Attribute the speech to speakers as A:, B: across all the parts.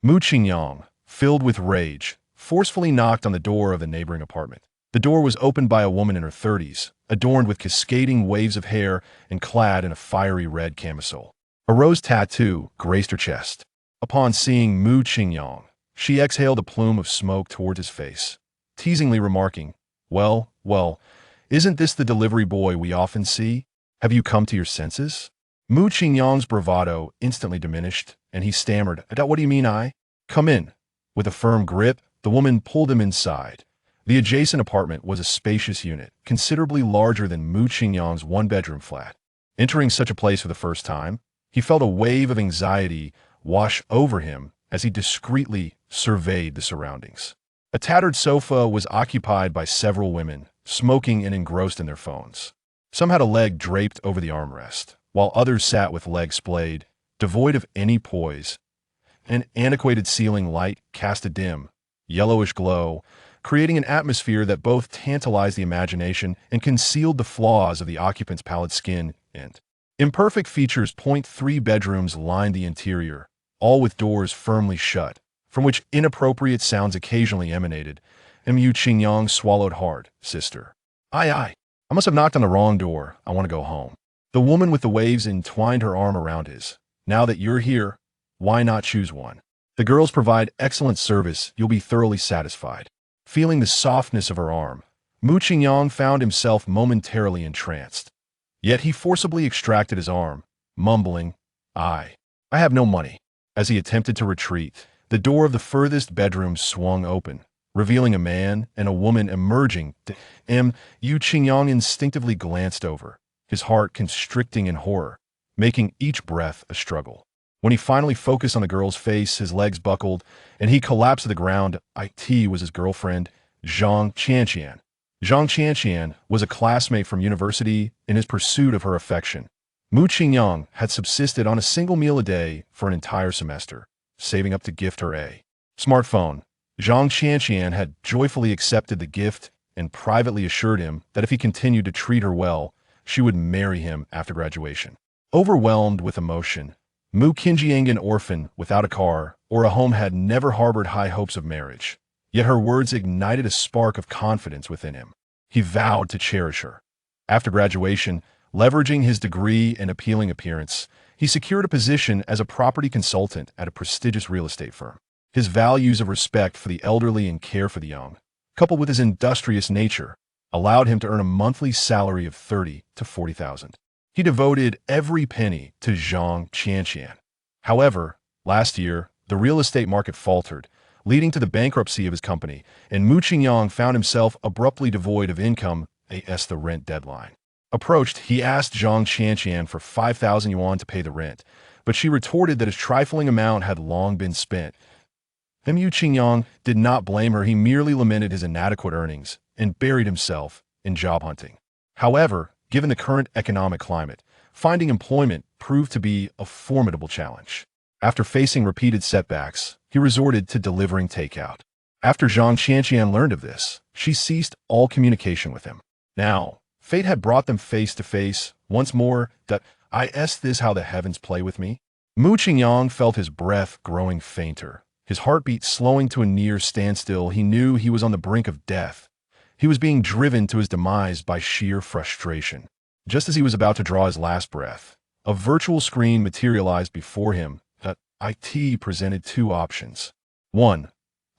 A: Mu Qingyang, filled with rage, forcefully knocked on the door of the neighboring apartment. The door was opened by a woman in her 30s, adorned with cascading waves of hair and clad in a fiery red camisole. A rose tattoo graced her chest. Upon seeing Mu Qingyang, she exhaled a plume of smoke toward his face, teasingly remarking, well, isn't this the delivery boy we often see? Have you come to your senses?" Mu Qingyang's bravado instantly diminished, and he stammered, "What do you mean I? Come in." With a firm grip, the woman pulled him inside. The adjacent apartment was a spacious unit, considerably larger than Mu Qingyang's one-bedroom flat. Entering such a place for the first time, he felt a wave of anxiety wash over him as he discreetly surveyed the surroundings. A tattered sofa was occupied by several women, smoking and engrossed in their phones. Some had a leg draped over the armrest, while others sat with legs splayed, devoid of any poise. An antiquated ceiling light cast a dim, yellowish glow, creating an atmosphere that both tantalized the imagination and concealed the flaws of the occupant's pallid skin and imperfect features. 3 bedrooms lined the interior, all with doors firmly shut, from which inappropriate sounds occasionally emanated. Mu Qingyang swallowed hard. "Sister. I must have knocked on the wrong door. I want to go home." The woman with the waves entwined her arm around his. "Now that you're here, why not choose one? The girls provide excellent service. You'll be thoroughly satisfied." Feeling the softness of her arm, Mu Qingyang found himself momentarily entranced. Yet he forcibly extracted his arm, mumbling, I have no money." As he attempted to retreat, the door of the furthest bedroom swung open, revealing a man and a woman emerging. Mu Qingyang instinctively glanced over, his heart constricting in horror, making each breath a struggle. When he finally focused on the girl's face, his legs buckled, and he collapsed to the ground. It was his girlfriend, Zhang Qianqian. Zhang Qianqian was a classmate from university in his pursuit of her affection. Mu Qingyang had subsisted on a single meal a day for an entire semester, saving up to gift her a smartphone. Zhang Qianqian had joyfully accepted the gift and privately assured him that if he continued to treat her well, she would marry him after graduation. Overwhelmed with emotion, Mu Qingyang, an orphan without a car or a home, had never harbored high hopes of marriage. Yet her words ignited a spark of confidence within him. He vowed to cherish her. After graduation, leveraging his degree and appealing appearance, he secured a position as a property consultant at a prestigious real estate firm. His values of respect for the elderly and care for the young, coupled with his industrious nature, allowed him to earn a monthly salary of 30 to 40,000. He devoted every penny to Zhang Qianqian. However, last year, the real estate market faltered, leading to the bankruptcy of his company, and Mu Qingyang found himself abruptly devoid of income as the rent deadline approached. He asked Zhang Qianqian for 5,000 yuan to pay the rent, but she retorted that his trifling amount had long been spent. Mu Qingyang did not blame her. He merely lamented his inadequate earnings and buried himself in job hunting. However, given the current economic climate, finding employment proved to be a formidable challenge. After facing repeated setbacks, he resorted to delivering takeout. After Zhang Qianqian learned of this, she ceased all communication with him. Now, fate had brought them face to face once more. Is this how the heavens play with me? Mu Qingyang felt his breath growing fainter, his heartbeat slowing to a near standstill. He knew he was on the brink of death. He was being driven to his demise by sheer frustration. Just as he was about to draw his last breath, a virtual screen materialized before him. It presented 2 options. 1.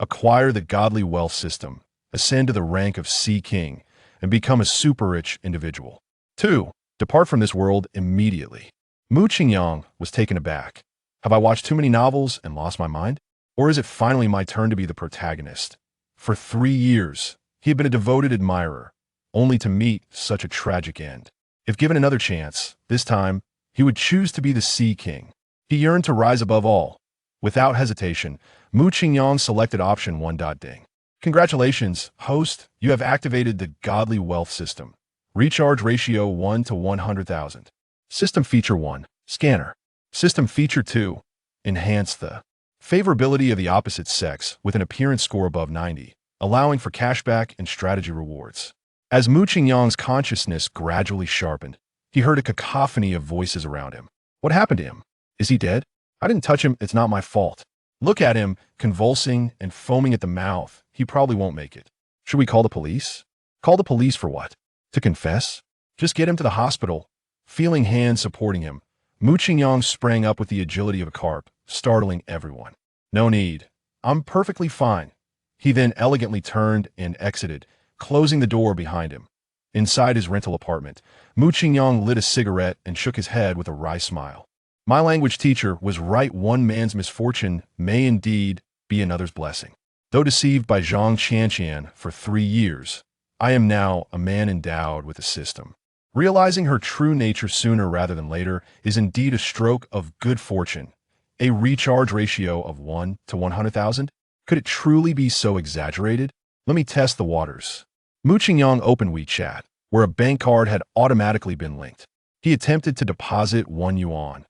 A: Acquire the godly wealth system, ascend to the rank of Sea King, and become a super-rich individual. 2. Depart from this world immediately. Mu Qingyang was taken aback. Have I watched too many novels and lost my mind? Or is it finally my turn to be the protagonist? For 3 years, he had been a devoted admirer, only to meet such a tragic end. If given another chance, this time, he would choose to be the Sea King. He yearned to rise above all. Without hesitation, Mu Qingyang selected option 1. Ding. Congratulations, host, you have activated the godly wealth system. Recharge ratio 1 to 100,000. System feature 1, scanner. System feature 2, enhance the favorability of the opposite sex with an appearance score above 90, allowing for cashback and strategy rewards. As Mu Qingyang's consciousness gradually sharpened, he heard a cacophony of voices around him. What happened to him? Is he dead? I didn't touch him. It's not my fault. Look at him, convulsing and foaming at the mouth. He probably won't make it. Should we call the police? Call the police for what? To confess? Just get him to the hospital. Feeling hands supporting him, Mu Qingyang sprang up with the agility of a carp, startling everyone. No need. I'm perfectly fine. He then elegantly turned and exited, closing the door behind him. Inside his rental apartment, Mu Qingyang lit a cigarette and shook his head with a wry smile. My language teacher was right. One man's misfortune may indeed be another's blessing. Though deceived by Zhang Qianqian for 3 years, I am now a man endowed with a system. Realizing her true nature sooner rather than later is indeed a stroke of good fortune. A recharge ratio of 1 to 100,000? Could it truly be so exaggerated? Let me test the waters. Mu Qingyang opened WeChat, where a bank card had automatically been linked. He attempted to deposit 1 yuan.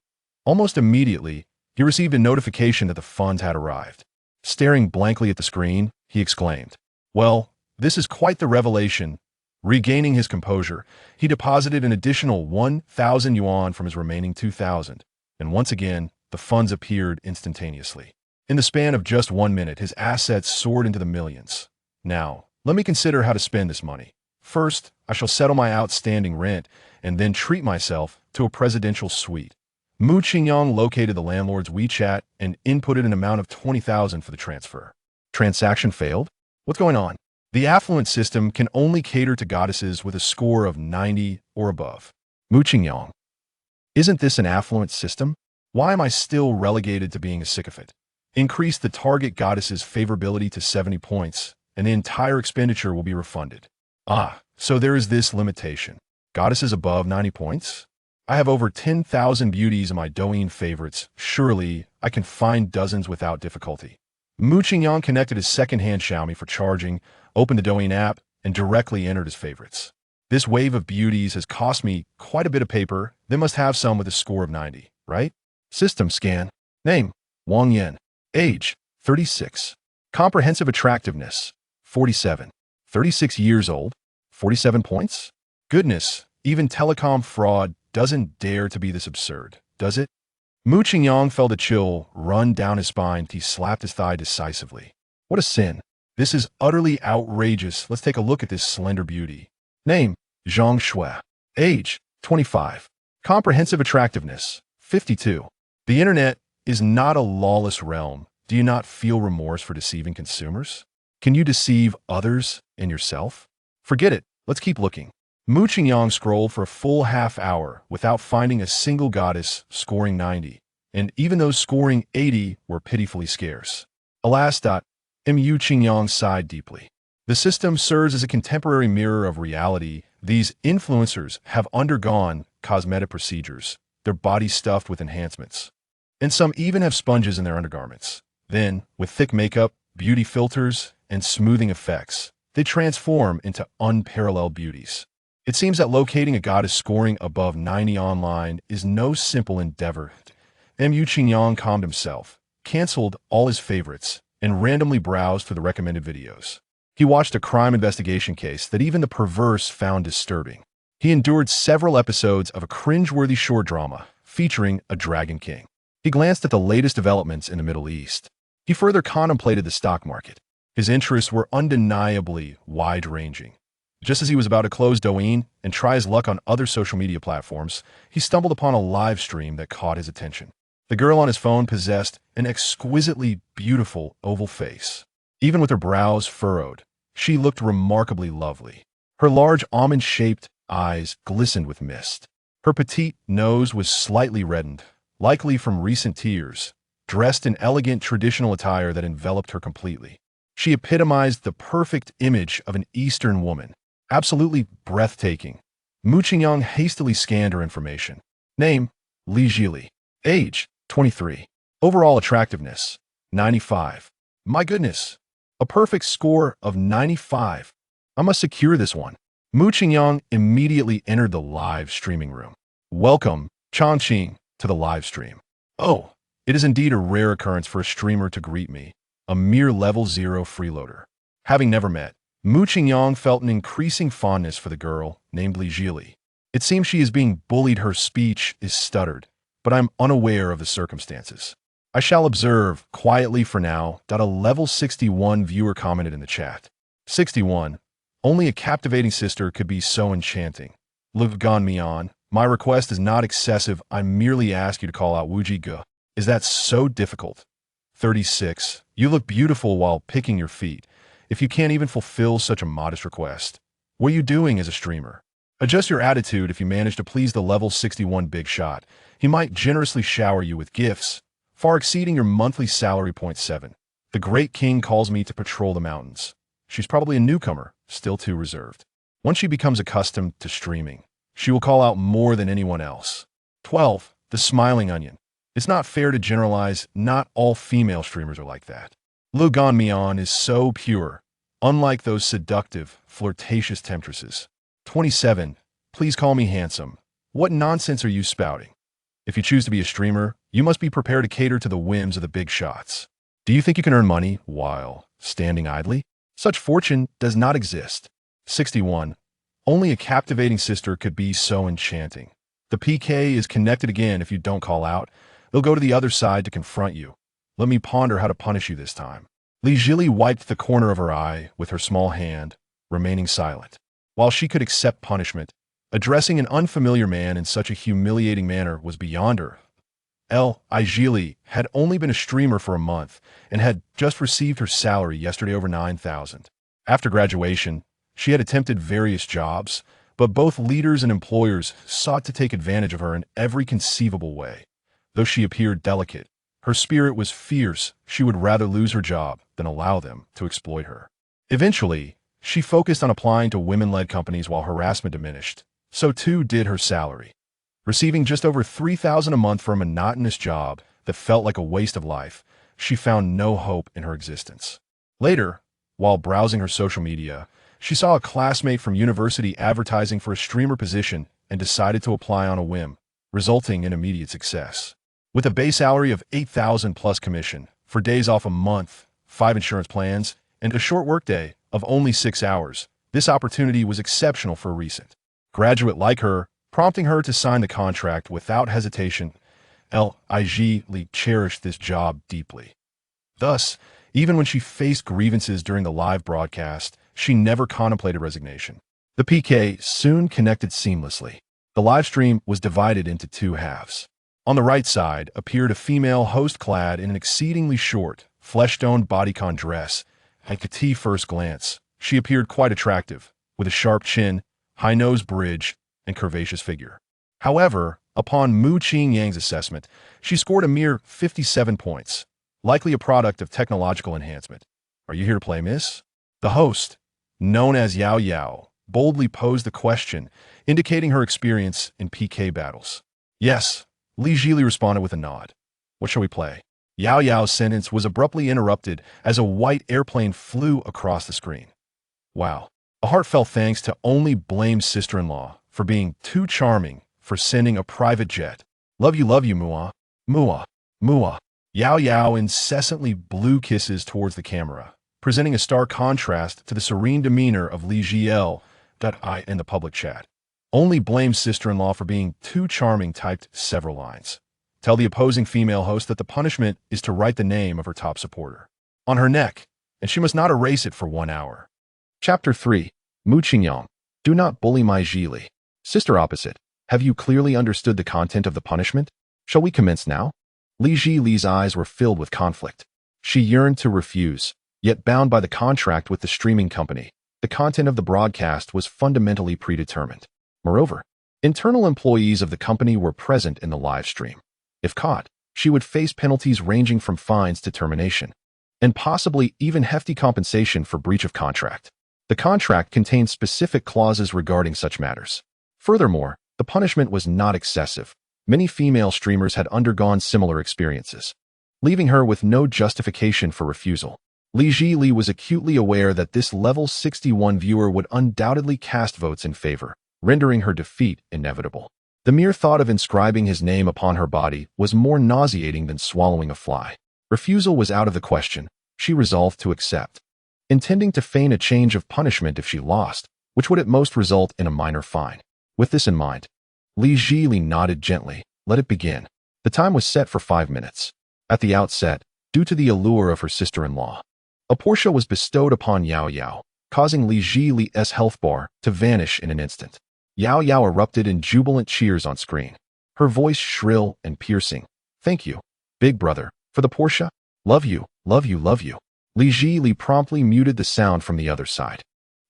A: Almost immediately, he received a notification that the funds had arrived. Staring blankly at the screen, he exclaimed, "Well, this is quite the revelation." Regaining his composure, he deposited an additional 1,000 yuan from his remaining 2,000, and once again, the funds appeared instantaneously. In the span of just 1 minute, his assets soared into the millions. Now, let me consider how to spend this money. First, I shall settle my outstanding rent, and then treat myself to a presidential suite. Mu Qingyang located the landlord's WeChat and inputted an amount of 20,000 for the transfer. Transaction failed? What's going on? The affluent system can only cater to goddesses with a score of 90 or above. Mu Qingyang. Isn't this an affluent system? Why am I still relegated to being a sycophant? Increase the target goddess's favorability to 70 points, and the entire expenditure will be refunded. So there is this limitation. Goddesses above 90 points? I have over 10,000 beauties in my Douyin favorites. Surely, I can find dozens without difficulty. Mu Qingyang connected his second-hand Xiaomi for charging, opened the Douyin app, and directly entered his favorites. This wave of beauties has cost me quite a bit of paper. They must have some with a score of 90, right? System scan. Name, Wang Yan. Age, 36. Comprehensive attractiveness, 47. 36 years old, 47 points? Goodness, even telecom fraud doesn't dare to be this absurd, does it? Mu Qingyang felt a chill run down his spine. He slapped his thigh decisively. What a sin. This is utterly outrageous. Let's take a look at this slender beauty. Name, Zhang Shui. Age, 25. Comprehensive attractiveness, 52. The internet is not a lawless realm. Do you not feel remorse for deceiving consumers? Can you deceive others and yourself? Forget it. Let's keep looking. Mu Qingyang scrolled for a full half hour without finding a single goddess scoring 90, and even those scoring 80 were pitifully scarce. Alas, Mu Qingyang sighed deeply. The system serves as a contemporary mirror of reality. These influencers have undergone cosmetic procedures, their bodies stuffed with enhancements, and some even have sponges in their undergarments. Then, with thick makeup, beauty filters, and smoothing effects, they transform into unparalleled beauties. It seems that locating a goddess scoring above 90 online is no simple endeavor. Mu Qingyang calmed himself, canceled all his favorites, and randomly browsed through the recommended videos. He watched a crime investigation case that even the perverse found disturbing. He endured several episodes of a cringeworthy short drama featuring a Dragon King. He glanced at the latest developments in the Middle East. He further contemplated the stock market. His interests were undeniably wide-ranging. Just as he was about to close Douyin and try his luck on other social media platforms, he stumbled upon a live stream that caught his attention. The girl on his phone possessed an exquisitely beautiful oval face. Even with her brows furrowed, she looked remarkably lovely. Her large almond-shaped eyes glistened with mist. Her petite nose was slightly reddened, likely from recent tears, dressed in elegant traditional attire that enveloped her completely. She epitomized the perfect image of an Eastern woman. Absolutely breathtaking. Mu Qingyang hastily scanned her information. Name, Li Jili. Age, 23. Overall attractiveness, 95. My goodness, a perfect score of 95. I must secure this one. Mu Qingyang immediately entered the live streaming room. Welcome, Changqing, to the live stream. Oh, it is indeed a rare occurrence for a streamer to greet me, a mere level 0 freeloader. Having never met, Mu Qingyang felt an increasing fondness for the girl named Li Jili. It seems she is being bullied. Her speech is stuttered, but I'm unaware of the circumstances. I shall observe, quietly for now, that a level 61 viewer commented in the chat. 61. Only a captivating sister could be so enchanting. Look gone me on. My request is not excessive. I merely ask you to call out Wuji Ge. Is that so difficult? 36. You look beautiful while picking your feet. If you can't even fulfill such a modest request, what are you doing as a streamer? Adjust your attitude if you manage to please the level 61 big shot. He might generously shower you with gifts, far exceeding your monthly salary. Point 7. The Great King calls me to patrol the mountains. She's probably a newcomer, still too reserved. Once she becomes accustomed to streaming, she will call out more than anyone else. 12. The Smiling Onion. It's not fair to generalize. Not all female streamers are like that. Lu Gan Mian is so pure, unlike those seductive, flirtatious temptresses. 27. Please call me handsome. What nonsense are you spouting? If you choose to be a streamer, you must be prepared to cater to the whims of the big shots. Do you think you can earn money while standing idly? Such fortune does not exist. 61. Only a captivating sister could be so enchanting. The PK is connected again. If you don't call out, they'll go to the other side to confront you. Let me ponder how to punish you this time. Li Jili wiped the corner of her eye with her small hand, remaining silent. While she could accept punishment, addressing an unfamiliar man in such a humiliating manner was beyond her. Li Jili had only been a streamer for a month and had just received her salary yesterday, over 9,000. After graduation, she had attempted various jobs, but both leaders and employers sought to take advantage of her in every conceivable way. Though she appeared delicate, her spirit was fierce. She would rather lose her job than allow them to exploit her. Eventually, she focused on applying to women-led companies while harassment diminished. So too did her salary. Receiving just over 3,000 a month for a monotonous job that felt like a waste of life, she found no hope in her existence. Later, while browsing her social media, she saw a classmate from university advertising for a streamer position and decided to apply on a whim, resulting in immediate success. With a base salary of 8,000 plus commission, for days off a month, 5 insurance plans, and a short workday of only 6 hours, this opportunity was exceptional for a recent graduate like her, prompting her to sign the contract without hesitation. Li cherished this job deeply. Thus, even when she faced grievances during the live broadcast, she never contemplated resignation. The PK soon connected seamlessly. The live stream was divided into two halves. On the right side appeared a female host clad in an exceedingly short, flesh-toned bodycon dress. At the first glance, she appeared quite attractive, with a sharp chin, high nose bridge, and curvaceous figure. However, upon Mu Qingyang's assessment, she scored a mere 57 points, likely a product of technological enhancement. Are you here to play, miss? The host, known as Yao Yao, boldly posed the question, indicating her experience in PK battles. Yes, Li Jili responded with a nod. What shall we play? Yao Yao's sentence was abruptly interrupted as a white airplane flew across the screen. Wow. A heartfelt thanks to Only Blame's sister-in-law for being too charming for sending a private jet. Love you, Mua. Mua. Mua. Yao Yao incessantly blew kisses towards the camera, presenting a stark contrast to the serene demeanor of Li Jiel in the public chat. Only Blame's sister-in-law for being too charming typed several lines. Tell the opposing female host that the punishment is to write the name of her top supporter on her neck, and she must not erase it for 1 hour. Chapter 3. Mu Qingyang. Do not bully my Jili. Sister opposite, have you clearly understood the content of the punishment? Shall we commence now? Li Jili's eyes were filled with conflict. She yearned to refuse, yet bound by the contract with the streaming company. The content of the broadcast was fundamentally predetermined. Moreover, internal employees of the company were present in the live stream. If caught, she would face penalties ranging from fines to termination, and possibly even hefty compensation for breach of contract. The contract contained specific clauses regarding such matters. Furthermore, the punishment was not excessive. Many female streamers had undergone similar experiences, leaving her with no justification for refusal. Li Jili was acutely aware that this level 61 viewer would undoubtedly cast votes in favor, rendering her defeat inevitable. The mere thought of inscribing his name upon her body was more nauseating than swallowing a fly. Refusal was out of the question. She resolved to accept, intending to feign a change of punishment if she lost, which would at most result in a minor fine. With this in mind, Li Jili nodded gently. Let it begin. The time was set for 5 minutes. At the outset, due to the allure of her sister-in-law, a Porsche was bestowed upon Yao Yao, causing Li Zhili's health bar to vanish in an instant. Yao Yao erupted in jubilant cheers on screen, her voice shrill and piercing. "Thank you, big brother, for the Porsche. Love you, love you, love you." Li Zhili promptly muted the sound from the other side.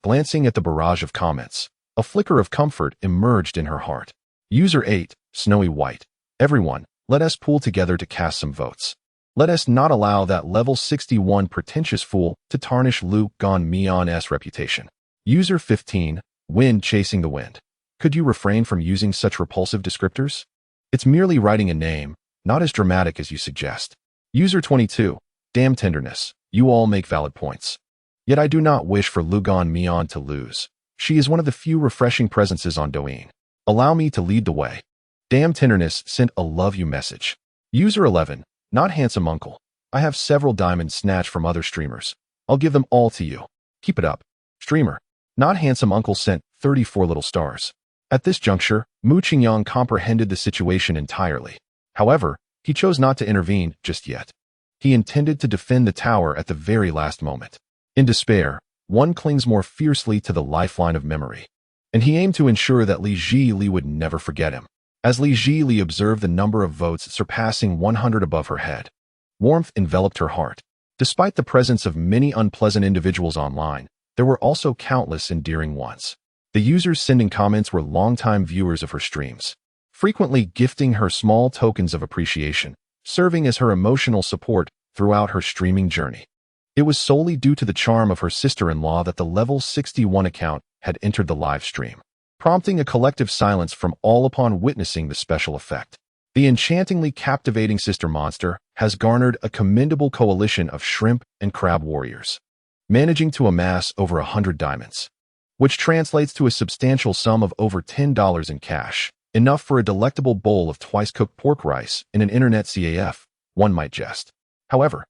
A: Glancing at the barrage of comments, a flicker of comfort emerged in her heart. User 8, Snowy White. Everyone, let us pool together to cast some votes. Let us not allow that level 61 pretentious fool to tarnish Lu Ganmion's reputation. User 15, Wind Chasing the Wind. Could you refrain from using such repulsive descriptors? It's merely writing a name, not as dramatic as you suggest. User 22, Damn Tenderness. You all make valid points. Yet I do not wish for Lu Ganmion to lose. She is one of the few refreshing presences on Douyin. Allow me to lead the way. Damn Tenderness sent a love you message. User 11, Not Handsome Uncle. I have several diamonds snatched from other streamers. I'll give them all to you. Keep it up. Streamer, Not Handsome Uncle sent 34 little stars. At this juncture, Mu Qingyang comprehended the situation entirely. However, he chose not to intervene just yet. He intended to defend the tower at the very last moment. In despair, one clings more fiercely to the lifeline of memory. And he aimed to ensure that Li Zhili would never forget him. As Li Zhili observed the number of votes surpassing 100 above her head, warmth enveloped her heart. Despite the presence of many unpleasant individuals online, there were also countless endearing ones. The users sending comments were longtime viewers of her streams, frequently gifting her small tokens of appreciation, serving as her emotional support throughout her streaming journey. It was solely due to the charm of her sister-in-law that the level 61 account had entered the live stream, prompting a collective silence from all upon witnessing the special effect. The enchantingly captivating sister monster has garnered a commendable coalition of shrimp and crab warriors, managing to amass over 100 diamonds, which translates to a substantial sum of over $10 in cash, enough for a delectable bowl of twice-cooked pork rice in an internet CAF, one might jest. However,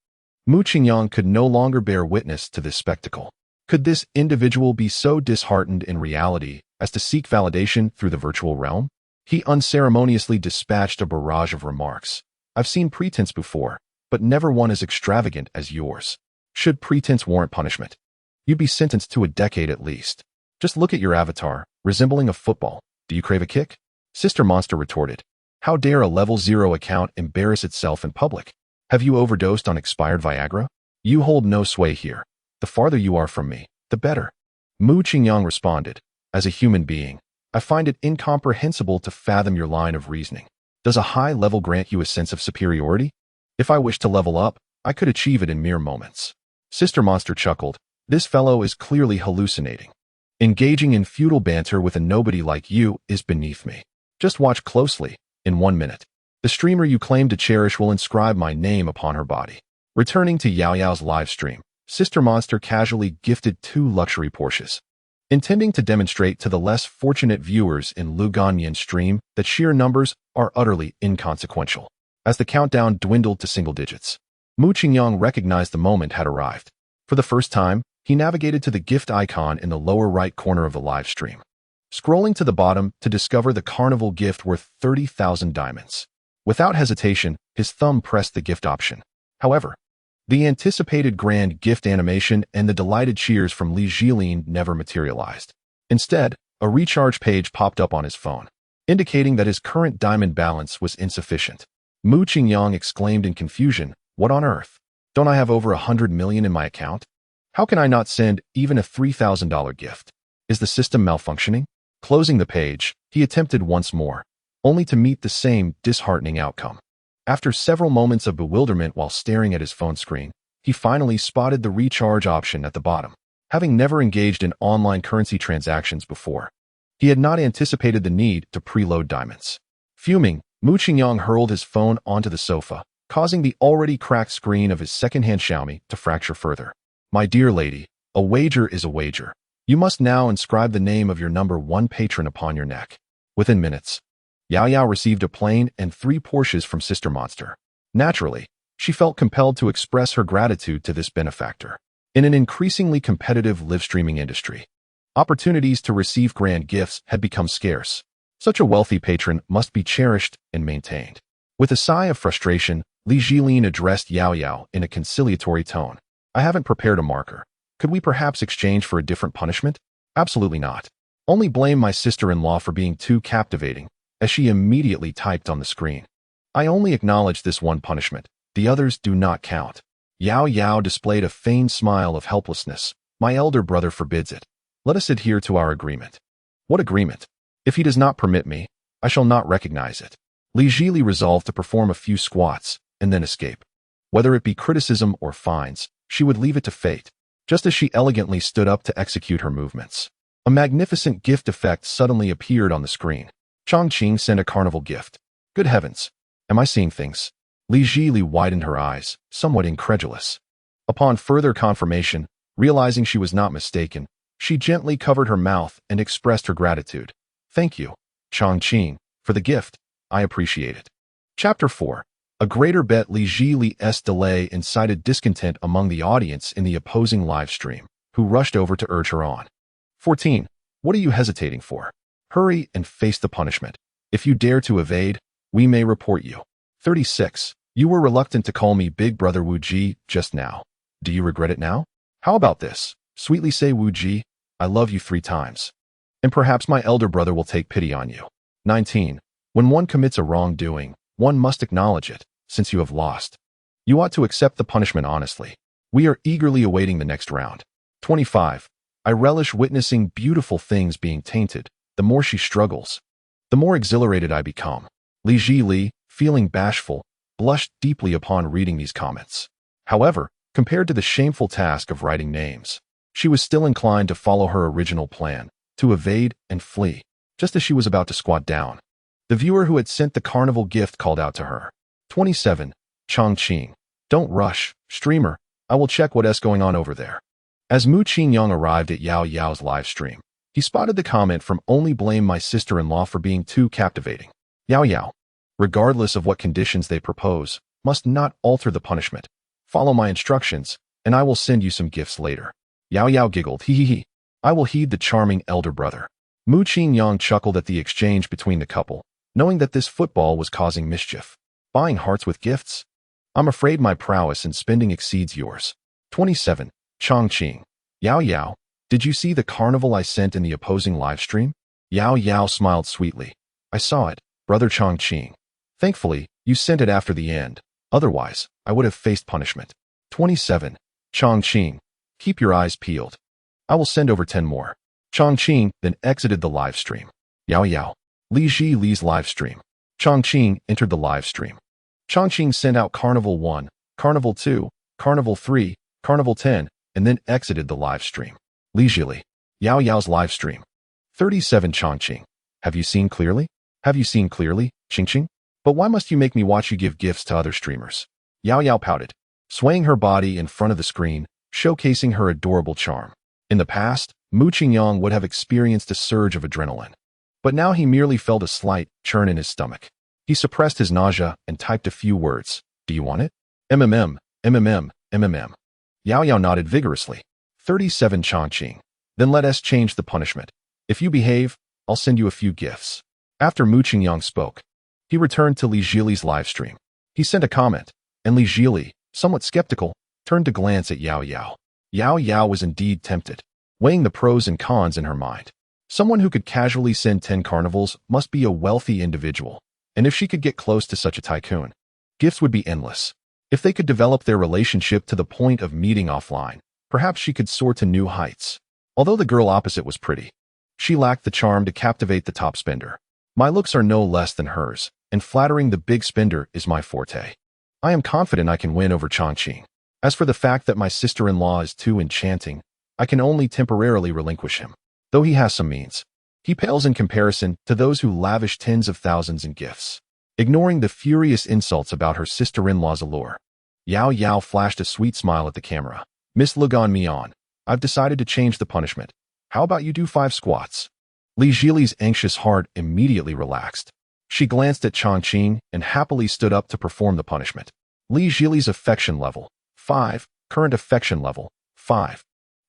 A: Mu Qingyang could no longer bear witness to this spectacle. Could this individual be so disheartened in reality as to seek validation through the virtual realm? He unceremoniously dispatched a barrage of remarks. I've seen pretense before, but never one as extravagant as yours. Should pretense warrant punishment, you'd be sentenced to a decade at least. Just look at your avatar, resembling a football. Do you crave a kick? Sister Monster retorted. How dare a level 0 account embarrass itself in public? Have you overdosed on expired Viagra? You hold no sway here. The farther you are from me, the better. Mu Qingyang responded. As a human being, I find it incomprehensible to fathom your line of reasoning. Does a high level grant you a sense of superiority? If I wish to level up, I could achieve it in mere moments. Sister Monster chuckled. This fellow is clearly hallucinating. Engaging in futile banter with a nobody like you is beneath me. Just watch closely. In 1 minute, the streamer you claim to cherish will inscribe my name upon her body. Returning to Yao Yao's live stream, Sister Monster casually gifted 2 luxury Porsches, intending to demonstrate to the less fortunate viewers in Lu Ganmian's stream that sheer numbers are utterly inconsequential. As the countdown dwindled to single digits, Mu Qingyang recognized the moment had arrived. For the first time, he navigated to the gift icon in the lower right corner of the live stream, scrolling to the bottom to discover the carnival gift worth 30,000 diamonds. Without hesitation, his thumb pressed the gift option. However, the anticipated grand gift animation and the delighted cheers from Li Zhilin never materialized. Instead, a recharge page popped up on his phone, indicating that his current diamond balance was insufficient. Mu Qingyang exclaimed in confusion, "What on earth? Don't I have over 100 million in my account? How can I not send even a $3,000 gift? Is the system malfunctioning?" Closing the page, he attempted once more, only to meet the same disheartening outcome. After several moments of bewilderment while staring at his phone screen, he finally spotted the recharge option at the bottom. Having never engaged in online currency transactions before, he had not anticipated the need to preload diamonds. Fuming, Mu Qingyang hurled his phone onto the sofa, causing the already cracked screen of his second-hand Xiaomi to fracture further. My dear lady, a wager is a wager. You must now inscribe the name of your number 1 patron upon your neck. Within minutes, Yao Yao received a plane and 3 Porsches from Sister Monster. Naturally, she felt compelled to express her gratitude to this benefactor. In an increasingly competitive live streaming industry, opportunities to receive grand gifts had become scarce. Such a wealthy patron must be cherished and maintained. With a sigh of frustration, Li Jilin addressed Yao Yao in a conciliatory tone. I haven't prepared a marker. Could we perhaps exchange for a different punishment? Absolutely not. Only blame my sister-in-law for being too captivating, as she immediately typed on the screen. I only acknowledge this one punishment. The others do not count. Yao Yao displayed a feigned smile of helplessness. My elder brother forbids it. Let us adhere to our agreement. What agreement? If he does not permit me, I shall not recognize it. Li Jili resolved to perform a few squats and then escape. Whether it be criticism or fines, she would leave it to fate, just as she elegantly stood up to execute her movements. A magnificent gift effect suddenly appeared on the screen. Chongqing sent a carnival gift. Good heavens! Am I seeing things? Li Jili widened her eyes, somewhat incredulous. Upon further confirmation, realizing she was not mistaken, she gently covered her mouth and expressed her gratitude. Thank you, Chongqing, for the gift. I appreciate it. Chapter 4. A greater bet. Li Jili's delay incited discontent among the audience in the opposing live stream, who rushed over to urge her on. 14. What are you hesitating for? Hurry and face the punishment. If you dare to evade, we may report you. 36. You were reluctant to call me Big Brother Wu Ji just now. Do you regret it now? How about this? Sweetly say, Wu Ji, I love you 3 times. And perhaps my elder brother will take pity on you. 19. When one commits a wrongdoing, one must acknowledge it, since you have lost. You ought to accept the punishment honestly. We are eagerly awaiting the next round. 25. I relish witnessing beautiful things being tainted. The more she struggles, the more exhilarated I become. Li Jili, feeling bashful, blushed deeply upon reading these comments. However, compared to the shameful task of writing names, she was still inclined to follow her original plan, to evade and flee, just as she was about to squat down. The viewer who had sent the carnival gift called out to her. 27. Chongqing. Don't rush, streamer. I will check what's going on over there. As Mu Qingyang arrived at Yao Yao's live stream, he spotted the comment from only blame my sister-in-law for being too captivating. Yao Yao, regardless of what conditions they propose, must not alter the punishment. Follow my instructions, and I will send you some gifts later. Yao Yao giggled, hee hee hee. I will heed the charming elder brother. Mu Qingyang chuckled at the exchange between the couple, knowing that this football was causing mischief. Buying hearts with gifts? I'm afraid my prowess in spending exceeds yours. 27. Chongqing. Yao Yao, did you see the carnival I sent in the opposing live stream? Yao Yao smiled sweetly. I saw it, brother Chongqing. Thankfully, you sent it after the end. Otherwise, I would have faced punishment. 27. Chongqing. Keep your eyes peeled. I will send over 10 more. Chongqing then exited the live stream. Yao Yao. Li Jili's live stream. Chongqing entered the live stream. Chongqing sent out Carnival 1, Carnival 2, Carnival 3, Carnival 10, and then exited the live stream. Li Jili. Yao Yao's live stream. 37. Chongqing. Have you seen clearly? Have you seen clearly, Qingqing? But why must you make me watch you give gifts to other streamers? Yao Yao pouted, swaying her body in front of the screen, showcasing her adorable charm. In the past, Mu Qingyang would have experienced a surge of adrenaline. But now he merely felt a slight churn in his stomach. He suppressed his nausea and typed a few words. Do you want it? MMM, MMM, MMM. Yao Yao nodded vigorously. 37. Chongqing. Then let us change the punishment. If you behave, I'll send you a few gifts. After Mu Qingyang spoke, he returned to Li Jili's live stream. He sent a comment, and Li Jili, somewhat skeptical, turned to glance at Yao Yao. Yao Yao was indeed tempted, weighing the pros and cons in her mind. Someone who could casually send 10 carnivals must be a wealthy individual, and if she could get close to such a tycoon, gifts would be endless. If they could develop their relationship to the point of meeting offline, perhaps she could soar to new heights. Although the girl opposite was pretty, she lacked the charm to captivate the top spender. My looks are no less than hers, and flattering the big spender is my forte. I am confident I can win over Chongqing. As for the fact that my sister-in-law is too enchanting, I can only temporarily relinquish him. Though he has some means, he pales in comparison to those who lavish tens of thousands in gifts. Ignoring the furious insults about her sister-in-law's allure, Yao Yao flashed a sweet smile at the camera. Miss Lugan Mian, I've decided to change the punishment. How about you do 5 squats? Li Jili's anxious heart immediately relaxed. She glanced at Chongqing and happily stood up to perform the punishment. Li Jili's affection level, 5. Current affection level, 5.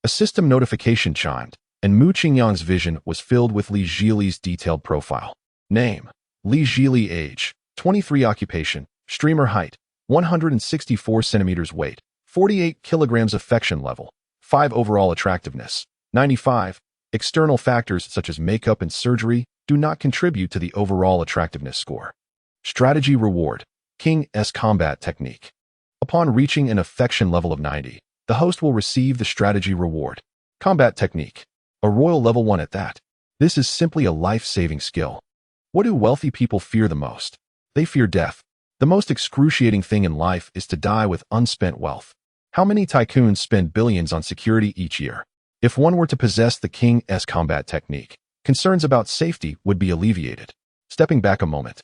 A: A system notification chimed, and Mu Qingyang's vision was filled with Li Jili's detailed profile. Name: Li Jili. Age: 23. Occupation: streamer. Height: 164 centimeters weight, 48 kilograms affection level, 5 overall attractiveness, 95. External factors such as makeup and surgery do not contribute to the overall attractiveness score. Strategy reward, King's combat technique. Upon reaching an affection level of 90, the host will receive the strategy reward, combat technique, a royal level 1 at that. This is simply a life-saving skill. What do wealthy people fear the most? They fear death. The most excruciating thing in life is to die with unspent wealth. How many tycoons spend billions on security each year? If one were to possess the King's combat technique, concerns about safety would be alleviated. Stepping back a moment,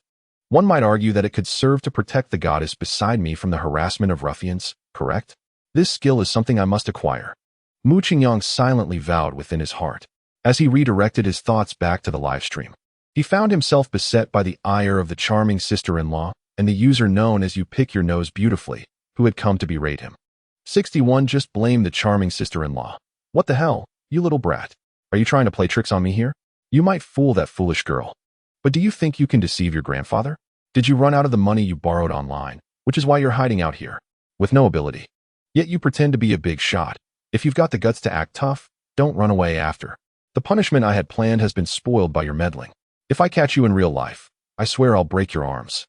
A: one might argue that it could serve to protect the goddess beside me from the harassment of ruffians, correct? This skill is something I must acquire. Mu Qingyang silently vowed within his heart. As he redirected his thoughts back to the livestream, he found himself beset by the ire of the charming sister-in-law and the user known as You Pick Your Nose Beautifully, who had come to berate him. 61 just blamed the charming sister-in-law. What the hell, you little brat? Are you trying to play tricks on me here? You might fool that foolish girl. But do you think you can deceive your grandfather? Did you run out of the money you borrowed online, which is why you're hiding out here, with no ability? Yet you pretend to be a big shot. If you've got the guts to act tough, don't run away after. The punishment I had planned has been spoiled by your meddling. If I catch you in real life, I swear I'll break your arms.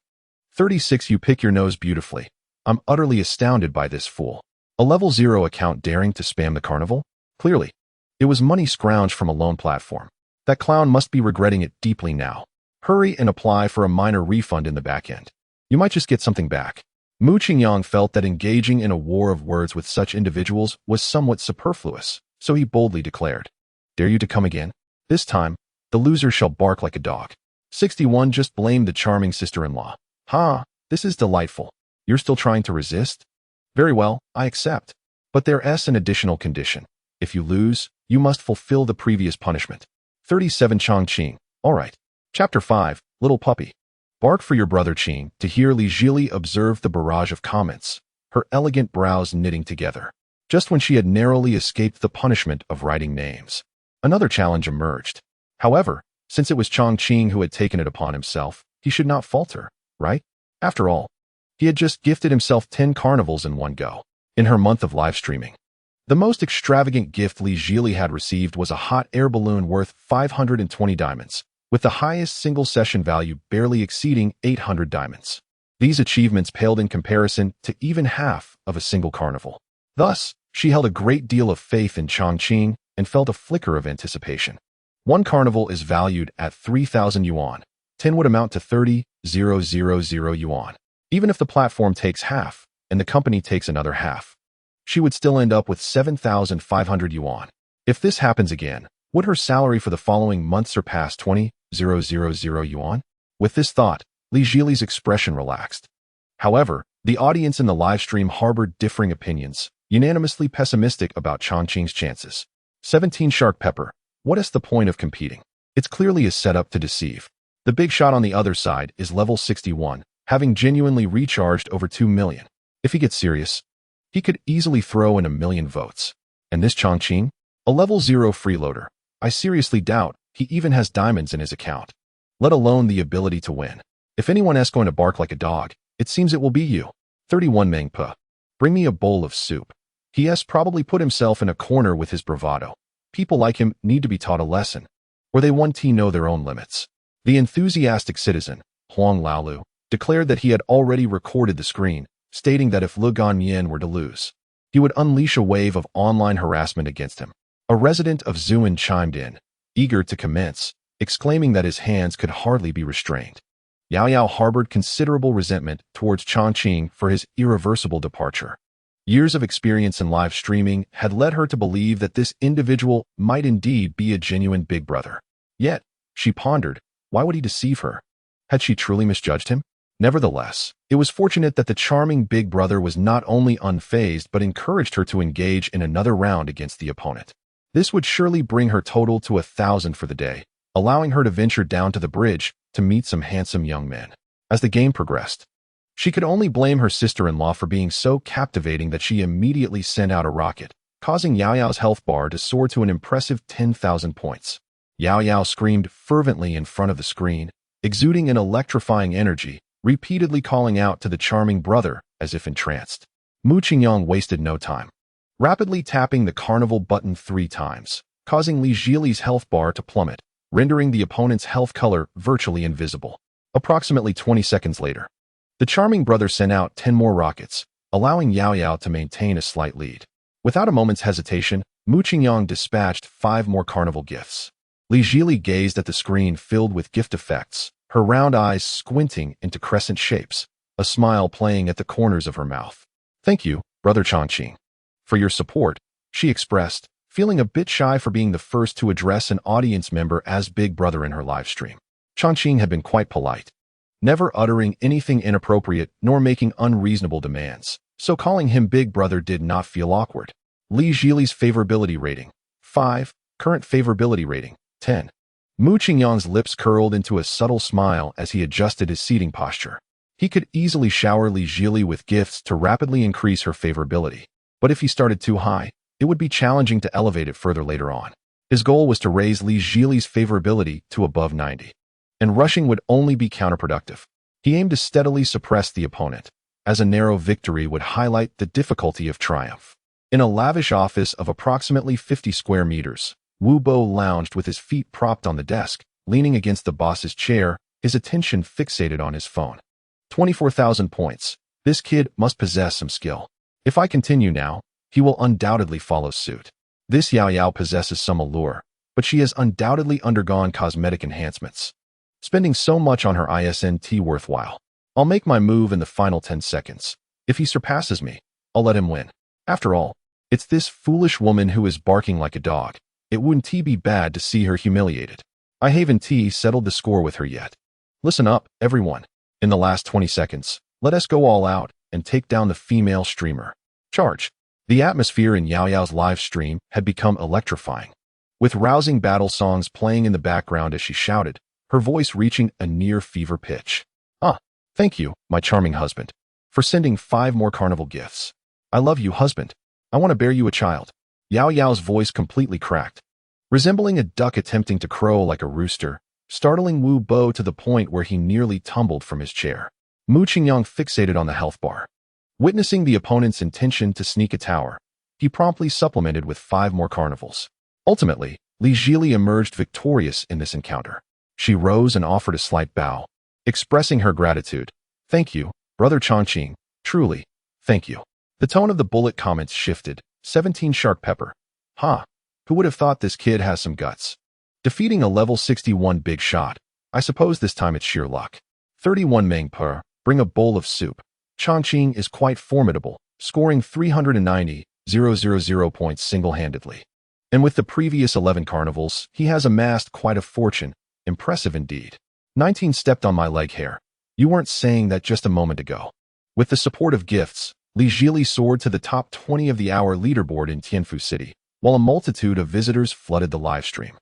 A: 36 You Pick Your Nose Beautifully. I'm utterly astounded by this fool. A level 0 account daring to spam the carnival? Clearly, it was money scrounged from a loan platform. That clown must be regretting it deeply now. Hurry and apply for a minor refund in the back end. You might just get something back. Mu Qingyang felt that engaging in a war of words with such individuals was somewhat superfluous, so he boldly declared, "Dare you to come again? This time, the loser shall bark like a dog." 61 just blamed the charming sister-in-law. Ha, this is delightful. You're still trying to resist? Very well, I accept. But there's an additional condition. If you lose, you must fulfill the previous punishment. 37 Chongqing. All right. Chapter 5, Little Puppy. Bark for your brother Qing. To hear Li Zhili observed the barrage of comments, her elegant brows knitting together, just when she had narrowly escaped the punishment of writing names. Another challenge emerged. However, since it was Chongqing who had taken it upon himself, he should not falter, right? After all, he had just gifted himself 10 carnivals in one go, in her month of live streaming. The most extravagant gift Li Zhili had received was a hot air balloon worth 520 diamonds, with the highest single session value barely exceeding 800 diamonds. These achievements paled in comparison to even half of a single carnival. Thus, she held a great deal of faith in Chongqing and felt a flicker of anticipation. One carnival is valued at 3,000 yuan. 10 would amount to 30,000 yuan. Even if the platform takes half and the company takes another half, she would still end up with 7,500 yuan. If this happens again, would her salary for the following month surpass 20,000 yuan? With this thought, Li Zhili's expression relaxed. However, the audience in the livestream harbored differing opinions, unanimously pessimistic about Chongqing's chances. 17 Shark Pepper. What is the point of competing? It's clearly a setup to deceive. The big shot on the other side is level 61, having genuinely recharged over 2 million. If he gets serious, he could easily throw in 1 million votes. And this Chongqing? A level 0 freeloader. I seriously doubt he even has diamonds in his account, let alone the ability to win. If anyone is going to bark like a dog, it seems it will be you. 31 Meng Pe. Bring me a bowl of soup. He has probably put himself in a corner with his bravado. People like him need to be taught a lesson, or they want to know their own limits. The enthusiastic citizen, Huang Laolu, declared that he had already recorded the screen, stating that if Le Ganyan were to lose, he would unleash a wave of online harassment against him. A resident of Zhuan chimed in, eager to commence, exclaiming that his hands could hardly be restrained. Yao Yao harbored considerable resentment towards Chongqing for his irreversible departure. Years of experience in live streaming had led her to believe that this individual might indeed be a genuine big brother. Yet, she pondered, why would he deceive her? Had she truly misjudged him? Nevertheless, it was fortunate that the charming big brother was not only unfazed but encouraged her to engage in another round against the opponent. This would surely bring her total to 1,000 for the day, allowing her to venture down to the bridge to meet some handsome young men. As the game progressed, she could only blame her sister-in-law for being so captivating that she immediately sent out a rocket, causing Yao Yao's health bar to soar to an impressive 10,000 points. Yao Yao screamed fervently in front of the screen, exuding an electrifying energy, repeatedly calling out to the charming brother as if entranced. Mu Qingyang wasted no time, rapidly tapping the carnival button 3 times, causing Li Jili's health bar to plummet, rendering the opponent's health color virtually invisible. Approximately 20 seconds later, the charming brother sent out 10 more rockets, allowing Yao Yao to maintain a slight lead. Without a moment's hesitation, Mu Qingyang dispatched 5 more carnival gifts. Li Jili gazed at the screen filled with gift effects, her round eyes squinting into crescent shapes, a smile playing at the corners of her mouth. "Thank you, Brother Chongqing, for your support," she expressed, feeling a bit shy for being the first to address an audience member as Big Brother in her livestream. Chongqing had been quite polite, never uttering anything inappropriate nor making unreasonable demands, so calling him Big Brother did not feel awkward. Li Jili's favorability rating, 5, current favorability rating, 10. Mu Qingyang's lips curled into a subtle smile as he adjusted his seating posture. He could easily shower Li Jili with gifts to rapidly increase her favorability, but if he started too high, it would be challenging to elevate it further later on. His goal was to raise Li Jili's favorability to above 90, and rushing would only be counterproductive. He aimed to steadily suppress the opponent, as a narrow victory would highlight the difficulty of triumph. In a lavish office of approximately 50 square meters, Wu Bo lounged with his feet propped on the desk, leaning against the boss's chair, his attention fixated on his phone. 24,000 points. This kid must possess some skill. If I continue now, he will undoubtedly follow suit. This Yao Yao possesses some allure, but she has undoubtedly undergone cosmetic enhancements. Spending so much on her isn't worthwhile. I'll make my move in the final 10 seconds. If he surpasses me, I'll let him win. After all, it's this foolish woman who is barking like a dog. It wouldn't be bad to see her humiliated. I haven't settled the score with her yet. Listen up, everyone. In the last 20 seconds, let us go all out and take down the female streamer. Charge. The atmosphere in Yao Yao's live stream had become electrifying, with rousing battle songs playing in the background as she shouted, her voice reaching a near fever pitch. Thank you, my charming husband, for sending 5 more carnival gifts. I love you, husband. I want to bear you a child. Yao Yao's voice completely cracked, resembling a duck attempting to crow like a rooster, startling Wu Bo to the point where he nearly tumbled from his chair. Mu Qingyang fixated on the health bar. Witnessing the opponent's intention to sneak a tower, he promptly supplemented with 5 more carnivals. Ultimately, Li Jili emerged victorious in this encounter. She rose and offered a slight bow, expressing her gratitude. "Thank you, Brother Chongqing. Truly, thank you." The tone of the bullet comments shifted. 17 Shark Pepper. Who would have thought this kid has some guts? Defeating a level 61 big shot. I suppose this time it's sheer luck. 31 Meng Per. Bring a bowl of soup. Chongqing is quite formidable, scoring 390,000 points single-handedly. And with the previous 11 carnivals, he has amassed quite a fortune. Impressive indeed. 19 Stepped on my leg hair. You weren't saying that just a moment ago. With the support of gifts, Li Jili soared to the top 20 of the hour leaderboard in Tianfu City, while a multitude of visitors flooded the livestream,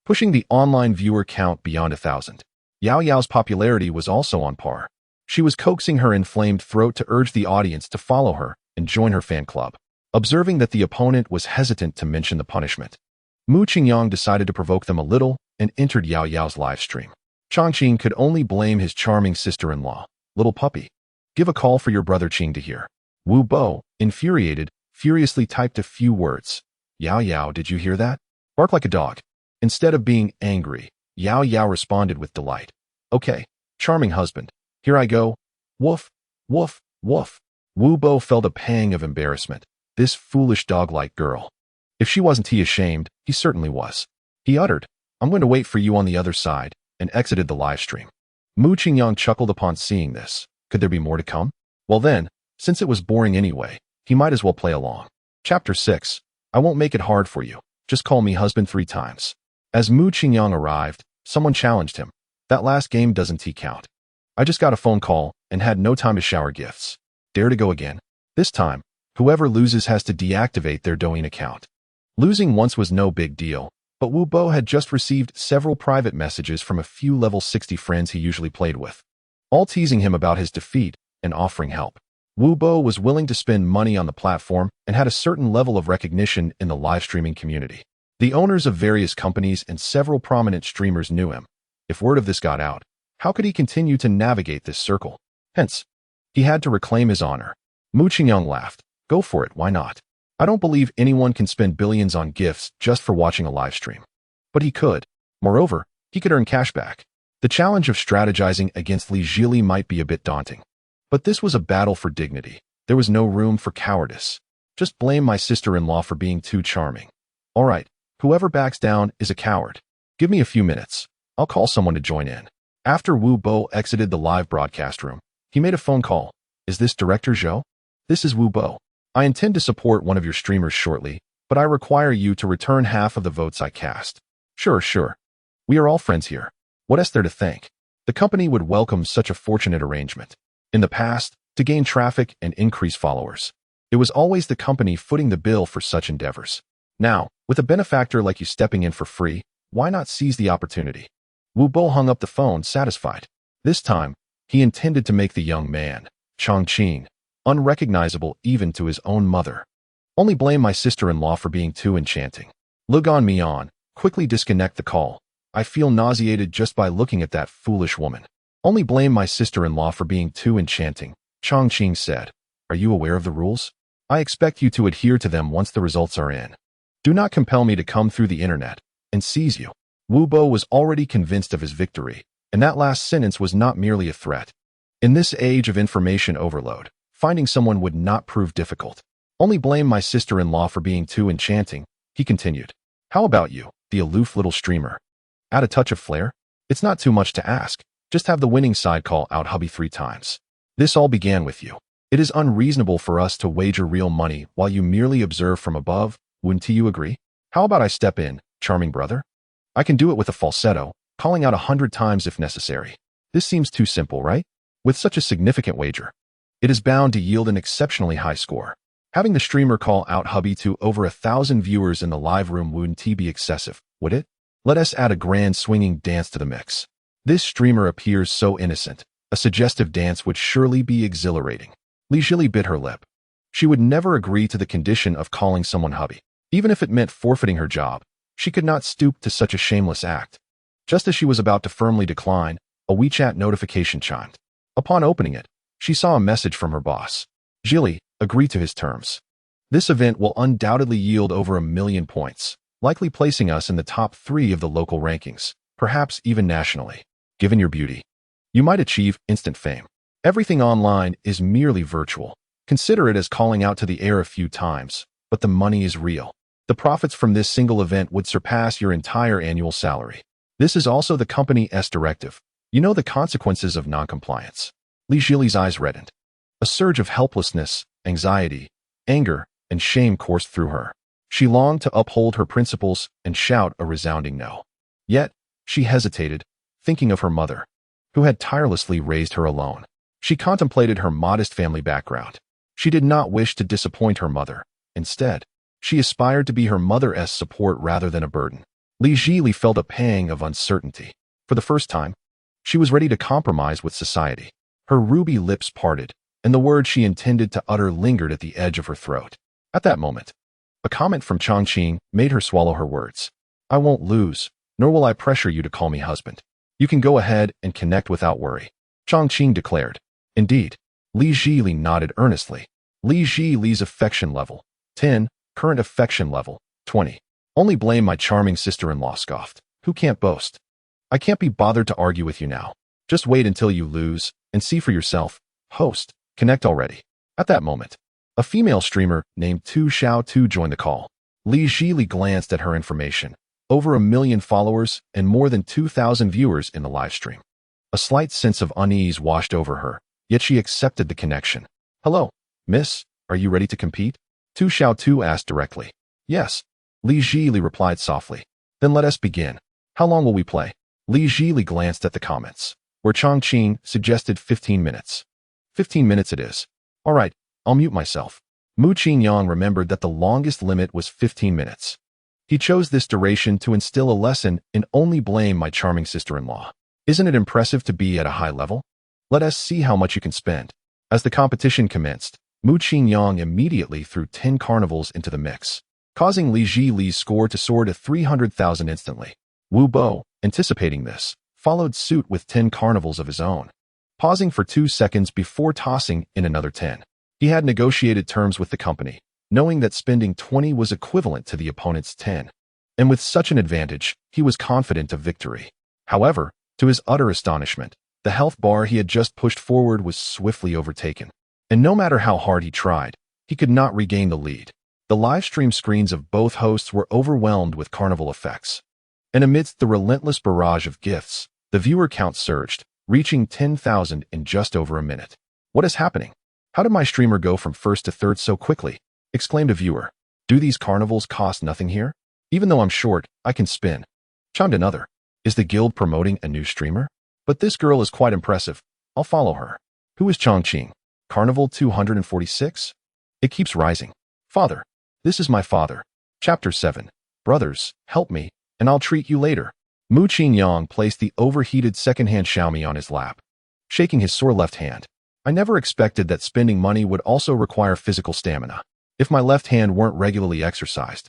A: pushing the online viewer count beyond 1,000. Yao Yao's popularity was also on par. She was coaxing her inflamed throat to urge the audience to follow her and join her fan club. Observing that the opponent was hesitant to mention the punishment, Mu Qingyang decided to provoke them a little and entered Yao Yao's livestream. Chongqing could only blame his charming sister-in-law. "Little puppy, give a call for your brother Qing to hear." Wu Bo, infuriated, furiously typed a few words. "Yao Yao, did you hear that? Bark like a dog." Instead of being angry, Yao Yao responded with delight. "Okay, charming husband, here I go. Woof, woof, woof." Wu Bo felt a pang of embarrassment. This foolish dog-like girl. If she wasn't ashamed, he certainly was. He uttered, "I'm going to wait for you on the other side," and exited the livestream. Mu Qingyang chuckled upon seeing this. Could there be more to come? Well then, since it was boring anyway, he might as well play along. Chapter 6. I won't make it hard for you. Just call me husband 3 times. As Mu Qingyang arrived, someone challenged him. "That last game doesn't count. I just got a phone call and had no time to shower gifts. Dare to go again? This time, whoever loses has to deactivate their Douyin account." Losing once was no big deal, but Wu Bo had just received several private messages from a few level 60 friends he usually played with, all teasing him about his defeat and offering help. Wu Bo was willing to spend money on the platform and had a certain level of recognition in the live streaming community. The owners of various companies and several prominent streamers knew him. If word of this got out, how could he continue to navigate this circle? Hence, he had to reclaim his honor. Mu Qingyang laughed. Go for it, why not? I don't believe anyone can spend billions on gifts just for watching a live stream. But he could. Moreover, he could earn cash back. The challenge of strategizing against Li Zhili might be a bit daunting. But this was a battle for dignity. There was no room for cowardice. Just blame my sister-in-law for being too charming. All right, whoever backs down is a coward. Give me a few minutes. I'll call someone to join in. After Wu Bo exited the live broadcast room, he made a phone call. Is this Director Zhou? This is Wu Bo. I intend to support one of your streamers shortly, but I require you to return half of the votes I cast. Sure. We are all friends here. What is there to thank? The company would welcome such a fortunate arrangement. In the past, to gain traffic and increase followers, it was always the company footing the bill for such endeavors. Now, with a benefactor like you stepping in for free, why not seize the opportunity? Wu Bo hung up the phone, satisfied. This time, he intended to make the young man, Chongqing, unrecognizable even to his own mother. Only blame my sister-in-law for being too enchanting. Lugan Mian, quickly disconnect the call. I feel nauseated just by looking at that foolish woman. Only blame my sister-in-law for being too enchanting, Chongqing said. Are you aware of the rules? I expect you to adhere to them once the results are in. Do not compel me to come through the internet and seize you. Wu Bo was already convinced of his victory, and that last sentence was not merely a threat. In this age of information overload, finding someone would not prove difficult. Only blame my sister-in-law for being too enchanting, he continued. How about you, the aloof little streamer? Add a touch of flair? It's not too much to ask. Just have the winning side call out hubby 3 times. This all began with you. It is unreasonable for us to wager real money while you merely observe from above. Wouldn't you agree? How about I step in, charming brother? I can do it with a falsetto, calling out 100 times if necessary. This seems too simple, right? With such a significant wager, it is bound to yield an exceptionally high score. Having the streamer call out hubby to over 1,000 viewers in the live room wouldn't be excessive, would it? Let us add a grand swinging dance to the mix. This streamer appears so innocent. A suggestive dance would surely be exhilarating. Li Zhili bit her lip. She would never agree to the condition of calling someone hubby. Even if it meant forfeiting her job, she could not stoop to such a shameless act. Just as she was about to firmly decline, a WeChat notification chimed. Upon opening it, she saw a message from her boss. Zhili, agree to his terms. This event will undoubtedly yield over 1 million points, likely placing us in the top 3 of the local rankings, perhaps even nationally. Given your beauty, you might achieve instant fame. Everything online is merely virtual. Consider it as calling out to the air a few times, but the money is real. The profits from this single event would surpass your entire annual salary. This is also the company's directive. You know the consequences of non-compliance. Li Zhili's eyes reddened. A surge of helplessness, anxiety, anger, and shame coursed through her. She longed to uphold her principles and shout a resounding no. Yet, she hesitated, thinking of her mother, who had tirelessly raised her alone. She contemplated her modest family background. She did not wish to disappoint her mother. Instead, she aspired to be her mother's support rather than a burden. Li Zhili felt a pang of uncertainty. For the first time, she was ready to compromise with society. Her ruby lips parted, and the words she intended to utter lingered at the edge of her throat. At that moment, a comment from Chongqing made her swallow her words. I won't lose, nor will I pressure you to call me husband. You can go ahead and connect without worry, Chongqing declared. Indeed, Li Zhili nodded earnestly. Li Zhili's affection level, 10, current affection level, 20. Only blame my charming sister-in-law, scoffed. Who can't boast? I can't be bothered to argue with you now. Just wait until you lose, and see for yourself. Host, connect already. At that moment, a female streamer named Tu Xiao Tu joined the call. Li Zhili glanced at her information. Over 1 million followers and more than 2,000 viewers in the live stream. A slight sense of unease washed over her, yet she accepted the connection. Hello, miss, are you ready to compete? Tu Xiao Tu asked directly. Yes, Li Zhili replied softly. Then let us begin. How long will we play? Li Zhili glanced at the comments, where Chongqing suggested 15 minutes. 15 minutes it is. All right, I'll mute myself. Mu Qingyang remembered that the longest limit was 15 minutes. He chose this duration to instill a lesson in only blame my charming sister-in-law. Isn't it impressive to be at a high level? Let us see how much you can spend. As the competition commenced, Mu Qingyang immediately threw 10 carnivals into the mix, causing Li Zhili's score to soar to 300,000 instantly. Wu Bo, anticipating this, followed suit with 10 carnivals of his own, pausing for 2 seconds before tossing in another 10. He had negotiated terms with the company, knowing that spending 20 was equivalent to the opponent's 10. And with such an advantage, he was confident of victory. However, to his utter astonishment, the health bar he had just pushed forward was swiftly overtaken. And no matter how hard he tried, he could not regain the lead. The live stream screens of both hosts were overwhelmed with carnival effects. And amidst the relentless barrage of gifts, the viewer count surged, reaching 10,000 in just over a minute. "What is happening? How did my streamer go from first to third so quickly?" exclaimed a viewer. "Do these carnivals cost nothing here? Even though I'm short, I can spin," chimed another. "Is the guild promoting a new streamer? But this girl is quite impressive. I'll follow her." "Who is Chongqing? Carnival 246? It keeps rising." "Father. This is my father." Chapter 7. "Brothers, help me, and I'll treat you later." Mu Qingyang placed the overheated second-hand Xiaomi on his lap, shaking his sore left hand. "I never expected that spending money would also require physical stamina. If my left hand weren't regularly exercised,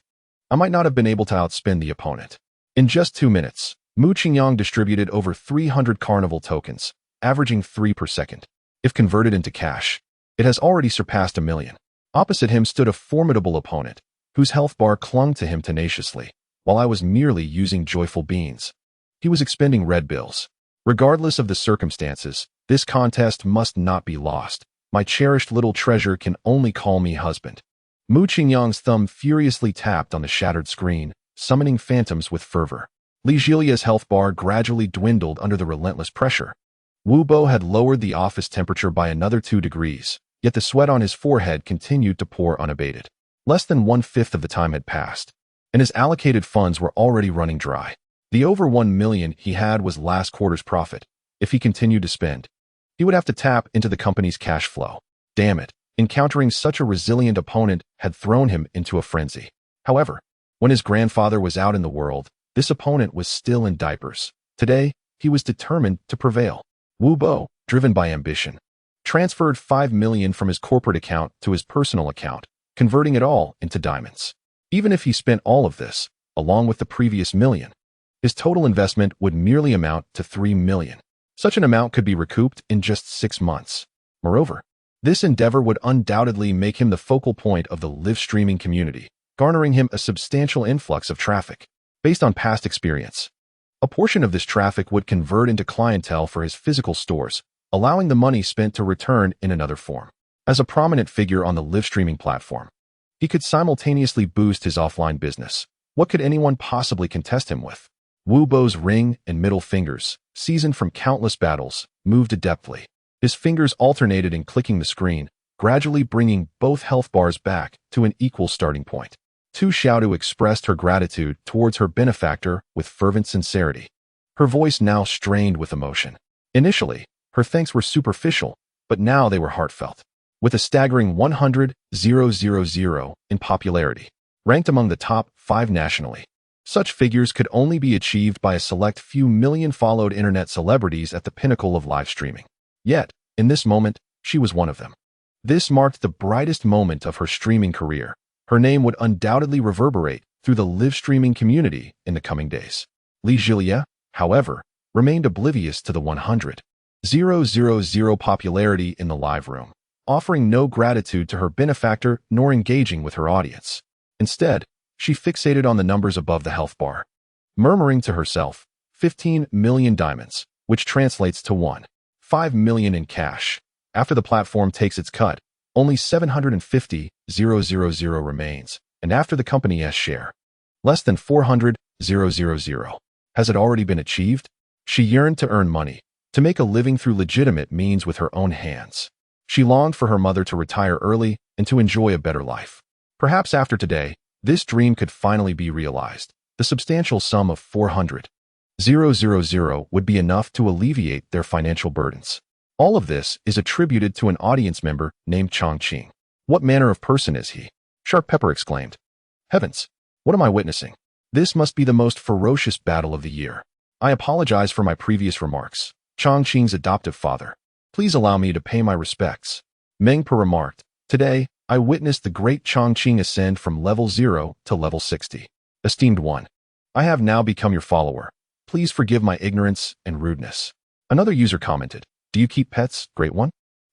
A: I might not have been able to outspin the opponent." In just 2 minutes, Mu Qingyang distributed over 300 carnival tokens, averaging 3 per second. If converted into cash, it has already surpassed 1 million. Opposite him stood a formidable opponent, whose health bar clung to him tenaciously, while I was merely using joyful beans. He was expending red bills. Regardless of the circumstances, this contest must not be lost. My cherished little treasure can only call me husband. Mu Qingyang's thumb furiously tapped on the shattered screen, summoning phantoms with fervor. Li Zhilia's health bar gradually dwindled under the relentless pressure. Wu Bo had lowered the office temperature by another 2 degrees, yet the sweat on his forehead continued to pour unabated. Less than 1/5 of the time had passed, and his allocated funds were already running dry. The over 1 million he had was last quarter's profit. If he continued to spend, he would have to tap into the company's cash flow. Damn it, encountering such a resilient opponent had thrown him into a frenzy. However, when his grandfather was out in the world, this opponent was still in diapers. Today, he was determined to prevail. Wu Bo, driven by ambition, transferred 5 million from his corporate account to his personal account, converting it all into diamonds. Even if he spent all of this, along with the previous million, his total investment would merely amount to 3 million. Such an amount could be recouped in just 6 months. Moreover, this endeavor would undoubtedly make him the focal point of the live streaming community, garnering him a substantial influx of traffic. Based on past experience, a portion of this traffic would convert into clientele for his physical stores, allowing the money spent to return in another form. As a prominent figure on the live streaming platform, he could simultaneously boost his offline business. What could anyone possibly contest him with? Wu Bo's ring and middle fingers, seasoned from countless battles, moved adeptly. His fingers alternated in clicking the screen, gradually bringing both health bars back to an equal starting point. Tu Xiaodu expressed her gratitude towards her benefactor with fervent sincerity, her voice now strained with emotion. Initially, her thanks were superficial, but now they were heartfelt. With a staggering 100,000 in popularity, ranked among the top 5 nationally, such figures could only be achieved by a select few million followed internet celebrities at the pinnacle of live streaming. Yet, in this moment, she was one of them. This marked the brightest moment of her streaming career. Her name would undoubtedly reverberate through the live streaming community in the coming days. Li Zhilia, however, remained oblivious to the 100,000 popularity in the live room, offering no gratitude to her benefactor nor engaging with her audience. Instead, she fixated on the numbers above the health bar, murmuring to herself, 15 million diamonds, which translates to 1.5 million in cash. After the platform takes its cut, only 750,000 remains, and after the company's share, less than 400,000. Has it already been achieved? She yearned to earn money, to make a living through legitimate means with her own hands. She longed for her mother to retire early and to enjoy a better life. Perhaps after today, this dream could finally be realized. The substantial sum of 400,000 would be enough to alleviate their financial burdens. All of this is attributed to an audience member named Chongqing. What manner of person is he? Sharp Pepper exclaimed. Heavens, what am I witnessing? This must be the most ferocious battle of the year. I apologize for my previous remarks. Chongqing's adoptive father. Please allow me to pay my respects. Meng Per remarked. Today, I witnessed the great Chongqing ascend from level 0 to level 60. Esteemed one, I have now become your follower. Please forgive my ignorance and rudeness. Another user commented. Do you keep pets, great one?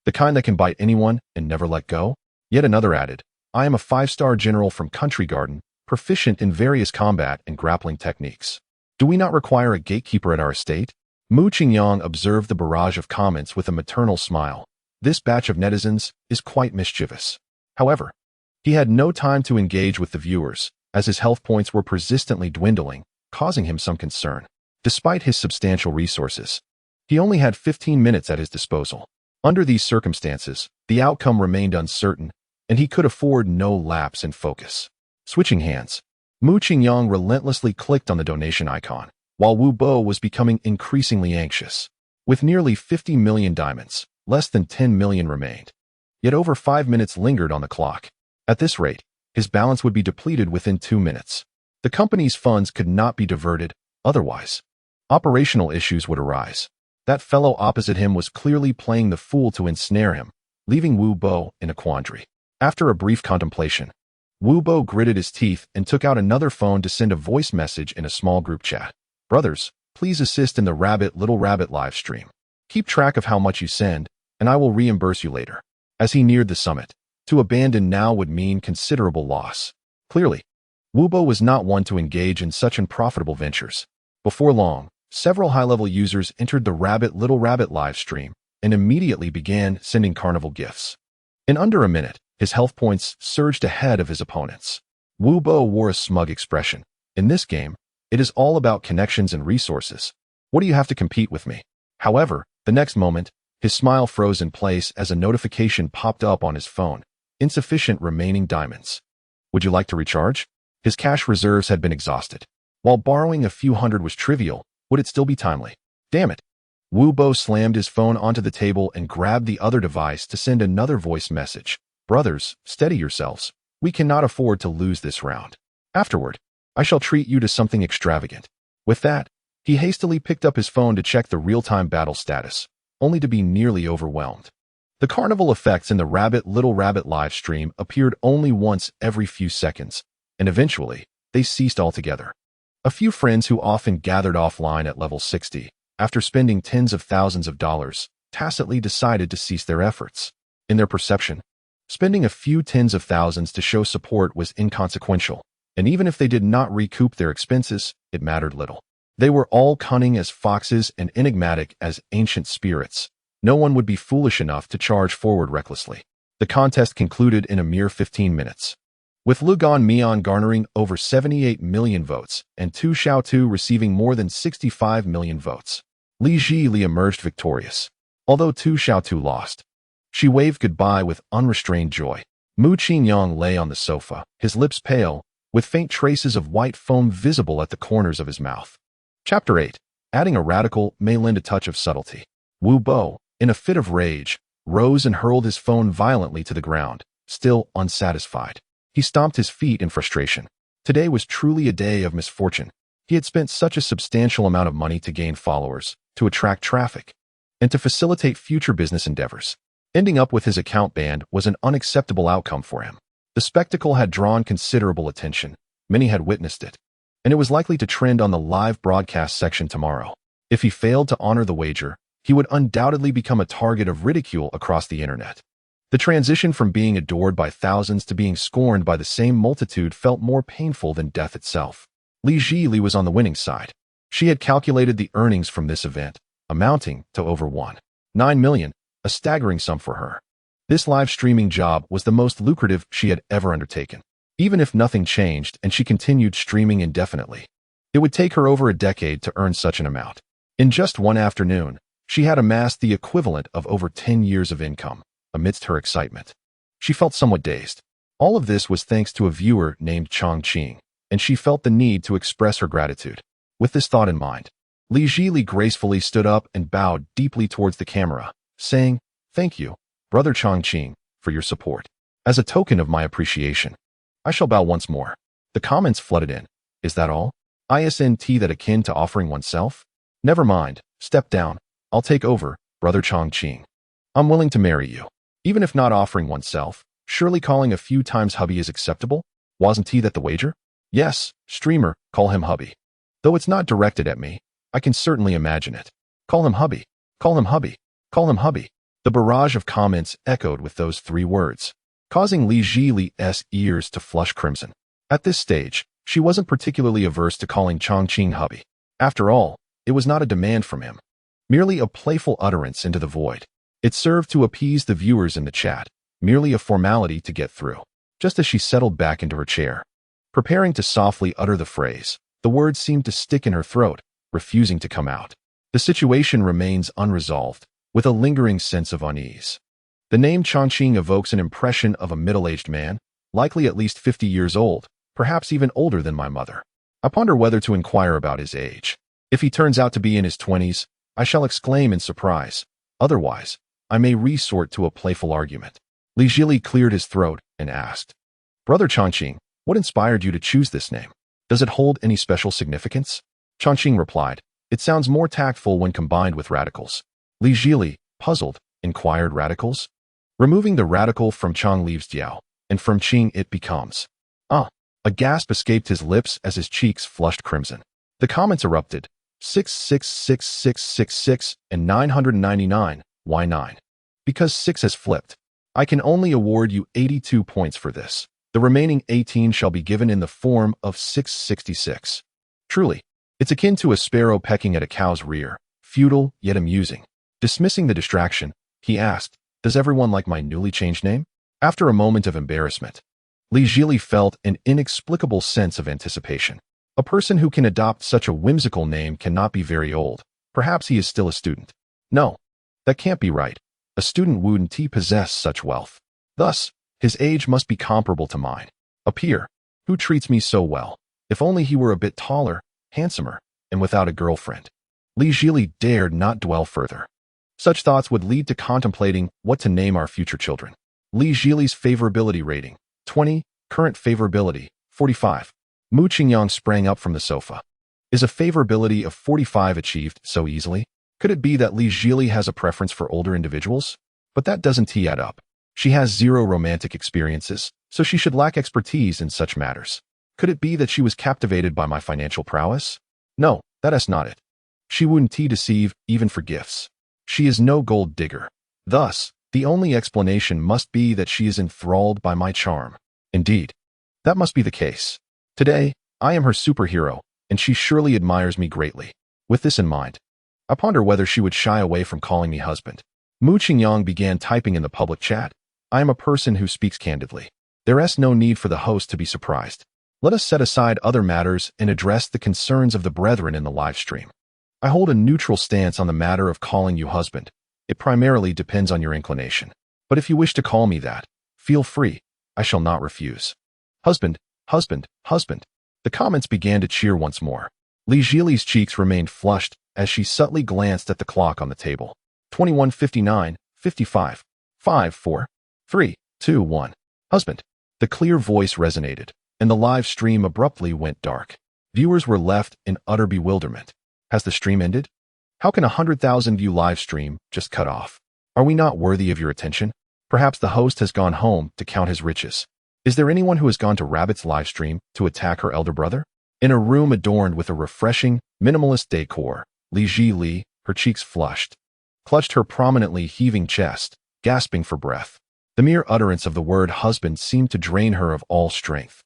A: The kind that can bite anyone and never let go? Yet another added, I am a 5-star general from Country Garden, proficient in various combat and grappling techniques. Do we not require a gatekeeper at our estate? Mu Qingyang observed the barrage of comments with a maternal smile. This batch of netizens is quite mischievous. However, he had no time to engage with the viewers, as his health points were persistently dwindling, causing him some concern. Despite his substantial resources, he only had 15 minutes at his disposal. Under these circumstances, the outcome remained uncertain, and he could afford no lapse in focus. Switching hands, Mu Qingyang relentlessly clicked on the donation icon, while Wu Bo was becoming increasingly anxious. With nearly 50 million diamonds, less than 10 million remained. Yet over 5 minutes lingered on the clock. At this rate, his balance would be depleted within 2 minutes. The company's funds could not be diverted, otherwise operational issues would arise. That fellow opposite him was clearly playing the fool to ensnare him, leaving Wu Bo in a quandary. After a brief contemplation, Wu Bo gritted his teeth and took out another phone to send a voice message in a small group chat. Brothers, please assist in the Little Rabbit live stream. Keep track of how much you send, and I will reimburse you later. As he neared the summit, to abandon now would mean considerable loss. Clearly, Wu Bo was not one to engage in such unprofitable ventures. Before long, several high-level users entered the Little Rabbit live stream and immediately began sending carnival gifts. In under a minute, his health points surged ahead of his opponents. Wu Bo wore a smug expression. In this game, it is all about connections and resources. What do you have to compete with me? However, the next moment, his smile froze in place as a notification popped up on his phone. Insufficient remaining diamonds. Would you like to recharge? His cash reserves had been exhausted. While borrowing a few hundred was trivial, would it still be timely? Damn it. Wu Bo slammed his phone onto the table and grabbed the other device to send another voice message. Brothers, steady yourselves. We cannot afford to lose this round. Afterward, I shall treat you to something extravagant. With that, he hastily picked up his phone to check the real-time battle status, only to be nearly overwhelmed. The carnival effects in the Little Rabbit live stream appeared only once every few seconds, and eventually, they ceased altogether. A few friends who often gathered offline at level 60, after spending tens of thousands of dollars, tacitly decided to cease their efforts. In their perception, spending a few tens of thousands to show support was inconsequential, and even if they did not recoup their expenses, it mattered little. They were all cunning as foxes and enigmatic as ancient spirits. No one would be foolish enough to charge forward recklessly. The contest concluded in a mere 15 minutes. With Lugan Mian garnering over 78 million votes and Tu Xiaotu receiving more than 65 million votes, Li Zhili emerged victorious. Although Tu Xiaotu lost, she waved goodbye with unrestrained joy. Mu Qingyang lay on the sofa, his lips pale, with faint traces of white foam visible at the corners of his mouth. Chapter 8. Adding a radical may lend a touch of subtlety. Wu Bo, in a fit of rage, rose and hurled his phone violently to the ground, still unsatisfied. He stomped his feet in frustration. Today was truly a day of misfortune. He had spent such a substantial amount of money to gain followers, to attract traffic, and to facilitate future business endeavors. Ending up with his account banned was an unacceptable outcome for him. The spectacle had drawn considerable attention. Many had witnessed it, and it was likely to trend on the live broadcast section tomorrow. If he failed to honor the wager, he would undoubtedly become a target of ridicule across the internet. The transition from being adored by thousands to being scorned by the same multitude felt more painful than death itself. Li Zhili was on the winning side. She had calculated the earnings from this event, amounting to over 1.9 million, a staggering sum for her. This live streaming job was the most lucrative she had ever undertaken. Even if nothing changed and she continued streaming indefinitely, it would take her over a decade to earn such an amount. In just one afternoon, she had amassed the equivalent of over 10 years of income. Amidst her excitement, she felt somewhat dazed. All of this was thanks to a viewer named Chang Qing, and she felt the need to express her gratitude. With this thought in mind, Li Zhili gracefully stood up and bowed deeply towards the camera, saying, "Thank you, Brother Chang Qing, for your support. As a token of my appreciation, I shall bow once more." The comments flooded in. Is that all? Isn't that akin to offering oneself? Never mind, step down. I'll take over, Brother Chang Qing. I'm willing to marry you. Even if not offering oneself, surely calling a few times hubby is acceptable? Wasn't that the wager? Yes, streamer, call him hubby. Though it's not directed at me, I can certainly imagine it. Call him hubby. Call him hubby. Call him hubby. The barrage of comments echoed with those 3 words, causing Li Zhili's ears to flush crimson. At this stage, she wasn't particularly averse to calling Chongqing hubby. After all, it was not a demand from him, merely a playful utterance into the void. It served to appease the viewers in the chat, merely a formality to get through. Just as she settled back into her chair, preparing to softly utter the phrase, the words seemed to stick in her throat, refusing to come out. The situation remains unresolved, with a lingering sense of unease. The name Chongqing evokes an impression of a middle-aged man, likely at least 50 years old, perhaps even older than my mother. I ponder whether to inquire about his age. If he turns out to be in his 20s, I shall exclaim in surprise. Otherwise, I may resort to a playful argument. Li Zhili cleared his throat and asked, Brother Chongqing, what inspired you to choose this name? Does it hold any special significance? Chongqing replied, It sounds more tactful when combined with radicals. Li Zhili, puzzled, inquired radicals? Removing the radical from Chong leaves Diao, and from Qing it becomes. A gasp escaped his lips as his cheeks flushed crimson. The comments erupted. 66666 and 999, why 9? Because 6 has flipped. I can only award you 82 points for this. The remaining 18 shall be given in the form of 666. Truly, it's akin to a sparrow pecking at a cow's rear, futile yet amusing. Dismissing the distraction, he asked, Does everyone like my newly changed name? After a moment of embarrassment, Li Zhili felt an inexplicable sense of anticipation. A person who can adopt such a whimsical name cannot be very old. Perhaps he is still a student. No, that can't be right. A student wouldn't possess such wealth. Thus, his age must be comparable to mine. A peer, who treats me so well. If only he were a bit taller, handsomer, and without a girlfriend. Li Zhili dared not dwell further. Such thoughts would lead to contemplating what to name our future children. Li Zhili's favorability rating, 20, current favorability, 45. Mu Qingyang sprang up from the sofa. Is a favorability of 45 achieved so easily? Could it be that Li Zhili has a preference for older individuals? But that doesn't add up. She has 0 romantic experiences, so she should lack expertise in such matters. Could it be that she was captivated by my financial prowess? No, that is not it. She wouldn't deceive, even for gifts. She is no gold digger. Thus, the only explanation must be that she is enthralled by my charm. Indeed, that must be the case. Today, I am her superhero, and she surely admires me greatly. With this in mind, I ponder whether she would shy away from calling me husband. Mu Qingyang began typing in the public chat. I am a person who speaks candidly. There is no need for the host to be surprised. Let us set aside other matters and address the concerns of the brethren in the live stream. I hold a neutral stance on the matter of calling you husband. It primarily depends on your inclination. But if you wish to call me that, feel free. I shall not refuse. Husband, husband, husband. The comments began to cheer once more. Li Zhili's cheeks remained flushed as she subtly glanced at the clock on the table. 21:59, 55, 5, 4, 3, 2, 1. Husband. The clear voice resonated, and the live stream abruptly went dark. Viewers were left in utter bewilderment. Has the stream ended? How can a 100,000 view live stream just cut off? Are we not worthy of your attention? Perhaps the host has gone home to count his riches. Is there anyone who has gone to Rabbit's live stream to attack her elder brother? In a room adorned with a refreshing, minimalist decor, Li Zhili, her cheeks flushed, clutched her prominently heaving chest, gasping for breath. The mere utterance of the word husband seemed to drain her of all strength,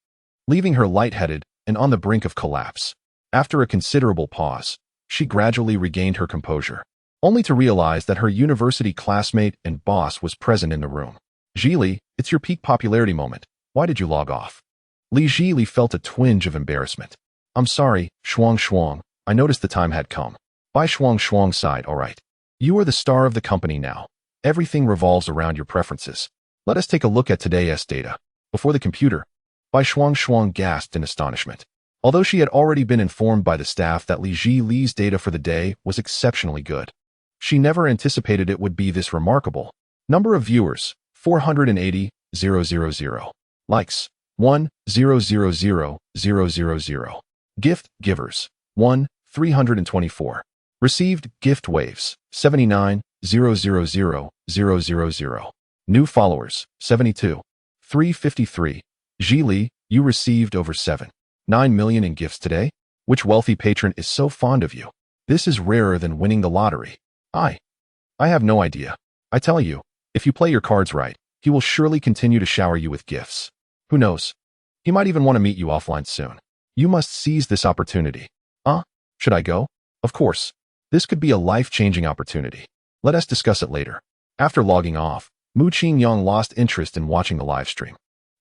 A: leaving her lightheaded and on the brink of collapse. After a considerable pause, she gradually regained her composure, only to realize that her university classmate and boss was present in the room. Zhili, it's your peak popularity moment. Why did you log off? Li Zhili felt a twinge of embarrassment. I'm sorry, Shuang Shuang. I noticed the time had come. Bai Shuang Shuang sighed, all right. You are the star of the company now. Everything revolves around your preferences. Let us take a look at today's data. Before the computer, Bai Shuang Shuang gasped in astonishment. Although she had already been informed by the staff that Li Zhili's data for the day was exceptionally good, she never anticipated it would be this remarkable. Number of viewers, 480,000. Likes, 1,000,000. Gift givers, 1,324. Received gift waves, 79,000,000. New followers, 72. 353. Zhili, you received over 7.9 million in gifts today? Which wealthy patron is so fond of you? This is rarer than winning the lottery. I have no idea. I tell you, if you play your cards right, he will surely continue to shower you with gifts. Who knows? He might even want to meet you offline soon. You must seize this opportunity. Should I go? Of course. This could be a life-changing opportunity. Let us discuss it later. After logging off, Mu Qingyang lost interest in watching the live stream.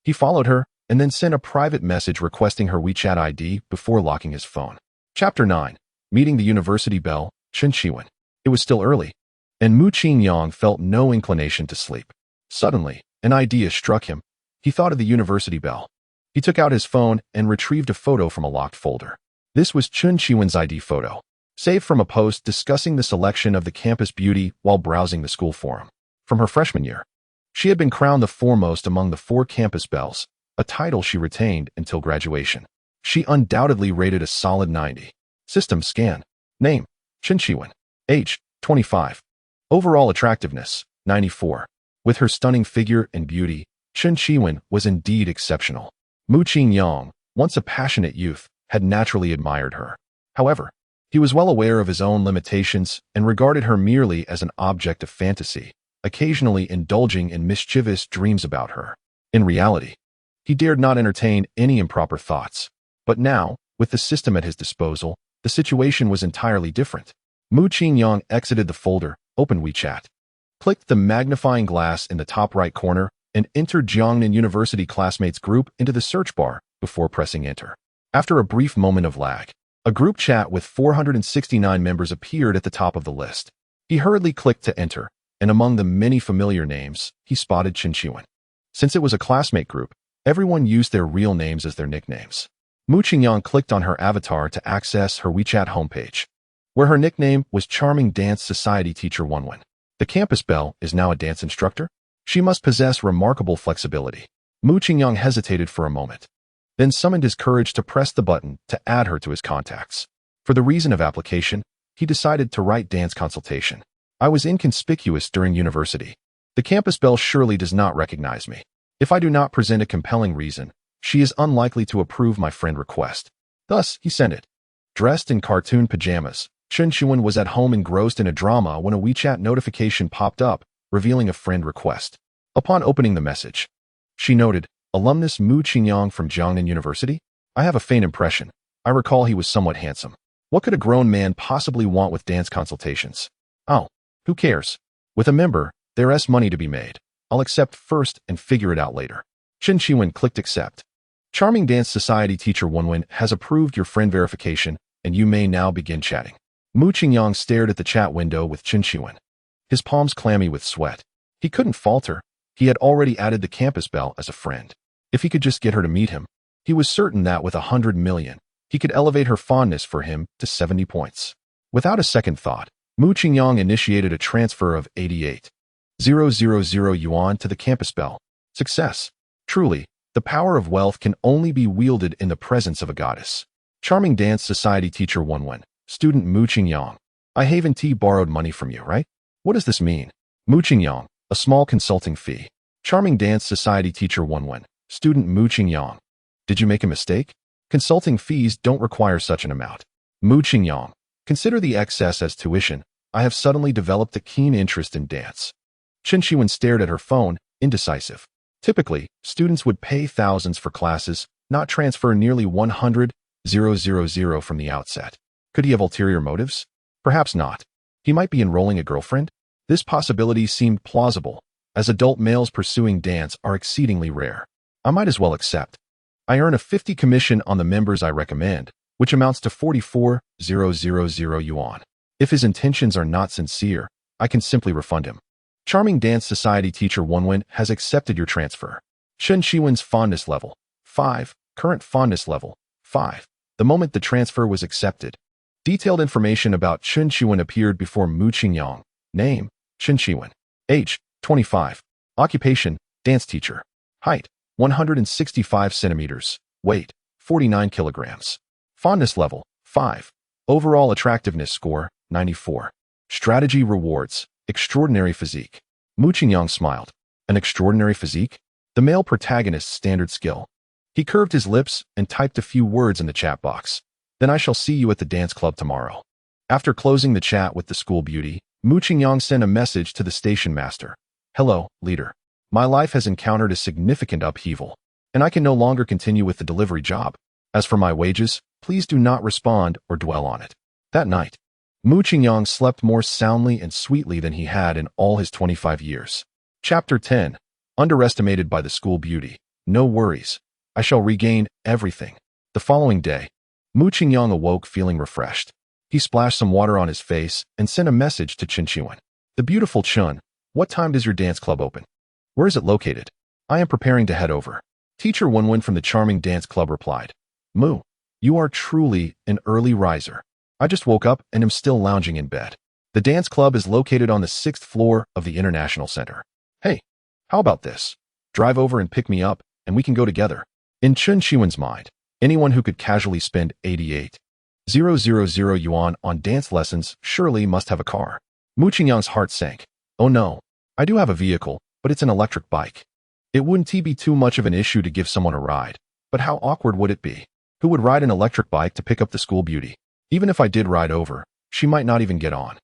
A: He followed her and then sent a private message requesting her WeChat ID before locking his phone. Chapter 9. Meeting the University Belle, Chen Shiwen. It was still early, and Mu Qingyang felt no inclination to sleep. Suddenly, an idea struck him. He thought of the University Belle. He took out his phone and retrieved a photo from a locked folder. This was Chen Shiwen's ID photo, saved from a post discussing the selection of the campus beauty while browsing the school forum. From her freshman year, she had been crowned the foremost among the 4 campus belles, a title she retained until graduation. She undoubtedly rated a solid 90. System scan. Name: Chen Shiwen. Age: 25. Overall attractiveness: 94. With her stunning figure and beauty, Chen Shiwen was indeed exceptional. Mu Qingyang, once a passionate youth, had naturally admired her. However, he was well aware of his own limitations and regarded her merely as an object of fantasy, occasionally indulging in mischievous dreams about her. In reality, he dared not entertain any improper thoughts. But now, with the system at his disposal, the situation was entirely different. Mu Qingyang exited the folder, opened WeChat, clicked the magnifying glass in the top right corner, and entered Jiangnan University classmates group into the search bar before pressing enter. After a brief moment of lag, a group chat with 469 members appeared at the top of the list. He hurriedly clicked to enter, and among the many familiar names, he spotted Chen Shiwen. Since it was a classmate group, everyone used their real names as their nicknames. Mu Qingyang clicked on her avatar to access her WeChat homepage, where her nickname was Charming Dance Society Teacher 1. The campus belle is now a dance instructor? She must possess remarkable flexibility. Mu Qingyang hesitated for a moment, then summoned his courage to press the button to add her to his contacts. For the reason of application, he decided to write dance consultation. I was inconspicuous during university. The campus belle surely does not recognize me. If I do not present a compelling reason, she is unlikely to approve my friend request. Thus, he sent it. Dressed in cartoon pajamas, Chen Shiwen was at home engrossed in a drama when a WeChat notification popped up, revealing a friend request. Upon opening the message, she noted, "Alumnus Mu Qingyang from Jiangnan University? I have a faint impression. I recall he was somewhat handsome. What could a grown man possibly want with dance consultations? Oh, who cares? With a member, there's money to be made. I'll accept first and figure it out later." Chen Shiwen clicked accept. Charming Dance Society Teacher 1 has approved your friend verification, and you may now begin chatting. Mu Qingyang stared at the chat window with Chen Shiwen, his palms clammy with sweat. He couldn't falter. He had already added the campus belle as a friend. If he could just get her to meet him, he was certain that with 100 million, he could elevate her fondness for him to 70 points. Without a second thought, Mu Qingyang initiated a transfer of 88,000 yuan to the campus belle. Success. Truly, the power of wealth can only be wielded in the presence of a goddess. Charming Dance Society Teacher 1. Student Mu Qingyang. I haven't borrowed money from you, right? What does this mean? Mu Qingyang. A small consulting fee. Charming Dance Society Teacher 1. Student Mu Qingyang. Did you make a mistake? Consulting fees don't require such an amount. Mu Qingyang. Consider the excess as tuition. I have suddenly developed a keen interest in dance. Chen Shiwen stared at her phone, indecisive. Typically, students would pay thousands for classes, not transfer nearly 100,000 from the outset. Could he have ulterior motives? Perhaps not. He might be enrolling a girlfriend? This possibility seemed plausible, as adult males pursuing dance are exceedingly rare. I might as well accept. I earn a 50 commission on the members I recommend, which amounts to 44,000 yuan. If his intentions are not sincere, I can simply refund him. Charming Dance Society Teacher 1 has accepted your transfer. Chen Shiwen's fondness level, 5. Current fondness level, 5. The moment the transfer was accepted, detailed information about Chen Shiwen appeared before Mu Qingyang. Name: Chen Shiwen. Age: 25. Occupation: dance teacher. Height: 165 centimeters. Weight: 49 kilograms. Fondness level: 5. Overall attractiveness score: 94. Strategy rewards: extraordinary physique. Mu Qingyang smiled. An extraordinary physique? The male protagonist's standard skill. He curved his lips and typed a few words in the chat box. Then I shall see you at the dance club tomorrow. After closing the chat with the school beauty, Mu Qingyang sent a message to the station master. Hello, leader. My life has encountered a significant upheaval, and I can no longer continue with the delivery job. As for my wages, please do not respond or dwell on it. That night, Mu Qingyang slept more soundly and sweetly than he had in all his 25 years. Chapter 10. Underestimated by the school beauty. No worries. I shall regain everything. The following day, Mu Qingyang awoke feeling refreshed. He splashed some water on his face and sent a message to Chen Qiwen. The beautiful Chun, what time does your dance club open? Where is it located? I am preparing to head over. Teacher Wenwen from the charming dance club replied. Mu, you are truly an early riser. I just woke up and am still lounging in bed. The dance club is located on the 6th floor of the International Center. Hey, how about this? Drive over and pick me up, and we can go together. In Chen Qiwen's mind, anyone who could casually spend 88,000 yuan on dance lessons surely must have a car. Mu Qingyang's heart sank. Oh no, I do have a vehicle, but it's an electric bike. It wouldn't be too much of an issue to give someone a ride, but how awkward would it be? Who would ride an electric bike to pick up the school beauty? Even if I did ride over, she might not even get on.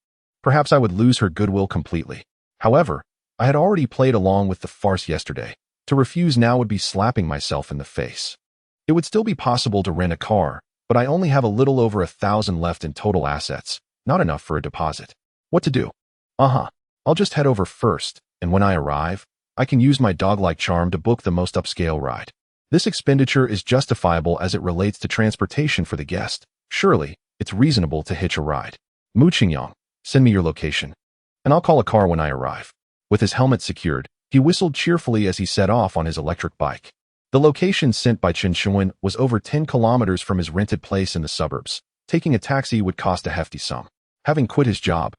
A: Perhaps I would lose her goodwill completely. However, I had already played along with the farce yesterday. To refuse now would be slapping myself in the face. It would still be possible to rent a car, but I only have a little over 1,000 left in total assets, not enough for a deposit. What to do? I'll just head over first, and when I arrive, I can use my dog-like charm to book the most upscale ride. This expenditure is justifiable as it relates to transportation for the guest. Surely, it's reasonable to hitch a ride. Mu Qingyang, send me your location, and I'll call a car when I arrive. With his helmet secured, he whistled cheerfully as he set off on his electric bike. The location sent by Chen Qiwen was over 10 kilometers from his rented place in the suburbs. Taking a taxi would cost a hefty sum. Having quit his job,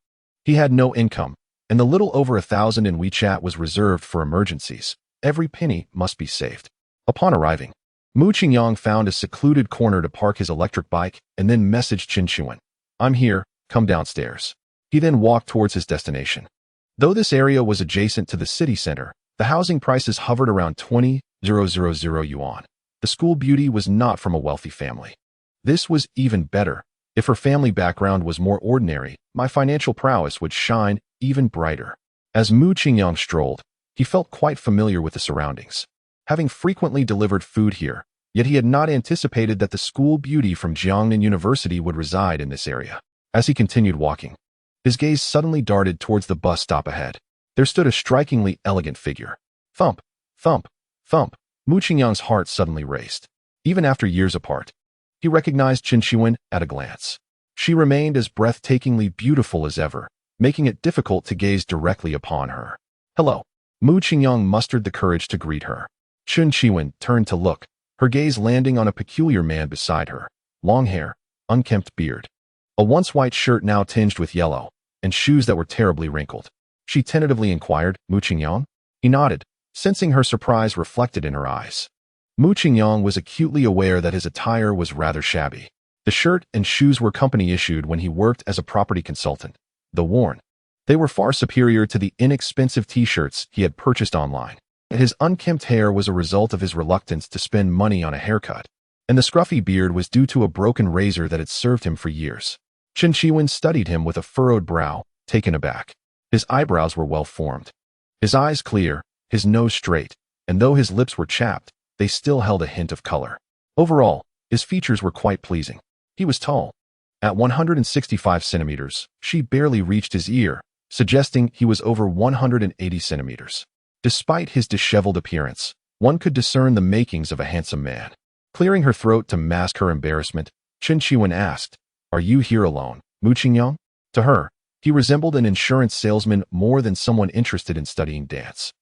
A: he had no income, and the little over 1,000 in WeChat was reserved for emergencies. Every penny must be saved. Upon arriving, Mu Qingyang found a secluded corner to park his electric bike and then messaged Chen Qiwen. I'm here, come downstairs. He then walked towards his destination. Though this area was adjacent to the city center, the housing prices hovered around 20,000 yuan. The school beauty was not from a wealthy family. This was even better. If her family background was more ordinary, my financial prowess would shine even brighter. As Mu Qingyang strolled, he felt quite familiar with the surroundings. Having frequently delivered food here, yet he had not anticipated that the school beauty from Jiangnan University would reside in this area. As he continued walking, his gaze suddenly darted towards the bus stop ahead. There stood a strikingly elegant figure. Thump, thump, thump. Mu Qingyang's heart suddenly raced. Even after years apart, he recognized Chen Qiwen at a glance. She remained as breathtakingly beautiful as ever, making it difficult to gaze directly upon her. Hello. Mu Qingyang mustered the courage to greet her. Chen Qiwen turned to look, her gaze landing on a peculiar man beside her. Long hair, unkempt beard, a once white shirt now tinged with yellow, and shoes that were terribly wrinkled. She tentatively inquired, Mu Qingyang? He nodded, sensing her surprise reflected in her eyes. Mu Qingyang was acutely aware that his attire was rather shabby. The shirt and shoes were company issued when he worked as a property consultant. Though worn, they were far superior to the inexpensive t-shirts he had purchased online. His unkempt hair was a result of his reluctance to spend money on a haircut, and the scruffy beard was due to a broken razor that had served him for years. Chen Qiwen studied him with a furrowed brow, taken aback. His eyebrows were well formed, his eyes clear, his nose straight, and though his lips were chapped, they still held a hint of color. Overall, his features were quite pleasing. He was tall. At 165 centimeters, she barely reached his ear, suggesting he was over 180 centimeters. Despite his disheveled appearance, one could discern the makings of a handsome man. Clearing her throat to mask her embarrassment, Chen Qiwen asked, Are you here alone, Mu Qingyang? To her, he resembled an insurance salesman more than someone interested in studying dance.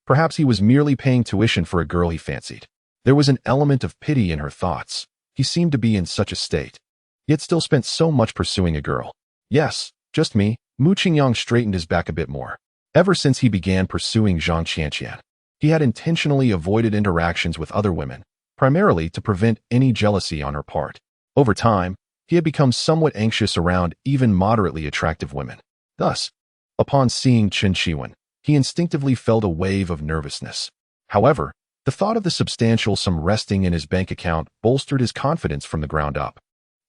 A: Perhaps he was merely paying tuition for a girl he fancied. There was an element of pity in her thoughts. He seemed to be in such a state, yet still spent so much pursuing a girl. Yes, just me. Mu Qingyang straightened his back a bit more. Ever since he began pursuing Zhang Qianqian, he had intentionally avoided interactions with other women, primarily to prevent any jealousy on her part. Over time, he had become somewhat anxious around even moderately attractive women. Thus, upon seeing Chen Qiwen, he instinctively felt a wave of nervousness. However, the thought of the substantial sum resting in his bank account bolstered his confidence from the ground up.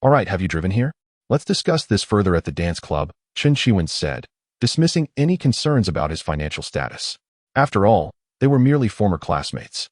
A: All right, have you driven here? Let's discuss this further at the dance club, Chen Qiwen said, dismissing any concerns about his financial status. After all, they were merely former classmates.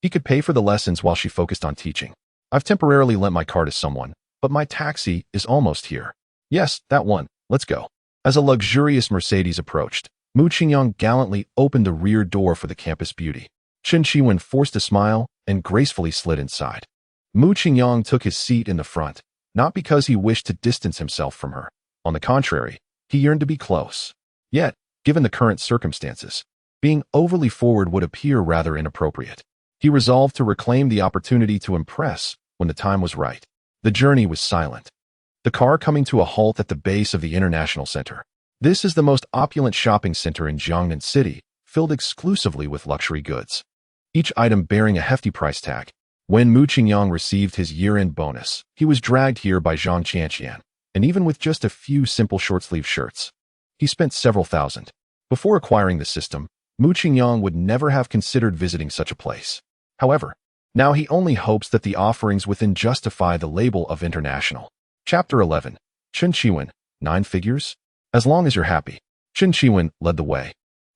A: He could pay for the lessons while she focused on teaching. I've temporarily lent my car to someone, but my taxi is almost here. Yes, that one. Let's go. As a luxurious Mercedes approached, Mu Qingyang gallantly opened the rear door for the campus beauty. Chen Qiwen forced a smile and gracefully slid inside. Mu Qingyang took his seat in the front, not because he wished to distance himself from her. On the contrary, he yearned to be close. Yet, given the current circumstances, being overly forward would appear rather inappropriate. He resolved to reclaim the opportunity to impress when the time was right. The journey was silent, the car coming to a halt at the base of the International Center. This is the most opulent shopping center in Jiangnan City, filled exclusively with luxury goods, each item bearing a hefty price tag. When Mu Qingyang received his year-end bonus, he was dragged here by Zhang Qianqian, and even with just a few simple short-sleeve shirts, he spent several thousand. Before acquiring the system, Mu Qingyang would never have considered visiting such a place. However, now he only hopes that the offerings within justify the label of international. Chapter 11. Chen Qiwen, 9 figures? As long as you're happy. Chen Qiwen led the way,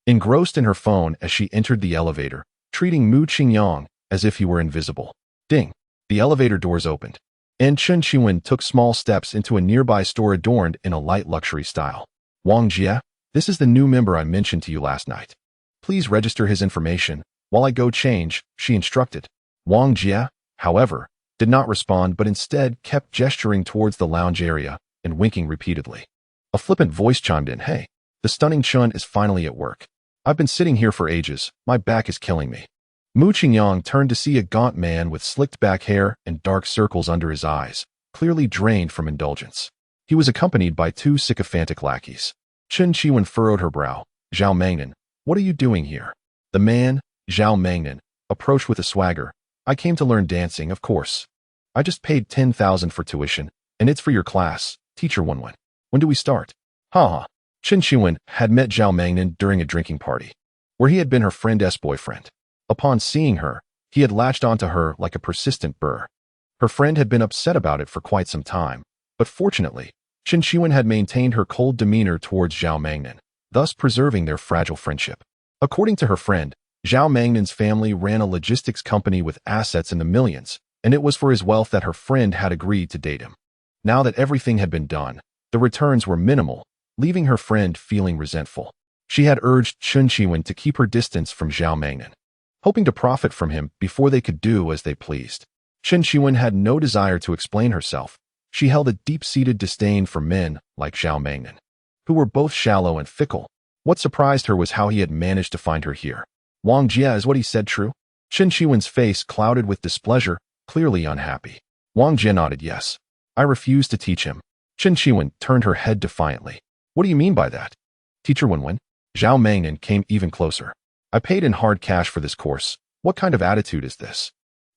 A: engrossed in her phone as she entered the elevator, treating Mu Qingyang as if he were invisible. Ding! The elevator doors opened, and Chen Qiwen took small steps into a nearby store adorned in a light luxury style. Wang Jie, this is the new member I mentioned to you last night. Please register his information while I go change, she instructed. Wang Jie, however, did not respond but instead kept gesturing towards the lounge area and winking repeatedly. A flippant voice chimed in, "Hey, the stunning Chun is finally at work. I've been sitting here for ages, my back is killing me." Mu Qingyang turned to see a gaunt man with slicked back hair and dark circles under his eyes, clearly drained from indulgence. He was accompanied by 2 sycophantic lackeys. Chen Qiwen furrowed her brow. "Zhao Mangnan, what are you doing here?" The man, Zhao Mangnan, approached with a swagger. "I came to learn dancing, of course. I just paid 10,000 for tuition, and it's for your class, Teacher Wenwen. When do we start?" Ha. Chen Qiwen had met Zhao Mangnan during a drinking party, where he had been her friend's boyfriend. Upon seeing her, he had latched onto her like a persistent burr. Her friend had been upset about it for quite some time, but fortunately, Chen Qiwen had maintained her cold demeanor towards Zhao Mangnan, thus preserving their fragile friendship. According to her friend, Zhao Mangnan's family ran a logistics company with assets in the millions, and it was for his wealth that her friend had agreed to date him. Now that everything had been done, the returns were minimal, leaving her friend feeling resentful. She had urged Chen Qiwen to keep her distance from Zhao Mangnan, hoping to profit from him before they could do as they pleased. Chen Qiwen had no desire to explain herself. She held a deep-seated disdain for men like Zhao Mangnan, who were both shallow and fickle. What surprised her was how he had managed to find her here. Wang Jie, is what he said true? Chen Qiwen's face clouded with displeasure, clearly unhappy. Wang Jie nodded yes. I refuse to teach him. Chen Qiwen turned her head defiantly. What do you mean by that? Teacher Wenwen? Zhao Mangnan came even closer. I paid in hard cash for this course. What kind of attitude is this?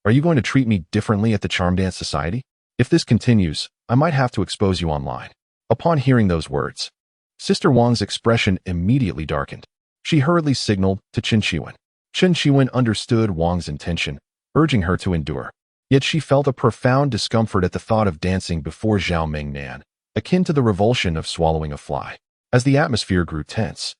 A: Are you going to treat me differently at the Charm Dance Society? If this continues, I might have to expose you online. Upon hearing those words, Sister Wang's expression immediately darkened. She hurriedly signaled to Chen Qiwen. Chen Qiwen understood Wang's intention, urging her to endure. Yet she felt a profound discomfort at the thought of dancing before Zhao Mangnan, akin to the revulsion of swallowing a fly. As the atmosphere grew tense,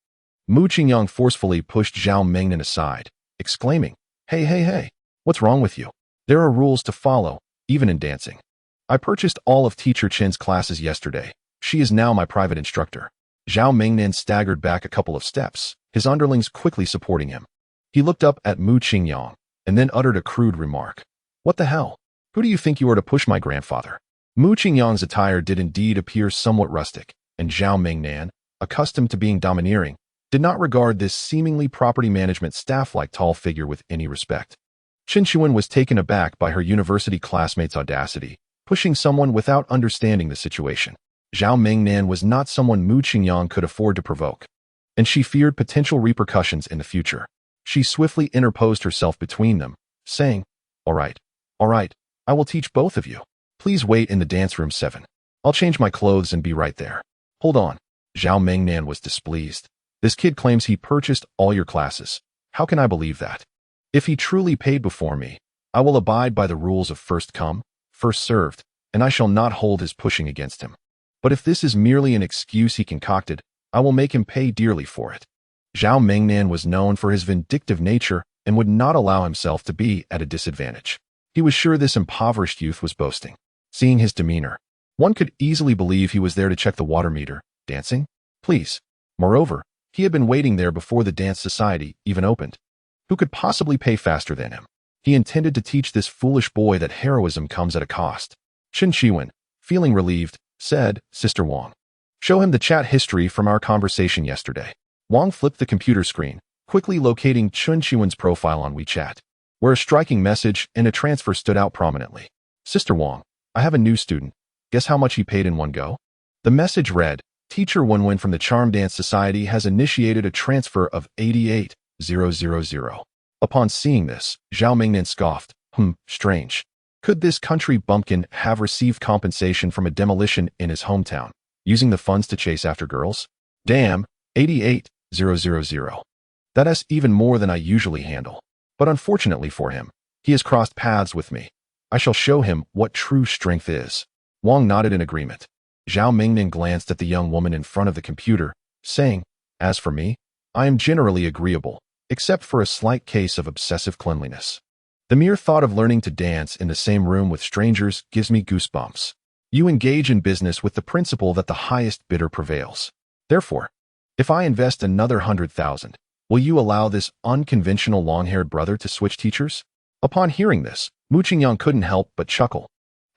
A: Mu Qingyang forcefully pushed Zhao Mangnan aside, exclaiming, Hey, what's wrong with you? There are rules to follow, even in dancing. I purchased all of Teacher Chen's classes yesterday. She is now my private instructor." Zhao Mangnan staggered back a couple of steps, his underlings quickly supporting him. He looked up at Mu Qingyang, and then uttered a crude remark. "What the hell? Who do you think you are to push my grandfather?" Mu Qingyang's attire did indeed appear somewhat rustic, and Zhao Mangnan, accustomed to being domineering, did not regard this seemingly property management staff-like tall figure with any respect. Chen Qiwen was taken aback by her university classmate's audacity, pushing someone without understanding the situation. Zhao Mangnan was not someone Mu Qingyang could afford to provoke, and she feared potential repercussions in the future. She swiftly interposed herself between them, saying, All right, I will teach both of you. Please wait in the dance room 7. I'll change my clothes and be right there." "Hold on." Zhao Mangnan was displeased. "This kid claims he purchased all your classes. How can I believe that? If he truly paid before me, I will abide by the rules of first come, first served, and I shall not hold his pushing against him." But if this is merely an excuse he concocted, I will make him pay dearly for it. Zhao Mingnan was known for his vindictive nature and would not allow himself to be at a disadvantage. He was sure this impoverished youth was boasting. Seeing his demeanor, one could easily believe he was there to check the water meter. Dancing? Please. Moreover, he had been waiting there before the dance society even opened. Who could possibly pay faster than him? He intended to teach this foolish boy that heroism comes at a cost. Chen Shiwen, feeling relieved, said, Sister Wang, show him the chat history from our conversation yesterday. Wang flipped the computer screen, quickly locating Chen Shiwen's profile on WeChat, where a striking message and a transfer stood out prominently. Sister Wang, I have a new student. Guess how much he paid in one go? The message read, Teacher Wenwen from the Charm Dance Society has initiated a transfer of 88,000. Upon seeing this, Zhao Mingnan scoffed. Strange. Could this country bumpkin have received compensation from a demolition in his hometown, using the funds to chase after girls? Damn, 88,000. That's even more than I usually handle. But unfortunately for him, he has crossed paths with me. I shall show him what true strength is. Wang nodded in agreement. Zhao Mingnan glanced at the young woman in front of the computer, saying, As for me, I am generally agreeable, except for a slight case of obsessive cleanliness. The mere thought of learning to dance in the same room with strangers gives me goosebumps. You engage in business with the principle that the highest bidder prevails. Therefore, if I invest another 100,000, will you allow this unconventional long-haired brother to switch teachers? Upon hearing this, Mu Qingyang couldn't help but chuckle.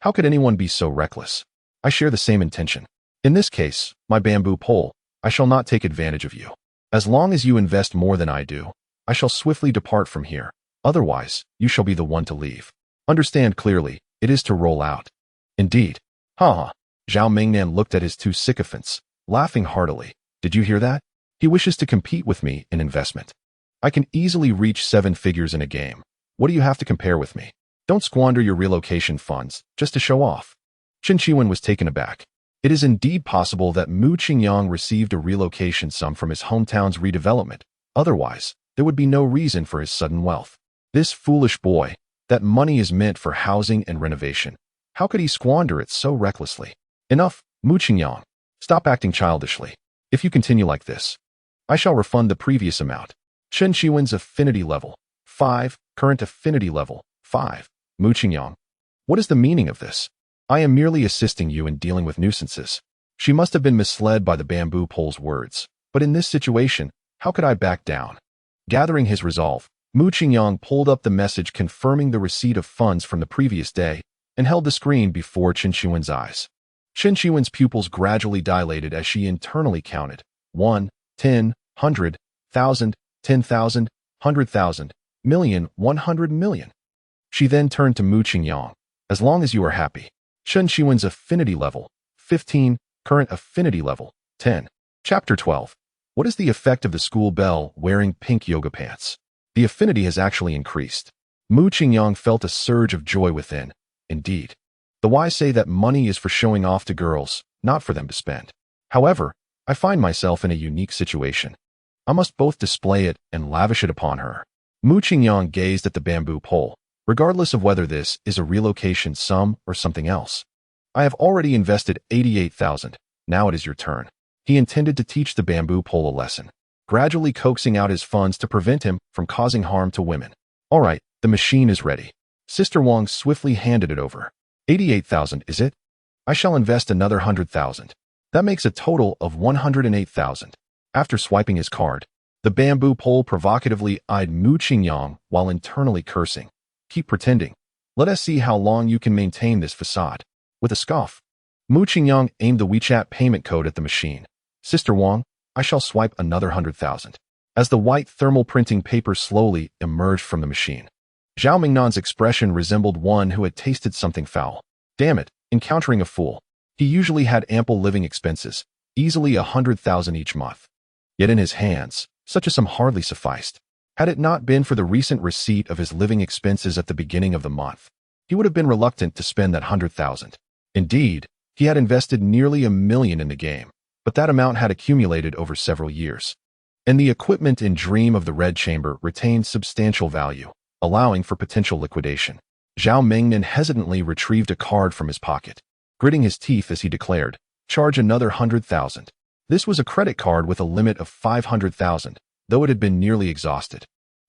A: How could anyone be so reckless? I share the same intention. In this case, my bamboo pole, I shall not take advantage of you. As long as you invest more than I do, I shall swiftly depart from here. Otherwise, you shall be the one to leave. Understand clearly, it is to roll out. Indeed. Ha! Zhao Mingnan looked at his two sycophants, laughing heartily. Did you hear that? He wishes to compete with me in investment. I can easily reach 7 figures in a game. What do you have to compare with me? Don't squander your relocation funds, just to show off. Chen Shiwen was taken aback. It is indeed possible that Mu Qingyang received a relocation sum from his hometown's redevelopment. Otherwise, there would be no reason for his sudden wealth. This foolish boy, that money is meant for housing and renovation. How could he squander it so recklessly? Enough, Mu Qingyang. Stop acting childishly. If you continue like this, I shall refund the previous amount. Chen Shiwen's affinity level, 5, current affinity level, 5. Mu Qingyang. What is the meaning of this? I am merely assisting you in dealing with nuisances. She must have been misled by the bamboo pole's words. But in this situation, how could I back down? Gathering his resolve, Mu Qingyang pulled up the message confirming the receipt of funds from the previous day and held the screen before Chen Shiwen's eyes. Chen Shiwen's pupils gradually dilated as she internally counted 1, 10, 100, 1,000, 10,000, 100,000, million, 100 million. She then turned to Mu Qingyang. As long as you are happy. Chen Shiwen's affinity level, 15, current affinity level, 10. Chapter 12. What is the effect of the school bell wearing pink yoga pants? The affinity has actually increased. Mu Qingyang felt a surge of joy within. Indeed. The wise say that money is for showing off to girls, not for them to spend. However, I find myself in a unique situation. I must both display it and lavish it upon her. Mu Qingyang gazed at the bamboo pole, regardless of whether this is a relocation sum or something else. I have already invested 88,000. Now it is your turn. He intended to teach the bamboo pole a lesson, gradually coaxing out his funds to prevent him from causing harm to women. All right, the machine is ready. Sister Wang swiftly handed it over. 88,000, is it? I shall invest another 100,000. That makes a total of 108,000. After swiping his card, the bamboo pole provocatively eyed Mu Qingyang while internally cursing. Keep pretending. Let us see how long you can maintain this facade. With a scoff, Mu Qingyang aimed the WeChat payment code at the machine. Sister Wang, I shall swipe another 100,000. As the white thermal printing paper slowly emerged from the machine, Zhao Mingnan's expression resembled one who had tasted something foul. Damn it, encountering a fool. He usually had ample living expenses, easily 100,000 each month. Yet in his hands, such a sum hardly sufficed. Had it not been for the recent receipt of his living expenses at the beginning of the month, he would have been reluctant to spend that 100,000. Indeed, he had invested nearly $1 million in the game, but that amount had accumulated over several years. And the equipment and dream of the Red Chamber retained substantial value, allowing for potential liquidation. Zhao Mingnan hesitantly retrieved a card from his pocket, gritting his teeth as he declared, Charge another 100,000. This was a credit card with a limit of 500,000, though it had been nearly exhausted,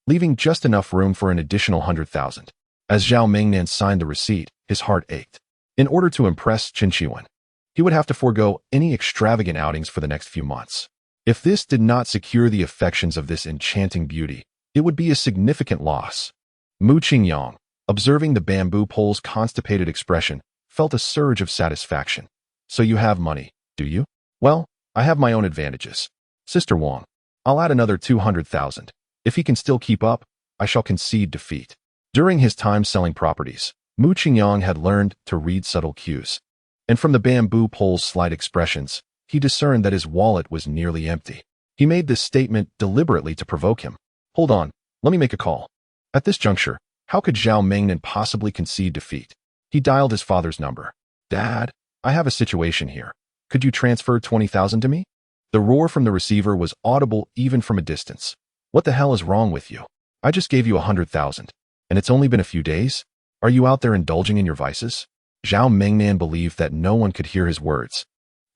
A: leaving just enough room for an additional 100,000. As Zhao Mingnan signed the receipt, his heart ached. In order to impress Qin Shiwen, he would have to forego any extravagant outings for the next few months. If this did not secure the affections of this enchanting beauty, it would be a significant loss. Mu Qingyang, observing the bamboo pole's constipated expression, felt a surge of satisfaction. So you have money, do you? Well, I have my own advantages. Sister Wang, I'll add another 200,000. If he can still keep up, I shall concede defeat. During his time selling properties, Mu Qingyang had learned to read subtle cues. And from the bamboo pole's slight expressions, he discerned that his wallet was nearly empty. He made this statement deliberately to provoke him. Hold on, let me make a call. At this juncture, how could Zhao Mingnan possibly concede defeat? He dialed his father's number. Dad, I have a situation here. Could you transfer 20,000 to me? The roar from the receiver was audible even from a distance. What the hell is wrong with you? I just gave you 100,000, and it's only been a few days? Are you out there indulging in your vices? Zhao Mingnan believed that no one could hear his words.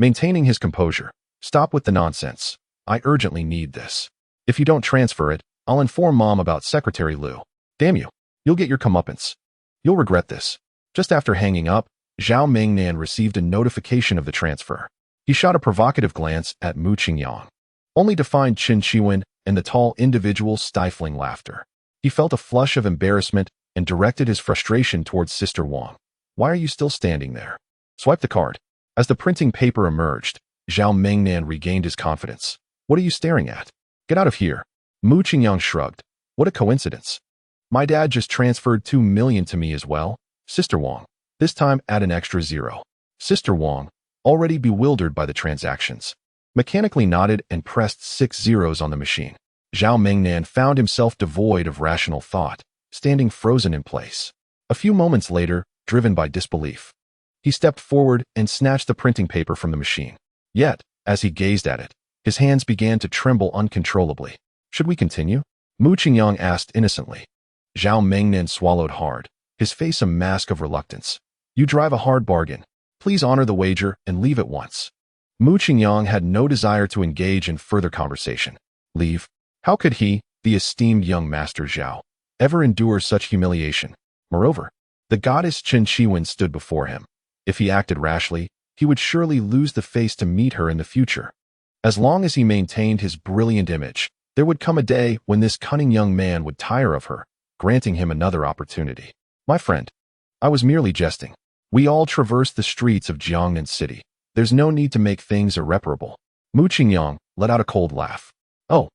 A: Maintaining his composure, stop with the nonsense. I urgently need this. If you don't transfer it, I'll inform Mom about Secretary Liu. Damn you. You'll get your comeuppance. You'll regret this. Just after hanging up, Zhao Mingnan received a notification of the transfer. He shot a provocative glance at Mu Qingyang, only to find Qin Shiwen and the tall individual stifling laughter. He felt a flush of embarrassment and directed his frustration towards Sister Wang. Why are you still standing there? Swipe the card. As the printing paper emerged, Zhao Mingnan regained his confidence. What are you staring at? Get out of here. Mu Qingyang shrugged. What a coincidence. My dad just transferred 2 million to me as well. Sister Wang. This time add an extra 0. Sister Wang, already bewildered by the transactions, mechanically nodded and pressed 6 zeros on the machine. Zhao Mingnan found himself devoid of rational thought, standing frozen in place. A few moments later, driven by disbelief, he stepped forward and snatched the printing paper from the machine. Yet, as he gazed at it, his hands began to tremble uncontrollably. Should we continue? Mu Qingyang asked innocently. Zhao Mingnan swallowed hard, his face a mask of reluctance. You drive a hard bargain. Please honor the wager and leave at once. Mu Qingyang had no desire to engage in further conversation. Leave? How could he, the esteemed young master Zhao, ever endure such humiliation? Moreover, the goddess Qin Shiwen stood before him. If he acted rashly, he would surely lose the face to meet her in the future. As long as he maintained his brilliant image, there would come a day when this cunning young man would tire of her, granting him another opportunity. My friend, I was merely jesting. We all traverse the streets of Jiangnan City. There's no need to make things irreparable. Mu Qingyang let out a cold laugh. Oh,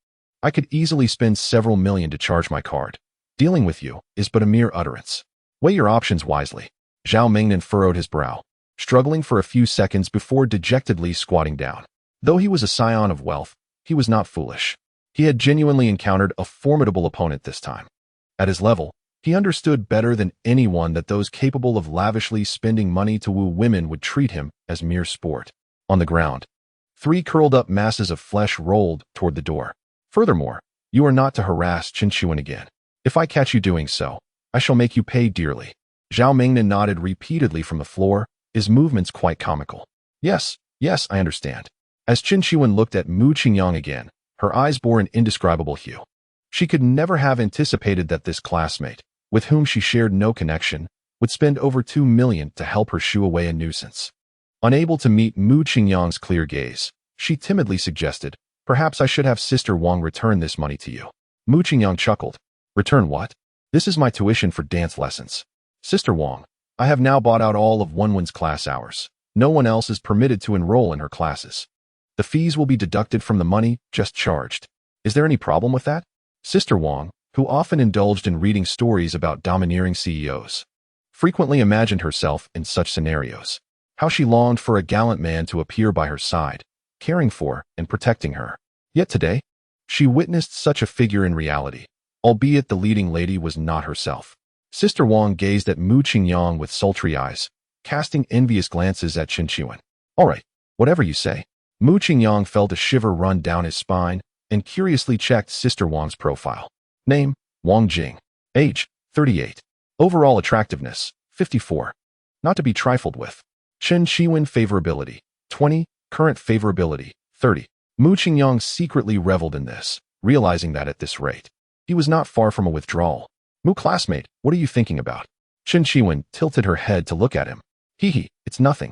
A: I could easily spend several million to charge my card. Dealing with you is but a mere utterance. Weigh your options wisely. Zhao Mingnan furrowed his brow, struggling for a few seconds before dejectedly squatting down. Though he was a scion of wealth, he was not foolish. He had genuinely encountered a formidable opponent this time. At his level, he understood better than anyone that those capable of lavishly spending money to woo women would treat him as mere sport. On the ground, 3 curled-up masses of flesh rolled toward the door. Furthermore, you are not to harass Qin Shiwen again. If I catch you doing so, I shall make you pay dearly. Zhao Mingnan nodded repeatedly from the floor, his movements quite comical. Yes, I understand. As Qin Shiwen looked at Mu Qingyang again, her eyes bore an indescribable hue. She could never have anticipated that this classmate, with whom she shared no connection, would spend over 2 million to help her shoo away a nuisance. Unable to meet Mu Qingyang's clear gaze, she timidly suggested, perhaps I should have Sister Wang return this money to you. Mu Qingyang chuckled. Return what? This is my tuition for dance lessons. Sister Wang, I have now bought out all of Wenwen's class hours. No one else is permitted to enroll in her classes. The fees will be deducted from the money just charged. Is there any problem with that? Sister Wang, who often indulged in reading stories about domineering CEOs, frequently imagined herself in such scenarios. How she longed for a gallant man to appear by her side, caring for and protecting her. Yet today, she witnessed such a figure in reality, albeit the leading lady was not herself. Sister Wang gazed at Mu Qingyang with sultry eyes, casting envious glances at Qin Shiwen. All right, whatever you say. Mu Qingyang felt a shiver run down his spine and curiously checked Sister Wang's profile. Name, Wang Jing. Age, 38. Overall attractiveness, 54. Not to be trifled with. Qin Shiwen favorability, 20. Current favorability, 30. Mu Qingyang secretly reveled in this, realizing that at this rate, he was not far from a withdrawal. Mu classmate, what are you thinking about? Chen Qiwen tilted her head to look at him. Hee, it's nothing.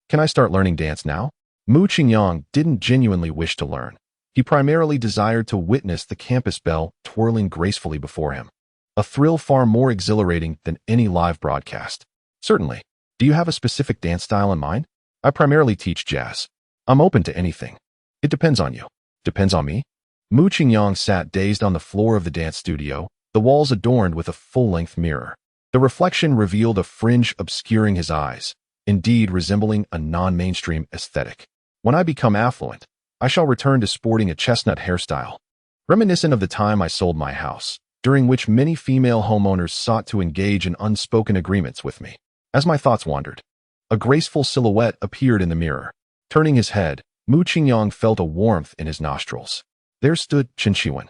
A: Can I start learning dance now? Mu Qingyang didn't genuinely wish to learn. He primarily desired to witness the campus bell twirling gracefully before him. A thrill far more exhilarating than any live broadcast. Certainly. Do you have a specific dance style in mind? I primarily teach jazz. I'm open to anything. It depends on you. Depends on me? Mu Qingyang sat dazed on the floor of the dance studio, the walls adorned with a full-length mirror. The reflection revealed a fringe obscuring his eyes, indeed resembling a non-mainstream aesthetic. When I become affluent, I shall return to sporting a chestnut hairstyle, reminiscent of the time I sold my house, during which many female homeowners sought to engage in unspoken agreements with me. As my thoughts wandered, a graceful silhouette appeared in the mirror. Turning his head, Mu Qingyang felt a warmth in his nostrils. There stood Chen Qiwen,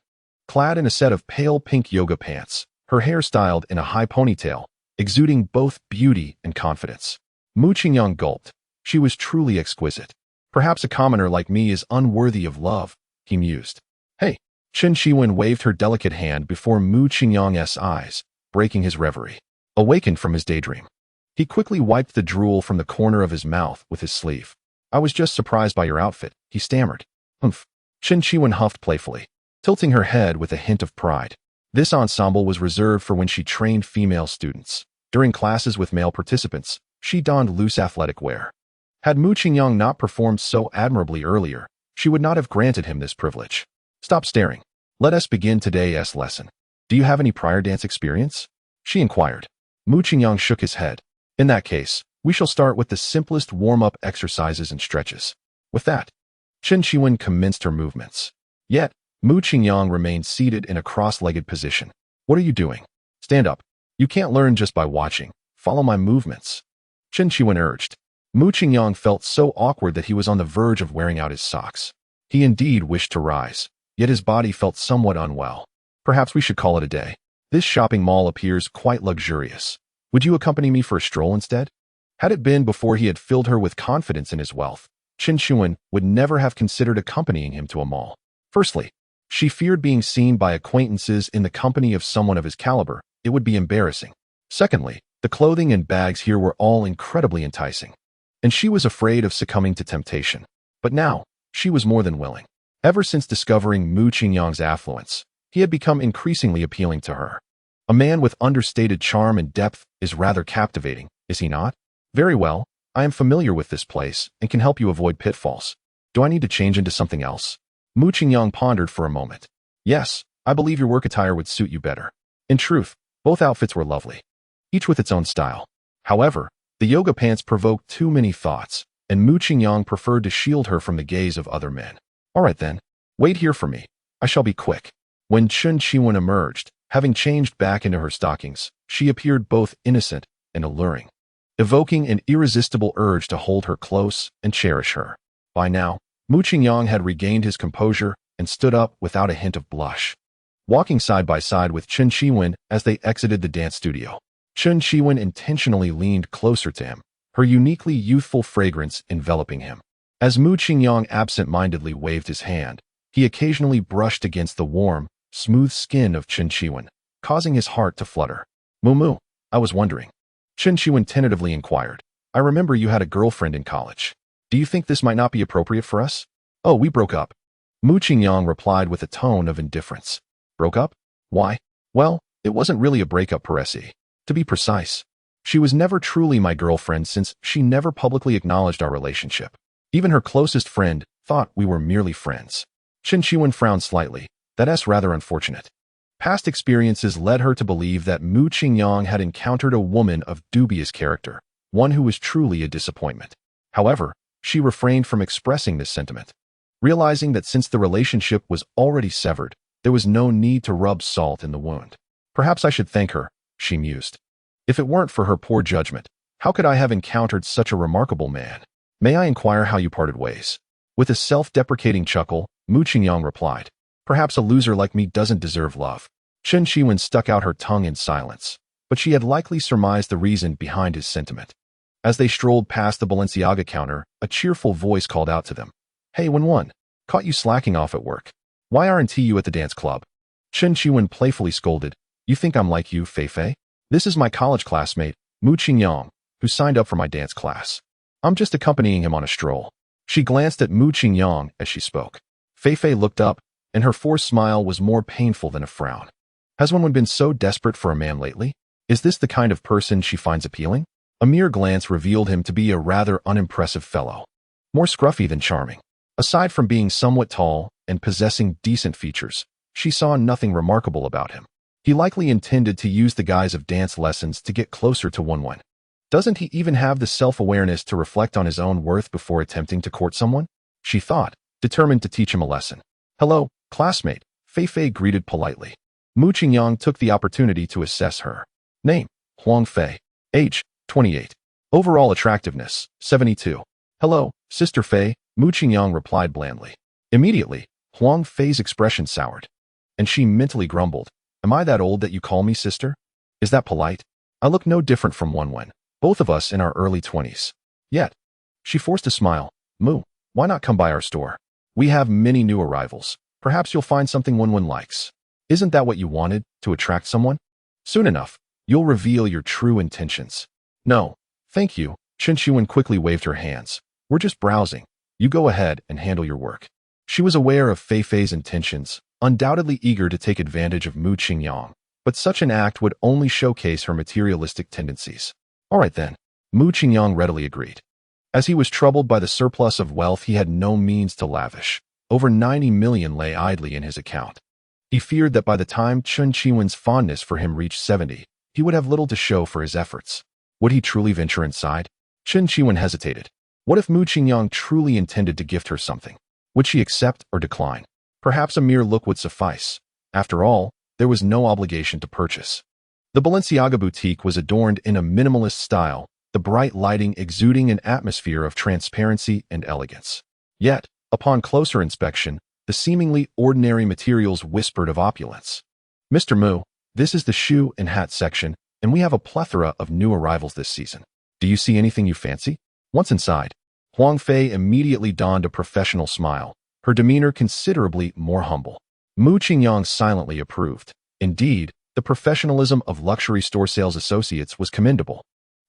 A: clad in a set of pale pink yoga pants, her hair styled in a high ponytail, exuding both beauty and confidence. Mu Qingyang gulped. She was truly exquisite. Perhaps a commoner like me is unworthy of love, he mused. Hey! Chen Qiwen waved her delicate hand before Mu Qingyang's eyes, breaking his reverie. Awakened from his daydream, he quickly wiped the drool from the corner of his mouth with his sleeve. I was just surprised by your outfit, he stammered. Humph. Chen Qiwen huffed playfully, tilting her head with a hint of pride. This ensemble was reserved for when she trained female students. During classes with male participants, she donned loose athletic wear. Had Mu Qingyang not performed so admirably earlier, she would not have granted him this privilege. Stop staring. Let us begin today's lesson. Do you have any prior dance experience? She inquired. Mu Qingyang shook his head. In that case, we shall start with the simplest warm-up exercises and stretches. With that, Chen Qiwen commenced her movements. Yet, Mu Qingyang remained seated in a cross-legged position. What are you doing? Stand up. You can't learn just by watching. Follow my movements. Chen Qiwen urged. Mu Qingyang felt so awkward that he was on the verge of wearing out his socks. He indeed wished to rise, yet his body felt somewhat unwell. Perhaps we should call it a day. This shopping mall appears quite luxurious. Would you accompany me for a stroll instead? Had it been before he had filled her with confidence in his wealth, Chen Qiwen would never have considered accompanying him to a mall. Firstly, she feared being seen by acquaintances in the company of someone of his caliber. It would be embarrassing. Secondly, the clothing and bags here were all incredibly enticing, and she was afraid of succumbing to temptation. But now, she was more than willing. Ever since discovering Mu Qingyang's affluence, he had become increasingly appealing to her. A man with understated charm and depth is rather captivating, is he not? Very well, I am familiar with this place and can help you avoid pitfalls. Do I need to change into something else? Mu Qingyang pondered for a moment. Yes, I believe your work attire would suit you better. In truth, both outfits were lovely, each with its own style. However, the yoga pants provoked too many thoughts, and Mu Qingyang preferred to shield her from the gaze of other men. All right then, wait here for me. I shall be quick. When Chen Qiwen emerged, having changed back into her stockings, she appeared both innocent and alluring, evoking an irresistible urge to hold her close and cherish her. By now, Mu Qingyang had regained his composure and stood up without a hint of blush, walking side by side with Chen Qiwen as they exited the dance studio. Chen Qiwen intentionally leaned closer to him, her uniquely youthful fragrance enveloping him. As Mu Qingyang absent-mindedly waved his hand, he occasionally brushed against the warm, smooth skin of Chen Qiwen, causing his heart to flutter. Mu, I was wondering. Chen Qiwen tentatively inquired. I remember you had a girlfriend in college. Do you think this might not be appropriate for us? Oh, we broke up. Mu Qingyang replied with a tone of indifference. Broke up? Why? Well, it wasn't really a breakup per se. To be precise, she was never truly my girlfriend since she never publicly acknowledged our relationship. Even her closest friend thought we were merely friends. Chen Qiwen frowned slightly. That's rather unfortunate. Past experiences led her to believe that Mu Qingyang had encountered a woman of dubious character, one who was truly a disappointment. However, she refrained from expressing this sentiment, realizing that since the relationship was already severed, there was no need to rub salt in the wound. Perhaps I should thank her, she mused. If it weren't for her poor judgment, how could I have encountered such a remarkable man? May I inquire how you parted ways? With a self-deprecating chuckle, Mu Qingyang replied. Perhaps a loser like me doesn't deserve love. Chen Qiwen stuck out her tongue in silence, but she had likely surmised the reason behind his sentiment. As they strolled past the Balenciaga counter, a cheerful voice called out to them. Hey, 1-1. Caught you slacking off at work. Why aren't you at the dance club? Chen Qiwen playfully scolded. You think I'm like you, Fei Fei? This is my college classmate, Mu Qingyang, who signed up for my dance class. I'm just accompanying him on a stroll. She glanced at Mu Qingyang as she spoke. Fei Fei looked up, and her forced smile was more painful than a frown. Has 1-1 been so desperate for a man lately? Is this the kind of person she finds appealing? A mere glance revealed him to be a rather unimpressive fellow. More scruffy than charming. Aside from being somewhat tall and possessing decent features, she saw nothing remarkable about him. He likely intended to use the guise of dance lessons to get closer to 1-1. Doesn't he even have the self-awareness to reflect on his own worth before attempting to court someone? She thought, determined to teach him a lesson. Hello, classmate, Fei Fei greeted politely. Mu Qingyang took the opportunity to assess her. Name, Huang Fei. Age, 28. Overall attractiveness, 72. Hello, Sister Fei, Mu Qingyang replied blandly. Immediately, Huang Fei's expression soured, and she mentally grumbled. Am I that old that you call me sister? Is that polite? I look no different from 1-1, both of us in our early 20s. Yet, she forced a smile. Mu, why not come by our store? We have many new arrivals. Perhaps you'll find something 1-1 likes. Isn't that what you wanted, to attract someone? Soon enough, you'll reveal your true intentions. No, thank you, Chen Qiwen quickly waved her hands. We're just browsing. You go ahead and handle your work. She was aware of Fei Fei's intentions, undoubtedly eager to take advantage of Mu Qingyang, but such an act would only showcase her materialistic tendencies. All right then, Mu Qingyang readily agreed. As he was troubled by the surplus of wealth he had no means to lavish, over 90 million lay idly in his account. He feared that by the time Chen Qiwen's fondness for him reached 70, he would have little to show for his efforts. Would he truly venture inside? Chen Qiwen hesitated. What if Mu Qingyang truly intended to gift her something? Would she accept or decline? Perhaps a mere look would suffice. After all, there was no obligation to purchase. The Balenciaga boutique was adorned in a minimalist style, the bright lighting exuding an atmosphere of transparency and elegance. Yet, upon closer inspection, the seemingly ordinary materials whispered of opulence. Mr. Mu, this is the shoe and hat section, and we have a plethora of new arrivals this season. Do you see anything you fancy? Once inside, Huang Fei immediately donned a professional smile, her demeanor considerably more humble. Mu Qingyang silently approved. Indeed, the professionalism of luxury store sales associates was commendable.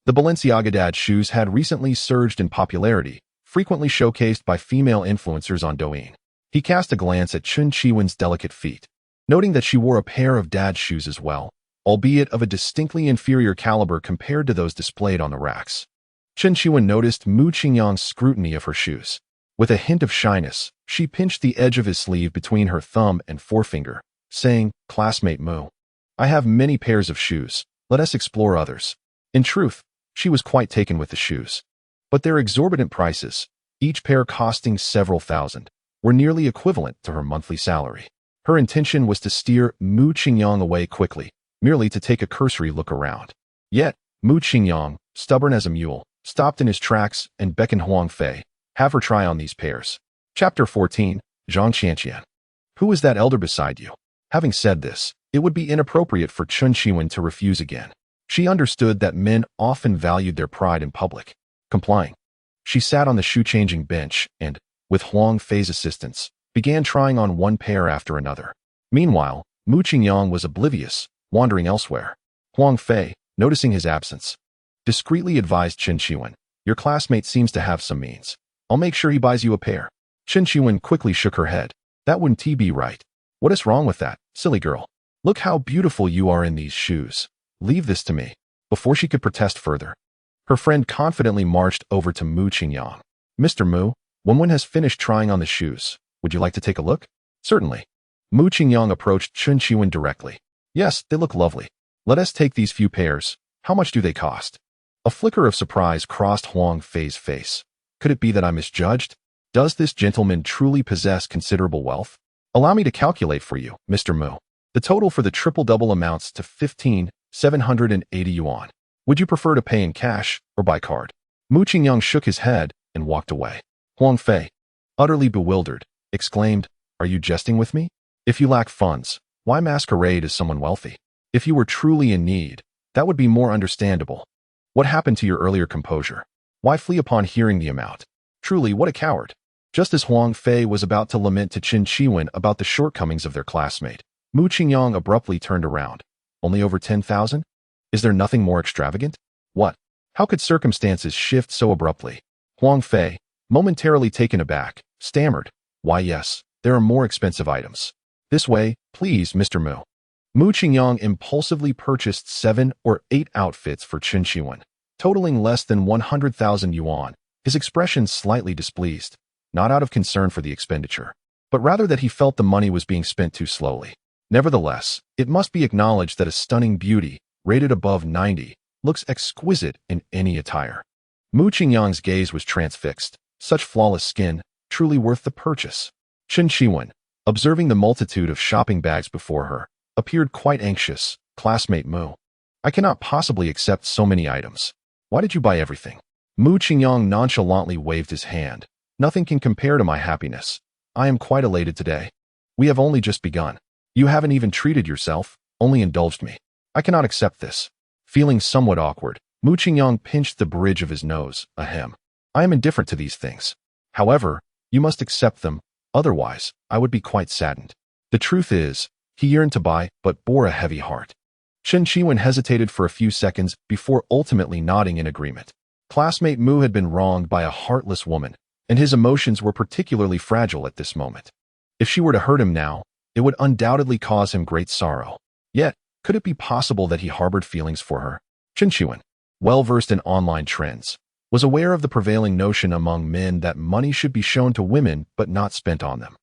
A: The Balenciaga dad shoes had recently surged in popularity, frequently showcased by female influencers on Douyin. He cast a glance at Chen Qiwen's delicate feet, noting that she wore a pair of dad shoes as well, albeit of a distinctly inferior caliber compared to those displayed on the racks. Chen Qiwen noticed Mu Qingyang's scrutiny of her shoes. With a hint of shyness, she pinched the edge of his sleeve between her thumb and forefinger, saying, Classmate Mu, I have many pairs of shoes. Let us explore others. In truth, she was quite taken with the shoes. But their exorbitant prices, each pair costing several thousand, were nearly equivalent to her monthly salary. Her intention was to steer Mu Qingyang away quickly, merely to take a cursory look around. Yet, Mu Qingyang, stubborn as a mule, stopped in his tracks and beckoned Huang Fei. Have her try on these pairs. Chapter 14, Zhang Qianqian. Who is that elder beside you? Having said this, it would be inappropriate for Chen Qiwen to refuse again. She understood that men often valued their pride in public. Complying, she sat on the shoe-changing bench and, with Huang Fei's assistance, began trying on one pair after another. Meanwhile, Mu Qingyang was oblivious, wandering elsewhere. Huang Fei, noticing his absence, discreetly advised Chen Qiwen, your classmate seems to have some means. I'll make sure he buys you a pair. Chen Qiwen quickly shook her head. That wouldn't be right. What is wrong with that, silly girl? Look how beautiful you are in these shoes. Leave this to me. Before she could protest further, her friend confidently marched over to Mu Qingyang. Mr. Mu, 1-1 has finished trying on the shoes. Would you like to take a look? Certainly. Mu Qingyang approached Chen Qiwen directly. Yes, they look lovely. Let us take these few pairs. How much do they cost? A flicker of surprise crossed Huang Fei's face. Could it be that I misjudged? Does this gentleman truly possess considerable wealth? Allow me to calculate for you, Mr. Mu. The total for the triple-double amounts to 15,780 yuan. Would you prefer to pay in cash or by card? Mu Qingyang shook his head and walked away. Huang Fei, utterly bewildered, exclaimed, Are you jesting with me? If you lack funds, why masquerade as someone wealthy? If you were truly in need, that would be more understandable. What happened to your earlier composure? Why flee upon hearing the amount? Truly, what a coward. Just as Huang Fei was about to lament to Qin Shiwen about the shortcomings of their classmate, Mu Qingyang abruptly turned around. Only over 10,000? Is there nothing more extravagant? What? How could circumstances shift so abruptly? Huang Fei, momentarily taken aback, stammered. Why yes, there are more expensive items. This way, please, Mr. Mu. Mu Qingyang impulsively purchased 7 or 8 outfits for Qin Shiwen, totaling less than 100,000 yuan, his expression slightly displeased, not out of concern for the expenditure, but rather that he felt the money was being spent too slowly. Nevertheless, it must be acknowledged that a stunning beauty, rated above 90, looks exquisite in any attire. Mu Qingyang's gaze was transfixed. Such flawless skin, truly worth the purchase. Qin Shiwen, observing the multitude of shopping bags before her, appeared quite anxious. Classmate Mu, I cannot possibly accept so many items. Why did you buy everything? Mu Qingyang nonchalantly waved his hand. Nothing can compare to my happiness. I am quite elated today. We have only just begun. You haven't even treated yourself, only indulged me. I cannot accept this. Feeling somewhat awkward, Mu Qingyang pinched the bridge of his nose. Ahem. I am indifferent to these things. However, you must accept them, otherwise, I would be quite saddened. The truth is, he yearned to buy, but bore a heavy heart. Qin Shiwen hesitated for a few seconds before ultimately nodding in agreement. Classmate Mu had been wronged by a heartless woman, and his emotions were particularly fragile at this moment. If she were to hurt him now, it would undoubtedly cause him great sorrow. Yet, could it be possible that he harbored feelings for her? Qin Shiwen, well-versed in online trends, was aware of the prevailing notion among men that money should be shown to women but not spent on them.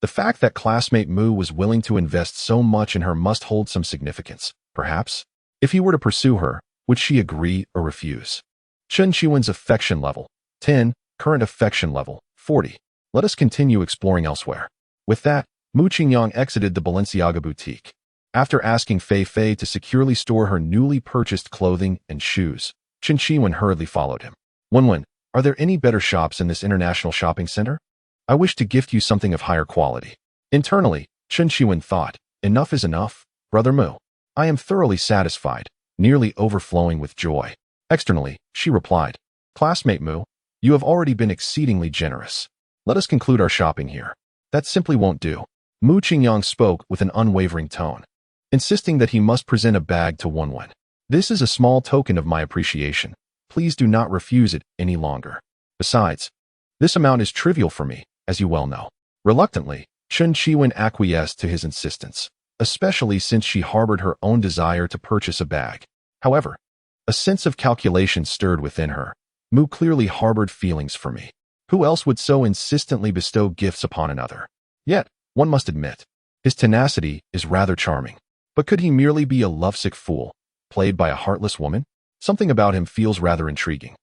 A: The fact that classmate Mu was willing to invest so much in her must hold some significance, perhaps. If he were to pursue her, would she agree or refuse? Qin Shiwen's affection level, 10, current affection level, 40. Let us continue exploring elsewhere. With that, Mu Qingyang exited the Balenciaga boutique. After asking Fei Fei to securely store her newly purchased clothing and shoes, Qin Shiwen hurriedly followed him. Wenwen, are there any better shops in this international shopping center? I wish to gift you something of higher quality. Internally, Qin Shiwen thought, enough is enough, brother Mu. I am thoroughly satisfied, nearly overflowing with joy. Externally, she replied, Classmate Mu, you have already been exceedingly generous. Let us conclude our shopping here. That simply won't do. Mu Qingyang spoke with an unwavering tone, insisting that he must present a bag to Wenwen. This is a small token of my appreciation. Please do not refuse it any longer. Besides, this amount is trivial for me, as you well know. Reluctantly, Qin Shiwen acquiesced to his insistence, especially since she harbored her own desire to purchase a bag. However, a sense of calculation stirred within her. Mu clearly harbored feelings for me. Who else would so insistently bestow gifts upon another? Yet, one must admit, his tenacity is rather charming. But could he merely be a lovesick fool, played by a heartless woman? Something about him feels rather intriguing.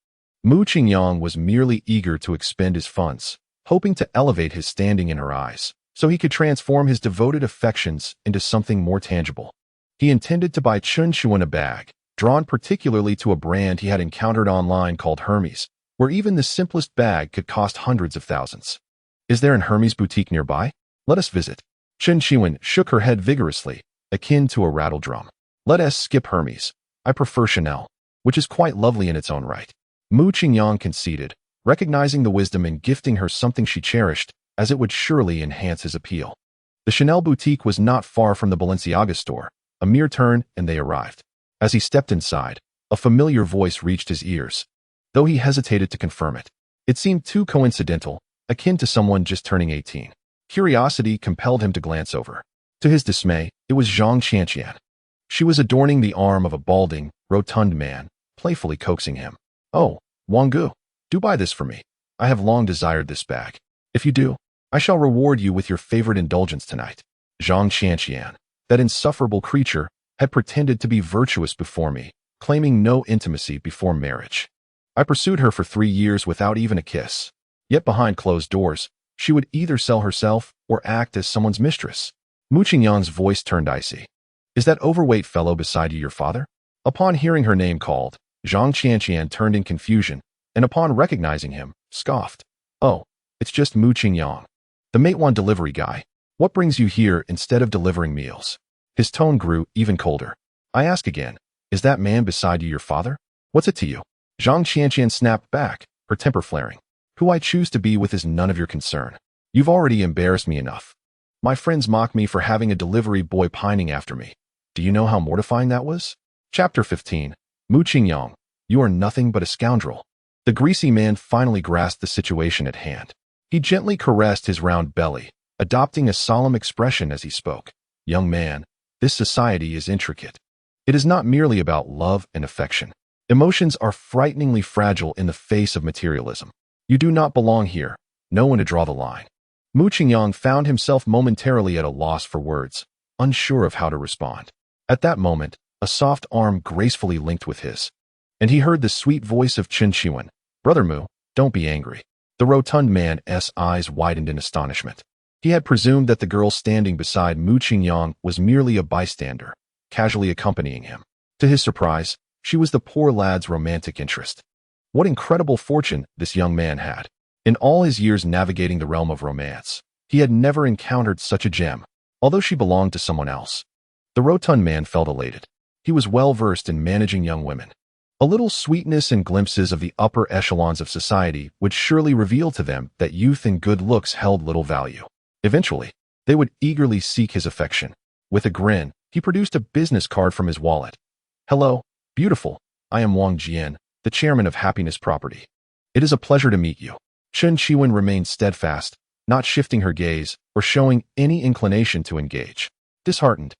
A: Mu Qingyang was merely eager to expend his funds, hoping to elevate his standing in her eyes, so he could transform his devoted affections into something more tangible. He intended to buy Qin Shiwen a bag, drawn particularly to a brand he had encountered online called Hermes, where even the simplest bag could cost hundreds of thousands. Is there an Hermes boutique nearby? Let us visit. Qin Shiwen shook her head vigorously, akin to a rattle drum. Let us skip Hermes. I prefer Chanel, which is quite lovely in its own right. Mu Qingyang conceded, recognizing the wisdom in gifting her something she cherished, as it would surely enhance his appeal. The Chanel boutique was not far from the Balenciaga store. A mere turn, and they arrived. As he stepped inside, a familiar voice reached his ears, though he hesitated to confirm it. It seemed too coincidental, akin to someone just turning 18. Curiosity compelled him to glance over. To his dismay, it was Zhang Qianqian. She was adorning the arm of a balding, rotund man, playfully coaxing him. Oh, Wang Gu, do buy this for me. I have long desired this bag. If you do, I shall reward you with your favorite indulgence tonight. Zhang Qianqian, that insufferable creature, had pretended to be virtuous before me, claiming no intimacy before marriage. I pursued her for 3 years without even a kiss. Yet behind closed doors, she would either sell herself or act as someone's mistress. Mu Qingyang's voice turned icy. Is that overweight fellow beside you your father? Upon hearing her name called, Zhang Qianqian turned in confusion, and upon recognizing him, scoffed. Oh, it's just Mu Qingyang, the Meituan delivery guy. What brings you here instead of delivering meals? His tone grew even colder. I ask again, is that man beside you your father? What's it to you? Zhang Qianqian snapped back, her temper flaring. Who I choose to be with is none of your concern. You've already embarrassed me enough. My friends mock me for having a delivery boy pining after me. Do you know how mortifying that was? Chapter 15. Mu Qingyang, you are nothing but a scoundrel. The greasy man finally grasped the situation at hand. He gently caressed his round belly, adopting a solemn expression as he spoke. Young man, this society is intricate. It is not merely about love and affection. Emotions are frighteningly fragile in the face of materialism. You do not belong here. Know when to draw the line. Mu Qingyang found himself momentarily at a loss for words, unsure of how to respond. At that moment, a soft arm gracefully linked with his, and he heard the sweet voice of Chen Qiwen. Brother Mu, don't be angry. The rotund man's eyes widened in astonishment. He had presumed that the girl standing beside Mu Qingyang was merely a bystander, casually accompanying him. To his surprise, she was the poor lad's romantic interest. What incredible fortune this young man had. In all his years navigating the realm of romance, he had never encountered such a gem, although she belonged to someone else. The rotund man felt elated. He was well versed in managing young women. A little sweetness and glimpses of the upper echelons of society would surely reveal to them that youth and good looks held little value. Eventually, they would eagerly seek his affection. With a grin, he produced a business card from his wallet. Hello, beautiful. I am Wang Jian, the chairman of Happiness Property. It is a pleasure to meet you. Chen Qiwen remained steadfast, not shifting her gaze or showing any inclination to engage. Disheartened,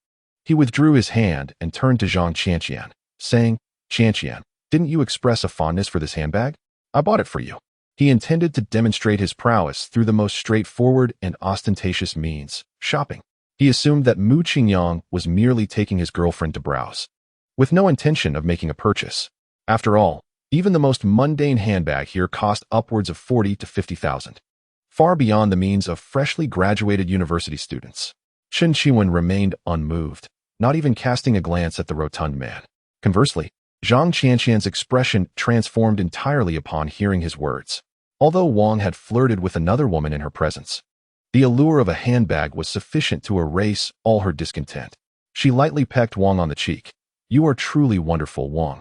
A: he withdrew his hand and turned to Zhang Qianqian, saying, Qianqian, didn't you express a fondness for this handbag? I bought it for you. He intended to demonstrate his prowess through the most straightforward and ostentatious means, shopping. He assumed that Mu Qingyang was merely taking his girlfriend to browse, with no intention of making a purchase. After all, even the most mundane handbag here cost upwards of 40 to 50,000, far beyond the means of freshly graduated university students. Chen Qiwen remained unmoved, not even casting a glance at the rotund man. Conversely, Zhang Qianqian's expression transformed entirely upon hearing his words. Although Wang had flirted with another woman in her presence, the allure of a handbag was sufficient to erase all her discontent. She lightly pecked Wang on the cheek. You are truly wonderful, Wang.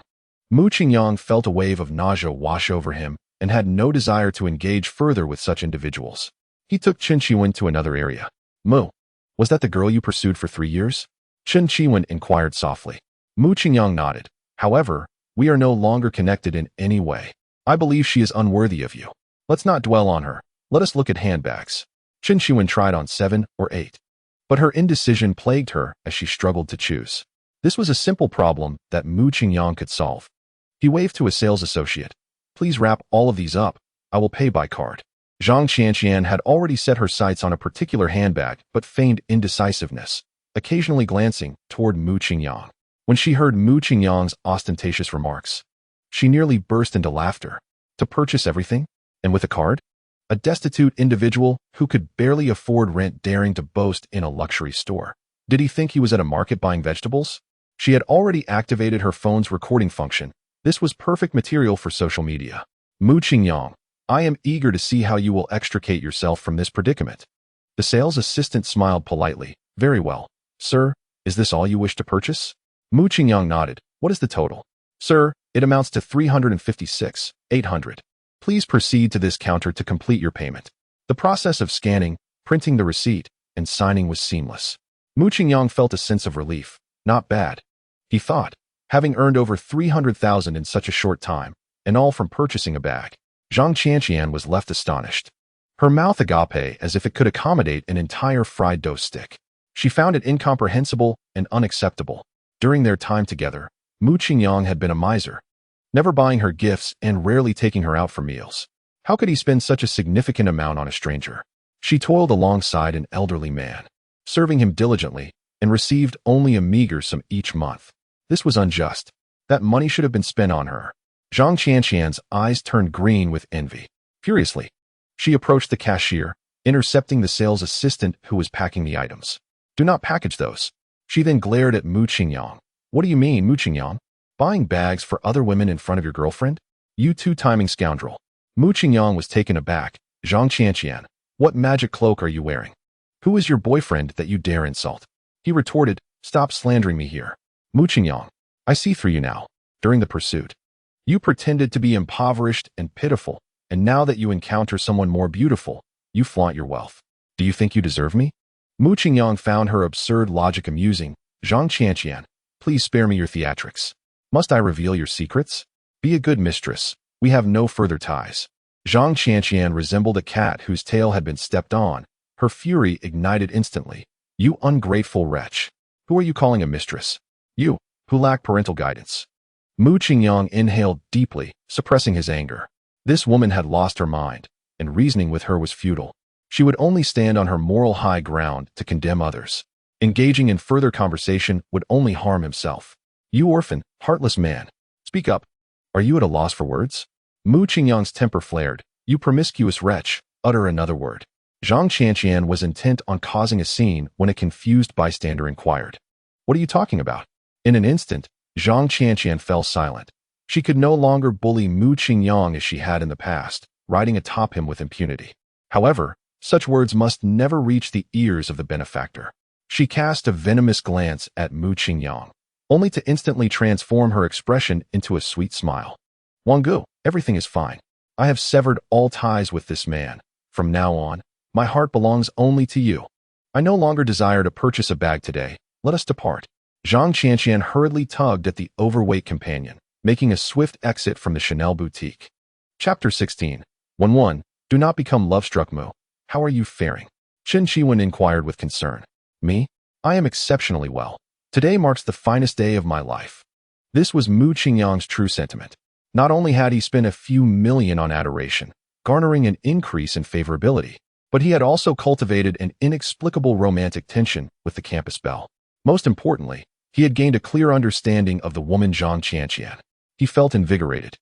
A: Mu Qingyang felt a wave of nausea wash over him and had no desire to engage further with such individuals. He took Chen Qiwen to another area. Mu, was that the girl you pursued for 3 years? Chen Qiwen inquired softly. Mu Qingyang nodded. However, we are no longer connected in any way. I believe she is unworthy of you. Let's not dwell on her. Let us look at handbags. Chen Qiwen tried on 7 or 8. But her indecision plagued her as she struggled to choose. This was a simple problem that Mu Qingyang could solve. He waved to a sales associate. Please wrap all of these up. I will pay by card. Zhang Qianqian had already set her sights on a particular handbag but feigned indecisiveness, occasionally glancing toward Mu Qingyang. When she heard Mu Qingyang's ostentatious remarks, she nearly burst into laughter. To purchase everything? And with a card? A destitute individual who could barely afford rent daring to boast in a luxury store. Did he think he was at a market buying vegetables? She had already activated her phone's recording function. This was perfect material for social media. Mu Qingyang, I am eager to see how you will extricate yourself from this predicament. The sales assistant smiled politely. Very well. Sir, is this all you wish to purchase? Mu Qingyang nodded. What is the total? Sir, it amounts to 356,800. Please proceed to this counter to complete your payment. The process of scanning, printing the receipt, and signing was seamless. Mu Qingyang felt a sense of relief. Not bad, he thought, having earned over 300,000 in such a short time, and all from purchasing a bag. Zhang Qianqian was left astonished. Her mouth agape as if it could accommodate an entire fried dough stick. She found it incomprehensible and unacceptable. During their time together, Mu Qingyang had been a miser, never buying her gifts and rarely taking her out for meals. How could he spend such a significant amount on a stranger? She toiled alongside an elderly man, serving him diligently, and received only a meager sum each month. This was unjust. That money should have been spent on her. Zhang Qianqian's eyes turned green with envy. Furiously, she approached the cashier, intercepting the sales assistant who was packing the items. Do not package those. She then glared at Mu Qingyang. What do you mean, Mu Qingyang? Buying bags for other women in front of your girlfriend? You two-timing scoundrel. Mu Qingyang was taken aback. Zhang Qianqian, what magic cloak are you wearing? Who is your boyfriend that you dare insult? He retorted, stop slandering me here. Mu Qingyang, I see through you now. During the pursuit, you pretended to be impoverished and pitiful, And now that you encounter someone more beautiful, you flaunt your wealth. Do you think you deserve me? Mu Qingyang found her absurd logic amusing. Zhang Qianqian, please spare me your theatrics. Must I reveal your secrets? Be a good mistress. We have no further ties. Zhang Qianqian resembled a cat whose tail had been stepped on. Her fury ignited instantly. You ungrateful wretch. Who are you calling a mistress? You, who lack parental guidance. Mu Qingyang inhaled deeply, suppressing his anger. This woman had lost her mind, and reasoning with her was futile. She would only stand on her moral high ground to condemn others. Engaging in further conversation would only harm himself. You orphan, heartless man. Speak up. Are you at a loss for words? Mu Qingyang's temper flared. You promiscuous wretch, utter another word. Zhang Qianqian was intent on causing a scene when a confused bystander inquired. What are you talking about? In an instant, Zhang Qianqian fell silent. She could no longer bully Mu Qingyang as she had in the past, riding atop him with impunity. However, such words must never reach the ears of the benefactor. She cast a venomous glance at Mu Qingyang, only to instantly transform her expression into a sweet smile. Wanggu, everything is fine. I have severed all ties with this man. From now on, my heart belongs only to you. I no longer desire to purchase a bag today. Let us depart. Zhang Qianqian hurriedly tugged at the overweight companion, making a swift exit from the Chanel boutique. Chapter 16. 1-1. Do not become love-struck, Mu. How are you faring? Chen Shiwen inquired with concern. Me? I am exceptionally well. Today marks the finest day of my life. This was Mu Qingyang's true sentiment. Not only had he spent a few million on adoration, garnering an increase in favorability, but he had also cultivated an inexplicable romantic tension with the campus belle. Most importantly, he had gained a clear understanding of the woman Zhang Qianqian. He felt invigorated,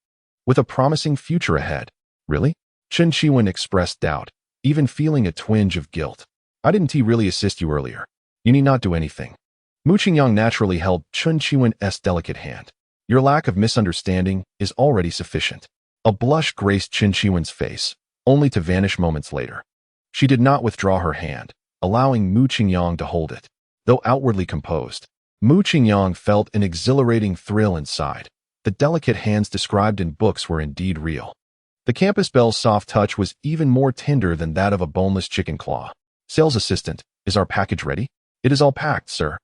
A: with a promising future ahead. Really? Chen Shiwen expressed doubt, even feeling a twinge of guilt. I didn't really assist you earlier. You need not do anything. Mu Qingyang naturally held Chen Shiwen's delicate hand. Your lack of misunderstanding is already sufficient. A blush graced Chen Shiwen's face, only to vanish moments later. She did not withdraw her hand, allowing Mu Qingyang to hold it. Though outwardly composed, Mu Qingyang felt an exhilarating thrill inside. The delicate hands described in books were indeed real. The campus belle's soft touch was even more tender than that of a boneless chicken claw. Sales assistant, is our package ready? It is all packed, sir.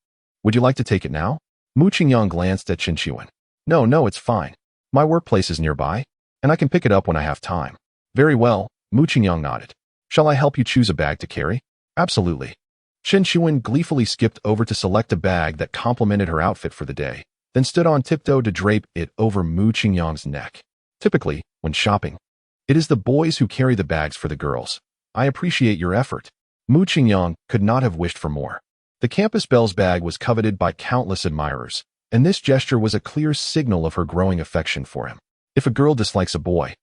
A: Would you like to take it now? Mu Qingyang glanced at Chen Shiwen. No, it's fine. My workplace is nearby, and I can pick it up when I have time. Very well, Mu Qingyang nodded. Shall I help you choose a bag to carry? Absolutely. Chen Shiwen gleefully skipped over to select a bag that complemented her outfit for the day, then stood on tiptoe to drape it over Mu Qingyang's neck. Typically, when shopping, it is the boys who carry the bags for the girls. I appreciate your effort. Mu Qingyang could not have wished for more. The campus belle's bag was coveted by countless admirers, and this gesture was a clear signal of her growing affection for him. If a girl dislikes a boy,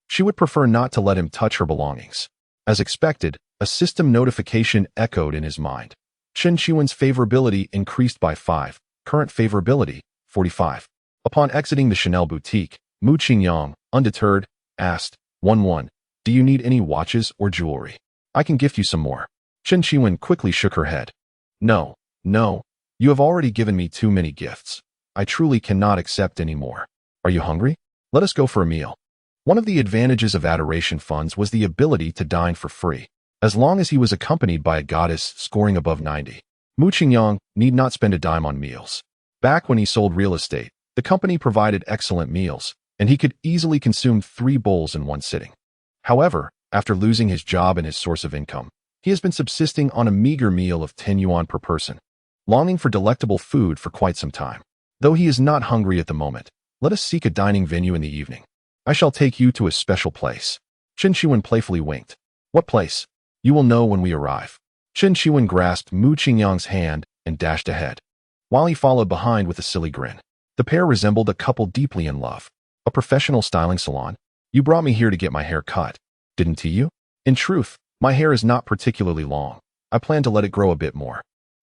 A: she would prefer not to let him touch her belongings. As expected, a system notification echoed in his mind. Chen Shiwen's favorability increased by 5, current favorability, 45. Upon exiting the Chanel boutique, Mu Qingyang, undeterred, asked, 1-1, do you need any watches or jewelry? I can gift you some more. Chen Shiwen quickly shook her head. No, you have already given me too many gifts. I truly cannot accept any more. Are you hungry? Let us go for a meal. One of the advantages of adoration funds was the ability to dine for free, as long as he was accompanied by a goddess scoring above 90. Mu Qingyang need not spend a dime on meals. Back when he sold real estate, the company provided excellent meals, and he could easily consume 3 bowls in one sitting. However, after losing his job and his source of income, he has been subsisting on a meager meal of 10 yuan per person, longing for delectable food for quite some time. Though he is not hungry at the moment, let us seek a dining venue in the evening. I shall take you to a special place. Chen Shiwen playfully winked. What place? You will know when we arrive. Chen Shiwen grasped Mu Qingyang's hand and dashed ahead, while he followed behind with a silly grin. The pair resembled a couple deeply in love. A professional styling salon? You brought me here to get my hair cut, didn't you? In truth, my hair is not particularly long. I plan to let it grow a bit more.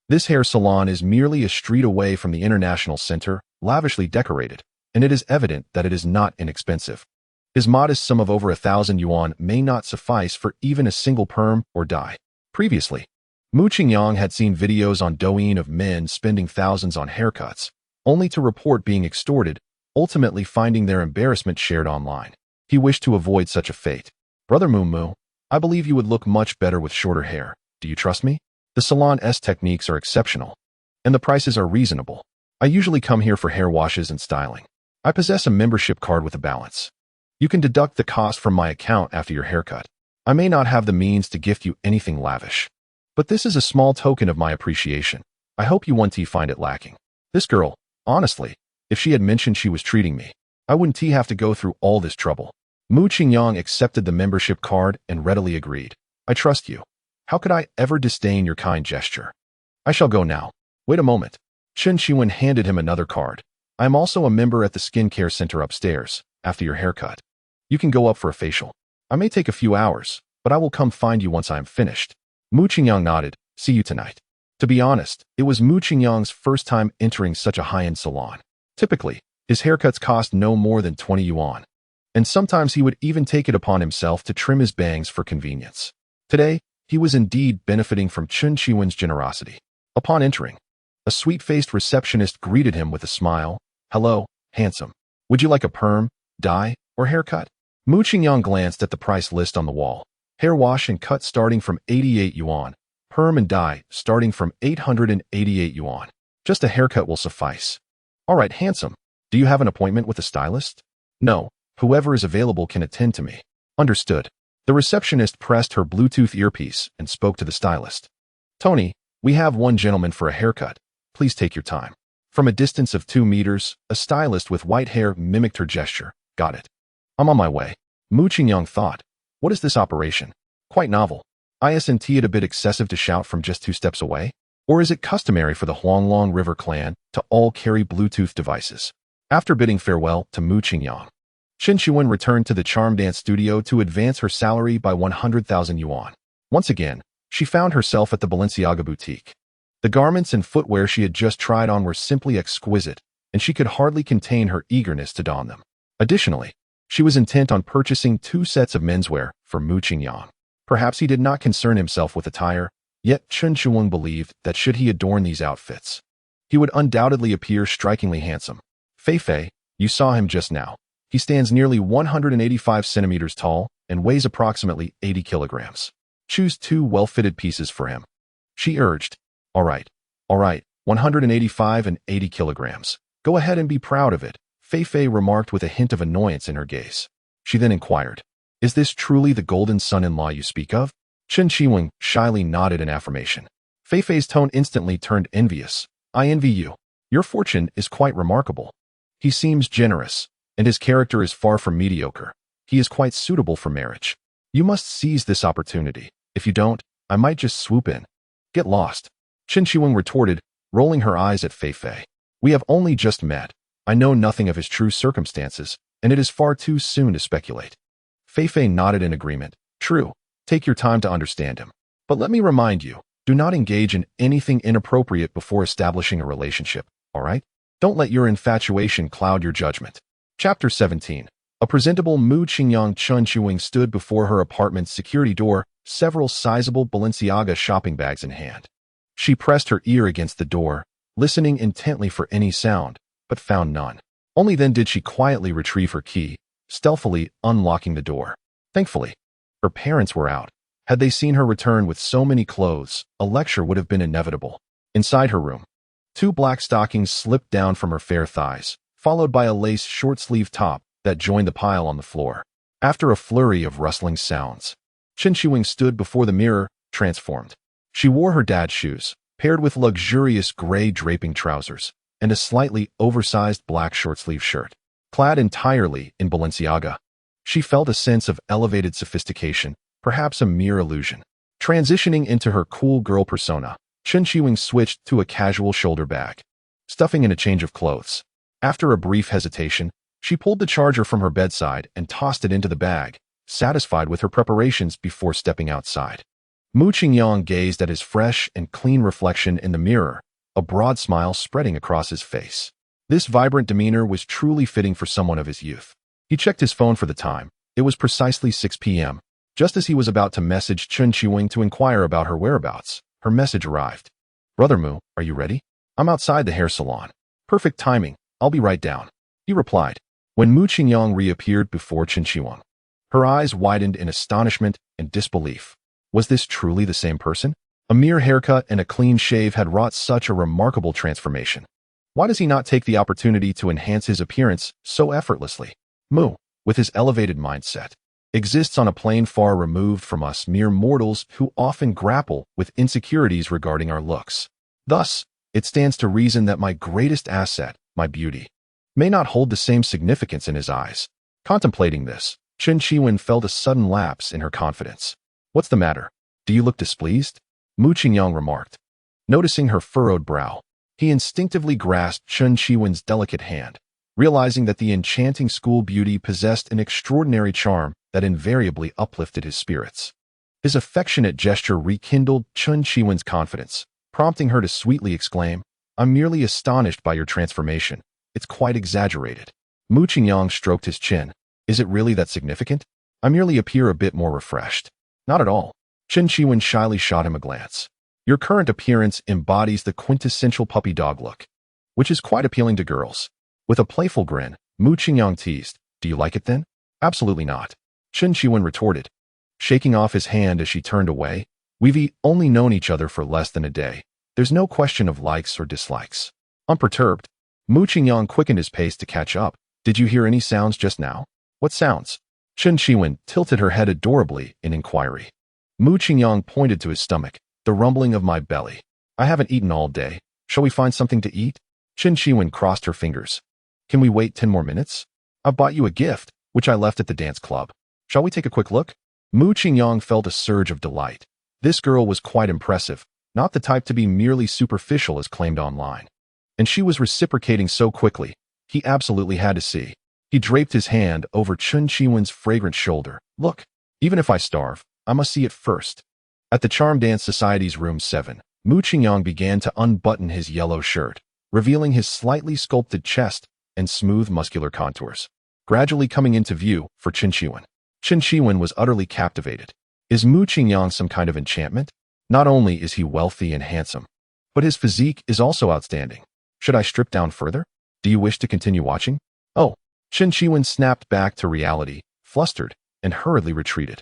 A: This hair salon is merely a street away from the International Center, lavishly decorated, and it is evident that it is not inexpensive. His modest sum of over 1,000 yuan may not suffice for even a single perm or dye. Previously, Mu Qingyang had seen videos on Douyin of men spending thousands on haircuts, only to report being extorted, ultimately finding their embarrassment shared online. He wished to avoid such a fate. Brother Moo, I believe you would look much better with shorter hair. Do you trust me? The salon's techniques are exceptional, and the prices are reasonable. I usually come here for hair washes and styling. I possess a membership card with a balance. You can deduct the cost from my account after your haircut. I may not have the means to gift you anything lavish, but this is a small token of my appreciation. I hope you won't find it lacking. This girl, honestly, if she had mentioned she was treating me, I wouldn't have to go through all this trouble. Mu Qingyang accepted the membership card and readily agreed. I trust you. How could I ever disdain your kind gesture? I shall go now. Wait a moment. Chen Qiwen handed him another card. I am also a member at the skincare center upstairs, after your haircut. You can go up for a facial. I may take a few hours, but I will come find you once I am finished. Mu Qingyang nodded. See you tonight. To be honest, it was Mu Qingyang's first time entering such a high-end salon. Typically, his haircuts cost no more than 20 yuan, and sometimes he would even take it upon himself to trim his bangs for convenience. Today, he was indeed benefiting from Chen Qiwen's generosity. Upon entering, a sweet-faced receptionist greeted him with a smile. Hello, handsome. Would you like a perm, dye, or haircut? Mu Qingyang glanced at the price list on the wall. Hair wash and cut starting from 88 yuan. Perm and dye starting from 888 yuan. Just a haircut will suffice. All right, handsome. Do you have an appointment with a stylist? No. Whoever is available can attend to me. Understood. The receptionist pressed her Bluetooth earpiece and spoke to the stylist. Tony, we have one gentleman for a haircut. Please take your time. From a distance of 2 meters, a stylist with white hair mimicked her gesture. Got it. I'm on my way. Mu Qingyang thought. What is this operation? Quite novel. Isn't it a bit excessive to shout from just 2 steps away? Or is it customary for the Huanglong River clan to all carry Bluetooth devices? After bidding farewell to Mu Qingyang, Chen Qiwen returned to the charm dance studio to advance her salary by 100,000 yuan. Once again, she found herself at the Balenciaga boutique. The garments and footwear she had just tried on were simply exquisite, and she could hardly contain her eagerness to don them. Additionally, she was intent on purchasing 2 sets of menswear for Mu Qingyang. Perhaps he did not concern himself with attire, yet Chen Qiwen believed that should he adorn these outfits, he would undoubtedly appear strikingly handsome. Fei, you saw him just now. He stands nearly 185 centimeters tall and weighs approximately 80 kilograms. Choose 2 well-fitted pieces for him. She urged. All right, 185 and 80 kilograms. Go ahead and be proud of it, Fei remarked with a hint of annoyance in her gaze. She then inquired, is this truly the golden son-in-law you speak of? Chen Qiwen shyly nodded in affirmation. Fei's tone instantly turned envious. I envy you. Your fortune is quite remarkable. He seems generous, and his character is far from mediocre. He is quite suitable for marriage. You must seize this opportunity. If you don't, I might just swoop in. Get lost. Chen Qiwen retorted, rolling her eyes at Fei. We have only just met. I know nothing of his true circumstances, and it is far too soon to speculate. Fei nodded in agreement. True. Take your time to understand him. But let me remind you, do not engage in anything inappropriate before establishing a relationship, all right? Don't let your infatuation cloud your judgment. Chapter 17. A presentable Mu Qingyang Chen Qiwen stood before her apartment's security door, several sizable Balenciaga shopping bags in hand. She pressed her ear against the door, listening intently for any sound, but found none. Only then did she quietly retrieve her key, stealthily unlocking the door. Thankfully, her parents were out. Had they seen her return with so many clothes, a lecture would have been inevitable. Inside her room, 2 black stockings slipped down from her fair thighs, followed by a lace short-sleeve top that joined the pile on the floor. After a flurry of rustling sounds, Chen Qiwen stood before the mirror, transformed. She wore her dad's shoes, paired with luxurious gray draping trousers, and a slightly oversized black short-sleeve shirt. Clad entirely in Balenciaga, she felt a sense of elevated sophistication, perhaps a mere illusion. Transitioning into her cool girl persona, Chen Qiwen switched to a casual shoulder bag, stuffing in a change of clothes. After a brief hesitation, she pulled the charger from her bedside and tossed it into the bag, satisfied with her preparations before stepping outside. Mu Qingyang gazed at his fresh and clean reflection in the mirror, a broad smile spreading across his face. This vibrant demeanor was truly fitting for someone of his youth. He checked his phone for the time. It was precisely 6 p.m. Just as he was about to message Chen Qiwen to inquire about her whereabouts, her message arrived. Brother Mu, are you ready? I'm outside the hair salon. Perfect timing. I'll be right down. He replied. When Mu Qingyang reappeared before Chen Qiwen, her eyes widened in astonishment and disbelief. Was this truly the same person? A mere haircut and a clean shave had wrought such a remarkable transformation. Why does he not take the opportunity to enhance his appearance so effortlessly? Mu, with his elevated mindset, exists on a plane far removed from us mere mortals who often grapple with insecurities regarding our looks. Thus, it stands to reason that my greatest asset, my beauty, may not hold the same significance in his eyes. Contemplating this, Chen Qiwen felt a sudden lapse in her confidence. What's the matter? Do you look displeased? Mu Qingyang remarked. Noticing her furrowed brow, he instinctively grasped Chen Qiwen's delicate hand, realizing that the enchanting school beauty possessed an extraordinary charm that invariably uplifted his spirits. His affectionate gesture rekindled Chen Qiwen's confidence, prompting her to sweetly exclaim, "I'm merely astonished by your transformation. It's quite exaggerated." Mu Qingyang stroked his chin. "Is it really that significant? I merely appear a bit more refreshed." "Not at all." Chen Qiwen shyly shot him a glance. "Your current appearance embodies the quintessential puppy dog look, which is quite appealing to girls." With a playful grin, Mu Qingyang teased, "Do you like it then?" "Absolutely not," Chen Qiwen retorted, shaking off his hand as she turned away. "We've only known each other for less than a day. There's no question of likes or dislikes." Unperturbed, Mu Qingyang quickened his pace to catch up. "Did you hear any sounds just now?" "What sounds?" Chen Qiwen tilted her head adorably in inquiry. Mu Qingyang pointed to his stomach. "The rumbling of my belly. I haven't eaten all day. Shall we find something to eat?" Chen Qiwen crossed her fingers. "Can we wait 10 more minutes? I've bought you a gift, which I left at the dance club. Shall we take a quick look?" Mu Qingyang felt a surge of delight. This girl was quite impressive, not the type to be merely superficial as claimed online. And she was reciprocating so quickly, he absolutely had to see. He draped his hand over Chen Qiwen's fragrant shoulder. "Look, even if I starve, I must see it first." At the Charm Dance Society's room 7, Mu Qingyang began to unbutton his yellow shirt, revealing his slightly sculpted chest and smooth muscular contours, gradually coming into view for Chen Qiwen. Chen Qiwen was utterly captivated. Is Mu Qingyang some kind of enchantment? Not only is he wealthy and handsome, but his physique is also outstanding. Should I strip down further? Do you wish to continue watching? Oh, Chen Qiwen snapped back to reality, flustered, and hurriedly retreated.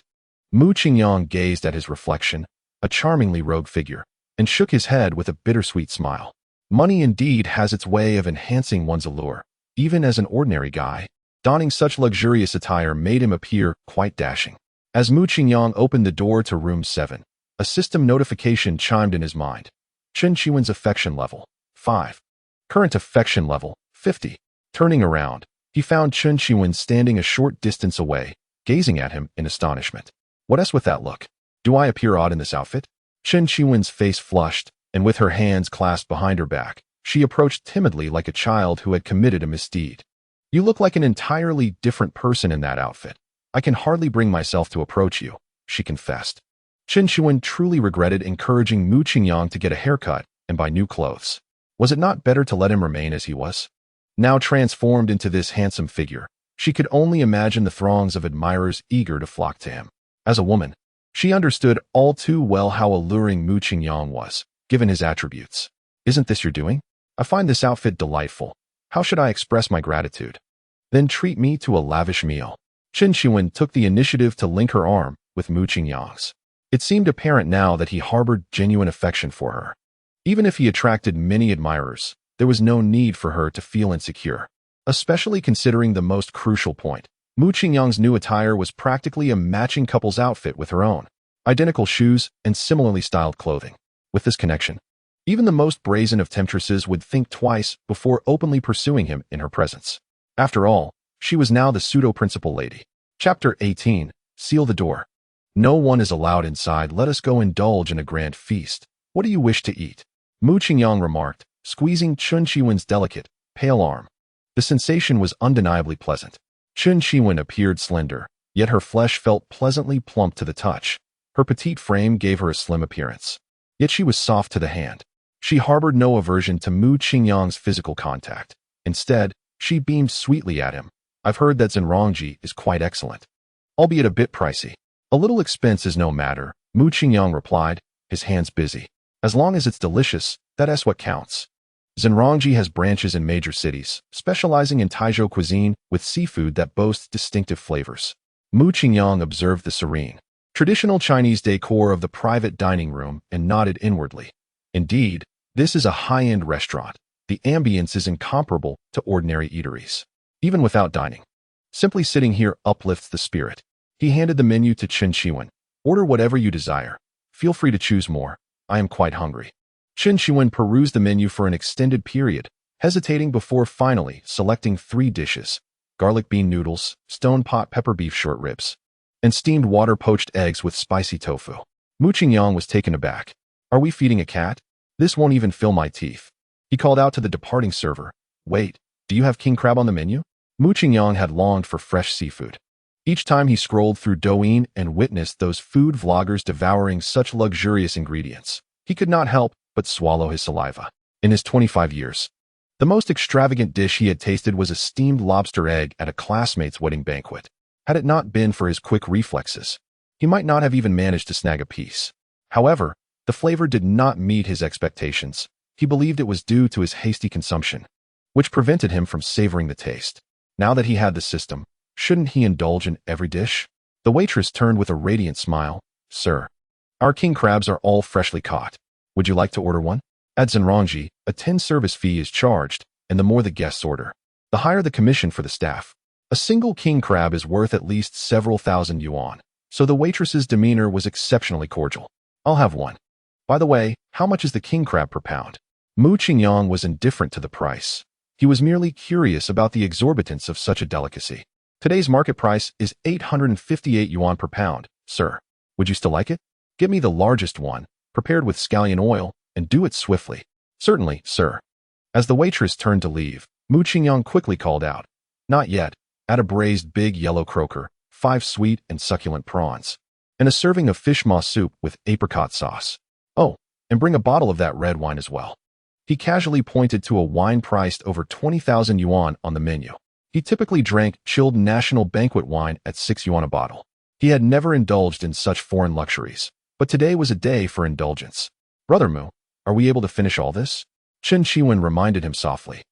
A: Mu Qingyang gazed at his reflection, a charmingly rogue figure, and shook his head with a bittersweet smile. Money indeed has its way of enhancing one's allure, even as an ordinary guy. Donning such luxurious attire made him appear quite dashing. As Mu Qingyang opened the door to room 7, a system notification chimed in his mind. Chen Qiwen's affection level, 5. Current affection level, 50. Turning around, he found Chen Qiwen standing a short distance away, gazing at him in astonishment. "What's with that look? Do I appear odd in this outfit?" Chen Qiwen's face flushed, and with her hands clasped behind her back, she approached timidly like a child who had committed a misdeed. "You look like an entirely different person in that outfit. I can hardly bring myself to approach you," she confessed. Chen Qiwen truly regretted encouraging Mu Qingyang to get a haircut and buy new clothes. Was it not better to let him remain as he was? Now transformed into this handsome figure, she could only imagine the throngs of admirers eager to flock to him. As a woman, she understood all too well how alluring Mu Qingyang was, given his attributes. "Isn't this your doing? I find this outfit delightful. How should I express my gratitude?" "Then treat me to a lavish meal." Chen Qiwen took the initiative to link her arm with Mu Qingyang's. It seemed apparent now that he harbored genuine affection for her. Even if he attracted many admirers, there was no need for her to feel insecure, especially considering the most crucial point. Mu Qingyang's new attire was practically a matching couple's outfit with her own. Identical shoes and similarly styled clothing. With this connection, even the most brazen of temptresses would think twice before openly pursuing him in her presence. After all, she was now the pseudo-principal lady. Chapter 18. Seal the door. "No one is allowed inside. Let us go indulge in a grand feast. What do you wish to eat?" Mu Qingyang remarked, squeezing Chen Qiwen's delicate, pale arm. The sensation was undeniably pleasant. Chen Qiwen appeared slender, yet her flesh felt pleasantly plump to the touch. Her petite frame gave her a slim appearance. Yet she was soft to the hand. She harbored no aversion to Mu Qingyang's physical contact. Instead, she beamed sweetly at him. "I've heard that Zhenrongji is quite excellent, albeit a bit pricey." "A little expense is no matter," Mu Qingyang replied, his hands busy. "As long as it's delicious, that's what counts." Zhenrongji has branches in major cities, specializing in Taizhou cuisine with seafood that boasts distinctive flavors. Mu Qingyang observed the serene, traditional Chinese decor of the private dining room and nodded inwardly. Indeed, this is a high-end restaurant. The ambience is incomparable to ordinary eateries. Even without dining, simply sitting here uplifts the spirit. He handed the menu to Qin Shiwen. Order whatever you desire. Feel free to choose more. I am quite hungry. Qin Shiwen perused the menu for an extended period, hesitating before finally selecting 3 dishes: garlic bean noodles, stone pot pepper beef short ribs, and steamed water poached eggs with spicy tofu. Mu Qingyang was taken aback. Are we feeding a cat? This won't even fill my teeth. He called out to the departing server. Wait, do you have king crab on the menu? Mu Qingyang had longed for fresh seafood. Each time he scrolled through Douyin and witnessed those food vloggers devouring such luxurious ingredients, he could not help but swallow his saliva. In his 25 years, the most extravagant dish he had tasted was a steamed lobster egg at a classmate's wedding banquet. Had it not been for his quick reflexes, he might not have even managed to snag a piece. However, the flavor did not meet his expectations. He believed it was due to his hasty consumption, which prevented him from savoring the taste. Now that he had the system, shouldn't he indulge in every dish? The waitress turned with a radiant smile. Sir, our king crabs are all freshly caught. Would you like to order one? At Zhenrongji, a 10 service fee is charged, and the more the guests order, the higher the commission for the staff. A single king crab is worth at least several thousand yuan, so the waitress's demeanor was exceptionally cordial. I'll have one. By the way, how much is the king crab per pound? Mu Qingyang was indifferent to the price. He was merely curious about the exorbitance of such a delicacy. Today's market price is 858 yuan per pound, sir. Would you still like it? Get me the largest one, prepared with scallion oil, and do it swiftly. Certainly, sir. As the waitress turned to leave, Mu Qingyang quickly called out. Not yet. Add a braised big yellow croaker, 5 sweet and succulent prawns, and a serving of fish maw soup with apricot sauce. Oh, and bring a bottle of that red wine as well. He casually pointed to a wine priced over 20,000 yuan on the menu. He typically drank chilled national banquet wine at 6 yuan a bottle. He had never indulged in such foreign luxuries, but today was a day for indulgence. Brother Mu, are we able to finish all this? Qin Shiwen reminded him softly.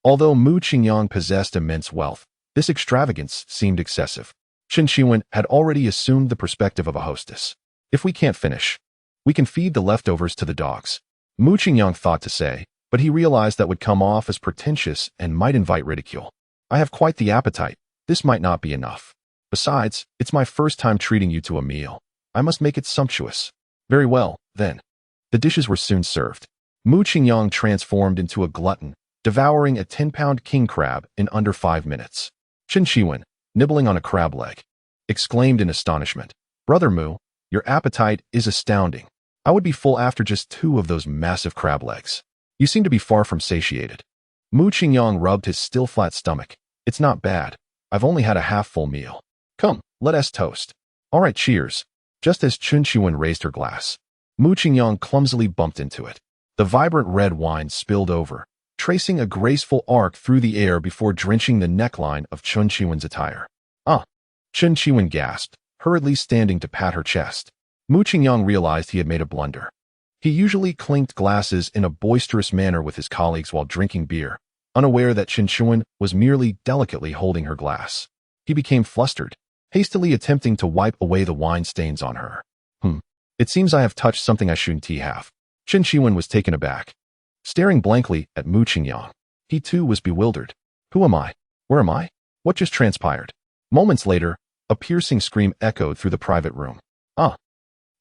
A: Although Mu Qingyang possessed immense wealth, this extravagance seemed excessive. Qin Shiwen had already assumed the perspective of a hostess. If we can't finish, we can feed the leftovers to the dogs. Mu Qingyang thought to say, but he realized that would come off as pretentious and might invite ridicule. I have quite the appetite. This might not be enough. Besides, it's my first time treating you to a meal. I must make it sumptuous. Very well, then. The dishes were soon served. Mu Qingyang transformed into a glutton, devouring a 10-pound king crab in under 5 minutes. Qin Shiwen, nibbling on a crab leg, exclaimed in astonishment. Brother Mu, your appetite is astounding. I would be full after just 2 of those massive crab legs. You seem to be far from satiated. Mu Qingyang rubbed his still flat stomach. It's not bad. I've only had a half-full meal. Come, let us toast. All right, cheers. Just as Qin Shiwen raised her glass, Mu Qingyang clumsily bumped into it. The vibrant red wine spilled over, tracing a graceful arc through the air before drenching the neckline of Qin Shiwen's attire. Ah! Qin Shiwen gasped, hurriedly standing to pat her chest. Mu Qingyang realized he had made a blunder. He usually clinked glasses in a boisterous manner with his colleagues while drinking beer, unaware that Qin Shiwen was merely delicately holding her glass. He became flustered, hastily attempting to wipe away the wine stains on her. It seems I have touched something I shouldn't have. Qin Shiwen was taken aback, staring blankly at Mu Qingyang. He too was bewildered. Who am I? Where am I? What just transpired? Moments later, a piercing scream echoed through the private room. Ah!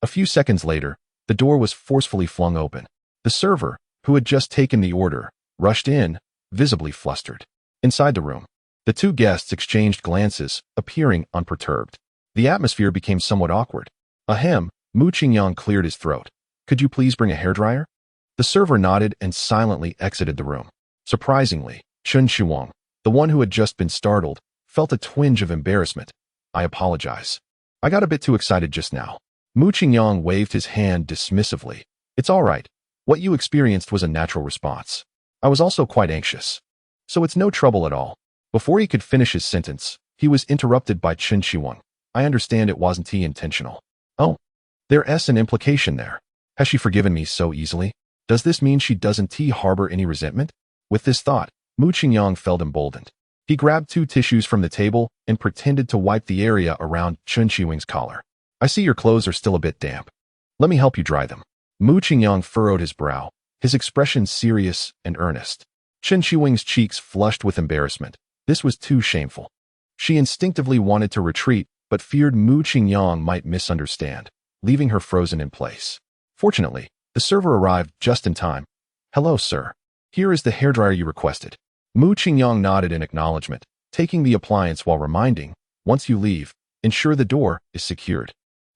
A: A few seconds later, the door was forcefully flung open. The server, who had just taken the order, rushed in, visibly flustered. Inside the room, the 2 guests exchanged glances, appearing unperturbed. The atmosphere became somewhat awkward. Ahem, Mu Qingyang cleared his throat. Could you please bring a hairdryer? The server nodded and silently exited the room. Surprisingly, Qin Shiwen, the one who had just been startled, felt a twinge of embarrassment. I apologize. I got a bit too excited just now. Mu Qingyang waved his hand dismissively. It's all right. What you experienced was a natural response. I was also quite anxious. So it's no trouble at all. Before he could finish his sentence, he was interrupted by Qin Shiwen. I understand it wasn't intentional. Oh, there's an implication there. Has she forgiven me so easily? Does this mean she doesn't harbor any resentment? With this thought, Mu Qingyang felt emboldened. He grabbed 2 tissues from the table and pretended to wipe the area around Chen Qiwing's collar. I see your clothes are still a bit damp. Let me help you dry them. Mu Qingyang furrowed his brow, his expression serious and earnest. Chen Qiwing's cheeks flushed with embarrassment. This was too shameful. She instinctively wanted to retreat, but feared Mu Qingyang might misunderstand, leaving her frozen in place. Fortunately, the server arrived just in time. Hello, sir. Here is the hairdryer you requested. Mu Qingyang nodded in acknowledgement, taking the appliance while reminding, once you leave, ensure the door is secured.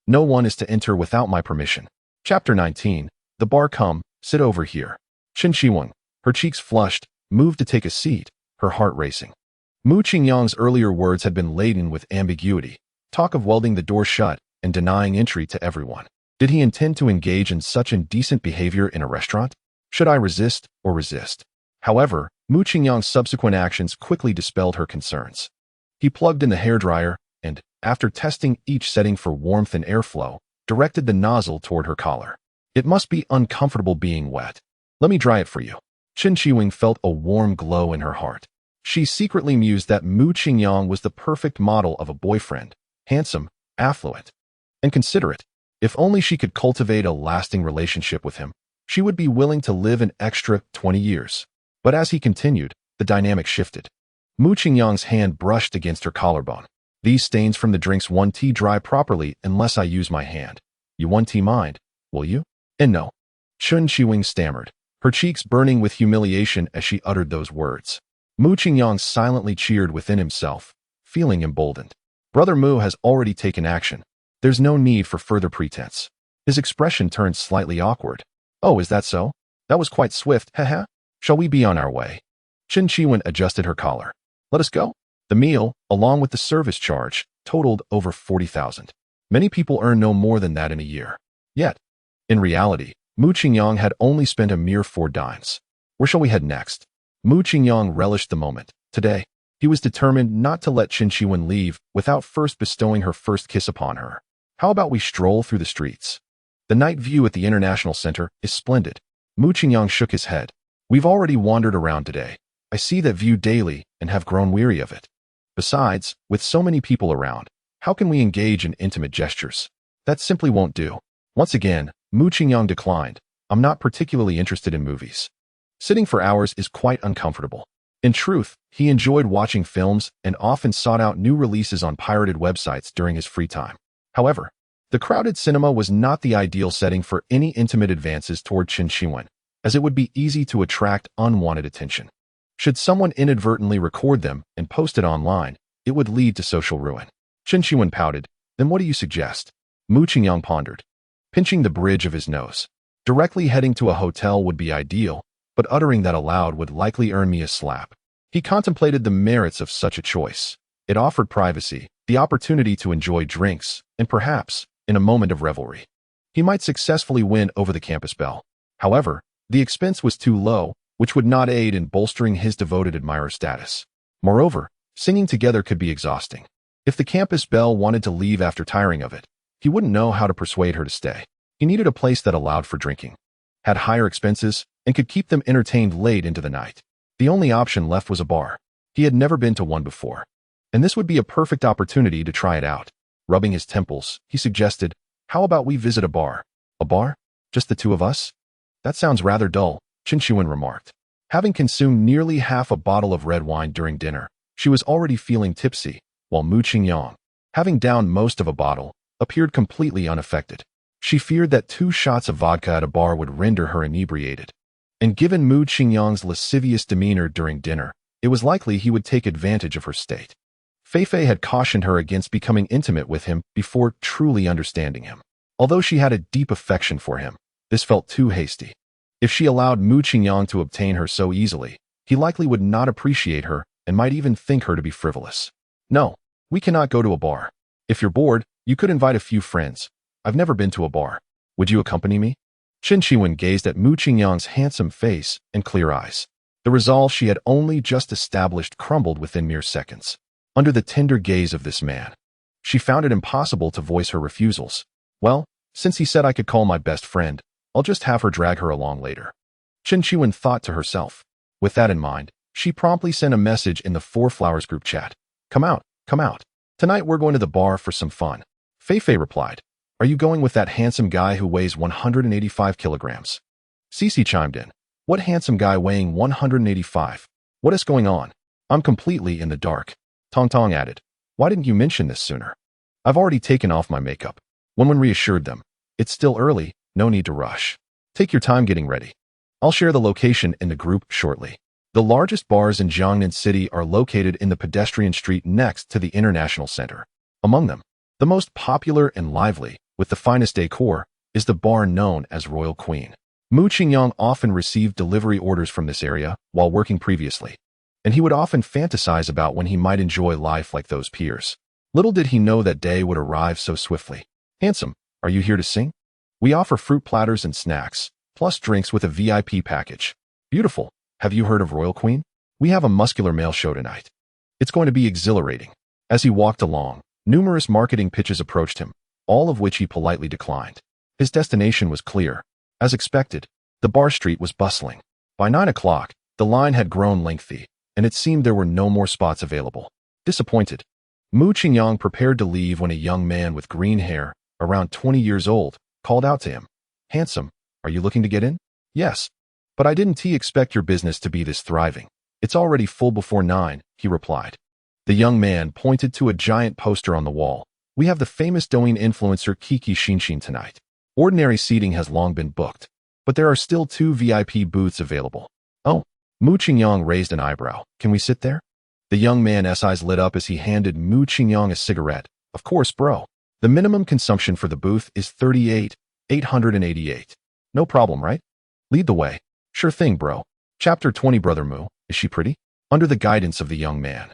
A: No one is to enter without my permission. Chapter 19. The bar come, sit over here. Chen Qiwing, her cheeks flushed, moved to take a seat, her heart racing. Mu Qingyang's earlier words had been laden with ambiguity, talk of welding the door shut and denying entry to everyone. Did he intend to engage in such indecent behavior in a restaurant? Should I resist or resist? However, Mu Qingyang's subsequent actions quickly dispelled her concerns. He plugged in the hairdryer and, after testing each setting for warmth and airflow, directed the nozzle toward her collar. It must be uncomfortable being wet. Let me dry it for you. Chen Qiwing felt a warm glow in her heart. She secretly mused that Mu Qingyang was the perfect model of a boyfriend, handsome, affluent, and considerate. If only she could cultivate a lasting relationship with him, she would be willing to live an extra 20 years. But as he continued, the dynamic shifted. Mu Qingyang's hand brushed against her collarbone. These stains from the drinks won't dry properly unless I use my hand. You won't mind, will you? And no. Chen Qiwing stammered, her cheeks burning with humiliation as she uttered those words. Mu Qingyang silently cheered within himself, feeling emboldened. Brother Mu has already taken action. There's no need for further pretense. His expression turned slightly awkward. Oh, is that so? That was quite swift, haha. Shall we be on our way? Chen Qiwing adjusted her collar. Let us go. The meal, along with the service charge, totaled over 40,000. Many people earn no more than that in a year. Yet, in reality, Mu Qingyang had only spent a mere 4 dimes. Where shall we head next? Mu Qingyang relished the moment. Today, he was determined not to let Chen Qiwing leave without first bestowing her first kiss upon her. How about we stroll through the streets? The night view at the International Center is splendid. Mu Qingyang shook his head. We've already wandered around today. I see that view daily and have grown weary of it. Besides, with so many people around, how can we engage in intimate gestures? That simply won't do. Once again, Mu Qingyang declined. I'm not particularly interested in movies. Sitting for hours is quite uncomfortable. In truth, he enjoyed watching films and often sought out new releases on pirated websites during his free time. However, the crowded cinema was not the ideal setting for any intimate advances toward Chen Qiwing, as it would be easy to attract unwanted attention. Should someone inadvertently record them and post it online, it would lead to social ruin. Chen Qiwing pouted. Then what do you suggest? Mu Qingyang pondered, pinching the bridge of his nose. Directly heading to a hotel would be ideal, but uttering that aloud would likely earn me a slap. He contemplated the merits of such a choice. It offered privacy, the opportunity to enjoy drinks, and perhaps, in a moment of revelry, he might successfully win over the campus belle. However, the expense was too low, which would not aid in bolstering his devoted admirer status. Moreover, singing together could be exhausting. If the campus belle wanted to leave after tiring of it, he wouldn't know how to persuade her to stay. He needed a place that allowed for drinking, had higher expenses, and could keep them entertained late into the night. The only option left was a bar. He had never been to one before, and this would be a perfect opportunity to try it out. Rubbing his temples, he suggested, how about we visit a bar? A bar? Just the 2 of us? That sounds rather dull, Chen Qiwing remarked. Having consumed nearly half a bottle of red wine during dinner, she was already feeling tipsy, while Mu Qingyang, having downed most of a bottle, appeared completely unaffected. She feared that 2 shots of vodka at a bar would render her inebriated. And given Mu Qingyang's lascivious demeanor during dinner, it was likely he would take advantage of her state. Feifei had cautioned her against becoming intimate with him before truly understanding him. Although she had a deep affection for him, this felt too hasty. If she allowed Mu Qingyang to obtain her so easily, he likely would not appreciate her and might even think her to be frivolous. No, we cannot go to a bar. If you're bored, you could invite a few friends. I've never been to a bar. Would you accompany me? Chen Qiwing gazed at Mu Qingyang's handsome face and clear eyes. The resolve she had only just established crumbled within mere seconds. Under the tender gaze of this man, she found it impossible to voice her refusals. Well, since he said I could call my best friend, I'll just have her drag her along later. Chen Qiwing thought to herself. With that in mind, she promptly sent a message in the Four Flowers group chat. Come out, come out. Tonight we're going to the bar for some fun. Feifei replied. Are you going with that handsome guy who weighs 185 kilograms? Cece chimed in. What handsome guy weighing 185? What is going on? I'm completely in the dark. Tong Tong added. Why didn't you mention this sooner? I've already taken off my makeup. Wenwen reassured them. It's still early, no need to rush. Take your time getting ready. I'll share the location in the group shortly. The largest bars in Jiangnan City are located in the pedestrian street next to the International Center. Among them, the most popular and lively, with the finest decor, is the bar known as Royal Queen. Mu Qingyang often received delivery orders from this area while working previously, and he would often fantasize about when he might enjoy life like those peers. Little did he know that day would arrive so swiftly. Handsome, are you here to sing? We offer fruit platters and snacks, plus drinks with a VIP package. Beautiful. Have you heard of Royal Queen? We have a muscular male show tonight. It's going to be exhilarating. As he walked along, numerous marketing pitches approached him, all of which he politely declined. His destination was clear. As expected, the bar street was bustling. By 9 o'clock, the line had grown lengthy, and it seemed there were no more spots available. Disappointed, Mu Qingyang prepared to leave when a young man with green hair, around 20 years old, called out to him. Handsome, are you looking to get in? Yes. But I didn't expect your business to be this thriving. It's already full before 9, he replied. The young man pointed to a giant poster on the wall. We have the famous Douyin influencer Kiki Xinshin tonight. Ordinary seating has long been booked, but there are still 2 VIP booths available. Oh, Mu Qingyang raised an eyebrow. Can we sit there? The young man's eyes lit up as he handed Mu Qingyang a cigarette. Of course, bro. The minimum consumption for the booth is 38,888. No problem, right? Lead the way. Sure thing, bro. Chapter 20. Brother Mu, is she pretty? Under the guidance of the young man,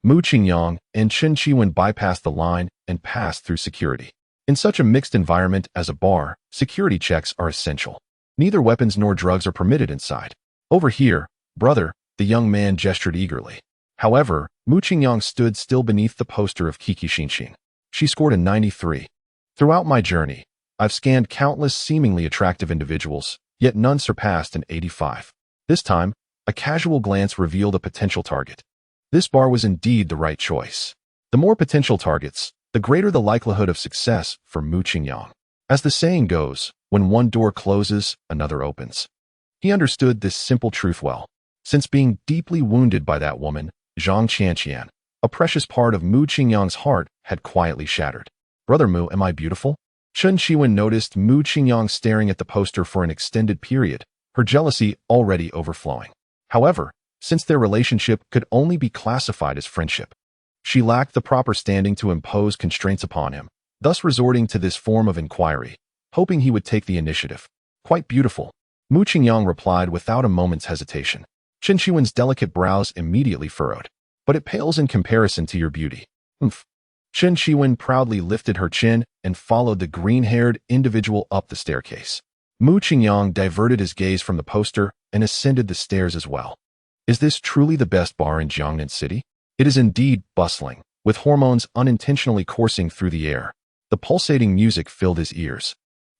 A: Mu Qingyang and Chen Qiwen bypassed the line and passed through security. In such a mixed environment as a bar, security checks are essential. Neither weapons nor drugs are permitted inside. Over here, brother, the young man gestured eagerly. However, Mu Qingyang stood still beneath the poster of Kiki Xinshin. She scored a 93. Throughout my journey, I've scanned countless seemingly attractive individuals, yet none surpassed an 85. This time, a casual glance revealed a potential target. This bar was indeed the right choice. The more potential targets, the greater the likelihood of success for Mu Qingyang. As the saying goes, when one door closes, another opens. He understood this simple truth well. Since being deeply wounded by that woman, Zhang Qianqian, a precious part of Mu Qingyang's heart had quietly shattered. Brother Mu, am I beautiful? Chen Qiwen noticed Mu Qingyang staring at the poster for an extended period, her jealousy already overflowing. However, since their relationship could only be classified as friendship, she lacked the proper standing to impose constraints upon him, thus resorting to this form of inquiry, hoping he would take the initiative. Quite beautiful, Mu Qingyang replied without a moment's hesitation. Chen Qiwen's delicate brows immediately furrowed. But it pales in comparison to your beauty. Humph. Chen Qiwen proudly lifted her chin and followed the green-haired individual up the staircase. Mu Qingyang diverted his gaze from the poster and ascended the stairs as well. Is this truly the best bar in Jiangnan City? It is indeed bustling, with hormones unintentionally coursing through the air. The pulsating music filled his ears,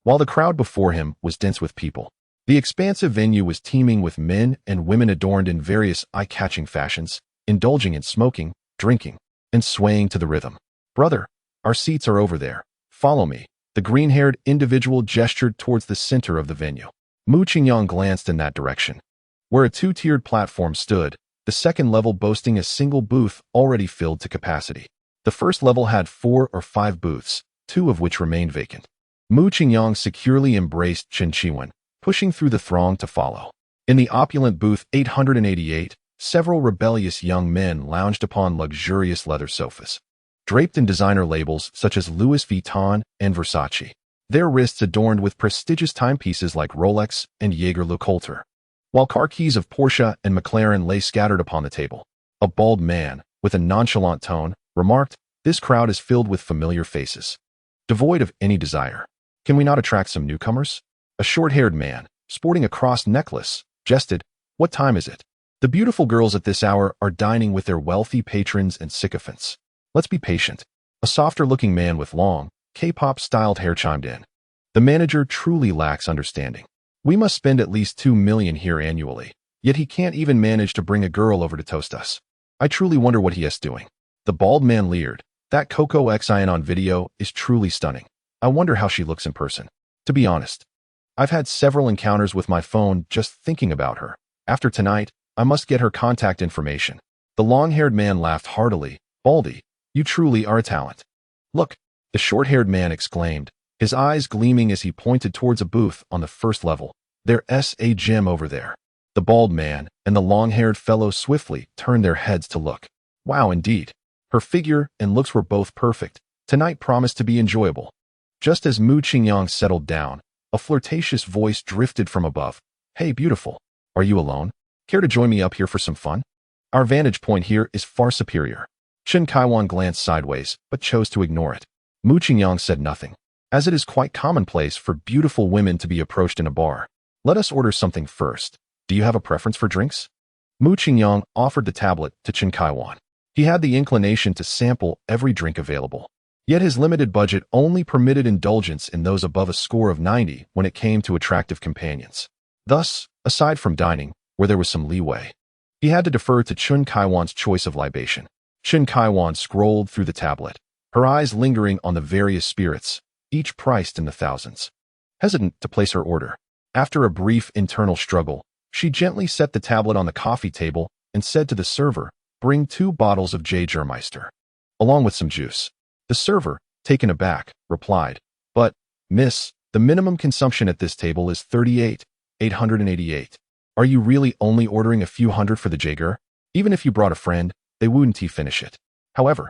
A: while the crowd before him was dense with people. The expansive venue was teeming with men and women adorned in various eye-catching fashions, indulging in smoking, drinking, and swaying to the rhythm. Brother, our seats are over there. Follow me. The green-haired individual gestured towards the center of the venue. Mu Qingyang glanced in that direction. Where a 2-tiered platform stood, the second level boasting a single booth already filled to capacity. The first level had 4 or 5 booths, 2 of which remained vacant. Mu Qingyang securely embraced Chen Qiwen, pushing through the throng to follow. In the opulent booth 888, several rebellious young men lounged upon luxurious leather sofas, draped in designer labels such as Louis Vuitton and Versace, their wrists adorned with prestigious timepieces like Rolex and Jaeger-LeCoultre, while car keys of Porsche and McLaren lay scattered upon the table. A bald man, with a nonchalant tone, remarked, "This crowd is filled with familiar faces, devoid of any desire. Can we not attract some newcomers?" A short-haired man, sporting a cross necklace, jested, "What time is it? The beautiful girls at this hour are dining with their wealthy patrons and sycophants. Let's be patient." A softer-looking man with long, K-pop-styled hair chimed in. "The manager truly lacks understanding. We must spend at least 2 million here annually, Yet he can't even manage to bring a girl over to toast us. I truly wonder what he is doing. The bald man leered. That Coco Xin on video is truly stunning. I wonder how she looks in person. To be honest, I've had several encounters with my phone just thinking about her. After tonight, I must get her contact information. The long-haired man laughed heartily. Baldy, you truly are a talent. Look, the short-haired man exclaimed, his eyes gleaming as he pointed towards a booth on the first level. There's a gym over there. The bald man and the long-haired fellow swiftly turned their heads to look. Wow, indeed. Her figure and looks were both perfect. Tonight promised to be enjoyable. Just as Mu Qingyang settled down, a flirtatious voice drifted from above. Hey, beautiful. Are you alone? Care to join me up here for some fun? Our vantage point here is far superior. Chen Kaiwan glanced sideways, but chose to ignore it. Mu Qingyang said nothing, as it is quite commonplace for beautiful women to be approached in a bar. Let us order something first. Do you have a preference for drinks? Mu Qingyang offered the tablet to Chen Kaiwan. He had the inclination to sample every drink available. Yet his limited budget only permitted indulgence in those above a score of 90 when it came to attractive companions. Thus, aside from dining, where there was some leeway, he had to defer to Chen Kaiwan's choice of libation. Chen Kaiwan scrolled through the tablet, her eyes lingering on the various spirits, each priced in the thousands. Hesitant to place her order, after a brief internal struggle, she gently set the tablet on the coffee table and said to the server, "Bring 2 bottles of Jägermeister, along with some juice." The server, taken aback, replied, "But, miss, the minimum consumption at this table is 38,888. Are you really only ordering a few hundred for the Jaeger? Even if you brought a friend, they wouldn't finish it." However,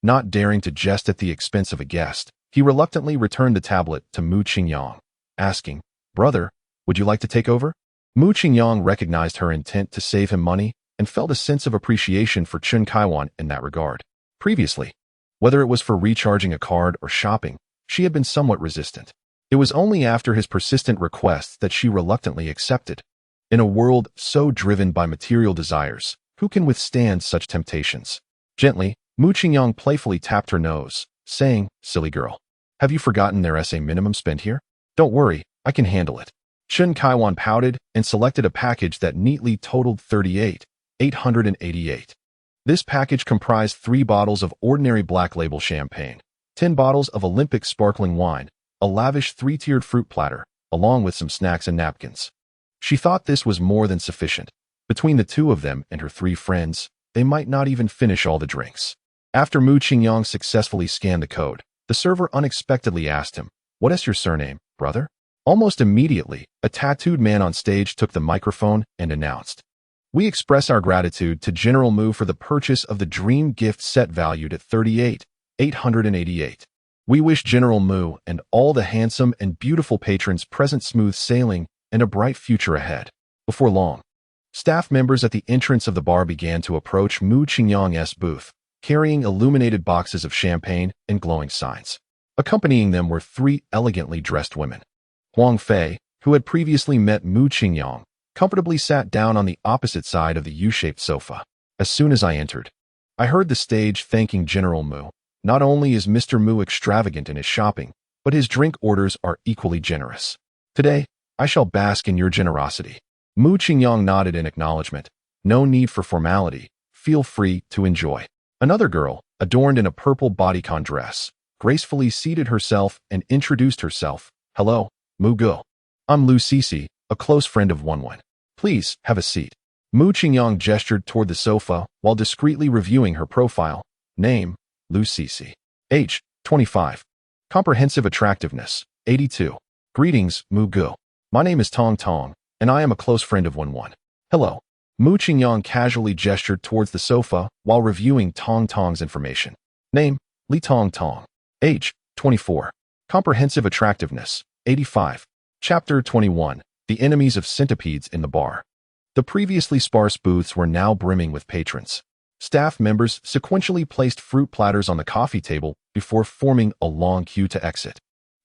A: not daring to jest at the expense of a guest, he reluctantly returned the tablet to Mu Qingyang, asking, "Brother, would you like to take over?" Mu Qingyang recognized her intent to save him money and felt a sense of appreciation for Chen Kaiwan in that regard. Previously, whether it was for recharging a card or shopping, she had been somewhat resistant. It was only after his persistent requests that she reluctantly accepted. In a world so driven by material desires, who can withstand such temptations? Gently, Mu Qingyang playfully tapped her nose, saying, "Silly girl, have you forgotten there's a minimum spend here? Don't worry, I can handle it." Chen Kaiwan pouted and selected a package that neatly totaled 38,888. This package comprised 3 bottles of ordinary black label champagne, 10 bottles of Olympic sparkling wine, a lavish 3-tiered fruit platter, along with some snacks and napkins. She thought this was more than sufficient. Between the 2 of them and her 3 friends, they might not even finish all the drinks. After Mu Qingyang successfully scanned the code, the server unexpectedly asked him, "What is your surname, brother?" Almost immediately, a tattooed man on stage took the microphone and announced, "We express our gratitude to General Mu for the purchase of the Dream Gift set valued at 38,888. We wish General Mu and all the handsome and beautiful patrons present smooth sailing and a bright future ahead." Before long, staff members at the entrance of the bar began to approach Mu Qingyang's booth, carrying illuminated boxes of champagne and glowing signs. Accompanying them were 3 elegantly dressed women. Huang Fei, who had previously met Mu Qingyang, comfortably sat down on the opposite side of the U-shaped sofa. As soon as I entered, I heard the stage thanking General Mu. Not only is Mr. Mu extravagant in his shopping, but his drink orders are equally generous. Today, I shall bask in your generosity. Mu Qingyang nodded in acknowledgement. No need for formality. Feel free to enjoy. Another girl, adorned in a purple bodycon dress, gracefully seated herself and introduced herself. "Hello, Mu Gu. I'm Lu Cece, a close friend of 1. Please, have a seat." Mu Qingyang gestured toward the sofa while discreetly reviewing her profile. Name, Lu Cece. Age, 25. Comprehensive attractiveness, 82. Greetings, Mu Gu. My name is Tong Tong, and I am a close friend of 1. Hello. Mu Qingyang casually gestured towards the sofa while reviewing Tong Tong's information. Name, Li Tong Tong. Age, 24. Comprehensive attractiveness, 85. Chapter 21. The Enemies of Centipedes in the Bar. The previously sparse booths were now brimming with patrons. Staff members sequentially placed fruit platters on the coffee table before forming a long queue to exit.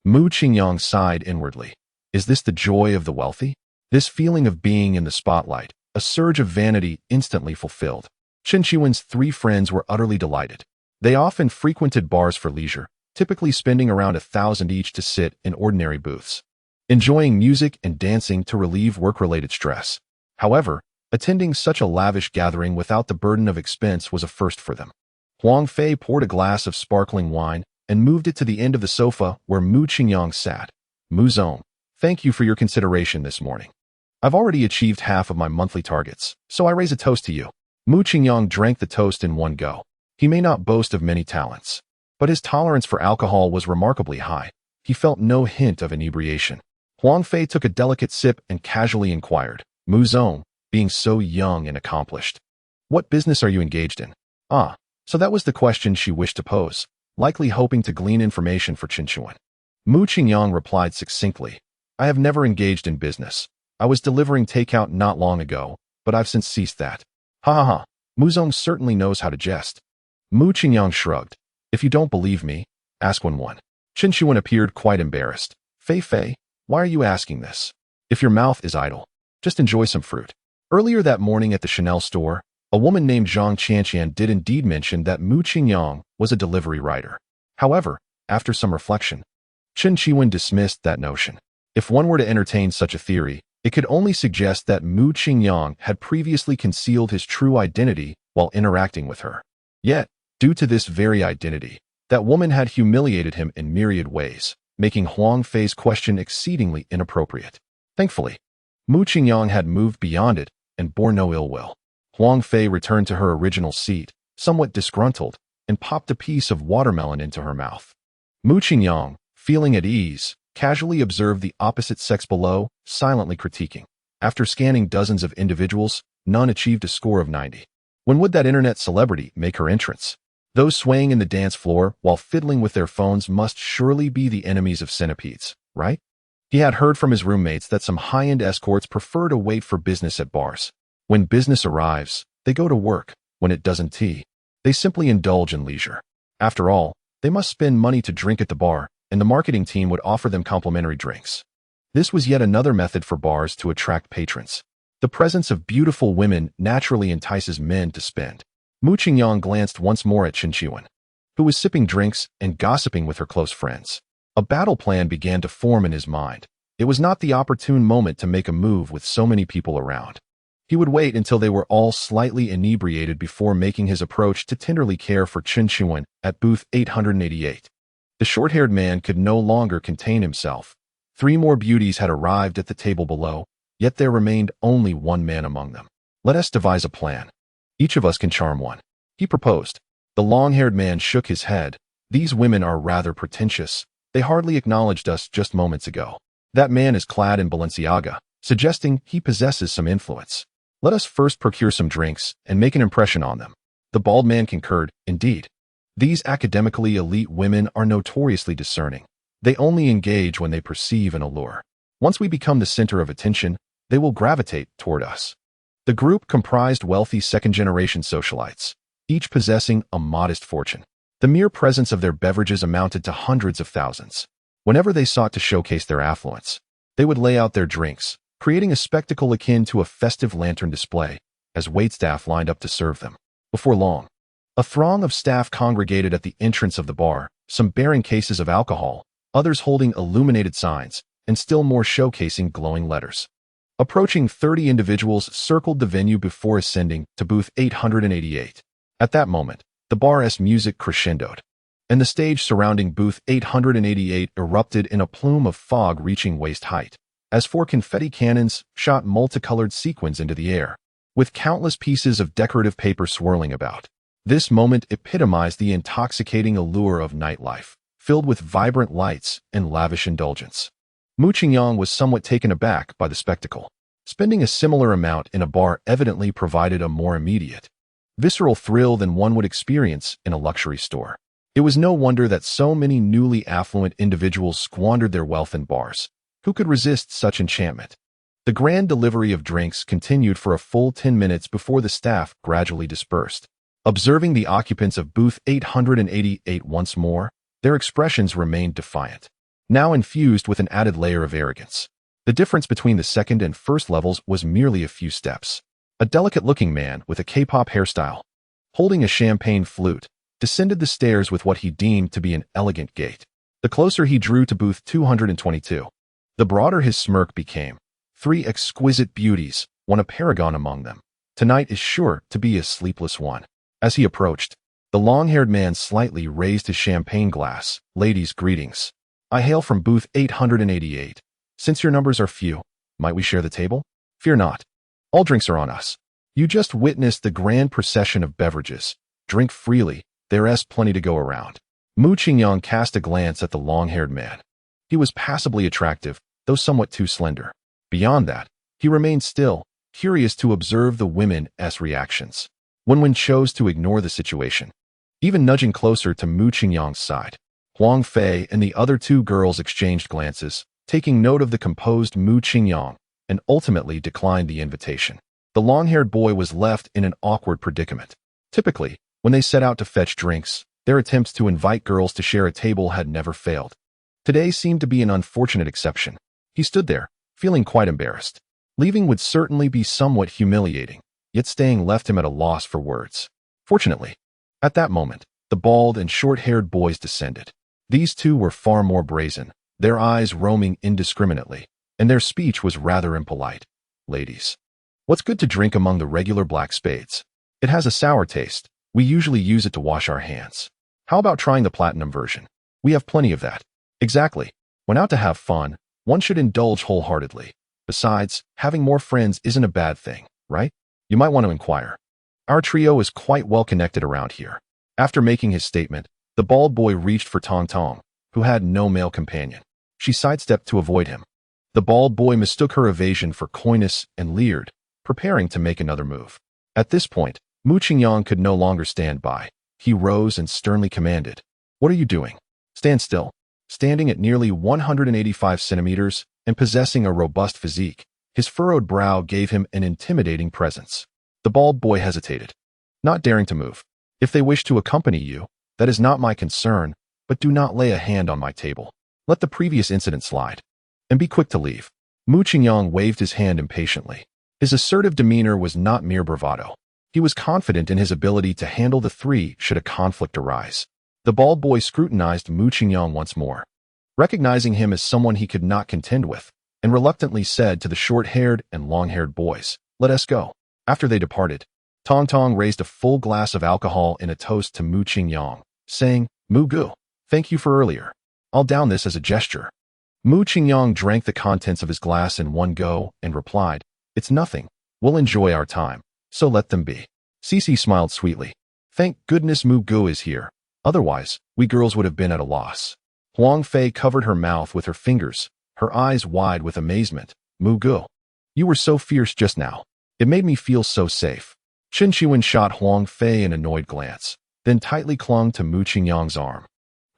A: Mu Qingyang sighed inwardly. Is this the joy of the wealthy? This feeling of being in the spotlight, a surge of vanity instantly fulfilled. Chen Qiwen's 3 friends were utterly delighted. They often frequented bars for leisure, typically spending around 1,000 each to sit in ordinary booths, enjoying music and dancing to relieve work-related stress. However, Attending such a lavish gathering without the burden of expense was a first for them. Huang Fei poured a glass of sparkling wine and moved it to the end of the sofa where Mu Qingyang sat. Mu Zong, thank you for your consideration this morning. I've already achieved half of my monthly targets, so I raise a toast to you. Mu Qingyang drank the toast in one go. He may not boast of many talents, but his tolerance for alcohol was remarkably high. He felt no hint of inebriation. Huang Fei took a delicate sip and casually inquired, Mu Zong, being so young and accomplished, what business are you engaged in? Ah, so that was the question she wished to pose, likely hoping to glean information for Qinchuan. Mu Qingyang replied succinctly, I have never engaged in business. I was delivering takeout not long ago, but I've since ceased that. Ha ha ha, Mu Zong certainly knows how to jest. Mu Qingyang shrugged. If you don't believe me, ask Wen. Qinchuan appeared quite embarrassed. Fei, why are you asking this? If your mouth is idle, just enjoy some fruit. Earlier that morning at the Chanel store, a woman named Zhang Qianqian did indeed mention that Mu Qingyang was a delivery rider. However, after some reflection, Chen Qiwen dismissed that notion. If one were to entertain such a theory, it could only suggest that Mu Qingyang had previously concealed his true identity while interacting with her. Yet, due to this very identity, that woman had humiliated him in myriad ways, making Huang Fei's question exceedingly inappropriate. Thankfully, Mu Qingyang had moved beyond it and bore no ill will. Huang Fei returned to her original seat, somewhat disgruntled, and popped a piece of watermelon into her mouth. Mu Qingyang, feeling at ease, casually observed the opposite sex below, silently critiquing. After scanning dozens of individuals, none achieved a score of 90. When would that internet celebrity make her entrance? Those swaying in the dance floor while fiddling with their phones must surely be the enemies of centipedes, right? He had heard from his roommates that some high-end escorts prefer to wait for business at bars. When business arrives, they go to work. When it doesn't, they simply indulge in leisure. After all, they must spend money to drink at the bar, and the marketing team would offer them complimentary drinks. This was yet another method for bars to attract patrons. The presence of beautiful women naturally entices men to spend. Mu Qingyang glanced once more at Qinchuan, who was sipping drinks and gossiping with her close friends. A battle plan began to form in his mind. It was not the opportune moment to make a move with so many people around. He would wait until they were all slightly inebriated before making his approach to tenderly care for Qinchuan at booth 888. The short-haired man could no longer contain himself. 3 more beauties had arrived at the table below, yet there remained only one man among them. Let us devise a plan. Each of us can charm one, he proposed. The long-haired man shook his head. These women are rather pretentious. They hardly acknowledged us just moments ago. That man is clad in Balenciaga, suggesting he possesses some influence. Let us first procure some drinks and make an impression on them. The bald man concurred, indeed. These academically elite women are notoriously discerning. They only engage when they perceive an allure. Once we become the center of attention, they will gravitate toward us. The group comprised wealthy second-generation socialites, each possessing a modest fortune. The mere presence of their beverages amounted to hundreds of thousands. Whenever they sought to showcase their affluence, they would lay out their drinks, creating a spectacle akin to a festive lantern display, as waitstaff lined up to serve them. Before long, a throng of staff congregated at the entrance of the bar, some bearing cases of alcohol, others holding illuminated signs, and still more showcasing glowing letters. Approaching 30 individuals circled the venue before ascending to booth 888. At that moment, the bar's music crescendoed, and the stage surrounding booth 888 erupted in a plume of fog reaching waist height, as 4 confetti cannons shot multicolored sequins into the air, with countless pieces of decorative paper swirling about. This moment epitomized the intoxicating allure of nightlife, filled with vibrant lights and lavish indulgence. Mu Qingyang was somewhat taken aback by the spectacle. Spending a similar amount in a bar evidently provided a more immediate, visceral thrill than one would experience in a luxury store. It was no wonder that so many newly affluent individuals squandered their wealth in bars. Who could resist such enchantment? The grand delivery of drinks continued for a full 10 minutes before the staff gradually dispersed. Observing the occupants of booth 888 once more, their expressions remained defiant, now infused with an added layer of arrogance. The difference between the second and first levels was merely a few steps. A delicate-looking man with a K-pop hairstyle, holding a champagne flute, descended the stairs with what he deemed to be an elegant gait. The closer he drew to booth 222, the broader his smirk became. 3 exquisite beauties, one a paragon among them. Tonight is sure to be a sleepless one. As he approached, the long-haired man slightly raised his champagne glass. Ladies, greetings. I hail from booth 888. Since your numbers are few, might we share the table? Fear not. All drinks are on us. You just witnessed the grand procession of beverages. Drink freely, there's plenty to go around. Mu Qingyang cast a glance at the long-haired man. He was passably attractive, though somewhat too slender. Beyond that, he remained still, curious to observe the women's reactions. Wenwen chose to ignore the situation. Even nudging closer to Mu Qingyang's side, Huang Fei and the other two girls exchanged glances, taking note of the composed Mu Qingyang, and ultimately declined the invitation. The long-haired boy was left in an awkward predicament. Typically, when they set out to fetch drinks, their attempts to invite girls to share a table had never failed. Today seemed to be an unfortunate exception. He stood there, feeling quite embarrassed. Leaving would certainly be somewhat humiliating, yet staying left him at a loss for words. Fortunately, at that moment, the bald and short-haired boys descended. These two were far more brazen, their eyes roaming indiscriminately, and their speech was rather impolite. Ladies, what's good to drink among the regular black spades? It has a sour taste. We usually use it to wash our hands. How about trying the platinum version? We have plenty of that. Exactly. When out to have fun, one should indulge wholeheartedly. Besides, having more friends isn't a bad thing, right? You might want to inquire. Our trio is quite well connected around here. After making his statement, the bald boy reached for Tong Tong, who had no male companion. She sidestepped to avoid him. The bald boy mistook her evasion for coyness and leered, preparing to make another move. At this point, Mu Qingyang could no longer stand by. He rose and sternly commanded, "What are you doing? Stand still." Standing at nearly 185 centimeters and possessing a robust physique, his furrowed brow gave him an intimidating presence. The bald boy hesitated, not daring to move. "If they wish to accompany you, that is not my concern, but do not lay a hand on my table. Let the previous incident slide. And be quick to leave." Mu Qingyang waved his hand impatiently. His assertive demeanor was not mere bravado. He was confident in his ability to handle the three should a conflict arise. The bald boy scrutinized Mu Qingyang once more, recognizing him as someone he could not contend with, and reluctantly said to the short-haired and long-haired boys, "Let us go." After they departed, Tong Tong raised a full glass of alcohol in a toast to Mu Qingyang, saying, "Mu Gu, thank you for earlier. I'll down this as a gesture." Mu Qingyang drank the contents of his glass in one go and replied, "It's nothing. We'll enjoy our time, so let them be." Cece smiled sweetly. "Thank goodness Mu Gu is here. Otherwise, we girls would have been at a loss." Huang Fei covered her mouth with her fingers, her eyes wide with amazement. "Mu Gu, you were so fierce just now. It made me feel so safe." Chen Qiwen shot Huang Fei an annoyed glance, then tightly clung to Mu Qingyang's arm,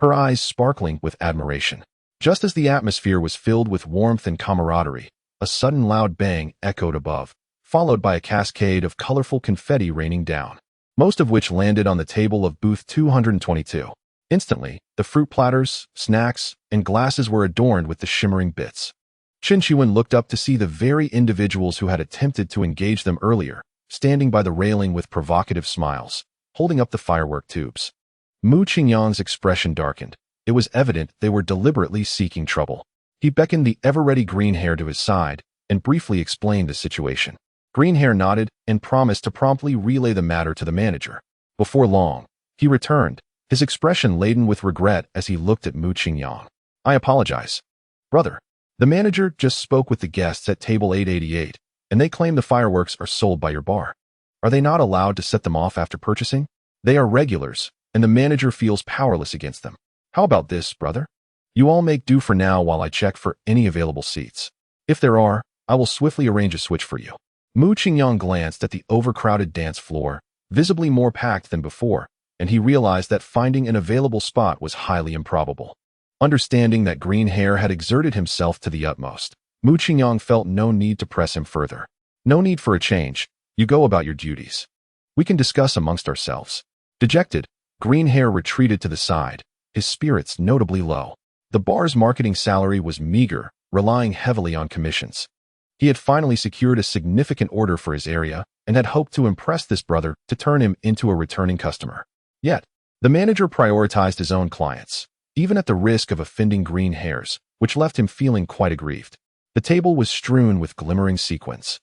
A: her eyes sparkling with admiration. Just as the atmosphere was filled with warmth and camaraderie, a sudden loud bang echoed above, followed by a cascade of colorful confetti raining down, most of which landed on the table of booth 222. Instantly, the fruit platters, snacks, and glasses were adorned with the shimmering bits. Chen Qiwen looked up to see the very individuals who had attempted to engage them earlier, standing by the railing with provocative smiles, holding up the firework tubes. Mu Qingyang's expression darkened. It was evident they were deliberately seeking trouble. He beckoned the ever-ready Greenhair to his side and briefly explained the situation. Greenhair nodded and promised to promptly relay the matter to the manager. Before long, he returned, his expression laden with regret as he looked at Mu Qingyang. "I apologize. Brother, the manager just spoke with the guests at table 888, and they claim the fireworks are sold by your bar. Are they not allowed to set them off after purchasing? They are regulars, and the manager feels powerless against them. How about this, brother? You all make do for now while I check for any available seats. If there are, I will swiftly arrange a switch for you." Mu Qingyang glanced at the overcrowded dance floor, visibly more packed than before, and he realized that finding an available spot was highly improbable. Understanding that Greenhair had exerted himself to the utmost, Mu Qingyang felt no need to press him further. "No need for a change. You go about your duties. We can discuss amongst ourselves." Dejected, Greenhair retreated to the side, his spirits notably low. The bar's marketing salary was meager, relying heavily on commissions. He had finally secured a significant order for his area and had hoped to impress this brother to turn him into a returning customer. Yet, the manager prioritized his own clients, even at the risk of offending Greenhair's, which left him feeling quite aggrieved. The table was strewn with glimmering sequins,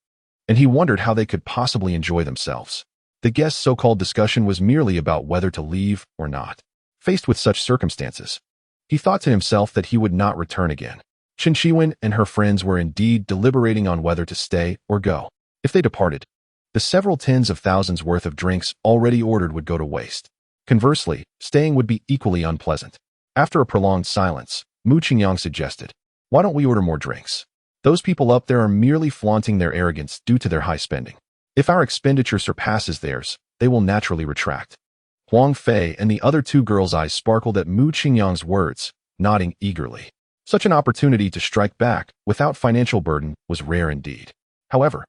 A: and he wondered how they could possibly enjoy themselves. The guests' so-called discussion was merely about whether to leave or not. Faced with such circumstances, he thought to himself that he would not return again. Chen Shiwen and her friends were indeed deliberating on whether to stay or go. If they departed, the several tens of thousands worth of drinks already ordered would go to waste. Conversely, staying would be equally unpleasant. After a prolonged silence, Mu Qingyang suggested, "Why don't we order more drinks? Those people up there are merely flaunting their arrogance due to their high spending. If our expenditure surpasses theirs, they will naturally retract." Huang Fei and the other two girls' eyes sparkled at Mu Qingyang's words, nodding eagerly. Such an opportunity to strike back without financial burden was rare indeed. However,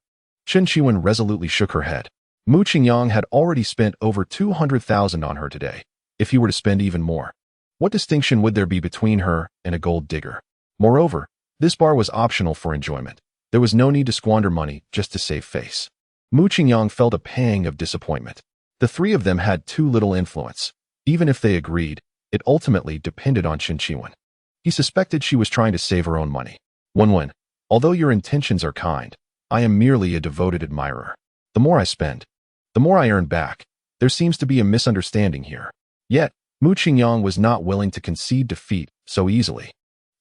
A: Chen Shiwen resolutely shook her head. Mu Qingyang had already spent over 200,000 on her today. If he were to spend even more, what distinction would there be between her and a gold digger? Moreover, this bar was optional for enjoyment. There was no need to squander money just to save face. Mu Qingyang felt a pang of disappointment. The three of them had too little influence. Even if they agreed, it ultimately depended on Chen Shiwen. He suspected she was trying to save her own money. Wen, although your intentions are kind, I am merely a devoted admirer. The more I spend, the more I earn back. There seems to be a misunderstanding here. Yet, Mu Qingyang was not willing to concede defeat so easily.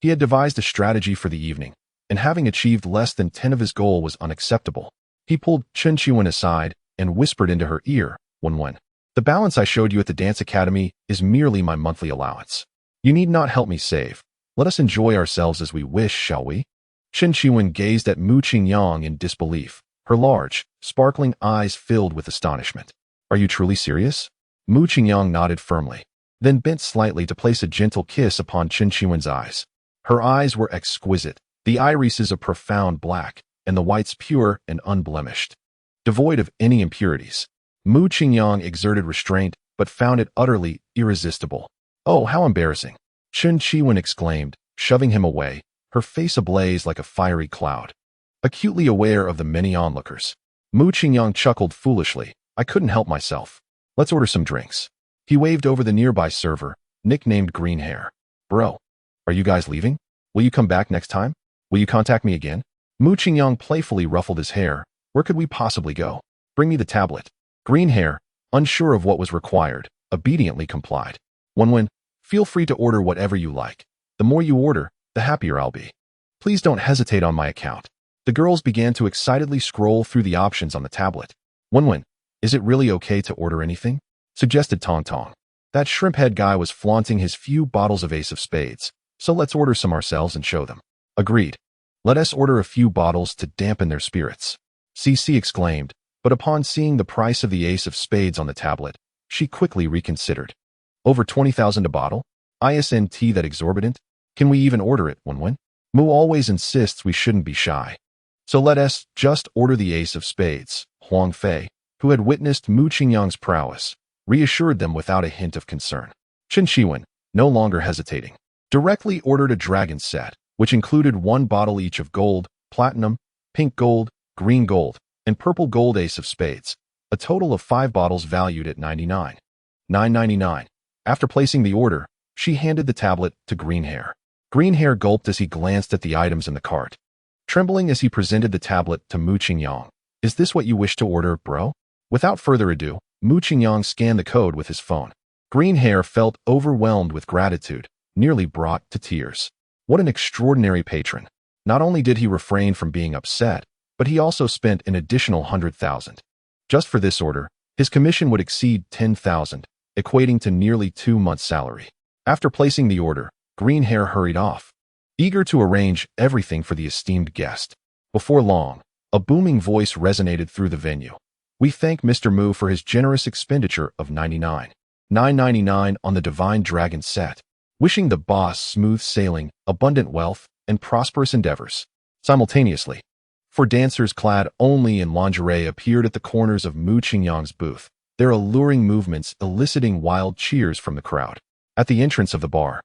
A: He had devised a strategy for the evening, and having achieved less than 10 of his goal was unacceptable. He pulled Chen Shiwen aside and whispered into her ear, Wen, the balance I showed you at the dance academy is merely my monthly allowance. You need not help me save. Let us enjoy ourselves as we wish, shall we? Chen Shiwen gazed at Mu Qingyang in disbelief, her large, sparkling eyes filled with astonishment. Are you truly serious? Mu Qingyang nodded firmly, then bent slightly to place a gentle kiss upon Chen Shiwen's eyes. Her eyes were exquisite, the irises a profound black, and the whites pure and unblemished. Devoid of any impurities, Mu Qingyang exerted restraint but found it utterly irresistible. Oh, how embarrassing! Chen Shiwen exclaimed, shoving him away, her face ablaze like a fiery cloud. Acutely aware of the many onlookers, Mu Qingyang chuckled foolishly. I couldn't help myself. Let's order some drinks. He waved over the nearby server, nicknamed Green Hair. Bro, are you guys leaving? Will you come back next time? Will you contact me again? Mu Qingyang playfully ruffled his hair. Where could we possibly go? Bring me the tablet. Green Hair, unsure of what was required, obediently complied. Wen, feel free to order whatever you like. The more you order, the happier I'll be. Please don't hesitate on my account. The girls began to excitedly scroll through the options on the tablet. Wen, is it really okay to order anything? Suggested Tong Tong. That shrimp-head guy was flaunting his few bottles of Ace of Spades, so let's order some ourselves and show them. Agreed. Let us order a few bottles to dampen their spirits. CC exclaimed, but upon seeing the price of the Ace of Spades on the tablet, she quickly reconsidered. Over 20,000 a bottle? Isn't that exorbitant? Can we even order it, Wen? Mu always insists we shouldn't be shy. So let us just order the Ace of Spades. Huang Fei, who had witnessed Mu Qingyang's prowess, reassured them without a hint of concern. Chen Shiwen, no longer hesitating, directly ordered a dragon set, which included 1 bottle each of gold, platinum, pink gold, green gold, and purple gold Ace of Spades, a total of 5 bottles valued at $9.99. After placing the order, she handed the tablet to Green Hair. Green Hair gulped as he glanced at the items in the cart, trembling as he presented the tablet to Mu Qingyang. Is this what you wish to order, bro? Without further ado, Mu Qingyang scanned the code with his phone. Green Hair felt overwhelmed with gratitude, nearly brought to tears. What an extraordinary patron. Not only did he refrain from being upset, but he also spent an additional 100,000. Just for this order, his commission would exceed 10,000, equating to nearly 2 months' salary. After placing the order, Green Hair hurried off, eager to arrange everything for the esteemed guest. Before long, a booming voice resonated through the venue. We thank Mr. Mu for his generous expenditure of $999 on the Divine Dragon set, wishing the boss smooth sailing, abundant wealth, and prosperous endeavors. Simultaneously, 4 dancers clad only in lingerie appeared at the corners of Mu Qingyang's booth, their alluring movements eliciting wild cheers from the crowd. At the entrance of the bar,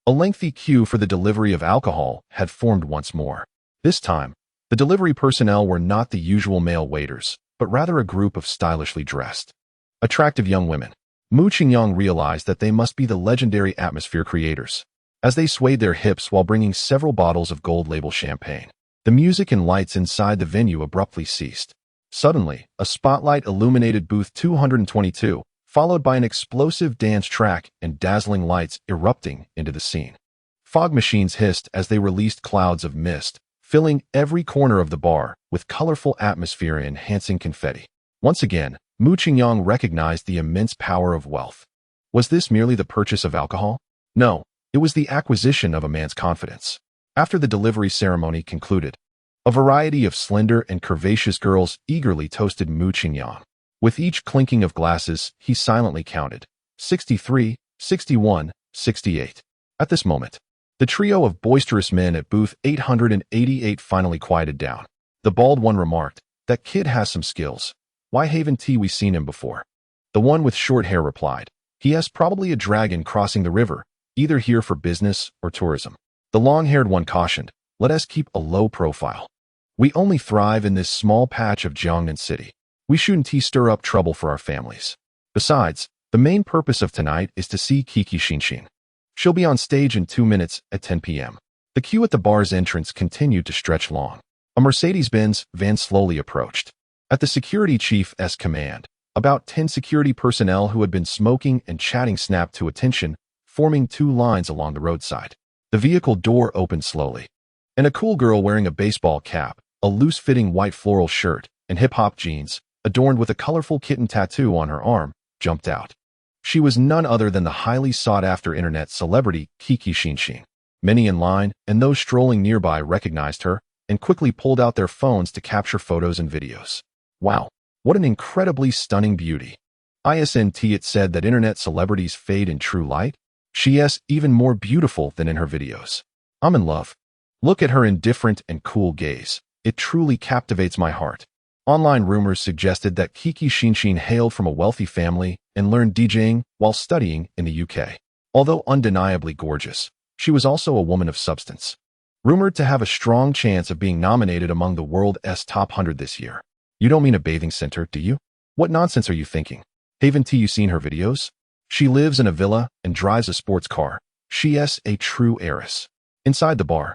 A: a lengthy queue for the delivery of alcohol had formed once more. This time, the delivery personnel were not the usual male waiters, but rather a group of stylishly dressed, attractive young women. Mu Qingyang realized that they must be the legendary atmosphere creators. As they swayed their hips while bringing several bottles of gold label champagne, the music and lights inside the venue abruptly ceased. Suddenly, a spotlight illuminated booth 222, followed by an explosive dance track and dazzling lights erupting into the scene. Fog machines hissed as they released clouds of mist, filling every corner of the bar with colorful atmosphere-enhancing confetti. Once again, Mu Qingyang recognized the immense power of wealth. Was this merely the purchase of alcohol? No, it was the acquisition of a man's confidence. After the delivery ceremony concluded, a variety of slender and curvaceous girls eagerly toasted Mu Qingyang. With each clinking of glasses, he silently counted 63, 61, 68. At this moment, the trio of boisterous men at booth 888 finally quieted down. The bald one remarked, "That kid has some skills. Why haven't we seen him before?" The one with short hair replied, "He has probably a dragon crossing the river, either here for business or tourism." The long-haired one cautioned, "Let us keep a low profile. We only thrive in this small patch of Jiangnan City. We shouldn't stir up trouble for our families. Besides, the main purpose of tonight is to see Kiki Xinshin. She'll be on stage in 2 minutes at 10 p.m. The queue at the bar's entrance continued to stretch long. A Mercedes-Benz van slowly approached. At the security chief's command, about 10 security personnel who had been smoking and chatting snapped to attention, forming 2 lines along the roadside. The vehicle door opened slowly, and a cool girl wearing a baseball cap, a loose-fitting white floral shirt, and hip-hop jeans, adorned with a colorful kitten tattoo on her arm, jumped out. She was none other than the highly sought-after internet celebrity Kiki Xinshin. Many in line and those strolling nearby recognized her and quickly pulled out their phones to capture photos and videos. Wow, what an incredibly stunning beauty. Isn't it said that internet celebrities fade in true light? She's even more beautiful than in her videos. I'm in love. Look at her indifferent and cool gaze. It truly captivates my heart. Online rumors suggested that Kiki Xinshin hailed from a wealthy family and learned DJing while studying in the UK. Although undeniably gorgeous, she was also a woman of substance, rumored to have a strong chance of being nominated among the world's top 100 this year. You don't mean a bathing center, do you? What nonsense are you thinking? Haven't you seen her videos? She lives in a villa and drives a sports car. She's a true heiress. Inside the bar,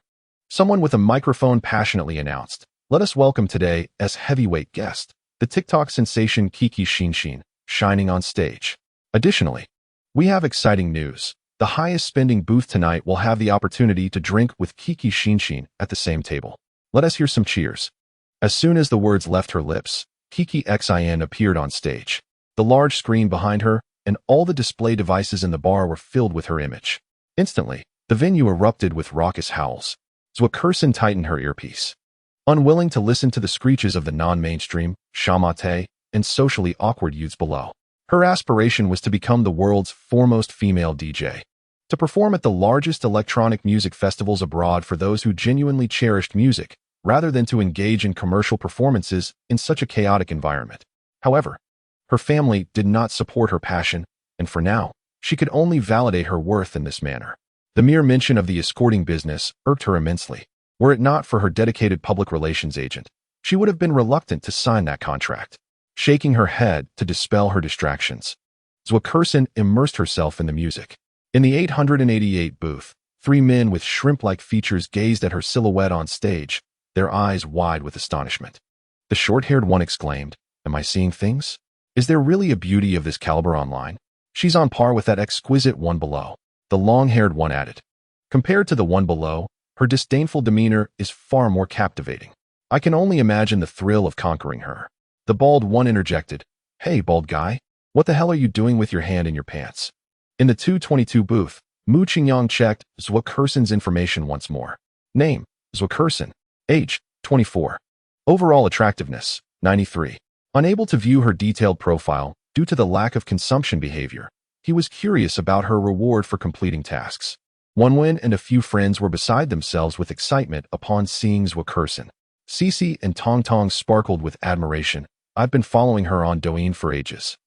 A: someone with a microphone passionately announced, "Let us welcome today's heavyweight guest, the TikTok sensation Kiki Xinshin, shining on stage." Additionally, we have exciting news. The highest spending booth tonight will have the opportunity to drink with Kiki Xinshin at the same table. Let us hear some cheers. As soon as the words left her lips, Kiki Xin appeared on stage. The large screen behind her and all the display devices in the bar were filled with her image. Instantly, the venue erupted with raucous howls. Zhuokerson tightened her earpiece. Unwilling to listen to the screeches of the non-mainstream, chamate, and socially awkward youths below. Her aspiration was to become the world's foremost female DJ. To perform at the largest electronic music festivals abroad for those who genuinely cherished music, rather than to engage in commercial performances in such a chaotic environment. However, her family did not support her passion, and for now, she could only validate her worth in this manner. The mere mention of the escorting business irked her immensely. Were it not for her dedicated public relations agent, she would have been reluctant to sign that contract. Shaking her head to dispel her distractions, Zhuokerson immersed herself in the music. In the 888 booth, 3 men with shrimp-like features gazed at her silhouette on stage, their eyes wide with astonishment. The short-haired one exclaimed, "Am I seeing things? Is there really a beauty of this caliber online? She's on par with that exquisite one below." The long-haired one added, "Compared to the one below, her disdainful demeanor is far more captivating. I can only imagine the thrill of conquering her." The bald one interjected, "Hey, bald guy, what the hell are you doing with your hand in your pants?" In the 222 booth, Mu Qingyang checked Zhuokerson's information once more. Name, Zhuokerson. Age, 24. Overall attractiveness, 93. Unable to view her detailed profile due to the lack of consumption behavior, he was curious about her reward for completing tasks. Wenwen and a few friends were beside themselves with excitement upon seeing Zhuokerson. Cici and Tong Tong sparkled with admiration. "I've been following her on Douyin for ages.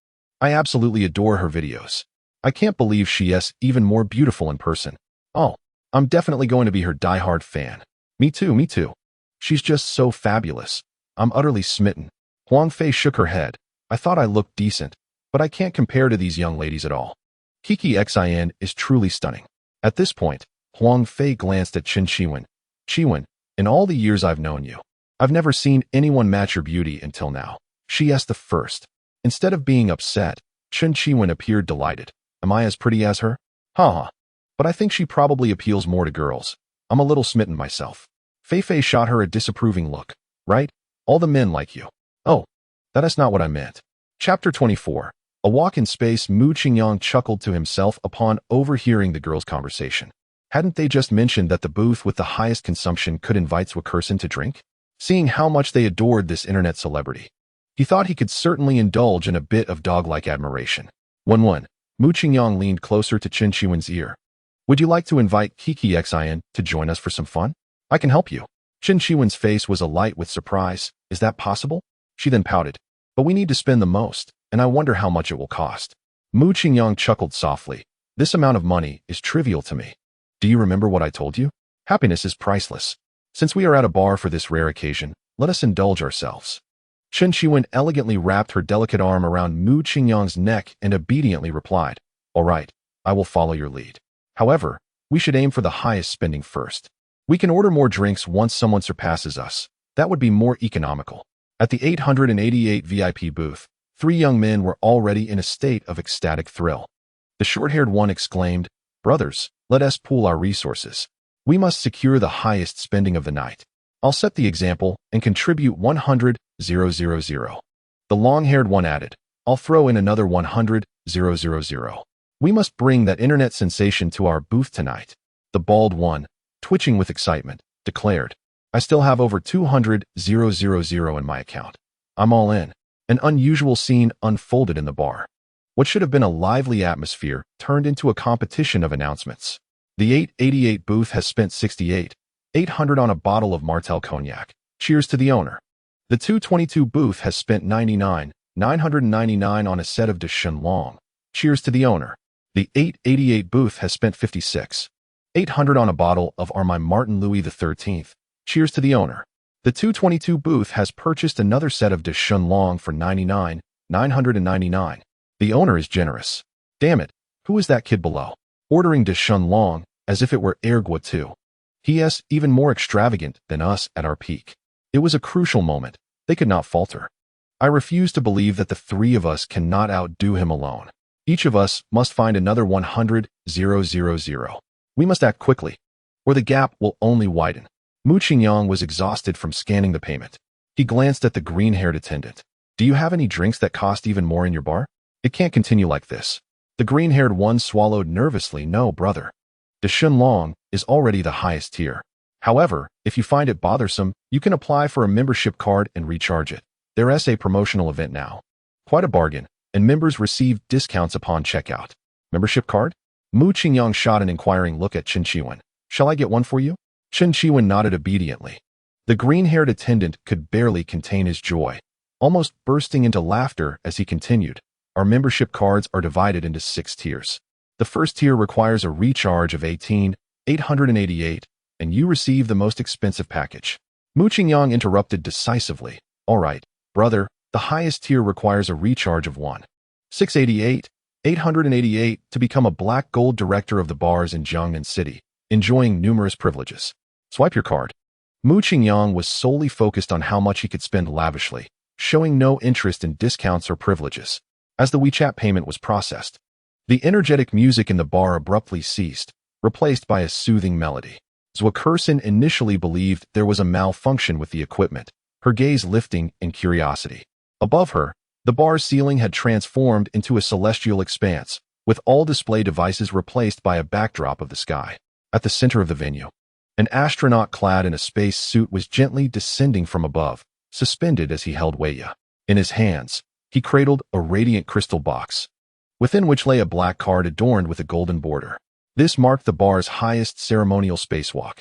A: I absolutely adore her videos. I can't believe she's even more beautiful in person. Oh, I'm definitely going to be her diehard fan." Me too, me too. She's just so fabulous. I'm utterly smitten." Huang Fei shook her head. "I thought I looked decent, but I can't compare to these young ladies at all. Kiki Xin is truly stunning." At this point, Huang Fei glanced at Qin Shiwen. "Shiwen, in all the years I've known you, I've never seen anyone match your beauty until now. She asked the first. Instead of being upset, Chen Qiwen appeared delighted. Am I as pretty as her? Haha. But I think she probably appeals more to girls. I'm a little smitten myself. Fei Fei shot her a disapproving look. Right? All the men like you. Oh, that is not what I meant. Chapter 24. A walk in space. Mu Qingyang chuckled to himself upon overhearing the girls' conversation. Hadn't they just mentioned that the booth with the highest consumption could invite Swakurson to drink? Seeing how much they adored this internet celebrity, he thought he could certainly indulge in a bit of dog-like admiration. 1-1. Mu Qingyang leaned closer to Chen Qiwen's ear. Would you like to invite Kiki Xin to join us for some fun? I can help you. Chen Qiwen's face was alight with surprise. Is that possible? She then pouted. But we need to spend the most, and I wonder how much it will cost. Mu Qingyang chuckled softly. This amount of money is trivial to me. Do you remember what I told you? Happiness is priceless. Since we are at a bar for this rare occasion, let us indulge ourselves. Chen Qiwen elegantly wrapped her delicate arm around Mu Qingyang's neck and obediently replied, All right, I will follow your lead. However, we should aim for the highest spending first. We can order more drinks once someone surpasses us. That would be more economical. At the 888 VIP booth, 3 young men were already in a state of ecstatic thrill. The short-haired one exclaimed, Brothers, let us pool our resources. We must secure the highest spending of the night. I'll set the example and contribute 100,000. The long-haired one added, I'll throw in another 100,000. We must bring that internet sensation to our booth tonight. The bald one, twitching with excitement, declared, I still have over 200,000 in my account. I'm all in. An unusual scene unfolded in the bar. What should have been a lively atmosphere turned into a competition of announcements. The 888 booth has spent 68,800 on a bottle of Martel cognac. Cheers to the owner. The 222 booth has spent 99,999 on a set of de Shenlong. Cheers to the owner. The 888 booth has spent 56,800 on a bottle of Armand Martin Louis XIII. Cheers to the owner. The 222 booth has purchased another set of de Shenlong for 99,999. The owner is generous. Damn it, who is that kid below? Ordering de Shenlong as if it were ergua too. He is even more extravagant than us at our peak. It was a crucial moment. They could not falter. I refuse to believe that the 3 of us cannot outdo him alone. Each of us must find another 100,000. We must act quickly, or the gap will only widen. Mu Qingyang was exhausted from scanning the payment. He glanced at the green-haired attendant. Do you have any drinks that cost even more in your bar? It can't continue like this. The green-haired one swallowed nervously. No, brother. De Shenlong is already the highest tier. However, if you find it bothersome, you can apply for a membership card and recharge it. There is a promotional event now. Quite a bargain, and members receive discounts upon checkout. Membership card? Mu Qingyang shot an inquiring look at Chen Qiwen. Shall I get one for you? Chen Qiwen nodded obediently. The green-haired attendant could barely contain his joy, almost bursting into laughter as he continued. Our membership cards are divided into 6 tiers. The first tier requires a recharge of 18,888, and you receive the most expensive package. Mu Qingyang interrupted decisively. All right, brother, the highest tier requires a recharge of 1,688,888 to become a black gold director of the bars in Jiangnan City, enjoying numerous privileges. Swipe your card. Mu Qingyang was solely focused on how much he could spend lavishly, showing no interest in discounts or privileges. As the WeChat payment was processed, the energetic music in the bar abruptly ceased, replaced by a soothing melody. Swakurson initially believed there was a malfunction with the equipment, her gaze lifting in curiosity. Above her, the bar's ceiling had transformed into a celestial expanse, with all display devices replaced by a backdrop of the sky. At the center of the venue, an astronaut clad in a space suit was gently descending from above, suspended as he held Weiya. In his hands, he cradled a radiant crystal box, within which lay a black card adorned with a golden border. This marked the bar's highest ceremonial spacewalk,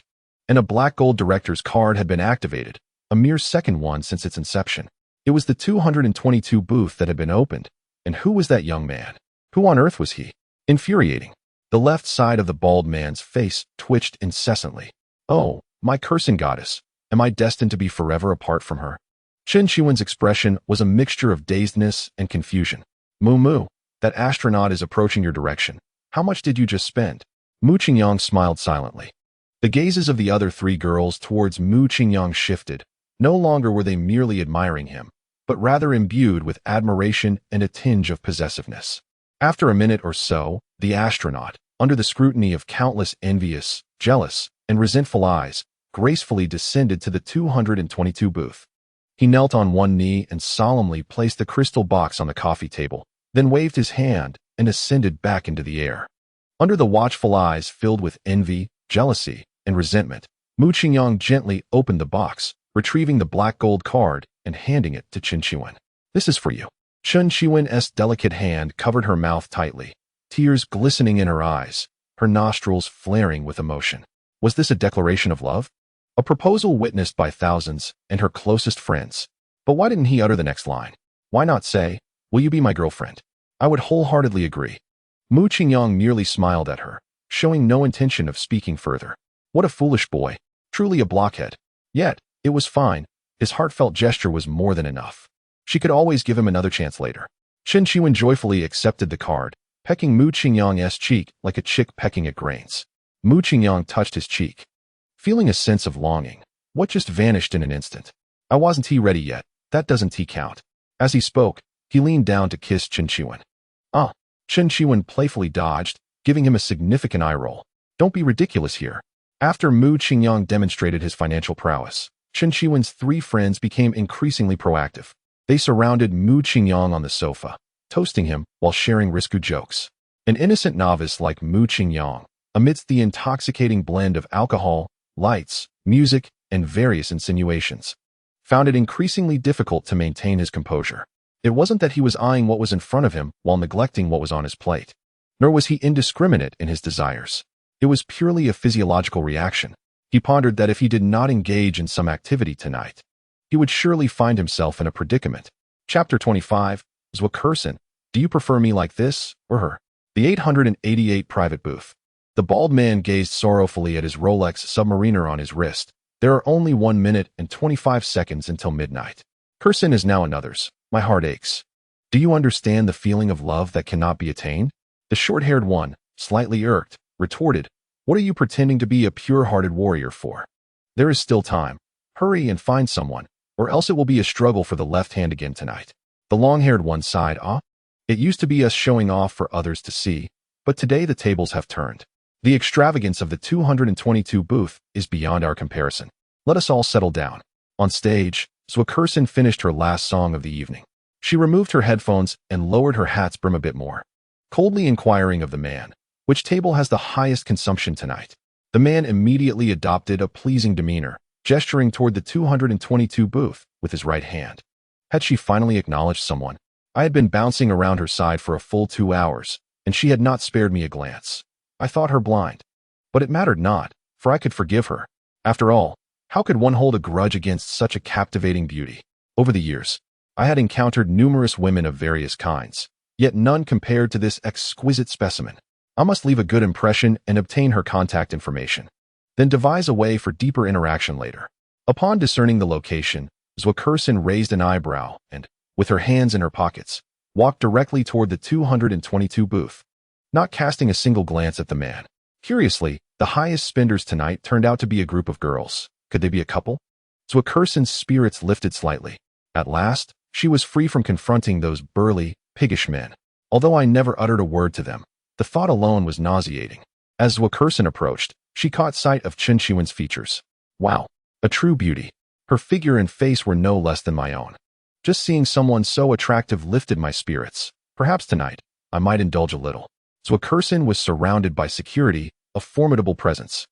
A: and a black gold director's card had been activated, a mere second one since its inception. It was the 222 booth that had been opened, and who was that young man? Who on earth was he? Infuriating. The left side of the bald man's face twitched incessantly. Oh, my cursing goddess, am I destined to be forever apart from her? Chen Qiwen's expression was a mixture of dazedness and confusion. Mu, that astronaut is approaching your direction. How much did you just spend? Mu Qingyang smiled silently. The gazes of the other 3 girls towards Mu Qingyang shifted. No longer were they merely admiring him. but rather imbued with admiration and a tinge of possessiveness. After a minute or so, the astronaut, under the scrutiny of countless envious, jealous, and resentful eyes, gracefully descended to the 222 booth. He knelt on one knee and solemnly placed the crystal box on the coffee table, then waved his hand and ascended back into the air. Under the watchful eyes filled with envy, jealousy, and resentment, Mu Qingyang gently opened the box, retrieving the black gold card and handing it to Chen Qiwen. "This is for you." Chen Qiwen's delicate hand covered her mouth tightly, tears glistening in her eyes, her nostrils flaring with emotion. Was this a declaration of love? A proposal witnessed by thousands and her closest friends. But why didn't he utter the next line? Why not say, "Will you be my girlfriend?" I would wholeheartedly agree. Mu Qingyang merely smiled at her, showing no intention of speaking further. What a foolish boy. Truly a blockhead. Yet, it was fine. His heartfelt gesture was more than enough. She could always give him another chance later. Chen Qiwen joyfully accepted the card, pecking Mu Qingyang's cheek like a chick pecking at grains. Mu Qingyang touched his cheek, feeling a sense of longing. What just vanished in an instant? "I wasn't ready yet. That doesn't count." As he spoke, he leaned down to kiss Chen Qiwen. "Ah." Chen Qiwen playfully dodged, giving him a significant eye roll. "Don't be ridiculous here." After Mu Qingyang demonstrated his financial prowess, Chen Qiwen's three friends became increasingly proactive. They surrounded Mu Qingyang on the sofa, toasting him while sharing risky jokes. An innocent novice like Mu Qingyang, amidst the intoxicating blend of alcohol, lights, music, and various insinuations, found it increasingly difficult to maintain his composure. It wasn't that he was eyeing what was in front of him while neglecting what was on his plate, nor was he indiscriminate in his desires. It was purely a physiological reaction. He pondered that if he did not engage in some activity tonight, he would surely find himself in a predicament. Chapter 25, Zwakursen, do you prefer me like this, or her? The 888 private booth. The bald man gazed sorrowfully at his Rolex Submariner on his wrist. There are only 1 minute and 25 seconds until midnight. Kursen is now another's. My heart aches. Do you understand the feeling of love that cannot be attained? The short-haired one, slightly irked, retorted, what are you pretending to be a pure-hearted warrior for? There is still time. Hurry and find someone, or else it will be a struggle for the left hand again tonight. The long-haired one sighed, It used to be us showing off for others to see, but today the tables have turned. The extravagance of the 222 booth is beyond our comparison. Let us all settle down. On stage, Zwakursen finished her last song of the evening. She removed her headphones and lowered her hat's brim a bit more, coldly inquiring of the man, which table has the highest consumption tonight? The man immediately adopted a pleasing demeanor, gesturing toward the 222 booth with his right hand. Had she finally acknowledged someone? I had been bouncing around her side for a full 2 hours, and she had not spared me a glance. I thought her blind. But it mattered not, for I could forgive her. After all, how could one hold a grudge against such a captivating beauty? Over the years, I had encountered numerous women of various kinds, yet none compared to this exquisite specimen. I must leave a good impression and obtain her contact information, then devise a way for deeper interaction later. Upon discerning the location, Zwakursen raised an eyebrow and, with her hands in her pockets, walked directly toward the 222 booth, not casting a single glance at the man. Curiously, the highest spenders tonight turned out to be a group of girls. Could they be a couple? Zwakursen's spirits lifted slightly. At last, she was free from confronting those burly, piggish men. Although I never uttered a word to them, the thought alone was nauseating. As Zwakursen approached, she caught sight of Chen Qiwen's features. Wow, a true beauty. Her figure and face were no less than my own. Just seeing someone so attractive lifted my spirits. Perhaps tonight, I might indulge a little. Zwakursen was surrounded by security, a formidable presence.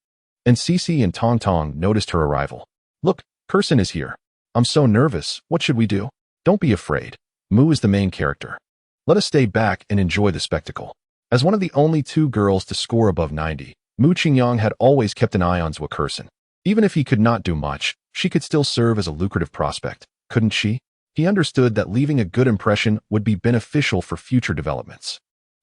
A: And Cici and Tong Tong noticed her arrival. Look, Kursen is here. I'm so nervous. What should we do? Don't be afraid. Mu is the main character. Let us stay back and enjoy the spectacle. As one of the only 2 girls to score above 90, Mu Qingyang had always kept an eye on Zwakursen. Even if he could not do much, she could still serve as a lucrative prospect, couldn't she? He understood that leaving a good impression would be beneficial for future developments.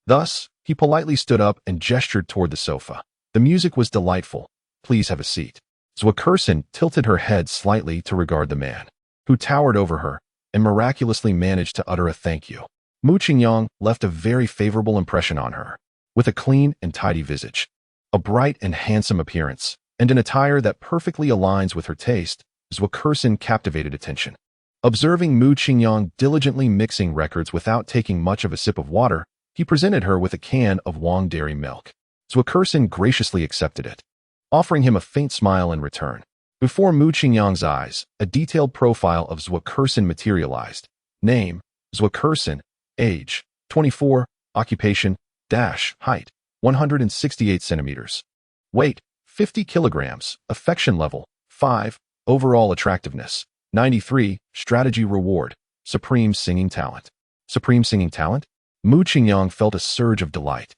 A: Thus, he politely stood up and gestured toward the sofa. The music was delightful. Please have a seat. Zwakursen tilted her head slightly to regard the man, who towered over her, and miraculously managed to utter a thank you. Mu Qingyang left a very favorable impression on her, with a clean and tidy visage, a bright and handsome appearance, and an attire that perfectly aligns with her taste. Zwakursen captivated attention. Observing Mu Qingyang diligently mixing records without taking much of a sip of water, he presented her with a can of Wang dairy milk. Zhuokerson graciously accepted it, offering him a faint smile in return. Before Mu Qingyang's eyes, a detailed profile of Zhuokerson materialized. Name, Zhuokerson. Age, 24. Occupation, height, 168 centimeters. Weight, 50 kilograms. Affection level, 5. Overall attractiveness, 93. Strategy reward, supreme singing talent. Supreme singing talent? Mu Qingyang felt a surge of delight.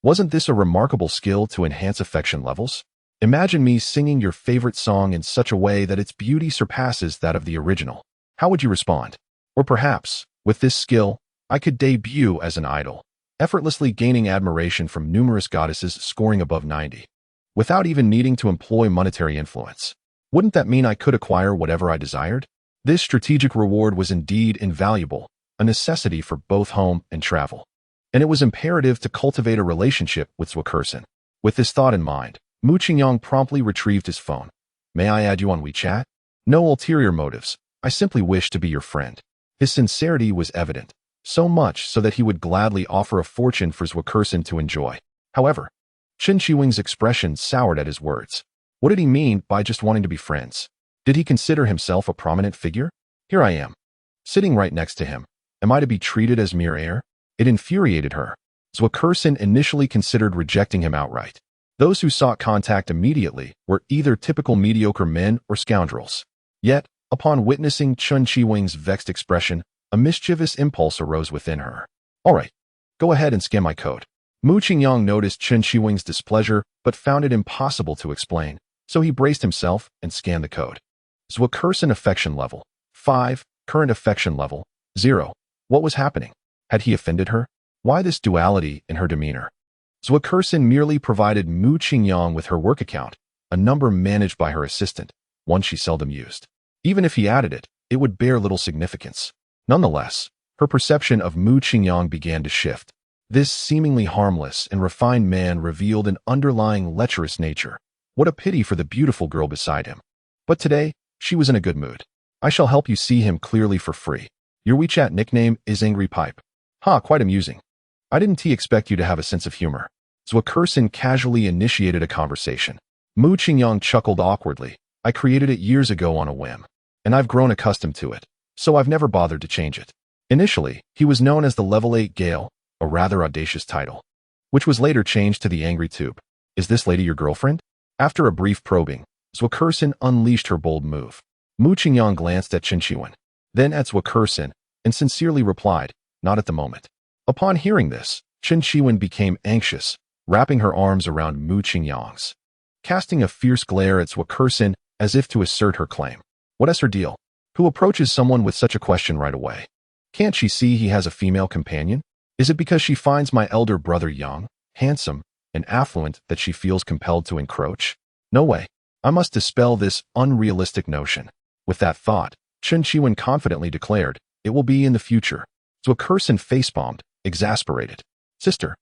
A: Wasn't this a remarkable skill to enhance affection levels? Imagine me singing your favorite song in such a way that its beauty surpasses that of the original. How would you respond? Or perhaps, with this skill, I could debut as an idol, effortlessly gaining admiration from numerous goddesses scoring above 90, without even needing to employ monetary influence. Wouldn't that mean I could acquire whatever I desired? This strategic reward was indeed invaluable, a necessity for both home and travel. And it was imperative to cultivate a relationship with Zhuokerson. With this thought in mind, Mu Qingyang promptly retrieved his phone. May I add you on WeChat? No ulterior motives. I simply wish to be your friend. His sincerity was evident, so much so that he would gladly offer a fortune for Zhuokerson to enjoy. However, Chen Qiwing's expression soured at his words. What did he mean by just wanting to be friends? Did he consider himself a prominent figure? Here I am, sitting right next to him. Am I to be treated as mere air? It infuriated her. Zhuokerson initially considered rejecting him outright. Those who sought contact immediately were either typical mediocre men or scoundrels. Yet, upon witnessing Chen Qiwing's vexed expression, a mischievous impulse arose within her. All right, go ahead and scan my code. Mu Qingyang noticed Chen Qiwing's displeasure, but found it impossible to explain, so he braced himself and scanned the code. Zhuokerson affection level, 5. Current affection level, 0. What was happening? Had he offended her? Why this duality in her demeanor? Zhuokerson merely provided Mu Qingyang with her work account, a number managed by her assistant, one she seldom used. Even if he added it, it would bear little significance. Nonetheless, her perception of Mu Qingyang began to shift. This seemingly harmless and refined man revealed an underlying lecherous nature. What a pity for the beautiful girl beside him. But today, she was in a good mood. I shall help you see him clearly for free. Your WeChat nickname is Angry Pipe. Quite amusing. I didn't expect you to have a sense of humor. Zhuokerson casually initiated a conversation. Mu Qingyang chuckled awkwardly. I created it years ago on a whim, and I've grown accustomed to it, so I've never bothered to change it. Initially, he was known as the Level 8 Gale, a rather audacious title, which was later changed to the Angry Tube. Is this lady your girlfriend? After a brief probing, Zhuokerson unleashed her bold move. Mu Qingyang glanced at Chen Qiwen, then at Zhuokerson, and sincerely replied, not at the moment. Upon hearing this, Chen Qiwen became anxious, wrapping her arms around Mu Qingyang's, casting a fierce glare at Zhuokerson as if to assert her claim. What is her deal? Who approaches someone with such a question right away? Can't she see he has a female companion? Is it because she finds my elder brother young, handsome, and affluent that she feels compelled to encroach? No way. I must dispel this unrealistic notion. With that thought, Chen Qiwen confidently declared, it will be in the future. Zhuokerson facepalmed, exasperated. Sister,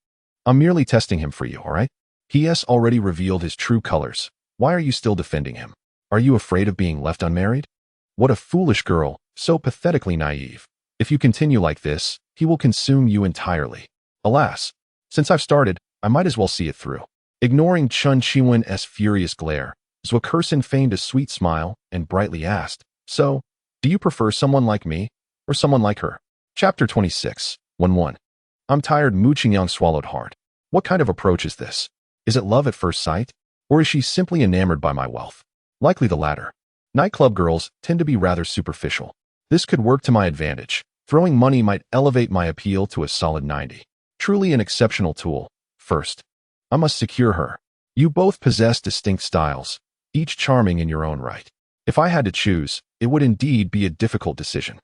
A: I'm merely testing him for you, all right? He has already revealed his true colors. Why are you still defending him? Are you afraid of being left unmarried? What a foolish girl, so pathetically naive. If you continue like this, he will consume you entirely. Alas, since I've started, I might as well see it through. Ignoring Chen Qiwen's furious glare, Zhuokerson feigned a sweet smile and brightly asked, so, do you prefer someone like me or someone like her? Chapter 26, 1-1. I'm tired. Mu Qingyang swallowed hard. What kind of approach is this? Is it love at first sight? Or is she simply enamored by my wealth? Likely the latter. Nightclub girls tend to be rather superficial. This could work to my advantage. Throwing money might elevate my appeal to a solid 90. Truly an exceptional tool. First, I must secure her. You both possess distinct styles, each charming in your own right. If I had to choose, it would indeed be a difficult decision.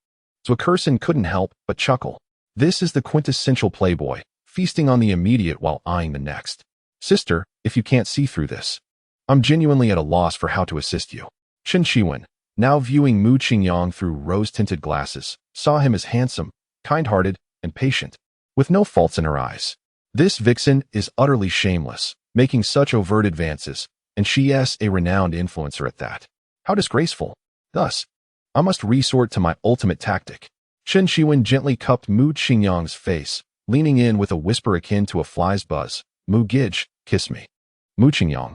A: Zhuokerson couldn't help but chuckle. This is the quintessential playboy, feasting on the immediate while eyeing the next. Sister, if you can't see through this, I'm genuinely at a loss for how to assist you. Chen Qiwen, now viewing Mu Qingyang through rose-tinted glasses, saw him as handsome, kind-hearted, and patient, with no faults in her eyes. This vixen is utterly shameless, making such overt advances, and she is a renowned influencer at that. How disgraceful. Thus, I must resort to my ultimate tactic. Chen Shiwen gently cupped Mu Qingyang's face, leaning in with a whisper akin to a fly's buzz. Mu Gij, kiss me. Mu Qingyang.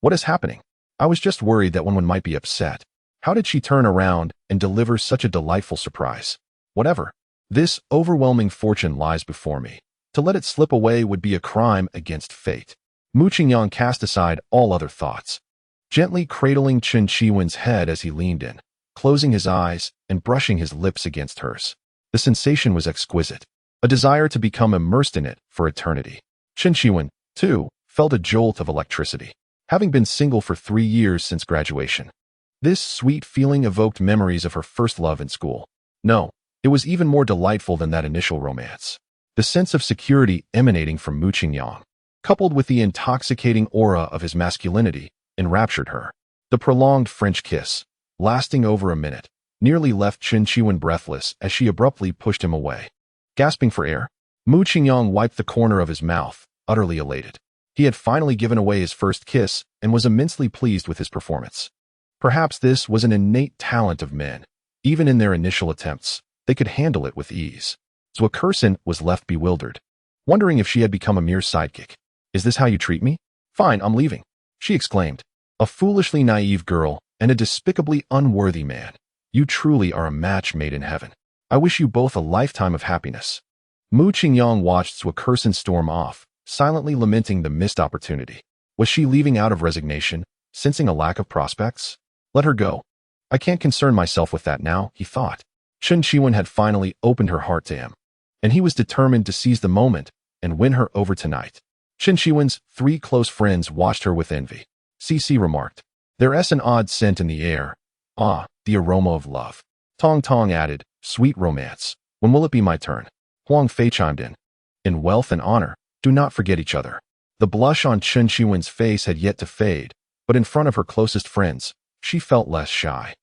A: What is happening? I was just worried that one might be upset. How did she turn around and deliver such a delightful surprise? Whatever. This overwhelming fortune lies before me. To let it slip away would be a crime against fate. Mu Qingyang cast aside all other thoughts, gently cradling Chen Shiwen's head as he leaned in, closing his eyes and brushing his lips against hers. The sensation was exquisite, a desire to become immersed in it for eternity. Chen Shiwen, too, felt a jolt of electricity, having been single for 3 years since graduation. This sweet feeling evoked memories of her first love in school. No, it was even more delightful than that initial romance. The sense of security emanating from Mu Qingyang, coupled with the intoxicating aura of his masculinity, enraptured her. The prolonged French kiss, lasting over a minute, nearly left Chen Shiwen breathless as she abruptly pushed him away. Gasping for air, Mu Qingyang wiped the corner of his mouth, utterly elated. He had finally given away his first kiss and was immensely pleased with his performance. Perhaps this was an innate talent of men. Even in their initial attempts, they could handle it with ease. Zhou Kersen was left bewildered, wondering if she had become a mere sidekick. Is this how you treat me? Fine, I'm leaving, she exclaimed. A foolishly naive girl and a despicably unworthy man. You truly are a match made in heaven. I wish you both a lifetime of happiness. Mu Qingyang watched Zhou Kersen storm off, silently lamenting the missed opportunity. Was she leaving out of resignation, sensing a lack of prospects? Let her go. I can't concern myself with that now, he thought. Chen Shiwen had finally opened her heart to him, and he was determined to seize the moment and win her over tonight. Chen Shiwen's 3 close friends watched her with envy. CC remarked, "There's an odd scent in the air. Ah, the aroma of love." Tong Tong added, "Sweet romance. When will it be my turn?" Huang Fei chimed in, "In wealth and honor, do not forget each other." The blush on Chen Shiwen's face had yet to fade, but in front of her closest friends, she felt less shy.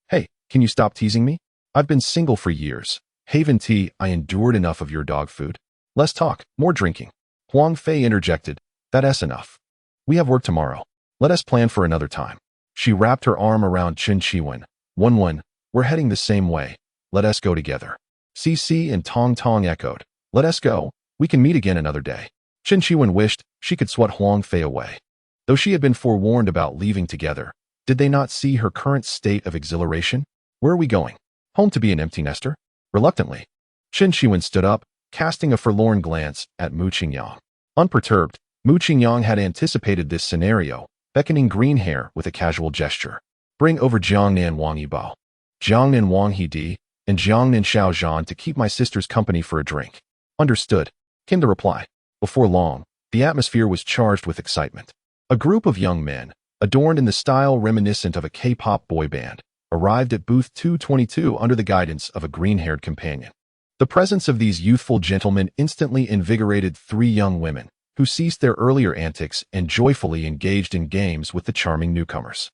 A: "Hey, can you stop teasing me? I've been single for years. Haven tea, I endured enough of your dog food. Less talk, more drinking." Huang Fei interjected, "That's enough. We have work tomorrow. Let us plan for another time." She wrapped her arm around Chen Shiwen. One, we're heading the same way. Let us go together." CC and Tong Tong echoed, "Let us go. We can meet again another day." Chen Shiwen wished she could swat Huang Fei away. Though she had been forewarned about leaving together, did they not see her current state of exhilaration? Where are we going? Home to be an empty nester? Reluctantly, Chen Shiwen stood up, casting a forlorn glance at Mu Qingyang. Unperturbed, Mu Qingyang had anticipated this scenario, beckoning green hair with a casual gesture. "Bring over Jiangnan Wang Yibao, Jiangnan Wang Hidi, and Jiangnan Xiao Zhan to keep my sister's company for a drink." "Understood," came the reply. Before long, the atmosphere was charged with excitement. A group of young men, adorned in the style reminiscent of a K-pop boy band, arrived at booth 222 under the guidance of a green-haired companion. The presence of these youthful gentlemen instantly invigorated 3 young women, who ceased their earlier antics and joyfully engaged in games with the charming newcomers.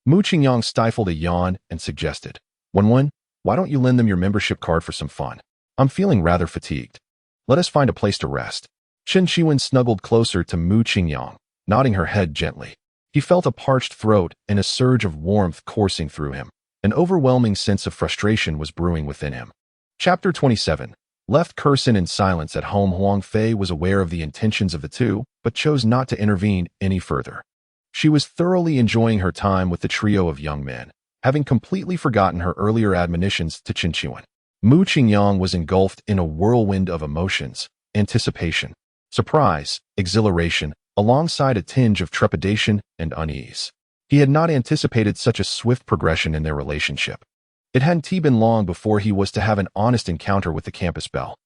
A: Mu Qingyang stifled a yawn and suggested, "Wen, why don't you lend them your membership card for some fun? I'm feeling rather fatigued. Let us find a place to rest." Chen Shiwen snuggled closer to Mu Qingyang, nodding her head gently. He felt a parched throat and a surge of warmth coursing through him. An overwhelming sense of frustration was brewing within him. Chapter 27. Left Kersen in silence at home. Huang Fei was aware of the intentions of the two, but chose not to intervene any further. She was thoroughly enjoying her time with the trio of young men, having completely forgotten her earlier admonitions to Chen Shiwen. Mu Qingyang was engulfed in a whirlwind of emotions, anticipation, surprise, exhilaration, alongside a tinge of trepidation and unease. He had not anticipated such a swift progression in their relationship. It hadn't been long before he was to have an honest encounter with the campus belle.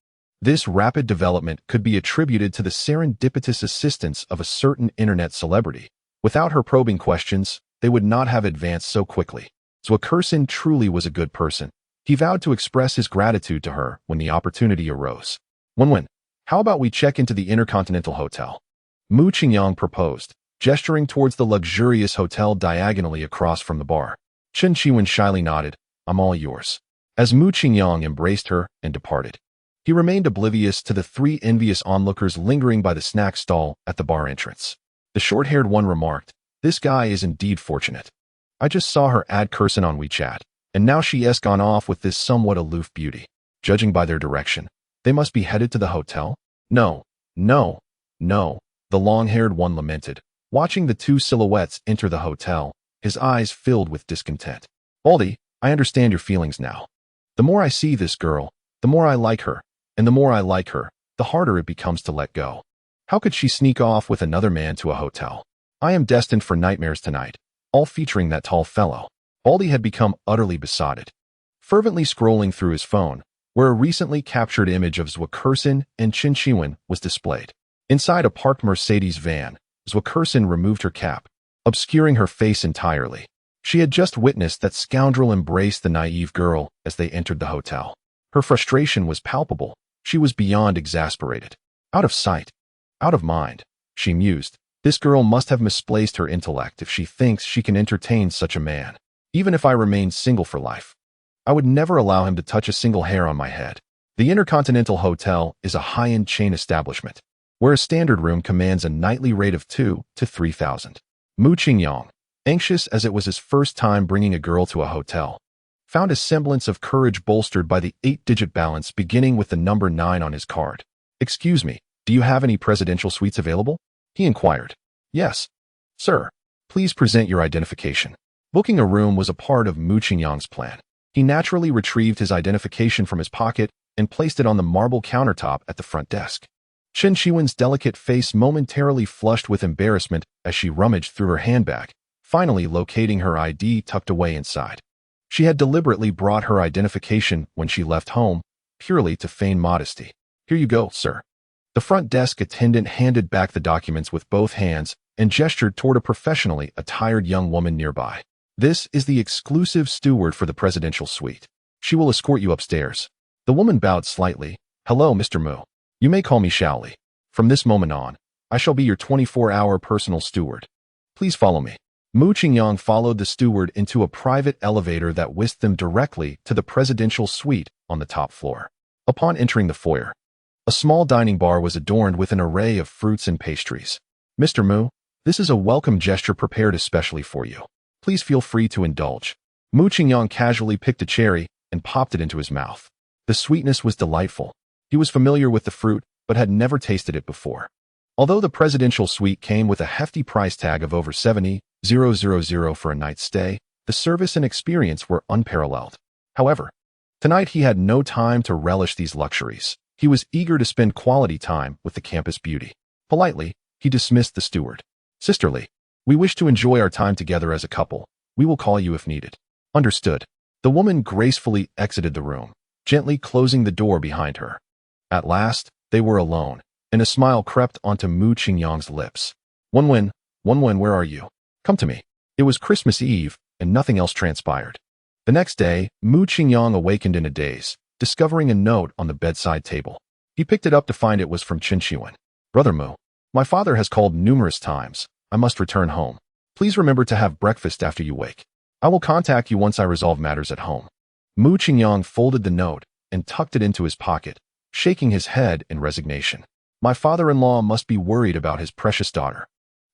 A: This rapid development could be attributed to the serendipitous assistance of a certain internet celebrity. Without her probing questions, they would not have advanced so quickly. Zhou Kersen truly was a good person. He vowed to express his gratitude to her when the opportunity arose. Wen, how about we check into the Intercontinental Hotel? Mu Qingyang proposed, gesturing towards the luxurious hotel diagonally across from the bar. Chen Shiwen shyly nodded, "I'm all yours." As Mu Qingyang embraced her and departed, he remained oblivious to the 3 envious onlookers lingering by the snack stall at the bar entrance. The short-haired one remarked, "This guy is indeed fortunate. I just saw her add Kersen on WeChat, and now she has gone off with this somewhat aloof beauty. Judging by their direction, they must be headed to the hotel? No, no, no, the long-haired one lamented, watching the two silhouettes enter the hotel, his eyes filled with discontent. Baldy, I understand your feelings now. The more I see this girl, the more I like her, and the more I like her, the harder it becomes to let go. How could she sneak off with another man to a hotel? I am destined for nightmares tonight, all featuring that tall fellow. Baldy had become utterly besotted. Fervently scrolling through his phone, where a recently captured image of Zwickerson and Chin Shiwen was displayed. Inside a parked Mercedes van, Zwickerson removed her cap, obscuring her face entirely. She had just witnessed that scoundrel embrace the naive girl as they entered the hotel. Her frustration was palpable. She was beyond exasperated. Out of sight, out of mind, she mused. This girl must have misplaced her intellect if she thinks she can entertain such a man. Even if I remained single for life, I would never allow him to touch a single hair on my head. The Intercontinental Hotel is a high-end chain establishment, where a standard room commands a nightly rate of 2,000 to 3,000. Mu Qingyang, anxious as it was his first time bringing a girl to a hotel, found a semblance of courage bolstered by the 8-digit balance beginning with the number 9 on his card. Excuse me, do you have any presidential suites available? He inquired. Yes, sir. Please present your identification. Booking a room was a part of Mu Qingyang's plan. He naturally retrieved his identification from his pocket and placed it on the marble countertop at the front desk. Chen Shiwen's delicate face momentarily flushed with embarrassment as she rummaged through her handbag, finally locating her ID tucked away inside. She had deliberately brought her identification when she left home, purely to feign modesty. Here you go, sir. The front desk attendant handed back the documents with both hands and gestured toward a professionally attired young woman nearby. This is the exclusive steward for the presidential suite. She will escort you upstairs. The woman bowed slightly. Hello, Mr. Mu. You may call me Shaoli. From this moment on, I shall be your 24-hour personal steward. Please follow me. Mu Qingyang followed the steward into a private elevator that whisked them directly to the presidential suite on the top floor. Upon entering the foyer, a small dining bar was adorned with an array of fruits and pastries. Mr. Mu, this is a welcome gesture prepared especially for you. Please feel free to indulge. Mu Qingyang casually picked a cherry and popped it into his mouth. The sweetness was delightful. He was familiar with the fruit, but had never tasted it before. Although the presidential suite came with a hefty price tag of over 70,000 for a night's stay, the service and experience were unparalleled. However, tonight he had no time to relish these luxuries. He was eager to spend quality time with the campus beauty. Politely, he dismissed the steward. Sisterly, we wish to enjoy our time together as a couple. We will call you if needed. Understood. The woman gracefully exited the room, gently closing the door behind her. At last, they were alone, and a smile crept onto Mu Qingyang's lips. Wenwen, where are you? Come to me. It was Christmas Eve, and nothing else transpired. The next day, Mu Qingyang awakened in a daze, discovering a note on the bedside table. He picked it up to find it was from Chin Shiwen. Brother Mu, my father has called numerous times. I must return home. Please remember to have breakfast after you wake. I will contact you once I resolve matters at home. Mu Qingyang folded the note and tucked it into his pocket, shaking his head in resignation. My father-in-law must be worried about his precious daughter.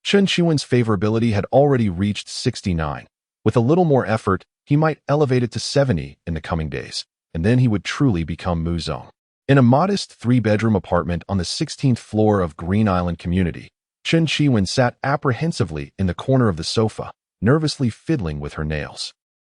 A: Chen Shiwen's favorability had already reached 69. With a little more effort, he might elevate it to 70 in the coming days, and then he would truly become Mu Zong. In a modest 3-bedroom apartment on the 16th floor of Green Island Community, Chen Shiwen sat apprehensively in the corner of the sofa, nervously fiddling with her nails.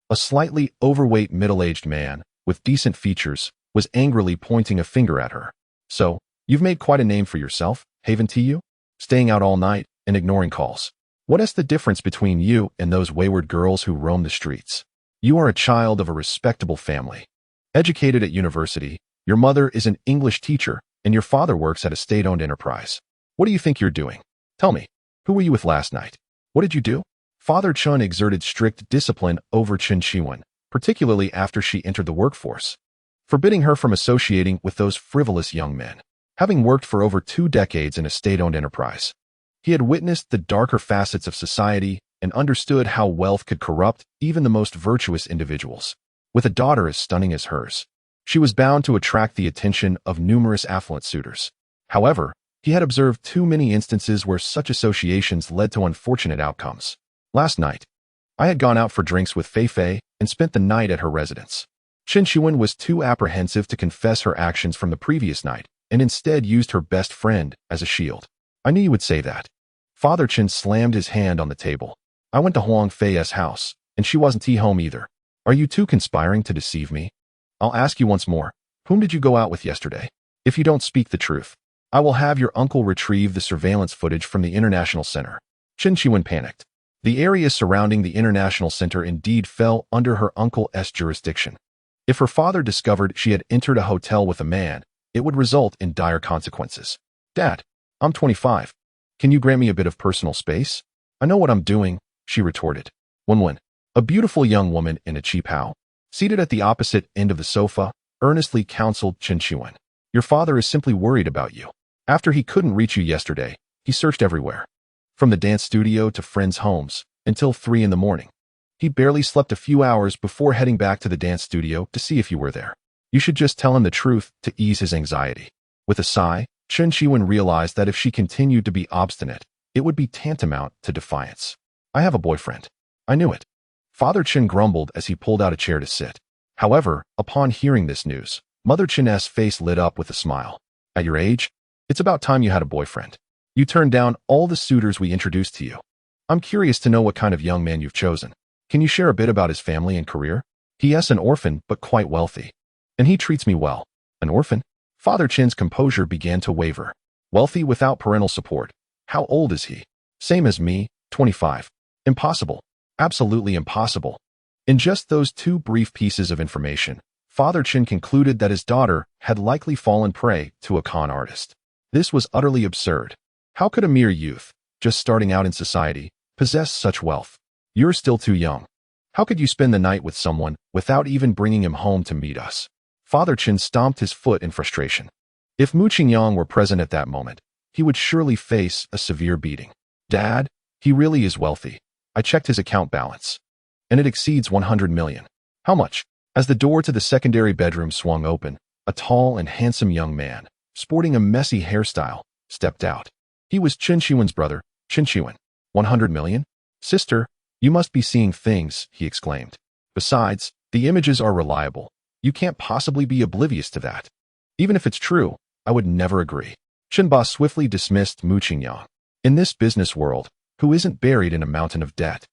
A: A slightly overweight middle-aged man, with decent features, was angrily pointing a finger at her. So, you've made quite a name for yourself, haven't you? Staying out all night and ignoring calls. What is the difference between you and those wayward girls who roam the streets? You are a child of a respectable family. Educated at university, your mother is an English teacher, and your father works at a state-owned enterprise. What do you think you're doing? Tell me, who were you with last night? What did you do? Father Chun exerted strict discipline over Chen Shiwen, particularly after she entered the workforce, forbidding her from associating with those frivolous young men. Having worked for over 2 decades in a state-owned enterprise, he had witnessed the darker facets of society and understood how wealth could corrupt even the most virtuous individuals. With a daughter as stunning as hers, she was bound to attract the attention of numerous affluent suitors. However, he had observed too many instances where such associations led to unfortunate outcomes. Last night, I had gone out for drinks with Fei Fei and spent the night at her residence. Chen Qiwen was too apprehensive to confess her actions from the previous night, and instead used her best friend as a shield. I knew you would say that. Father Chen slammed his hand on the table. I went to Huang Fei's house, and she wasn't home either. Are you two conspiring to deceive me? I'll ask you once more. Whom did you go out with yesterday? If you don't speak the truth, I will have your uncle retrieve the surveillance footage from the International Center. Chen Qiwen panicked. The area surrounding the International Center indeed fell under her uncle's jurisdiction. If her father discovered she had entered a hotel with a man, it would result in dire consequences. Dad, I'm 25. Can you grant me a bit of personal space? I know what I'm doing, she retorted. Wen, a beautiful young woman in a cheap house, seated at the opposite end of the sofa, earnestly counseled Chen Qiwen. Your father is simply worried about you. After he couldn't reach you yesterday, he searched everywhere. From the dance studio to friends' homes, until 3 in the morning. He barely slept a few hours before heading back to the dance studio to see if you were there. You should just tell him the truth to ease his anxiety. With a sigh, Chen Qiwen realized that if she continued to be obstinate, it would be tantamount to defiance. I have a boyfriend. I knew it. Father Chen grumbled as he pulled out a chair to sit. However, upon hearing this news, Mother Chen's face lit up with a smile. At your age, it's about time you had a boyfriend. You turned down all the suitors we introduced to you. I'm curious to know what kind of young man you've chosen. Can you share a bit about his family and career? He is an orphan, but quite wealthy. And he treats me well. An orphan? Father Chen's composure began to waver. Wealthy without parental support. How old is he? Same as me, 25. Impossible. Absolutely impossible. In just those 2 brief pieces of information, Father Chen concluded that his daughter had likely fallen prey to a con artist. This was utterly absurd. How could a mere youth, just starting out in society, possess such wealth? You're still too young. How could you spend the night with someone without even bringing him home to meet us? Father Chen stomped his foot in frustration. If Mu Qingyang were present at that moment, he would surely face a severe beating. Dad, he really is wealthy. I checked his account balance. And it exceeds 100 million. How much? As the door to the secondary bedroom swung open, a tall and handsome young man, sporting a messy hairstyle, stepped out. He was Chen Qiwen's brother, Chen Qiwen. 100 million? Sister, you must be seeing things, he exclaimed. Besides, the images are reliable. You can't possibly be oblivious to that. Even if it's true, I would never agree. Chen Ba swiftly dismissed Mu Qingyang. In this business world, who isn't buried in a mountain of debt?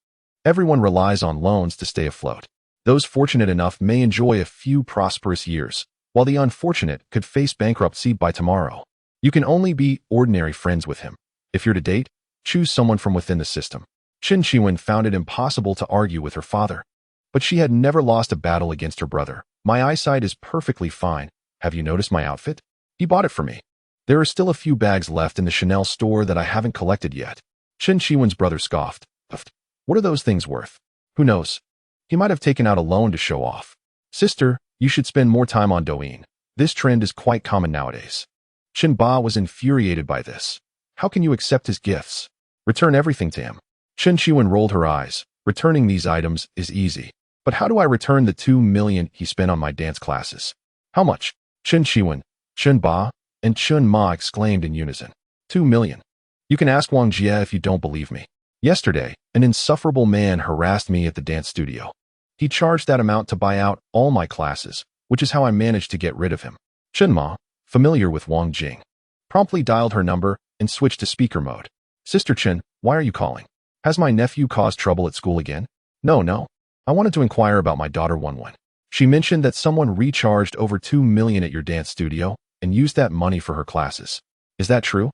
A: Everyone relies on loans to stay afloat. Those fortunate enough may enjoy a few prosperous years, while the unfortunate could face bankruptcy by tomorrow. You can only be ordinary friends with him. If you're to date, choose someone from within the system. Chen Qiwen found it impossible to argue with her father. But she had never lost a battle against her brother. My eyesight is perfectly fine. Have you noticed my outfit? He bought it for me. There are still a few bags left in the Chanel store that I haven't collected yet. Chen Qiwen's brother scoffed. What are those things worth? Who knows? He might have taken out a loan to show off. Sister, you should spend more time on Douyin. This trend is quite common nowadays. Chen Ba was infuriated by this. How can you accept his gifts? Return everything to him. Chen Qiwen rolled her eyes. Returning these items is easy. But how do I return the 2 million he spent on my dance classes? How much? Chen Qiwen, Chen Ba, and Chen Ma exclaimed in unison. 2 million. You can ask Wang Jie if you don't believe me. Yesterday, an insufferable man harassed me at the dance studio. He charged that amount to buy out all my classes, which is how I managed to get rid of him. Chen Ma, familiar with Wang Jing, promptly dialed her number and switched to speaker mode. Sister Chen, why are you calling? Has my nephew caused trouble at school again? No. I wanted to inquire about my daughter Wen. She mentioned that someone recharged over 2 million at your dance studio and used that money for her classes. Is that true?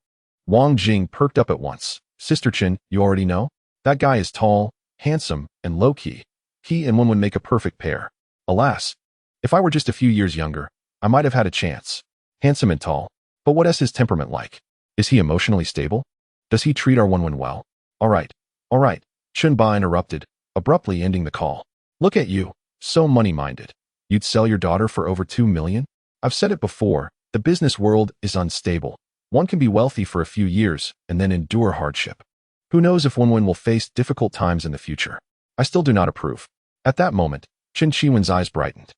A: Wang Jing perked up at once. Sister Chen, you already know? That guy is tall, handsome, and low-key. He and Wen would make a perfect pair. Alas, if I were just a few years younger, I might have had a chance. Handsome and tall. But what is his temperament like? Is he emotionally stable? Does he treat our Wen well? All right. Chen Ba interrupted, abruptly ending the call. Look at you, so money-minded. You'd sell your daughter for over 2 million? I've said it before, the business world is unstable. One can be wealthy for a few years and then endure hardship. Who knows if Wen will face difficult times in the future? I still do not approve. At that moment, Chen Qiwen's eyes brightened.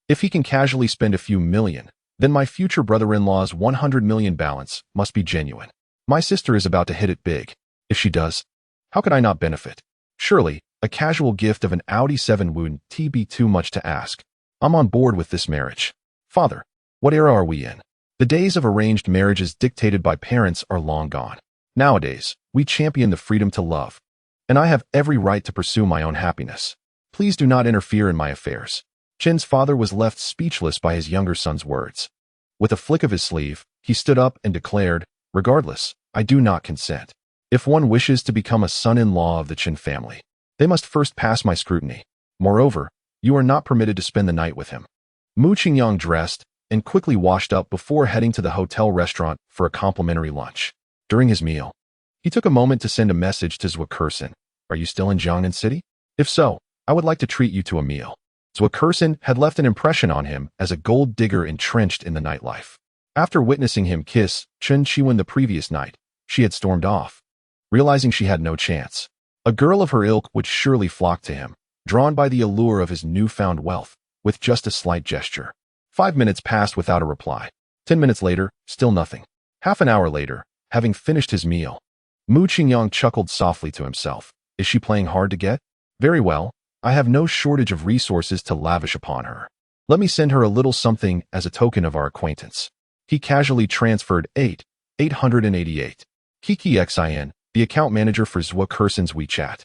A: If he can casually spend a few million, then my future brother-in-law's 100 million balance must be genuine. My sister is about to hit it big. If she does, how could I not benefit? Surely, A casual gift of an Audi 7 wouldn't be too much to ask. I'm on board with this marriage. Father, what era are we in? The days of arranged marriages dictated by parents are long gone. Nowadays, we champion the freedom to love. And I have every right to pursue my own happiness. Please do not interfere in my affairs. Chen's father was left speechless by his younger son's words. With a flick of his sleeve, he stood up and declared, regardless, I do not consent. If one wishes to become a son-in-law of the Chen family, they must first pass my scrutiny. Moreover, you are not permitted to spend the night with him. Mu Qingyang dressed and quickly washed up before heading to the hotel restaurant for a complimentary lunch. During his meal, he took a moment to send a message to Zhuo Kersen. Are you still in Jiangnan City? If so, I would like to treat you to a meal. Zhuo Kersen had left an impression on him as a gold digger entrenched in the nightlife. After witnessing him kiss Chen Qiwen the previous night, she had stormed off. Realizing she had no chance, a girl of her ilk would surely flock to him, drawn by the allure of his newfound wealth, with just a slight gesture. 5 minutes passed without a reply. 10 minutes later, still nothing. Half an hour later, having finished his meal, Mu Qingyang chuckled softly to himself. Is she playing hard to get? Very well, I have no shortage of resources to lavish upon her. Let me send her a little something as a token of our acquaintance. He casually transferred 888. Kiki Xin, the account manager for Zhuo Kersen's WeChat,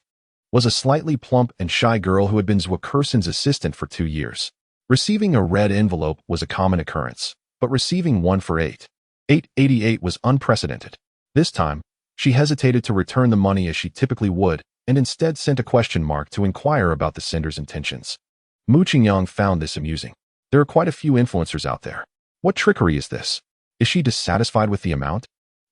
A: was a slightly plump and shy girl who had been Zhuo Kersen's assistant for 2 years. Receiving a red envelope was a common occurrence, but receiving one for 888 was unprecedented. This time, she hesitated to return the money as she typically would, and instead sent a question mark to inquire about the sender's intentions. Mu Qingyang found this amusing. There are quite a few influencers out there. What trickery is this? Is she dissatisfied with the amount?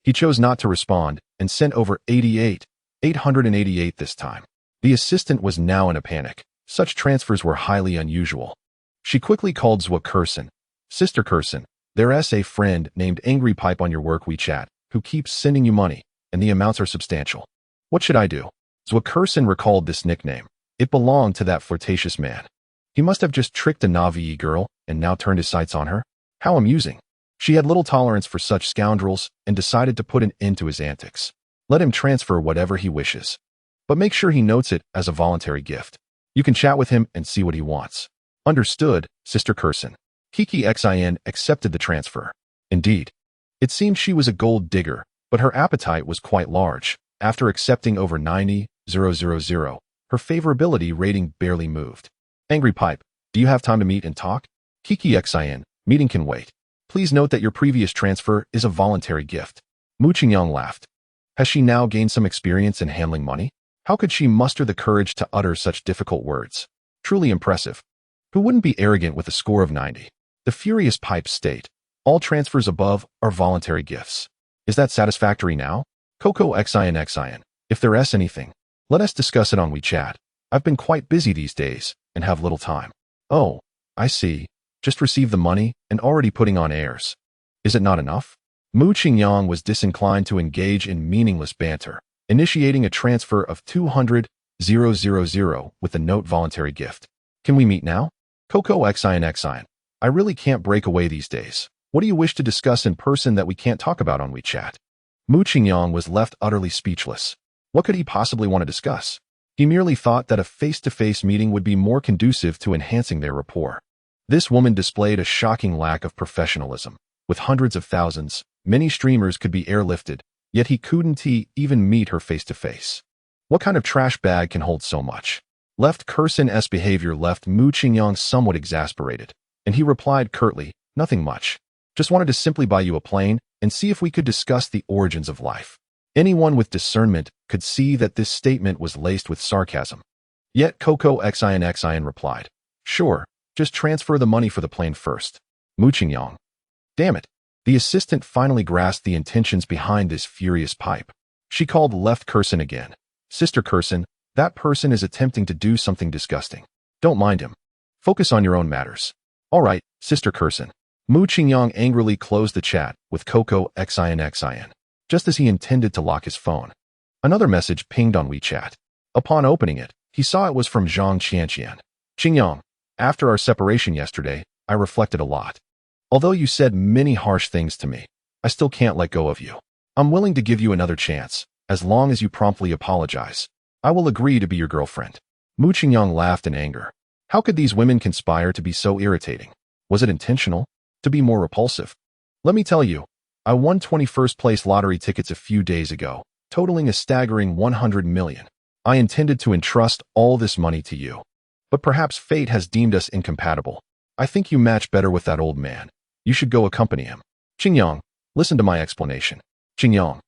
A: He chose not to respond and sent over 888 this time. The assistant was now in a panic. Such transfers were highly unusual. She quickly called Zhuo Kersen. Sister Kersen, there's a friend named Angry Pipe on your work WeChat who keeps sending you money, and the amounts are substantial. What should I do? Zhuo Kersen recalled this nickname. It belonged to that flirtatious man. He must have just tricked a Navi girl and now turned his sights on her. How amusing. She had little tolerance for such scoundrels and decided to put an end to his antics. Let him transfer whatever he wishes. But make sure he notes it as a voluntary gift. You can chat with him and see what he wants. Understood, Sister Kersen. Kiki Xin accepted the transfer. Indeed, it seemed she was a gold digger, but her appetite was quite large. After accepting over 90,000, her favorability rating barely moved. Angry Pipe, do you have time to meet and talk? Kiki Xin, meeting can wait. Please note that your previous transfer is a voluntary gift. Mu Qingyang laughed. Has she now gained some experience in handling money? How could she muster the courage to utter such difficult words? Truly impressive. Who wouldn't be arrogant with a score of 90? The furious Pipe state. All transfers above are voluntary gifts. Is that satisfactory now? Coco Xin, if there's anything, let us discuss it on WeChat. I've been quite busy these days and have little time. Oh, I see. Just received the money and already putting on airs. Is it not enough? Mu Qingyang was disinclined to engage in meaningless banter, initiating a transfer of 200,000 with a note voluntary gift. Can we meet now? Coco Xin, I really can't break away these days. What do you wish to discuss in person that we can't talk about on WeChat? Mu Qingyang was left utterly speechless. What could he possibly want to discuss? He merely thought that a face-to-face meeting would be more conducive to enhancing their rapport. This woman displayed a shocking lack of professionalism. With hundreds of thousands, many streamers could be airlifted, yet he couldn't even meet her face-to-face. What kind of trash bag can hold so much? Left Kersen's behavior left Mu Qingyang somewhat exasperated, and he replied curtly, nothing much. Just wanted to simply buy you a plane and see if we could discuss the origins of life. Anyone with discernment could see that this statement was laced with sarcasm. Yet Coco Xin replied, sure, just transfer the money for the plane first. Mu Qingyang. Damn it. The assistant finally grasped the intentions behind this furious Pipe. She called Left Kersen again. Sister Kersen, that person is attempting to do something disgusting. Don't mind him. Focus on your own matters. All right, Sister Kersen. Mu Qingyang angrily closed the chat with Coco Xin, just as he intended to lock his phone. Another message pinged on WeChat. Upon opening it, he saw it was from Zhang Qianqian. Qingyang, after our separation yesterday, I reflected a lot. Although you said many harsh things to me, I still can't let go of you. I'm willing to give you another chance, as long as you promptly apologize. I will agree to be your girlfriend. Mu Qingyang laughed in anger. How could these women conspire to be so irritating? Was it intentional? To be more repulsive? Let me tell you, I won 21st place lottery tickets a few days ago, totaling a staggering 100 million. I intended to entrust all this money to you. But perhaps fate has deemed us incompatible. I think you match better with that old man. You should go accompany him. Qingyang, listen to my explanation. Qingyang,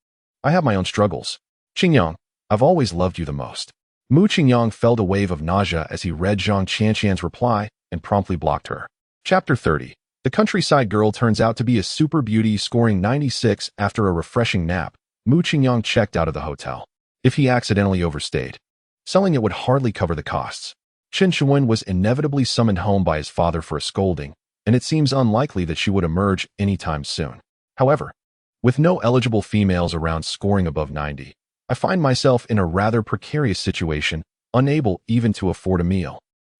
A: I have my own struggles. Qingyang, I've always loved you the most. Mu Qingyang felt a wave of nausea as he read Zhang Qianqian's reply and promptly blocked her. Chapter 30. The countryside girl turns out to be a super beauty, scoring 96 after a refreshing nap. Mu Qingyang checked out of the hotel. If he accidentally overstayed, selling it would hardly cover the costs. Chen Shuwen was inevitably summoned home by his father for a scolding, and it seems unlikely that she would emerge anytime soon. However, with no eligible females around scoring above 90, I find myself in a rather precarious situation, unable even to afford a meal.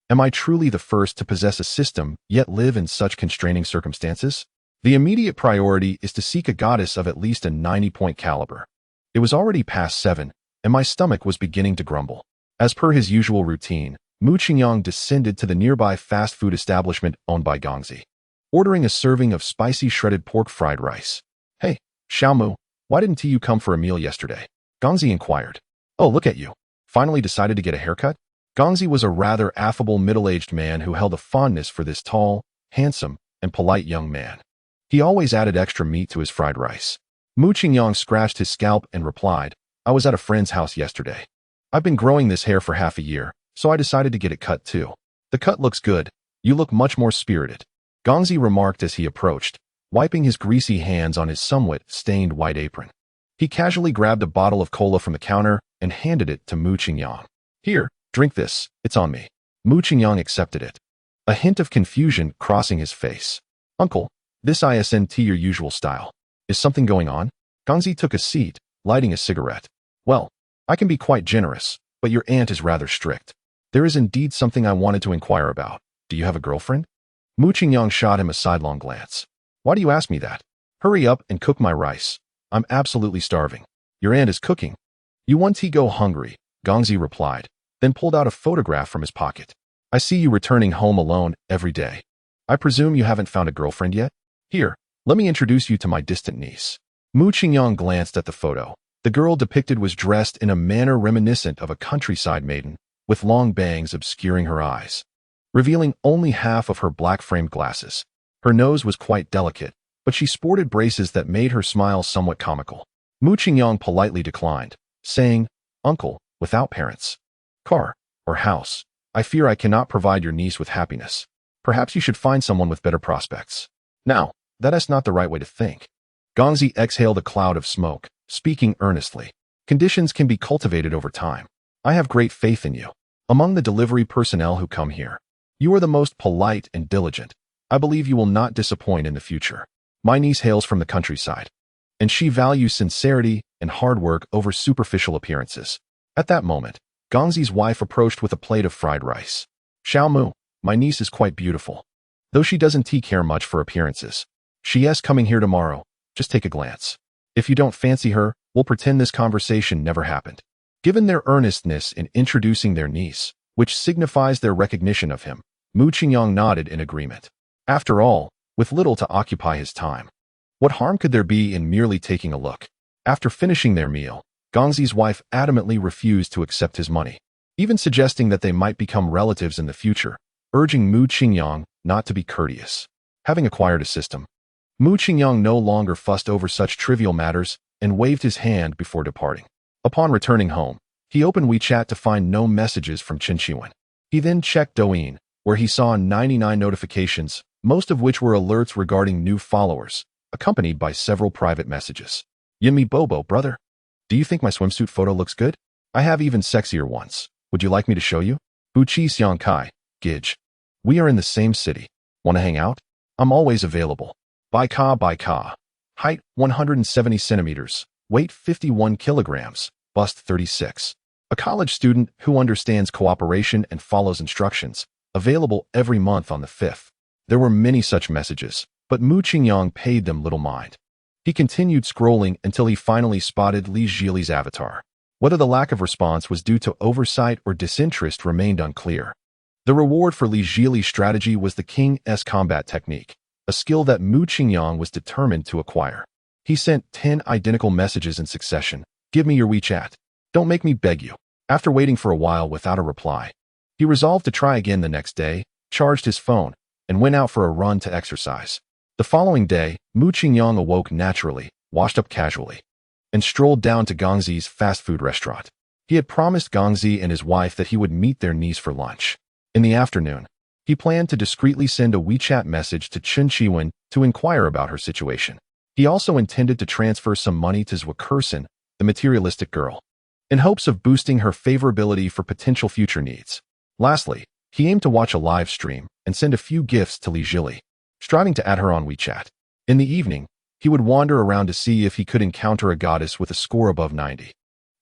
A: Am I truly the first to possess a system, yet live in such constraining circumstances? The immediate priority is to seek a goddess of at least a 90-point caliber. It was already past 7, and my stomach was beginning to grumble. As per his usual routine, Mu Qingyang descended to the nearby fast food establishment owned by Gongzi, ordering a serving of spicy shredded pork fried rice. Hey, Xiaomu, why didn't you come for a meal yesterday? Gongzi inquired. Oh, look at you. Finally decided to get a haircut? Gongzi was a rather affable middle-aged man who held a fondness for this tall, handsome, and polite young man. He always added extra meat to his fried rice. Mu Qingyang scratched his scalp and replied, I was at a friend's house yesterday. I've been growing this hair for half a year, so I decided to get it cut too. The cut looks good. You look much more spirited. Gongzi remarked as he approached, wiping his greasy hands on his somewhat stained white apron. He casually grabbed a bottle of cola from the counter and handed it to Mu Qingyang. Here, drink this, it's on me. Mu Qingyang accepted it, a hint of confusion crossing his face. Uncle, this isn't your usual style. Is something going on? Gongzi took a seat, lighting a cigarette. Well, I can be quite generous, but your aunt is rather strict. There is indeed something I wanted to inquire about. Do you have a girlfriend? Mu Qingyang shot him a sidelong glance. Why do you ask me that? Hurry up and cook my rice. I'm absolutely starving. Your aunt is cooking. You want to go hungry, Gongzi replied, then pulled out a photograph from his pocket. I see you returning home alone every day. I presume you haven't found a girlfriend yet? Here, let me introduce you to my distant niece. Mu Qingyang glanced at the photo. The girl depicted was dressed in a manner reminiscent of a countryside maiden, with long bangs obscuring her eyes, revealing only half of her black-framed glasses. Her nose was quite delicate, but she sported braces that made her smile somewhat comical. Mu Qingyang politely declined, saying, Uncle, without parents, car, or house, I fear I cannot provide your niece with happiness. Perhaps you should find someone with better prospects. Now, that is not the right way to think. Gongzi exhaled a cloud of smoke, speaking earnestly. Conditions can be cultivated over time. I have great faith in you. Among the delivery personnel who come here, you are the most polite and diligent. I believe you will not disappoint in the future. My niece hails from the countryside, and she values sincerity and hard work over superficial appearances. At that moment, Gongzi's wife approached with a plate of fried rice. Xiaomu, my niece is quite beautiful, though she doesn't care much for appearances. She is coming here tomorrow. Just take a glance. If you don't fancy her, we'll pretend this conversation never happened. Given their earnestness in introducing their niece, which signifies their recognition of him, Mu Qingyang nodded in agreement. After all, with little to occupy his time, what harm could there be in merely taking a look? After finishing their meal, Gongzi's wife adamantly refused to accept his money, even suggesting that they might become relatives in the future, urging Mu Qingyang not to be courteous. Having acquired a system, Mu Qingyang no longer fussed over such trivial matters and waved his hand before departing. Upon returning home, he opened WeChat to find no messages from Chen Qiwen. He then checked Douyin, where he saw 99 notifications, most of which were alerts regarding new followers, accompanied by several private messages. Yinmi Bobo, brother. Do you think my swimsuit photo looks good? I have even sexier ones. Would you like me to show you? Buqi Xiang Kai, Gij. We are in the same city. Want to hang out? I'm always available. Bai Ka. Height 170 centimeters, weight 51 kilograms, bust 36. A college student who understands cooperation and follows instructions, available every month on the 5th. There were many such messages, but Mu Qingyang paid them little mind. He continued scrolling until he finally spotted Li Zhili's avatar. Whether the lack of response was due to oversight or disinterest remained unclear. The reward for Li Zhili's strategy was the King's combat technique, a skill that Mu Qingyang was determined to acquire. He sent 10 identical messages in succession. Give me your WeChat. Don't make me beg you. After waiting for a while without a reply, he resolved to try again the next day, charged his phone, and went out for a run to exercise. The following day, Mu Qingyang awoke naturally, washed up casually, and strolled down to Gangzi's fast food restaurant. He had promised Gangzi and his wife that he would meet their niece for lunch. In the afternoon, he planned to discreetly send a WeChat message to Chen Qiwen to inquire about her situation. He also intended to transfer some money to Zhua Kersen, the materialistic girl, in hopes of boosting her favorability for potential future needs. Lastly, he aimed to watch a live stream and send a few gifts to Li Zhili, striving to add her on WeChat. In the evening, he would wander around to see if he could encounter a goddess with a score above 90.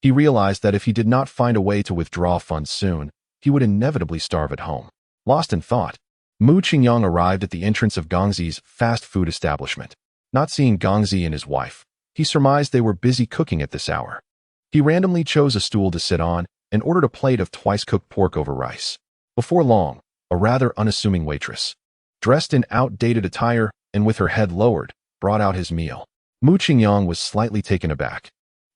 A: He realized that if he did not find a way to withdraw funds soon, he would inevitably starve at home. Lost in thought, Mu Qingyang arrived at the entrance of Gangzi's fast food establishment. Not seeing Gangzi and his wife, he surmised they were busy cooking at this hour. He randomly chose a stool to sit on and ordered a plate of twice-cooked pork over rice. Before long, a rather unassuming waitress, dressed in outdated attire and with her head lowered, brought out his meal. Mu Qingyang was slightly taken aback.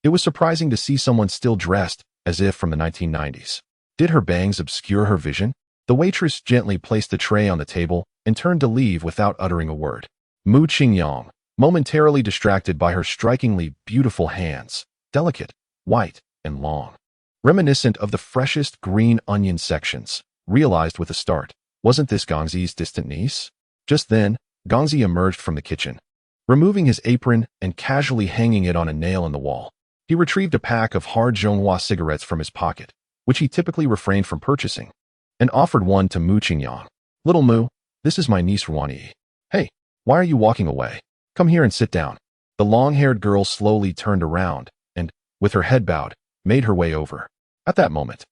A: It was surprising to see someone still dressed as if from the 1990s. Did her bangs obscure her vision? The waitress gently placed the tray on the table and turned to leave without uttering a word. Mu Qingyang, momentarily distracted by her strikingly beautiful hands, delicate, white, and long, reminiscent of the freshest green onion sections, realized with a start, wasn't this Gangzi's distant niece? Just then, Gangzi emerged from the kitchen, removing his apron and casually hanging it on a nail in the wall. He retrieved a pack of hard Zhonghua cigarettes from his pocket, which he typically refrained from purchasing, and offered one to Mu Qingyang. Little Mu, this is my niece Ruani. Hey, why are you walking away? Come here and sit down. The long-haired girl slowly turned around and, with her head bowed, made her way over. At that moment,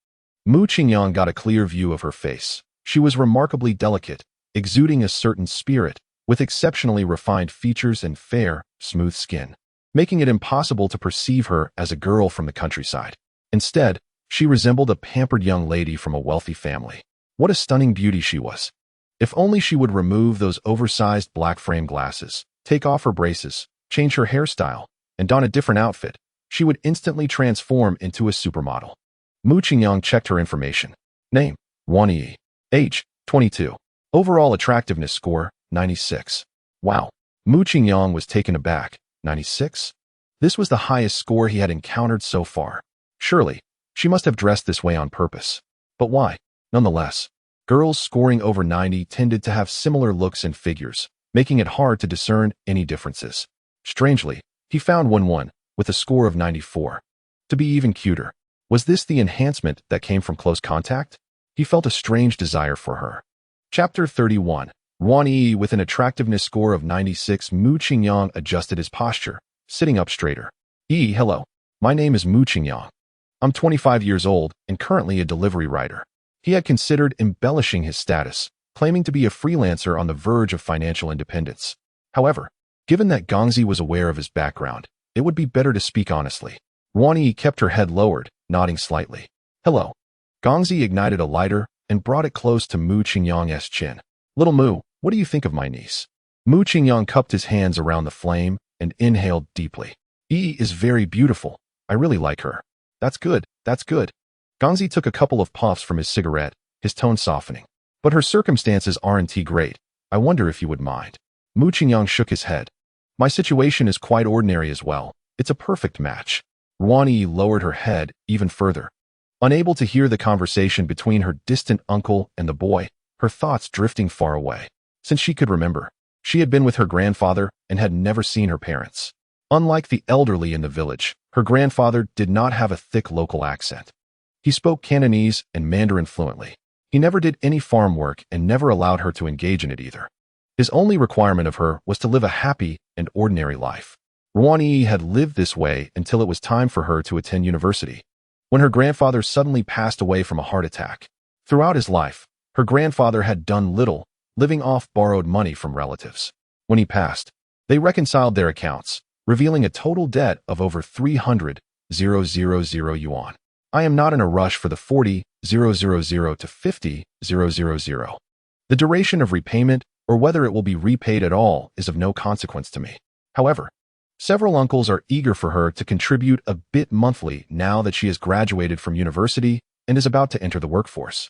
A: Mu Qingyang got a clear view of her face. She was remarkably delicate, exuding a certain spirit, with exceptionally refined features and fair, smooth skin, making it impossible to perceive her as a girl from the countryside. Instead, she resembled a pampered young lady from a wealthy family. What a stunning beauty she was. If only she would remove those oversized black frame glasses, take off her braces, change her hairstyle, and don a different outfit, she would instantly transform into a supermodel. Mu Qingyang checked her information. Name, Ruani. Age, 22. Overall attractiveness score, 96. Wow. Mu Qingyang was taken aback. 96? This was the highest score he had encountered so far. Surely, she must have dressed this way on purpose. But why? Nonetheless, girls scoring over 90 tended to have similar looks and figures, making it hard to discern any differences. Strangely, he found one with a score of 94. To be even cuter. Was this the enhancement that came from close contact? He felt a strange desire for her. Chapter 31. Ruani with an attractiveness score of 96. Mu Qingyang adjusted his posture, sitting up straighter. Hello. My name is Mu Qingyang. I'm 25 years old and currently a delivery rider. He had considered embellishing his status, claiming to be a freelancer on the verge of financial independence. However, given that Gangzi was aware of his background, it would be better to speak honestly. Ruani kept her head lowered, nodding slightly. Hello. Gangzi ignited a lighter and brought it close to Mu Qingyang's chin. Little Mu, what do you think of my niece? Mu Qingyang cupped his hands around the flame and inhaled deeply. Is very beautiful. I really like her. That's good, that's good. Gangzi took a couple of puffs from his cigarette, his tone softening. But her circumstances aren't great. I wonder if you would mind. Mu Qingyang shook his head. My situation is quite ordinary as well. It's a perfect match. Ruani lowered her head even further. Unable to hear the conversation between her distant uncle and the boy, her thoughts drifting far away. Since she could remember, she had been with her grandfather and had never seen her parents. Unlike the elderly in the village, her grandfather did not have a thick local accent. He spoke Cantonese and Mandarin fluently. He never did any farm work and never allowed her to engage in it either. His only requirement of her was to live a happy and ordinary life. Ruani had lived this way until it was time for her to attend university, when her grandfather suddenly passed away from a heart attack. Throughout his life, her grandfather had done little, living off borrowed money from relatives. When he passed, they reconciled their accounts, revealing a total debt of over 300 yuan. I am not in a rush for the 40,000 to 50,000. The duration of repayment, or whether it will be repaid at all, is of no consequence to me. However, several uncles are eager for her to contribute a bit monthly now that she has graduated from university and is about to enter the workforce.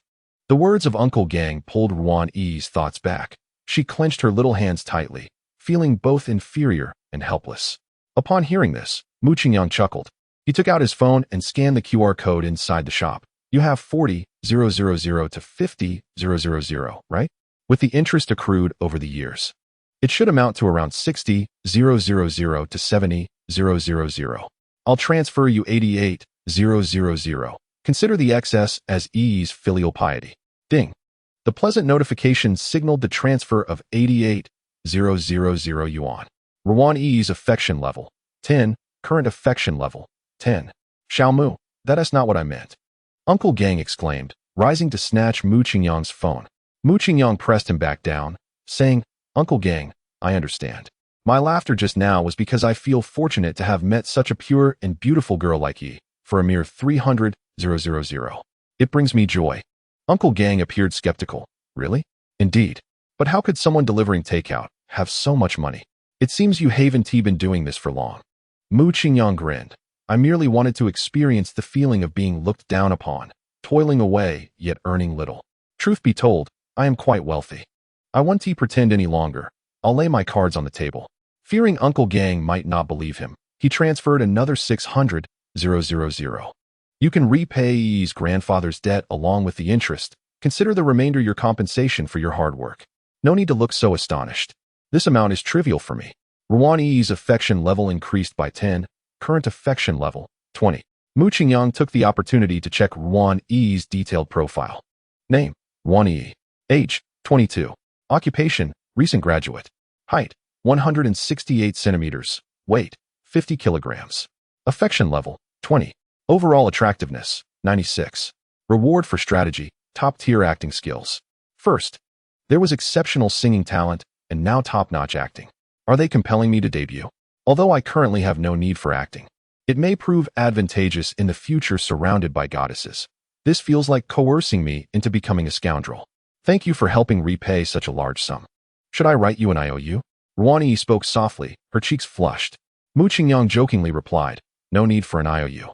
A: The words of Uncle Gang pulled Ruan Yi's thoughts back. She clenched her little hands tightly, feeling both inferior and helpless. Upon hearing this, Mu Qingyang chuckled. He took out his phone and scanned the QR code inside the shop. You have 40,000 to 50,000, right? With the interest accrued over the years. It should amount to around 60,000 to 70,000. I'll transfer you 88,000. Consider the excess as Yi's filial piety. Ding. The pleasant notification signaled the transfer of 88,000 yuan. Ruan Yi's affection level, 10. Current affection level, 10. Xiao Mu, that is not what I meant. Uncle Gang exclaimed, rising to snatch Mu Qingyang's phone. Mu Qingyang pressed him back down, saying, Uncle Gang, I understand. My laughter just now was because I feel fortunate to have met such a pure and beautiful girl like Yi, for a mere 300,000. It brings me joy. Uncle Gang appeared skeptical. Really? Indeed. But how could someone delivering takeout have so much money? It seems you haven't been doing this for long. Mu Qingyang grinned. I merely wanted to experience the feeling of being looked down upon, toiling away, yet earning little. Truth be told, I am quite wealthy. I won't pretend any longer. I'll lay my cards on the table. Fearing Uncle Gang might not believe him, he transferred another 600,000. You can repay Yi's grandfather's debt along with the interest. Consider the remainder your compensation for your hard work. No need to look so astonished. This amount is trivial for me. Ruan Yi's affection level increased by 10. Current affection level, 20. Mu Qingyang took the opportunity to check Ruan Yi's detailed profile. Name, Ruan Yi. Age, 22. Occupation, recent graduate. Height, 168 centimeters. Weight, 50 kilograms. Affection level, 20. Overall attractiveness, 96. Reward for strategy, top-tier acting skills. First, there was exceptional singing talent and now top-notch acting. Are they compelling me to debut? Although I currently have no need for acting, it may prove advantageous in the future surrounded by goddesses. This feels like coercing me into becoming a scoundrel. Thank you for helping repay such a large sum. Should I write you an IOU? Ruan Yi spoke softly, her cheeks flushed. Mu Qingyang jokingly replied, no need for an IOU.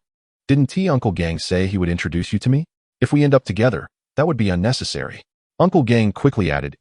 A: Didn't Uncle Gang say he would introduce you to me? If we end up together, that would be unnecessary. Uncle Gang quickly added,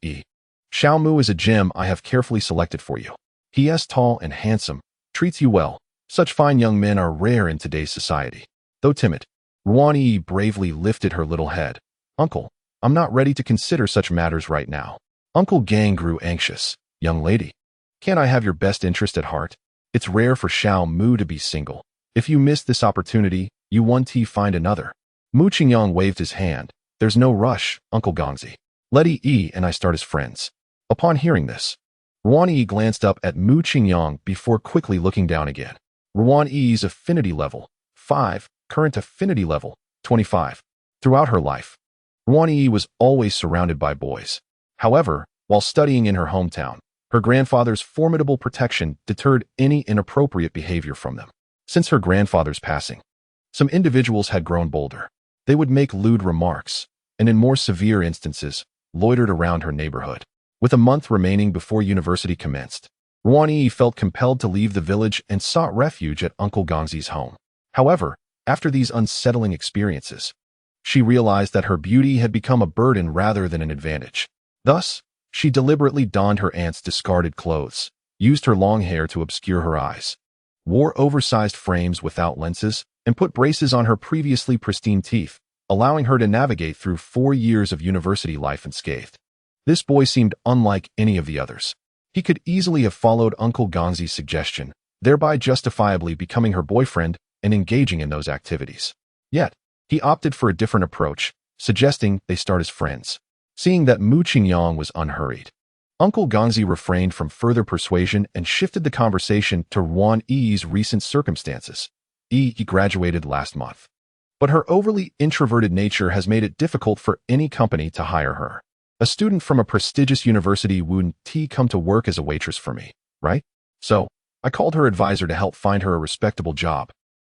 A: Xiao Mu is a gem I have carefully selected for you. He is tall and handsome, treats you well. Such fine young men are rare in today's society. Though timid, Ruan Yi bravely lifted her little head. Uncle, I'm not ready to consider such matters right now. Uncle Gang grew anxious. Young lady, can't I have your best interest at heart? It's rare for Xiao Mu to be single. If you miss this opportunity, you won't find another. Mu Qingyang waved his hand. There's no rush, Uncle Gongzi. Let Yi and I start as friends. Upon hearing this, Ruan Yi glanced up at Mu Qingyang before quickly looking down again. Ruan Yi's affinity level, 5. Current affinity level, 25. Throughout her life, Ruan Yi was always surrounded by boys. However, while studying in her hometown, her grandfather's formidable protection deterred any inappropriate behavior from them. Since her grandfather's passing, some individuals had grown bolder. They would make lewd remarks, and in more severe instances, loitered around her neighborhood. With a month remaining before university commenced, Ruan Yi felt compelled to leave the village and sought refuge at Uncle Gongzi's home. However, after these unsettling experiences, she realized that her beauty had become a burden rather than an advantage. Thus, she deliberately donned her aunt's discarded clothes, used her long hair to obscure her eyes, wore oversized frames without lenses, and put braces on her previously pristine teeth, allowing her to navigate through 4 years of university life unscathed. This boy seemed unlike any of the others. He could easily have followed Uncle Gongzi's suggestion, thereby justifiably becoming her boyfriend and engaging in those activities. Yet, he opted for a different approach, suggesting they start as friends. Seeing that Mu Qingyang was unhurried, Uncle Gongzi refrained from further persuasion and shifted the conversation to Ruan Yi's recent circumstances. He graduated last month, but her overly introverted nature has made it difficult for any company to hire her. A student from a prestigious university wouldn't come to work as a waitress for me, right? So, I called her advisor to help find her a respectable job.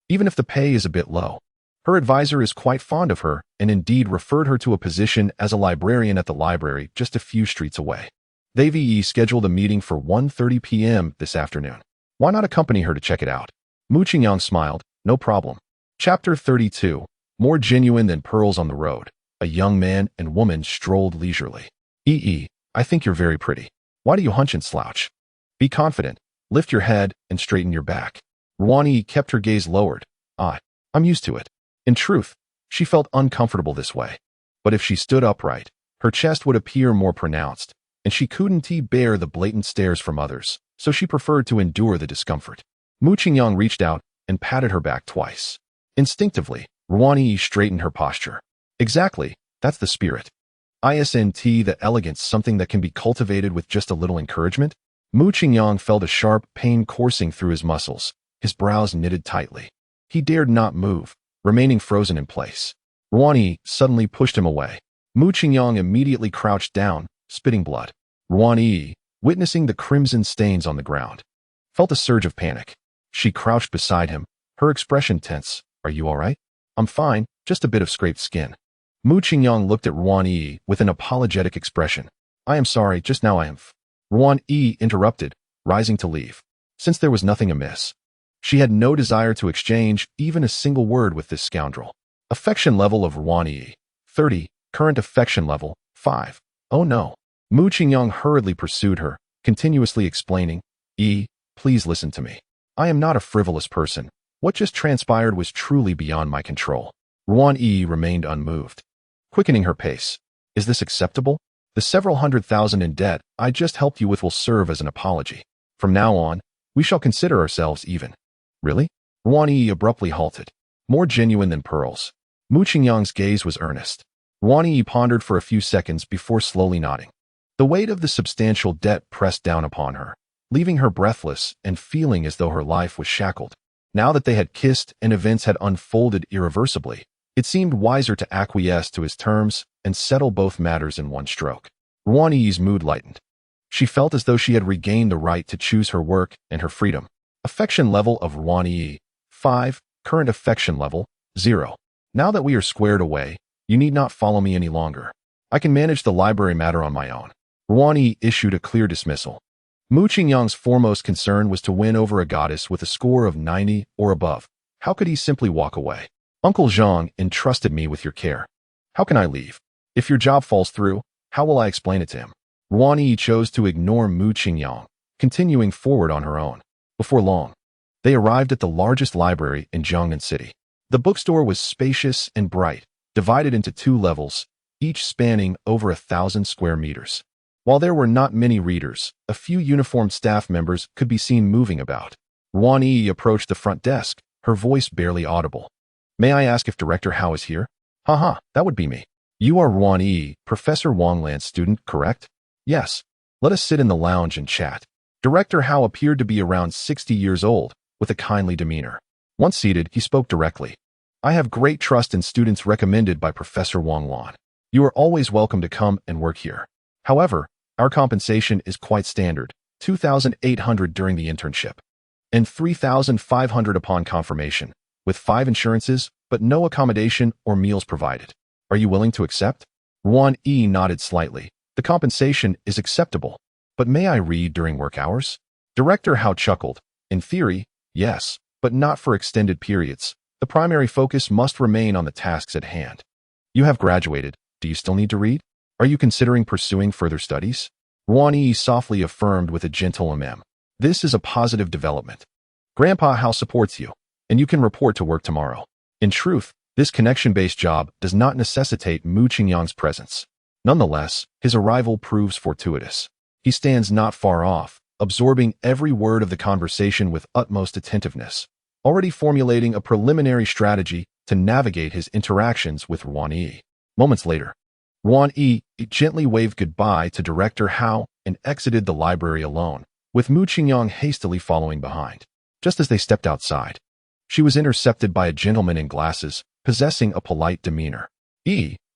A: even if the pay is a bit low. Her advisor is quite fond of her and indeed referred her to a position as a librarian at the library just a few streets away. They've scheduled a meeting for 1:30 p.m. this afternoon. Why not accompany her to check it out? Mu Qingyang smiled. No problem. Chapter 32. More genuine than pearls on the road. A young man and woman strolled leisurely. I think you're very pretty. Why do you hunch and slouch? Be confident. Lift your head and straighten your back. Ruan kept her gaze lowered. I'm used to it. In truth, she felt uncomfortable this way. But if she stood upright, her chest would appear more pronounced, and she couldn't bear the blatant stares from others, so she preferred to endure the discomfort. Mu Qingyang reached out and patted her back twice. Instinctively, Ruan straightened her posture. Exactly, that's the spirit. Isn't the elegance something that can be cultivated with just a little encouragement? Mu Qingyang felt a sharp pain coursing through his muscles, his brows knitted tightly. He dared not move, remaining frozen in place. Ruan suddenly pushed him away. Mu Qingyang immediately crouched down, spitting blood. Ruan, witnessing the crimson stains on the ground, felt a surge of panic. She crouched beside him, her expression tense. Are you all right? I'm fine, just a bit of scraped skin. Mu Qingyang looked at Ruan with an apologetic expression. I am sorry, just now I am. Ruan interrupted, rising to leave. Since there was nothing amiss, she had no desire to exchange even a single word with this scoundrel. Affection level of Ruan 30, current affection level 5. Oh no. Mu Qingyang hurriedly pursued her, continuously explaining, please listen to me. I am not a frivolous person. What just transpired was truly beyond my control. Ruan remained unmoved, quickening her pace. Is this acceptable? The several $100,000 in debt I just helped you with will serve as an apology. From now on, we shall consider ourselves even. Really? Ruan abruptly halted. More genuine than pearls. Mu Qingyang's gaze was earnest. Ruan pondered for a few seconds before slowly nodding. The weight of the substantial debt pressed down upon her, leaving her breathless and feeling as though her life was shackled. Now that they had kissed and events had unfolded irreversibly, it seemed wiser to acquiesce to his terms and settle both matters in one stroke. Ruan's mood lightened. She felt as though she had regained the right to choose her work and her freedom. Affection level of Ruan 5, current affection level 0. Now that we are squared away, you need not follow me any longer. I can manage the library matter on my own. Ruan issued a clear dismissal. Mu Qingyang's foremost concern was to win over a goddess with a score of 90 or above. How could he simply walk away? Uncle Zhang entrusted me with your care. How can I leave? If your job falls through, how will I explain it to him? Ruan chose to ignore Mu Qingyang, continuing forward on her own. Before long, they arrived at the largest library in Jiangnan City. The bookstore was spacious and bright, divided into 2 levels, each spanning over 1,000 square meters. While there were not many readers, a few uniformed staff members could be seen moving about. Ruan approached the front desk, her voice barely audible. May I ask if Director Hao is here? Haha, that would be me. You are Ruan, Professor Wanglan's student, correct? Yes. Let us sit in the lounge and chat. Director Hao appeared to be around 60 years old, with a kindly demeanor. Once seated, he spoke directly. I have great trust in students recommended by Professor Wanglan. You are always welcome to come and work here. However, our compensation is quite standard, $2,800 during the internship, and $3,500 upon confirmation, with 5 insurances, but no accommodation or meals provided. Are you willing to accept? Ruan nodded slightly. The compensation is acceptable, but may I read during work hours? Director Hao chuckled. In theory, yes, but not for extended periods. The primary focus must remain on the tasks at hand. You have graduated. Do you still need to read? Are you considering pursuing further studies? Ruan softly affirmed with a gentle This is a positive development. Grandpa Hao supports you, and you can report to work tomorrow. In truth, this connection-based job does not necessitate Mu Qingyang's presence. Nonetheless, his arrival proves fortuitous. He stands not far off, absorbing every word of the conversation with utmost attentiveness, already formulating a preliminary strategy to navigate his interactions with Ruan. Moments later, Ruan gently waved goodbye to Director Hao and exited the library alone, with Mu Qingyang hastily following behind. Just as they stepped outside, she was intercepted by a gentleman in glasses, possessing a polite demeanor.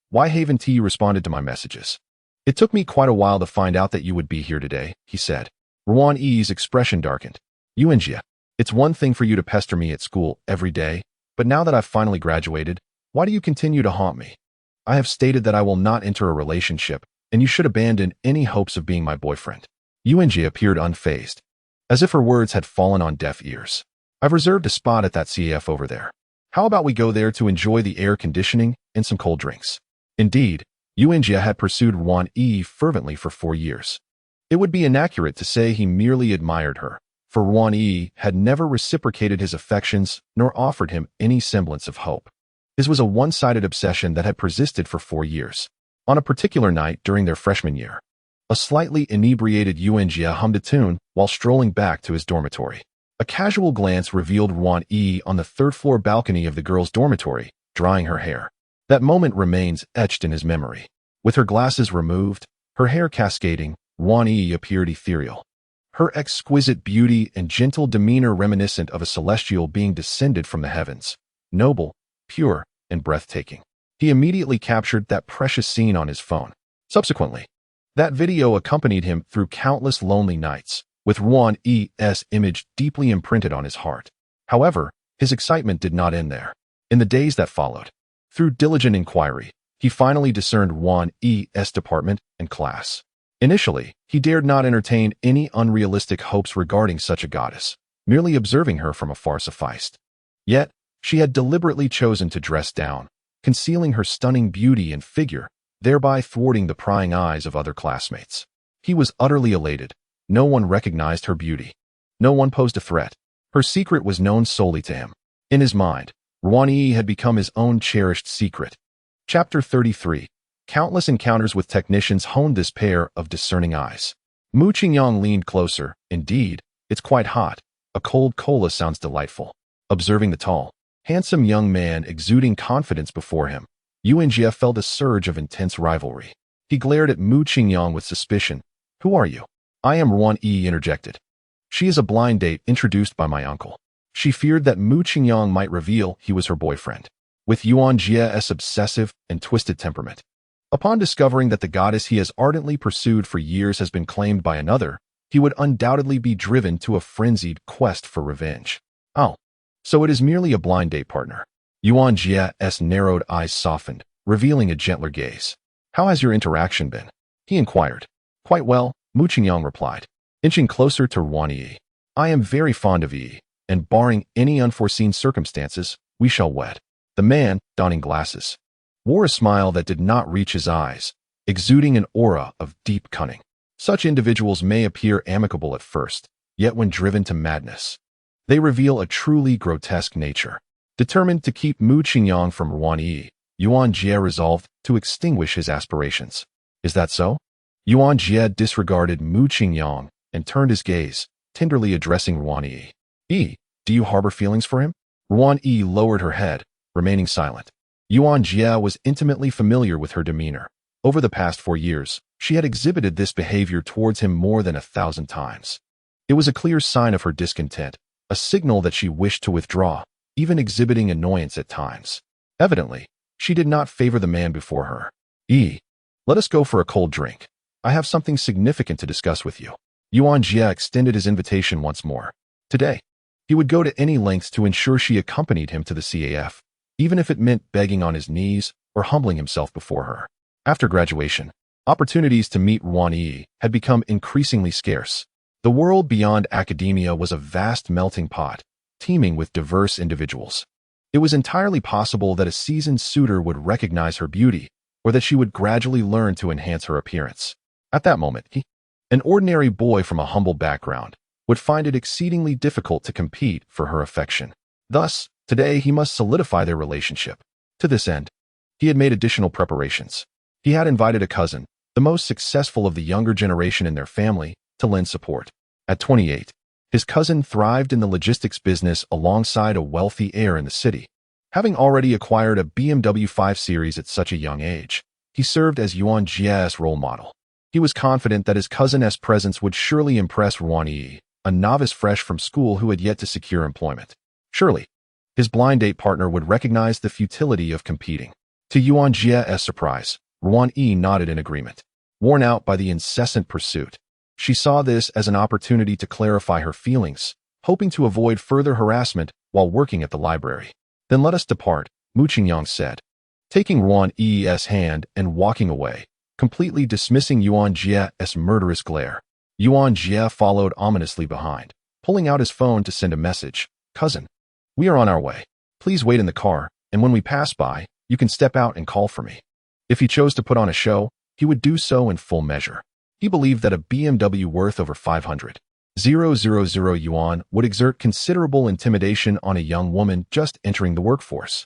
A: Why haven't you responded to my messages? It took me quite a while to find out that you would be here today, he said. Ruan's expression darkened. Yuanjia, It's one thing for you to pester me at school every day, but now that I've finally graduated, why do you continue to haunt me? I have stated that I will not enter a relationship, and you should abandon any hopes of being my boyfriend. Yuanjie appeared unfazed, as if her words had fallen on deaf ears. I've reserved a spot at that CAF over there. How about we go there to enjoy the air conditioning and some cold drinks? Indeed, Yuanjie had pursued Wan Yi fervently for 4 years. It would be inaccurate to say he merely admired her, for Wan Yi had never reciprocated his affections nor offered him any semblance of hope. This was a one-sided obsession that had persisted for 4 years. On a particular night during their freshman year, a slightly inebriated Yuanjie hummed a tune while strolling back to his dormitory. A casual glance revealed Wan Yi on the third-floor balcony of the girls' dormitory, drying her hair. That moment remains etched in his memory. With her glasses removed, her hair cascading, Wan Yi appeared ethereal. Her exquisite beauty and gentle demeanor reminiscent of a celestial being descended from the heavens, noble, pure, and breathtaking. He immediately captured that precious scene on his phone. Subsequently, that video accompanied him through countless lonely nights, with Wan Yi's image deeply imprinted on his heart. However, his excitement did not end there. In the days that followed, through diligent inquiry, he finally discerned Wan Yi's department and class. Initially, he dared not entertain any unrealistic hopes regarding such a goddess. Merely observing her from afar sufficed. Yet, she had deliberately chosen to dress down, concealing her stunning beauty and figure, thereby thwarting the prying eyes of other classmates. He was utterly elated. No one recognized her beauty. No one posed a threat. Her secret was known solely to him. In his mind, Wan Yi had become his own cherished secret. Chapter 33. Countless encounters with technicians honed this pair of discerning eyes. Mu Qingyang leaned closer. Indeed, it's quite hot. A cold cola sounds delightful. Observing the tall, handsome young man exuding confidence before him, Yuanjie felt a surge of intense rivalry. He glared at Mu Qingyang with suspicion. Who are you? I am Wan Yi interjected. She is a blind date introduced by my uncle. She feared that Mu Qingyang might reveal he was her boyfriend. With Yuanjie's obsessive and twisted temperament. Upon discovering that the goddess he has ardently pursued for years has been claimed by another, he would undoubtedly be driven to a frenzied quest for revenge. Oh, so it is merely a blind date partner. Yuanjie's narrowed eyes softened, revealing a gentler gaze. How has your interaction been? He inquired. Quite well, Mu Qingyang replied, inching closer to Wan Yi. I am very fond of Yi, and barring any unforeseen circumstances, we shall wed. The man, donning glasses, wore a smile that did not reach his eyes, exuding an aura of deep cunning. Such individuals may appear amicable at first, yet when driven to madness, they reveal a truly grotesque nature. Determined to keep Mu Qingyang from Wan Yi, Yuanjie resolved to extinguish his aspirations. Is that so? Yuanjie disregarded Mu Qingyang and turned his gaze, tenderly addressing Wan Yi. Yi, do you harbor feelings for him? Wan Yi lowered her head, remaining silent. Yuanjie was intimately familiar with her demeanor. Over the past 4 years, she had exhibited this behavior towards him more than 1,000 times. It was a clear sign of her discontent, a signal that she wished to withdraw, even exhibiting annoyance at times. Evidently, she did not favor the man before her. Yi, let us go for a cold drink. I have something significant to discuss with you. Yuanjie extended his invitation once more. Today, he would go to any lengths to ensure she accompanied him to the CAF, even if it meant begging on his knees or humbling himself before her. After graduation, opportunities to meet Wan Yi had become increasingly scarce. The world beyond academia was a vast melting pot, teeming with diverse individuals. It was entirely possible that a seasoned suitor would recognize her beauty, or that she would gradually learn to enhance her appearance. At that moment, he, an ordinary boy from a humble background, would find it exceedingly difficult to compete for her affection. Thus, today he must solidify their relationship. To this end, he had made additional preparations. He had invited a cousin, the most successful of the younger generation in their family, to lend support. At 28, his cousin thrived in the logistics business alongside a wealthy heir in the city. Having already acquired a BMW 5 Series at such a young age, he served as Yuanjie's role model. He was confident that his cousin's presence would surely impress Wan Yi, a novice fresh from school who had yet to secure employment. Surely, his blind date partner would recognize the futility of competing. To Yuanjie's surprise, Wan Yi nodded in agreement. Worn out by the incessant pursuit, she saw this as an opportunity to clarify her feelings, hoping to avoid further harassment while working at the library. Then let us depart, Mu Qingyang said, taking Yuan Yi's hand and walking away, completely dismissing Yuan Jie's murderous glare. Yuan Jie followed ominously behind, pulling out his phone to send a message. Cousin, we are on our way. Please wait in the car, and when we pass by, you can step out and call for me. If he chose to put on a show, he would do so in full measure. He believed that a BMW worth over 500,000 yuan would exert considerable intimidation on a young woman just entering the workforce.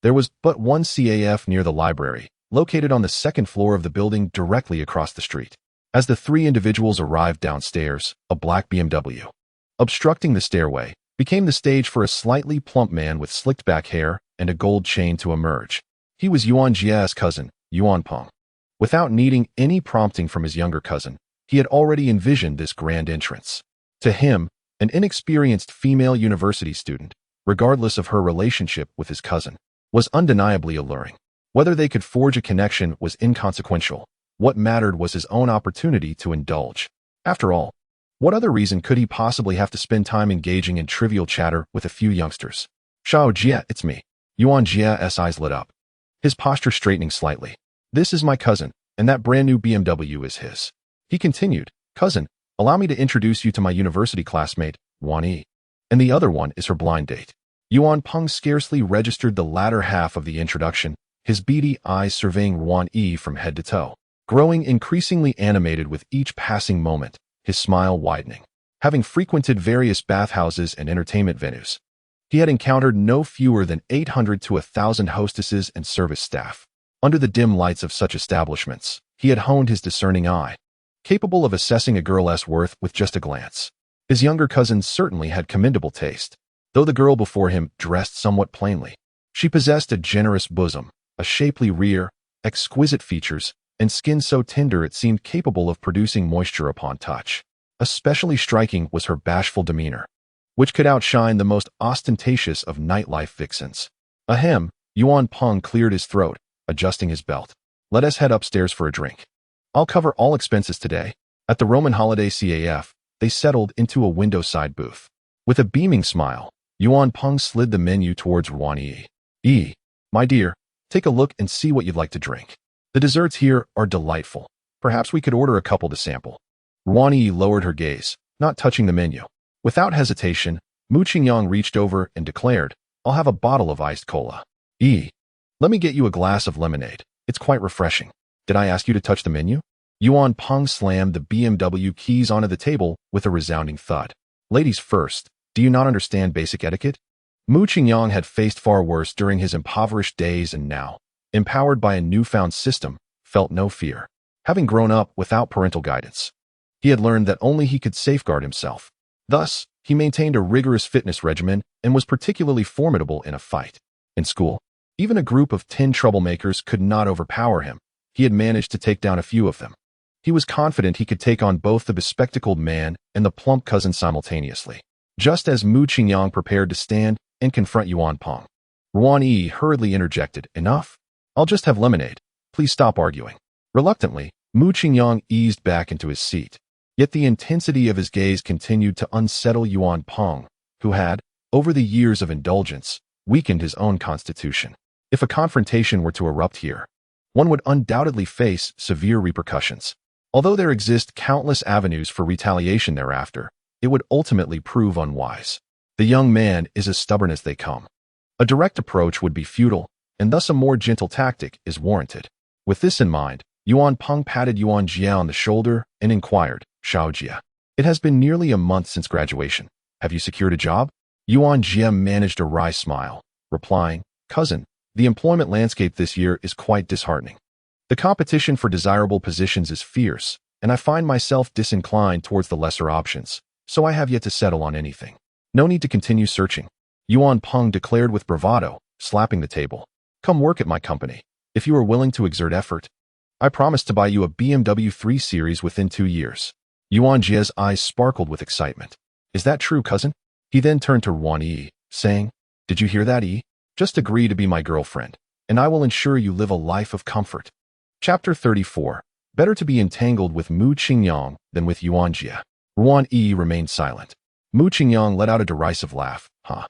A: There was but one CAF near the library, located on the second floor of the building directly across the street. As the three individuals arrived downstairs, a black BMW, obstructing the stairway, became the stage for a slightly plump man with slicked back hair and a gold chain to emerge. He was Yuan Jie's cousin, Yuan Peng. Without needing any prompting from his younger cousin, he had already envisioned this grand entrance. To him, an inexperienced female university student, regardless of her relationship with his cousin, was undeniably alluring. Whether they could forge a connection was inconsequential. What mattered was his own opportunity to indulge. After all, what other reason could he possibly have to spend time engaging in trivial chatter with a few youngsters? Xiao Jie, it's me. Yuan Jie's eyes lit up, his posture straightening slightly. This is my cousin, and that brand new BMW is his. He continued, Cousin, allow me to introduce you to my university classmate, Yuan Yi. And the other one is her blind date. Yuan Peng scarcely registered the latter half of the introduction, his beady eyes surveying Yuan Yi from head to toe, growing increasingly animated with each passing moment, his smile widening. Having frequented various bathhouses and entertainment venues, he had encountered no fewer than 800 to 1,000 hostesses and service staff. Under the dim lights of such establishments, he had honed his discerning eye, capable of assessing a girl's worth with just a glance. His younger cousin certainly had commendable taste, though the girl before him dressed somewhat plainly. She possessed a generous bosom, a shapely rear, exquisite features, and skin so tender it seemed capable of producing moisture upon touch. Especially striking was her bashful demeanor, which could outshine the most ostentatious of nightlife vixens. Ahem, Yuan Peng cleared his throat, adjusting his belt. Let us head upstairs for a drink. I'll cover all expenses today. At the Roman holiday CAF, they settled into a window-side booth. With a beaming smile, Yuan Peng slid the menu towards Yuan Yi. My dear, take a look and see what you'd like to drink. The desserts here are delightful. Perhaps we could order a couple to sample. Yuan Yi lowered her gaze, not touching the menu. Without hesitation, Mu Qingyang reached over and declared, I'll have a bottle of iced cola. Let me get you a glass of lemonade. It's quite refreshing. Did I ask you to touch the menu? Yuan Peng slammed the BMW keys onto the table with a resounding thud. Ladies first, do you not understand basic etiquette? Mu Qingyang had faced far worse during his impoverished days and now, empowered by a newfound system, felt no fear. Having grown up without parental guidance, he had learned that only he could safeguard himself. Thus, he maintained a rigorous fitness regimen and was particularly formidable in a fight. In school, even a group of 10 troublemakers could not overpower him. He had managed to take down a few of them. He was confident he could take on both the bespectacled man and the plump cousin simultaneously. Just as Mu Qingyang prepared to stand and confront Yuan Peng, Yuan Yi hurriedly interjected, Enough? I'll just have lemonade. Please stop arguing. Reluctantly, Mu Qingyang eased back into his seat. Yet the intensity of his gaze continued to unsettle Yuan Peng, who had, over the years of indulgence, weakened his own constitution. If a confrontation were to erupt here, one would undoubtedly face severe repercussions. Although there exist countless avenues for retaliation thereafter, it would ultimately prove unwise. The young man is as stubborn as they come. A direct approach would be futile, and thus a more gentle tactic is warranted. With this in mind, Yuan Peng patted Yuan Jie on the shoulder and inquired, Xiao Jie, it has been nearly a month since graduation. Have you secured a job? Yuan Jie managed a wry smile, replying, Cousin, the employment landscape this year is quite disheartening. The competition for desirable positions is fierce, and I find myself disinclined towards the lesser options, so I have yet to settle on anything. No need to continue searching, Yuan Peng declared with bravado, slapping the table. Come work at my company. If you are willing to exert effort, I promise to buy you a BMW 3 Series within 2 years. Yuan Jie's eyes sparkled with excitement. Is that true, cousin? He then turned to Yuan Yi, saying, Did you hear that, Yi? Just agree to be my girlfriend, and I will ensure you live a life of comfort. Chapter 34. Better to be entangled with Mu Qingyang than with Yuan Jie. Yuan Yi remained silent. Mu Qingyang let out a derisive laugh. Huh?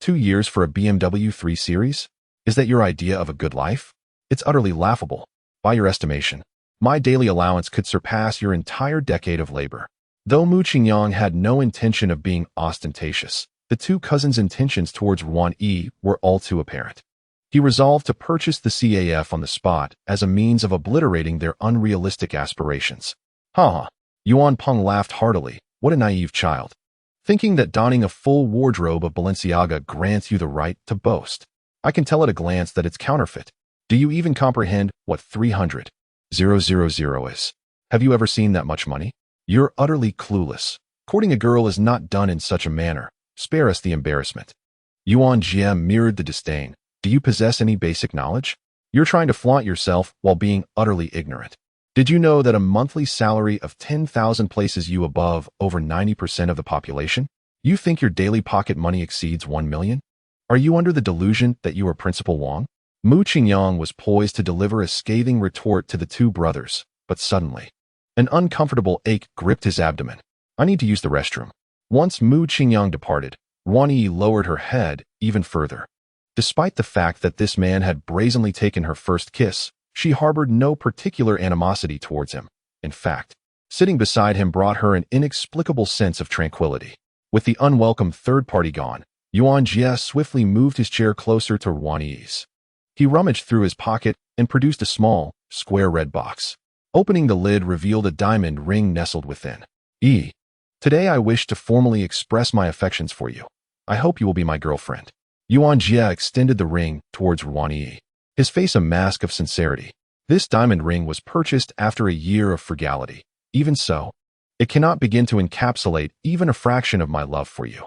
A: 2 years for a BMW 3 Series? Is that your idea of a good life? It's utterly laughable. By your estimation, my daily allowance could surpass your entire decade of labor. Though Mu Qingyang had no intention of being ostentatious, the two cousins' intentions towards Ruan Yi were all too apparent. He resolved to purchase the CAF on the spot as a means of obliterating their unrealistic aspirations. Ha! Yuan Peng laughed heartily. What a naive child. Thinking that donning a full wardrobe of Balenciaga grants you the right to boast. I can tell at a glance that it's counterfeit. Do you even comprehend what 300,000 is? Have you ever seen that much money? You're utterly clueless. Courting a girl is not done in such a manner. Spare us the embarrassment. Yuan Jie mirrored the disdain. Do you possess any basic knowledge? You're trying to flaunt yourself while being utterly ignorant. Did you know that a monthly salary of 10,000 places you above over 90% of the population? You think your daily pocket money exceeds 1 million? Are you under the delusion that you are Principal Wang? Mu Qingyang was poised to deliver a scathing retort to the two brothers, but suddenly, an uncomfortable ache gripped his abdomen. I need to use the restroom. Once Mu Qingyang departed, Ruan Yi lowered her head even further. Despite the fact that this man had brazenly taken her first kiss, she harbored no particular animosity towards him. In fact, sitting beside him brought her an inexplicable sense of tranquility. With the unwelcome third party gone, Yuan Jie swiftly moved his chair closer to Ruan Yi's. He rummaged through his pocket and produced a small, square red box. Opening the lid revealed a diamond ring nestled within. Today I wish to formally express my affections for you. I hope you will be my girlfriend. Yuan Jie extended the ring towards Ruan Yi, his face a mask of sincerity. This diamond ring was purchased after a year of frugality. Even so, it cannot begin to encapsulate even a fraction of my love for you.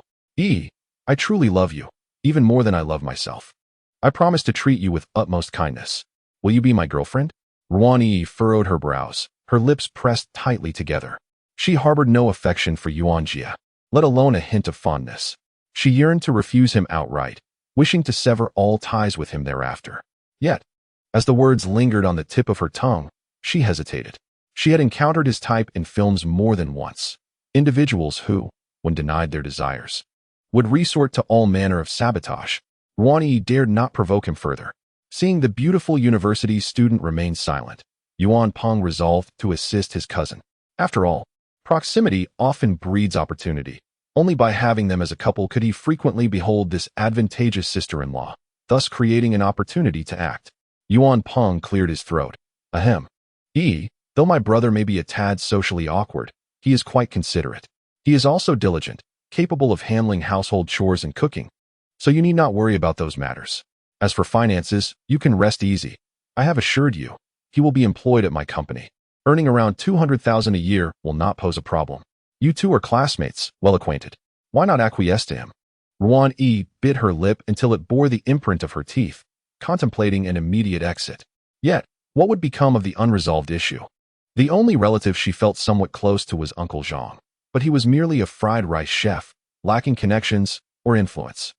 A: I truly love you, even more than I love myself. I promise to treat you with utmost kindness. Will you be my girlfriend? Ruan Yi furrowed her brows, her lips pressed tightly together. She harbored no affection for Yuan Jie, let alone a hint of fondness. She yearned to refuse him outright, wishing to sever all ties with him thereafter. Yet, as the words lingered on the tip of her tongue, she hesitated. She had encountered his type in films more than once. Individuals who, when denied their desires, would resort to all manner of sabotage. Ruan Yi dared not provoke him further. Seeing the beautiful university student remain silent, Yuan Peng resolved to assist his cousin. After all, proximity often breeds opportunity. Only by having them as a couple could he frequently behold this advantageous sister-in-law, thus creating an opportunity to act. Yuan Peng cleared his throat. Ahem. Though my brother may be a tad socially awkward, he is quite considerate. He is also diligent, capable of handling household chores and cooking, so you need not worry about those matters. As for finances, you can rest easy. I have assured you, he will be employed at my company. Earning around 200,000 a year will not pose a problem. You two are classmates, well acquainted. Why not acquiesce to him? Ruan Yi bit her lip until it bore the imprint of her teeth, contemplating an immediate exit. Yet, what would become of the unresolved issue? The only relative she felt somewhat close to was Uncle Zhang, but he was merely a fried rice chef, lacking connections or influence.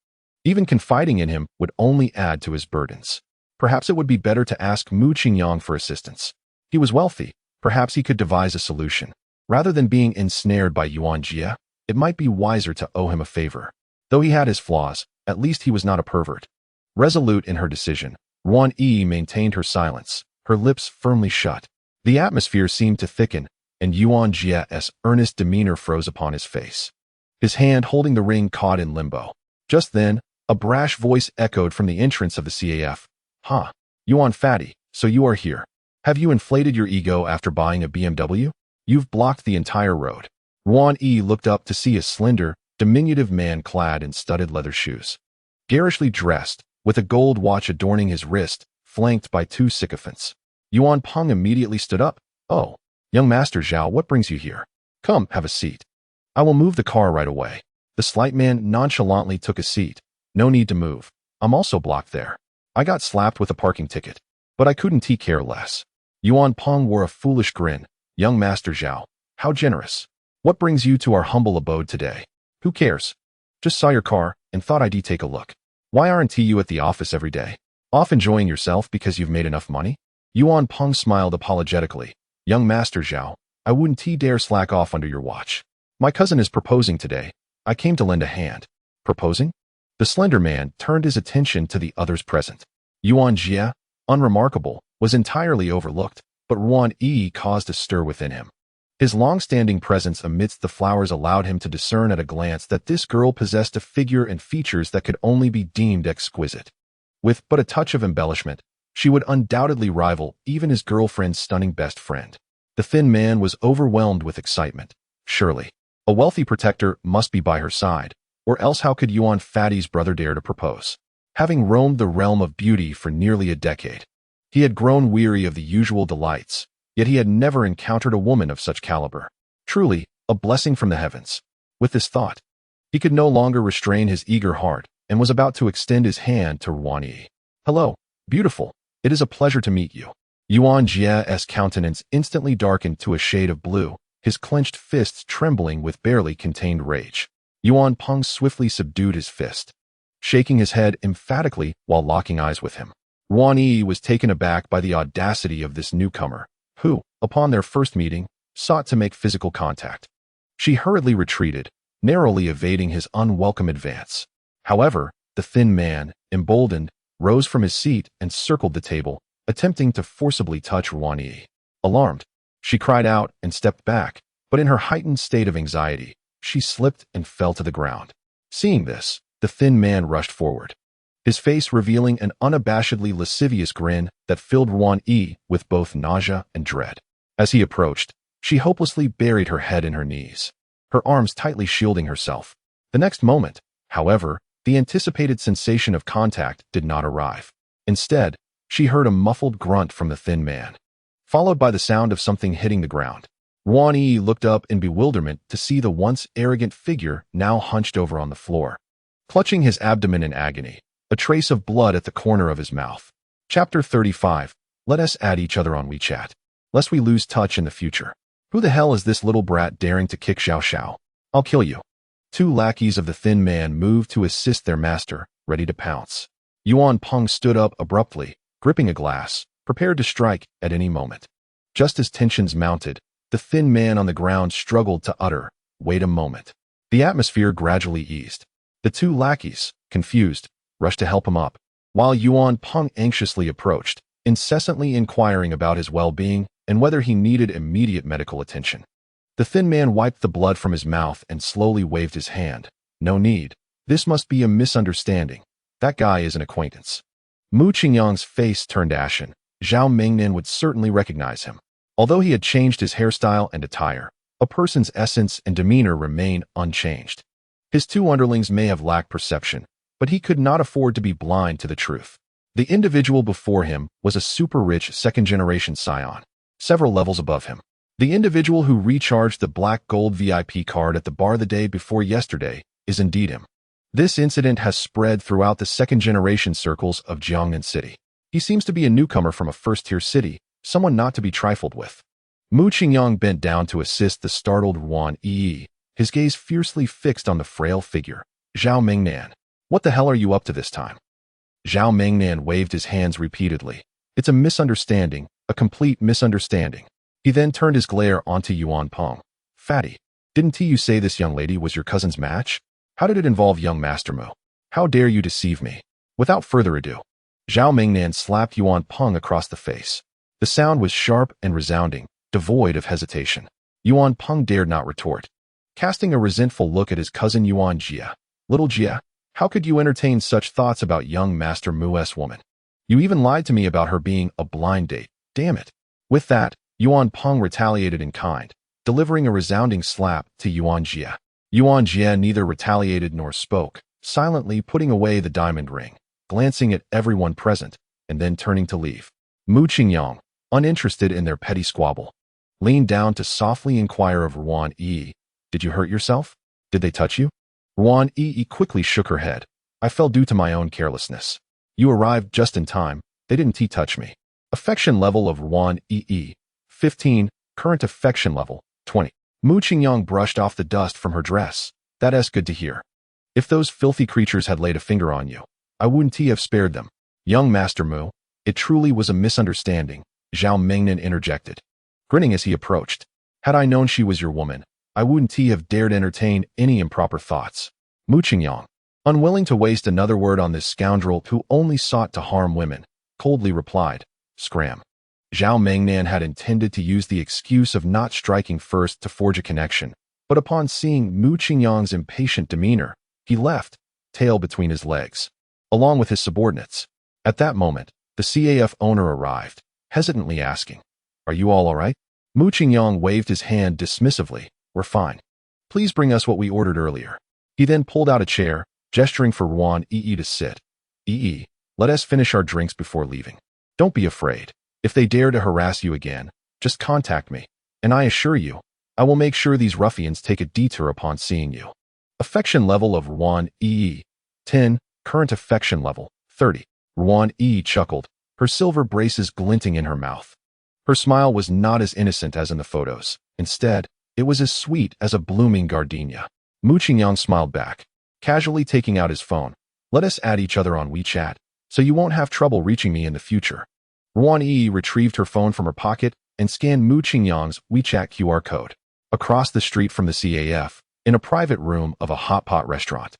A: Even confiding in him would only add to his burdens. Perhaps it would be better to ask Mu Qingyang for assistance. He was wealthy. Perhaps he could devise a solution. Rather than being ensnared by Yuan Jie, it might be wiser to owe him a favor. Though he had his flaws, at least he was not a pervert. Resolute in her decision, Ruan Yi maintained her silence, her lips firmly shut. The atmosphere seemed to thicken, and Yuan Jie's earnest demeanor froze upon his face. His hand holding the ring caught in limbo. Just then, a brash voice echoed from the entrance of the CAF. Yuan Fatty, so you are here. Have you inflated your ego after buying a BMW? You've blocked the entire road. Ruan Yi looked up to see a slender, diminutive man clad in studded leather shoes. Garishly dressed, with a gold watch adorning his wrist, flanked by two sycophants. Yuan Peng immediately stood up. Oh, young Master Zhao, what brings you here? Come, have a seat. I will move the car right away. The slight man nonchalantly took a seat. No need to move. I'm also blocked there. I got slapped with a parking ticket, but I couldn't care less. Yuan Peng wore a foolish grin. Young Master Zhao, how generous. What brings you to our humble abode today? Who cares? Just saw your car and thought I'd take a look. Why aren't you at the office every day? Off enjoying yourself because you've made enough money? Yuan Peng smiled apologetically. Young Master Zhao, I wouldn't dare slack off under your watch. My cousin is proposing today. I came to lend a hand. Proposing? The slender man turned his attention to the others present. Yuan Jie, unremarkable, was entirely overlooked, but Ruan Yi caused a stir within him. His long-standing presence amidst the flowers allowed him to discern at a glance that this girl possessed a figure and features that could only be deemed exquisite. With but a touch of embellishment, she would undoubtedly rival even his girlfriend's stunning best friend. The thin man was overwhelmed with excitement. Surely, a wealthy protector must be by her side, or else how could Yuan Fatty's brother dare to propose? Having roamed the realm of beauty for nearly a decade, he had grown weary of the usual delights, yet he had never encountered a woman of such caliber. Truly, a blessing from the heavens. With this thought, he could no longer restrain his eager heart and was about to extend his hand to Ruan Yi. Hello, beautiful. It is a pleasure to meet you. Yuan Jie's countenance instantly darkened to a shade of blue, his clenched fists trembling with barely contained rage. Yuan Peng swiftly subdued his fist, shaking his head emphatically while locking eyes with him. Ruan Yi was taken aback by the audacity of this newcomer, who, upon their first meeting, sought to make physical contact. She hurriedly retreated, narrowly evading his unwelcome advance. However, the thin man, emboldened, rose from his seat and circled the table, attempting to forcibly touch Ruan Yi. Alarmed, she cried out and stepped back, but in her heightened state of anxiety, she slipped and fell to the ground. Seeing this, the thin man rushed forward, his face revealing an unabashedly lascivious grin that filled Ruan Yi with both nausea and dread. As he approached, she hopelessly buried her head in her knees, her arms tightly shielding herself. The next moment, however, the anticipated sensation of contact did not arrive. Instead, she heard a muffled grunt from the thin man, followed by the sound of something hitting the ground. Ruan Yi looked up in bewilderment to see the once arrogant figure now hunched over on the floor, clutching his abdomen in agony, a trace of blood at the corner of his mouth. Chapter 35. Let us add each other on WeChat, lest we lose touch in the future. Who the hell is this little brat daring to kick Xiao Xiao? I'll kill you. Two lackeys of the thin man moved to assist their master, ready to pounce. Yuan Peng stood up abruptly, gripping a glass, prepared to strike at any moment. Just as tensions mounted, the thin man on the ground struggled to utter, "Wait a moment." The atmosphere gradually eased. The two lackeys, confused, rushed to help him up, while Yuan Peng anxiously approached, incessantly inquiring about his well-being and whether he needed immediate medical attention. The thin man wiped the blood from his mouth and slowly waved his hand. No need. This must be a misunderstanding. That guy is an acquaintance. Mu Qingyang's face turned ashen. Zhao Mingnan would certainly recognize him. Although he had changed his hairstyle and attire, a person's essence and demeanor remained unchanged. His two underlings may have lacked perception, but he could not afford to be blind to the truth. The individual before him was a super-rich second-generation scion, several levels above him. The individual who recharged the black gold VIP card at the bar the day before yesterday is indeed him. This incident has spread throughout the second-generation circles of Jiangnan City. He seems to be a newcomer from a first-tier city, someone not to be trifled with. Mu Qingyang bent down to assist the startled Ruan Yi, his gaze fiercely fixed on the frail figure. Zhao Mingnan, what the hell are you up to this time? Zhao Mingnan waved his hands repeatedly. It's a misunderstanding, a complete misunderstanding. He then turned his glare onto Yuan Peng. Fatty, didn't you say this young lady was your cousin's match? How did it involve young Master Mu? How dare you deceive me? Without further ado, Zhao Mingnan slapped Yuan Peng across the face. The sound was sharp and resounding, devoid of hesitation. Yuan Peng dared not retort, casting a resentful look at his cousin Yuan Jie. Little Jie, how could you entertain such thoughts about young Master Mu's woman? You even lied to me about her being a blind date. Damn it. With that, Yuan Peng retaliated in kind, delivering a resounding slap to Yuan Jie. Yuan Jie neither retaliated nor spoke, silently putting away the diamond ring, glancing at everyone present, and then turning to leave. Mu Qingyang, uninterested in their petty squabble, leaned down to softly inquire of Ruan Yi, "Did you hurt yourself? Did they touch you?" Ruan Yi quickly shook her head. "I fell due to my own carelessness. You arrived just in time. They didn't touch me." Affection level of Ruan Yi, 15. Current affection level, 20. Mu Qingyang brushed off the dust from her dress. "That's good to hear. If those filthy creatures had laid a finger on you, I wouldn't have spared them." "Young Master Mu, it truly was a misunderstanding," Zhao Mingnan interjected, grinning as he approached. "Had I known she was your woman, I wouldn't have dared entertain any improper thoughts. Mu Qingyang, unwilling to waste another word on this scoundrel who only sought to harm women, coldly replied, "Scram." Zhao Mengnan had intended to use the excuse of not striking first to forge a connection, but upon seeing Mu Qingyang's impatient demeanor, he left, tail between his legs, along with his subordinates. At that moment, the CAF owner arrived, hesitantly asking, "Are you all right?" Mu Qingyang waved his hand dismissively. "We're fine. Please bring us what we ordered earlier." He then pulled out a chair, gesturing for Ruan Yi to sit. "Yi, let us finish our drinks before leaving. Don't be afraid. If they dare to harass you again, just contact me, and I assure you, I will make sure these ruffians take a detour upon seeing you." Affection level of Ruan Yi, 10. Current affection level, 30. Ruan Yi chuckled, her silver braces glinting in her mouth. Her smile was not as innocent as in the photos. Instead, it was as sweet as a blooming gardenia. Mu Qingyang smiled back, casually taking out his phone. "Let us add each other on WeChat, so you won't have trouble reaching me in the future." Ruan Yi retrieved her phone from her pocket and scanned Mu Qingyang's WeChat QR code. Across the street from the CAF, in a private room of a hot pot restaurant,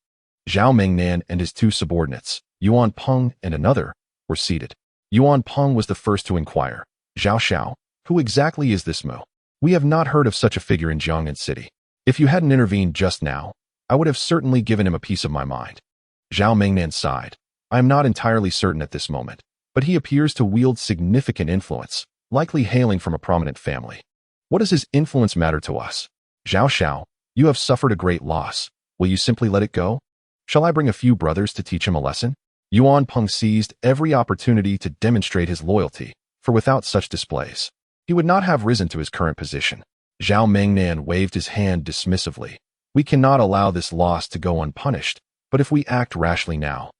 A: Zhao Mengnan and his two subordinates, Yuan Peng and another, were seated. Yuan Peng was the first to inquire, "Zhao Xiao, who exactly is this Mu? We have not heard of such a figure in Jiangnan City. If you hadn't intervened just now, I would have certainly given him a piece of my mind." Zhao Mengnan sighed. "I am not entirely certain at this moment, but he appears to wield significant influence, likely hailing from a prominent family. What does his influence matter to us? Zhao Xiao, you have suffered a great loss. Will you simply let it go? Shall I bring a few brothers to teach him a lesson?" Yuan Peng seized every opportunity to demonstrate his loyalty, for without such displays, he would not have risen to his current position. Zhao Mengnan waved his hand dismissively. "We cannot allow this loss to go unpunished, but if we act rashly now,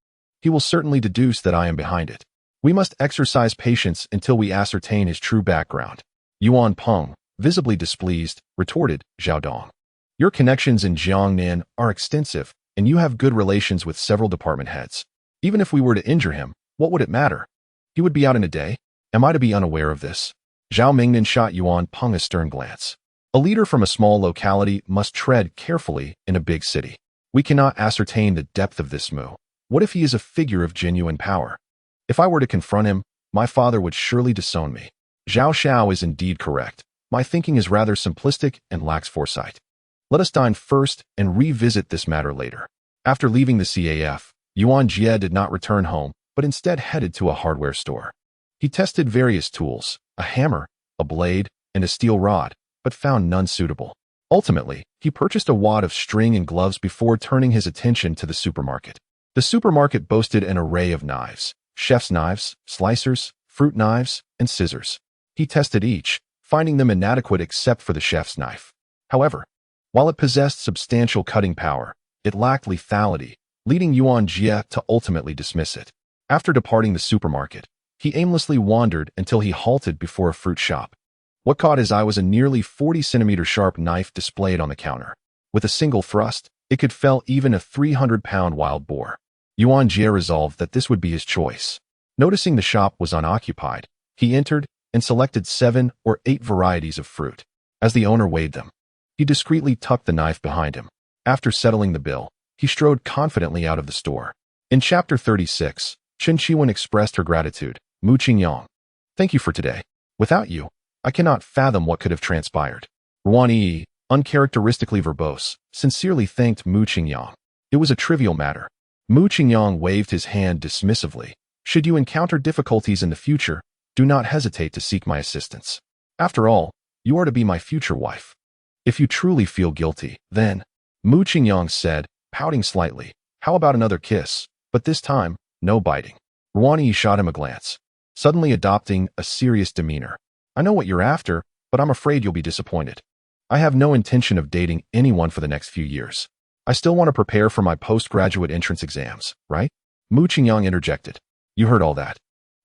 A: he will certainly deduce that I am behind it. We must exercise patience until we ascertain his true background." Yuan Peng, visibly displeased, retorted, "Zhao Dong, your connections in Jiangnan are extensive, and you have good relations with several department heads. Even if we were to injure him, what would it matter? He would be out in a day. Am I to be unaware of this?" Zhao Mengnan shot Yuan Peng a stern glance. A leader from a small locality must tread carefully in a big city. We cannot ascertain the depth of this Mu. What if he is a figure of genuine power? If I were to confront him, my father would surely disown me. Zhao Xiao is indeed correct. My thinking is rather simplistic and lacks foresight. Let us dine first and revisit this matter later. After leaving the CAF, Yuan Jie did not return home, but instead headed to a hardware store. He tested various tools, a hammer, a blade, and a steel rod, but found none suitable. Ultimately, he purchased a wad of string and gloves before turning his attention to the supermarket. The supermarket boasted an array of knives, chef's knives, slicers, fruit knives, and scissors. He tested each, finding them inadequate except for the chef's knife. However, while it possessed substantial cutting power, it lacked lethality, leading Yuan Jie to ultimately dismiss it. After departing the supermarket, he aimlessly wandered until he halted before a fruit shop. What caught his eye was a nearly 40-centimeter sharp knife displayed on the counter. With a single thrust, it could fell even a 300-pound wild boar. Yuan Jie resolved that this would be his choice. Noticing the shop was unoccupied, he entered and selected 7 or 8 varieties of fruit. As the owner weighed them, he discreetly tucked the knife behind him. After settling the bill, he strode confidently out of the store. In Chapter 36, Chen Qiwen expressed her gratitude. "Mu Qingyang, thank you for today. Without you, I cannot fathom what could have transpired." Ruan Yi, uncharacteristically verbose, sincerely thanked Mu Qingyang. It was a trivial matter. Mu Qingyang waved his hand dismissively. "Should you encounter difficulties in the future, do not hesitate to seek my assistance. After all, you are to be my future wife. If you truly feel guilty, then," Mu Qingyang said, pouting slightly, "how about another kiss? But this time, no biting." Ruan Yi shot him a glance, suddenly adopting a serious demeanor. "I know what you're after, but I'm afraid you'll be disappointed. I have no intention of dating anyone for the next few years. I still want to prepare for my postgraduate entrance exams, right?" Mu Qingyang interjected. "You heard all that."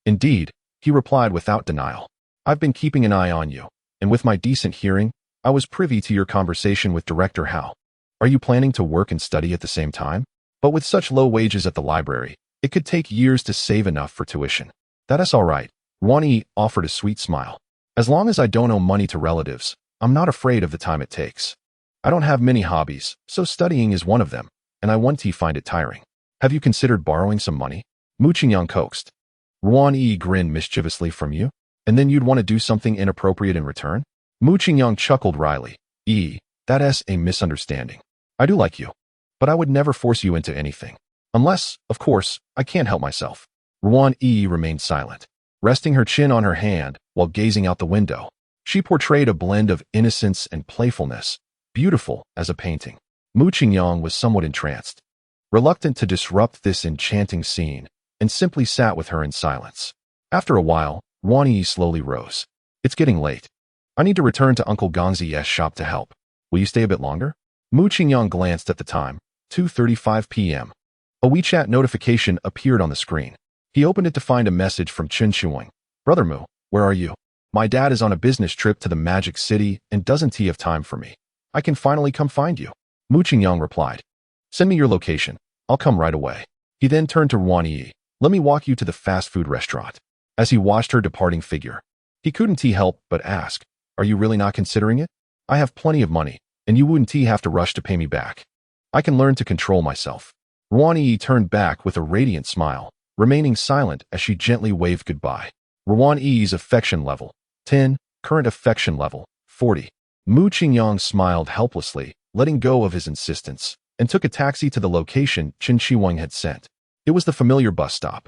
A: "Indeed," he replied without denial. "I've been keeping an eye on you, and with my decent hearing, I was privy to your conversation with Director Hao. Are you planning to work and study at the same time? But with such low wages at the library, it could take years to save enough for tuition." "That is all right." Ruan Yi offered a sweet smile. "As long as I don't owe money to relatives, I'm not afraid of the time it takes." I don't have many hobbies, so studying is one of them, and I want to find it tiring. Have you considered borrowing some money? Mu Qingyang coaxed. Ruan Yi grinned mischievously. From you? And then you'd want to do something inappropriate in return? Mu Qingyang chuckled wryly. That's a misunderstanding. I do like you, but I would never force you into anything. Unless, of course, I can't help myself. Ruan Yi remained silent, resting her chin on her hand while gazing out the window. She portrayed a blend of innocence and playfulness, beautiful as a painting. Mu Qingyang was somewhat entranced, reluctant to disrupt this enchanting scene, and simply sat with her in silence. After a while, Ruan Yi slowly rose. It's getting late. I need to return to Uncle Gongzi's shop to help. Will you stay a bit longer? Mu Qingyang glanced at the time, 2:35 p.m. A WeChat notification appeared on the screen. He opened it to find a message from Chen Shuang. Brother Mu, where are you? My dad is on a business trip to the Magic City and doesn't he have time for me? I can finally come find you. Mu Qingyang replied. Send me your location. I'll come right away. He then turned to Ruan Yi. Let me walk you to the fast food restaurant. As he watched her departing figure, he couldn't help but ask, are you really not considering it? I have plenty of money, and you wouldn't have to rush to pay me back. I can learn to control myself. Ruan Yi turned back with a radiant smile, remaining silent as she gently waved goodbye. Ruan Yi's affection level, 10, current affection level, 40. Mu Qingyang smiled helplessly, letting go of his insistence, and took a taxi to the location Chen Shiwang had sent. It was the familiar bus stop.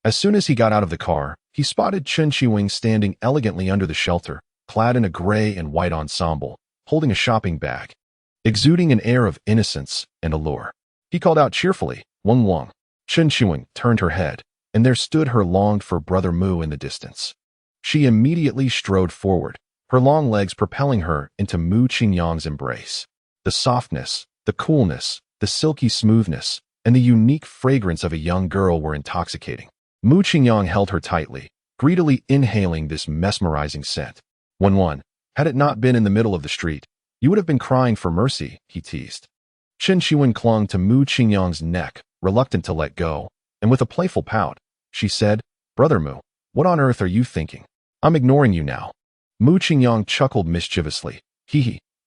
A: As soon as he got out of the car, he spotted Chen Shiwang standing elegantly under the shelter, clad in a gray and white ensemble, holding a shopping bag, exuding an air of innocence and allure. He called out cheerfully, Wang Wang. Chen Shiwang turned her head, and there stood her longed-for brother Mu in the distance. She immediately strode forward, her long legs propelling her into Mu Qingyang's embrace. The softness, the coolness, the silky smoothness, and the unique fragrance of a young girl were intoxicating. Mu Qingyang held her tightly, greedily inhaling this mesmerizing scent. Wan, had it not been in the middle of the street, you would have been crying for mercy, he teased. Chen Shiwen clung to Mu Qingyang's neck, reluctant to let go, and with a playful pout, she said, Brother Mu, what on earth are you thinking? I'm ignoring you now. Mu Qingyang chuckled mischievously.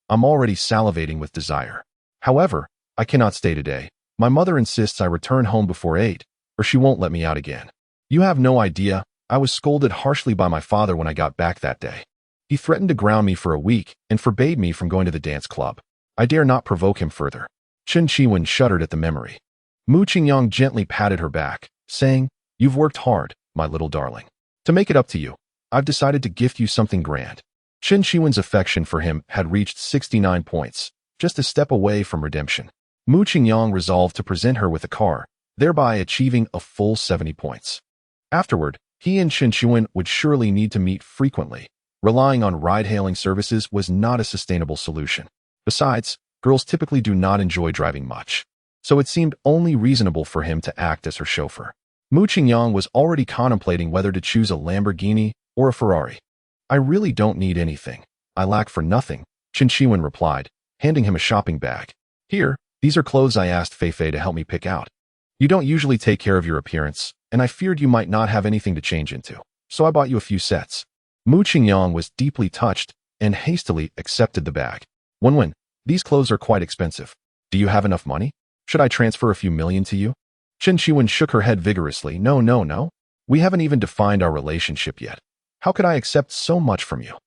A: I'm already salivating with desire. However, I cannot stay today. My mother insists I return home before 8, or she won't let me out again. You have no idea, I was scolded harshly by my father when I got back that day. He threatened to ground me for a week and forbade me from going to the dance club. I dare not provoke him further. Chen Shiwen shuddered at the memory. Mu Qingyang gently patted her back, saying, You've worked hard, my little darling. To make it up to you, I've decided to gift you something grand. Chen Shiwen's affection for him had reached 69 points, just a step away from redemption. Mu Qingyang resolved to present her with a car, thereby achieving a full 70 points. Afterward, he and Chen Shiwen would surely need to meet frequently. Relying on ride-hailing services was not a sustainable solution. Besides, girls typically do not enjoy driving much, so it seemed only reasonable for him to act as her chauffeur. Mu Qingyang was already contemplating whether to choose a Lamborghini or a Ferrari. I really don't need anything. I lack for nothing, Chen Shiwen replied, handing him a shopping bag. Here, these are clothes I asked Feifei to help me pick out. You don't usually take care of your appearance, and I feared you might not have anything to change into, so I bought you a few sets. Mu Qingyang was deeply touched and hastily accepted the bag. Wen, these clothes are quite expensive. Do you have enough money? Should I transfer a few million to you? Chen Shiwen shook her head vigorously. No. We haven't even defined our relationship yet. How could I accept so much from you?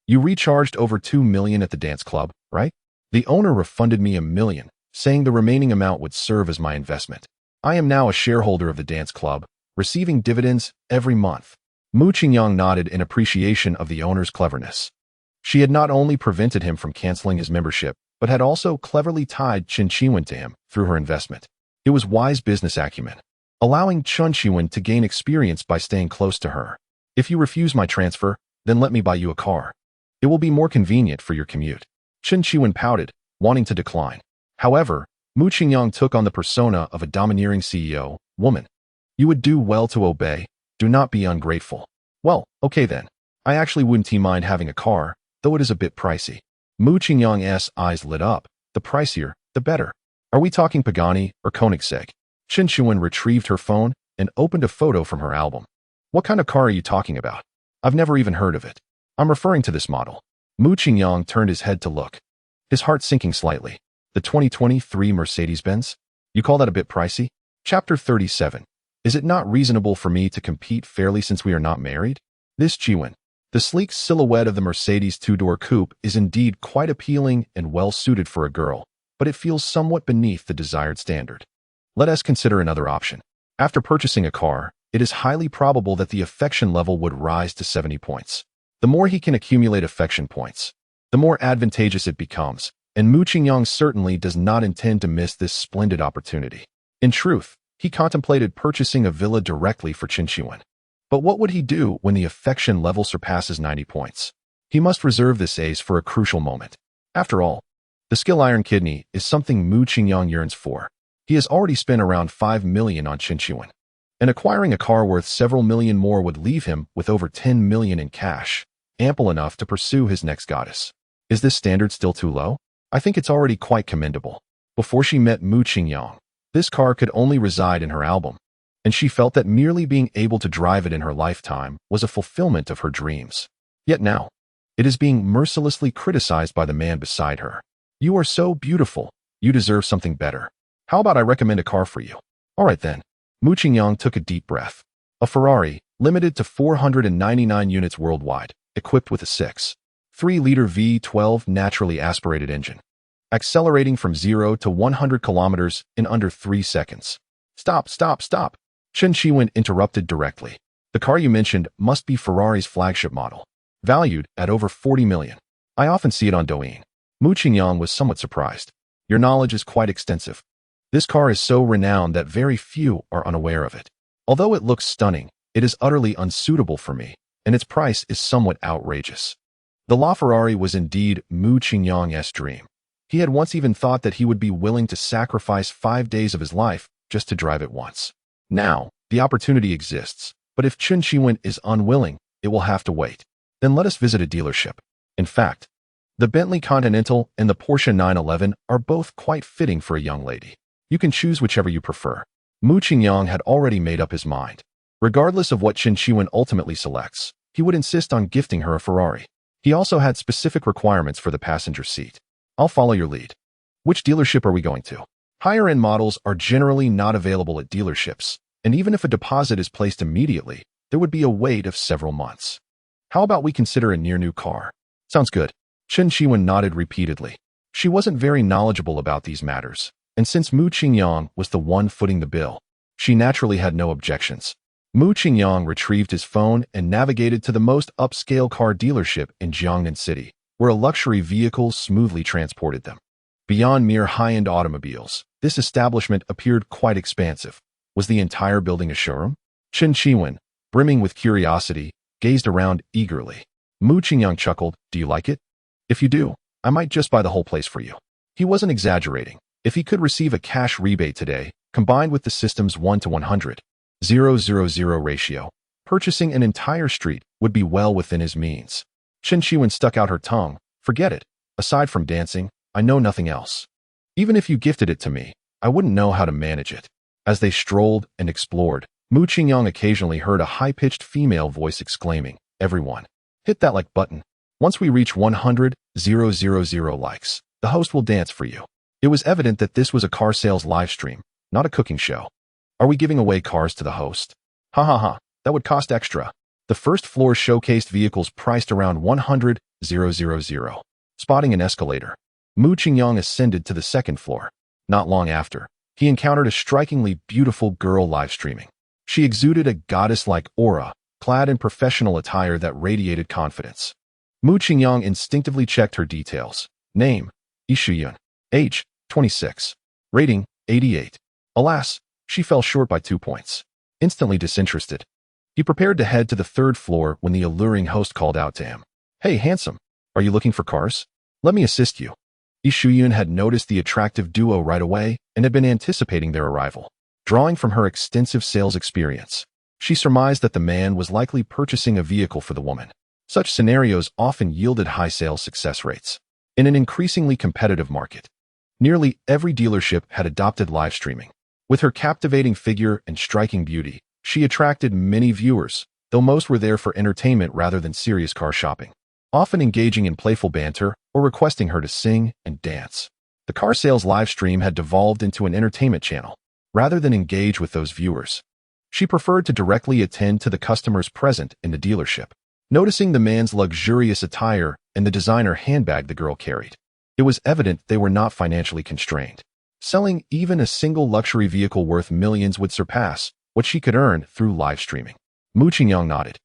A: You recharged over 2 million at the dance club, right? The owner refunded me 1 million, saying the remaining amount would serve as my investment. I am now a shareholder of the dance club, receiving dividends every month. Mu Qingyang nodded in appreciation of the owner's cleverness. She had not only prevented him from canceling his membership, but had also cleverly tied Chen Shiwen to him through her investment. It was wise business acumen, allowing Chen Shiwen to gain experience by staying close to her. If you refuse my transfer, then let me buy you a car. It will be more convenient for your commute. Chen Shiwen pouted, wanting to decline. However, Mu Qingyang took on the persona of a domineering CEO. Woman, you would do well to obey. Do not be ungrateful. Well, okay then. I actually wouldn't mind having a car, though it is a bit pricey. Mu Qingyang's eyes lit up. The pricier, the better. Are we talking Pagani or Koenigsegg? Chen Shiwen retrieved her phone and opened a photo from her album. What kind of car are you talking about? I've never even heard of it. I'm referring to this model. Mu Qingyang turned his head to look. his heart sinking slightly. The 2023 Mercedes-Benz? You call that a bit pricey? Chapter 37. Is it not reasonable for me to compete fairly since we are not married? This Jiwon. The sleek silhouette of the Mercedes two-door coupe is indeed quite appealing and well-suited for a girl, but it feels somewhat beneath the desired standard. Let us consider another option. After purchasing a car, it is highly probable that the affection level would rise to 70 points. The more he can accumulate affection points, the more advantageous it becomes, and Moo Ching-yong certainly does not intend to miss this splendid opportunity. In truth, he contemplated purchasing a villa directly for Chin Chi-won. But what would he do when the affection level surpasses 90 points? He must reserve this ace for a crucial moment. After all, the skill iron kidney is something Moo Ching-yong yearns for. He has already spent around 5 million on Chin Chi-won, and acquiring a car worth several million more would leave him with over 10 million in cash, ample enough to pursue his next goddess. Is this standard still too low? I think it's already quite commendable. Before she met Moo Ching-yong, this car could only reside in her album, and she felt that merely being able to drive it in her lifetime was a fulfillment of her dreams. Yet now, it is being mercilessly criticized by the man beside her. You are so beautiful. You deserve something better. How about I recommend a car for you? All right then. Moo Ching-yong took a deep breath. A Ferrari, limited to 499 units worldwide, equipped with a 6.3-liter V12 naturally aspirated engine, accelerating from 0 to 100 kilometers in under 3 seconds. Stop. Chin Chi-won interrupted directly. The car you mentioned must be Ferrari's flagship model, valued at over 40 million. I often see it on Douyin. Moo Ching-yong was somewhat surprised. Your knowledge is quite extensive. This car is so renowned that very few are unaware of it. Although it looks stunning, it is utterly unsuitable for me, and its price is somewhat outrageous. The LaFerrari was indeed Moo Ching-yong's dream. He had once even thought that he would be willing to sacrifice 5 days of his life just to drive it once. Now, the opportunity exists, but if Chin Chi-won is unwilling, it will have to wait. Then let us visit a dealership. In fact, the Bentley Continental and the Porsche 911 are both quite fitting for a young lady. You can choose whichever you prefer. Moo Ching-yong had already made up his mind. Regardless of what Chin Chi-won ultimately selects, he would insist on gifting her a Ferrari. He also had specific requirements for the passenger seat. I'll follow your lead. Which dealership are we going to? Higher-end models are generally not available at dealerships, and even if a deposit is placed immediately, there would be a wait of several months. How about we consider a near-new car? Sounds good. Chin Chi-won nodded repeatedly. She wasn't very knowledgeable about these matters, and since Moo Ching-yong was the one footing the bill, she naturally had no objections. Moo Ching-yong retrieved his phone and navigated to the most upscale car dealership in Jiangnan City, where a luxury vehicle smoothly transported them. Beyond mere high-end automobiles, this establishment appeared quite expansive. Was the entire building a showroom? Chin Chi-won, brimming with curiosity, gazed around eagerly. Moo Ching-yong chuckled. Do you like it? If you do, I might just buy the whole place for you. He wasn't exaggerating. If he could receive a cash rebate today, combined with the system's 1:100,000 ratio, purchasing an entire street would be well within his means. Chin Chi-won stuck out her tongue. Forget it. Aside from dancing, I know nothing else. Even if you gifted it to me, I wouldn't know how to manage it. As they strolled and explored, Moo Ching-yong occasionally heard a high-pitched female voice exclaiming, "Everyone, hit that like button. Once we reach 100,000 likes, the host will dance for you." It was evident that this was a car sales live stream, not a cooking show. Are we giving away cars to the host? Ha, that would cost extra. The first floor showcased vehicles priced around 100,000. Spotting an escalator, Moo Ching-yong ascended to the second floor. Not long after, he encountered a strikingly beautiful girl live streaming. She exuded a goddess-like aura, clad in professional attire that radiated confidence. Moo Ching-yong instinctively checked her details. Name, Lee Shu-yun. Age, 26. Rating, 88. Alas, she fell short by 2 points. Instantly disinterested, he prepared to head to the third floor when the alluring host called out to him. Hey, handsome, are you looking for cars? Let me assist you. Lee Shu-yun had noticed the attractive duo right away and had been anticipating their arrival. Drawing from her extensive sales experience, she surmised that the man was likely purchasing a vehicle for the woman. Such scenarios often yielded high sales success rates. In an increasingly competitive market, nearly every dealership had adopted live streaming. With her captivating figure and striking beauty, she attracted many viewers, though most were there for entertainment rather than serious car shopping. Often engaging in playful banter or requesting her to sing and dance. The car sales live stream had devolved into an entertainment channel, rather than engage with those viewers. She preferred to directly attend to the customers present in the dealership. Noticing the man's luxurious attire and the designer handbag the girl carried, it was evident they were not financially constrained. Selling even a single luxury vehicle worth millions would surpass what she could earn through live streaming. Mu Qingyang nodded.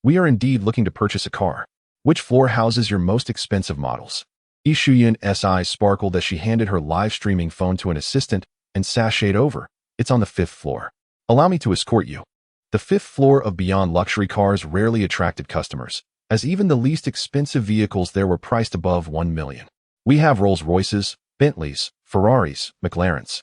A: We are indeed looking to purchase a car. Which floor houses your most expensive models? Yi Shuyun's eyes sparkled as she handed her live streaming phone to an assistant and sashayed over. It's on the 5th floor. Allow me to escort you. The 5th floor of Beyond Luxury Cars rarely attracted customers, as even the least expensive vehicles there were priced above 1 million. We have Rolls-Royces, Bentleys, Ferraris, McLarens,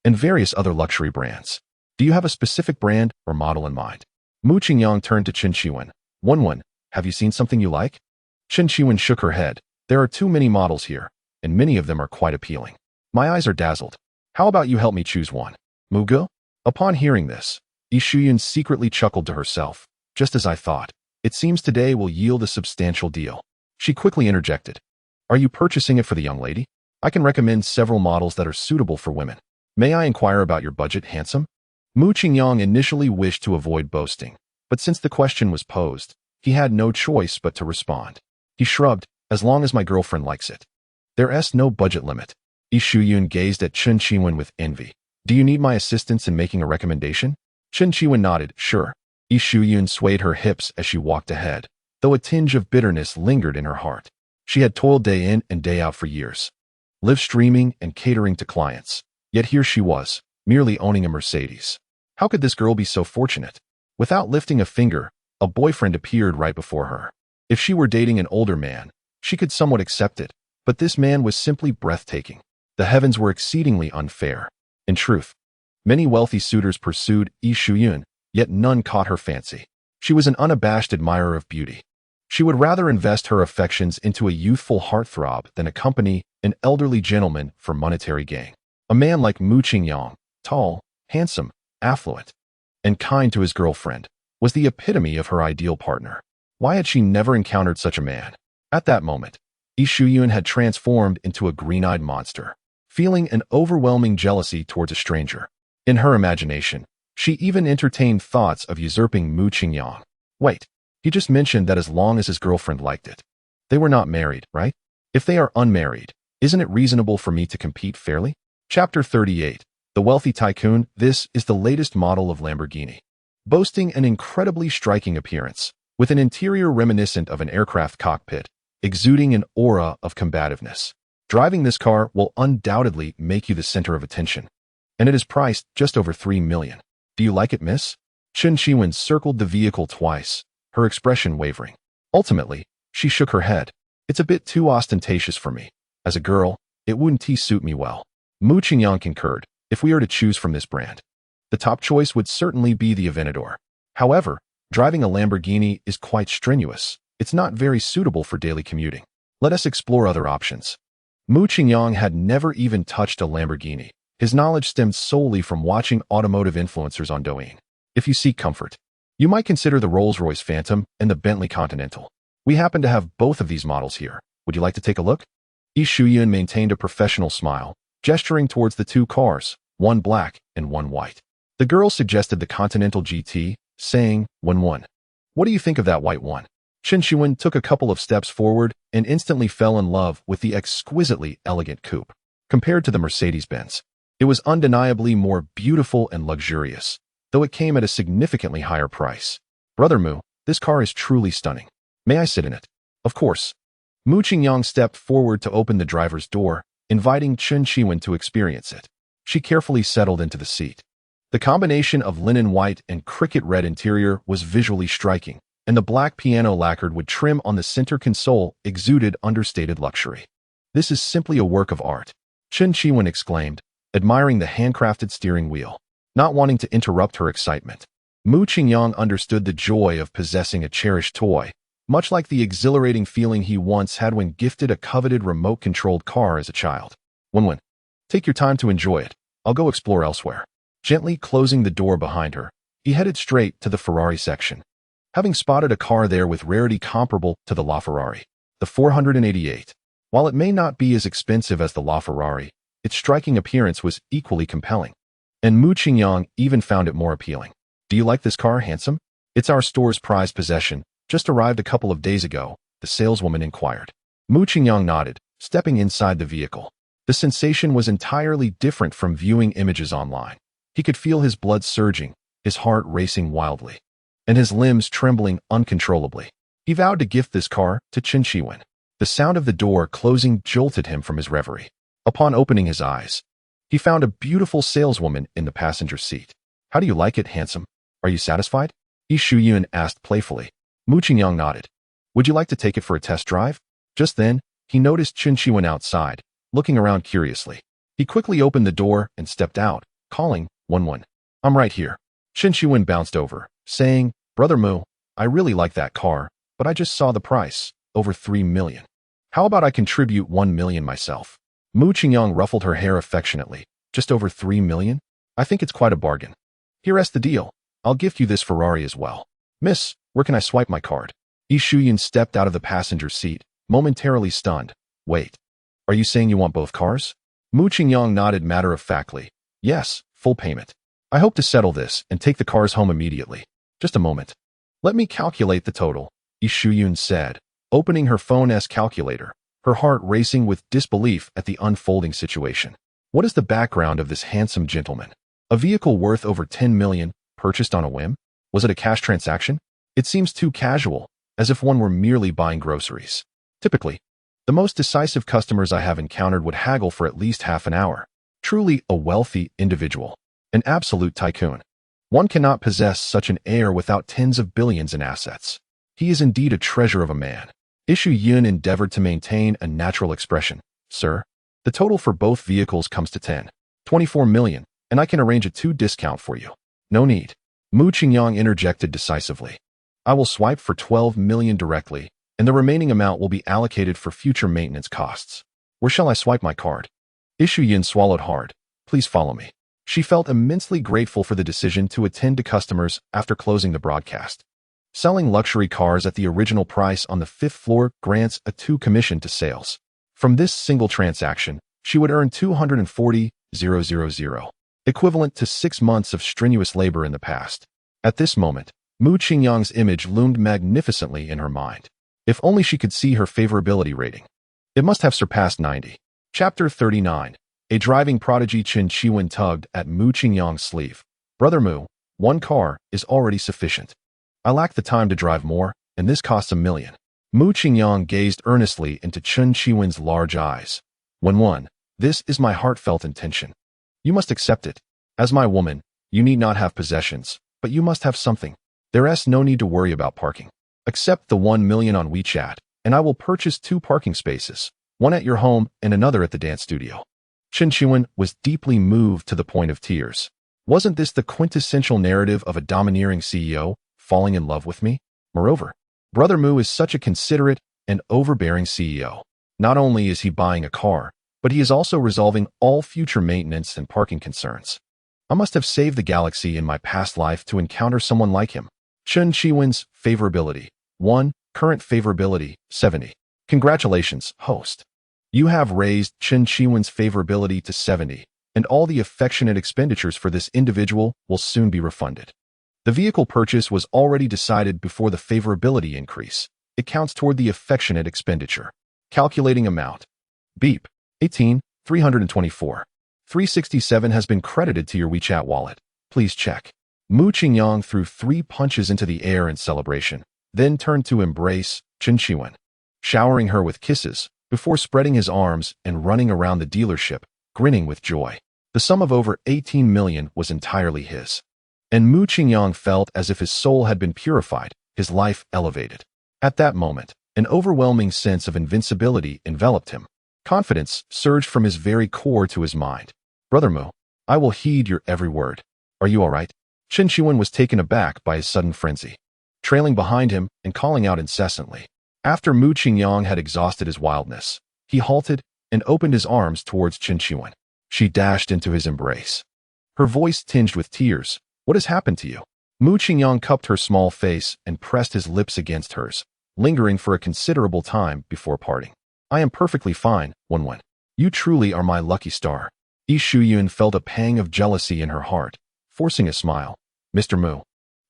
A: and various other luxury brands. Do you have a specific brand or model in mind? Mu Qingyang turned to Chen Qiwen. 1-1, have you seen something you like? Chen Qiwen shook her head. There are too many models here, and many of them are quite appealing. My eyes are dazzled. How about you help me choose one? Mugu? Upon hearing this, Yi Shuyun secretly chuckled to herself. Just as I thought. It seems today will yield a substantial deal. She quickly interjected. Are you purchasing it for the young lady? I can recommend several models that are suitable for women. May I inquire about your budget, handsome? Mu Qingyang initially wished to avoid boasting, but since the question was posed, he had no choice but to respond. He shrugged, as long as my girlfriend likes it. There's no budget limit. Yi Shuyun gazed at Chen Qiwen with envy. Do you need my assistance in making a recommendation? Chen Qiwen nodded, sure. Yi Shuyun swayed her hips as she walked ahead, though a tinge of bitterness lingered in her heart. She had toiled day in and day out for years, live streaming and catering to clients. Yet here she was, merely owning a Mercedes. How could this girl be so fortunate? Without lifting a finger, a boyfriend appeared right before her. If she were dating an older man, she could somewhat accept it, but this man was simply breathtaking. The heavens were exceedingly unfair. In truth, many wealthy suitors pursued Yi Shuyun, yet none caught her fancy. She was an unabashed admirer of beauty. She would rather invest her affections into a youthful heartthrob than accompany an elderly gentleman for monetary gain. A man like Mu Qingyang, tall, handsome, affluent, and kind to his girlfriend, was the epitome of her ideal partner. Why had she never encountered such a man? At that moment, Yi Shuyun had transformed into a green-eyed monster, feeling an overwhelming jealousy towards a stranger. In her imagination, she even entertained thoughts of usurping Mu Qingyang. Wait, he just mentioned that as long as his girlfriend liked it. They were not married, right? If they are unmarried, isn't it reasonable for me to compete fairly? Chapter 38. The Wealthy Tycoon. This is the latest model of Lamborghini, boasting an incredibly striking appearance, with an interior reminiscent of an aircraft cockpit, exuding an aura of combativeness. Driving this car will undoubtedly make you the center of attention, and it is priced just over 3 million. Do you like it, miss? Chen Qiwen circled the vehicle twice, her expression wavering. Ultimately, she shook her head. It's a bit too ostentatious for me. As a girl, it wouldn't suit me well. Mu Qingyang concurred. If we are to choose from this brand, the top choice would certainly be the Aventador. However, driving a Lamborghini is quite strenuous. It's not very suitable for daily commuting. Let us explore other options. Mu Qingyang had never even touched a Lamborghini. His knowledge stemmed solely from watching automotive influencers on Douyin. If you seek comfort, you might consider the Rolls-Royce Phantom and the Bentley Continental. We happen to have both of these models here. Would you like to take a look? Yi Shuyun maintained a professional smile, gesturing towards the two cars, one black and one white. The girl suggested the Continental GT, saying, 1-1. What do you think of that white one? Chen Qiwen took a couple of steps forward and instantly fell in love with the exquisitely elegant coupe. Compared to the Mercedes-Benz, it was undeniably more beautiful and luxurious, though it came at a significantly higher price. Brother Mu, this car is truly stunning. May I sit in it? Of course. Mu Qingyang stepped forward to open the driver's door, inviting Chen Qiwen to experience it. She carefully settled into the seat. The combination of linen white and cricket red interior was visually striking, and the black piano lacquered wood trim on the center console exuded understated luxury. This is simply a work of art, Chen Qiwen exclaimed, admiring the handcrafted steering wheel. Not wanting to interrupt her excitement, Mu Qingyang understood the joy of possessing a cherished toy, much like the exhilarating feeling he once had when gifted a coveted remote-controlled car as a child. Wen, take your time to enjoy it. I'll go explore elsewhere. Gently closing the door behind her, he headed straight to the Ferrari section. Having spotted a car there with rarity comparable to the LaFerrari, the 488, While it may not be as expensive as the LaFerrari, its striking appearance was equally compelling, and Mu Qingyang even found it more appealing. Do you like this car, handsome? It's our store's prized possession, just arrived a couple of days ago, the saleswoman inquired. Mu Qingyang nodded, stepping inside the vehicle. The sensation was entirely different from viewing images online. He could feel his blood surging, his heart racing wildly, and his limbs trembling uncontrollably. He vowed to gift this car to Chen Shiwen. The sound of the door closing jolted him from his reverie. Upon opening his eyes, he found a beautiful saleswoman in the passenger seat. How do you like it, handsome? Are you satisfied? Yi Shuyun asked playfully. Mu Qingyang nodded. Would you like to take it for a test drive? Just then, he noticed Chen Shiwen outside, looking around curiously. He quickly opened the door and stepped out, calling, 1-1. I'm right here. Chen Shiwen bounced over, saying, Brother Mu, I really like that car, but I just saw the price, over 3 million. How about I contribute 1 million myself? Mu Qingyang ruffled her hair affectionately. Just over 3 million? I think it's quite a bargain. Here's the deal. I'll gift you this Ferrari as well. Miss, where can I swipe my card? Yi Shuyun stepped out of the passenger seat, momentarily stunned. Wait. Are you saying you want both cars? Mu Qingyang nodded matter-of-factly. Yes, full payment. I hope to settle this and take the cars home immediately. Just a moment. Let me calculate the total, Yi Shuyun said, opening her phone's calculator, her heart racing with disbelief at the unfolding situation. What is the background of this handsome gentleman? A vehicle worth over 10 million, purchased on a whim? Was it a cash transaction? It seems too casual, as if one were merely buying groceries. Typically, the most decisive customers I have encountered would haggle for at least half an hour. Truly a wealthy individual. An absolute tycoon. One cannot possess such an heir without tens of billions in assets. He is indeed a treasure of a man. Yi Shuyun endeavored to maintain a natural expression. Sir, the total for both vehicles comes to 24 million, and I can arrange a 2 discount for you. No need. Mu Qingyang interjected decisively. I will swipe for 12 million directly, and the remaining amount will be allocated for future maintenance costs. Where shall I swipe my card? Yi Shuyun swallowed hard. Please follow me. She felt immensely grateful for the decision to attend to customers after closing the broadcast. Selling luxury cars at the original price on the 5th floor grants a 2 commission to sales. From this single transaction, she would earn 240,000, equivalent to 6 months of strenuous labor in the past. At this moment, Mu Qingyang's image loomed magnificently in her mind. If only she could see her favorability rating. It must have surpassed 90. Chapter 39. A driving prodigy. Chen Shiwen tugged at Mu Qingyang's sleeve. Brother Mu, 1 car is already sufficient. I lack the time to drive more, and this costs 1 million. Mu Qingyang gazed earnestly into Chen Shiwen's large eyes. 1-1. This is my heartfelt intention. You must accept it. As my woman, you need not have possessions, but you must have something. There's no need to worry about parking. Accept the 1 million on WeChat, and I will purchase 2 parking spaces, one at your home and another at the dance studio. Chen Shiwen was deeply moved to the point of tears. Wasn't this the quintessential narrative of a domineering CEO falling in love with me? Moreover, Brother Mu is such a considerate and overbearing CEO. Not only is he buying a car, but he is also resolving all future maintenance and parking concerns. I must have saved the galaxy in my past life to encounter someone like him. Chen Shiwen's favorability. 1. Current favorability, 70. Congratulations, host. You have raised Chen Shiwen's favorability to 70, and all the affectionate expenditures for this individual will soon be refunded. The vehicle purchase was already decided before the favorability increase. It counts toward the affectionate expenditure. Calculating amount. Beep. 18,324. 367 has been credited to your WeChat wallet. Please check. Mu Qingyang threw 3 punches into the air in celebration, then turned to embrace Chen Shiwen, showering her with kisses, before spreading his arms and running around the dealership, grinning with joy. The sum of over 18 million was entirely his. And Mu Qingyang felt as if his soul had been purified, his life elevated. At that moment, an overwhelming sense of invincibility enveloped him. Confidence surged from his very core to his mind. Brother Mu, I will heed your every word. Are you all right? Chen Shiwen was taken aback by his sudden frenzy, trailing behind him and calling out incessantly. After Mu Qingyang had exhausted his wildness, he halted and opened his arms towards Chen Shiwen. She dashed into his embrace, her voice tinged with tears. What has happened to you? Mu Qingyang cupped her small face and pressed his lips against hers, lingering for a considerable time before parting. I am perfectly fine, 1. You truly are my lucky star. Yi Shuyun felt a pang of jealousy in her heart, forcing a smile. Mr. Mu.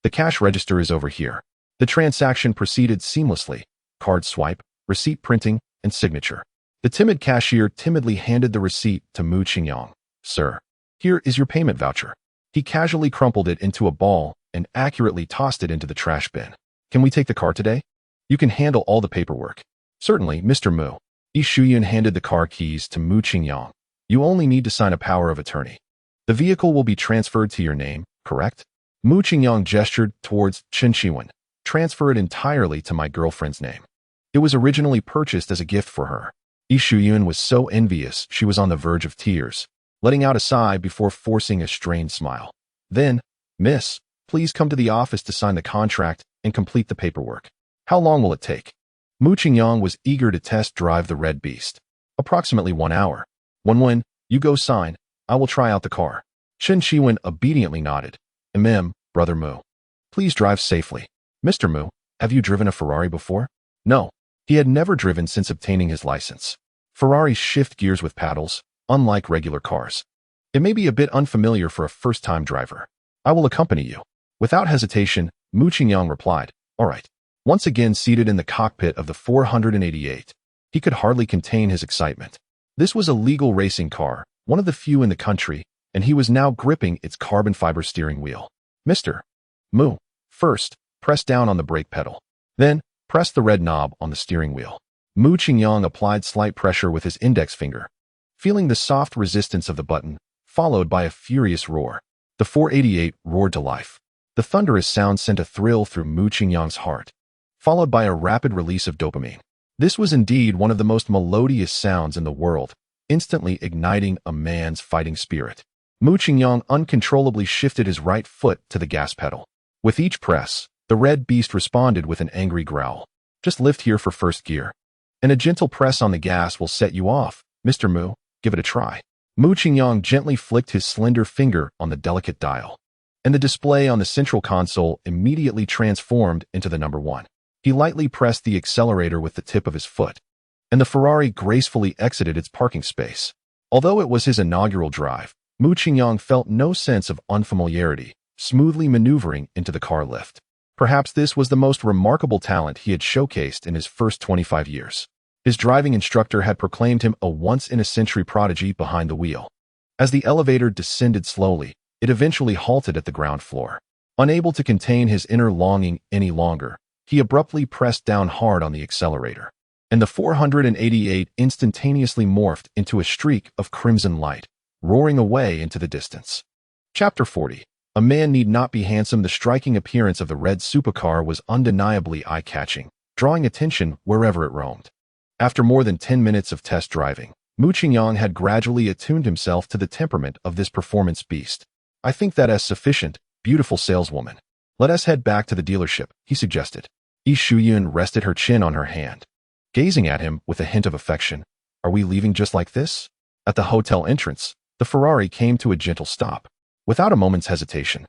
A: The cash register is over here. The transaction proceeded seamlessly. Card swipe, receipt printing, and signature. The timid cashier timidly handed the receipt to Mu Qingyang. Sir, here is your payment voucher. He casually crumpled it into a ball and accurately tossed it into the trash bin. Can we take the car today? You can handle all the paperwork. Certainly, Mr. Mu. Yi Shuyun handed the car keys to Mu Qingyang. You only need to sign a power of attorney. The vehicle will be transferred to your name, correct? Mu Qingyang gestured towards Chen Qiwen. Transfer it entirely to my girlfriend's name. It was originally purchased as a gift for her. Yi Shuyun was so envious she was on the verge of tears, letting out a sigh before forcing a strained smile. Then, Miss, please come to the office to sign the contract and complete the paperwork. How long will it take? Mu Qingyang was eager to test drive the red beast. Approximately 1 hour. When you go sign, I will try out the car. Chen Qiwen obediently nodded. Brother Mu. Please drive safely. Mr. Mu, have you driven a Ferrari before? No. He had never driven since obtaining his license. Ferraris shift gears with paddles, unlike regular cars. It may be a bit unfamiliar for a first-time driver. I will accompany you. Without hesitation, Mu Qingyang replied, all right. Once again seated in the cockpit of the 488, he could hardly contain his excitement. This was a legal racing car, one of the few in the country, and he was now gripping its carbon fiber steering wheel. Mr. Mu, first, press down on the brake pedal. Then, press the red knob on the steering wheel. Mu Qingyang applied slight pressure with his index finger, feeling the soft resistance of the button, followed by a furious roar. The 488 roared to life. The thunderous sound sent a thrill through Mu Qingyang's heart, followed by a rapid release of dopamine. This was indeed one of the most melodious sounds in the world, instantly igniting a man's fighting spirit. Mu Qingyang uncontrollably shifted his right foot to the gas pedal. With each press, the red beast responded with an angry growl. Just lift here for first gear. And a gentle press on the gas will set you off. Mr. Mu, give it a try. Mu Qingyang gently flicked his slender finger on the delicate dial, and the display on the central console immediately transformed into the number 1. He lightly pressed the accelerator with the tip of his foot, and the Ferrari gracefully exited its parking space. Although it was his inaugural drive, Mu Qingyang felt no sense of unfamiliarity, smoothly maneuvering into the car lift. Perhaps this was the most remarkable talent he had showcased in his first 25 years. His driving instructor had proclaimed him a once-in-a-century prodigy behind the wheel. As the elevator descended slowly, it eventually halted at the ground floor. Unable to contain his inner longing any longer, he abruptly pressed down hard on the accelerator, and the 488 instantaneously morphed into a streak of crimson light, roaring away into the distance. Chapter 40. A man need not be handsome. The striking appearance of the red supercar was undeniably eye-catching, drawing attention wherever it roamed. After more than 10 minutes of test driving, Mu Qingyang had gradually attuned himself to the temperament of this performance beast. I think that is sufficient, beautiful saleswoman. Let us head back to the dealership, he suggested. Yi Shuyun rested her chin on her hand, gazing at him with a hint of affection. Are we leaving just like this? At the hotel entrance, the Ferrari came to a gentle stop. Without a moment's hesitation,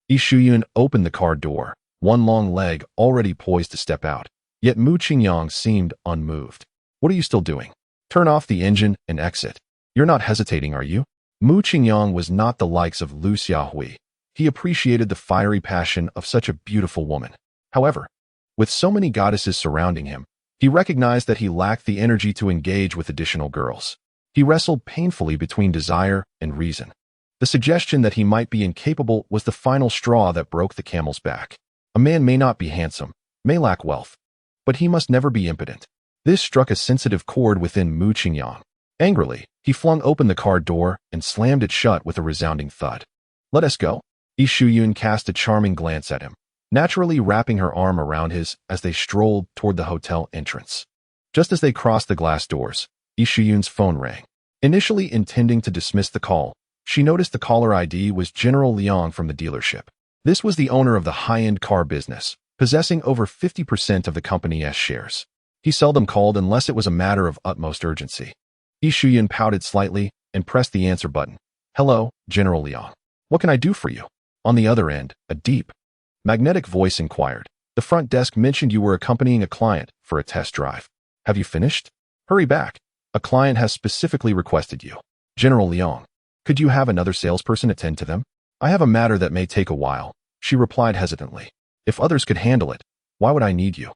A: Yi Shuyun opened the car door, one long leg already poised to step out. Yet Mu Qingyang seemed unmoved. What are you still doing? Turn off the engine and exit. You're not hesitating, are you? Mu Qingyang was not the likes of Lu Xiaohui. He appreciated the fiery passion of such a beautiful woman. However, with so many goddesses surrounding him, he recognized that he lacked the energy to engage with additional girls. He wrestled painfully between desire and reason. The suggestion that he might be incapable was the final straw that broke the camel's back. A man may not be handsome, may lack wealth, but he must never be impotent. This struck a sensitive chord within Mu Qingyang. Angrily, he flung open the car door and slammed it shut with a resounding thud. Let us go. Yi Shuyun cast a charming glance at him, naturally wrapping her arm around his as they strolled toward the hotel entrance. Just as they crossed the glass doors, Yi Shuyun's phone rang. Initially intending to dismiss the call, she noticed the caller ID was General Liang from the dealership. This was the owner of the high-end car business, possessing over 50% of the company's shares. He seldom called unless it was a matter of utmost urgency. Yi Shuyun pouted slightly and pressed the answer button. Hello, General Liang. What can I do for you? On the other end, a deep, magnetic voice inquired. The front desk mentioned you were accompanying a client for a test drive. Have you finished? Hurry back. A client has specifically requested you. General Liang. Could you have another salesperson attend to them? I have a matter that may take a while, she replied hesitantly. If others could handle it, why would I need you?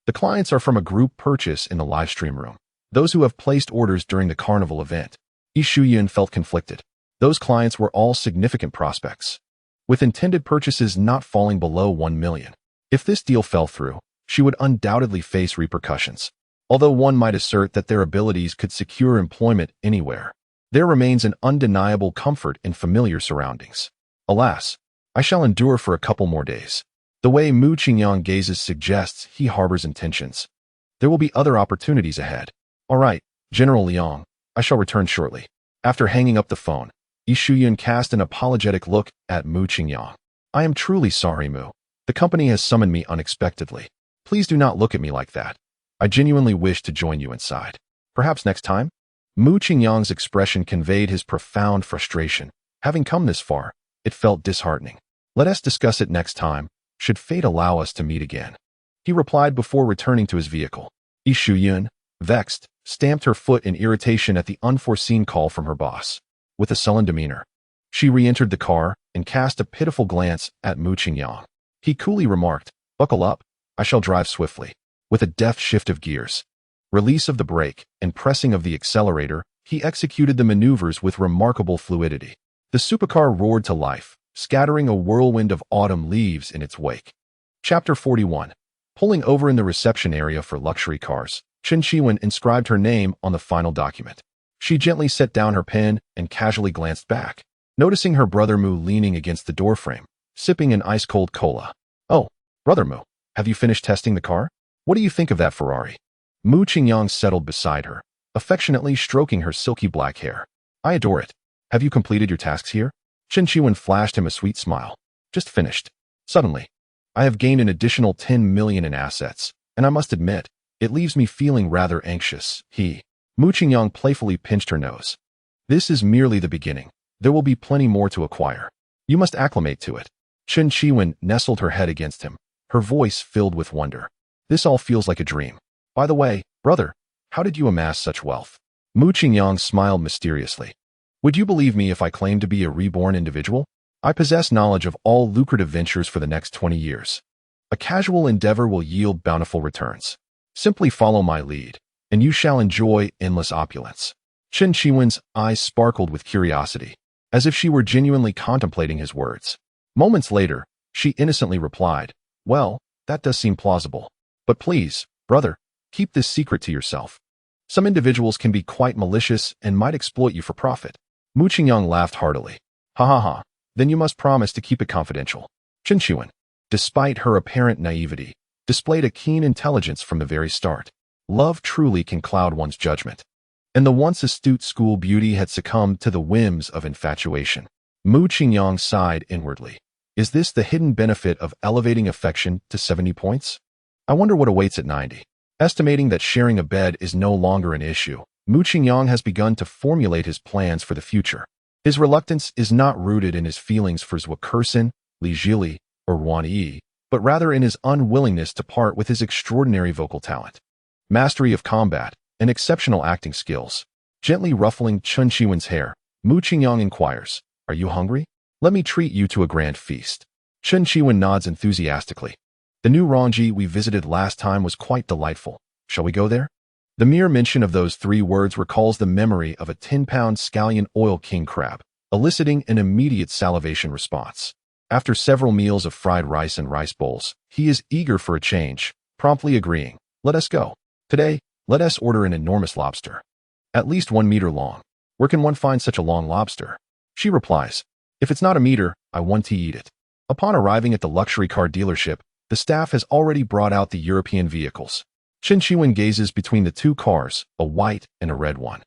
A: The clients are from a group purchase in the live stream room. Those who have placed orders during the carnival event. Yi Shuyan felt conflicted. Those clients were all significant prospects, with intended purchases not falling below 1 million. If this deal fell through, she would undoubtedly face repercussions. Although one might assert that their abilities could secure employment anywhere, there remains an undeniable comfort in familiar surroundings. Alas, I shall endure for a couple more days. The way Mu Qingyang gazes suggests he harbors intentions. There will be other opportunities ahead. All right, General Liang, I shall return shortly. After hanging up the phone, Yi Shuyan cast an apologetic look at Mu Qingyang. I am truly sorry, Mu. The company has summoned me unexpectedly. Please do not look at me like that. I genuinely wish to join you inside. Perhaps next time? Mu Qingyang's expression conveyed his profound frustration. Having come this far, it felt disheartening. Let us discuss it next time, should fate allow us to meet again. He replied before returning to his vehicle. Yi Shuyan, vexed, stamped her foot in irritation at the unforeseen call from her boss. With a sullen demeanor, she re-entered the car and cast a pitiful glance at Mu Qingyang. He coolly remarked, "Buckle up, I shall drive swiftly." With a deft shift of gears, release of the brake, and pressing of the accelerator, he executed the maneuvers with remarkable fluidity. The supercar roared to life, scattering a whirlwind of autumn leaves in its wake. Chapter 41. Pulling over in the reception area for luxury cars, Chen Qiwen inscribed her name on the final document. She gently set down her pen and casually glanced back, noticing her brother Mu leaning against the doorframe, sipping an ice-cold cola. "Oh, brother Mu, have you finished testing the car? What do you think of that Ferrari?" Mu Qingyang settled beside her, affectionately stroking her silky black hair. "I adore it. Have you completed your tasks here?" Chen Qiwen flashed him a sweet smile. "Just finished." Suddenly, I have gained an additional 10 million in assets, and I must admit, it leaves me feeling rather anxious. Mu Qingyang playfully pinched her nose. "This is merely the beginning. There will be plenty more to acquire. You must acclimate to it." Chen Qiwen nestled her head against him, her voice filled with wonder. "This all feels like a dream. By the way, brother, how did you amass such wealth?" Mu Qingyang smiled mysteriously. "Would you believe me if I claimed to be a reborn individual? I possess knowledge of all lucrative ventures for the next 20 years. A casual endeavor will yield bountiful returns. Simply follow my lead, and you shall enjoy endless opulence." Chen Qiwen's eyes sparkled with curiosity, as if she were genuinely contemplating his words. Moments later, she innocently replied, "Well, that does seem plausible. But please, brother, keep this secret to yourself. Some individuals can be quite malicious and might exploit you for profit." Mu Qingyang laughed heartily. "Ha ha ha, then you must promise to keep it confidential." Chen Qiwen, despite her apparent naivety, displayed a keen intelligence from the very start. Love truly can cloud one's judgment. And the once astute school beauty had succumbed to the whims of infatuation. Mu Qingyang sighed inwardly. Is this the hidden benefit of elevating affection to 70 points? I wonder what awaits at 90. Estimating that sharing a bed is no longer an issue, Mu Qingyang has begun to formulate his plans for the future. His reluctance is not rooted in his feelings for Zhou Kersen, Li Zhili, or Wan Yi, but rather in his unwillingness to part with his extraordinary vocal talent, mastery of combat, and exceptional acting skills. Gently ruffling Chen Qiwen's hair, Mu Qingyang inquires, "Are you hungry? Let me treat you to a grand feast." Chen Qiwen nods enthusiastically. "The new Rongji we visited last time was quite delightful. Shall we go there?" The mere mention of those 3 words recalls the memory of a 10-pound scallion oil king crab, eliciting an immediate salivation response. After several meals of fried rice and rice bowls, he is eager for a change, promptly agreeing, "Let us go. Today, let us order an enormous lobster. At least 1 meter long. Where can one find such a long lobster?" She replies, "If it's not a meter, I want to eat it." Upon arriving at the luxury car dealership, the staff has already brought out the European vehicles. Chen Qiwen gazes between the 2 cars, a white and a red one,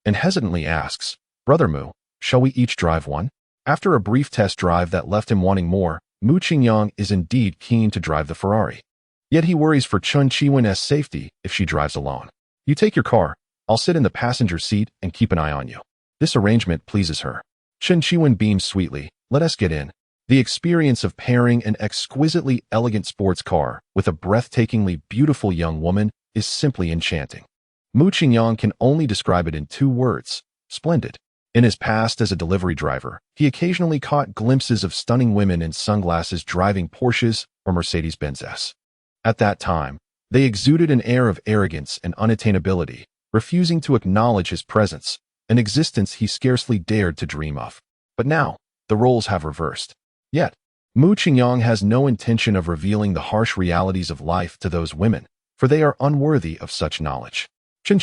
A: and hesitantly asks, "Brother Mu, shall we each drive one?" After a brief test drive that left him wanting more, Mu Qingyang is indeed keen to drive the Ferrari. Yet he worries for Chen Qiwen's safety if she drives alone. "You take your car, I'll sit in the passenger seat and keep an eye on you." This arrangement pleases her. Chen Qiwen beams sweetly, "Let us get in." The experience of pairing an exquisitely elegant sports car with a breathtakingly beautiful young woman is simply enchanting. Mu Qingyang can only describe it in 2 words: splendid. In his past as a delivery driver, he occasionally caught glimpses of stunning women in sunglasses driving Porsches or Mercedes-Benz. At that time, they exuded an air of arrogance and unattainability, refusing to acknowledge his presence, an existence he scarcely dared to dream of. But now, the roles have reversed. Yet, Mu Qingyang has no intention of revealing the harsh realities of life to those women, for they are unworthy of such knowledge. Chen,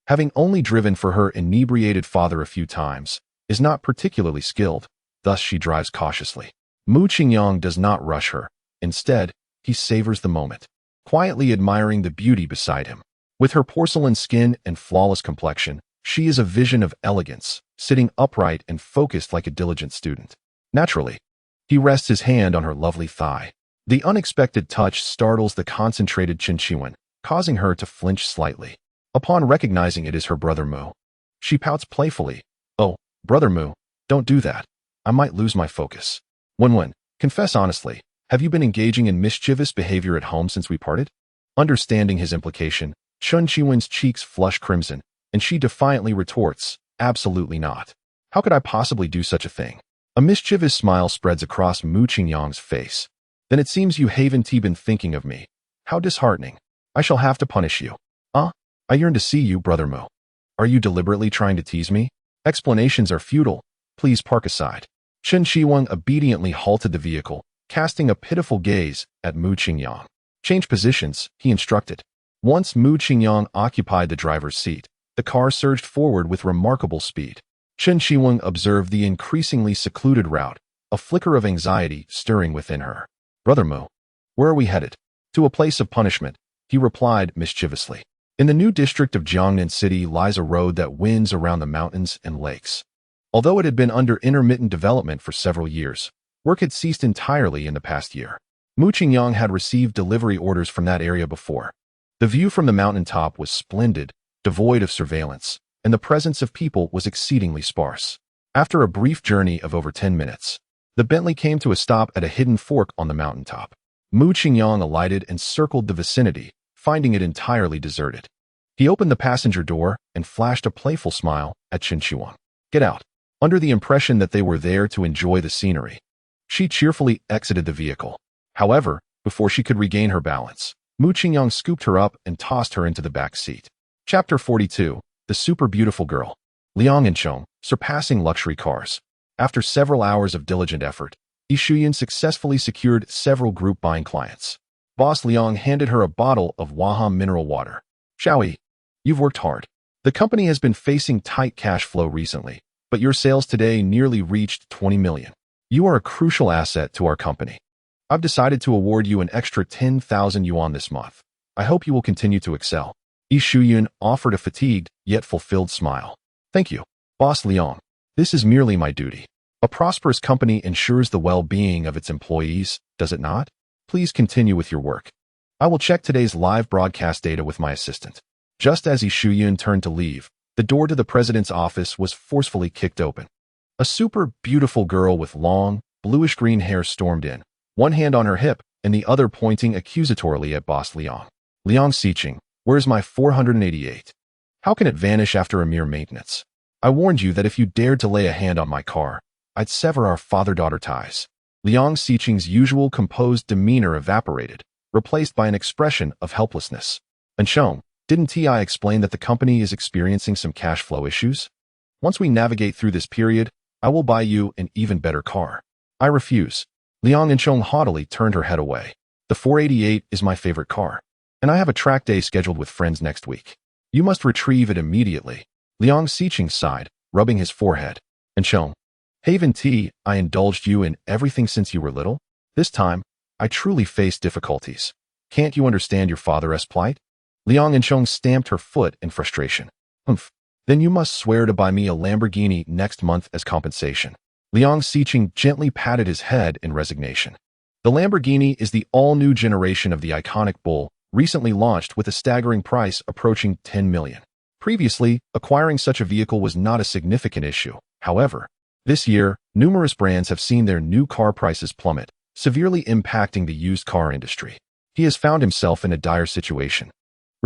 A: having only driven for her inebriated father a few times, is not particularly skilled, thus she drives cautiously. Mu Qingyang does not rush her. Instead, he savors the moment, quietly admiring the beauty beside him. With her porcelain skin and flawless complexion, she is a vision of elegance, sitting upright and focused like a diligent student. Naturally, he rests his hand on her lovely thigh. The unexpected touch startles the concentrated Chen, causing her to flinch slightly. Upon recognizing it is her brother Mu, she pouts playfully. "Oh, brother Mu, don't do that. I might lose my focus." Wen, confess honestly, have you been engaging in mischievous behavior at home since we parted? Understanding his implication, Chen Qiwen's cheeks flush crimson, and she defiantly retorts, "Absolutely not. How could I possibly do such a thing?" A mischievous smile spreads across Mu Qingyang's face. "Then it seems you haven't been thinking of me. How disheartening. I shall have to punish you." I yearn to see you, brother Mu. Are you deliberately trying to tease me? Explanations are futile. Please park aside. Chen Qiwen obediently halted the vehicle, casting a pitiful gaze at Mu Qingyang. Change positions, he instructed. Once Mu Qingyang occupied the driver's seat, the car surged forward with remarkable speed. Chen Qiwen observed the increasingly secluded route, a flicker of anxiety stirring within her. "Brother Mu, where are we headed?" "To a place of punishment," he replied mischievously. In the new district of Jiangnan City lies a road that winds around the mountains and lakes. Although it had been under intermittent development for several years, work had ceased entirely in the past year. Mu Qingyang had received delivery orders from that area before. The view from the mountaintop was splendid, devoid of surveillance, and the presence of people was exceedingly sparse. After a brief journey of over 10 minutes, the Bentley came to a stop at a hidden fork on the mountaintop. Mu Qingyang alighted and circled the vicinity, finding it entirely deserted. He opened the passenger door and flashed a playful smile at Chen Qiwen. "Get out," under the impression that they were there to enjoy the scenery. She cheerfully exited the vehicle. However, before she could regain her balance, Mu Qingyang scooped her up and tossed her into the back seat. Chapter 42, The Super Beautiful Girl. Liang and Chong, surpassing luxury cars. After several hours of diligent effort, Yishuyan successfully secured several group buying clients. Boss Liang handed her a bottle of Waham mineral water. "Xiaoyi, you've worked hard. The company has been facing tight cash flow recently, but your sales today nearly reached 20 million. You are a crucial asset to our company. I've decided to award you an extra 10,000 yuan this month. I hope you will continue to excel." Yishuyan offered a fatigued yet fulfilled smile. "Thank you, Boss Liang. This is merely my duty. A prosperous company ensures the well-being of its employees, does it not? Please continue with your work. I will check today's live broadcast data with my assistant." Just as Yishuyan turned to leave, the door to the president's office was forcefully kicked open. A super beautiful girl with long, bluish-green hair stormed in, one hand on her hip and the other pointing accusatorily at Boss Liang. "Liang Xiqing, where's my 488? How can it vanish after a mere maintenance? I warned you that if you dared to lay a hand on my car, I'd sever our father-daughter ties." Liang Xiqing's usual composed demeanor evaporated, replaced by an expression of helplessness. "And Shong, didn't Ti explain that the company is experiencing some cash flow issues? Once we navigate through this period, I will buy you an even better car." "I refuse." Liang Enchong haughtily turned her head away. "The 488 is my favorite car, and I have a track day scheduled with friends next week. You must retrieve it immediately." Liang Xiqing sighed, rubbing his forehead. "Enchong, Haven T, I indulged you in everything since you were little. This time, I truly face difficulties. Can't you understand your father's plight?" Liang Enchong stamped her foot in frustration. "Humph. Then you must swear to buy me a Lamborghini next month as compensation." Liang Xiqing gently patted his head in resignation. The Lamborghini is the all-new generation of the iconic Bull, recently launched with a staggering price approaching 10 million. Previously, acquiring such a vehicle was not a significant issue. However, this year, numerous brands have seen their new car prices plummet, severely impacting the used car industry. He has found himself in a dire situation.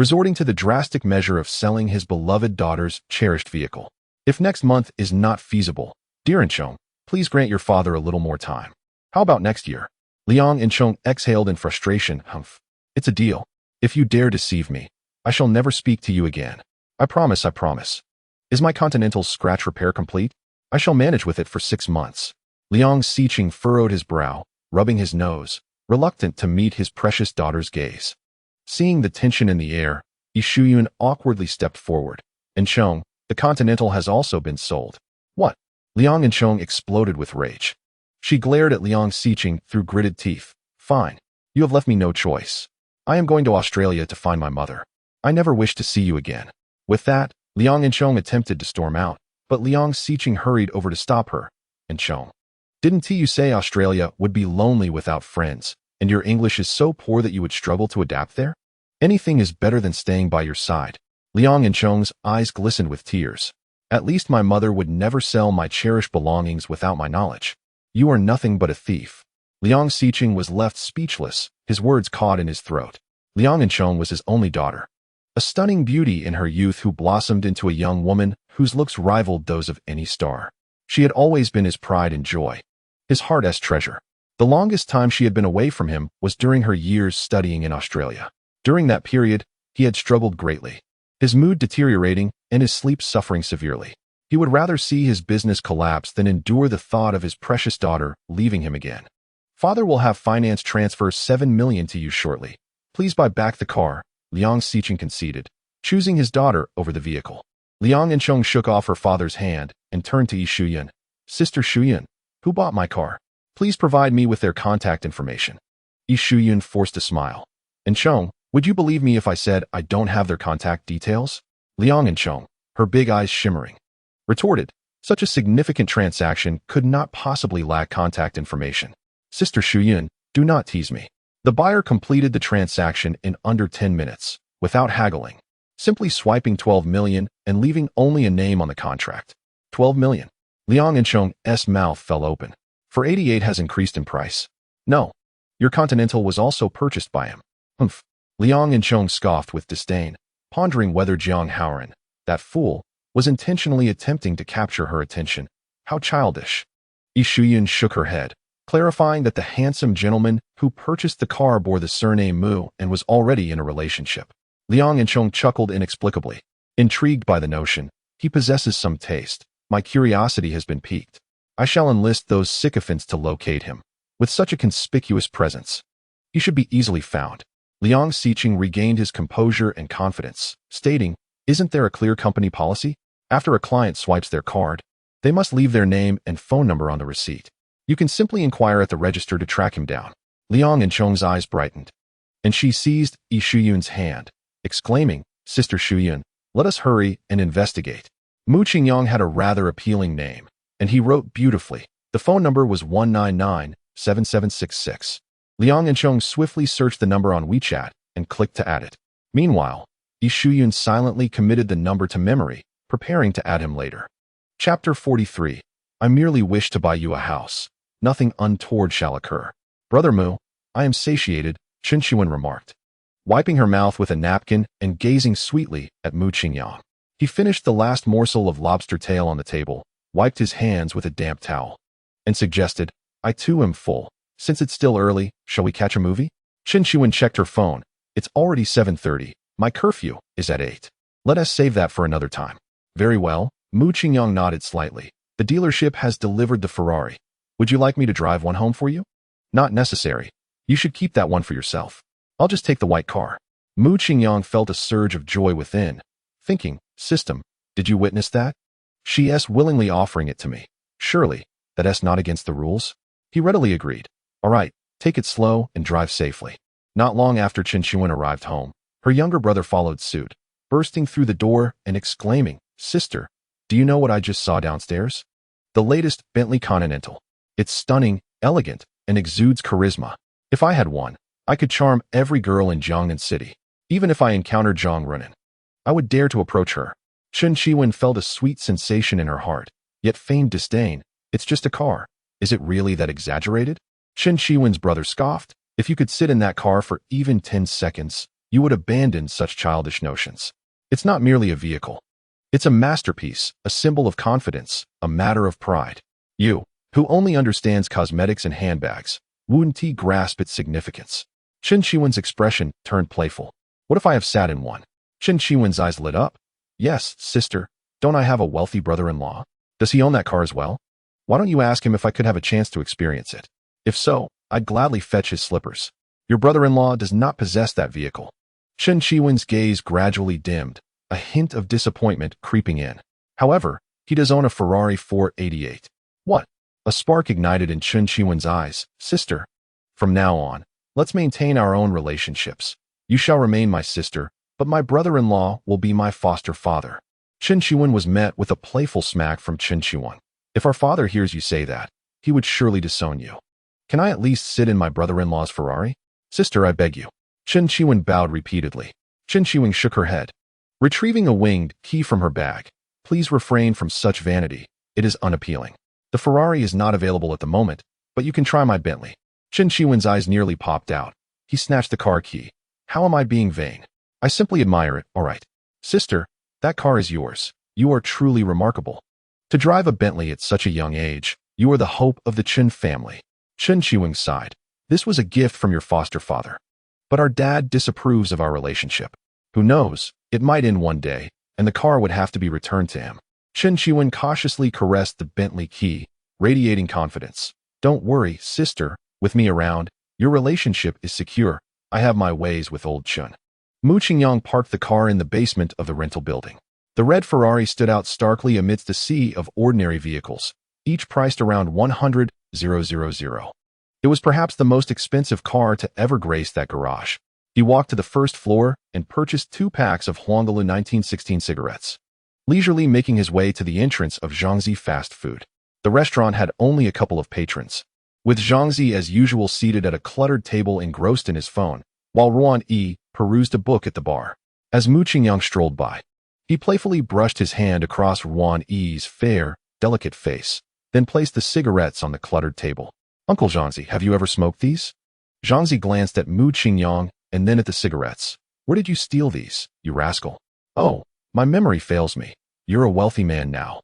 A: resorting to the drastic measure of selling his beloved daughter's cherished vehicle. If next month is not feasible, dear Inchong, please grant your father a little more time. How about next year? Liang Inchong exhaled in frustration. Humph. It's a deal. If you dare deceive me, I shall never speak to you again. I promise, I promise. Is my Continental's scratch repair complete? I shall manage with it for 6 months. Liang Xiqing furrowed his brow, rubbing his nose, reluctant to meet his precious daughter's gaze. Seeing the tension in the air, Yi Shuyun awkwardly stepped forward. Inchong, the Continental has also been sold. What? Liang Inchong exploded with rage. She glared at Liang Xiqing through gritted teeth. Fine. You have left me no choice. I am going to Australia to find my mother. I never wish to see you again. With that, Liang Inchong attempted to storm out, but Liang Xiqing hurried over to stop her. Inchong, didn't you say Australia would be lonely without friends, and your English is so poor that you would struggle to adapt there? Anything is better than staying by your side. Liang Inchong's eyes glistened with tears. At least my mother would never sell my cherished belongings without my knowledge. You are nothing but a thief. Liang Xiqing was left speechless, his words caught in his throat. Liang Inchong was his only daughter, a stunning beauty in her youth who blossomed into a young woman whose looks rivaled those of any star. She had always been his pride and joy, his heart's treasure. The longest time she had been away from him was during her years studying in Australia. During that period, he had struggled greatly, his mood deteriorating and his sleep suffering severely. He would rather see his business collapse than endure the thought of his precious daughter leaving him again. Father will have finance transfer 7 million to you shortly. Please buy back the car, Liang Xiqing conceded, choosing his daughter over the vehicle. Liang Inchong shook off her father's hand and turned to Yi Shuyun. Sister Shuyun, who bought my car? Please provide me with their contact information. Yi Shuyun forced a smile. Inchong, would you believe me if I said I don't have their contact details? Liang Inchong, her big eyes shimmering, retorted, such a significant transaction could not possibly lack contact information. Sister Shuyun, do not tease me. The buyer completed the transaction in under 10 minutes, without haggling, simply swiping 12 million and leaving only a name on the contract. 12 million. Liang Inchong's mouth fell open. For 88 has increased in price. No. Your Continental was also purchased by him. Humph. Liang Inchong scoffed with disdain, pondering whether Jiang Haoran, that fool, was intentionally attempting to capture her attention. How childish. Yi Shuyun shook her head, clarifying that the handsome gentleman who purchased the car bore the surname Mu and was already in a relationship. Liang Inchong chuckled inexplicably. Intrigued by the notion, he possesses some taste. My curiosity has been piqued. I shall enlist those sycophants to locate him. With such a conspicuous presence, he should be easily found. Liang Xiqing regained his composure and confidence, stating, isn't there a clear company policy? After a client swipes their card, they must leave their name and phone number on the receipt. You can simply inquire at the register to track him down. Liang Inchong's eyes brightened, and she seized Yi Shuyun's hand, exclaiming, Sister Shuyun, let us hurry and investigate. Mu Qingyang had a rather appealing name, and he wrote beautifully. The phone number was 199-7766. Liang Inchong swiftly searched the number on WeChat and clicked to add it. Meanwhile, Yi Shuyun silently committed the number to memory, preparing to add him later. Chapter 43. I merely wish to buy you a house. Nothing untoward shall occur. Brother Mu, I am satiated, Chen Xuan remarked, wiping her mouth with a napkin and gazing sweetly at Mu Qingyang. He finished the last morsel of lobster tail on the table, wiped his hands with a damp towel, and suggested, I too am full. Since it's still early, shall we catch a movie? Chen Xuan checked her phone. It's already 7:30. My curfew is at 8. Let us save that for another time. Very well. Mu Qingyang nodded slightly. The dealership has delivered the Ferrari. Would you like me to drive one home for you? Not necessary. You should keep that one for yourself. I'll just take the white car. Mu Qingyang felt a surge of joy within, thinking, system, did you witness that? She's willingly offering it to me. Surely, that's not against the rules? He readily agreed. All right, take it slow and drive safely. Not long after Chen Xuan arrived home, her younger brother followed suit, bursting through the door and exclaiming, Sister, do you know what I just saw downstairs? The latest Bentley Continental. It's stunning, elegant, and exudes charisma. If I had one, I could charm every girl in Jiangnan City. Even if I encountered Zhang Runan, I would dare to approach her. Chen Xuan felt a sweet sensation in her heart, yet feigned disdain. It's just a car. Is it really that exaggerated? Chen Xuan's brother scoffed. If you could sit in that car for even 10 seconds, you would abandon such childish notions. It's not merely a vehicle. It's a masterpiece, a symbol of confidence, a matter of pride. You, who only understands cosmetics and handbags, wouldn't grasp its significance. Chen Shiwen's expression turned playful. What if I have sat in one? Chen Shiwen's eyes lit up. Yes, sister. Don't I have a wealthy brother-in-law? Does he own that car as well? Why don't you ask him if I could have a chance to experience it? If so, I'd gladly fetch his slippers. Your brother-in-law does not possess that vehicle. Chen Shiwen's gaze gradually dimmed, a hint of disappointment creeping in. However, he does own a Ferrari 488. What? A spark ignited in Chen Shiwen's eyes. Sister, from now on, let's maintain our own relationships. You shall remain my sister, but my brother-in-law will be my foster father. Chen Shiwen was met with a playful smack from Chen Shiwen. If our father hears you say that, he would surely disown you. Can I at least sit in my brother-in-law's Ferrari? Sister, I beg you. Chen Shiwen bowed repeatedly. Chen Shiwen shook her head. Retrieving a winged key from her bag. Please refrain from such vanity. It is unappealing. The Ferrari is not available at the moment, but you can try my Bentley. Chen Shiwen's eyes nearly popped out. He snatched the car key. How am I being vain? I simply admire it, all right. Sister, that car is yours. You are truly remarkable. To drive a Bentley at such a young age, you are the hope of the Chen family. Chen Shiwen sighed. This was a gift from your foster father. But our dad disapproves of our relationship. Who knows, it might end one day, and the car would have to be returned to him. Chen Shiwen cautiously caressed the Bentley key, radiating confidence. Don't worry, sister, with me around, your relationship is secure. I have my ways with old Chen. Mu Qingyang parked the car in the basement of the rental building. The red Ferrari stood out starkly amidst a sea of ordinary vehicles, each priced around 100,000. It was perhaps the most expensive car to ever grace that garage. He walked to the first floor and purchased 2 packs of Huangalu 1916 cigarettes, leisurely making his way to the entrance of Zhangzi fast food. The restaurant had only a couple of patrons, with Zhangzi as usual seated at a cluttered table engrossed in his phone, while Ruan Yi perused a book at the bar. As Mu Qingyang strolled by, he playfully brushed his hand across Ruan Yi's fair, delicate face, then placed the cigarettes on the cluttered table. Uncle Zhangzi, have you ever smoked these? Zhangzi glanced at Mu Qingyang and then at the cigarettes. Where did you steal these, you rascal? Oh, my memory fails me. You're a wealthy man now,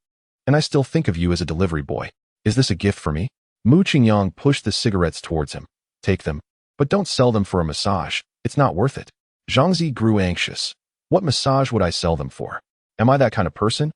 A: and I still think of you as a delivery boy. Is this a gift for me? Mu Qingyang pushed the cigarettes towards him. Take them, but don't sell them for a massage. It's not worth it. Zhangzi grew anxious. What massage would I sell them for? Am I that kind of person?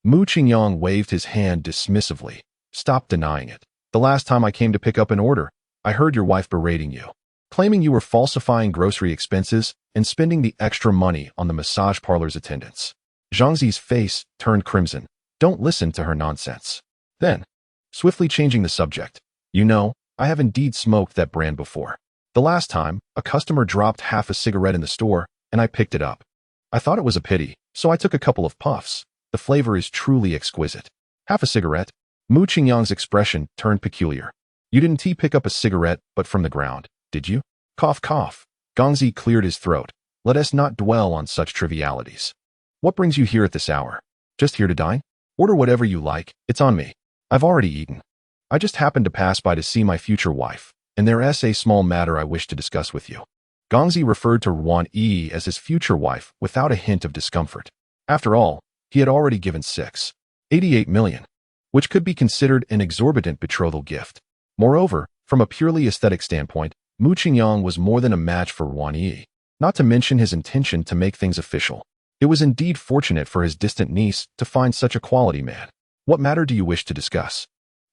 A: Mu Qingyang waved his hand dismissively. Stop denying it. The last time I came to pick up an order, I heard your wife berating you, claiming you were falsifying grocery expenses and spending the extra money on the massage parlor's attendants. Zhangzi's face turned crimson. Don't listen to her nonsense. Then, swiftly changing the subject, you know, I have indeed smoked that brand before. The last time, a customer dropped half a cigarette in the store, and I picked it up. I thought it was a pity, so I took a couple of puffs. The flavor is truly exquisite. Half a cigarette? Mu Qingyang's expression turned peculiar. You didn't pick up a cigarette, but from the ground, did you? Cough, cough. Gongzi cleared his throat. Let us not dwell on such trivialities. What brings you here at this hour? Just here to dine? Order whatever you like, it's on me. I've already eaten. I just happened to pass by to see my future wife, and there's a small matter I wish to discuss with you. Gongzi referred to Ruan Yi as his future wife without a hint of discomfort. After all, he had already given 688 million, which could be considered an exorbitant betrothal gift. Moreover, from a purely aesthetic standpoint, Mu Qingyang was more than a match for Ruan Yi, not to mention his intention to make things official. It was indeed fortunate for his distant niece to find such a quality man. What matter do you wish to discuss?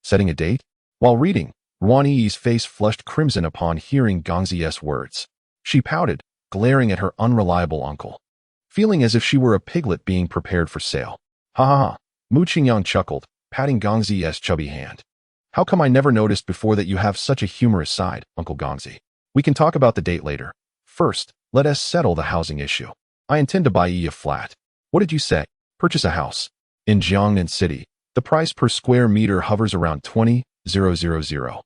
A: Setting a date? While reading, Ruan Yi's face flushed crimson upon hearing Gongzi's words. She pouted, glaring at her unreliable uncle, feeling as if she were a piglet being prepared for sale. Ha ha ha. Mu Qingyang chuckled, patting Gongzi's chubby hand. How come I never noticed before that you have such a humorous side, Uncle Gongzi? We can talk about the date later. First, let us settle the housing issue. I intend to buy a flat. What did you say? Purchase a house. In Jiangnan City, the price per square meter hovers around 20,000,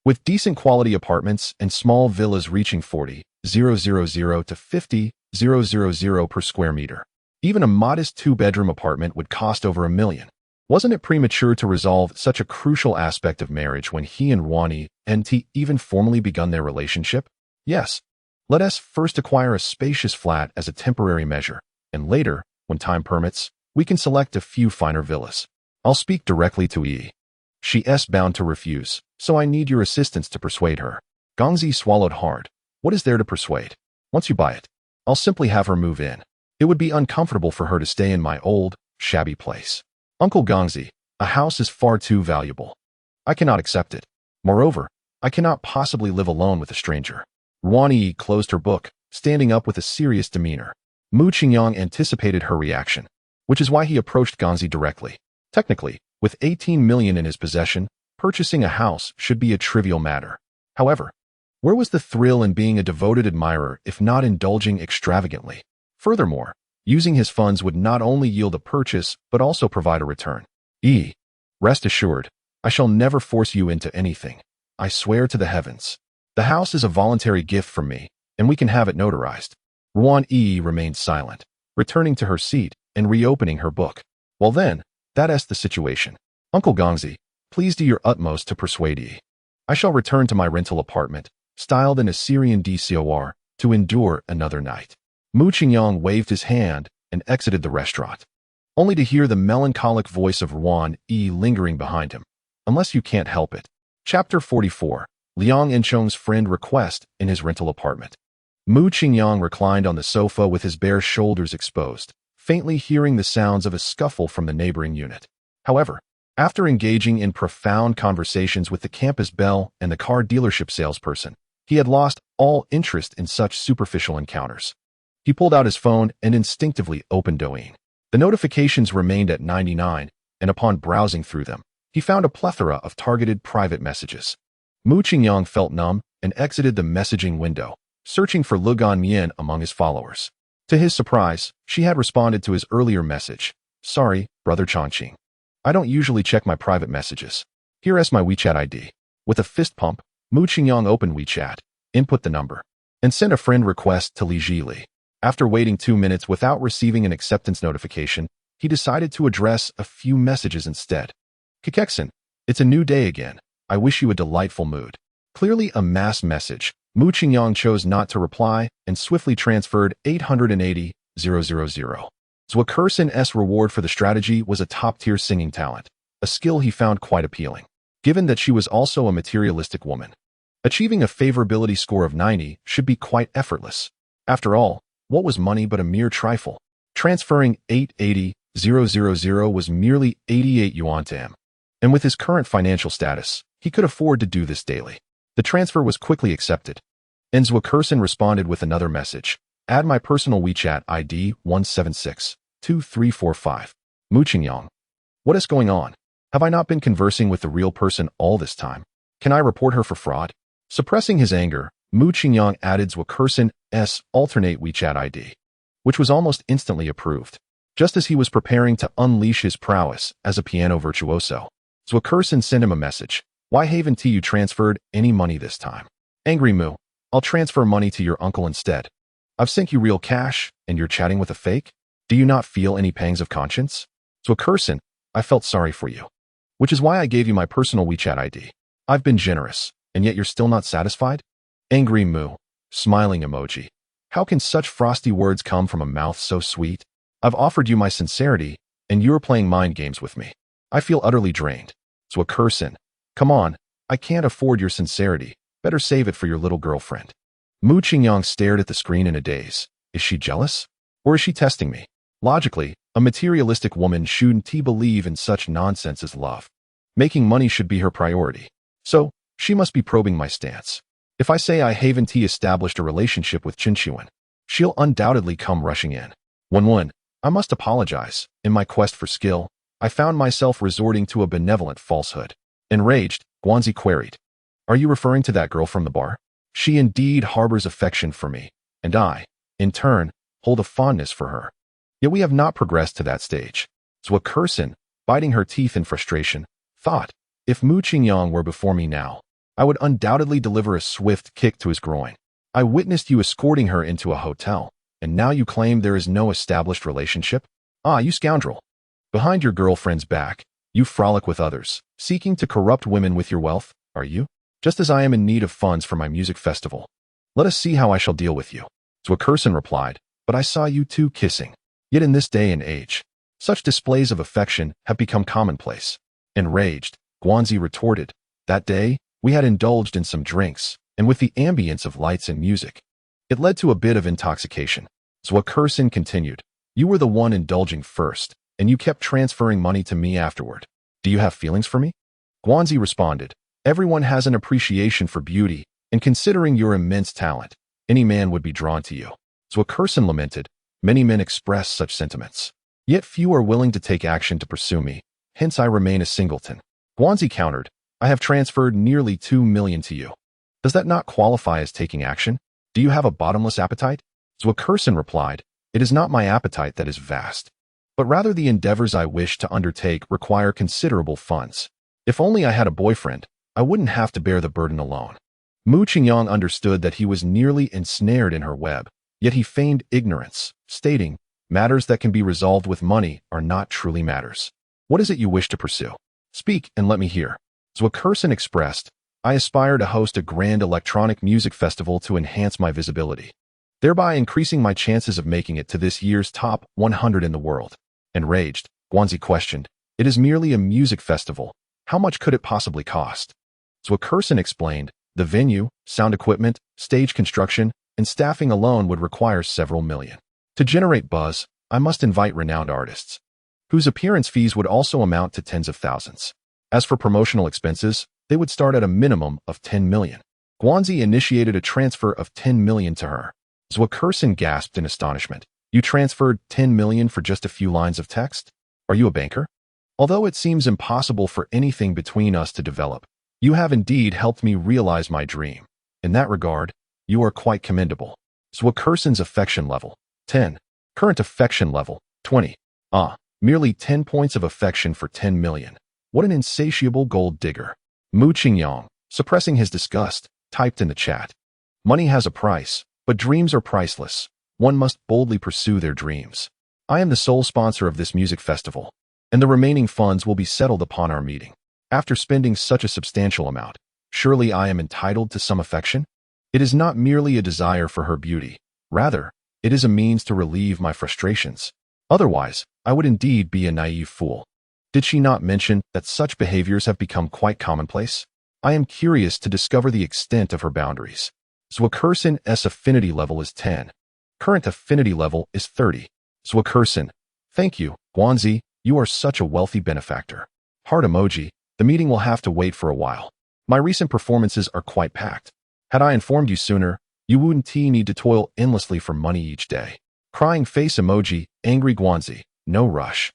A: with decent quality apartments and small villas reaching 40,000 to 50,000 per square meter. Even a modest 2-bedroom apartment would cost over $1 million. Wasn't it premature to resolve such a crucial aspect of marriage when he and Ruan Yi even formally begun their relationship? Yes. Let us first acquire a spacious flat as a temporary measure, and later, when time permits, we can select a few finer villas. I'll speak directly to Yi. She's bound to refuse, so I need your assistance to persuade her. Gongzi swallowed hard. What is there to persuade? Once you buy it, I'll simply have her move in. It would be uncomfortable for her to stay in my old, shabby place. Uncle Gongzi, a house is far too valuable. I cannot accept it. Moreover, I cannot possibly live alone with a stranger. Ruan Yi closed her book, standing up with a serious demeanor. Mu Qingyang anticipated her reaction, which is why he approached Gongzi directly. Technically, with 18 million in his possession, purchasing a house should be a trivial matter. However, where was the thrill in being a devoted admirer if not indulging extravagantly? Furthermore, using his funds would not only yield a purchase but also provide a return. Rest assured, I shall never force you into anything. I swear to the heavens. The house is a voluntary gift from me, and we can have it notarized. Ruan Yi remained silent, returning to her seat and reopening her book. Well then, that's the situation. Uncle Gongzi, please do your utmost to persuade Yi. I shall return to my rental apartment, styled an Assyrian DCOR, to endure another night. Mu Qingyang waved his hand and exited the restaurant, only to hear the melancholic voice of Ruan Yi lingering behind him. Unless you can't help it. Chapter 44. Liang Enchong's friend request in his rental apartment. Mu Qingyang reclined on the sofa with his bare shoulders exposed, faintly hearing the sounds of a scuffle from the neighboring unit. However, after engaging in profound conversations with the campus belle and the car dealership salesperson, he had lost all interest in such superficial encounters. He pulled out his phone and instinctively opened Douyin. The notifications remained at 99, and upon browsing through them, he found a plethora of targeted private messages. Mu Qingyang felt numb and exited the messaging window, searching for Lu Ganmian among his followers. To his surprise, she had responded to his earlier message. Sorry, brother Chongqing. I don't usually check my private messages. Here is my WeChat ID. With a fist pump, Mu Qingyang opened WeChat, input the number, and sent a friend request to Li Zhili. After waiting 2 minutes without receiving an acceptance notification, he decided to address a few messages instead. Kekeksen, it's a new day again. I wish you a delightful mood. Clearly a mass message, Mu Qingyang chose not to reply and swiftly transferred 880,000. Zwakersen's reward for the strategy was a top-tier singing talent, a skill he found quite appealing, given that she was also a materialistic woman. Achieving a favorability score of 90 should be quite effortless. After all, what was money but a mere trifle? Transferring 880,000 was merely 88 yuan to him. And with his current financial status, he could afford to do this daily. The transfer was quickly accepted. And Zwakersen responded with another message. Add my personal WeChat ID 1762345. Mu Qingyang. What is going on? Have I not been conversing with the real person all this time? Can I report her for fraud? Suppressing his anger, Mu Qingyang added Zwakersen's alternate WeChat ID, which was almost instantly approved, just as he was preparing to unleash his prowess as a piano virtuoso. Zwakersen sent him a message. Why haven't you transferred any money this time? Angry Mu, I'll transfer money to your uncle instead. I've sent you real cash, and you're chatting with a fake? Do you not feel any pangs of conscience? Zwakersen, I felt sorry for you, which is why I gave you my personal WeChat ID. I've been generous, and yet you're still not satisfied? Angry Mu, smiling emoji. How can such frosty words come from a mouth so sweet? I've offered you my sincerity, and you're playing mind games with me. I feel utterly drained. Zwakersen, come on, I can't afford your sincerity. Better save it for your little girlfriend. Mu Qingyang stared at the screen in a daze. Is she jealous? Or is she testing me? Logically, a materialistic woman shouldn't believe in such nonsense as love. Making money should be her priority. So, she must be probing my stance. If I say I haven't established a relationship with Qinqiwen, she'll undoubtedly come rushing in. 1-1, I must apologize. In my quest for skill, I found myself resorting to a benevolent falsehood. Enraged, Guanzi queried. Are you referring to that girl from the bar? She indeed harbors affection for me, and I, in turn, hold a fondness for her. Yet we have not progressed to that stage. Zwakersen, biting her teeth in frustration, thought, if Mu Qingyang were before me now, I would undoubtedly deliver a swift kick to his groin. I witnessed you escorting her into a hotel, and now you claim there is no established relationship? Ah, you scoundrel. Behind your girlfriend's back, you frolic with others, seeking to corrupt women with your wealth, are you? Just as I am in need of funds for my music festival. Let us see how I shall deal with you. Zhuokerson replied, but I saw you two kissing. Yet in this day and age, such displays of affection have become commonplace. Enraged, Guanzi retorted, that day, we had indulged in some drinks, and with the ambience of lights and music, it led to a bit of intoxication. Zhuokerson continued, you were the one indulging first, and you kept transferring money to me afterward. Do you have feelings for me? Guanzi responded, everyone has an appreciation for beauty, and considering your immense talent, any man would be drawn to you. Zhuokerson lamented, many men express such sentiments. Yet few are willing to take action to pursue me, hence I remain a singleton. Guanzi countered, I have transferred nearly 2 million to you. Does that not qualify as taking action? Do you have a bottomless appetite? Zhuokerson replied, it is not my appetite that is vast, but rather the endeavors I wish to undertake require considerable funds. If only I had a boyfriend, I wouldn't have to bear the burden alone. Mu Qingyang understood that he was nearly ensnared in her web, yet he feigned ignorance, stating, matters that can be resolved with money are not truly matters. What is it you wish to pursue? Speak and let me hear. Zhuokerson expressed, I aspire to host a grand electronic music festival to enhance my visibility, thereby increasing my chances of making it to this year's top 100 in the world. Enraged, Guanzi questioned, it is merely a music festival. How much could it possibly cost? Zhuokerson explained, the venue, sound equipment, stage construction, and staffing alone would require several million. To generate buzz, I must invite renowned artists, whose appearance fees would also amount to tens of thousands. As for promotional expenses, they would start at a minimum of 10 million. Guanzi initiated a transfer of 10 million to her. Zhuokerson gasped in astonishment. You transferred 10 million for just a few lines of text? Are you a banker? Although it seems impossible for anything between us to develop, you have indeed helped me realize my dream. In that regard, you are quite commendable. Zhuokerson's affection level, 10. Current affection level, 20. Merely 10 points of affection for 10 million. What an insatiable gold digger. Mu Qingyang, suppressing his disgust, typed in the chat. Money has a price, but dreams are priceless. One must boldly pursue their dreams. I am the sole sponsor of this music festival, and the remaining funds will be settled upon our meeting. After spending such a substantial amount, surely I am entitled to some affection? It is not merely a desire for her beauty. Rather, it is a means to relieve my frustrations. Otherwise, I would indeed be a naive fool. Did she not mention that such behaviors have become quite commonplace? I am curious to discover the extent of her boundaries. Zhuokerson's affinity level is 10. Current affinity level is 30. Zhuokerson, thank you, Guanzi, you are such a wealthy benefactor. Heart emoji, the meeting will have to wait for a while. My recent performances are quite packed. Had I informed you sooner, you wouldn't need to toil endlessly for money each day. Crying face emoji, angry Guanzi, no rush.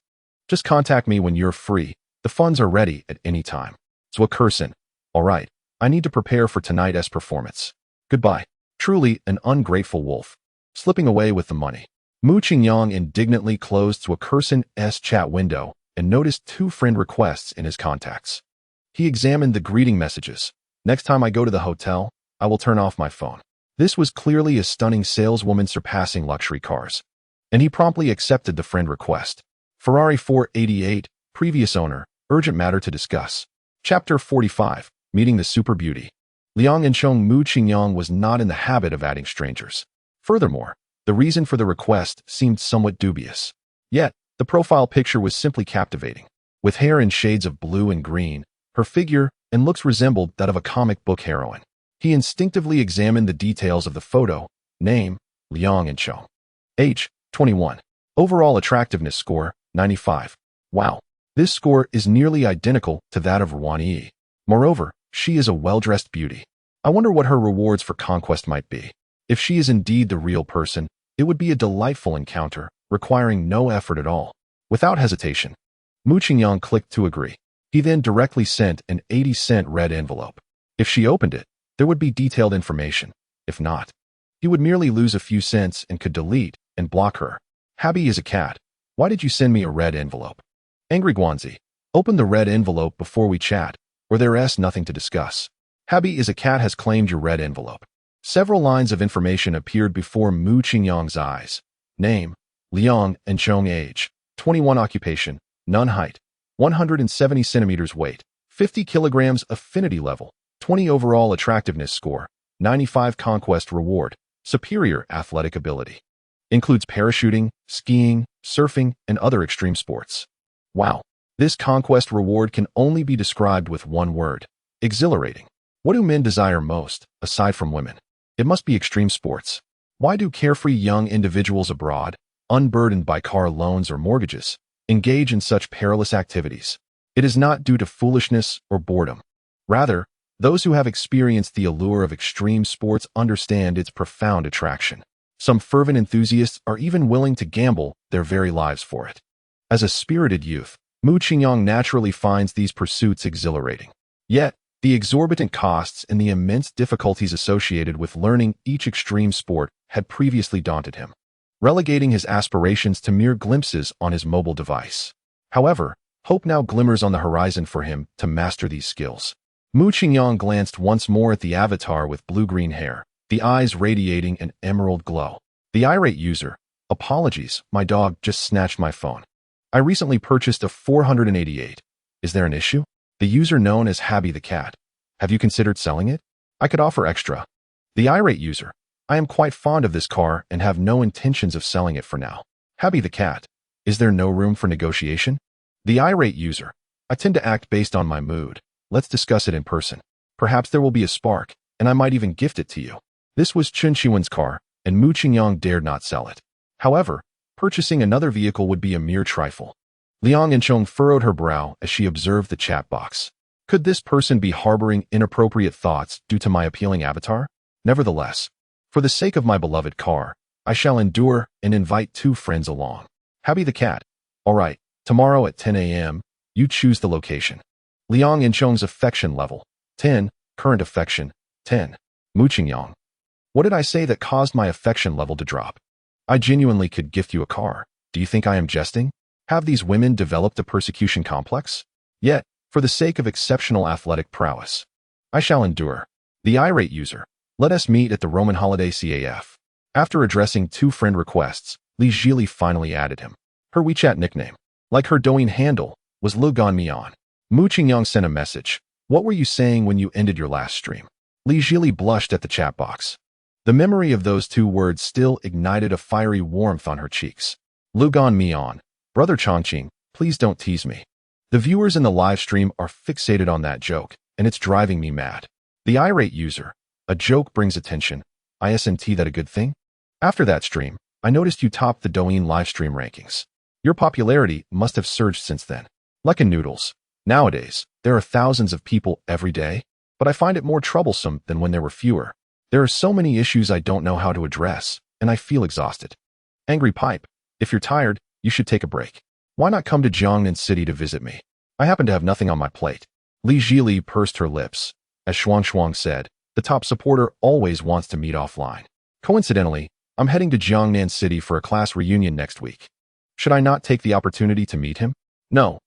A: Just contact me when you're free. The funds are ready at any time. Zhuokerson, all right, I need to prepare for tonight's performance. Goodbye. Truly an ungrateful wolf. Slipping away with the money. Mu Qingyang indignantly closed Zhuokerson's chat window and noticed 2 friend requests in his contacts. He examined the greeting messages. Next time I go to the hotel, I will turn off my phone. This was clearly a stunning saleswoman surpassing luxury cars, and he promptly accepted the friend request. Ferrari 488, previous owner, urgent matter to discuss. Chapter 45, Meeting the Super Beauty. Liang and Chong Mu Qingyang was not in the habit of adding strangers. Furthermore, the reason for the request seemed somewhat dubious. Yet, the profile picture was simply captivating. With hair in shades of blue and green, her figure and looks resembled that of a comic book heroine. He instinctively examined the details of the photo. Name, Liang and Chong. Age, 21. Overall attractiveness score, 95. Wow, this score is nearly identical to that of Ruan Yi. Moreover, she is a well-dressed beauty. I wonder what her rewards for conquest might be. If she is indeed the real person, it would be a delightful encounter, requiring no effort at all. Without hesitation, Mu Qingyang clicked to agree. He then directly sent an 80-cent red envelope. If she opened it, there would be detailed information. If not, he would merely lose a few cents and could delete and block her. Habi is a cat. Why did you send me a red envelope? Angry Guanzi, open the red envelope before we chat, or there's nothing to discuss. Habi is a cat has claimed your red envelope. Several lines of information appeared before Mu Qingyang's eyes. Name, Liang and Chong. Age, 21. Occupation, none. Height, 170 centimeters. Weight, 50 kilograms. Affinity level, 20. Overall attractiveness score, 95 Conquest Reward, superior athletic ability. Includes parachuting, skiing, surfing, and other extreme sports. Wow. This Conquest Reward can only be described with one word: exhilarating. What do men desire most, aside from women? It must be extreme sports. Why do carefree young individuals abroad, unburdened by car loans or mortgages, engage in such perilous activities? It is not due to foolishness or boredom. Rather, those who have experienced the allure of extreme sports understand its profound attraction. Some fervent enthusiasts are even willing to gamble their very lives for it. As a spirited youth, Mu Qingyang naturally finds these pursuits exhilarating. Yet, the exorbitant costs and the immense difficulties associated with learning each extreme sport had previously daunted him, relegating his aspirations to mere glimpses on his mobile device. However, hope now glimmers on the horizon for him to master these skills. Mu Qingyang glanced once more at the avatar with blue-green hair, the eyes radiating an emerald glow. The irate user: apologies, my dog just snatched my phone. I recently purchased a 488. Is there an issue? The user known as Habby the Cat: have you considered selling it? I could offer extra. The irate user: I am quite fond of this car and have no intentions of selling it for now. Habby the Cat: is there no room for negotiation? The irate user: I tend to act based on my mood. Let's discuss it in person. Perhaps there will be a spark, and I might even gift it to you. This was Chen Qiwen's car, and Mu Qingyang dared not sell it. However, purchasing another vehicle would be a mere trifle. Liang Yanchong furrowed her brow as she observed the chat box. Could this person be harboring inappropriate thoughts due to my appealing avatar? Nevertheless, for the sake of my beloved car, I shall endure and invite 2 friends along. Habby the Cat: all right, tomorrow at 10 a.m., you choose the location. Liang Yanchong's affection level: 10, current affection: 10. Mu Qingyang: what did I say that caused my affection level to drop? I genuinely could gift you a car. Do you think I am jesting? Have these women developed a persecution complex? Yet, for the sake of exceptional athletic prowess, I shall endure. The irate user: let us meet at the Roman holiday CAF. After addressing 2 friend requests, Li Zhili finally added him. Her WeChat nickname, like her Douyin handle, was Lugan Mian. Mu Qingyang sent a message: what were you saying when you ended your last stream? Li Zhili blushed at the chat box. The memory of those 2 words still ignited a fiery warmth on her cheeks. Lugan Mian: Brother Chongqing, please don't tease me. The viewers in the live stream are fixated on that joke, and it's driving me mad. The irate user: a joke brings attention. Isn't that a good thing? After that stream, I noticed you topped the Douyin livestream rankings. Your popularity must have surged since then. Leckin Noodles: nowadays, there are thousands of people every day, but I find it more troublesome than when there were fewer. There are so many issues I don't know how to address, and I feel exhausted. Angry Pipe: if you're tired, you should take a break. Why not come to Jiangnan City to visit me? I happen to have nothing on my plate. Li Zhili pursed her lips. As Shuang said, the top supporter always wants to meet offline. Coincidentally, I'm heading to Jiangnan City for a class reunion next week. Should I not take the opportunity to meet him? No,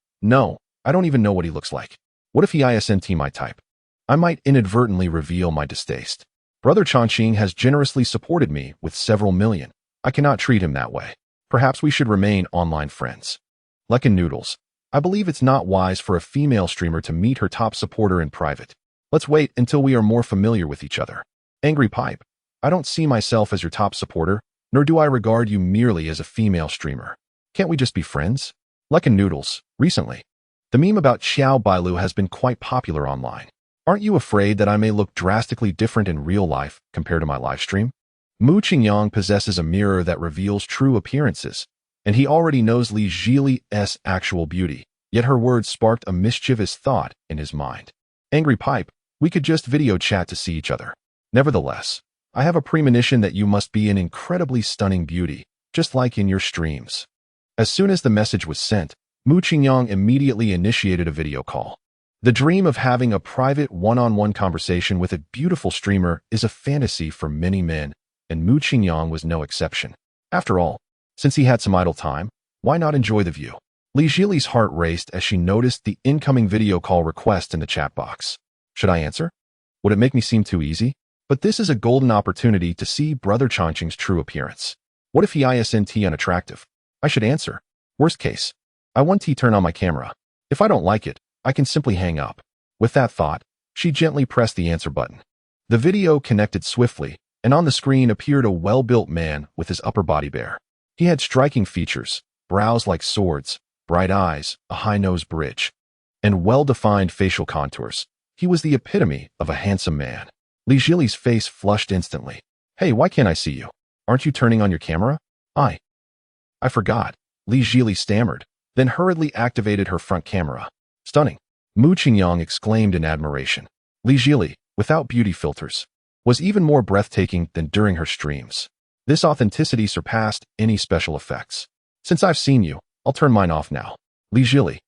A: I don't even know what he looks like. What if he isn't my type? I might inadvertently reveal my distaste. Brother Chongqing has generously supported me with several million. I cannot treat him that way. Perhaps we should remain online friends. Leckin Noodles: I believe it's not wise for a female streamer to meet her top supporter in private. Let's wait until we are more familiar with each other. Angry Pipe: I don't see myself as your top supporter, nor do I regard you merely as a female streamer. Can't we just be friends? Leckin Noodles: recently, the meme about Xiao Bailu has been quite popular online. Aren't you afraid that I may look drastically different in real life compared to my live stream? Mu Qingyang possesses a mirror that reveals true appearances, and he already knows Li Zhili's actual beauty, yet her words sparked a mischievous thought in his mind. Angry Pipe: we could just video chat to see each other. Nevertheless, I have a premonition that you must be an incredibly stunning beauty, just like in your streams. As soon as the message was sent, Mu Qingyang immediately initiated a video call. The dream of having a private one-on-one conversation with a beautiful streamer is a fantasy for many men, and Mu Qingyang was no exception. After all, since he had some idle time, why not enjoy the view? Li Zhili's heart raced as she noticed the incoming video call request in the chat box. Should I answer? Would it make me seem too easy? But this is a golden opportunity to see Brother Chongqing's true appearance. What if he isn't unattractive? I should answer. Worst case, I want to turn on my camera. If I don't like it, I can simply hang up. With that thought, she gently pressed the answer button. The video connected swiftly, and on the screen appeared a well-built man with his upper body bare. He had striking features, brows like swords, bright eyes, a high-nose bridge, and well-defined facial contours. He was the epitome of a handsome man. Li Jili's face flushed instantly. "Hey, why can't I see you? Aren't you turning on your camera?" I forgot," Li Jili stammered, then hurriedly activated her front camera. "Stunning," Mu Qingyang exclaimed in admiration. Li Jili, without beauty filters, was even more breathtaking than during her streams. This authenticity surpassed any special effects. "Since I've seen you, I'll turn mine off now." Li Jili,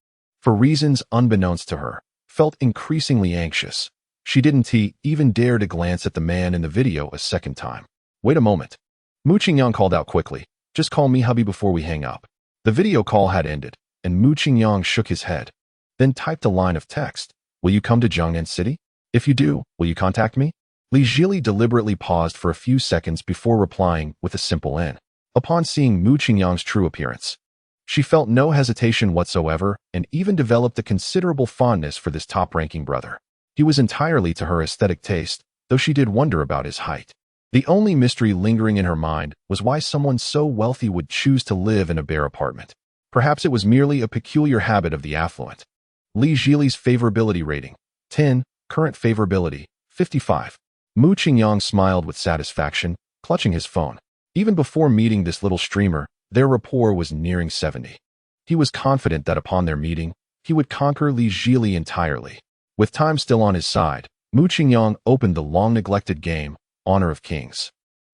A: for reasons unbeknownst to her, felt increasingly anxious. She didn't even dare to glance at the man in the video a second time. "Wait a moment," Mu Qingyang called out quickly. "Just call me hubby before we hang up." The video call had ended, and Mu Qingyang shook his head, then typed a line of text. "Will you come to Jiangnan City? If you do, will you contact me?" Li Jili deliberately paused for a few seconds before replying with a simple N. Upon seeing Mu Qingyang's true appearance, she felt no hesitation whatsoever and even developed a considerable fondness for this top-ranking brother. He was entirely to her aesthetic taste, though she did wonder about his height. The only mystery lingering in her mind was why someone so wealthy would choose to live in a bare apartment. Perhaps it was merely a peculiar habit of the affluent. Li Jili's favorability rating, 10, current favorability, 55. Mu Qingyang smiled with satisfaction, clutching his phone. Even before meeting this little streamer, their rapport was nearing 70. He was confident that upon their meeting, he would conquer Li Jili entirely. With time still on his side, Mu Qingyang opened the long-neglected game, Honor of Kings.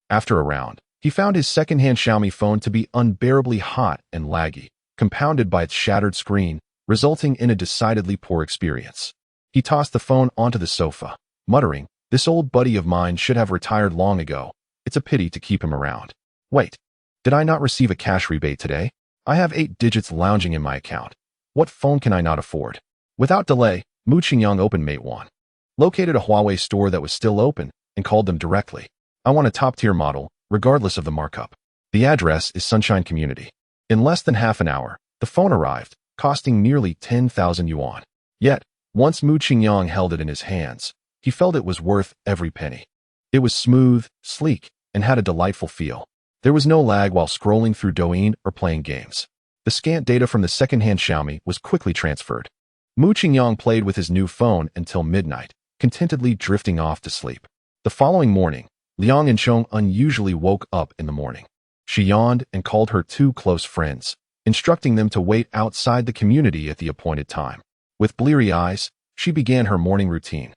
A: After a round, he found his second-hand Xiaomi phone to be unbearably hot and laggy, compounded by its shattered screen, resulting in a decidedly poor experience. He tossed the phone onto the sofa, muttering, "This old buddy of mine should have retired long ago. It's a pity to keep him around. Wait, did I not receive a cash rebate today? I have 8 digits lounging in my account. What phone can I not afford?" Without delay, Mu Qingyang opened Mate 1, located a Huawei store that was still open, and called them directly. "I want a top-tier model, regardless of the markup. The address is Sunshine Community." In less than half an hour, the phone arrived, costing nearly 10,000 yuan. Yet, once Mu Qingyang held it in his hands, he felt it was worth every penny. It was smooth, sleek, and had a delightful feel. There was no lag while scrolling through Douyin or playing games. The scant data from the second-hand Xiaomi was quickly transferred. Mu Qingyang played with his new phone until midnight, contentedly drifting off to sleep. The following morning, Liang Yancheng unusually woke up in the morning. She yawned and called her 2 close friends, instructing them to wait outside the community at the appointed time. With bleary eyes, she began her morning routine.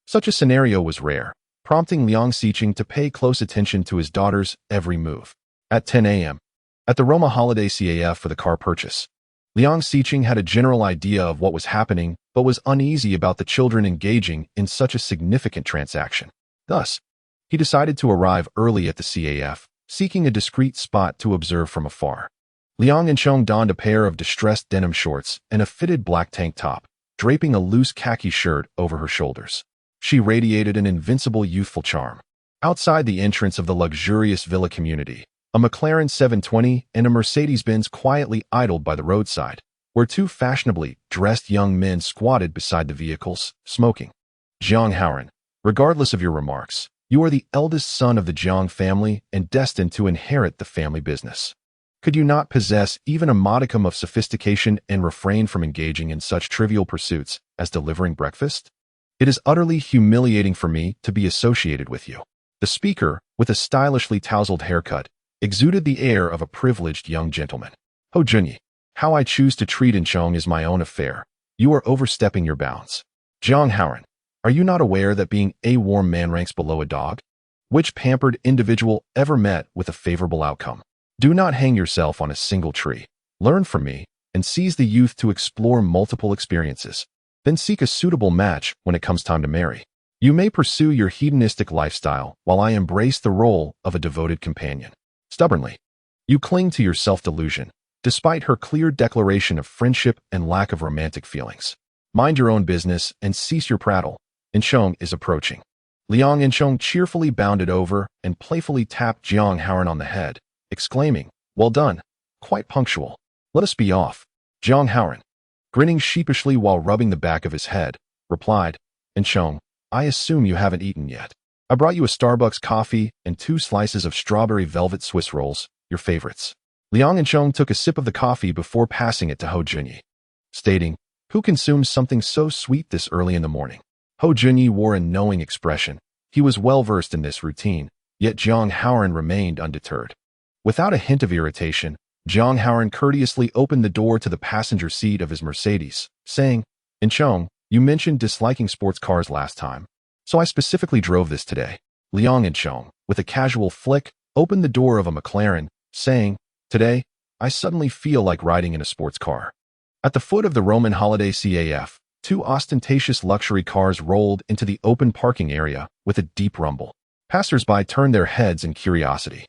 A: Such a scenario was rare, prompting Liang Xiqing to pay close attention to his daughter's every move. At 10 a.m., at the Roma Holiday CAF for the car purchase, Liang Xiqing had a general idea of what was happening, but was uneasy about the children engaging in such a significant transaction. Thus, he decided to arrive early at the CAF, seeking a discreet spot to observe from afar. Liang Yancheng donned a pair of distressed denim shorts and a fitted black tank top, draping a loose khaki shirt over her shoulders. She radiated an invincible youthful charm. Outside the entrance of the luxurious villa community, a McLaren 720 and a Mercedes-Benz quietly idled by the roadside, where 2 fashionably dressed young men squatted beside the vehicles, smoking. "Jiang Haoran, regardless of your remarks, you are the eldest son of the Jiang family and destined to inherit the family business. Could you not possess even a modicum of sophistication and refrain from engaging in such trivial pursuits as delivering breakfast? It is utterly humiliating for me to be associated with you." The speaker, with a stylishly tousled haircut, exuded the air of a privileged young gentleman. "Ho Junyi, how I choose to treat Inchong is my own affair. You are overstepping your bounds. Jiang Haoran, are you not aware that being a warm man ranks below a dog? Which pampered individual ever met with a favorable outcome? Do not hang yourself on a single tree. Learn from me, and seize the youth to explore multiple experiences. Then seek a suitable match when it comes time to marry. You may pursue your hedonistic lifestyle while I embrace the role of a devoted companion." Stubbornly, you cling to your self-delusion, despite her clear declaration of friendship and lack of romantic feelings. Mind your own business and cease your prattle. Inchong is approaching. Liang Inchong cheerfully bounded over and playfully tapped Jiang Haoran on the head, exclaiming, "Well done, quite punctual. Let us be off." Jiang Haoran, grinning sheepishly while rubbing the back of his head, replied, "Inchong, I assume you haven't eaten yet." I brought you a Starbucks coffee and 2 slices of strawberry velvet Swiss rolls, your favorites. Liang and Chong took a sip of the coffee before passing it to Ho Junyi, stating, "Who consumes something so sweet this early in the morning?" Ho Junyi wore a knowing expression. He was well-versed in this routine, yet Jiang Haoran remained undeterred. Without a hint of irritation, Jiang Haoran courteously opened the door to the passenger seat of his Mercedes, saying, "In Chong, you mentioned disliking sports cars last time, so I specifically drove this today." Liang and Chong, with a casual flick, opened the door of a McLaren, saying, "Today, I suddenly feel like riding in a sports car." At the foot of the Roman holiday CAF, 2 ostentatious luxury cars rolled into the open parking area with a deep rumble. Passers-by turned their heads in curiosity.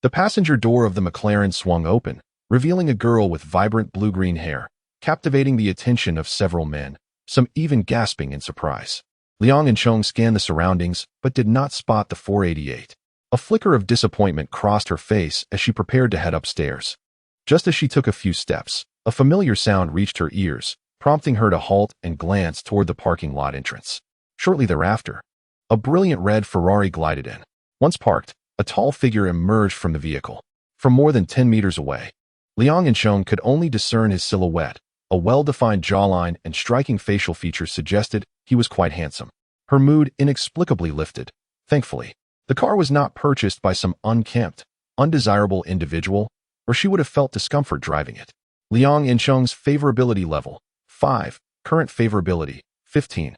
A: The passenger door of the McLaren swung open, revealing a girl with vibrant blue-green hair, captivating the attention of several men, some even gasping in surprise. Liang and Chong scanned the surroundings but did not spot the 488. A flicker of disappointment crossed her face as she prepared to head upstairs. Just as she took a few steps, a familiar sound reached her ears, prompting her to halt and glance toward the parking lot entrance. Shortly thereafter, a brilliant red Ferrari glided in. Once parked, a tall figure emerged from the vehicle. From more than 10 meters away, Liang and Chong could only discern his silhouette. A well-defined jawline and striking facial features suggested he was quite handsome. Her mood inexplicably lifted. Thankfully, the car was not purchased by some unkempt, undesirable individual, or she would have felt discomfort driving it. Liang and Chong's favorability level, 5. Current favorability, 15.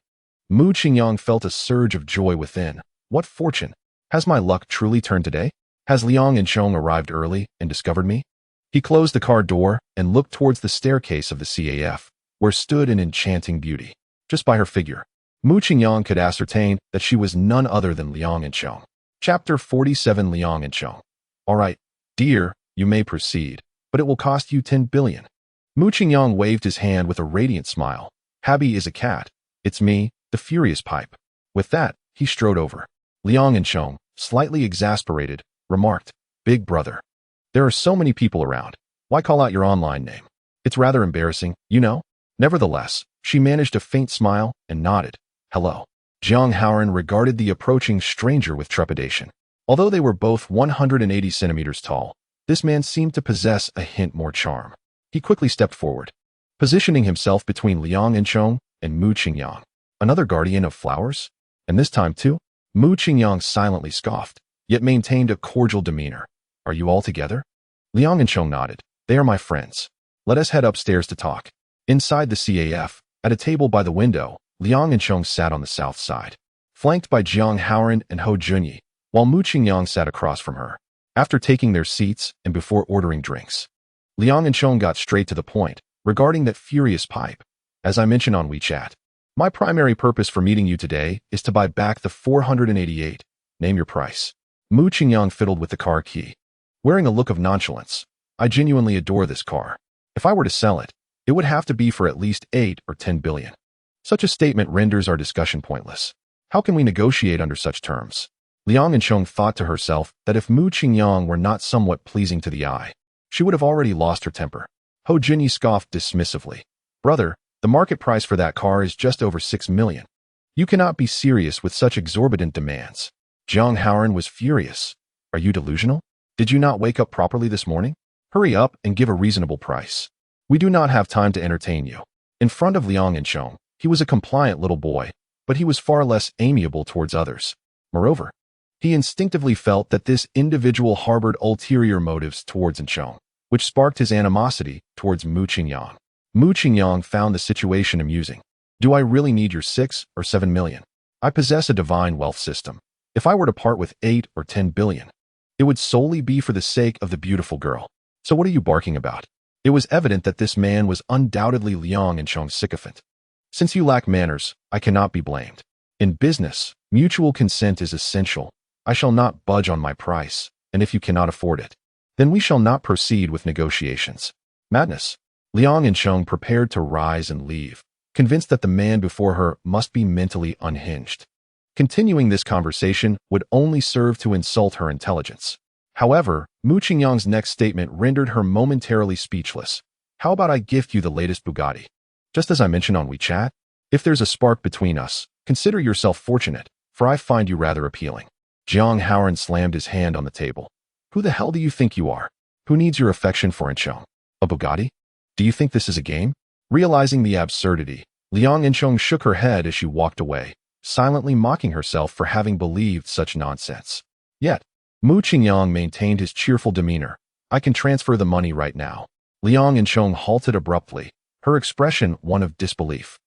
A: Mu Qingyang felt a surge of joy within. What fortune! Has my luck truly turned today? Has Liang and Chong arrived early and discovered me? He closed the car door and looked towards the staircase of the CAF, where stood an enchanting beauty. Just by her figure, Mu Qingyang could ascertain that she was none other than Liang and Chong. Chapter 47. Liang and Chong. All right, dear, you may proceed, but it will cost you 10 billion. Mu Qingyang waved his hand with a radiant smile. Happy is a cat. It's me, the furious pipe. With that, he strode over. Liang and Chong, slightly exasperated, remarked, "Big brother, there are so many people around. Why call out your online name? It's rather embarrassing, you know?" Nevertheless, she managed a faint smile and nodded. "Hello." Jiang Haoran regarded the approaching stranger with trepidation. Although they were both 180 centimeters tall, this man seemed to possess a hint more charm. He quickly stepped forward, positioning himself between Liang and Chong and Mu Qingyang. Another guardian of flowers? And this time, too? Mu Qingyang silently scoffed, yet maintained a cordial demeanor. "Are you all together?" Liang and Chong nodded. "They are my friends. Let us head upstairs to talk." Inside the CAF, at a table by the window, Liang and Chong sat on the south side, flanked by Jiang Haoran and Ho Junyi, while Mu Qingyang sat across from her. After taking their seats and before ordering drinks, Liang and Chong got straight to the point regarding that furious pipe. "As I mentioned on WeChat, my primary purpose for meeting you today is to buy back the 488. Name your price." Mu Qingyang fiddled with the car key, wearing a look of nonchalance. "I genuinely adore this car. If I were to sell it, it would have to be for at least 8 or 10 billion. Such a statement renders our discussion pointless. How can we negotiate under such terms?" Liang and Chong thought to herself that if Mu Qingyang were not somewhat pleasing to the eye, she would have already lost her temper. Ho Junyi scoffed dismissively. "Brother, the market price for that car is just over 6 million. You cannot be serious with such exorbitant demands." Jiang Haoran was furious. "Are you delusional? Did you not wake up properly this morning? Hurry up and give a reasonable price. We do not have time to entertain you." In front of Liang and Chong, he was a compliant little boy, but he was far less amiable towards others. Moreover, he instinctively felt that this individual harbored ulterior motives towards Chong, which sparked his animosity towards Mu Qingyang. Mu Qingyang found the situation amusing. "Do I really need your 6 or 7 million? I possess a divine wealth system. If I were to part with 8 or 10 billion, it would solely be for the sake of the beautiful girl. So what are you barking about?" It was evident that this man was undoubtedly Liang and Chong's sycophant. "Since you lack manners, I cannot be blamed. In business, mutual consent is essential. I shall not budge on my price, and if you cannot afford it, then we shall not proceed with negotiations." Madness. Liang and Chong prepared to rise and leave, convinced that the man before her must be mentally unhinged. Continuing this conversation would only serve to insult her intelligence. However, Mu Qingyang's next statement rendered her momentarily speechless. "How about I gift you the latest Bugatti? Just as I mentioned on WeChat? If there's a spark between us, consider yourself fortunate, for I find you rather appealing. Jiang Haoran slammed his hand on the table. Who the hell do you think you are? Who needs your affection for Inchong? A Bugatti? Do you think this is a game? Realizing the absurdity, Liang Inchong shook her head as she walked away, silently mocking herself for having believed such nonsense. Yet, Mu Qingyang maintained his cheerful demeanor. I can transfer the money right now. Liang Inchong halted abruptly, her expression one of disbelief.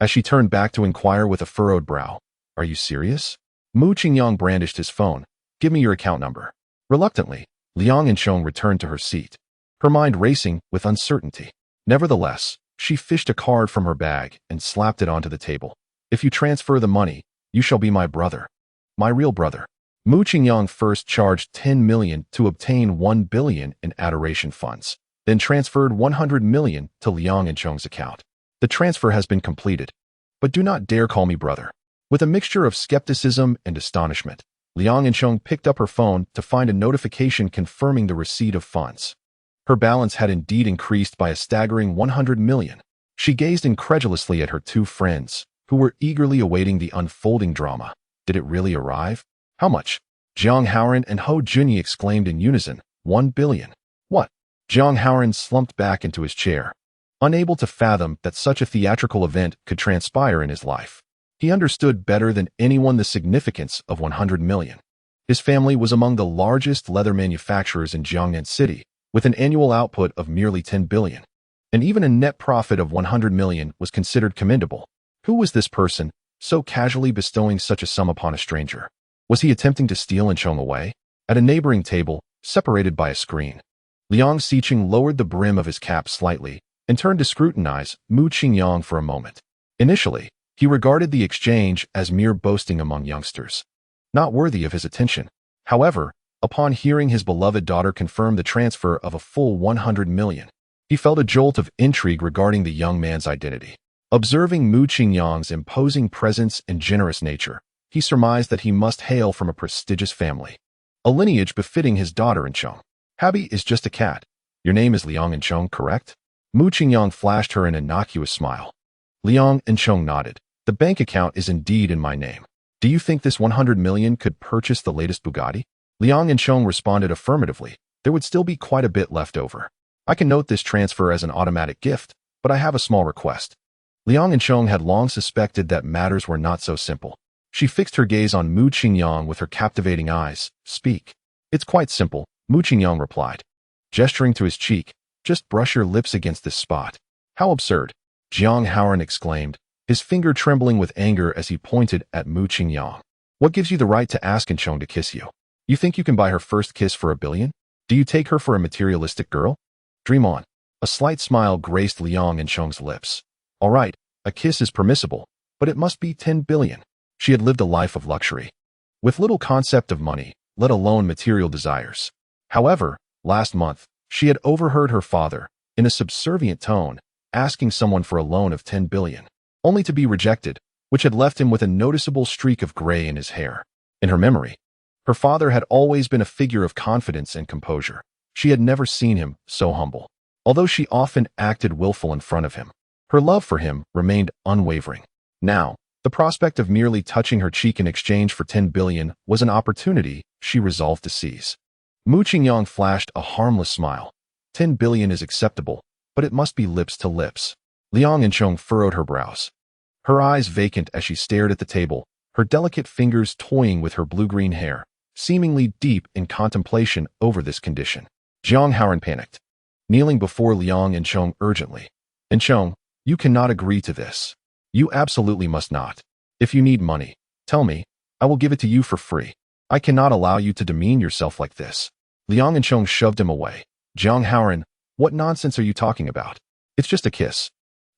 A: As she turned back to inquire with a furrowed brow, Are you serious? Mu Qingyang brandished his phone. Give me your account number. Reluctantly, Liang Inchong returned to her seat, her mind racing with uncertainty. Nevertheless, she fished a card from her bag and slapped it onto the table. If you transfer the money, you shall be my brother. My real brother. Mu Qingyang first charged 10 million to obtain 1 billion in adoration funds, then transferred 100 million to Liang Inchong's account. The transfer has been completed. But do not dare call me brother. With a mixture of skepticism and astonishment, Liang Inchong picked up her phone to find a notification confirming the receipt of funds. Her balance had indeed increased by a staggering 100 million. She gazed incredulously at her two friends, who were eagerly awaiting the unfolding drama. Did it really arrive? How much? Jiang Haoran and Hou Junyi exclaimed in unison, 1 billion. What? Jiang Haoran slumped back into his chair, unable to fathom that such a theatrical event could transpire in his life. He understood better than anyone the significance of 100 million. His family was among the largest leather manufacturers in Jiangnan City, with an annual output of merely 10 billion. And even a net profit of 100 million was considered commendable. Who was this person, so casually bestowing such a sum upon a stranger? Was he attempting to steal Inchong away? At a neighboring table, separated by a screen, Liang Xiqing lowered the brim of his cap slightly and turned to scrutinize Mu Qingyang for a moment. Initially, he regarded the exchange as mere boasting among youngsters, not worthy of his attention. However, upon hearing his beloved daughter confirm the transfer of a full 100 million, he felt a jolt of intrigue regarding the young man's identity. Observing Mu Qingyang's imposing presence and generous nature, he surmised that he must hail from a prestigious family, a lineage befitting his daughter Inchong. Habi is just a cat. Your name is Liang Inchong, correct? Mu Qingyang flashed her an innocuous smile. Liang Inchong nodded. The bank account is indeed in my name. Do you think this 100 million could purchase the latest Bugatti? Liang Inchong responded affirmatively. There would still be quite a bit left over. I can note this transfer as an automatic gift, but I have a small request. Liang Inchong had long suspected that matters were not so simple. She fixed her gaze on Mu Qingyang with her captivating eyes. Speak. It's quite simple, Mu Qingyang replied, gesturing to his cheek. Just brush your lips against this spot. How absurd, Jiang Haoran exclaimed, his finger trembling with anger as he pointed at Mu Qingyang. What gives you the right to ask Inchong to kiss you? You think you can buy her first kiss for 1 billion? Do you take her for a materialistic girl? Dream on. A slight smile graced Liang Inchong's lips. All right, a kiss is permissible, but it must be 10 billion. She had lived a life of luxury, with little concept of money, let alone material desires. However, last month, she had overheard her father, in a subservient tone, asking someone for a loan of 10 billion, only to be rejected, which had left him with a noticeable streak of gray in his hair. In her memory, her father had always been a figure of confidence and composure. She had never seen him so humble. Although she often acted willful in front of him, her love for him remained unwavering. Now, the prospect of merely touching her cheek in exchange for 10 billion was an opportunity she resolved to seize. Mu Qingyang flashed a harmless smile. 10 billion is acceptable, but it must be lips to lips. Liang Inchong furrowed her brows, her eyes vacant as she stared at the table, her delicate fingers toying with her blue-green hair, seemingly deep in contemplation over this condition. Jiang Haoran panicked, kneeling before Liang Inchong urgently. Inchong, you cannot agree to this. You absolutely must not. If you need money, tell me. I will give it to you for free. I cannot allow you to demean yourself like this. Liang Inchong shoved him away. Jiang Haoran, what nonsense are you talking about? It's just a kiss.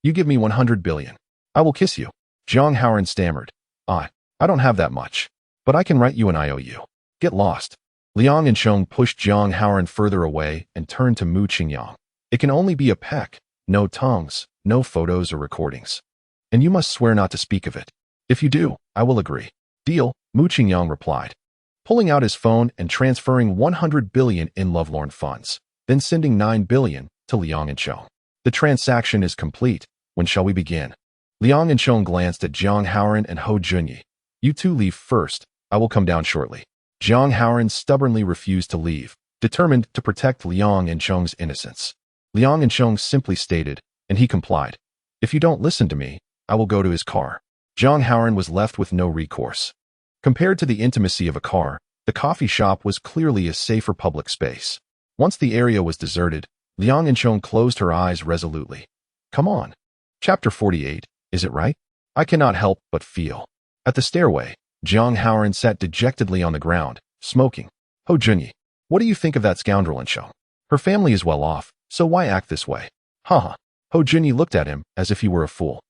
A: You give me 100 billion. I will kiss you. Jiang Haoran stammered. I don't have that much. But I can write you an IOU. Get lost. Liang Inchong pushed Jiang Haoran further away and turned to Mu Qingyang. It can only be a peck. No tongues, no photos or recordings. And you must swear not to speak of it. If you do, I will agree. Deal, Mu Qingyang replied, pulling out his phone and transferring 100 billion in lovelorn funds, then sending 9 billion to Liang Inchong. The transaction is complete. When shall we begin? Liang Inchong glanced at Jiang Haoran and Hou Junyi. You two leave first. I will come down shortly. Jiang Haoran stubbornly refused to leave, determined to protect Liang and Cheng's innocence. Liang and Cheng simply stated, and he complied. If you don't listen to me, I will go to his car. Jiang Haoran was left with no recourse. Compared to the intimacy of a car, the coffee shop was clearly a safer public space. Once the area was deserted, Liang and Cheng closed her eyes resolutely. Come on. Chapter 48, is it right? I cannot help but feel. At the stairway, Jiang Haoran sat dejectedly on the ground, smoking. Ho Junyi, what do you think of that scoundrel in Cheng? Her family is well off, so why act this way? Haha. Ho Junyi looked at him as if he were a fool.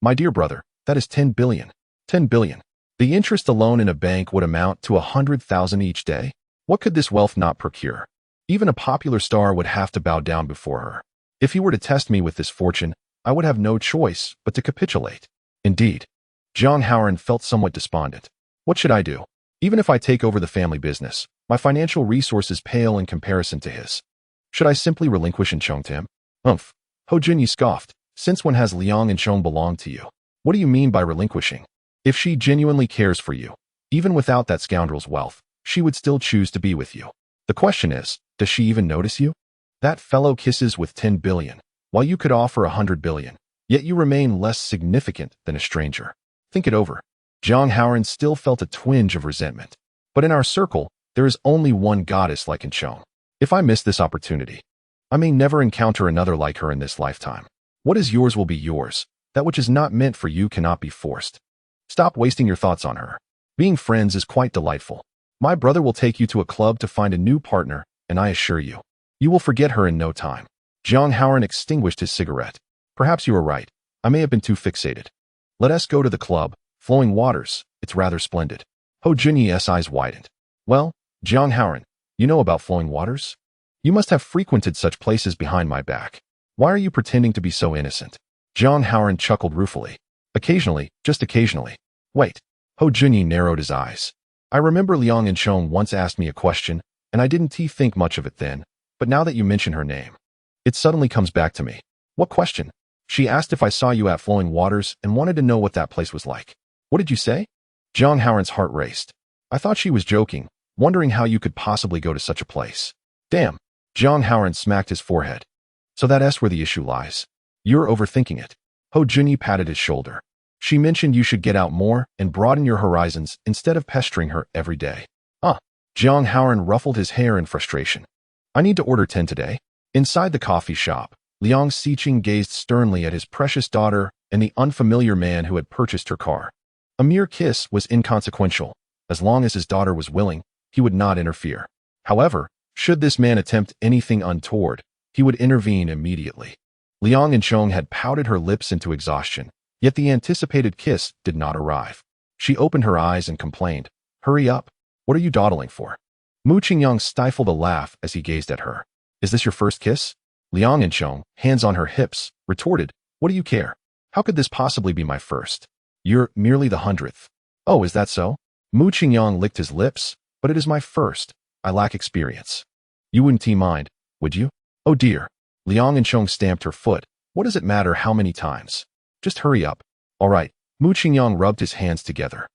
A: My dear brother, that is 10 billion. 10 billion. The interest alone in a bank would amount to 100,000 each day. What could this wealth not procure? Even a popular star would have to bow down before her. If he were to test me with this fortune, I would have no choice but to capitulate. Indeed. Jiang Haoran felt somewhat despondent. What should I do? Even if I take over the family business, my financial resources pale in comparison to his. Should I simply relinquish Cheng to him? Umph. Ho Junyi scoffed. Since when has Liang and Cheng belonged to you? What do you mean by relinquishing? If she genuinely cares for you, even without that scoundrel's wealth, she would still choose to be with you. The question is, does she even notice you? That fellow kisses with 10 billion, while you could offer 100 billion, yet you remain less significant than a stranger. Think it over. Jiang Haoran still felt a twinge of resentment. But in our circle, there is only one goddess like Cheng. If I miss this opportunity, I may never encounter another like her in this lifetime. What is yours will be yours. That which is not meant for you cannot be forced. Stop wasting your thoughts on her. Being friends is quite delightful. My brother will take you to a club to find a new partner, and I assure you, you will forget her in no time. Jiang Haoran extinguished his cigarette. Perhaps you are right. I may have been too fixated. Let us go to the club, Flowing Waters. It's rather splendid. Ho Junyi's eyes widened. Well, Jiang Haoran, you know about Flowing Waters? You must have frequented such places behind my back. Why are you pretending to be so innocent? Jiang Haoran chuckled ruefully. Occasionally, just occasionally. Wait. Ho Junyi narrowed his eyes. I remember Liang and Cheng once asked me a question, and I didn't think much of it then, but now that you mention her name, it suddenly comes back to me. What question? She asked if I saw you at Flowing Waters and wanted to know what that place was like. What did you say? Jiang Haoran's heart raced. I thought she was joking, wondering how you could possibly go to such a place. Damn. Jiang Haoran smacked his forehead. So that's where the issue lies. You're overthinking it. Ho Junyi patted his shoulder. She mentioned you should get out more and broaden your horizons instead of pestering her every day. Jiang Haoran ruffled his hair in frustration. I need to order 10 today. Inside the coffee shop, Liang Xiqing gazed sternly at his precious daughter and the unfamiliar man who had purchased her car. A mere kiss was inconsequential. As long as his daughter was willing, he would not interfere. However, should this man attempt anything untoward, he would intervene immediately. Liang and Cheng had pouted her lips into exhaustion, yet the anticipated kiss did not arrive. She opened her eyes and complained, Hurry up. What are you dawdling for? Mu Qingyang stifled a laugh as he gazed at her. Is this your first kiss? Liang and Cheng, hands on her hips, retorted, What do you care? How could this possibly be my first? You're merely the 100th. Oh, is that so? Mu Qingyang licked his lips, but it is my first. I lack experience. You wouldn't mind, would you? Oh dear. Liang and Cheng stamped her foot. What does it matter how many times? Just hurry up. All right. Mu Qingyang rubbed his hands together.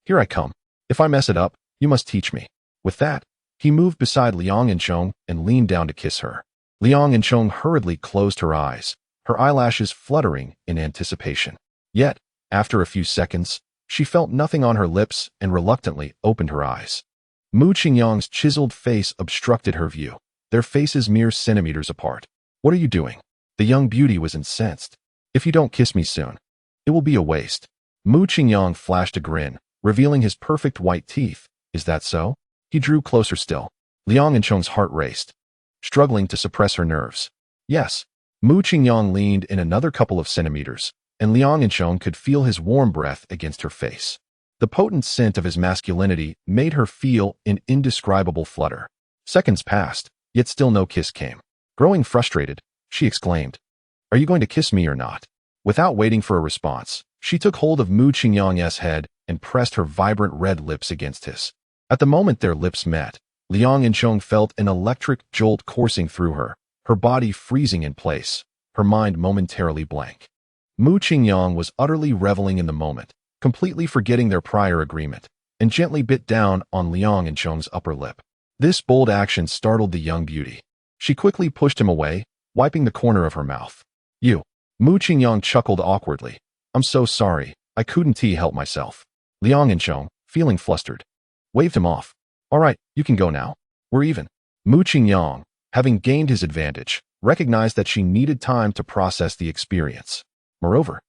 A: Here I come. If I mess it up, you must teach me. With that, he moved beside Liang and Cheng and leaned down to kiss her. Liang and Cheng hurriedly closed her eyes, her eyelashes fluttering in anticipation. Yet, after a few seconds, she felt nothing on her lips and reluctantly opened her eyes. Mu Qingyang's chiseled face obstructed her view, their faces mere centimeters apart. What are you doing? The young beauty was incensed. If you don't kiss me soon, it will be a waste. Mu Qingyang flashed a grin, revealing his perfect white teeth. Is that so? He drew closer still. Liang and Cheng's heart raced, struggling to suppress her nerves. Yes. Mu Qingyang leaned in another couple of centimeters, and Liang and Cheng could feel his warm breath against her face. The potent scent of his masculinity made her feel an indescribable flutter. Seconds passed, yet still no kiss came. Growing frustrated, she exclaimed, Are you going to kiss me or not? Without waiting for a response, she took hold of Mu Qingyang's head and pressed her vibrant red lips against his. At the moment their lips met, Liang and Cheng felt an electric jolt coursing through her body freezing in place, her mind momentarily blank. Mu Qingyang was utterly reveling in the moment, completely forgetting their prior agreement, and gently bit down on Liang and Cheng's upper lip. This bold action startled the young beauty. She quickly pushed him away, wiping the corner of her mouth. You. Mu Qingyang chuckled awkwardly. I'm so sorry, I couldn't help myself. Liang and Cheng, feeling flustered, waved him off. All right, you can go now. We're even. Mu Qingyang, having gained his advantage, recognized that she needed time to process the experience. Moreover,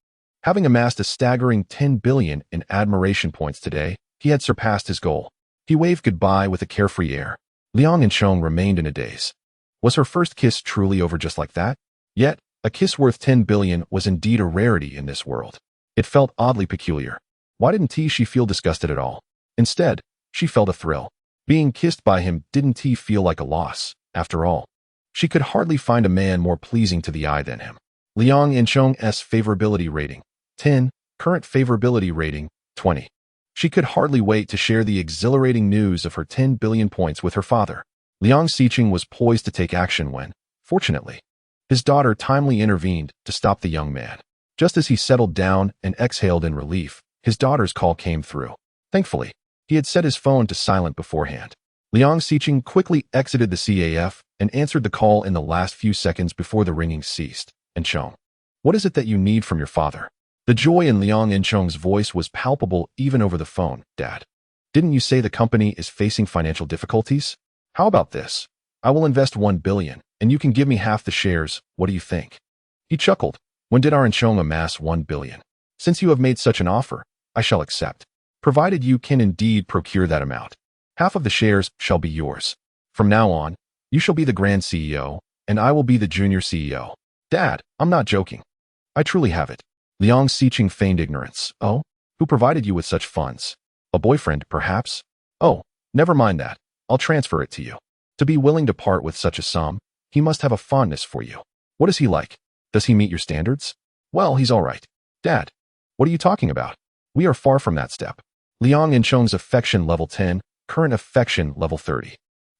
A: having amassed a staggering 10 billion in admiration points today, he had surpassed his goal. He waved goodbye with a carefree air. Liang and Cheng remained in a daze. Was her first kiss truly over just like that? Yet, a kiss worth 10 billion was indeed a rarity in this world. It felt oddly peculiar. Why didn't she feel disgusted at all? Instead, she felt a thrill. Being kissed by him didn't feel like a loss. After all, she could hardly find a man more pleasing to the eye than him. Liang and Cheng's favorability rating, 10. Current favorability rating, 20. She could hardly wait to share the exhilarating news of her 10 billion points with her father. Liang Xiqing was poised to take action when, fortunately, his daughter timely intervened to stop the young man. Just as he settled down and exhaled in relief, his daughter's call came through. Thankfully, he had set his phone to silent beforehand. Liang Xiqing quickly exited the CAF and answered the call in the last few seconds before the ringing ceased. And Cheng, what is it that you need from your father? The joy in Liang and Cheng's voice was palpable even over the phone. Dad, didn't you say the company is facing financial difficulties? How about this? I will invest 1 billion, and you can give me half the shares. What do you think? He chuckled. When did our Cheng amass 1 billion? Since you have made such an offer, I shall accept, provided you can indeed procure that amount. Half of the shares shall be yours. From now on, you shall be the grand CEO, and I will be the junior CEO. Dad, I'm not joking. I truly have it. Liang Xiqing feigned ignorance. Oh? Who provided you with such funds? A boyfriend, perhaps? Oh, never mind that. I'll transfer it to you. To be willing to part with such a sum, he must have a fondness for you. What is he like? Does he meet your standards? Well, he's all right. Dad, what are you talking about? We are far from that step. Liang and Cheng's affection level 10, current affection level 30.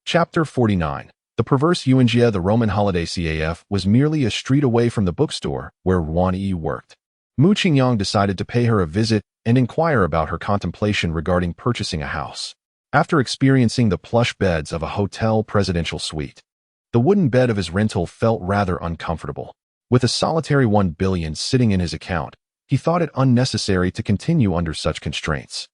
A: Chapter 49. The perverse Yuanjia. The Roman holiday CAF was merely a street away from the bookstore where Ruan Yi worked. Mu Qingyang decided to pay her a visit and inquire about her contemplation regarding purchasing a house. After experiencing the plush beds of a hotel presidential suite, the wooden bed of his rental felt rather uncomfortable. With a solitary 1 billion sitting in his account, he thought it unnecessary to continue under such constraints.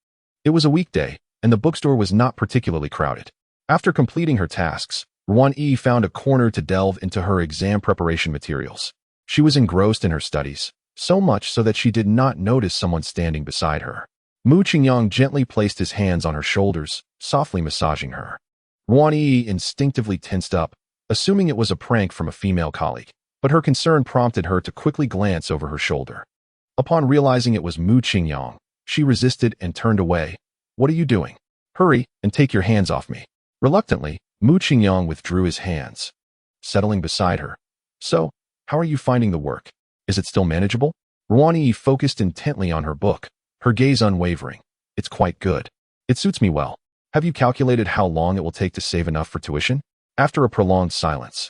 A: It was a weekday, and the bookstore was not particularly crowded. After completing her tasks, Ruan Yi found a corner to delve into her exam preparation materials. She was engrossed in her studies, so much so that she did not notice someone standing beside her. Mu Qingyang gently placed his hands on her shoulders, softly massaging her. Ruan Yi instinctively tensed up, assuming it was a prank from a female colleague, but her concern prompted her to quickly glance over her shoulder. Upon realizing it was Mu Qingyang, she resisted and turned away. What are you doing? Hurry and take your hands off me. Reluctantly, Mu Qingyang withdrew his hands, settling beside her. So, how are you finding the work? Is it still manageable? Ruan Yi focused intently on her book, her gaze unwavering. It's quite good. It suits me well. Have you calculated how long it will take to save enough for tuition? After a prolonged silence,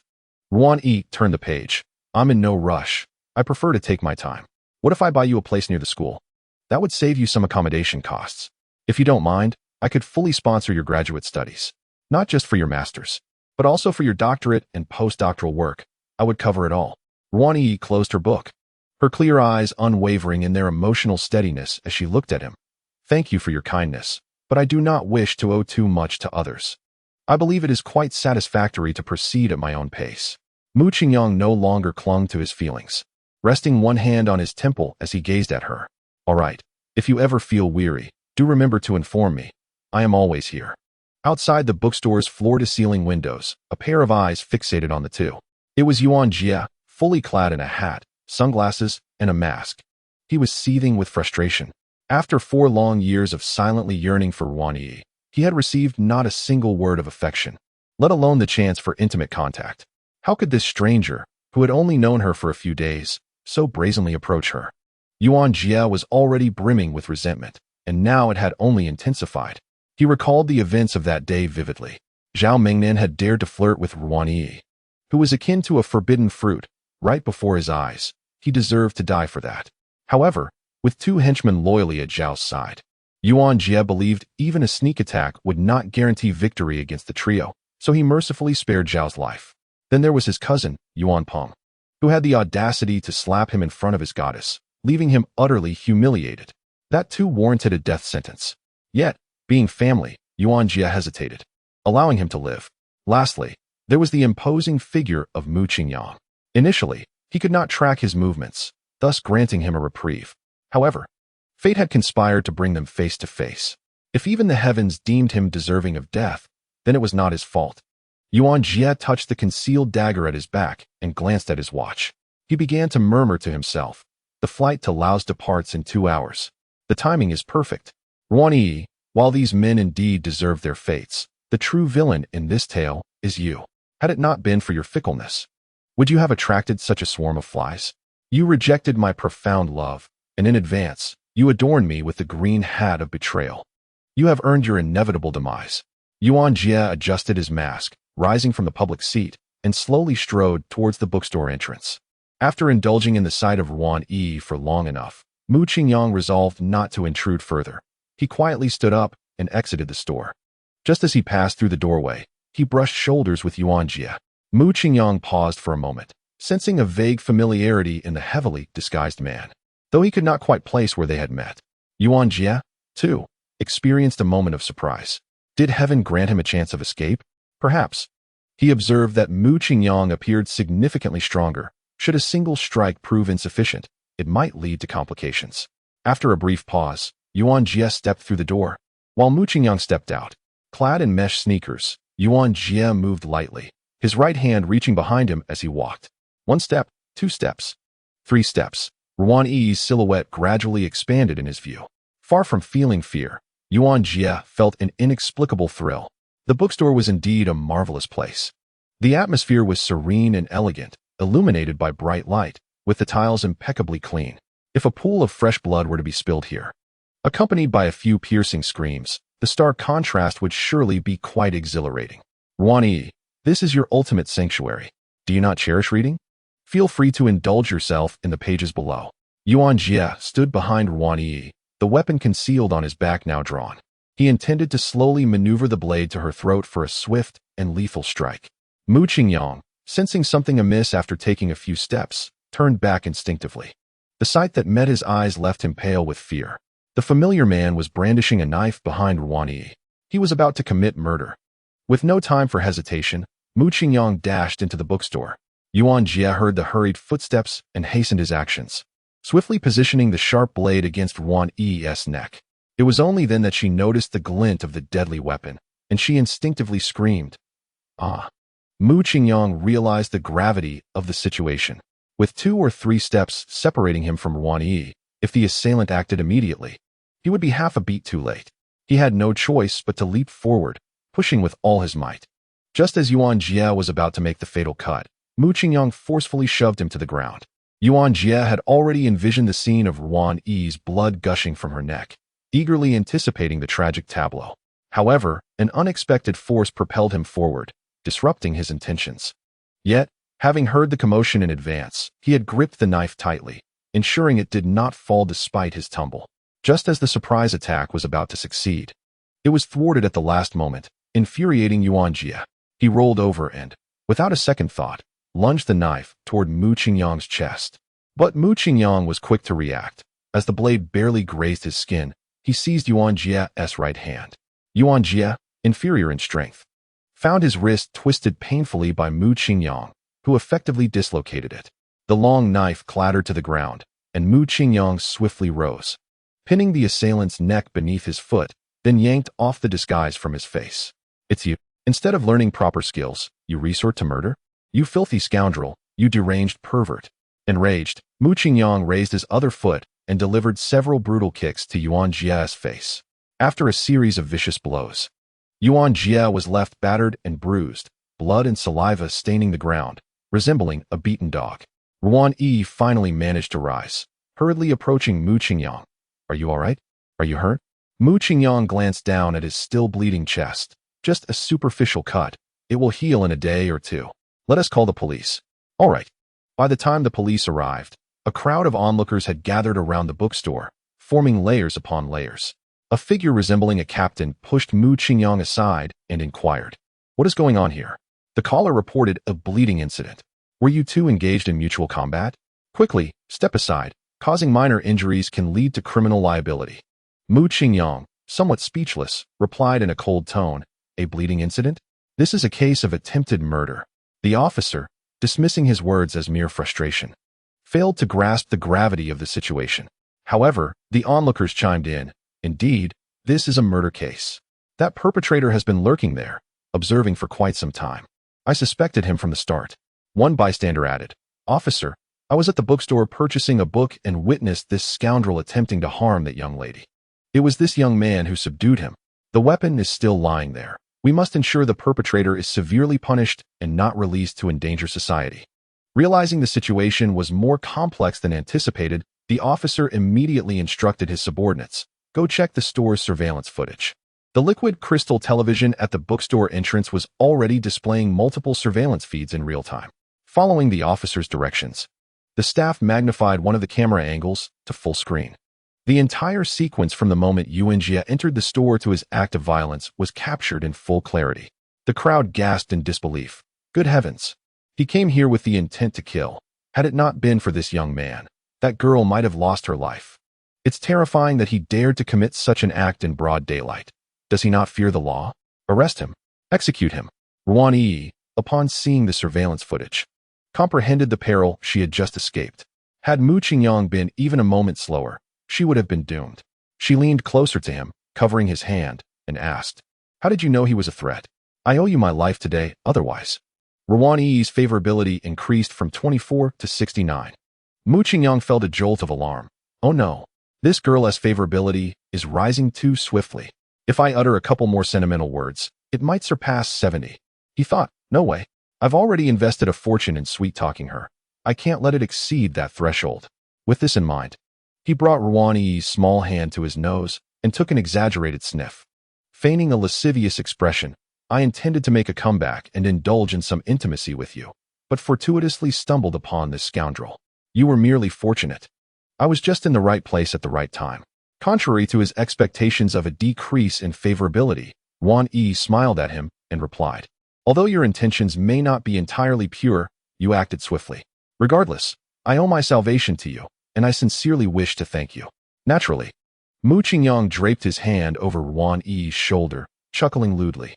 A: Ruan Yi turned the page. I'm in no rush. I prefer to take my time. What if I buy you a place near the school? That would save you some accommodation costs. If you don't mind, I could fully sponsor your graduate studies. Not just for your master's, but also for your doctorate and postdoctoral work. I would cover it all. Ruan Yi closed her book, her clear eyes unwavering in their emotional steadiness as she looked at him. Thank you for your kindness, but I do not wish to owe too much to others. I believe it is quite satisfactory to proceed at my own pace. Mu Qingyang no longer clung to his feelings, resting one hand on his temple as he gazed at her. All right, if you ever feel weary, do remember to inform me. I am always here. Outside the bookstore's floor-to-ceiling windows, a pair of eyes fixated on the two. It was Yuan Jia, fully clad in a hat, sunglasses, and a mask. He was seething with frustration. After 4 long years of silently yearning for Ruan Yi, he had received not a single word of affection, let alone the chance for intimate contact. How could this stranger, who had only known her for a few days, so brazenly approach her? Yuan Jia was already brimming with resentment, and now it had only intensified. He recalled the events of that day vividly. Zhao Mingnan had dared to flirt with Ruan Yi, who was akin to a forbidden fruit, right before his eyes. He deserved to die for that. However, with two henchmen loyally at Zhao's side. Yuan Jie believed even a sneak attack would not guarantee victory against the trio, so he mercifully spared Zhao's life. Then there was his cousin, Yuan Peng, who had the audacity to slap him in front of his goddess, leaving him utterly humiliated. That too warranted a death sentence. Yet, being family, Yuan Jie hesitated, allowing him to live. Lastly, there was the imposing figure of Mu Qingyang. Initially, he could not track his movements, thus granting him a reprieve. However, fate had conspired to bring them face to face. If even the heavens deemed him deserving of death, then it was not his fault. Yuan Jie touched the concealed dagger at his back and glanced at his watch. He began to murmur to himself, "The flight to Laos departs in 2 hours. The timing is perfect." Ruan Yi, while these men indeed deserve their fates, the true villain in this tale is you. Had it not been for your fickleness, would you have attracted such a swarm of flies? You rejected my profound love, and in advance, you adorned me with the green hat of betrayal. You have earned your inevitable demise. Yuan Jie adjusted his mask, rising from the public seat, and slowly strode towards the bookstore entrance. After indulging in the sight of Ruan Yi for long enough, Mu Qingyang resolved not to intrude further. He quietly stood up and exited the store. Just as he passed through the doorway, he brushed shoulders with Yuan Jie. Mu Qingyang paused for a moment, sensing a vague familiarity in the heavily disguised man, though he could not quite place where they had met. Yuan Jie, too, experienced a moment of surprise. Did heaven grant him a chance of escape? Perhaps. He observed that Mu Qingyang appeared significantly stronger. Should a single strike prove insufficient, it might lead to complications. After a brief pause, Yuan Jie stepped through the door, while Mu Qingyang stepped out. Clad in mesh sneakers, Yuan Jie moved lightly, his right hand reaching behind him as he walked. 1 step, 2 steps, 3 steps. Ruan Yi's silhouette gradually expanded in his view. Far from feeling fear, Yuan Jie felt an inexplicable thrill. The bookstore was indeed a marvelous place. The atmosphere was serene and elegant, illuminated by bright light, with the tiles impeccably clean. If a pool of fresh blood were to be spilled here, accompanied by a few piercing screams, the stark contrast would surely be quite exhilarating. Ruan Yi, this is your ultimate sanctuary. Do you not cherish reading? Feel free to indulge yourself in the pages below. Yuan Jie stood behind Ruan Yi, the weapon concealed on his back now drawn. He intended to slowly maneuver the blade to her throat for a swift and lethal strike. Mu Qingyang, sensing something amiss after taking a few steps, turned back instinctively. The sight that met his eyes left him pale with fear. The familiar man was brandishing a knife behind Ruan Yi. He was about to commit murder. With no time for hesitation, Mu Qingyang dashed into the bookstore. Yuan Jie heard the hurried footsteps and hastened his actions, swiftly positioning the sharp blade against Ruan Yi's neck. It was only then that she noticed the glint of the deadly weapon, and she instinctively screamed, "Ah!" Mu Qingyang realized the gravity of the situation. With 2 or 3 steps separating him from Ruan Yi, if the assailant acted immediately, he would be half a beat too late. He had no choice but to leap forward, pushing with all his might. Just as Yuan Jie was about to make the fatal cut, Mu Qingyang forcefully shoved him to the ground. Yuan Jie had already envisioned the scene of Ruan Yi's blood gushing from her neck, eagerly anticipating the tragic tableau. However, an unexpected force propelled him forward, disrupting his intentions. Yet, having heard the commotion in advance, he had gripped the knife tightly, ensuring it did not fall despite his tumble. Just as the surprise attack was about to succeed, it was thwarted at the last moment, infuriating Yuan Jie. He rolled over and, without a second thought, lunged the knife toward Mu Qingyang's chest. But Mu Qingyang was quick to react. As the blade barely grazed his skin, he seized Yuan Jie's right hand. Yuan Jie, inferior in strength, found his wrist twisted painfully by Mu Qingyang, who effectively dislocated it. The long knife clattered to the ground, and Mu Qingyang swiftly rose, pinning the assailant's neck beneath his foot, then yanked off the disguise from his face. "It's you. Instead of learning proper skills, you resort to murder? You filthy scoundrel, you deranged pervert." Enraged, Mu Qingyang raised his other foot and delivered several brutal kicks to Yuan Jie's face. After a series of vicious blows, Yuan Jie was left battered and bruised, blood and saliva staining the ground, resembling a beaten dog. Ruan Yi finally managed to rise, hurriedly approaching Mu Qingyang. "Are you all right? Are you hurt?" Mu Qingyang glanced down at his still bleeding chest. "Just a superficial cut. It will heal in a day or 2. Let us call the police." "All right." By the time the police arrived, A crowd of onlookers had gathered around the bookstore, forming layers upon layers. A figure resembling a captain pushed Mu Qingyang aside and inquired, "What is going on here?" The caller reported a bleeding incident. "Were you two engaged in mutual combat? Quickly, step aside. Causing minor injuries can lead to criminal liability." Mu Qingyang, somewhat speechless, replied in a cold tone, "A bleeding incident? This is a case of attempted murder." The officer, dismissing his words as mere frustration, failed to grasp the gravity of the situation. However, the onlookers chimed in, "Indeed, this is a murder case. That perpetrator has been lurking there, observing for quite some time. I suspected him from the start." One bystander added, "Officer, I was at the bookstore purchasing a book and witnessed this scoundrel attempting to harm that young lady. It was this young man who subdued him. The weapon is still lying there. We must ensure the perpetrator is severely punished and not released to endanger society." Realizing the situation was more complex than anticipated, the officer immediately instructed his subordinates, "Go check the store's surveillance footage." The liquid crystal television at the bookstore entrance was already displaying multiple surveillance feeds in real time. Following the officer's directions, the staff magnified one of the camera angles to full screen. The entire sequence from the moment Yuanjia entered the store to his act of violence was captured in full clarity. The crowd gasped in disbelief. Good heavens! He came here with the intent to kill. Had it not been for this young man, that girl might have lost her life. It's terrifying that he dared to commit such an act in broad daylight. Does he not fear the law? Arrest him. Execute him. Ruan Yi, upon seeing the surveillance footage, comprehended the peril she had just escaped. Had Mu Qingyang been even a moment slower, she would have been doomed. She leaned closer to him, covering his hand, and asked, "How did you know he was a threat? I owe you my life today, otherwise." Ruan Yi's favorability increased from 24 to 69. Mu Qingyang felt a jolt of alarm. Oh no, this girl's favorability is rising too swiftly. If I utter a couple more sentimental words, it might surpass 70. He thought, no way. I've already invested a fortune in sweet-talking her. I can't let it exceed that threshold. With this in mind, he brought Ruan Yi's small hand to his nose and took an exaggerated sniff. Feigning a lascivious expression, "I intended to make a comeback and indulge in some intimacy with you, but fortuitously stumbled upon this scoundrel. You were merely fortunate. I was just in the right place at the right time." Contrary to his expectations of a decrease in favorability, Ruan Yi smiled at him and replied, "Although your intentions may not be entirely pure, you acted swiftly. Regardless, I owe my salvation to you, and I sincerely wish to thank you." Naturally, Mu Qingyang draped his hand over Ruan Yi's shoulder, chuckling lewdly.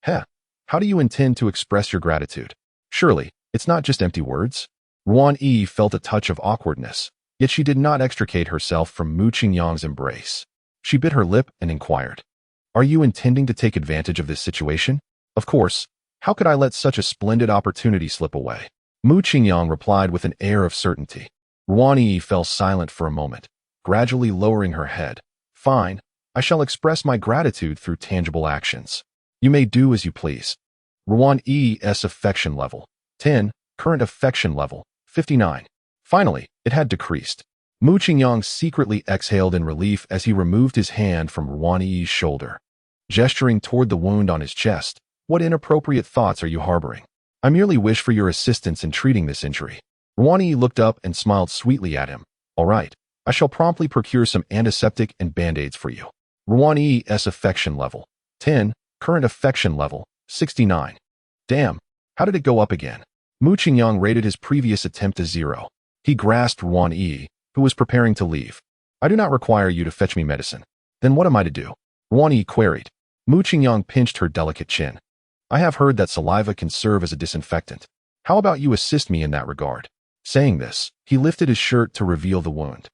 A: "Heh, how do you intend to express your gratitude? Surely, it's not just empty words?" Ruan Yi felt a touch of awkwardness, yet she did not extricate herself from Mu Qingyang's embrace. She bit her lip and inquired, "Are you intending to take advantage of this situation?" "Of course. How could I let such a splendid opportunity slip away?" Mu Qingyang replied with an air of certainty. Ruan Yi fell silent for a moment, gradually lowering her head. "Fine. I shall express my gratitude through tangible actions. You may do as you please." Ruan Yi's affection level, 10. Current affection level, 59. Finally, it had decreased. Mu Qingyang secretly exhaled in relief as he removed his hand from Ruan Yi's shoulder. Gesturing toward the wound on his chest, "What inappropriate thoughts are you harboring? I merely wish for your assistance in treating this injury." Ruan Yi looked up and smiled sweetly at him. "All right, I shall promptly procure some antiseptic and band-aids for you." Ruan Yi's affection level, 10. Current affection level, 69. Damn, how did it go up again? Mu Qingyang rated his previous attempt as 0. He grasped Ruan Yi, who was preparing to leave. "I do not require you to fetch me medicine." "Then what am I to do?" Ruan Yi queried. Mu Qingyang pinched her delicate chin. "I have heard that saliva can serve as a disinfectant. How about you assist me in that regard?" Saying this, he lifted his shirt to reveal the wound.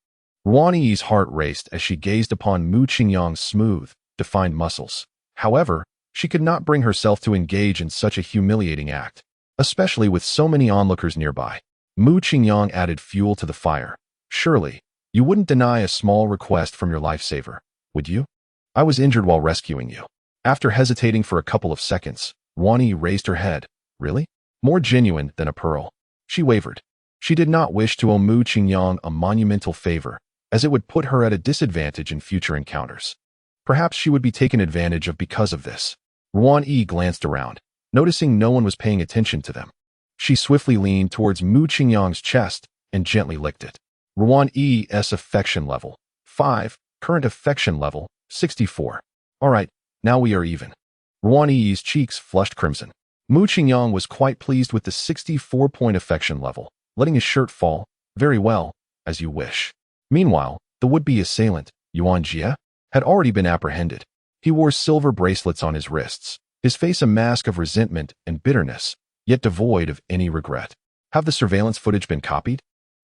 A: Ruan Yi's heart raced as she gazed upon Mu Qingyang's smooth, defined muscles. However, she could not bring herself to engage in such a humiliating act, especially with so many onlookers nearby. Mu Qingyang added fuel to the fire. "Surely, you wouldn't deny a small request from your lifesaver, would you? I was injured while rescuing you." After hesitating for a couple of seconds, Ruan Yi raised her head. "Really? More genuine than a pearl." She wavered. She did not wish to owe Mu Qingyang a monumental favor, as it would put her at a disadvantage in future encounters. Perhaps she would be taken advantage of because of this. Ruan Yi glanced around, noticing no one was paying attention to them. She swiftly leaned towards Mu Qingyang's chest and gently licked it. Ruan E.'s affection level, 5. Current affection level, 64. Alright, now we are even. Ruan E's cheeks flushed crimson. Mu Qingyang was quite pleased with the 64-point affection level, letting his shirt fall. Very well, as you wish. Meanwhile, the would-be assailant, Yuan Jie, had already been apprehended. He wore silver bracelets on his wrists, his face a mask of resentment and bitterness, yet devoid of any regret. Have the surveillance footage been copied?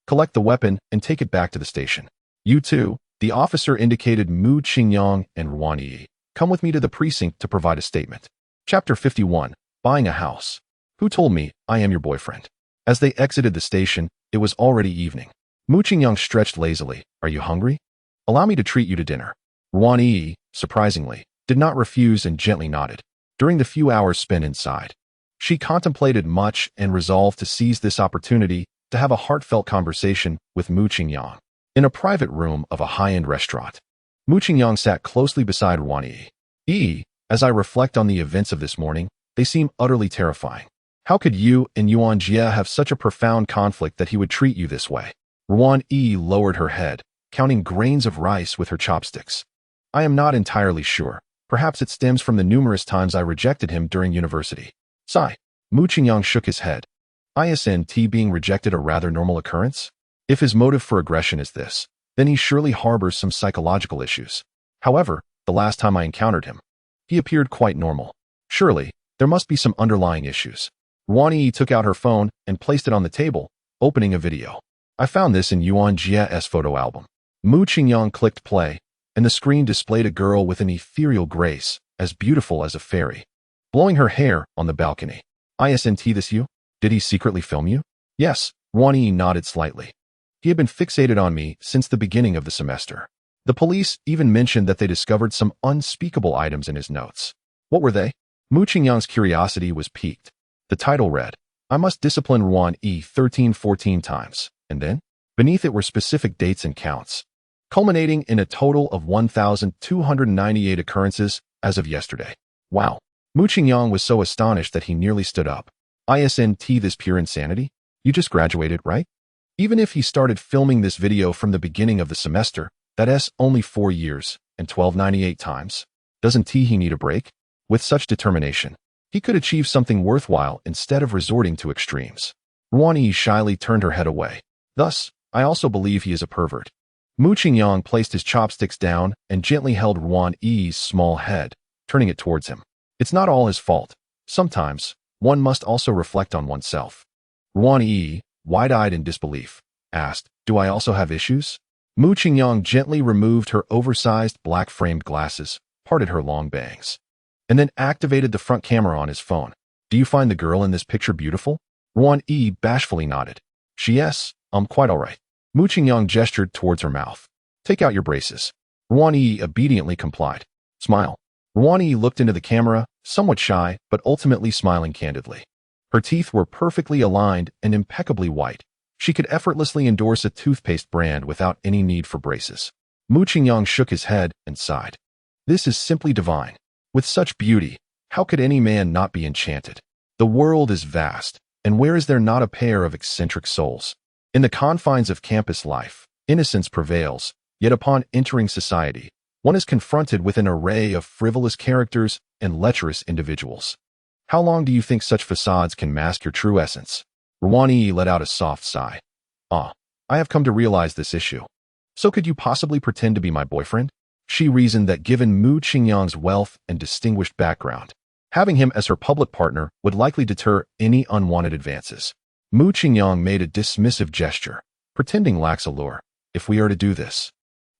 A: Collect the weapon and take it back to the station. You too, the officer indicated Mu Qingyang and Ruan Yi. Come with me to the precinct to provide a statement. Chapter 51. Buying a house. Who told me I am your boyfriend? As they exited the station, it was already evening. Mu Qingyang stretched lazily. Are you hungry? Allow me to treat you to dinner. Ruan Yi, surprisingly, did not refuse and gently nodded. During the few hours spent inside, she contemplated much and resolved to seize this opportunity to have a heartfelt conversation with Mu Qingyang. In a private room of a high-end restaurant, Mu Qingyang sat closely beside Ruan Yi. As I reflect on the events of this morning, they seem utterly terrifying. How could you and Yuan Jie have such a profound conflict that he would treat you this way? Ruan Yi lowered her head, counting grains of rice with her chopsticks. I am not entirely sure. Perhaps it stems from the numerous times I rejected him during university. Sigh. Mu Qingyang shook his head. Isn't being rejected a rather normal occurrence? If his motive for aggression is this, then he surely harbors some psychological issues. However, the last time I encountered him, he appeared quite normal. Surely, there must be some underlying issues. Ruan Yi took out her phone and placed it on the table, opening a video. I found this in Yuan Jie's photo album. Mu Qingyang clicked play, and the screen displayed a girl with an ethereal grace, as beautiful as a fairy, blowing her hair on the balcony. Isn't this you? Did he secretly film you? Yes, Ruan Yi nodded slightly. He had been fixated on me since the beginning of the semester. The police even mentioned that they discovered some unspeakable items in his notes. What were they? Mu Qingyang's curiosity was piqued. The title read, I must discipline Ruan Yi 14 times, and then, beneath it were specific dates and counts, culminating in a total of 1,298 occurrences as of yesterday. Wow. Mu Qingyang was so astonished that he nearly stood up. Isn't this pure insanity? You just graduated, right? Even if he started filming this video from the beginning of the semester, that's only 4 years and 1,298 times. Doesn't he need a break? With such determination, he could achieve something worthwhile instead of resorting to extremes. Ruan Yi shyly turned her head away. Thus, I also believe he is a pervert. Mu Qingyang placed his chopsticks down and gently held Ruan Yi's small head, turning it towards him. It's not all his fault. Sometimes, one must also reflect on oneself. Ruan Yi, wide-eyed in disbelief, asked, Do I also have issues? Mu Qingyang gently removed her oversized black-framed glasses, parted her long bangs, and then activated the front camera on his phone. Do you find the girl in this picture beautiful? Ruan Yi bashfully nodded. Yes, quite all right. Mu Qingyang gestured towards her mouth. Take out your braces. Ruan Yi obediently complied. Smile. Ruan Yi looked into the camera, somewhat shy, but ultimately smiling candidly. Her teeth were perfectly aligned and impeccably white. She could effortlessly endorse a toothpaste brand without any need for braces. Mu Qingyang shook his head and sighed. This is simply divine. With such beauty, how could any man not be enchanted? The world is vast, and where is there not a pair of eccentric souls? In the confines of campus life, innocence prevails, yet upon entering society, one is confronted with an array of frivolous characters and lecherous individuals. How long do you think such facades can mask your true essence? Ruan Yi let out a soft sigh. I have come to realize this issue. So could you possibly pretend to be my boyfriend? She reasoned that given Mu Qingyang's wealth and distinguished background, having him as her public partner would likely deter any unwanted advances. Mu Qingyang made a dismissive gesture, pretending lacks allure. If we are to do this,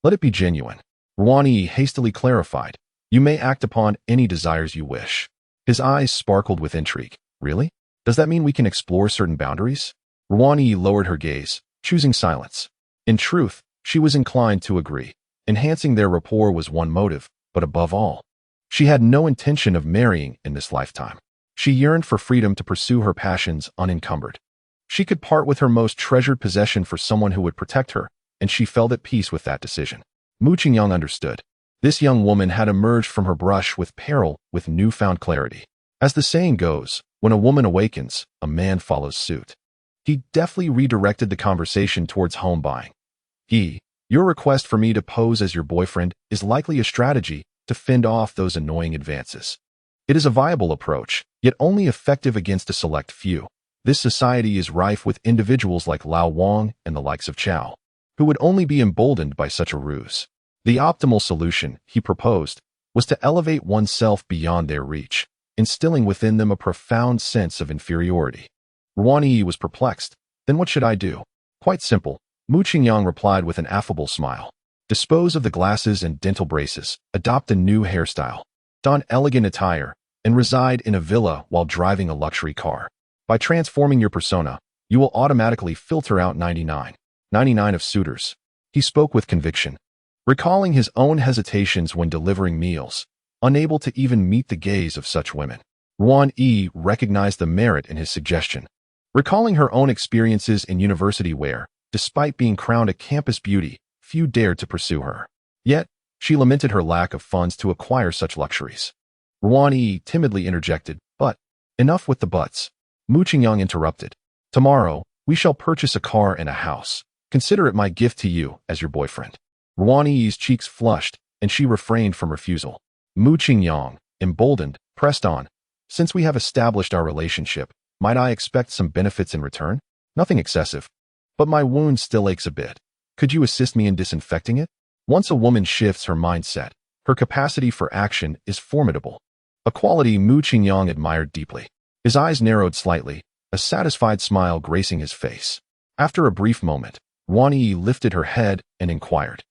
A: let it be genuine. Ruan Yi hastily clarified. You may act upon any desires you wish. His eyes sparkled with intrigue. Really? Does that mean we can explore certain boundaries? Ruan Yi lowered her gaze, choosing silence. In truth, she was inclined to agree. Enhancing their rapport was one motive, but above all, she had no intention of marrying in this lifetime. She yearned for freedom to pursue her passions unencumbered. She could part with her most treasured possession for someone who would protect her, and she felt at peace with that decision. Mu Qingyang understood. This young woman had emerged from her brush with peril with newfound clarity. As the saying goes, when a woman awakens, a man follows suit. He deftly redirected the conversation towards home buying. Your request for me to pose as your boyfriend is likely a strategy to fend off those annoying advances. It is a viable approach, yet only effective against a select few. This society is rife with individuals like Lao Wang and the likes of Chow, who would only be emboldened by such a ruse. The optimal solution, he proposed, was to elevate oneself beyond their reach, instilling within them a profound sense of inferiority. Ruan Yi was perplexed. Then what should I do? Quite simple, Mu Qingyang replied with an affable smile. Dispose of the glasses and dental braces, adopt a new hairstyle, don elegant attire, and reside in a villa while driving a luxury car. By transforming your persona, you will automatically filter out 99 of suitors. He spoke with conviction, recalling his own hesitations when delivering meals, unable to even meet the gaze of such women. Ruan Yi recognized the merit in his suggestion. Recalling her own experiences in university where, despite being crowned a campus beauty, few dared to pursue her. Yet, she lamented her lack of funds to acquire such luxuries. Ruan Yi timidly interjected, "But, enough with the buts." Mu Qingyang interrupted. "Tomorrow, we shall purchase a car and a house. Consider it my gift to you as your boyfriend." Ruan Yi's cheeks flushed, and she refrained from refusal. Mu Qingyang, emboldened, pressed on. "Since we have established our relationship, might I expect some benefits in return? Nothing excessive. But my wound still aches a bit. Could you assist me in disinfecting it?" Once a woman shifts her mindset, her capacity for action is formidable. A quality Mu Qingyang admired deeply. His eyes narrowed slightly, a satisfied smile gracing his face. After a brief moment, Ruan Yi lifted her head and inquired,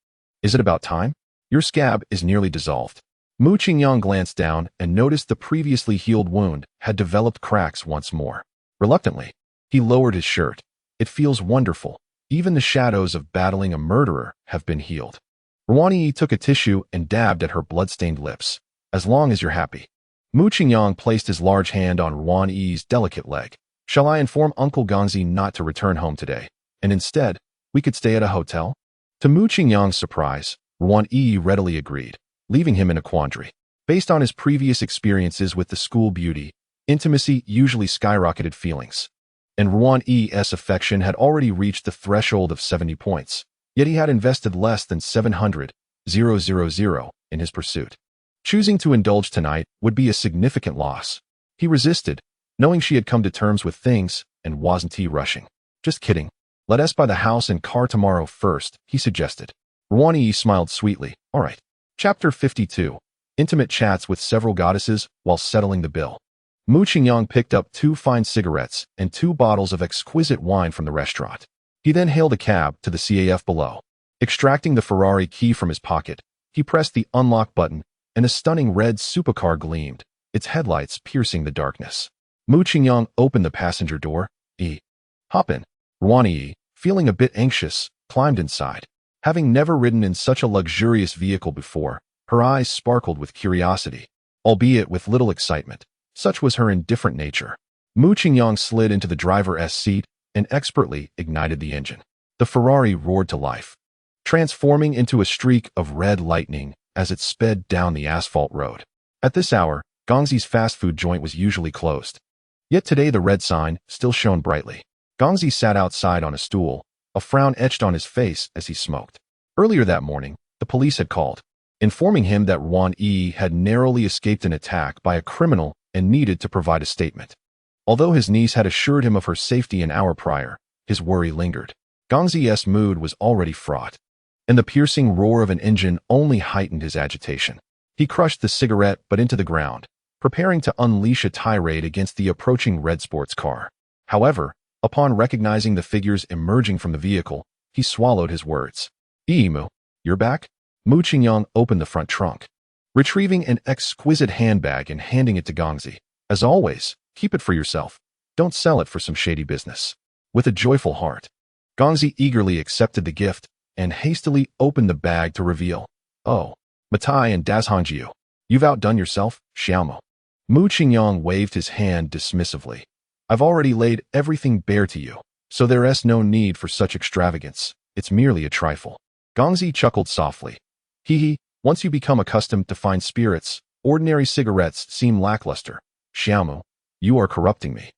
A: "Is it about time? Your scab is nearly dissolved." Mu Qingyang glanced down and noticed the previously healed wound had developed cracks once more. Reluctantly, he lowered his shirt. "It feels wonderful. Even the shadows of battling a murderer have been healed." Ruan Yi took a tissue and dabbed at her blood-stained lips. "As long as you're happy." Mu Qingyang placed his large hand on Ruan Yi's delicate leg. "Shall I inform Uncle Gongzi not to return home today, and instead, we could stay at a hotel?" To Mu Qingyang's surprise, Ruan Yi readily agreed, leaving him in a quandary. Based on his previous experiences with the school beauty, intimacy usually skyrocketed feelings, and Ruan Yi's affection had already reached the threshold of 70 points, yet he had invested less than 700,000 in his pursuit. Choosing to indulge tonight would be a significant loss. He resisted, knowing she had come to terms with things and wasn't he rushing. "Just kidding. Let us buy the house and car tomorrow first," he suggested. Ruan Yi smiled sweetly. "All right." Chapter 52. Intimate chats with several goddesses while settling the bill. Mu Qingyang picked up 2 fine cigarettes and 2 bottles of exquisite wine from the restaurant. He then hailed a cab to the CAF below. Extracting the Ferrari key from his pocket, he pressed the unlock button and a stunning red supercar gleamed, its headlights piercing the darkness. Mu Qingyang opened the passenger door. Hop in." Ruan Yi, feeling a bit anxious, climbed inside. Having never ridden in such a luxurious vehicle before, her eyes sparkled with curiosity, albeit with little excitement. Such was her indifferent nature. Mu Qingyang slid into the driver's seat and expertly ignited the engine. The Ferrari roared to life, transforming into a streak of red lightning as it sped down the asphalt road. At this hour, Gongzi's fast food joint was usually closed. Yet today the red sign still shone brightly. Gongzi sat outside on a stool, a frown etched on his face as he smoked. Earlier that morning, the police had called, informing him that Ruan Yi had narrowly escaped an attack by a criminal and needed to provide a statement. Although his niece had assured him of her safety an hour prior, his worry lingered. Gongzi's mood was already fraught, and the piercing roar of an engine only heightened his agitation. He crushed the cigarette but into the ground, preparing to unleash a tirade against the approaching red sports car. However, upon recognizing the figures emerging from the vehicle, he swallowed his words. "Mu, you're back?" Mu Qingyang opened the front trunk, retrieving an exquisite handbag and handing it to Gongzi. "As always, keep it for yourself. Don't sell it for some shady business." With a joyful heart, Gongzi eagerly accepted the gift and hastily opened the bag to reveal, "Oh, Matai and Dazhongjiu, you've outdone yourself, Xiaomo." Mu Qingyang waved his hand dismissively. "I've already laid everything bare to you, so there's no need for such extravagance. It's merely a trifle." Gongzi chuckled softly. Once you become accustomed to fine spirits, ordinary cigarettes seem lackluster. Xiaomu, you are corrupting me."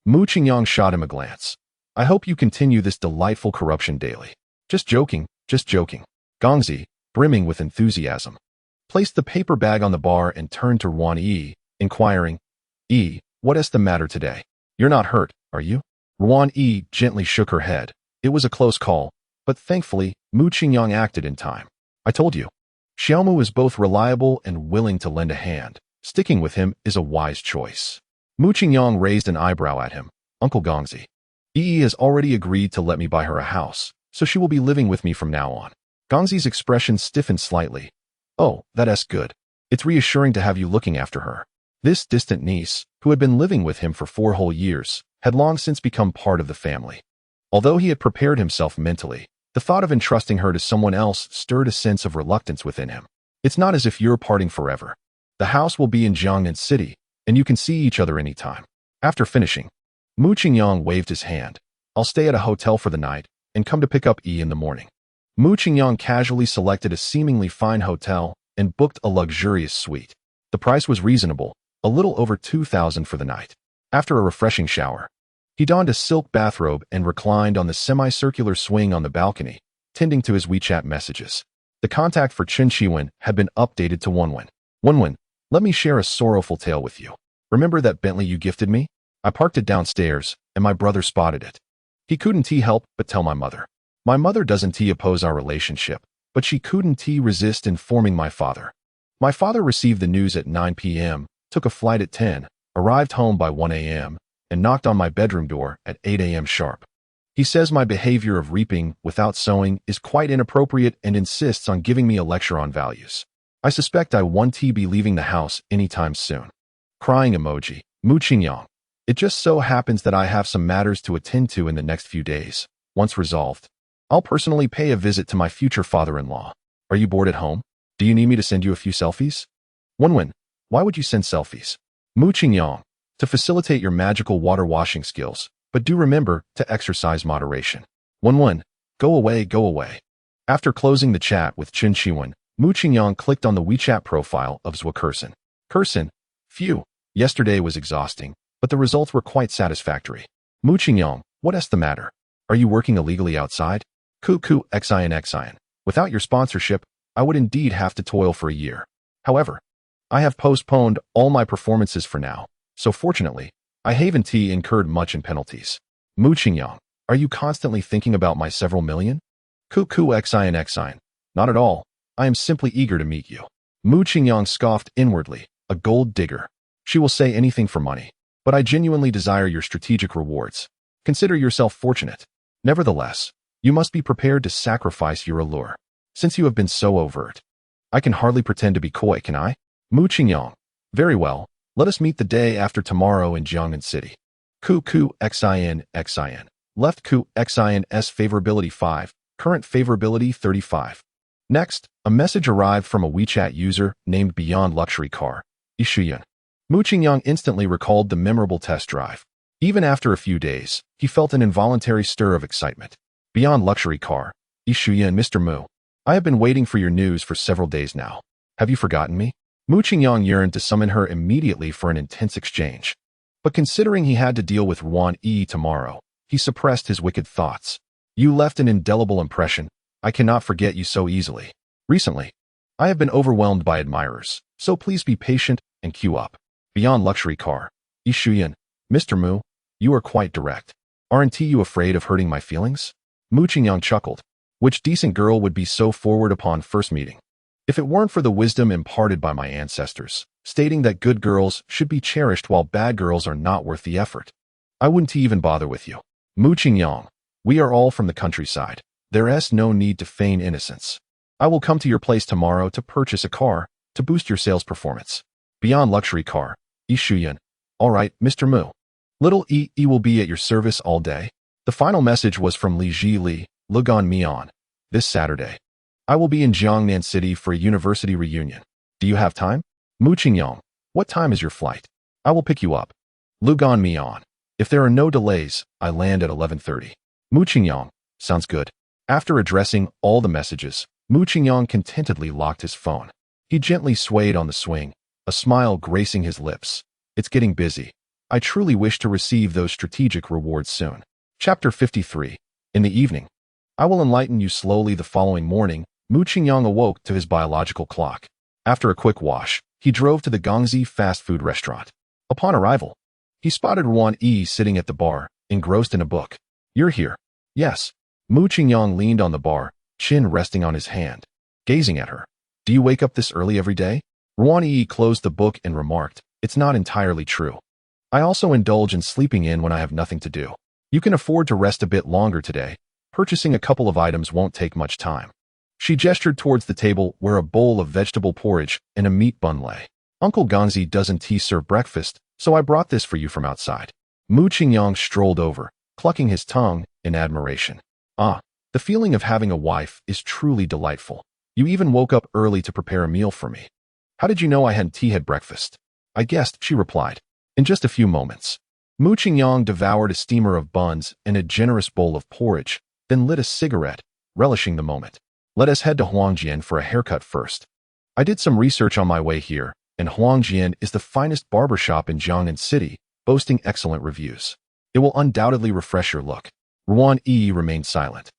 A: Mu Qingyang shot him a glance. "I hope you continue this delightful corruption daily." "Just joking, Just joking. Gongzi, brimming with enthusiasm, placed the paper bag on the bar and turned to Ruan Yi, inquiring, what's the matter today? You're not hurt, are you? Ruan Yi gently shook her head. It was a close call, but thankfully, Mu Qingyang acted in time. I told you. Xiaomu is both reliable and willing to lend a hand. Sticking with him is a wise choice. Mu Qingyang raised an eyebrow at him. Uncle Gongzi. Yi has already agreed to let me buy her a house, so she will be living with me from now on. Gongzi's expression stiffened slightly. Oh, that's good. It's reassuring to have you looking after her. This distant niece, who had been living with him for 4 whole years, had long since become part of the family. Although he had prepared himself mentally, the thought of entrusting her to someone else stirred a sense of reluctance within him. It's not as if you're parting forever. The house will be in Jiangnan City, and you can see each other anytime. After finishing, Mu Qingyang waved his hand. I'll stay at a hotel for the night and come to pick up Yi in the morning. Mu Qingyang casually selected a seemingly fine hotel and booked a luxurious suite. The price was reasonable, a little over 2,000 for the night. After a refreshing shower, he donned a silk bathrobe and reclined on the semicircular swing on the balcony, tending to his WeChat messages. The contact for Chen Qiwen had been updated to Wenwen. Wenwen, let me share a sorrowful tale with you. Remember that Bentley you gifted me? I parked it downstairs, and my brother spotted it. He couldn't help but tell my mother. My mother doesn't oppose our relationship, but she couldn't resist informing my father. My father received the news at 9 p.m., took a flight at 10, arrived home by 1 a.m., and knocked on my bedroom door at 8 a.m. sharp. He says my behavior of reaping without sowing is quite inappropriate and insists on giving me a lecture on values. I suspect I won't be leaving the house anytime soon. Crying emoji. Mu Qingyang. It just so happens that I have some matters to attend to in the next few days. Once resolved, I'll personally pay a visit to my future father-in-law. Are you bored at home? Do you need me to send you a few selfies? Wenwen, why would you send selfies? Mu Qingyang. To facilitate your magical water washing skills, but do remember to exercise moderation. Wenwen, go away, go away. After closing the chat with Chen Qiwen, Mu Qingyang clicked on the WeChat profile of Zhua Kersen. Kersen, phew, yesterday was exhausting, but the results were quite satisfactory. Mu Qingyang, what's the matter? Are you working illegally outside? Xin. Without your sponsorship, I would indeed have to toil for a year. However, I have postponed all my performances for now, so fortunately, I haven't incurred much in penalties. Mu Qingyang, are you constantly thinking about my several million? Xin. Not at all. I am simply eager to meet you. Mu Qingyang scoffed inwardly, a gold digger. She will say anything for money, but I genuinely desire your strategic rewards. Consider yourself fortunate. Nevertheless, you must be prepared to sacrifice your allure. Since you have been so overt, I can hardly pretend to be coy, can I? Mu Qingyang, very well, let us meet the day after tomorrow in Jiangnan City. Xin. Left Xin's favorability 5, current favorability 35. Next, a message arrived from a WeChat user named Beyond Luxury Car, Ishuyan. Mu Qingyang instantly recalled the memorable test drive. Even after a few days, he felt an involuntary stir of excitement. Beyond Luxury Car, Ishuyan. Mr. Mu, I have been waiting for your news for several days now. Have you forgotten me? Mu Qingyang yearned to summon her immediately for an intense exchange. But considering he had to deal with Ruan Yi tomorrow, he suppressed his wicked thoughts. You left an indelible impression. I cannot forget you so easily. Recently, I have been overwhelmed by admirers, so please be patient and queue up. Beyond Luxury Car, Ishuyan. Mr. Mu, you are quite direct. Aren't you afraid of hurting my feelings? Mu Qingyang chuckled. Which decent girl would be so forward upon first meeting? If it weren't for the wisdom imparted by my ancestors, stating that good girls should be cherished while bad girls are not worth the effort, I wouldn't even bother with you. Mu Qingyang, we are all from the countryside. There's no need to feign innocence. I will come to your place tomorrow to purchase a car to boost your sales performance. Beyond Luxury Car, Ishuyan. All right, Mr. Mu. Little E will be at your service all day. The final message was from Li Ji, Lugan Mian. This Saturday, I will be in Jiangnan City for a university reunion. Do you have time? Mu Qingyang, what time is your flight? I will pick you up. Lugan Mian. If there are no delays, I land at 11:30. Mu Qingyang, sounds good. After addressing all the messages, Mu Qingyang contentedly locked his phone. He gently swayed on the swing, a smile gracing his lips. It's getting busy. I truly wish to receive those strategic rewards soon. Chapter 53. In the evening, I will enlighten you slowly. The following morning, Mu Qingyang awoke to his biological clock. After a quick wash, he drove to the Gongzi fast food restaurant. Upon arrival, he spotted Ruan Yi sitting at the bar, engrossed in a book. You're here. Yes. Mu Qingyang leaned on the bar, chin resting on his hand, gazing at her. Do you wake up this early every day? Ruan Yi closed the book and remarked, it's not entirely true. I also indulge in sleeping in when I have nothing to do. You can afford to rest a bit longer today. Purchasing a couple of items won't take much time. She gestured towards the table where a bowl of vegetable porridge and a meat bun lay. Uncle Gongzi doesn't serve breakfast, so I brought this for you from outside. Mu Qingyang strolled over, clucking his tongue in admiration. Ah, the feeling of having a wife is truly delightful. You even woke up early to prepare a meal for me. How did you know I hadn't had breakfast? I guessed, she replied. In just a few moments, Mu Qingyang devoured a steamer of buns and a generous bowl of porridge, then lit a cigarette, relishing the moment. Let us head to Huangjian for a haircut first. I did some research on my way here, and Huangjian is the finest barbershop in Jiangnan City, boasting excellent reviews. It will undoubtedly refresh your look. Ruan Yi remained silent,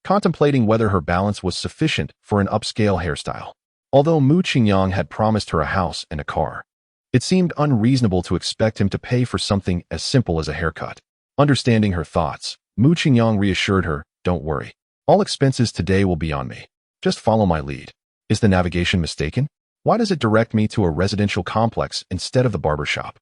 A: contemplating whether her balance was sufficient for an upscale hairstyle. Although Mu Qingyang had promised her a house and a car, it seemed unreasonable to expect him to pay for something as simple as a haircut. Understanding her thoughts, Mu Qingyang reassured her, don't worry. All expenses today will be on me. Just follow my lead. Is the navigation mistaken? Why does it direct me to a residential complex instead of the barbershop?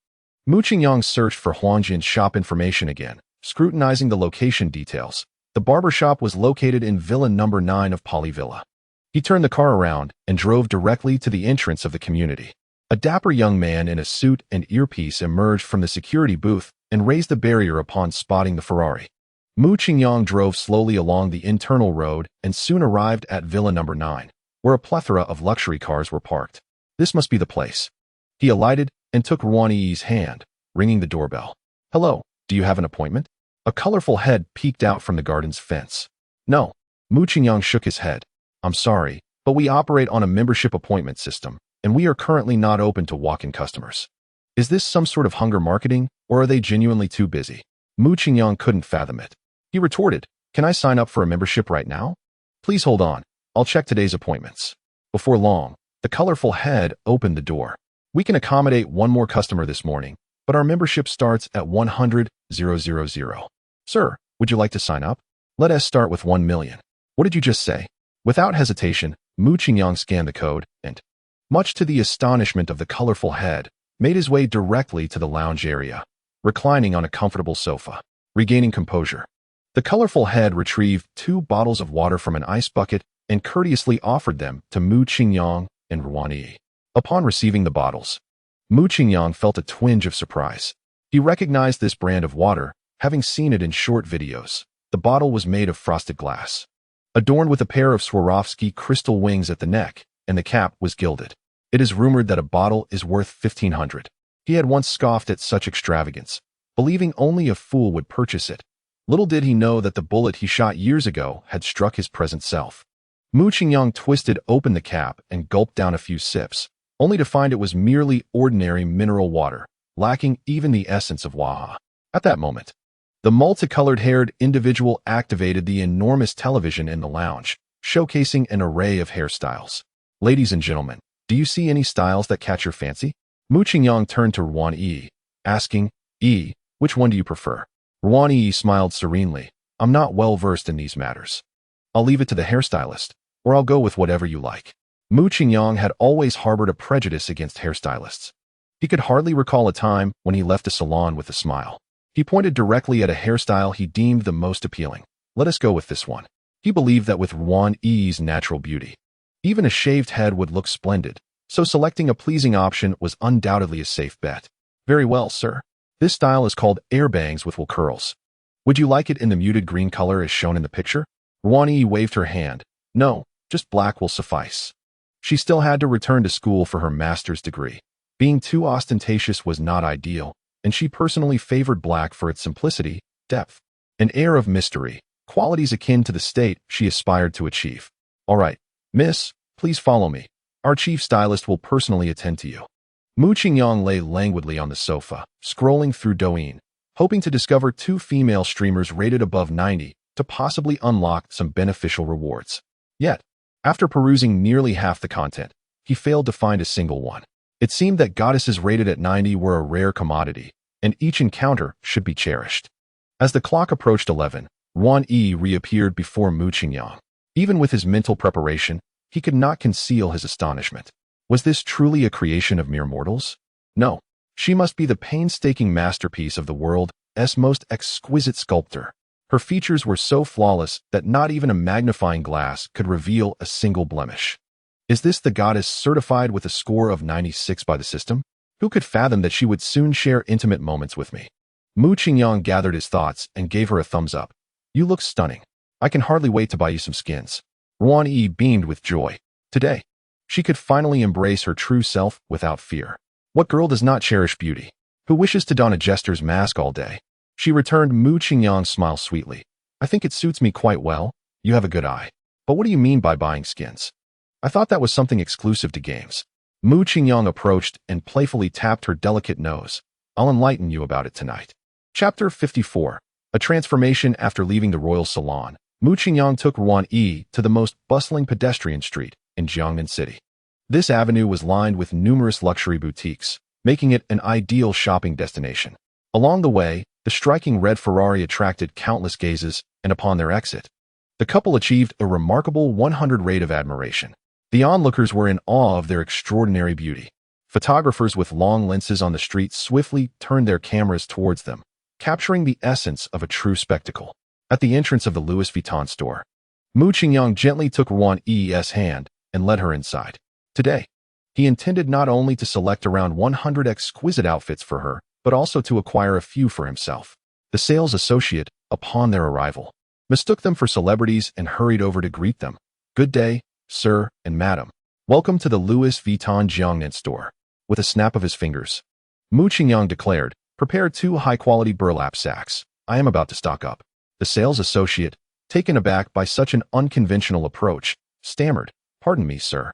A: Mu Qingyang searched for Huangjian's shop information again, scrutinizing the location details. The barbershop was located in Villa number 9 of Poly Villa. He turned the car around and drove directly to the entrance of the community. A dapper young man in a suit and earpiece emerged from the security booth and raised the barrier upon spotting the Ferrari. Mu Qingyang drove slowly along the internal road and soon arrived at Villa number 9, where a plethora of luxury cars were parked. This must be the place. He alighted and took Ruan Yi's hand, ringing the doorbell. Hello, do you have an appointment? A colorful head peeked out from the garden's fence. No. Mu Qingyang shook his head. I'm sorry, but we operate on a membership appointment system, and we are currently not open to walk-in customers. Is this some sort of hunger marketing, or are they genuinely too busy? Mu Qingyang couldn't fathom it. He retorted, can I sign up for a membership right now? Please hold on. I'll check today's appointments. Before long, the colorful head opened the door. We can accommodate one more customer this morning, but our membership starts at 100,000. Sir, would you like to sign up? Let us start with 1 million. What did you just say? Without hesitation, Mu Qingyang scanned the code and, much to the astonishment of the colorful head, made his way directly to the lounge area, reclining on a comfortable sofa. Regaining composure, the colorful head retrieved 2 bottles of water from an ice bucket and courteously offered them to Mu Qingyang and Ruan Yi. Upon receiving the bottles, Mu Qingyang felt a twinge of surprise. He recognized this brand of water, having seen it in short videos. The bottle was made of frosted glass, adorned with a pair of Swarovski crystal wings at the neck, and the cap was gilded. It is rumored that a bottle is worth 1,500. He had once scoffed at such extravagance, believing only a fool would purchase it. Little did he know that the bullet he shot years ago had struck his present self. Mu Qingyang twisted open the cap and gulped down a few sips, only to find it was merely ordinary mineral water, lacking even the essence of Waha. At that moment, the multicolored-haired individual activated the enormous television in the lounge, showcasing an array of hairstyles. Ladies and gentlemen, do you see any styles that catch your fancy? Mu Qingyang turned to Ruan Yi, asking, which one do you prefer? Ruan Yi smiled serenely. I'm not well versed in these matters. I'll leave it to the hairstylist, or I'll go with whatever you like. Mu Qingyang had always harbored a prejudice against hairstylists. He could hardly recall a time when he left a salon with a smile. He pointed directly at a hairstyle he deemed the most appealing. Let us go with this one. He believed that with Ruan Yi's natural beauty, even a shaved head would look splendid, so selecting a pleasing option was undoubtedly a safe bet. Very well, sir. This style is called air bangs with wool curls. Would you like it in the muted green color as shown in the picture? Ruan Yi waved her hand. No, just black will suffice. She still had to return to school for her master's degree. Being too ostentatious was not ideal, and she personally favored black for its simplicity, depth, and air of mystery, qualities akin to the state she aspired to achieve. All right, miss, please follow me. Our chief stylist will personally attend to you. Mu Qingyang lay languidly on the sofa, scrolling through Douyin, hoping to discover 2 female streamers rated above 90, to possibly unlock some beneficial rewards. Yet, after perusing nearly half the content, he failed to find a single one. It seemed that goddesses rated at 90 were a rare commodity, and each encounter should be cherished. As the clock approached 11, Ruan Yi reappeared before Mu Qingyang. Even with his mental preparation, he could not conceal his astonishment. Was this truly a creation of mere mortals? No. She must be the painstaking masterpiece of the world's most exquisite sculptor. Her features were so flawless that not even a magnifying glass could reveal a single blemish. Is this the goddess certified with a score of 96 by the system? Who could fathom that she would soon share intimate moments with me? Mu Qingyang gathered his thoughts and gave her a thumbs up. You look stunning. I can hardly wait to buy you some skins. Ruan Yi beamed with joy. Today, she could finally embrace her true self without fear. What girl does not cherish beauty? Who wishes to don a jester's mask all day? She returned Mu Qingyang's smile sweetly. I think it suits me quite well. You have a good eye. But what do you mean by buying skins? I thought that was something exclusive to games. Mu Qingyang approached and playfully tapped her delicate nose. I'll enlighten you about it tonight. Chapter 54. A transformation after leaving the royal salon. Mu Qingyang took Ruan Yi to the most bustling pedestrian street in Jiangnan City. This avenue was lined with numerous luxury boutiques, making it an ideal shopping destination. Along the way, the striking red Ferrari attracted countless gazes, and upon their exit, the couple achieved a remarkable 100 rate of admiration. The onlookers were in awe of their extraordinary beauty. Photographers with long lenses on the street swiftly turned their cameras towards them, capturing the essence of a true spectacle. At the entrance of the Louis Vuitton store, Mu Qingyang gently took Ruan Yi's hand and led her inside. Today, he intended not only to select around 100 exquisite outfits for her, but also to acquire a few for himself. The sales associate, upon their arrival, mistook them for celebrities and hurried over to greet them. Good day, sir and madam. Welcome to the Louis Vuitton Jiangnan store. With a snap of his fingers, Mu Qingyang declared, prepare 2 high-quality burlap sacks. I am about to stock up. The sales associate, taken aback by such an unconventional approach, stammered, pardon me, sir.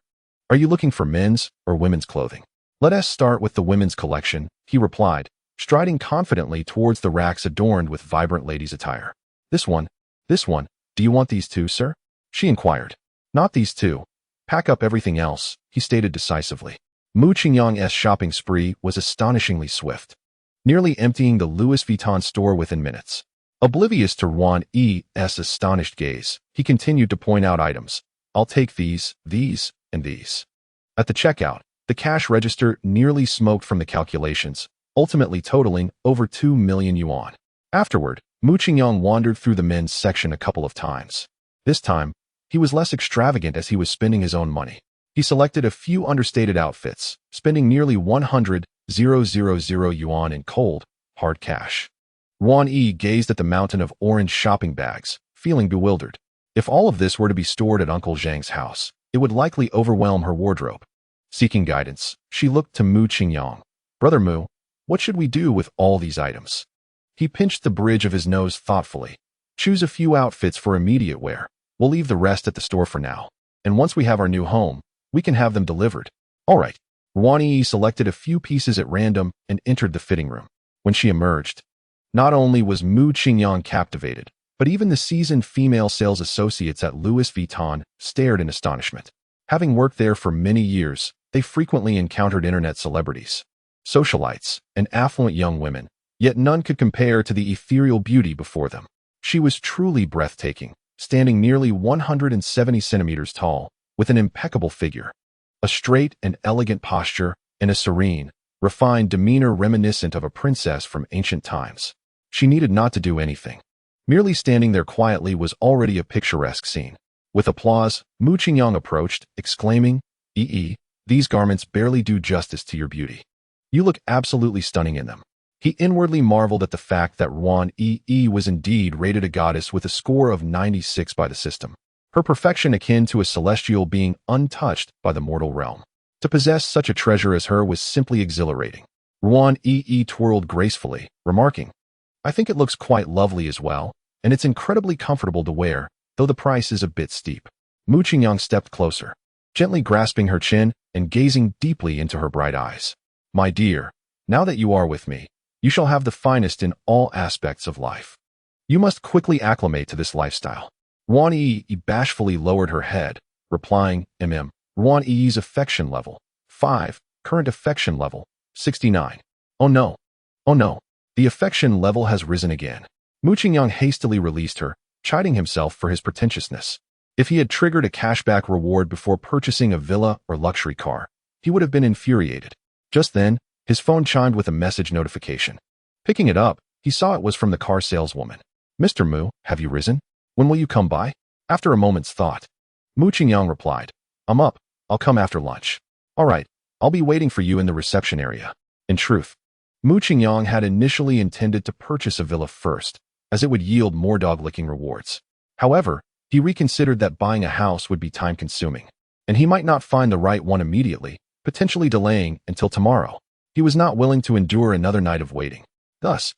A: Are you looking for men's or women's clothing? Let us start with the women's collection, he replied, striding confidently towards the racks adorned with vibrant ladies' attire. This one. Do you want these too, sir? She inquired. Not these two. Pack up everything else, he stated decisively. Mu Qingyang's shopping spree was astonishingly swift, nearly emptying the Louis Vuitton store within minutes. Oblivious to Ruan Yi's astonished gaze, he continued to point out items. I'll take these, and these. At the checkout, the cash register nearly smoked from the calculations, ultimately totaling over 2 million yuan. Afterward, Mu Qingyang wandered through the men's section a couple of times. This time, he was less extravagant as he was spending his own money. He selected a few understated outfits, spending nearly 100,000 yuan in cold, hard cash. Ruan Yi gazed at the mountain of orange shopping bags, feeling bewildered. If all of this were to be stored at Uncle Zhang's house, it would likely overwhelm her wardrobe. Seeking guidance, she looked to Mu Qingyang. Brother Mu, what should we do with all these items? He pinched the bridge of his nose thoughtfully. Choose a few outfits for immediate wear. We'll leave the rest at the store for now. And once we have our new home, we can have them delivered. All right. Ruan Yi selected a few pieces at random and entered the fitting room. When she emerged, not only was Mu Qingyang captivated, but even the seasoned female sales associates at Louis Vuitton stared in astonishment. Having worked there for many years, they frequently encountered internet celebrities, socialites, and affluent young women, yet none could compare to the ethereal beauty before them. She was truly breathtaking, standing nearly 170 centimeters tall, with an impeccable figure, a straight and elegant posture, and a serene, refined demeanor reminiscent of a princess from ancient times. She needed not to do anything. Merely standing there quietly was already a picturesque scene. With applause, Mu Qingyang approached, exclaiming, these garments barely do justice to your beauty. You look absolutely stunning in them. He inwardly marveled at the fact that Ruan Yi was indeed rated a goddess with a score of 96 by the system. Her perfection akin to a celestial being untouched by the mortal realm. To possess such a treasure as her was simply exhilarating. Ruan Yi twirled gracefully, remarking, I think it looks quite lovely as well, and it's incredibly comfortable to wear, though the price is a bit steep. Mu Qingyang stepped closer, gently grasping her chin and gazing deeply into her bright eyes. My dear, now that you are with me, you shall have the finest in all aspects of life. You must quickly acclimate to this lifestyle. Ruan Yi bashfully lowered her head, replying, Ruan Yi's affection level, 5, current affection level, 69. Oh no. Oh no. The affection level has risen again. Mu Qingyang hastily released her, chiding himself for his pretentiousness. If he had triggered a cashback reward before purchasing a villa or luxury car, he would have been infuriated. Just then, his phone chimed with a message notification. Picking it up, he saw it was from the car saleswoman. Mr. Mu, have you risen? When will you come by? After a moment's thought, Mu Qingyang replied, I'm up. I'll come after lunch. All right, I'll be waiting for you in the reception area. In truth, Mu Qingyang had initially intended to purchase a villa first, as it would yield more dog-licking rewards. However, he reconsidered that buying a house would be time-consuming, and he might not find the right one immediately, potentially delaying until tomorrow. He was not willing to endure another night of waiting. Thus,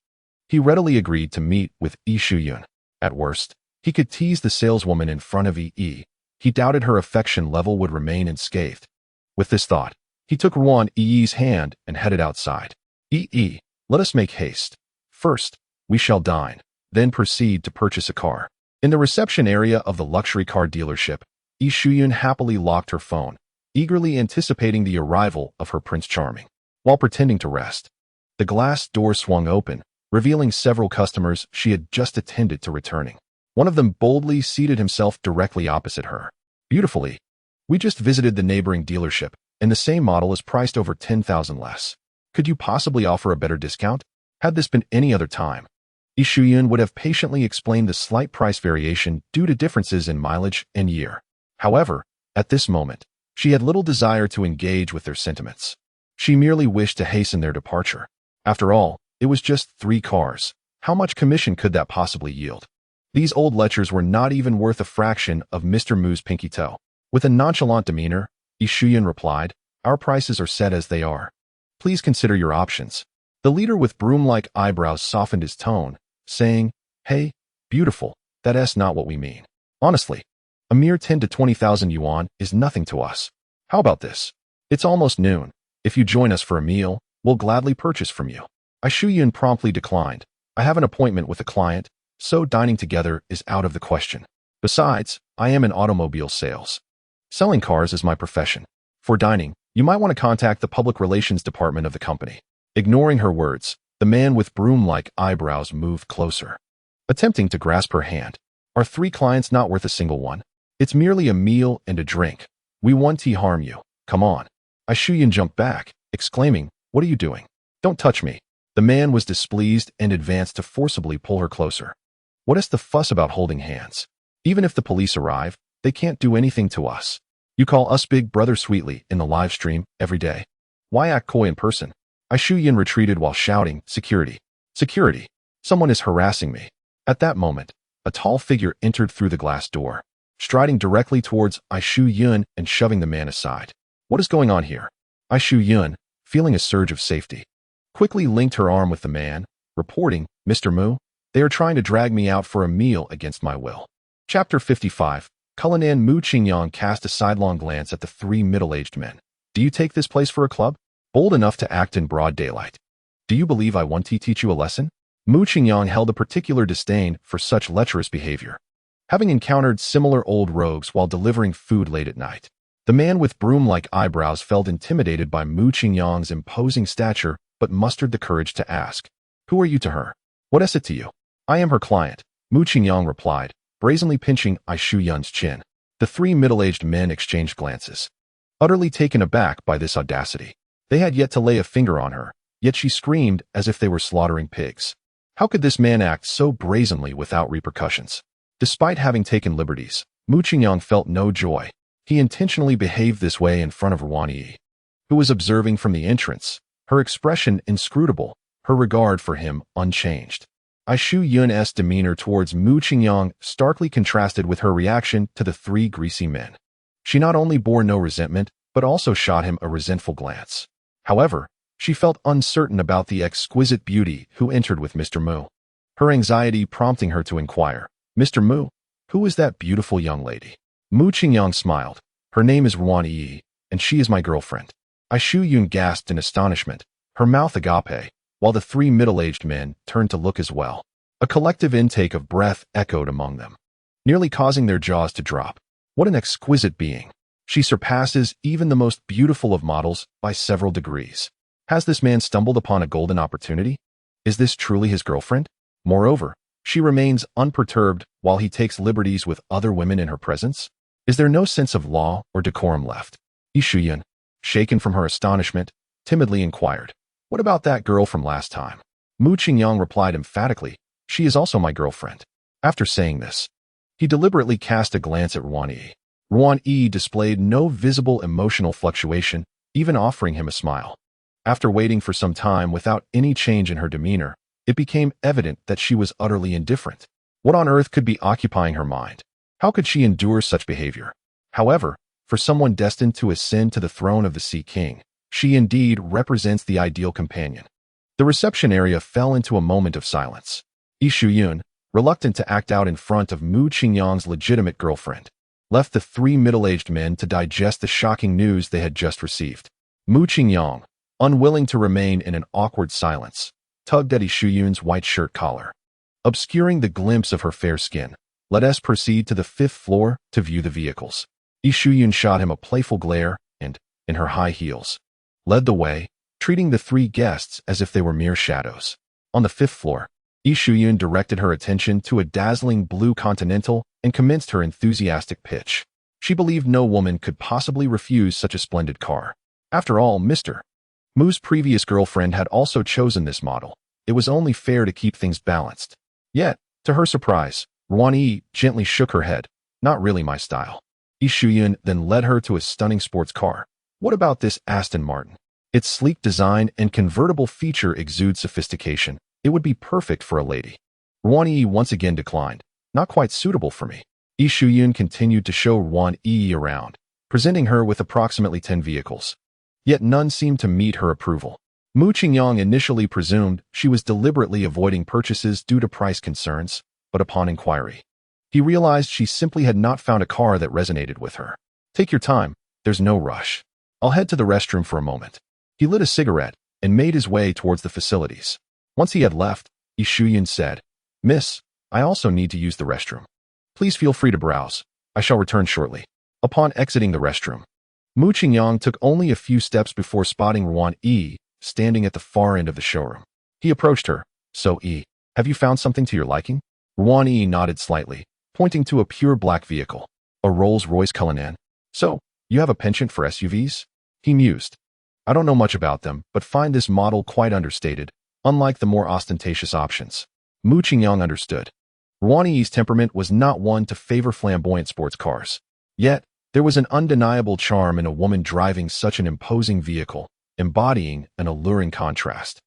A: he readily agreed to meet with Yi Shuyun. At worst, he could tease the saleswoman in front of Yi. He doubted her affection level would remain unscathed. With this thought, he took Ruan Yi's hand and headed outside. Yi, let us make haste. First, we shall dine, then proceed to purchase a car. In the reception area of the luxury car dealership, Yi Shuyun happily locked her phone, eagerly anticipating the arrival of her Prince Charming. While pretending to rest, the glass door swung open, revealing several customers she had just attended to returning. One of them boldly seated himself directly opposite her. Beautifully, we just visited the neighboring dealership, and the same model is priced over 10,000 less. Could you possibly offer a better discount? Had this been any other time, Yi Shuyun would have patiently explained the slight price variation due to differences in mileage and year. However, at this moment, she had little desire to engage with their sentiments. She merely wished to hasten their departure. After all, it was just 3 cars. How much commission could that possibly yield? These old lechers were not even worth a fraction of Mr. Mu's pinky toe. With a nonchalant demeanor, Yi Shuyun replied, Our prices are set as they are. Please consider your options. The leader with broom-like eyebrows softened his tone, saying, Hey, beautiful, that's not what we mean. Honestly, a mere 10 to 20,000 yuan is nothing to us. How about this? It's almost noon. If you join us for a meal, we'll gladly purchase from you. Yi Shuyun promptly declined. I have an appointment with a client, so dining together is out of the question. Besides, I am in automobile sales. Selling cars is my profession. For dining, you might want to contact the public relations department of the company. Ignoring her words, the man with broom-like eyebrows moved closer, attempting to grasp her hand. Are 3 clients not worth a single one? It's merely a meal and a drink. We won't harm you. Come on. Yi Shuyun jumped back, exclaiming, What are you doing? Don't touch me. The man was displeased and advanced to forcibly pull her closer. What is the fuss about holding hands? Even if the police arrive, they can't do anything to us. You call us Big Brother sweetly in the live stream every day. Why act coy in person? Yi Shuyun retreated while shouting, Security! Security! Someone is harassing me. At that moment, a tall figure entered through the glass door, striding directly towards Yi Shuyun and shoving the man aside. What is going on here? Yi Shuyun, feeling a surge of safety, quickly linked her arm with the man, reporting, Mr. Mu, they are trying to drag me out for a meal against my will. Chapter 55. Cullinan Mu Qingyang cast a sidelong glance at the 3 middle-aged men. Do you take this place for a club? Bold enough to act in broad daylight. Do you believe I want to teach you a lesson? Mu Qingyang held a particular disdain for such lecherous behavior, having encountered similar old rogues while delivering food late at night. The man with broom-like eyebrows felt intimidated by Mu Qingyang's imposing stature but mustered the courage to ask, Who are you to her? What is it to you? I am her client, Mu Qingyang replied, brazenly pinching Yi Shuyun's chin. The 3 middle-aged men exchanged glances, utterly taken aback by this audacity. They had yet to lay a finger on her, yet she screamed as if they were slaughtering pigs. How could this man act so brazenly without repercussions? Despite having taken liberties, Mu Qingyang felt no joy. He intentionally behaved this way in front of Ruan Yi, who was observing from the entrance, her expression inscrutable, her regard for him unchanged. Yi Shuyun's demeanor towards Mu Qingyang starkly contrasted with her reaction to the 3 greasy men. She not only bore no resentment, but also shot him a resentful glance. However, she felt uncertain about the exquisite beauty who entered with Mr. Mu, her anxiety prompting her to inquire, Mr. Mu, who is that beautiful young lady? Mu Qingyang smiled. Her name is Ruan Yi, and she is my girlfriend. Yi Shuyun gasped in astonishment, her mouth agape, while the 3 middle-aged men turned to look as well. A collective intake of breath echoed among them, nearly causing their jaws to drop. What an exquisite being! She surpasses even the most beautiful of models by several degrees. Has this man stumbled upon a golden opportunity? Is this truly his girlfriend? Moreover, she remains unperturbed while he takes liberties with other women in her presence. Is there no sense of law or decorum left? Yi Shuyun, shaken from her astonishment, timidly inquired, "What about that girl from last time?" Mu Qingyang replied emphatically, "She is also my girlfriend." After saying this, he deliberately cast a glance at Ruan Yi. Ruan Yi displayed no visible emotional fluctuation, even offering him a smile. After waiting for some time without any change in her demeanor, it became evident that she was utterly indifferent. What on earth could be occupying her mind? How could she endure such behavior? However, for someone destined to ascend to the throne of the Sea King, she indeed represents the ideal companion. The reception area fell into a moment of silence. Yi Shuyun, reluctant to act out in front of Mu Qingyang's legitimate girlfriend, left the three middle-aged men to digest the shocking news they had just received. Mu Qingyang, unwilling to remain in an awkward silence, tugged at Yi Shuyun's white shirt collar, obscuring the glimpse of her fair skin. "Let us proceed to the 5th floor to view the vehicles." Yi Shuyun shot him a playful glare and, in her high heels, led the way, treating the three guests as if they were mere shadows. On the 5th floor, Yi Shuyun directed her attention to a dazzling blue Continental and commenced her enthusiastic pitch. She believed no woman could possibly refuse such a splendid car. After all, Mr. Mu's previous girlfriend had also chosen this model. It was only fair to keep things balanced. Yet, to her surprise, Ruan Yi gently shook her head. "Not really my style." Yi Shuyun then led her to a stunning sports car. "What about this Aston Martin? Its sleek design and convertible feature exude sophistication. It would be perfect for a lady." Ruan Yi once again declined. "Not quite suitable for me." Yi Shuyun continued to show Ruan Yi around, presenting her with approximately 10 vehicles. Yet none seemed to meet her approval. Mu Qingyang initially presumed she was deliberately avoiding purchases due to price concerns, but upon inquiry, he realized she simply had not found a car that resonated with her. "Take your time, there's no rush. I'll head to the restroom for a moment." He lit a cigarette and made his way towards the facilities. Once he had left, Yi Shuyun said, "Miss, I also need to use the restroom. Please feel free to browse. I shall return shortly." Upon exiting the restroom, Mu Qingyang took only a few steps before spotting Ruan Yi standing at the far end of the showroom. He approached her. "So, Yi, have you found something to your liking?" Ruan Yi nodded slightly, pointing to a pure black vehicle, a Rolls-Royce Cullinan. "So, you have a penchant for SUVs?" He mused. "I don't know much about them, but find this model quite understated, unlike the more ostentatious options." Mu Qingyang understood. Ruan Yi's temperament was not one to favor flamboyant sports cars. Yet, there was an undeniable charm in a woman driving such an imposing vehicle, embodying an alluring contrast.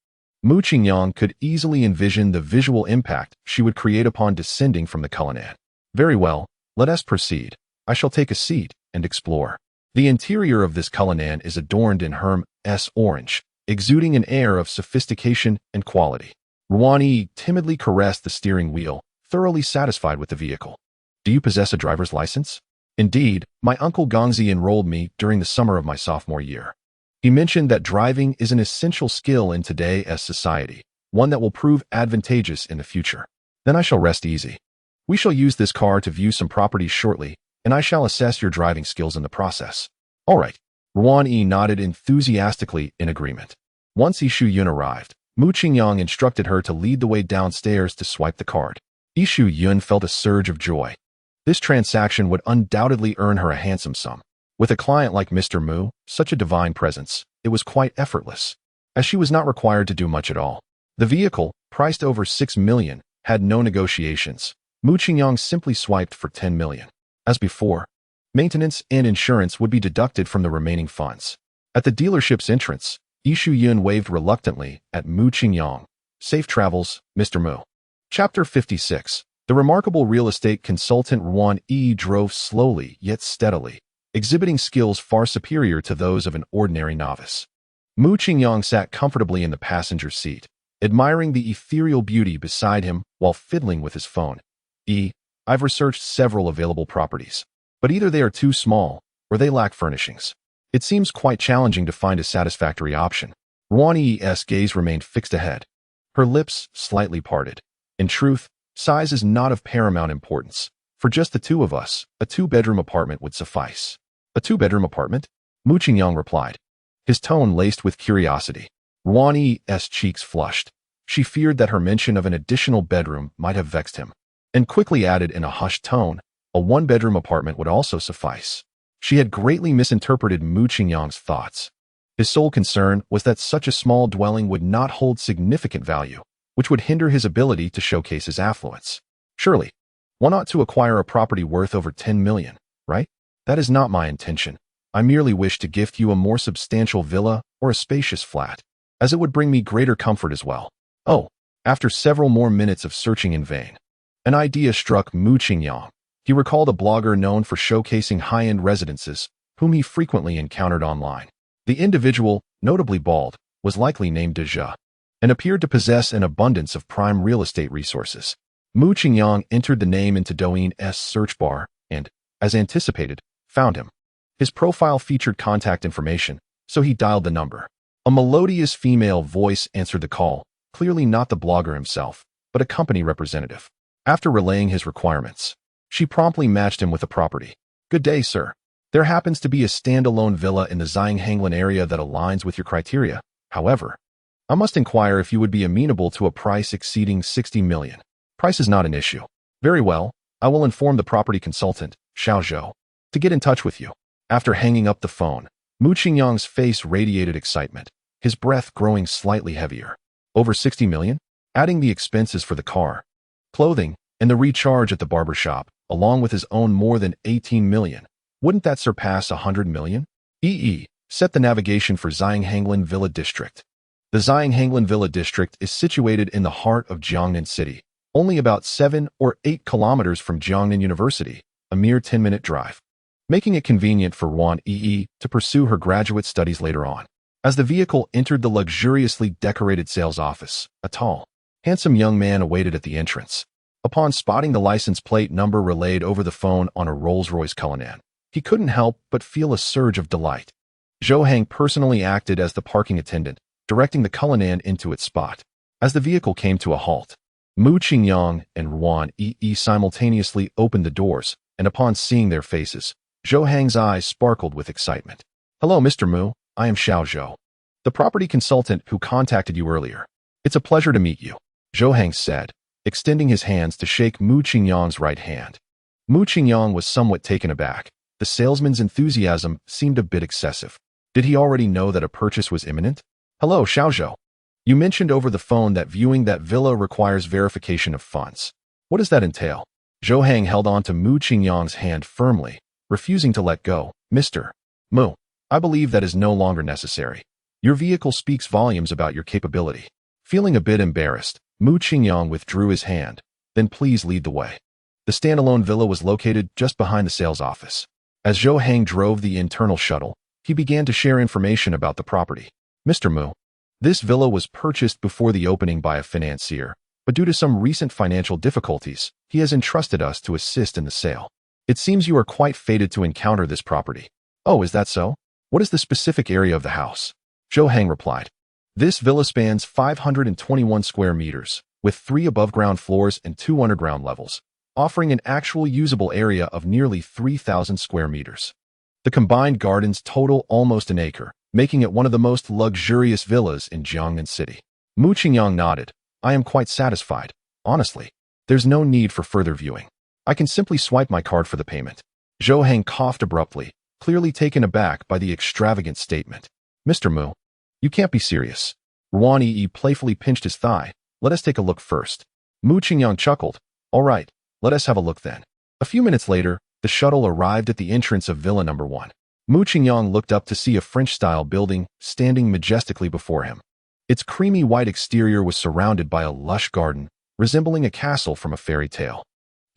A: Mu Qingyang could easily envision the visual impact she would create upon descending from the Cullinan. "Very well, let us proceed. I shall take a seat and explore." The interior of this Cullinan is adorned in Hermès orange, exuding an air of sophistication and quality. Ruan Yi timidly caressed the steering wheel, thoroughly satisfied with the vehicle. "Do you possess a driver's license?" "Indeed, my uncle Gongzi enrolled me during the summer of my sophomore year. He mentioned that driving is an essential skill in today's society, one that will prove advantageous in the future." "Then I shall rest easy. We shall use this car to view some properties shortly, and I shall assess your driving skills in the process." "All right." Ruan Yi nodded enthusiastically in agreement. Once Yi Shuyun arrived, Mu Qingyang instructed her to lead the way downstairs to swipe the card. Yi Shuyun felt a surge of joy. This transaction would undoubtedly earn her a handsome sum. With a client like Mr. Mu, such a divine presence, it was quite effortless, as she was not required to do much at all. The vehicle, priced over 6 million, had no negotiations. Mu Qingyang simply swiped for 10 million. As before, maintenance and insurance would be deducted from the remaining funds. At the dealership's entrance, Yi Shuyun waved reluctantly at Mu Qingyang. "Safe travels, Mr. Mu." Chapter 56. The remarkable real estate consultant Ruan Yi drove slowly yet steadily, exhibiting skills far superior to those of an ordinary novice. Mu Qingyang sat comfortably in the passenger seat, admiring the ethereal beauty beside him while fiddling with his phone. "I've researched several available properties, but either they are too small or they lack furnishings. It seems quite challenging to find a satisfactory option." Ruan Yi's gaze remained fixed ahead, her lips slightly parted. In truth, size is not of paramount importance. For just the two of us, a two-bedroom apartment would suffice. A two-bedroom apartment? Mu Qingyang replied, his tone laced with curiosity. Ruan Yi's cheeks flushed. She feared that her mention of an additional bedroom might have vexed him, and quickly added in a hushed tone, a one-bedroom apartment would also suffice. She had greatly misinterpreted Mu Qingyang's thoughts. His sole concern was that such a small dwelling would not hold significant value, which would hinder his ability to showcase his affluence. Surely, one ought to acquire a property worth over 10 million, right? That is not my intention. I merely wish to gift you a more substantial villa or a spacious flat, as it would bring me greater comfort as well. Oh, after several more minutes of searching in vain, an idea struck Mu Qingyang. He recalled a blogger known for showcasing high-end residences, whom he frequently encountered online. The individual, notably bald, was likely named Deja, and appeared to possess an abundance of prime real estate resources. Mu Qingyang entered the name into Douyin's search bar and, as anticipated, found him. His profile featured contact information, so he dialed the number. A melodious female voice answered the call, clearly not the blogger himself, but a company representative. After relaying his requirements, she promptly matched him with a property. Good day, sir. There happens to be a standalone villa in the Zhanghanglin area that aligns with your criteria. However, I must inquire if you would be amenable to a price exceeding 60 million. Price is not an issue. Very well, I will inform the property consultant, Xiao Zhou, to get in touch with you. After hanging up the phone, Mu Qingyang's face radiated excitement, his breath growing slightly heavier. Over 60 million? Adding the expenses for the car, clothing, and the recharge at the barber shop, along with his own more than 18 million. Wouldn't that surpass 100 million? Set the navigation for Zhanghanglin Villa District. The Zhanghanglin Villa District is situated in the heart of Jiangnan City, only about 7 or 8 kilometers from Jiangnan University, a mere 10-minute drive, making it convenient for Ruan Yi to pursue her graduate studies later on. As the vehicle entered the luxuriously decorated sales office, a tall, handsome young man awaited at the entrance. Upon spotting the license plate number relayed over the phone on a Rolls-Royce Cullinan, he couldn't help but feel a surge of delight. Zhou Heng personally acted as the parking attendant, directing the Cullinan into its spot. As the vehicle came to a halt, Mu Qingyang and Ruan Yi simultaneously opened the doors, and upon seeing their faces, Zhou Heng's eyes sparkled with excitement. Hello, Mr. Mu. I am Xiao Zhou, the property consultant who contacted you earlier. It's a pleasure to meet you, Zhou Heng said, extending his hands to shake Mu Qingyang's right hand. Mu Qingyang was somewhat taken aback. The salesman's enthusiasm seemed a bit excessive. Did he already know that a purchase was imminent? Hello, Xiao Zhou. You mentioned over the phone that viewing that villa requires verification of funds. What does that entail? Zhou Heng held on to Mu Qingyang's hand firmly, refusing to let go. Mr. Mu, I believe that is no longer necessary. Your vehicle speaks volumes about your capability. Feeling a bit embarrassed, Mu Qingyang withdrew his hand. Then please lead the way. The standalone villa was located just behind the sales office. As Zhou Heng drove the internal shuttle, he began to share information about the property. Mr. Mu, this villa was purchased before the opening by a financier, but due to some recent financial difficulties, he has entrusted us to assist in the sale. It seems you are quite fated to encounter this property. Oh, is that so? What is the specific area of the house? Zhou Heng replied. This villa spans 521 square meters, with 3 above-ground floors and 2 underground levels, offering an actual usable area of nearly 3,000 square meters. The combined gardens total almost an acre, making it one of the most luxurious villas in Jiangnan City. Mu Qingyang nodded. I am quite satisfied. Honestly, there's no need for further viewing. I can simply swipe my card for the payment. Zhou Heng coughed abruptly, clearly taken aback by the extravagant statement. Mr. Mu, you can't be serious. Ruan Yi playfully pinched his thigh. Let us take a look first. Mu Qingyang chuckled. All right, let us have a look then. A few minutes later, the shuttle arrived at the entrance of Villa Number 1. Mu Qingyang looked up to see a French-style building standing majestically before him. Its creamy white exterior was surrounded by a lush garden, resembling a castle from a fairy tale.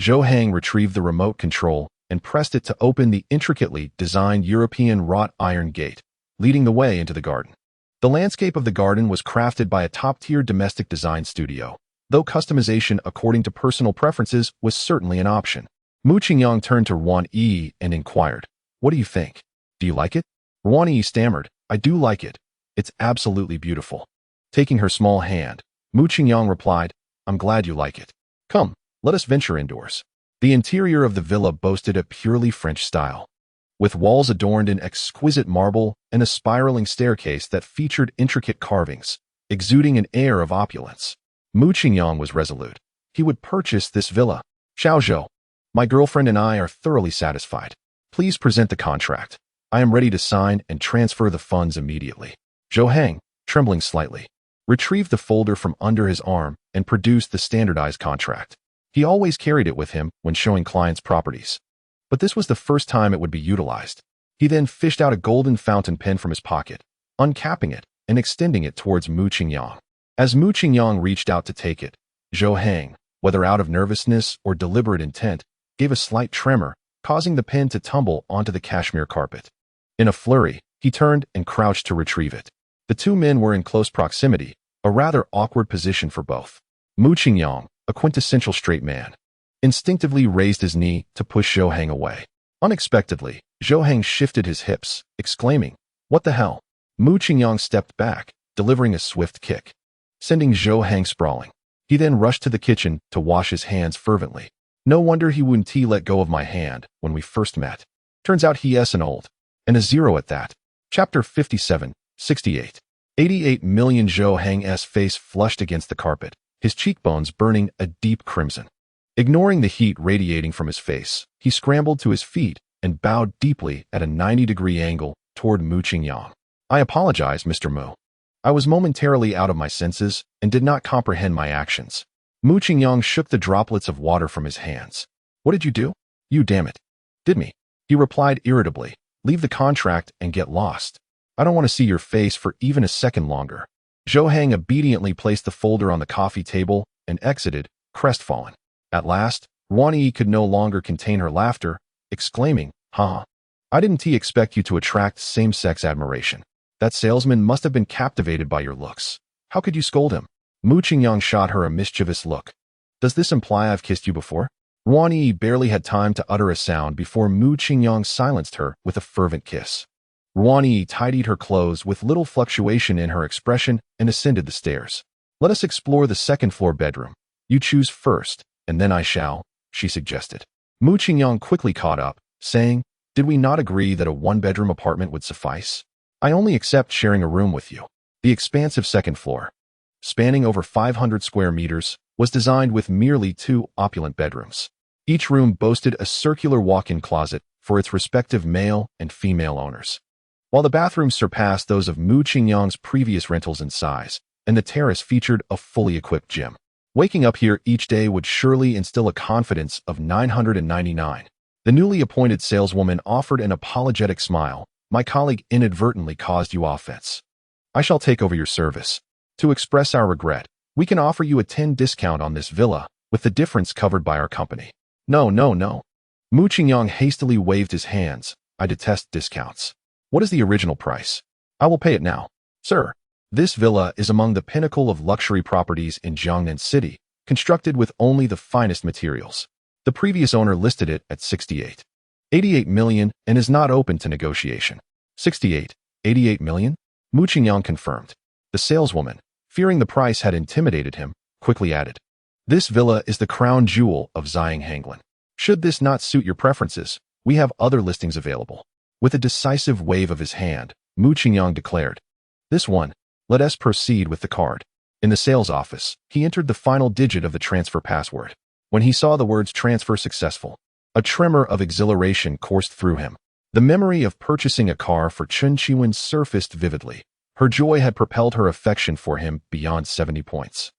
A: Zhou Heng retrieved the remote control and pressed it to open the intricately designed European wrought iron gate, leading the way into the garden. The landscape of the garden was crafted by a top-tier domestic design studio, though customization according to personal preferences was certainly an option. Mu Qingyang turned to Ruan Yi and inquired, What do you think? Do you like it? Ruan Yi stammered, I do like it. It's absolutely beautiful. Taking her small hand, Mu Qingyang replied, I'm glad you like it. Come, let us venture indoors. The interior of the villa boasted a purely French style, with walls adorned in exquisite marble and a spiraling staircase that featured intricate carvings, exuding an air of opulence. Mu Qingyang was resolute. He would purchase this villa. Xiao Zhou, my girlfriend and I are thoroughly satisfied. Please present the contract. I am ready to sign and transfer the funds immediately. Zhou Hang, trembling slightly, retrieved the folder from under his arm and produced the standardized contract. He always carried it with him when showing clients properties, but this was the first time it would be utilized. He then fished out a golden fountain pen from his pocket, uncapping it and extending it towards Mu Qingyang. As Mu Qingyang reached out to take it, Zhou Hang, whether out of nervousness or deliberate intent, gave a slight tremor, causing the pen to tumble onto the cashmere carpet. In a flurry, he turned and crouched to retrieve it. The two men were in close proximity, a rather awkward position for both. Mu Qingyang, a quintessential straight man, instinctively raised his knee to push Zhou Hang away. Unexpectedly, Zhou Hang shifted his hips, exclaiming, "What the hell?" Mu Qingyang stepped back, delivering a swift kick, sending Zhou Hang sprawling. He then rushed to the kitchen to wash his hands fervently. No wonder he wouldn't let go of my hand when we first met. Turns out he's an old, and a zero at that. Chapter 57, 68. 88 million. Zhou Hang's face flushed against the carpet, his cheekbones burning a deep crimson. Ignoring the heat radiating from his face, he scrambled to his feet and bowed deeply at a 90-degree angle toward Mu Qingyang. I apologize, Mr. Mu. I was momentarily out of my senses and did not comprehend my actions. Mu Qingyang shook the droplets of water from his hands. What did you do? You damn it. Did me? He replied irritably. Leave the contract and get lost. I don't want to see your face for even a second longer. Zhou Hang obediently placed the folder on the coffee table and exited, crestfallen. At last, Ruan could no longer contain her laughter, exclaiming, "Huh. I didn't expect you to attract same-sex admiration. That salesman must have been captivated by your looks. How could you scold him?" Mu Qingyang shot her a mischievous look. Does this imply I've kissed you before? Ruan barely had time to utter a sound before Mu Qingyang silenced her with a fervent kiss. Ruan tidied her clothes with little fluctuation in her expression and ascended the stairs. Let us explore the second-floor bedroom. You choose first, and then I shall, she suggested. Mu Qingyang quickly caught up, saying, Did we not agree that a one-bedroom apartment would suffice? I only accept sharing a room with you. The expansive second floor, spanning over 500 square meters, was designed with merely 2 opulent bedrooms. Each room boasted a circular walk-in closet for its respective male and female owners, while the bathrooms surpassed those of Mu Qingyang's previous rentals in size, and the terrace featured a fully equipped gym. Waking up here each day would surely instill a confidence of 999. The newly appointed saleswoman offered an apologetic smile. My colleague inadvertently caused you offense. I shall take over your service. To express our regret, we can offer you a 10% discount on this villa, with the difference covered by our company. No. Mu Qingyang hastily waved his hands. I detest discounts. What is the original price? I will pay it now. Sir, this villa is among the pinnacle of luxury properties in Jiangnan City, constructed with only the finest materials. The previous owner listed it at 88 million and is not open to negotiation. 88 million? Mu Qingyang confirmed. The saleswoman, fearing the price had intimidated him, quickly added, This villa is the crown jewel of Ziyang Hanglan. Should this not suit your preferences, we have other listings available. With a decisive wave of his hand, Mu Qingyang declared, This one, let us proceed with the card. In the sales office, he entered the final digit of the transfer password. When he saw the words transfer successful, a tremor of exhilaration coursed through him. The memory of purchasing a car for Chen Qiwen surfaced vividly. Her joy had propelled her affection for him beyond 70 points,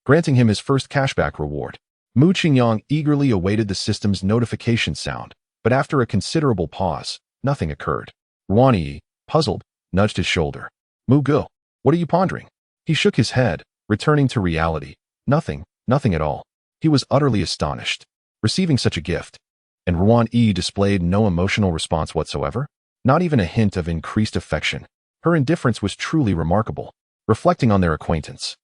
A: granting him his first cashback reward. Mu Qingyang eagerly awaited the system's notification sound, but after a considerable pause, nothing occurred. Ruan, puzzled, nudged his shoulder. Mu Gu, what are you pondering? He shook his head, returning to reality. Nothing at all. He was utterly astonished. Receiving such a gift, and Ruan displayed no emotional response whatsoever, not even a hint of increased affection. Her indifference was truly remarkable. Reflecting on their acquaintance,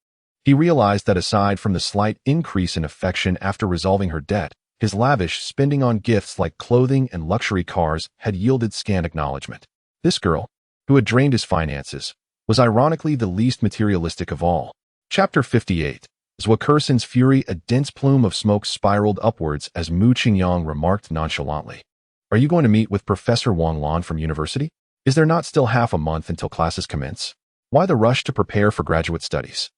A: he realized that aside from the slight increase in affection after resolving her debt, his lavish spending on gifts like clothing and luxury cars had yielded scant acknowledgement. This girl, who had drained his finances, was ironically the least materialistic of all. Chapter 58, Zhuokerson's fury, a dense plume of smoke spiraled upwards as Mu Qingyang remarked nonchalantly. Are you going to meet with Professor Wang Lan from university? Is there not still half a month until classes commence? Why the rush to prepare for graduate studies?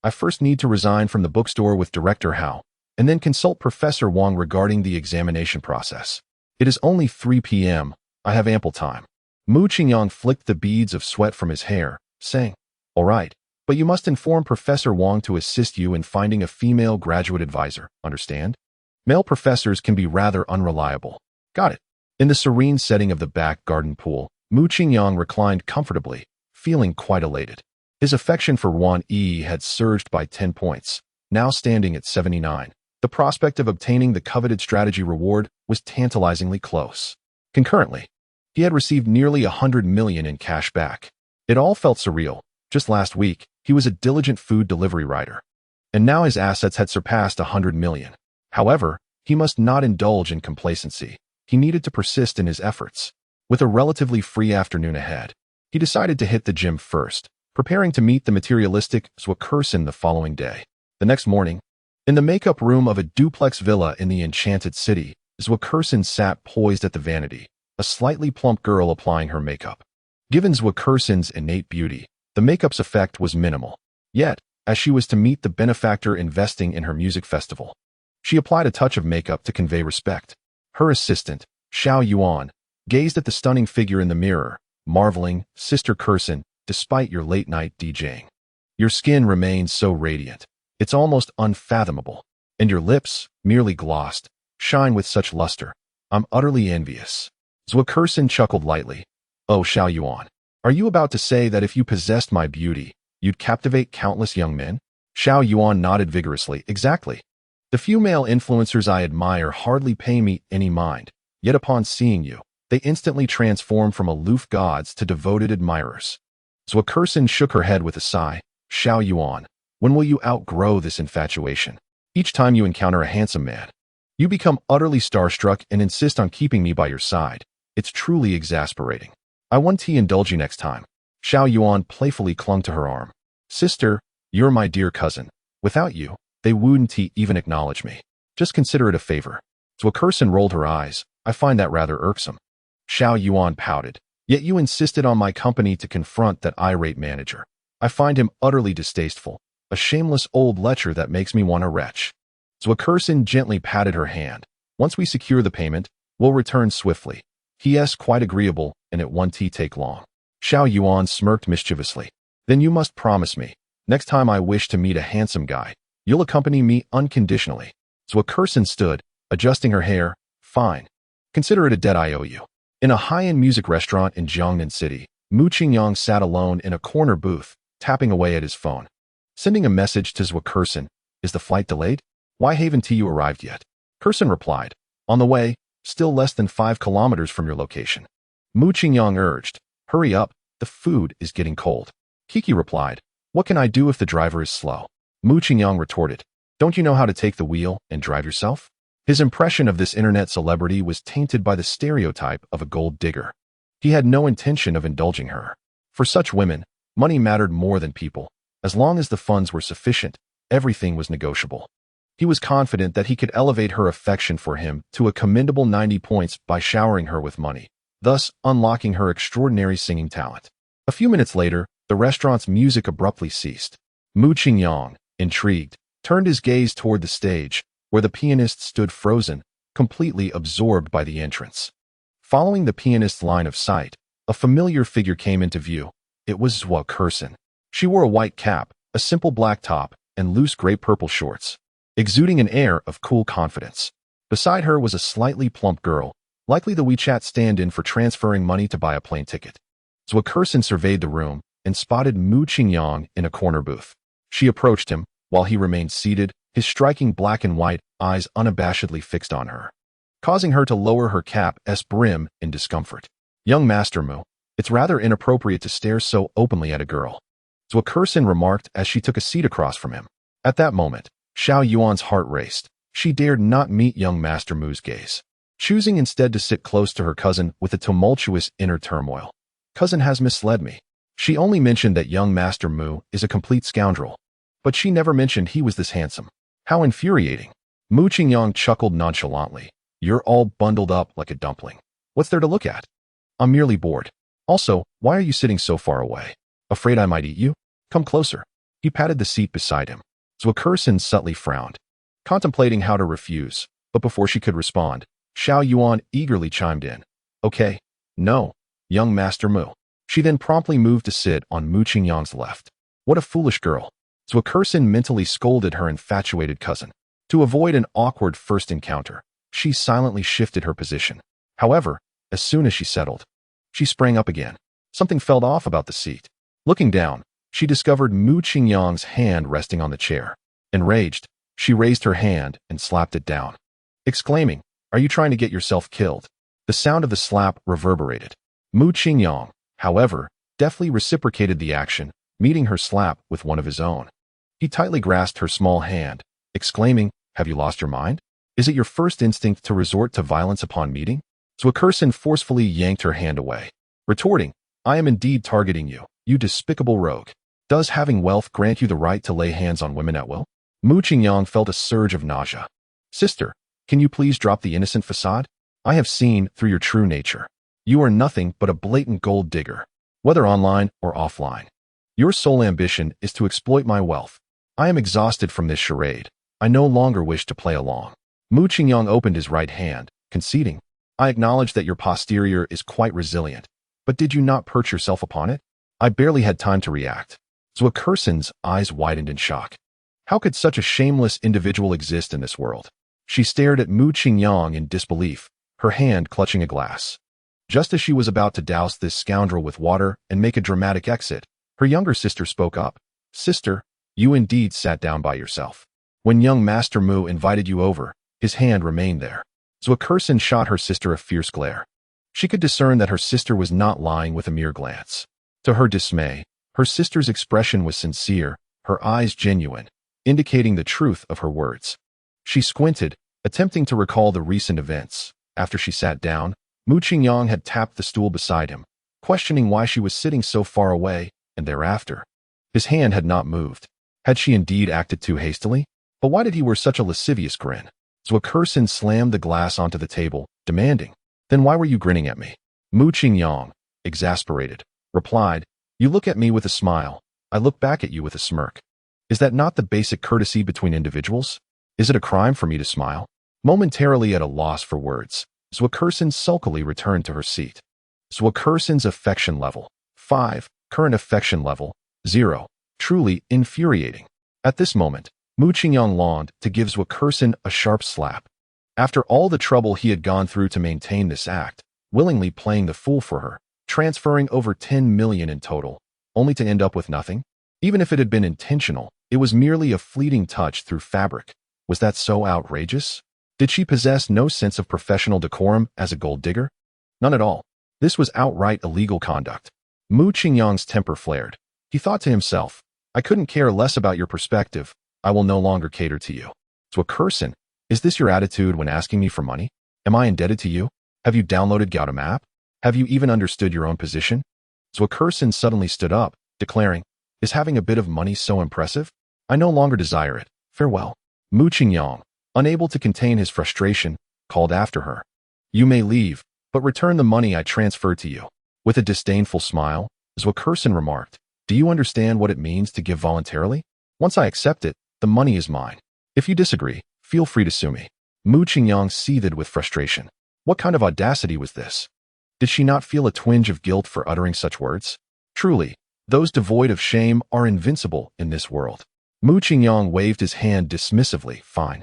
A: I first need to resign from the bookstore with Director Hao, and then consult Professor Wang regarding the examination process. It is only 3 p.m. I have ample time. Mu Qingyang flicked the beads of sweat from his hair, saying, All right, but you must inform Professor Wang to assist you in finding a female graduate advisor, understand? Male professors can be rather unreliable. Got it. In the serene setting of the back garden pool, Mu Qingyang reclined comfortably, feeling quite elated. His affection for Wan Yi had surged by 10 points, now standing at 79. The prospect of obtaining the coveted strategy reward was tantalizingly close. Concurrently, he had received nearly 100 million in cash back. It all felt surreal. Just last week, he was a diligent food delivery rider, and now his assets had surpassed 100 million. However, he must not indulge in complacency. He needed to persist in his efforts. With a relatively free afternoon ahead, he decided to hit the gym first, preparing to meet the materialistic Zhuokerson the following day. The next morning, in the makeup room of a duplex villa in the enchanted city, Zhuokerson sat poised at the vanity, a slightly plump girl applying her makeup. Given Zhuokerson's innate beauty, the makeup's effect was minimal. Yet, as she was to meet the benefactor investing in her music festival, she applied a touch of makeup to convey respect. Her assistant, Xiao Yuan, gazed at the stunning figure in the mirror, marveling, Sister Curson, despite your late-night DJing, your skin remains so radiant. It's almost unfathomable. And your lips, merely glossed, shine with such luster. I'm utterly envious. Zhuokerson chuckled lightly. Oh, Xiao Yuan, are you about to say that if you possessed my beauty, you'd captivate countless young men? Xiao Yuan nodded vigorously. Exactly. The few male influencers I admire hardly pay me any mind, yet upon seeing you, they instantly transform from aloof gods to devoted admirers. Zhuokerson shook her head with a sigh. Xiao Yuan, when will you outgrow this infatuation? Each time you encounter a handsome man, you become utterly starstruck and insist on keeping me by your side. It's truly exasperating. I want to indulge you next time. Xiao Yuan playfully clung to her arm. Sister, you're my dear cousin. Without you, they wouldn't even acknowledge me. Just consider it a favor. Zhuokerson rolled her eyes. I find that rather irksome. Xiao Yuan pouted. Yet you insisted on my company to confront that irate manager. I find him utterly distasteful. A shameless old lecher that makes me want to retch. Zhuokerson gently patted her hand. Once we secure the payment, we'll return swiftly. He.S. quite agreeable, and it won't take long. Xiao Yuan smirked mischievously. Then you must promise me, next time I wish to meet a handsome guy, you'll accompany me unconditionally. Zhuokerson stood, adjusting her hair. Fine. Consider it a debt I owe you. In a high-end music restaurant in Jiangnan City, Mu Qingyang sat alone in a corner booth, tapping away at his phone. Sending a message to Zhuokerson. Is the flight delayed? Why haven't you arrived yet? Curson replied. On the way, still less than 5 kilometers from your location. Mu Qingyang urged. Hurry up, the food is getting cold. Kiki replied. What can I do if the driver is slow? Mu Qingyang retorted. Don't you know how to take the wheel and drive yourself? His impression of this internet celebrity was tainted by the stereotype of a gold digger. He had no intention of indulging her. For such women, money mattered more than people. As long as the funds were sufficient, everything was negotiable. He was confident that he could elevate her affection for him to a commendable 90 points by showering her with money, thus unlocking her extraordinary singing talent. A few minutes later, the restaurant's music abruptly ceased. Mu Qingyang, intrigued, turned his gaze toward the stage, where the pianist stood frozen, completely absorbed by the entrance. Following the pianist's line of sight, a familiar figure came into view. It was Zhuokerson. She wore a white cap, a simple black top, and loose gray-purple shorts, exuding an air of cool confidence. Beside her was a slightly plump girl, likely the WeChat stand-in for transferring money to buy a plane ticket. Zhuokerson surveyed the room and spotted Mu Qingyang in a corner booth. She approached him, while he remained seated, his striking black and white eyes unabashedly fixed on her, causing her to lower her cap's brim in discomfort. Young Master Mu, it's rather inappropriate to stare so openly at a girl. Zhuokerson remarked as she took a seat across from him. At that moment, Xiao Yuan's heart raced. She dared not meet young Master Mu's gaze, choosing instead to sit close to her cousin with a tumultuous inner turmoil. Cousin has misled me. She only mentioned that young Master Mu is a complete scoundrel. But she never mentioned he was this handsome. How infuriating. Mu Qingyang chuckled nonchalantly. You're all bundled up like a dumpling. What's there to look at? I'm merely bored. Also, why are you sitting so far away? Afraid I might eat you? Come closer. He patted the seat beside him. Zhuokerson subtly frowned, contemplating how to refuse, but before she could respond, Xiao Yuan eagerly chimed in. Okay. No, young Master Mu. She then promptly moved to sit on Mu Qingyang's left. What a foolish girl. Zhuokerson mentally scolded her infatuated cousin. To avoid an awkward first encounter, she silently shifted her position. However, as soon as she settled, she sprang up again. Something fell off about the seat. Looking down, she discovered Mu Qingyang's hand resting on the chair. Enraged, she raised her hand and slapped it down, exclaiming, Are you trying to get yourself killed? The sound of the slap reverberated. Mu Qingyang, however, deftly reciprocated the action, meeting her slap with one of his own. He tightly grasped her small hand, exclaiming, Have you lost your mind? Is it your first instinct to resort to violence upon meeting? Zhuokerson forcefully yanked her hand away, retorting, I am indeed targeting you, you despicable rogue. Does having wealth grant you the right to lay hands on women at will? Mu Qingyang felt a surge of nausea. Sister, can you please drop the innocent facade? I have seen through your true nature. You are nothing but a blatant gold digger, whether online or offline. Your sole ambition is to exploit my wealth. I am exhausted from this charade. I no longer wish to play along. Mu Qingyang opened his right hand, conceding, I acknowledge that your posterior is quite resilient, but did you not perch yourself upon it? I barely had time to react. Zhuokerson's eyes widened in shock. How could such a shameless individual exist in this world? She stared at Mu Qingyang in disbelief, her hand clutching a glass. Just as she was about to douse this scoundrel with water and make a dramatic exit, her younger sister spoke up. Sister, you indeed sat down by yourself. When young Master Mu invited you over, his hand remained there. Zhuokerson shot her sister a fierce glare. She could discern that her sister was not lying with a mere glance. To her dismay, her sister's expression was sincere, her eyes genuine, indicating the truth of her words. She squinted, attempting to recall the recent events. After she sat down, Mu Qingyang had tapped the stool beside him, questioning why she was sitting so far away, and thereafter, his hand had not moved. Had she indeed acted too hastily? But why did he wear such a lascivious grin? Zhuokerson slammed the glass onto the table, demanding, Then why were you grinning at me? Mu Qingyang, exasperated, replied, You look at me with a smile, I look back at you with a smirk. Is that not the basic courtesy between individuals? Is it a crime for me to smile? Momentarily at a loss for words, Zhuokerson sulkily returned to her seat. Zhuokerson's affection level, 5, current affection level, 0, truly infuriating. At this moment, Mu Qingyang longed to give Zhuokerson a sharp slap. After all the trouble he had gone through to maintain this act, willingly playing the fool for her, transferring over 10 million in total, only to end up with nothing? Even if it had been intentional, it was merely a fleeting touch through fabric. Was that so outrageous? Did she possess no sense of professional decorum as a gold digger? None at all. This was outright illegal conduct. Mu Qingyang's temper flared. He thought to himself, I couldn't care less about your perspective. I will no longer cater to you. Zhuokerson, is this your attitude when asking me for money? Am I indebted to you? Have you downloaded Gaoda app? Have you even understood your own position? Zhuokerson suddenly stood up, declaring, Is having a bit of money so impressive? I no longer desire it. Farewell. Mu Qingyang, unable to contain his frustration, called after her. You may leave, but return the money I transferred to you. With a disdainful smile, Zhuokerson remarked, Do you understand what it means to give voluntarily? Once I accept it, the money is mine. If you disagree, feel free to sue me. Mu Qingyang seethed with frustration. What kind of audacity was this? Did she not feel a twinge of guilt for uttering such words? Truly, those devoid of shame are invincible in this world. Mu Qingyang waved his hand dismissively. Fine.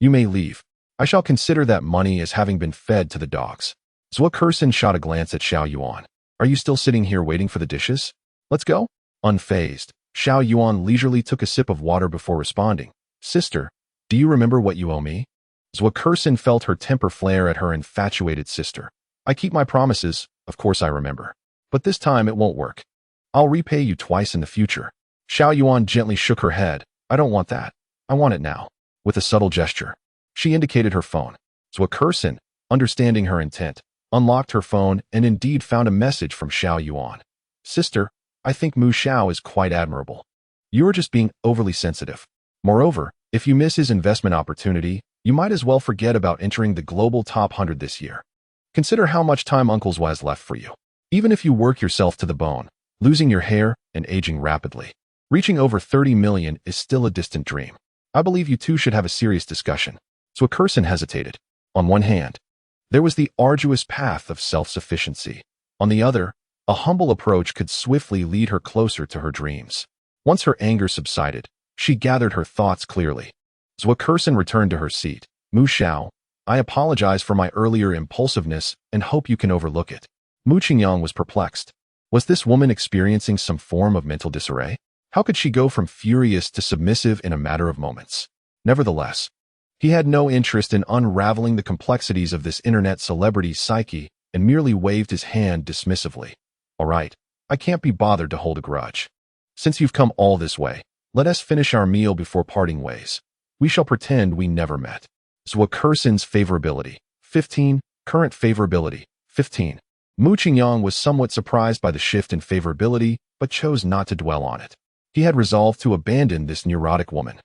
A: You may leave. I shall consider that money as having been fed to the dogs. Zhuokerson shot a glance at Xiao Yuan. Are you still sitting here waiting for the dishes? Let's go. Unfazed, Xiao Yuan leisurely took a sip of water before responding. Sister, do you remember what you owe me? Zhuokerson felt her temper flare at her infatuated sister. I keep my promises, of course I remember. But this time it won't work. I'll repay you twice in the future. Xiao Yuan gently shook her head. I don't want that. I want it now. With a subtle gesture, she indicated her phone. Zhuokerson, understanding her intent, unlocked her phone and indeed found a message from Xiao Yuan. Sister, I think Mu Xiao is quite admirable. You're just being overly sensitive. Moreover, if you miss his investment opportunity, you might as well forget about entering the global top 100 this year. Consider how much time Uncle's has left for you. Even if you work yourself to the bone, losing your hair and aging rapidly, reaching over 30 million is still a distant dream. I believe you two should have a serious discussion. Zwickerson hesitated. On one hand, there was the arduous path of self-sufficiency. On the other, a humble approach could swiftly lead her closer to her dreams. Once her anger subsided, she gathered her thoughts clearly. Zwickerson returned to her seat. Mu Xiao, I apologize for my earlier impulsiveness and hope you can overlook it. Mu Qingyang was perplexed. Was this woman experiencing some form of mental disarray? How could she go from furious to submissive in a matter of moments? Nevertheless, he had no interest in unraveling the complexities of this internet celebrity's psyche and merely waved his hand dismissively. All right, I can't be bothered to hold a grudge. Since you've come all this way, let us finish our meal before parting ways. We shall pretend we never met. Zwickerson's favorability. 15. Current favorability. 15. Mu Qingyang was somewhat surprised by the shift in favorability, but chose not to dwell on it. He had resolved to abandon this neurotic woman.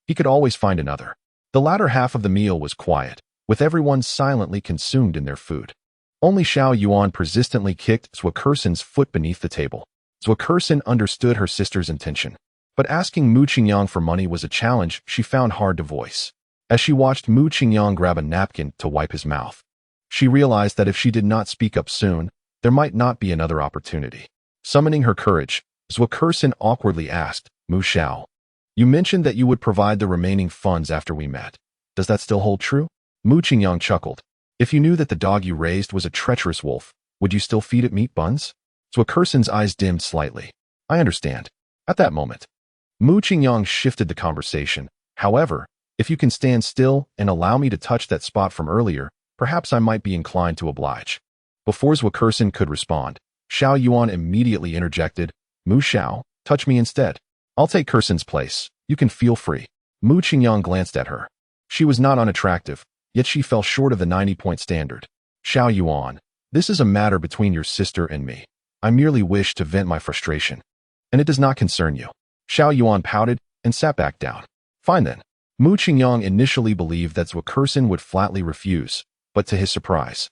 A: He could always find another. The latter half of the meal was quiet, with everyone silently consumed in their food. Only Xiao Yuan persistently kicked Zwickerson's foot beneath the table. Zwickerson understood her sister's intention, but asking Mu Qingyang for money was a challenge she found hard to voice. As she watched Mu Qingyang grab a napkin to wipe his mouth, she realized that if she did not speak up soon, there might not be another opportunity. Summoning her courage, Zwickerson awkwardly asked, Mu Xiao, you mentioned that you would provide the remaining funds after we met. Does that still hold true? Mu Qingyang chuckled. If you knew that the dog you raised was a treacherous wolf, would you still feed it meat buns? Zwickerson's eyes dimmed slightly. I understand. At that moment, Mu Qingyang shifted the conversation. However, if you can stand still and allow me to touch that spot from earlier, perhaps I might be inclined to oblige. Before Zwickerson could respond, Xiao Yuan immediately interjected, Mu Xiao, touch me instead. I'll take Kerson's place. You can feel free. Mu Qingyang glanced at her. She was not unattractive, yet she fell short of the 90-point standard. Xiao Yuan, this is a matter between your sister and me. I merely wish to vent my frustration, and it does not concern you. Xiao Yuan pouted and sat back down. Fine then. Mu Qingyang initially believed that Zwickerson would flatly refuse, but to his surprise,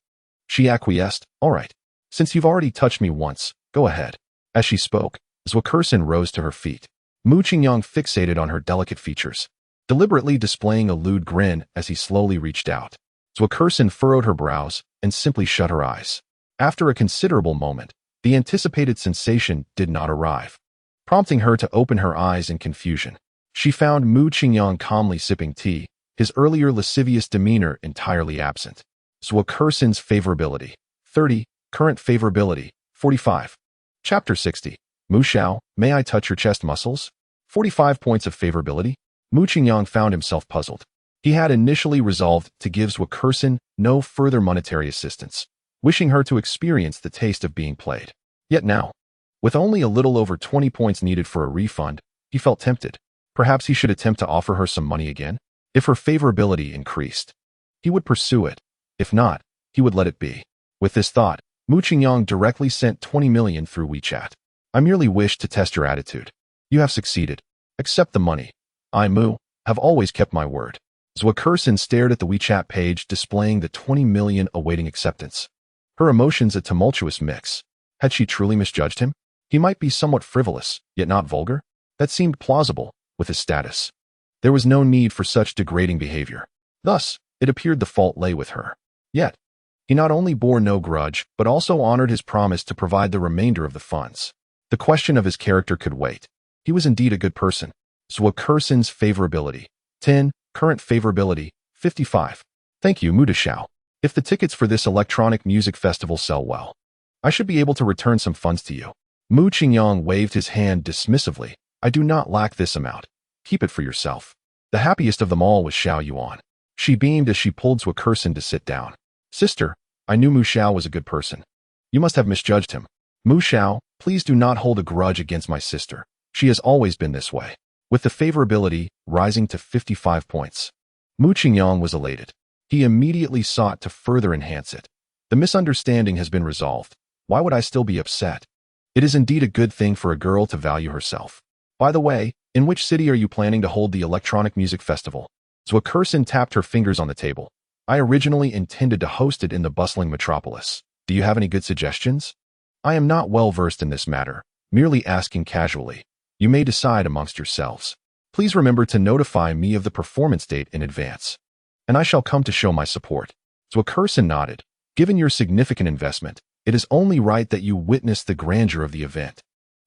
A: she acquiesced. All right. Since you've already touched me once, go ahead. As she spoke, Zwickerson rose to her feet. Mu Qingyang fixated on her delicate features, deliberately displaying a lewd grin as he slowly reached out. Zwickerson furrowed her brows and simply shut her eyes. After a considerable moment, the anticipated sensation did not arrive, prompting her to open her eyes in confusion. She found Mu Qingyang calmly sipping tea, his earlier lascivious demeanor entirely absent. Zwickerson's favorability. 30. Current favorability. 45. Chapter 60. Mu Xiao, may I touch your chest muscles? 45 points of favorability. Mu Qingyang found himself puzzled. He had initially resolved to give Zwickerson no further monetary assistance, wishing her to experience the taste of being played. Yet now, with only a little over 20 points needed for a refund, he felt tempted. Perhaps he should attempt to offer her some money again? If her favorability increased, he would pursue it. If not, he would let it be. With this thought, Mu Qingyang directly sent 20 million through WeChat. I merely wished to test your attitude. You have succeeded. Accept the money. I, Mu, have always kept my word. Zwickerson stared at the WeChat page displaying the 20 million awaiting acceptance. Her emotions a tumultuous mix. Had she truly misjudged him? He might be somewhat frivolous, yet not vulgar. That seemed plausible, with his status. There was no need for such degrading behavior. Thus, it appeared the fault lay with her. Yet, he not only bore no grudge, but also honored his promise to provide the remainder of the funds. The question of his character could wait. He was indeed a good person. Zwickerson's favorability. 10. Current favorability. 55. Thank you, Mu Xiao. If the tickets for this electronic music festival sell well, I should be able to return some funds to you. Mu Qingyang waved his hand dismissively. I do not lack this amount. Keep it for yourself. The happiest of them all was Xiao Yuan. She beamed as she pulled Zwickerson to sit down. Sister, I knew Mu Xiao was a good person. You must have misjudged him. Mu Xiao, please do not hold a grudge against my sister. She has always been this way. With the favorability rising to 55 points, Mu Qingyang was elated. He immediately sought to further enhance it. The misunderstanding has been resolved. Why would I still be upset? It is indeed a good thing for a girl to value herself. By the way, In which city are you planning to hold the electronic music festival? Zwa Kursin tapped her fingers on the table. I originally intended to host it in the bustling metropolis. Do you have any good suggestions? I am not well versed in this matter, merely asking casually. You may decide amongst yourselves. Please remember to notify me of the performance date in advance, and I shall come to show my support. Zwa Kursin nodded. Given your significant investment, it is only right that you witness the grandeur of the event.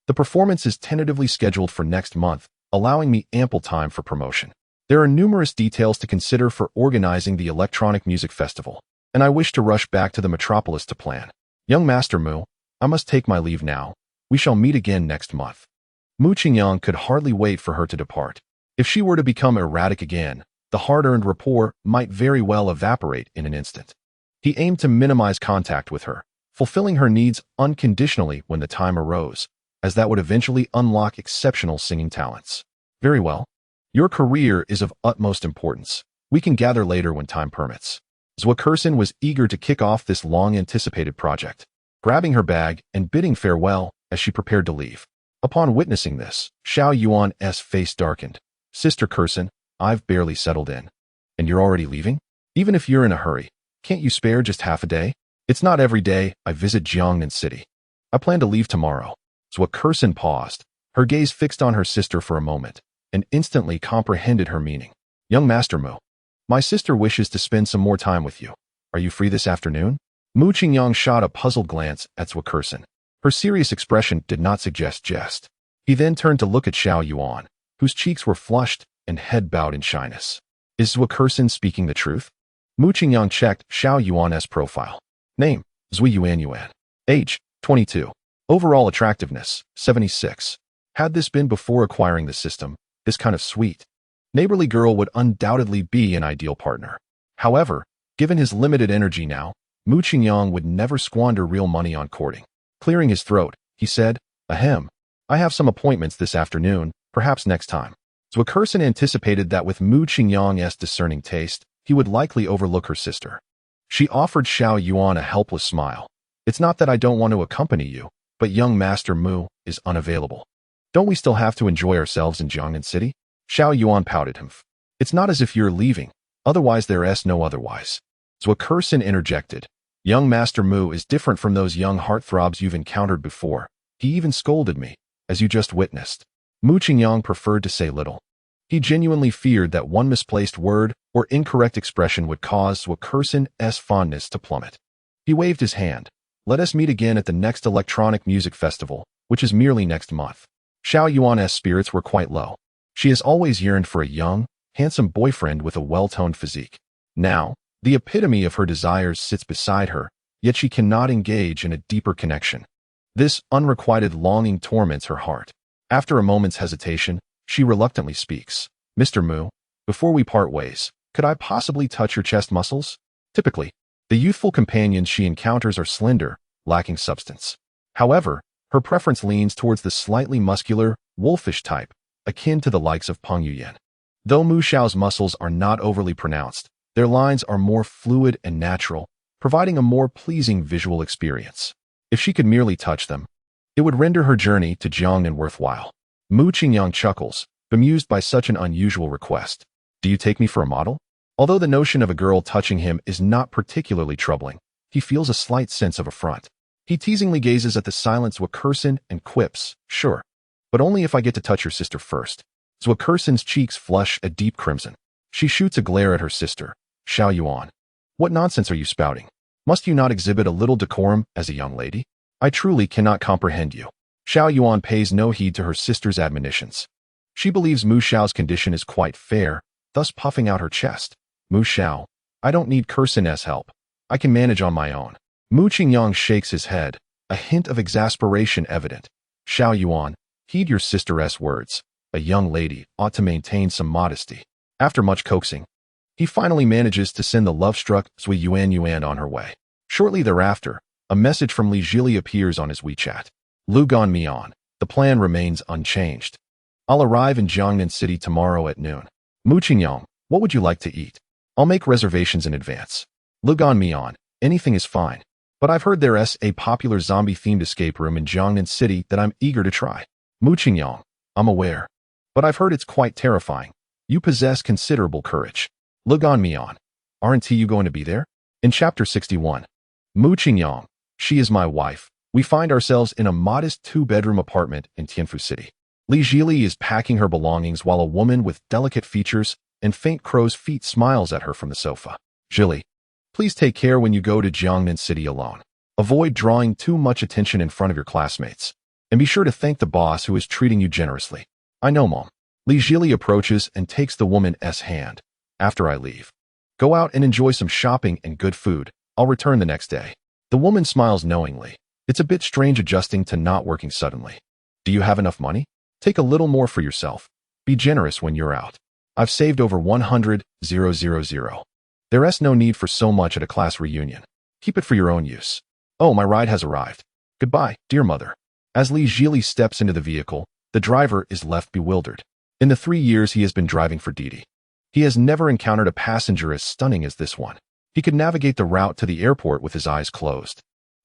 A: The performance is tentatively scheduled for next month, allowing me ample time for promotion. There are numerous details to consider for organizing the electronic music festival, and I wish to rush back to the metropolis to plan. Young Master Mu, I must take my leave now. We shall meet again next month. Mu Qingyang could hardly wait for her to depart. If she were to become erratic again, the hard-earned rapport might very well evaporate in an instant. He aimed to minimize contact with her, fulfilling her needs unconditionally when the time arose, as that would eventually unlock exceptional singing talents. Very well. Your career is of utmost importance. We can gather later when time permits. Zwa Kursin was eager to kick off this long-anticipated project, grabbing her bag and bidding farewell as she prepared to leave. Upon witnessing this, Xiao Yuan's face darkened. Sister Kursin, I've barely settled in. And you're already leaving? Even if you're in a hurry, can't you spare just half a day? It's not every day I visit Jiangnan City. I plan to leave tomorrow. Zwa Kursin paused, her gaze fixed on her sister for a moment, and instantly comprehended her meaning. Young Master Mu, my sister wishes to spend some more time with you. Are you free this afternoon? Mu Qingyang shot a puzzled glance at Zwa Kursin. Her serious expression did not suggest jest. He then turned to look at Xiao Yuan, whose cheeks were flushed and head bowed in shyness. Is Zwa Kursin speaking the truth? Mu Qingyang checked Xiao Yuan's profile. Name, Zui Yuan. Age, 22. Overall attractiveness, 76. Had this been before acquiring the system, this kind of sweet, neighborly girl would undoubtedly be an ideal partner. However, given his limited energy now, Mu Qingyang would never squander real money on courting. Clearing his throat, he said, Ahem. I have some appointments this afternoon, perhaps next time. Zwa Kursin anticipated that with Mu Qingyang's discerning taste, he would likely overlook her sister. She offered Xiao Yuan a helpless smile. It's not that I don't want to accompany you, but young Master Mu is unavailable. Don't we still have to enjoy ourselves in Jiangnan City? Xiao Yuan pouted him. It's not as if you're leaving, otherwise there's no otherwise. Zwa Kursin interjected. Young Master Mu is different from those young heartthrobs you've encountered before. He even scolded me, as you just witnessed. Mu Qingyang preferred to say little. He genuinely feared that one misplaced word or incorrect expression would cause Zwa Kursin's fondness to plummet. He waved his hand. Let us meet again at the next electronic music festival, which is merely next month. Xiao Yuan's spirits were quite low. She has always yearned for a young, handsome boyfriend with a well-toned physique. Now, the epitome of her desires sits beside her, yet she cannot engage in a deeper connection. This unrequited longing torments her heart. After a moment's hesitation, she reluctantly speaks. Mr. Mu, before we part ways, could I possibly touch your chest muscles? Typically, the youthful companions she encounters are slender, lacking substance. However, her preference leans towards the slightly muscular, wolfish type, akin to the likes of Peng Yuyan. Though Mu Xiao's muscles are not overly pronounced, their lines are more fluid and natural, providing a more pleasing visual experience. If she could merely touch them, it would render her journey to Jiangnan worthwhile. Mu Qingyang chuckles, bemused by such an unusual request. Do you take me for a model? Although the notion of a girl touching him is not particularly troubling, he feels a slight sense of affront. He teasingly gazes at the silent Zwa Kursin and quips, sure, but only if I get to touch your sister first. Zwa Kursin's cheeks flush a deep crimson. She shoots a glare at her sister. Xiao Yuan. What nonsense are you spouting? Must you not exhibit a little decorum as a young lady? I truly cannot comprehend you. Xiao Yuan pays no heed to her sister's admonitions. She believes Mu Xiao's condition is quite fair, thus puffing out her chest. Mu Xiao, I don't need Kursin's help. I can manage on my own. Mu Qingyang shakes his head, a hint of exasperation evident. Xiao Yuan, heed your sister's words. A young lady ought to maintain some modesty. After much coaxing, he finally manages to send the love-struck Zui Yuan on her way. Shortly thereafter, a message from Li Zhili appears on his WeChat. Lu Gan Mian, the plan remains unchanged. I'll arrive in Jiangnan City tomorrow at noon. Mu Qingyang, what would you like to eat? I'll make reservations in advance. Lu Gan Mian, anything is fine. But I've heard there's a popular zombie-themed escape room in Jiangnan City that I'm eager to try. Mu Qingyang, I'm aware. but I've heard it's quite terrifying. You possess considerable courage. Look on me on. Aren't you going to be there? In Chapter 61, Mu Qingyang, she is my wife. We find ourselves in a modest two-bedroom apartment in Tianfu City. Li Jili is packing her belongings while a woman with delicate features and faint crow's feet smiles at her from the sofa. Jili, please take care when you go to Jiangnan City alone. Avoid drawing too much attention in front of your classmates. And be sure to thank the boss who is treating you generously. I know, Mom. Li Jili approaches and takes the woman's hand. After I leave, go out and enjoy some shopping and good food. I'll return the next day. The woman smiles knowingly. It's a bit strange adjusting to not working suddenly. Do you have enough money? Take a little more for yourself. Be generous when you're out. I've saved over 100,000. There's no need for so much at a class reunion. Keep it for your own use. Oh, my ride has arrived. Goodbye, dear mother. As Li Jili steps into the vehicle, the driver is left bewildered. In the 3 years he has been driving for Didi, he has never encountered a passenger as stunning as this one. He could navigate the route to the airport with his eyes closed.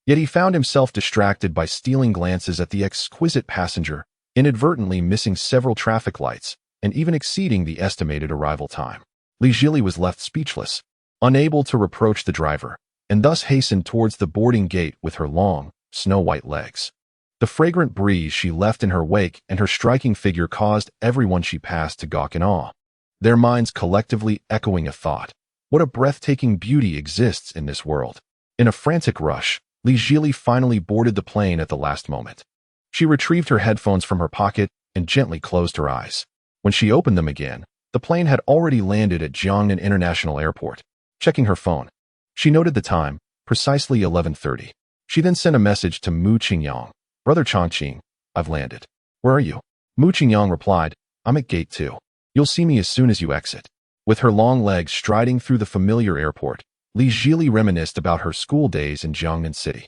A: Yet he found himself distracted by stealing glances at the exquisite passenger, inadvertently missing several traffic lights, and even exceeding the estimated arrival time. Li Jili was left speechless, unable to reproach the driver, and thus hastened towards the boarding gate with her long, snow-white legs. The fragrant breeze she left in her wake and her striking figure caused everyone she passed to gawk in awe, their minds collectively echoing a thought. What a breathtaking beauty exists in this world. In a frantic rush, Li Jili finally boarded the plane at the last moment. She retrieved her headphones from her pocket and gently closed her eyes. When she opened them again, the plane had already landed at Jiangnan International Airport. Checking her phone, she noted the time, precisely 11:30. She then sent a message to Mu Qingyang. Brother Chongqing, I've landed. Where are you? Mu Qingyang replied, I'm at gate 2. You'll see me as soon as you exit. With her long legs striding through the familiar airport, Li Jili reminisced about her school days in Jiangnan City.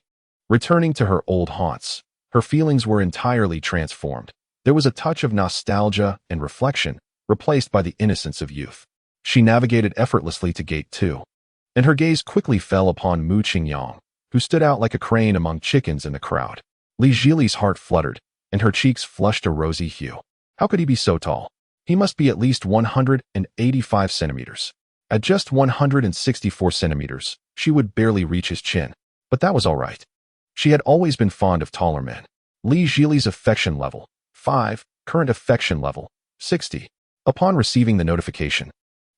A: Returning to her old haunts, her feelings were entirely transformed. There was a touch of nostalgia and reflection, replaced by the innocence of youth. She navigated effortlessly to gate 2, and her gaze quickly fell upon Mu Qingyang, who stood out like a crane among chickens in the crowd. Li Jili's heart fluttered, and her cheeks flushed a rosy hue. How could he be so tall? He must be at least 185 centimeters. At just 164 centimeters, she would barely reach his chin. But that was all right. She had always been fond of taller men. Li Jili's affection level, 5, current affection level, 60. Upon receiving the notification,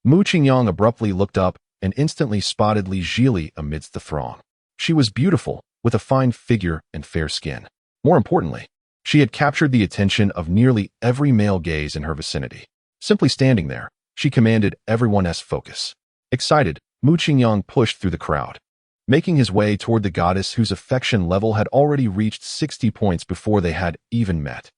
A: Mu Qingyang abruptly looked up and instantly spotted Li Jili amidst the throng. She was beautiful, with a fine figure and fair skin. More importantly, she had captured the attention of nearly every male gaze in her vicinity. Simply standing there, she commanded everyone's focus. Excited, Mu Qingyang pushed through the crowd, making his way toward the goddess whose affection level had already reached 60 points before they had even met.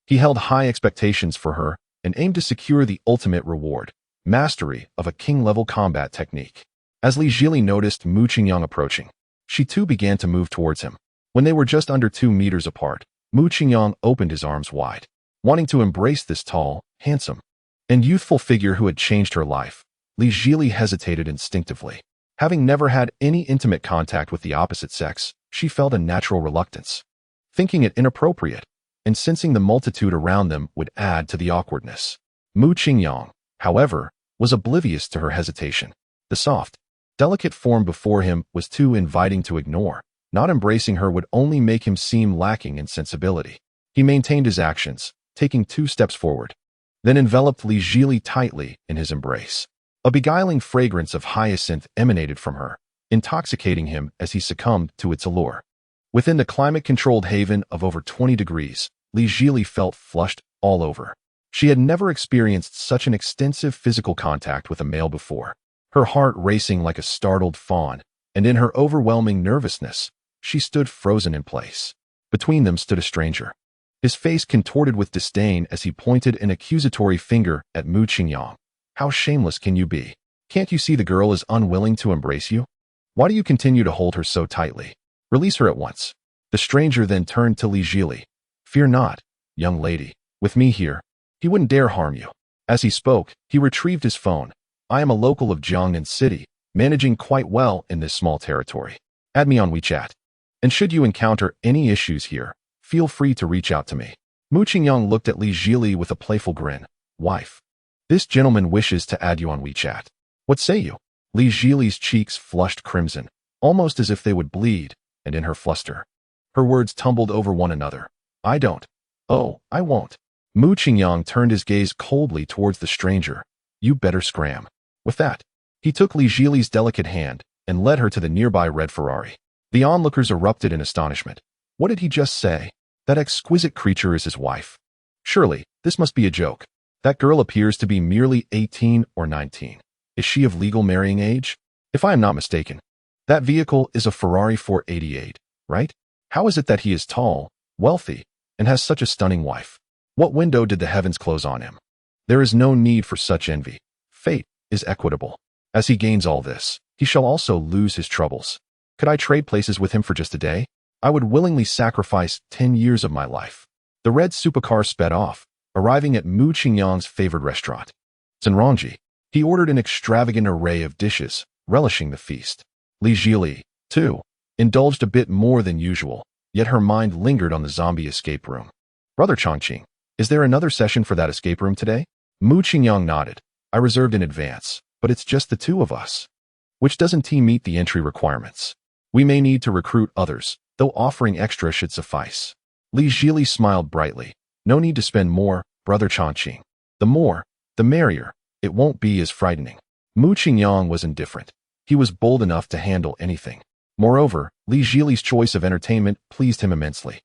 A: He held high expectations for her and aimed to secure the ultimate reward, mastery of a king-level combat technique. As Li Jili noticed Mu Qingyang approaching, she too began to move towards him. When they were just under 2 meters apart, Mu Qingyang opened his arms wide, wanting to embrace this tall, handsome, and youthful figure who had changed her life. Li Jili hesitated instinctively. Having never had any intimate contact with the opposite sex, she felt a natural reluctance, thinking it inappropriate, and sensing the multitude around them would add to the awkwardness. Mu Qingyang, however, was oblivious to her hesitation. The soft, delicate form before him was too inviting to ignore. Not embracing her would only make him seem lacking in sensibility. He maintained his actions, taking 2 steps forward, then enveloped Li Jili tightly in his embrace. A beguiling fragrance of hyacinth emanated from her, intoxicating him as he succumbed to its allure. Within the climate-controlled haven of over 20 degrees, Li Jili felt flushed all over. She had never experienced such an extensive physical contact with a male before. Her heart racing like a startled fawn, and in her overwhelming nervousness, she stood frozen in place. Between them stood a stranger, his face contorted with disdain as he pointed an accusatory finger at Mu Qingyang. How shameless can you be? Can't you see the girl is unwilling to embrace you? Why do you continue to hold her so tightly? Release her at once. The stranger then turned to Li Jili. Fear not, young lady. With me here, he wouldn't dare harm you. As he spoke, he retrieved his phone. I am a local of Jiangnan City, managing quite well in this small territory. Add me on WeChat. And should you encounter any issues here, feel free to reach out to me. Mu Qingyang looked at Li Jili with a playful grin. Wife. This gentleman wishes to add you on WeChat. What say you? Li Jili's cheeks flushed crimson, almost as if they would bleed, and in her fluster, her words tumbled over one another. I don't. Oh, I won't. Mu Qingyang turned his gaze coldly towards the stranger. You better scram. With that, he took Li Jili's delicate hand and led her to the nearby red Ferrari. The onlookers erupted in astonishment. What did he just say? That exquisite creature is his wife. Surely, this must be a joke. That girl appears to be merely 18 or 19. Is she of legal marrying age? If I am not mistaken, that vehicle is a Ferrari 488, right? How is it that he is tall, wealthy, and has such a stunning wife? What window did the heavens close on him? There is no need for such envy. Fate is equitable. As he gains all this, he shall also lose his troubles. Could I trade places with him for just a day? I would willingly sacrifice 10 years of my life. The red supercar sped off, arriving at Mu Qingyang's favored restaurant. Zenrongji. He ordered an extravagant array of dishes, relishing the feast. Li Jili, too, indulged a bit more than usual, yet her mind lingered on the zombie escape room. Brother Chongqing, is there another session for that escape room today? Mu Qingyang nodded. I reserved in advance, but it's just the two of us. Which doesn't meet the entry requirements. We may need to recruit others, though offering extra should suffice. Li Jili smiled brightly. No need to spend more, Brother Chongqing. The more, the merrier. It won't be as frightening. Mu Qingyang was indifferent. He was bold enough to handle anything. Moreover, Li Jili's choice of entertainment pleased him immensely.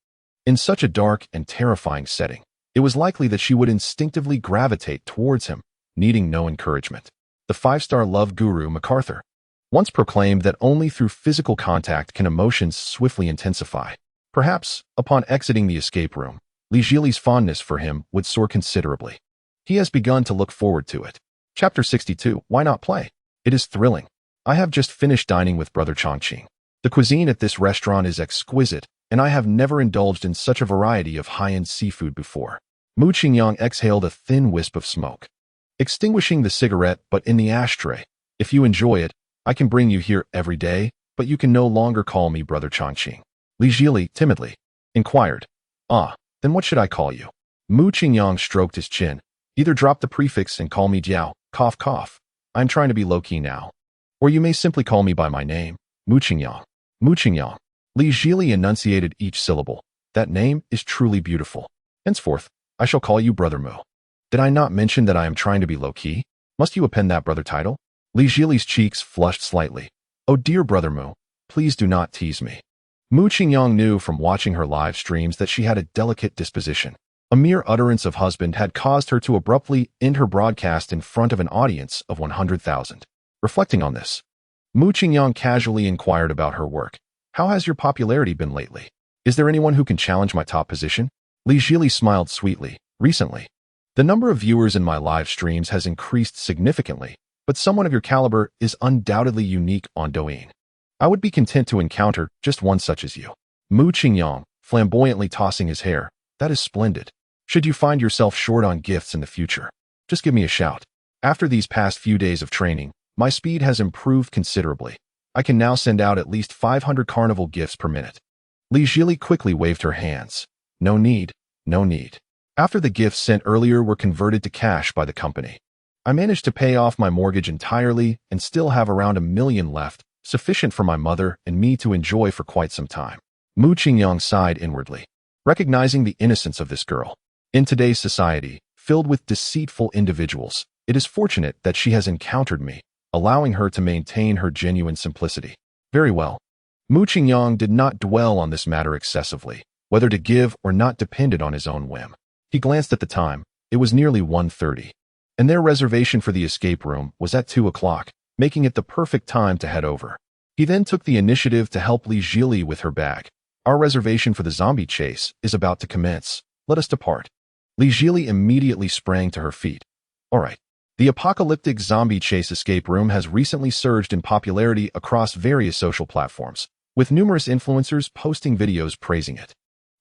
A: In such a dark and terrifying setting, it was likely that she would instinctively gravitate towards him, needing no encouragement. The five-star love guru MacArthur once proclaimed that only through physical contact can emotions swiftly intensify. Perhaps, upon exiting the escape room, Li Jili's fondness for him would soar considerably. He has begun to look forward to it. Chapter 62. Why not play? It is thrilling. I have just finished dining with Brother Chongqing. The cuisine at this restaurant is exquisite, and I have never indulged in such a variety of high-end seafood before. Mu Qingyang exhaled a thin wisp of smoke, extinguishing the cigarette but in the ashtray. If you enjoy it, I can bring you here every day, but you can no longer call me Brother Chongqing. Li Jili timidly inquired. Ah, then what should I call you? Mu Qingyang stroked his chin. Either drop the prefix and call me Jiao, cough cough. I'm trying to be low-key now. Or you may simply call me by my name, Mu Qingyang. Mu Qingyang. Li Jili enunciated each syllable. That name is truly beautiful. Henceforth, I shall call you Brother Mu. Did I not mention that I am trying to be low-key? Must you append that brother title? Li Jili's cheeks flushed slightly. Oh dear Brother Mu, please do not tease me. Mu Qingyang knew from watching her live streams that she had a delicate disposition. A mere utterance of husband had caused her to abruptly end her broadcast in front of an audience of 100,000. Reflecting on this, Mu Qingyang casually inquired about her work. How has your popularity been lately? Is there anyone who can challenge my top position? Li Jili smiled sweetly. Recently, the number of viewers in my live streams has increased significantly, but someone of your caliber is undoubtedly unique on Douyin. I would be content to encounter just one such as you. Mu Qingyang, flamboyantly tossing his hair. That is splendid. Should you find yourself short on gifts in the future, just give me a shout. After these past few days of training, my speed has improved considerably. I can now send out at least 500 carnival gifts per minute. Li Jili quickly waved her hands. No need, no need. After the gifts sent earlier were converted to cash by the company, I managed to pay off my mortgage entirely and still have around 1 million left, sufficient for my mother and me to enjoy for quite some time. Mu Qingyang sighed inwardly, recognizing the innocence of this girl. In today's society, filled with deceitful individuals, it is fortunate that she has encountered me, allowing her to maintain her genuine simplicity. Very well. Mu Qingyang did not dwell on this matter excessively. Whether to give or not depended on his own whim. He glanced at the time. It was nearly 1:30, and their reservation for the escape room was at 2 o'clock, making it the perfect time to head over. He then took the initiative to help Li Jili with her bag. Our reservation for the zombie chase is about to commence. Let us depart. Li Jili immediately sprang to her feet. All right. The apocalyptic zombie chase escape room has recently surged in popularity across various social platforms, with numerous influencers posting videos praising it.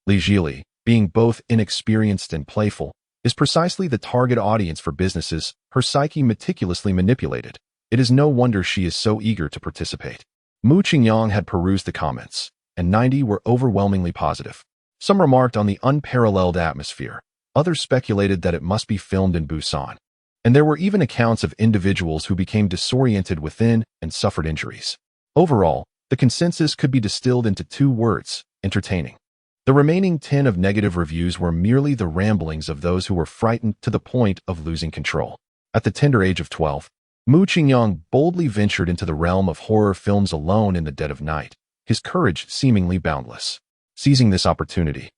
A: Li Jili, being both inexperienced and playful, is precisely the target audience for businesses, her psyche meticulously manipulated. It is no wonder she is so eager to participate. Mu Qingyang had perused the comments, and 90 were overwhelmingly positive. Some remarked on the unparalleled atmosphere, Others speculated that it must be filmed in Busan. And there were even accounts of individuals who became disoriented within and suffered injuries. Overall, the consensus could be distilled into 2 words: entertaining. The remaining 10 of negative reviews were merely the ramblings of those who were frightened to the point of losing control. At the tender age of 12, Mu Qingyang boldly ventured into the realm of horror films alone in the dead of night, his courage seemingly boundless. Seizing this opportunity,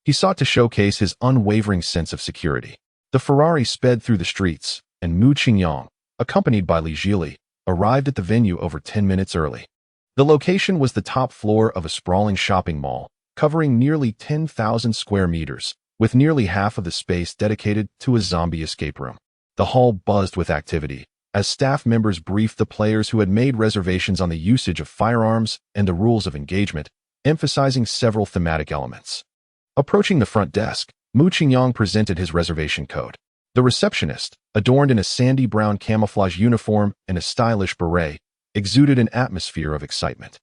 A: he sought to showcase his unwavering sense of security. The Ferrari sped through the streets, and Mu Qingyang, accompanied by Li Jili, arrived at the venue over 10 minutes early. The location was the top floor of a sprawling shopping mall, covering nearly 10,000 square meters, with nearly half of the space dedicated to a zombie escape room. The hall buzzed with activity, as staff members briefed the players who had made reservations on the usage of firearms and the rules of engagement, emphasizing several thematic elements. Approaching the front desk, Mu Qingyang presented his reservation code. The receptionist, adorned in a sandy brown camouflage uniform and a stylish beret, exuded an atmosphere of excitement.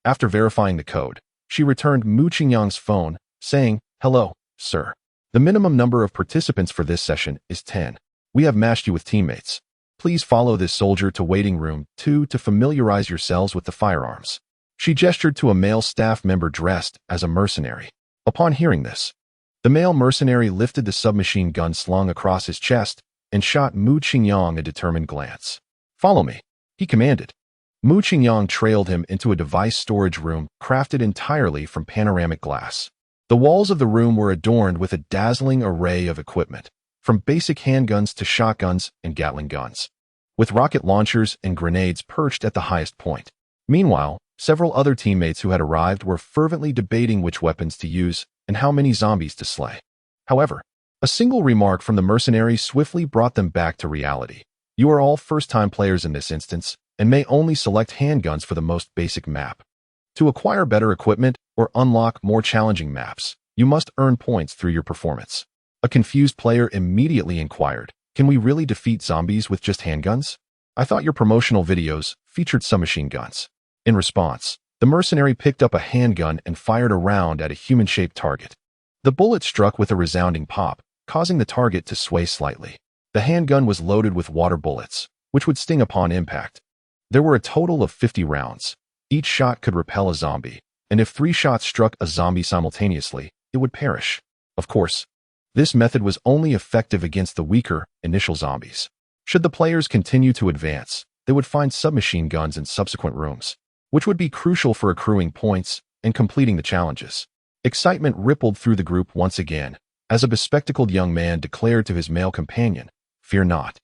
A: After verifying the code, she returned Mu Qingyang's phone, saying, "Hello, sir. The minimum number of participants for this session is 10. We have matched you with teammates. Please follow this soldier to waiting room 2 to familiarize yourselves with the firearms." She gestured to a male staff member dressed as a mercenary. Upon hearing this, the male mercenary lifted the submachine gun slung across his chest and shot Mu Qingyang a determined glance. "Follow me," he commanded. Mu Qingyang trailed him into a device storage room crafted entirely from panoramic glass. The walls of the room were adorned with a dazzling array of equipment, from basic handguns to shotguns and Gatling guns, with rocket launchers and grenades perched at the highest point. Meanwhile, several other teammates who had arrived were fervently debating which weapons to use and how many zombies to slay. However, a single remark from the mercenary swiftly brought them back to reality. "You are all first-time players in this instance, and may only select handguns for the most basic map. To acquire better equipment or unlock more challenging maps, you must earn points through your performance." A confused player immediately inquired, "Can we really defeat zombies with just handguns? I thought your promotional videos featured submachine guns." In response, the mercenary picked up a handgun and fired a round at a human-shaped target. The bullet struck with a resounding pop, causing the target to sway slightly. The handgun was loaded with water bullets, which would sting upon impact. There were a total of 50 rounds. Each shot could repel a zombie, and if 3 shots struck a zombie simultaneously, it would perish. Of course, this method was only effective against the weaker, initial zombies. Should the players continue to advance, they would find submachine guns in subsequent rooms, which would be crucial for accruing points and completing the challenges. Excitement rippled through the group once again, as a bespectacled young man declared to his male companion, "Fear not.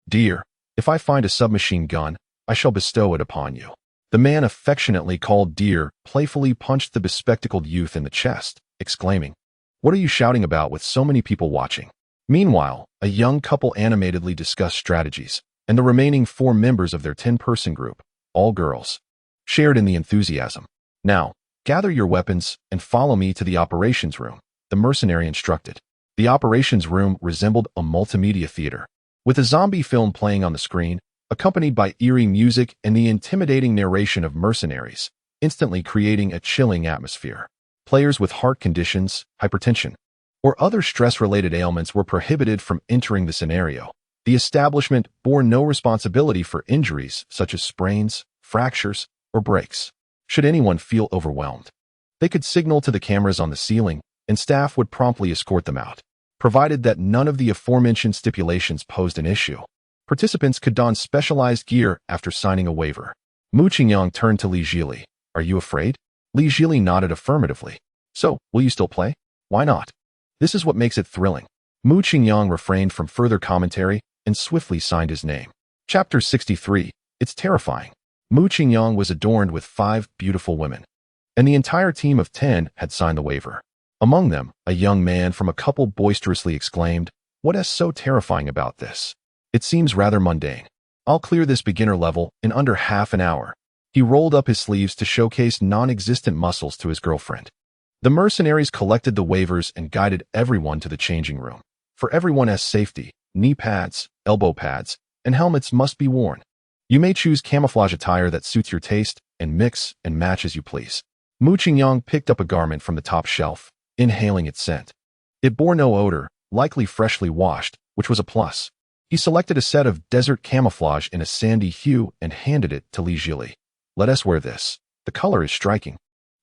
A: Dear, if I find a submachine gun, I shall bestow it upon you." The man affectionately called Dear playfully punched the bespectacled youth in the chest, exclaiming, "What are you shouting about with so many people watching?" Meanwhile, a young couple animatedly discussed strategies, and the remaining 4 members of their 10-person group, all girls, shared in the enthusiasm. "Now, gather your weapons and follow me to the operations room," the mercenary instructed. The operations room resembled a multimedia theater, with a zombie film playing on the screen, accompanied by eerie music and the intimidating narration of mercenaries, instantly creating a chilling atmosphere. Players with heart conditions, hypertension, or other stress-related ailments were prohibited from entering the scenario. The establishment bore no responsibility for injuries such as sprains, fractures, or breaks. Should anyone feel overwhelmed, they could signal to the cameras on the ceiling, and staff would promptly escort them out, provided that none of the aforementioned stipulations posed an issue. Participants could don specialized gear after signing a waiver. Mu Qingyang turned to Li Jili. "Are you afraid?" Li Jili nodded affirmatively. "So, will you still play?" "Why not? This is what makes it thrilling." Mu Qingyang refrained from further commentary and swiftly signed his name. Chapter 63. It's terrifying. Mu Qingyang was adorned with 5 beautiful women, and the entire team of 10 had signed the waiver. Among them, a young man from a couple boisterously exclaimed, "What is so terrifying about this? It seems rather mundane. I'll clear this beginner level in under half an hour." He rolled up his sleeves to showcase non-existent muscles to his girlfriend. The mercenaries collected the waivers and guided everyone to the changing room. For everyone's safety, knee pads, elbow pads, and helmets must be worn. You may choose camouflage attire that suits your taste and mix and match as you please. Mu Qingyang picked up a garment from the top shelf, inhaling its scent. It bore no odor, likely freshly washed, which was a plus. He selected a set of desert camouflage in a sandy hue and handed it to Li Jili. "Let us wear this. The color is striking,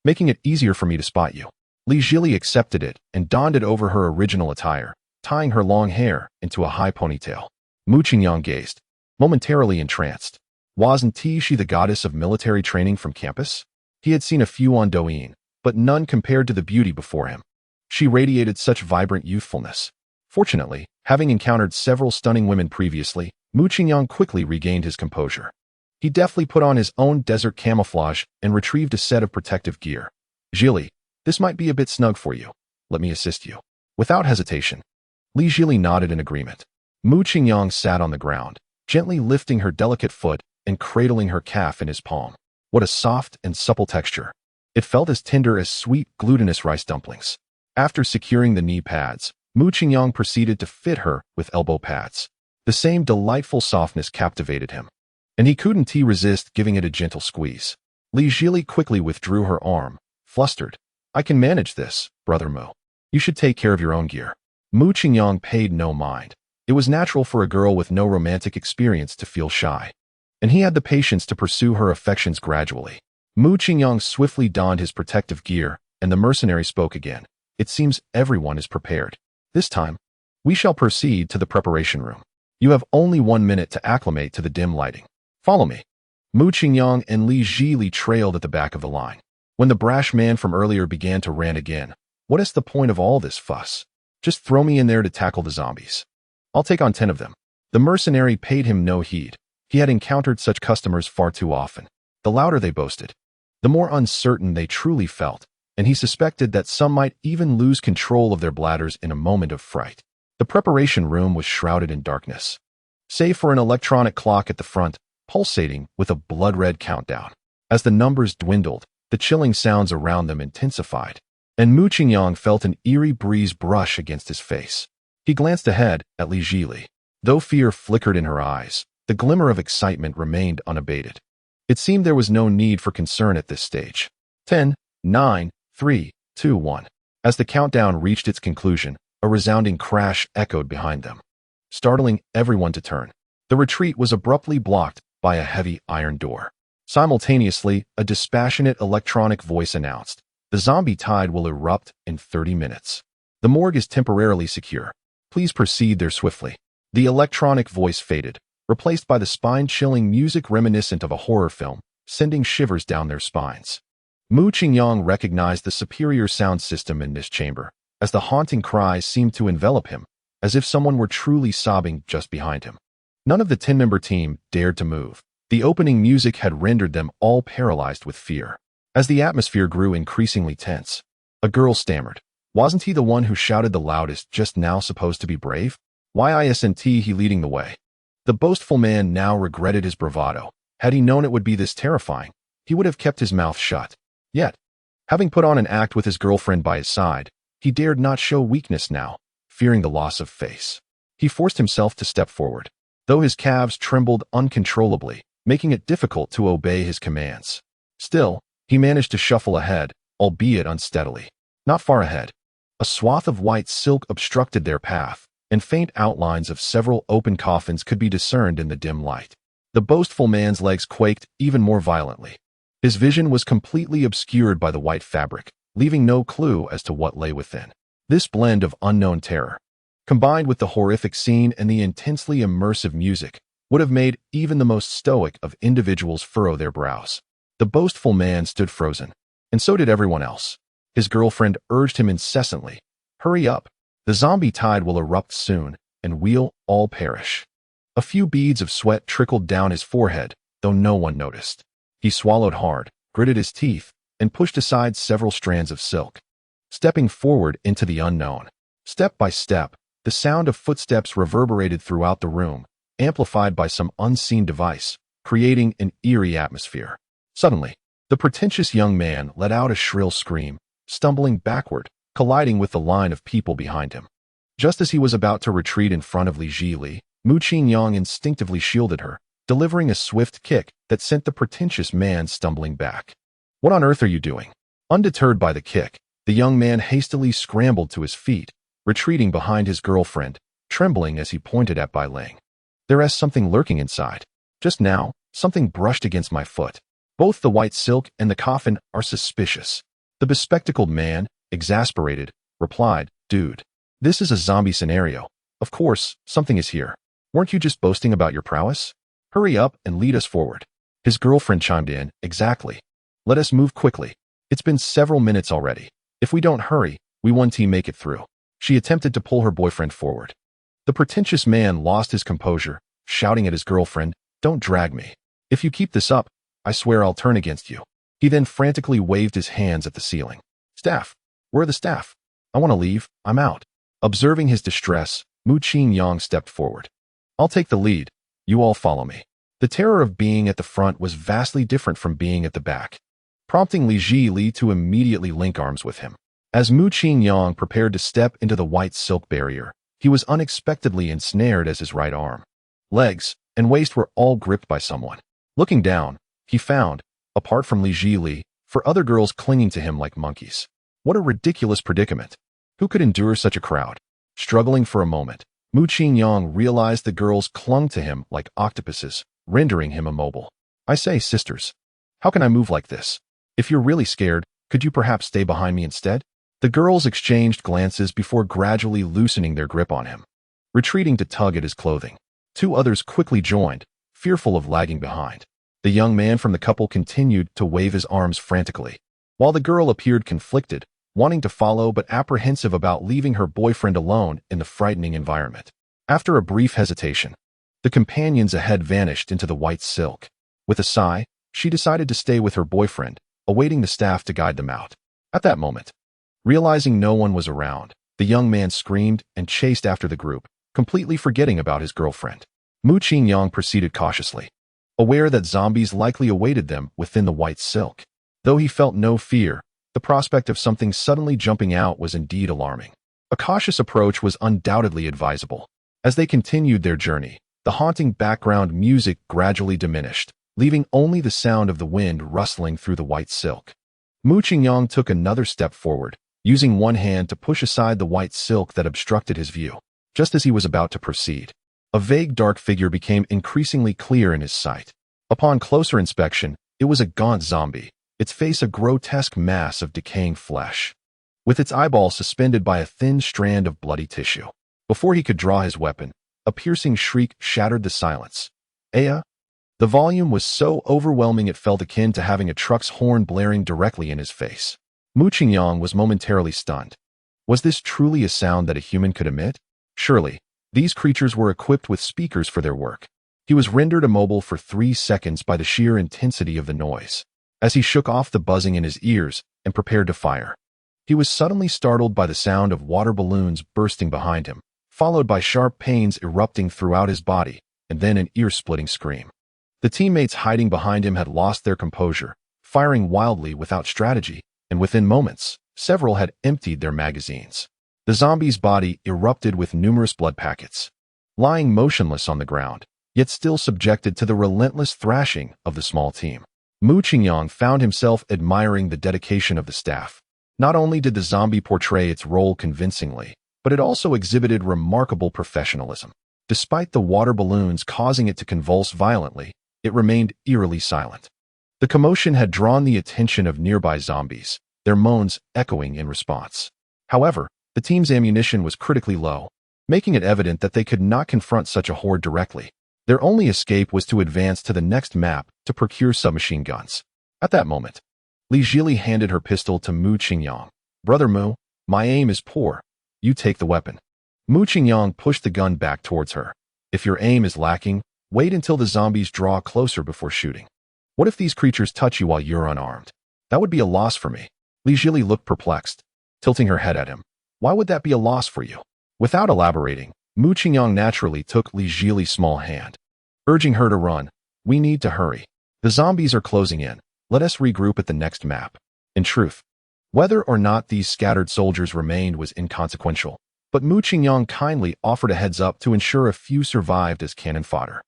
A: making it easier for me to spot you." Li Jili accepted it and donned it over her original attire, tying her long hair into a high ponytail. Mu Qingyang gazed, momentarily entranced. Wasn't she the goddess of military training from campus? He had seen a few on Douyin, but none compared to the beauty before him. She radiated such vibrant youthfulness. Fortunately, having encountered several stunning women previously, Mu Qingyang quickly regained his composure. He deftly put on his own desert camouflage and retrieved a set of protective gear. "Jili, this might be a bit snug for you. Let me assist you." Without hesitation, Li Jili nodded in agreement. Mu Qingyang sat on the ground, gently lifting her delicate foot and cradling her calf in his palm. What a soft and supple texture. It felt as tender as sweet, glutinous rice dumplings. After securing the knee pads, Mu Qingyang proceeded to fit her with elbow pads. The same delightful softness captivated him, and he couldn't resist giving it a gentle squeeze. Li Jili quickly withdrew her arm, flustered. "I can manage this, brother Mu. You should take care of your own gear." Mu Qingyang paid no mind. It was natural for a girl with no romantic experience to feel shy, and he had the patience to pursue her affections gradually. Mu Qingyang swiftly donned his protective gear, and the mercenary spoke again. "It seems everyone is prepared. This time, we shall proceed to the preparation room. You have only 1 minute to acclimate to the dim lighting. Follow me." Mu Qingyang and Li Jili trailed at the back of the line. When the brash man from earlier began to rant again, "What is the point of all this fuss? Just throw me in there to tackle the zombies. I'll take on 10 of them." The mercenary paid him no heed. He had encountered such customers far too often. The louder they boasted, the more uncertain they truly felt, and he suspected that some might even lose control of their bladders in a moment of fright. The preparation room was shrouded in darkness, save for an electronic clock at the front, pulsating with a blood-red countdown. As the numbers dwindled, the chilling sounds around them intensified, and Mu Qingyang felt an eerie breeze brush against his face. He glanced ahead at Li Jili. Though fear flickered in her eyes, the glimmer of excitement remained unabated. It seemed there was no need for concern at this stage. 10, 9, 3, 2, 1. As the countdown reached its conclusion, a resounding crash echoed behind them, startling everyone to turn. The retreat was abruptly blocked by a heavy iron door. Simultaneously, a dispassionate electronic voice announced, "The zombie tide will erupt in 30 minutes. The morgue is temporarily secure. Please proceed there swiftly." The electronic voice faded, replaced by the spine-chilling music reminiscent of a horror film, sending shivers down their spines. Mu Qingyang recognized the superior sound system in this chamber, as the haunting cries seemed to envelop him, as if someone were truly sobbing just behind him. None of the 10-member team dared to move. The opening music had rendered them all paralyzed with fear. As the atmosphere grew increasingly tense, a girl stammered. "Wasn't he the one who shouted the loudest just now supposed to be brave? Why isn't he leading the way?" The boastful man now regretted his bravado. Had he known it would be this terrifying, he would have kept his mouth shut. Yet, having put on an act with his girlfriend by his side, he dared not show weakness now, fearing the loss of face. He forced himself to step forward, though his calves trembled uncontrollably, making it difficult to obey his commands. Still, he managed to shuffle ahead, albeit unsteadily. Not far ahead, a swath of white silk obstructed their path, and faint outlines of several open coffins could be discerned in the dim light. The boastful man's legs quaked even more violently. His vision was completely obscured by the white fabric, leaving no clue as to what lay within. This blend of unknown terror, combined with the horrific scene and the intensely immersive music, would have made even the most stoic of individuals furrow their brows. The boastful man stood frozen, and so did everyone else. His girlfriend urged him incessantly, "Hurry up. The zombie tide will erupt soon, and we'll all perish." A few beads of sweat trickled down his forehead, though no one noticed. He swallowed hard, gritted his teeth, and pushed aside several strands of silk, stepping forward into the unknown. Step by step, the sound of footsteps reverberated throughout the room, amplified by some unseen device, creating an eerie atmosphere. Suddenly, the pretentious young man let out a shrill scream, stumbling backward, colliding with the line of people behind him. Just as he was about to retreat in front of Li Jili, Mu Qingyang instinctively shielded her, delivering a swift kick that sent the pretentious man stumbling back. "What on earth are you doing?" Undeterred by the kick, the young man hastily scrambled to his feet, retreating behind his girlfriend, trembling as he pointed at Bai Ling. There is something lurking inside. Just now, something brushed against my foot. Both the white silk and the coffin are suspicious. The bespectacled man, exasperated, replied, Dude, this is a zombie scenario. Of course, something is here. Weren't you just boasting about your prowess? Hurry up and lead us forward. His girlfriend chimed in, Exactly. Let us move quickly. It's been several minutes already. If we don't hurry, we won't make it through. She attempted to pull her boyfriend forward. The pretentious man lost his composure, shouting at his girlfriend, Don't drag me. If you keep this up, I swear I'll turn against you. He then frantically waved his hands at the ceiling. Staff. Where are the staff? I want to leave. I'm out. Observing his distress, Mu Qingyang stepped forward. I'll take the lead. You all follow me. The terror of being at the front was vastly different from being at the back, prompting Li Zhili to immediately link arms with him. As Mu Qingyang prepared to step into the white silk barrier, he was unexpectedly ensnared as his right arm, legs, and waist were all gripped by someone. Looking down, he found, apart from Li Zhili, 4 other girls clinging to him like monkeys. What a ridiculous predicament. Who could endure such a crowd? Struggling for a moment, Mu Qingyang realized the girls clung to him like octopuses, rendering him immobile. I say, sisters, how can I move like this? If you're really scared, could you perhaps stay behind me instead? The girls exchanged glances before gradually loosening their grip on him, retreating to tug at his clothing. 2 others quickly joined, fearful of lagging behind. The young man from the couple continued to wave his arms frantically, while the girl appeared conflicted, wanting to follow but apprehensive about leaving her boyfriend alone in the frightening environment. After a brief hesitation, the companions ahead vanished into the white silk. With a sigh, she decided to stay with her boyfriend, awaiting the staff to guide them out. At that moment, realizing no one was around, the young man screamed and chased after the group, completely forgetting about his girlfriend. Mu Qingyang proceeded cautiously, aware that zombies likely awaited them within the white silk. Though he felt no fear, the prospect of something suddenly jumping out was indeed alarming. A cautious approach was undoubtedly advisable. As they continued their journey, the haunting background music gradually diminished, leaving only the sound of the wind rustling through the white silk. Mu Qingyang took another step forward, using one hand to push aside the white silk that obstructed his view. Just as he was about to proceed, a vague dark figure became increasingly clear in his sight. Upon closer inspection, it was a gaunt zombie, its face a grotesque mass of decaying flesh, with its eyeball suspended by a thin strand of bloody tissue. Before he could draw his weapon, a piercing shriek shattered the silence. Aya! The volume was so overwhelming it felt akin to having a truck's horn blaring directly in his face. Mu Qingyang was momentarily stunned. Was this truly a sound that a human could emit? Surely, these creatures were equipped with speakers for their work. He was rendered immobile for 3 seconds by the sheer intensity of the noise. As he shook off the buzzing in his ears and prepared to fire, he was suddenly startled by the sound of water balloons bursting behind him, followed by sharp pains erupting throughout his body, and then an ear-splitting scream. The teammates hiding behind him had lost their composure, firing wildly without strategy, and within moments, several had emptied their magazines. The zombie's body erupted with numerous blood packets, lying motionless on the ground, yet still subjected to the relentless thrashing of the small team. Mu Qingyang found himself admiring the dedication of the staff. Not only did the zombie portray its role convincingly, but it also exhibited remarkable professionalism. Despite the water balloons causing it to convulse violently, it remained eerily silent. The commotion had drawn the attention of nearby zombies, their moans echoing in response. However, the team's ammunition was critically low, making it evident that they could not confront such a horde directly. Their only escape was to advance to the next map to procure submachine guns. At that moment, Li Zhili handed her pistol to Mu Qingyang. Brother Mu, my aim is poor. You take the weapon. Mu Qingyang pushed the gun back towards her. If your aim is lacking, wait until the zombies draw closer before shooting. What if these creatures touch you while you're unarmed? That would be a loss for me. Li Zhili looked perplexed, tilting her head at him. Why would that be a loss for you? Without elaborating, Mu Qingyang naturally took Li Zhili's small hand, urging her to run. We need to hurry. The zombies are closing in. Let us regroup at the next map. In truth, whether or not these scattered soldiers remained was inconsequential, but Mu Qingyang kindly offered a heads-up to ensure a few survived as cannon fodder.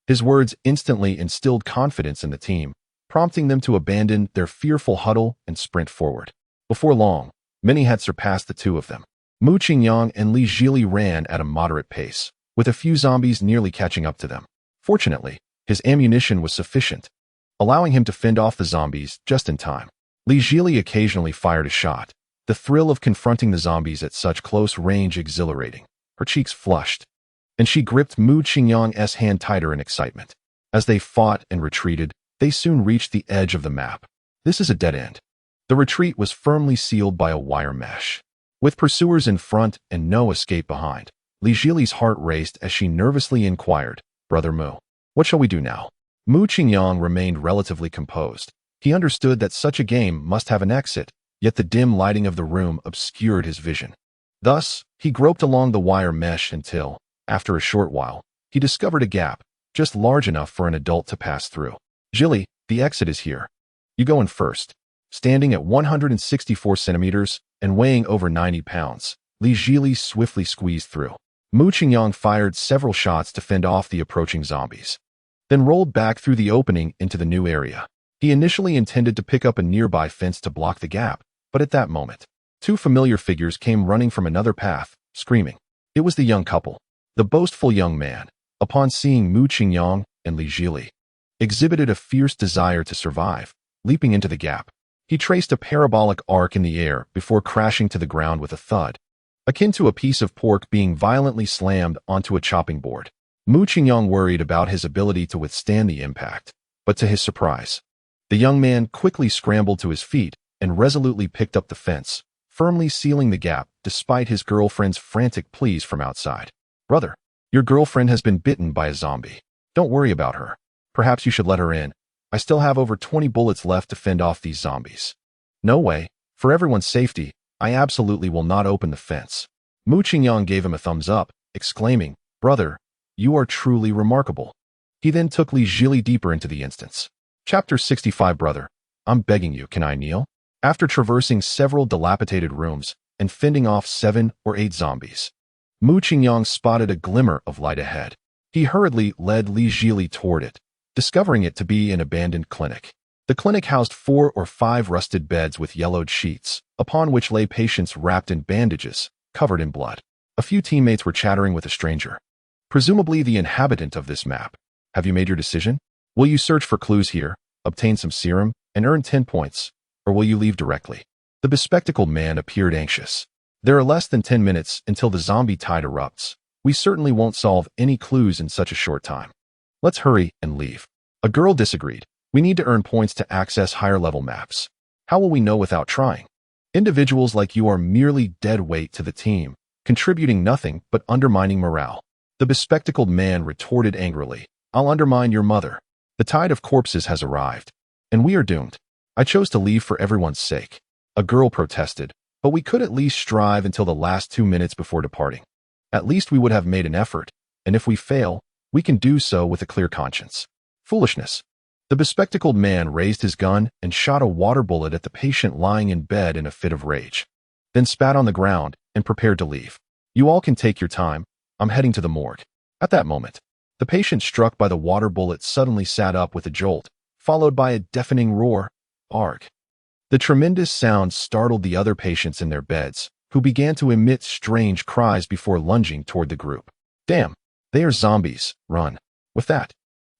A: His words instantly instilled confidence in the team, prompting them to abandon their fearful huddle and sprint forward. Before long, many had surpassed the 2 of them. Mu Qingyang and Li Zhili ran at a moderate pace, with a few zombies nearly catching up to them. Fortunately, his ammunition was sufficient, allowing him to fend off the zombies just in time. Li Zhili occasionally fired a shot, the thrill of confronting the zombies at such close range exhilarating. Her cheeks flushed, and she gripped Mu Qingyang's hand tighter in excitement. As they fought and retreated, they soon reached the edge of the map. This is a dead end. The retreat was firmly sealed by a wire mesh. With pursuers in front and no escape behind, Li Zhili's heart raced as she nervously inquired, "Brother Mu, what shall we do now?" Mu Qingyang remained relatively composed. He understood that such a game must have an exit, yet the dim lighting of the room obscured his vision. Thus, he groped along the wire mesh until, after a short while, he discovered a gap, just large enough for an adult to pass through. "Zhili, the exit is here. You go in first." Standing at 164 centimeters and weighing over 90 pounds, Li Zhili swiftly squeezed through. Mu Qingyang fired several shots to fend off the approaching zombies, then rolled back through the opening into the new area. He initially intended to pick up a nearby fence to block the gap, but at that moment, two familiar figures came running from another path, screaming. It was the young couple. The boastful young man, upon seeing Mu Qingyang and Li Zhili, exhibited a fierce desire to survive, leaping into the gap. He traced a parabolic arc in the air before crashing to the ground with a thud, akin to a piece of pork being violently slammed onto a chopping board. Mu Qingyang worried about his ability to withstand the impact, but to his surprise, the young man quickly scrambled to his feet and resolutely picked up the fence, firmly sealing the gap despite his girlfriend's frantic pleas from outside. "Brother, your girlfriend has been bitten by a zombie. Don't worry about her. Perhaps you should let her in. I still have over 20 bullets left to fend off these zombies." "No way. For everyone's safety, I absolutely will not open the fence." Mu Qingyang gave him a thumbs up, exclaiming, "Brother, you are truly remarkable." He then took Li Zhili deeper into the instance. Chapter 65. "Brother, I'm begging you, can I kneel?" After traversing several dilapidated rooms and fending off 7 or 8 zombies, Mu Qingyang spotted a glimmer of light ahead. He hurriedly led Li Zhili toward it, discovering it to be an abandoned clinic. The clinic housed 4 or 5 rusted beds with yellowed sheets, upon which lay patients wrapped in bandages, covered in blood. A few teammates were chattering with a stranger, presumably the inhabitant of this map. "Have you made your decision? Will you search for clues here, obtain some serum, and earn 10 points, or will you leave directly?" The bespectacled man appeared anxious. "There are less than 10 minutes until the zombie tide erupts. We certainly won't solve any clues in such a short time. Let's hurry and leave." A girl disagreed. "We need to earn points to access higher-level maps. How will we know without trying? Individuals like you are merely dead weight to the team, contributing nothing but undermining morale." The bespectacled man retorted angrily, "I'll undermine your mother. The tide of corpses has arrived, and we are doomed. I chose to leave for everyone's sake." A girl protested, "But we could at least strive until the last 2 minutes before departing. At least we would have made an effort, and if we fail, we can do so with a clear conscience." "Foolishness." The bespectacled man raised his gun and shot a water bullet at the patient lying in bed in a fit of rage, then spat on the ground and prepared to leave. "You all can take your time. I'm heading to the morgue." At that moment, the patient struck by the water bullet suddenly sat up with a jolt, followed by a deafening roar. Arg. The tremendous sound startled the other patients in their beds, who began to emit strange cries before lunging toward the group. "Damn, they are zombies, run." With that,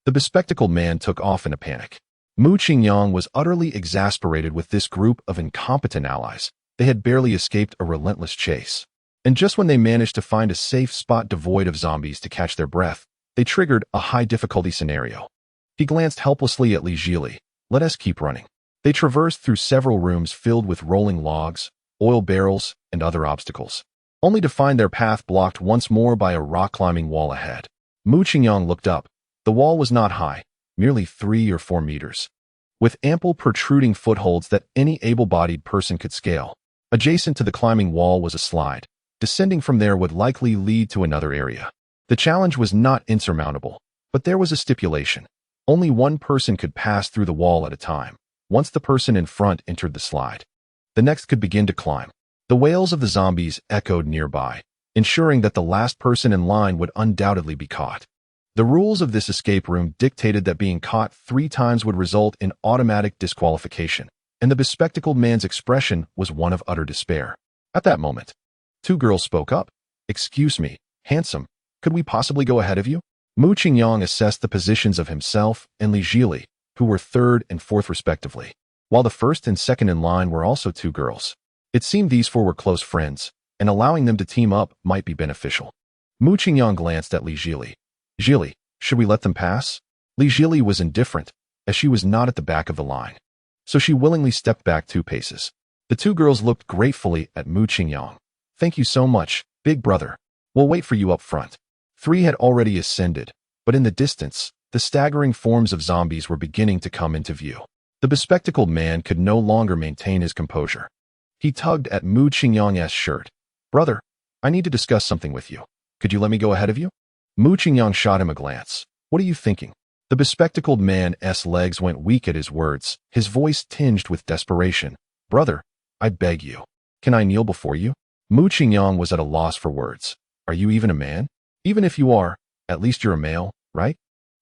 A: the bespectacled man took off in a panic. Mu Qingyang was utterly exasperated with this group of incompetent allies. They had barely escaped a relentless chase. And just when they managed to find a safe spot devoid of zombies to catch their breath, they triggered a high-difficulty scenario. He glanced helplessly at Li Zhili. "Let us keep running." They traversed through several rooms filled with rolling logs, oil barrels, and other obstacles, only to find their path blocked once more by a rock-climbing wall ahead. Mu Qingyang looked up. The wall was not high, merely 3 or 4 meters, with ample protruding footholds that any able-bodied person could scale. Adjacent to the climbing wall was a slide. Descending from there would likely lead to another area. The challenge was not insurmountable, but there was a stipulation. Only one person could pass through the wall at a time. Once the person in front entered the slide, the next could begin to climb. The wails of the zombies echoed nearby, ensuring that the last person in line would undoubtedly be caught. The rules of this escape room dictated that being caught 3 times would result in automatic disqualification, and the bespectacled man's expression was one of utter despair. At that moment, Two girls spoke up. "Excuse me, handsome, could we possibly go ahead of you?" Mu Qingyang assessed the positions of himself and Li Jili, who were third and fourth respectively, while the first and second in line were also two girls. It seemed these four were close friends, and allowing them to team up might be beneficial. Mu Qingyang glanced at Li Jili. "Jili, should we let them pass?" Li Jili was indifferent, as she was not at the back of the line, so she willingly stepped back 2 paces. The two girls looked gratefully at Mu Qingyang. "Thank you so much, big brother. We'll wait for you up front." 3 had already ascended, but in the distance, the staggering forms of zombies were beginning to come into view. The bespectacled man could no longer maintain his composure. He tugged at Mu Qingyang's shirt. "Brother, I need to discuss something with you. Could you let me go ahead of you?" Mu Qingyang shot him a glance. "What are you thinking?" The bespectacled man's legs went weak at his words, his voice tinged with desperation. "Brother, I beg you. Can I kneel before you?" Mu Qingyang was at a loss for words. "Are you even a man? Even if you are, at least you're a male, right?"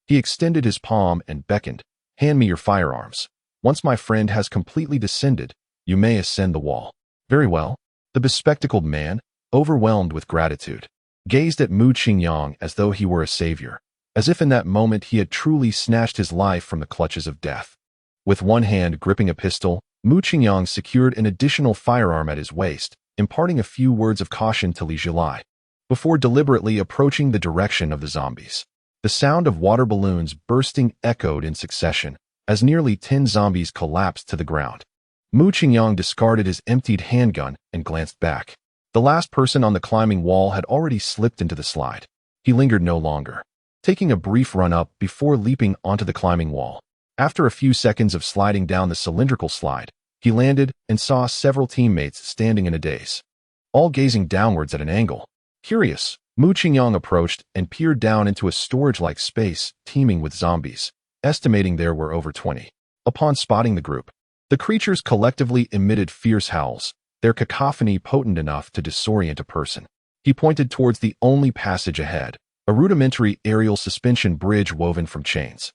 A: He extended his palm and beckoned. "Hand me your firearms. Once my friend has completely descended, you may ascend the wall." "Very well." The bespectacled man, overwhelmed with gratitude, gazed at Mu Qingyang as though he were a savior, as if in that moment he had truly snatched his life from the clutches of death. With one hand gripping a pistol, Mu Qingyang secured an additional firearm at his waist, imparting a few words of caution to Li Jili, before deliberately approaching the direction of the zombies. The sound of water balloons bursting echoed in succession, as nearly 10 zombies collapsed to the ground. Mu Qingyang discarded his emptied handgun and glanced back. The last person on the climbing wall had already slipped into the slide. He lingered no longer, taking a brief run up before leaping onto the climbing wall. After a few seconds of sliding down the cylindrical slide, he landed and saw several teammates standing in a daze, all gazing downwards at an angle. Curious, Mu Qingyang approached and peered down into a storage-like space teeming with zombies, estimating there were over 20. Upon spotting the group, the creatures collectively emitted fierce howls, their cacophony potent enough to disorient a person. He pointed towards the only passage ahead, a rudimentary aerial suspension bridge woven from chains.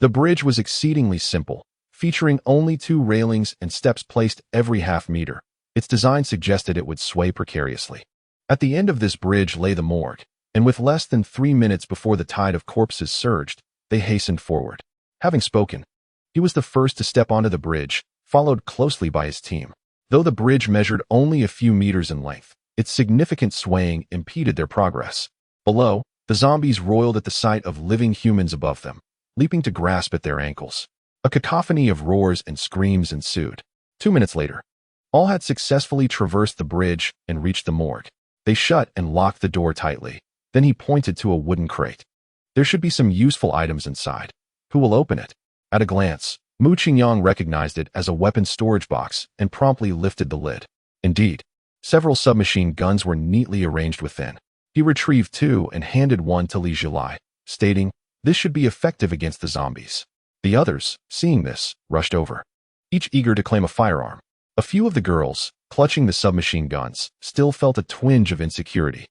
A: The bridge was exceedingly simple, featuring only 2 railings and steps placed every half meter. Its design suggested it would sway precariously. At the end of this bridge lay the morgue, and with less than 3 minutes before the tide of corpses surged, they hastened forward. Having spoken, he was the first to step onto the bridge, followed closely by his team. Though the bridge measured only a few meters in length, its significant swaying impeded their progress. Below, the zombies roiled at the sight of living humans above them, leaping to grasp at their ankles. A cacophony of roars and screams ensued. 2 minutes later, all had successfully traversed the bridge and reached the morgue. They shut and locked the door tightly. Then he pointed to a wooden crate. "There should be some useful items inside. Who will open it?" At a glance, Mu Qingyang recognized it as a weapon storage box and promptly lifted the lid. Indeed, several submachine guns were neatly arranged within. He retrieved 2 and handed one to Li Jili, stating, "This should be effective against the zombies." The others, seeing this, rushed over, each eager to claim a firearm. A few of the girls, clutching the submachine guns, still felt a twinge of insecurity,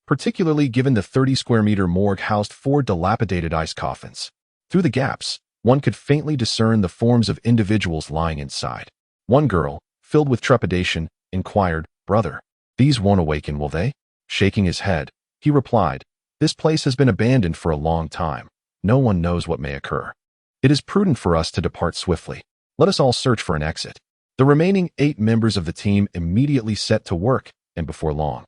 A: particularly given the 30-square-meter morgue housed 4 dilapidated ice coffins. Through the gaps, one could faintly discern the forms of individuals lying inside. One girl, filled with trepidation, inquired, "Brother, these won't awaken, will they?" Shaking his head, he replied, "This place has been abandoned for a long time. No one knows what may occur. It is prudent for us to depart swiftly. Let us all search for an exit." The remaining 8 members of the team immediately set to work, and before long,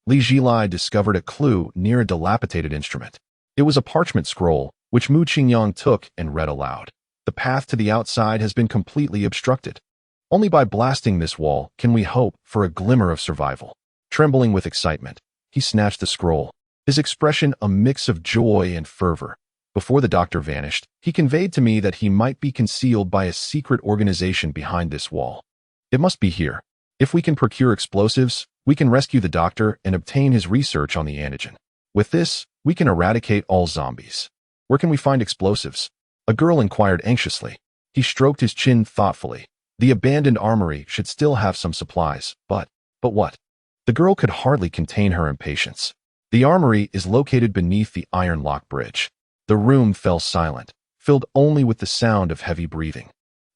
A: Li Jili discovered a clue near a dilapidated instrument. It was a parchment scroll, which Mu Qingyang took and read aloud. "The path to the outside has been completely obstructed. Only by blasting this wall can we hope for a glimmer of survival." Trembling with excitement, he snatched the scroll, his expression a mix of joy and fervor. Before the doctor vanished, he conveyed to me that he might be concealed by a secret organization behind this wall. It must be here. If we can procure explosives, we can rescue the doctor and obtain his research on the antigen. With this, we can eradicate all zombies. Where can we find explosives? A girl inquired anxiously. He stroked his chin thoughtfully. The abandoned armory should still have some supplies, but what? The girl could hardly contain her impatience. The armory is located beneath the iron lock bridge. The room fell silent, filled only with the sound of heavy breathing.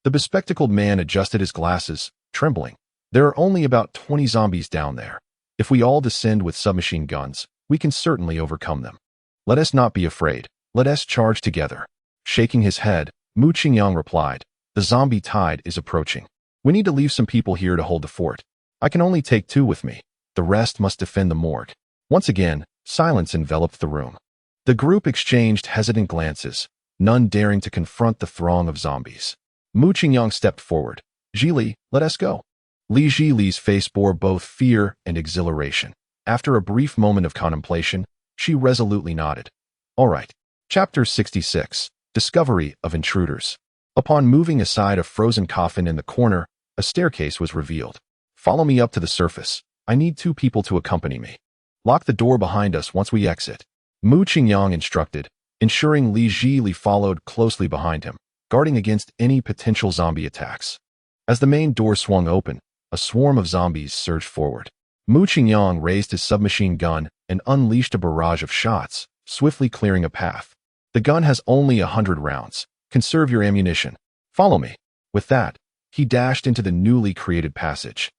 A: The bespectacled man adjusted his glasses, trembling. "There are only about 20 zombies down there. If we all descend with submachine guns, we can certainly overcome them. Let us not be afraid. Let us charge together. Shaking his head, Mu Qingyang replied, the zombie tide is approaching. We need to leave some people here to hold the fort. I can only take 2 with me. The rest must defend the morgue. Once again, silence enveloped the room. The group exchanged hesitant glances, none daring to confront the throng of zombies. Mu Qingyang stepped forward. Zhili, let us go. Li Zhili's face bore both fear and exhilaration. After a brief moment of contemplation, she resolutely nodded. All right. Chapter 66. Discovery of Intruders. Upon moving aside a frozen coffin in the corner, a staircase was revealed. Follow me up to the surface. I need 2 people to accompany me. Lock the door behind us once we exit. Mu Qingyang instructed, ensuring Li Zhili followed closely behind him, guarding against any potential zombie attacks. As the main door swung open, a swarm of zombies surged forward. Mu Qingyang raised his submachine gun and unleashed a barrage of shots, swiftly clearing a path. The gun has only 100 rounds. Conserve your ammunition. Follow me. With that, he dashed into the newly created passage.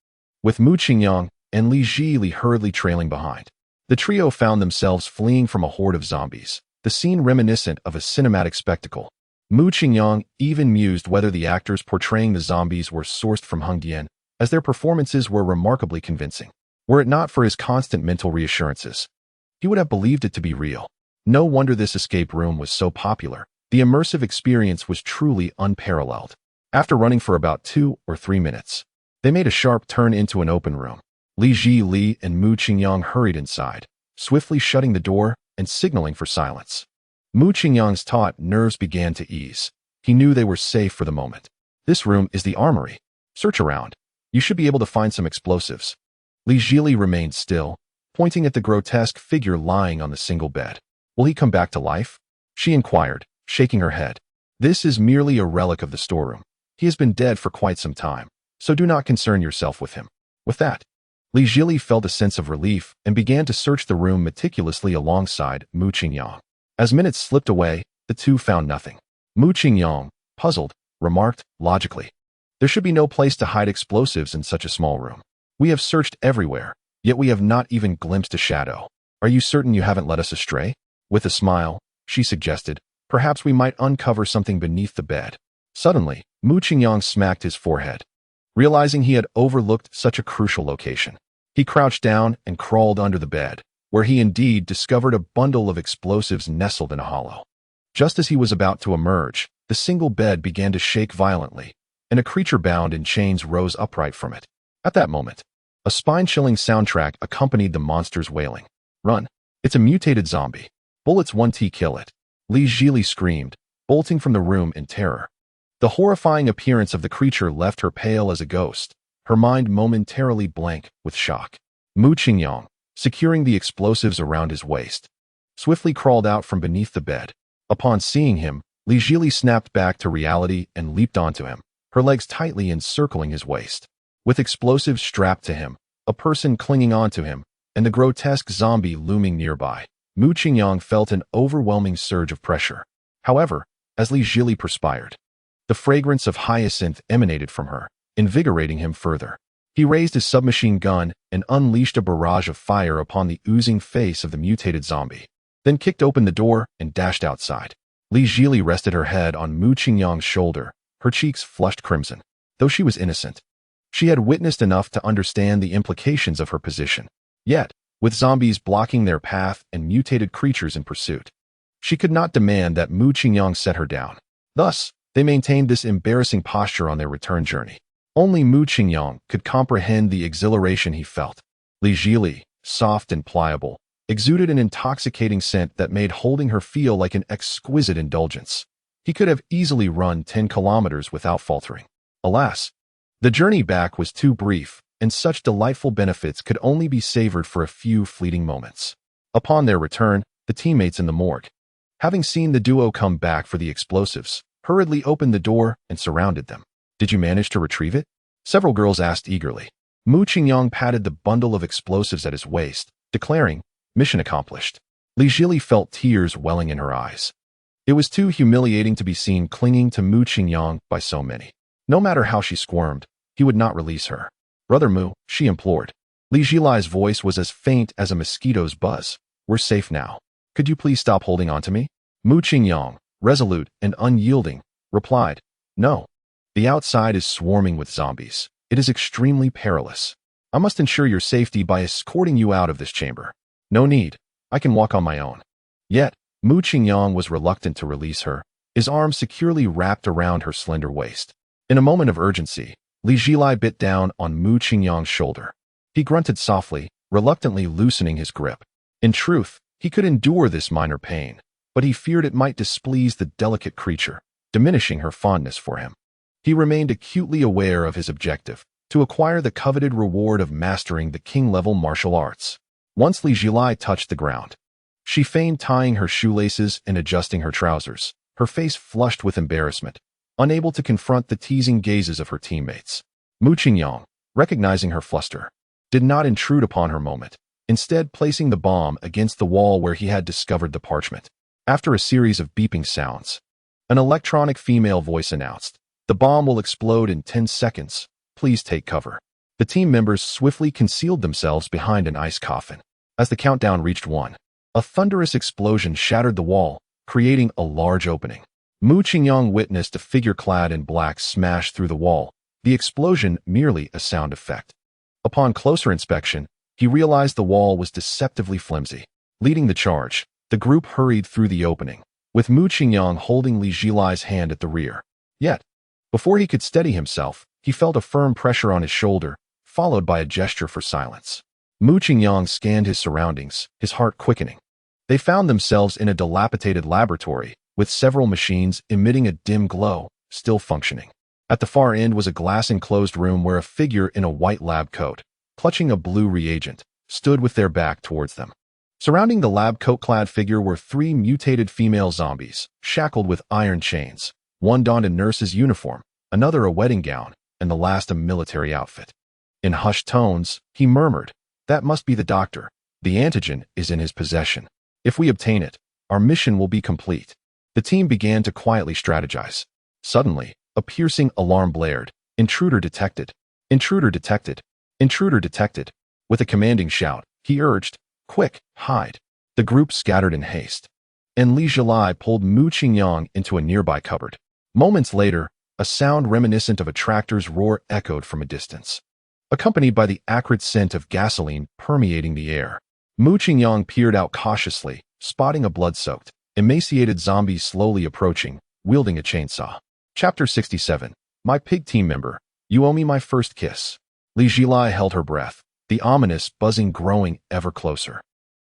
A: With Mu Qingyang and Li Zhili hurriedly trailing behind, the trio found themselves fleeing from a horde of zombies, the scene reminiscent of a cinematic spectacle. Mu Qingyang even mused whether the actors portraying the zombies were sourced from Hengdian, as their performances were remarkably convincing. Were it not for his constant mental reassurances, he would have believed it to be real. No wonder this escape room was so popular. The immersive experience was truly unparalleled. After running for about 2 or 3 minutes, they made a sharp turn into an open room. Li Zhili and Mu Qingyang hurried inside, swiftly shutting the door and signaling for silence. Mu Qingyang's taut nerves began to ease. He knew they were safe for the moment. This room is the armory. Search around. You should be able to find some explosives. Li Zhili remained still, pointing at the grotesque figure lying on the single bed. Will he come back to life? She inquired, shaking her head. This is merely a relic of the storeroom. He has been dead for quite some time, so do not concern yourself with him. With that, Li Zhili felt a sense of relief and began to search the room meticulously alongside Mu Qingyang. As minutes slipped away, the two found nothing. Mu Qingyang, puzzled, remarked logically, there should be no place to hide explosives in such a small room. We have searched everywhere, yet we have not even glimpsed a shadow. Are you certain you haven't led us astray? With a smile, she suggested, perhaps we might uncover something beneath the bed. Suddenly, Mu Qingyang smacked his forehead, realizing he had overlooked such a crucial location. He crouched down and crawled under the bed, where he indeed discovered a bundle of explosives nestled in a hollow. Just as he was about to emerge, the single bed began to shake violently, and a creature bound in chains rose upright from it. At that moment, a spine-chilling soundtrack accompanied the monster's wailing. Run! It's a mutated zombie. Bullets 1T kill it. Li Zhili screamed, bolting from the room in terror. The horrifying appearance of the creature left her pale as a ghost, her mind momentarily blank with shock. Mu Qingyang, securing the explosives around his waist, swiftly crawled out from beneath the bed. Upon seeing him, Li Zhili snapped back to reality and leaped onto him, her legs tightly encircling his waist. With explosives strapped to him, a person clinging onto him, and the grotesque zombie looming nearby, Mu Qingyang felt an overwhelming surge of pressure. However, as Li Zhili perspired, the fragrance of hyacinth emanated from her, invigorating him further. He raised his submachine gun and unleashed a barrage of fire upon the oozing face of the mutated zombie, then kicked open the door and dashed outside. Li Zhili rested her head on Mu Qingyang's shoulder, her cheeks flushed crimson. Though she was innocent, she had witnessed enough to understand the implications of her position. Yet, with zombies blocking their path and mutated creatures in pursuit, she could not demand that Mu Qingyang set her down. Thus, they maintained this embarrassing posture on their return journey. Only Mu Qingyang could comprehend the exhilaration he felt. Li Zhili, soft and pliable, exuded an intoxicating scent that made holding her feel like an exquisite indulgence. He could have easily run 10 kilometers without faltering. Alas, the journey back was too brief, and such delightful benefits could only be savored for a few fleeting moments. Upon their return, the teammates in the morgue, having seen the duo come back for the explosives, hurriedly opened the door and surrounded them. Did you manage to retrieve it? Several girls asked eagerly. Mu Qingyang patted the bundle of explosives at his waist, declaring, mission accomplished. Li Zhili felt tears welling in her eyes. It was too humiliating to be seen clinging to Mu Qingyang by so many. No matter how she squirmed, he would not release her. Brother Mu, she implored. Li Jilai's voice was as faint as a mosquito's buzz. We're safe now. Could you please stop holding on to me? Mu Qingyang, resolute and unyielding, replied, No. The outside is swarming with zombies. It is extremely perilous. I must ensure your safety by escorting you out of this chamber. No need. I can walk on my own. Yet, Mu Qingyang was reluctant to release her, his arms securely wrapped around her slender waist. In a moment of urgency, Li Jilai bit down on Mu Qingyang's shoulder. He grunted softly, reluctantly loosening his grip. In truth, he could endure this minor pain, but he feared it might displease the delicate creature, diminishing her fondness for him. He remained acutely aware of his objective, to acquire the coveted reward of mastering the king-level martial arts. Once Li Jilai touched the ground, she feigned tying her shoelaces and adjusting her trousers, her face flushed with embarrassment, unable to confront the teasing gazes of her teammates. Mu Qingyang, recognizing her fluster, did not intrude upon her moment, instead placing the bomb against the wall where he had discovered the parchment. After a series of beeping sounds, an electronic female voice announced, The bomb will explode in 10 seconds. Please take cover. The team members swiftly concealed themselves behind an ice coffin. As the countdown reached 1, a thunderous explosion shattered the wall, creating a large opening. Mu Qingyang witnessed a figure clad in black smash through the wall, the explosion merely a sound effect. Upon closer inspection, he realized the wall was deceptively flimsy. Leading the charge, the group hurried through the opening, with Mu Qingyang holding Li Jilai's hand at the rear. Yet, before he could steady himself, he felt a firm pressure on his shoulder, followed by a gesture for silence. Mu Qingyang scanned his surroundings, his heart quickening. They found themselves in a dilapidated laboratory, with several machines emitting a dim glow, still functioning. At the far end was a glass-enclosed room where a figure in a white lab coat, clutching a blue reagent, stood with their back towards them. Surrounding the lab coat-clad figure were 3 mutated female zombies, shackled with iron chains. One donned a nurse's uniform, another a wedding gown, and the last a military outfit. In hushed tones, he murmured, That must be the doctor. The antigen is in his possession. If we obtain it, our mission will be complete. The team began to quietly strategize. Suddenly, a piercing alarm blared. Intruder detected. Intruder detected. Intruder detected. With a commanding shout, he urged, Quick, hide. The group scattered in haste, and Li Jilai pulled Mu Qingyang into a nearby cupboard. Moments later, a sound reminiscent of a tractor's roar echoed from a distance, accompanied by the acrid scent of gasoline permeating the air. Mu Qingyang peered out cautiously, spotting a blood-soaked, emaciated zombie slowly approaching, wielding a chainsaw. Chapter 67. My pig team member, you owe me my first kiss. Li Jilai held her breath, the ominous buzzing growing ever closer.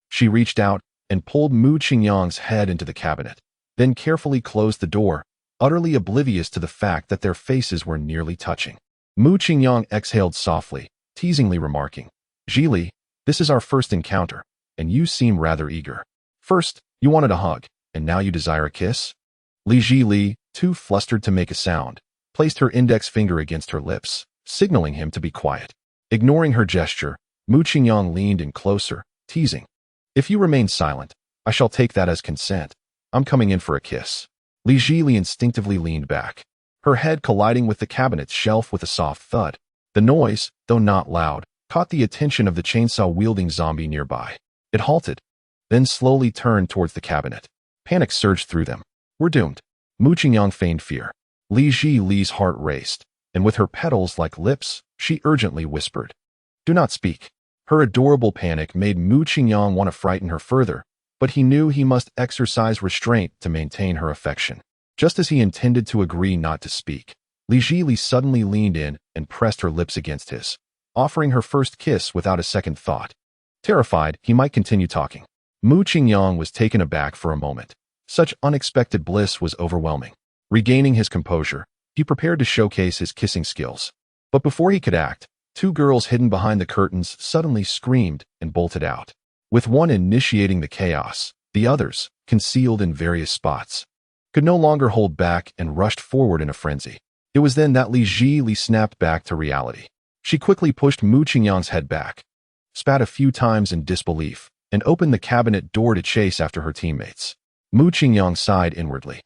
A: She reached out and pulled Mu Qingyang's head into the cabinet, then carefully closed the door, utterly oblivious to the fact that their faces were nearly touching. Mu Qingyang exhaled softly, teasingly remarking, Jili, this is our first encounter, and you seem rather eager. First, you wanted a hug, and now you desire a kiss? Li Jili, too flustered to make a sound, placed her index finger against her lips, signaling him to be quiet. Ignoring her gesture, Mu Qingyang leaned in closer, teasing, If you remain silent, I shall take that as consent. I'm coming in for a kiss. Li Jili instinctively leaned back, her head colliding with the cabinet's shelf with a soft thud. The noise, though not loud, caught the attention of the chainsaw-wielding zombie nearby. It halted, then slowly turned towards the cabinet. Panic surged through them. We're doomed. Mu Qingyang feigned fear. Li Jili's heart raced, and with her petals like lips, she urgently whispered, Do not speak. Her adorable panic made Mu Qingyang want to frighten her further, but he knew he must exercise restraint to maintain her affection. Just as he intended to agree not to speak, Li Jili suddenly leaned in and pressed her lips against his, offering her first kiss without a second thought. Terrified, he might continue talking. Mu Qingyang was taken aback for a moment. Such unexpected bliss was overwhelming. Regaining his composure, he prepared to showcase his kissing skills. But before he could act, 2 girls hidden behind the curtains suddenly screamed and bolted out, with one initiating the chaos. The others, concealed in various spots, could no longer hold back and rushed forward in a frenzy. It was then that Li Jili snapped back to reality. She quickly pushed Mu Qingyang's head back, spat a few times in disbelief, and opened the cabinet door to chase after her teammates. Mu Qingyang sighed inwardly,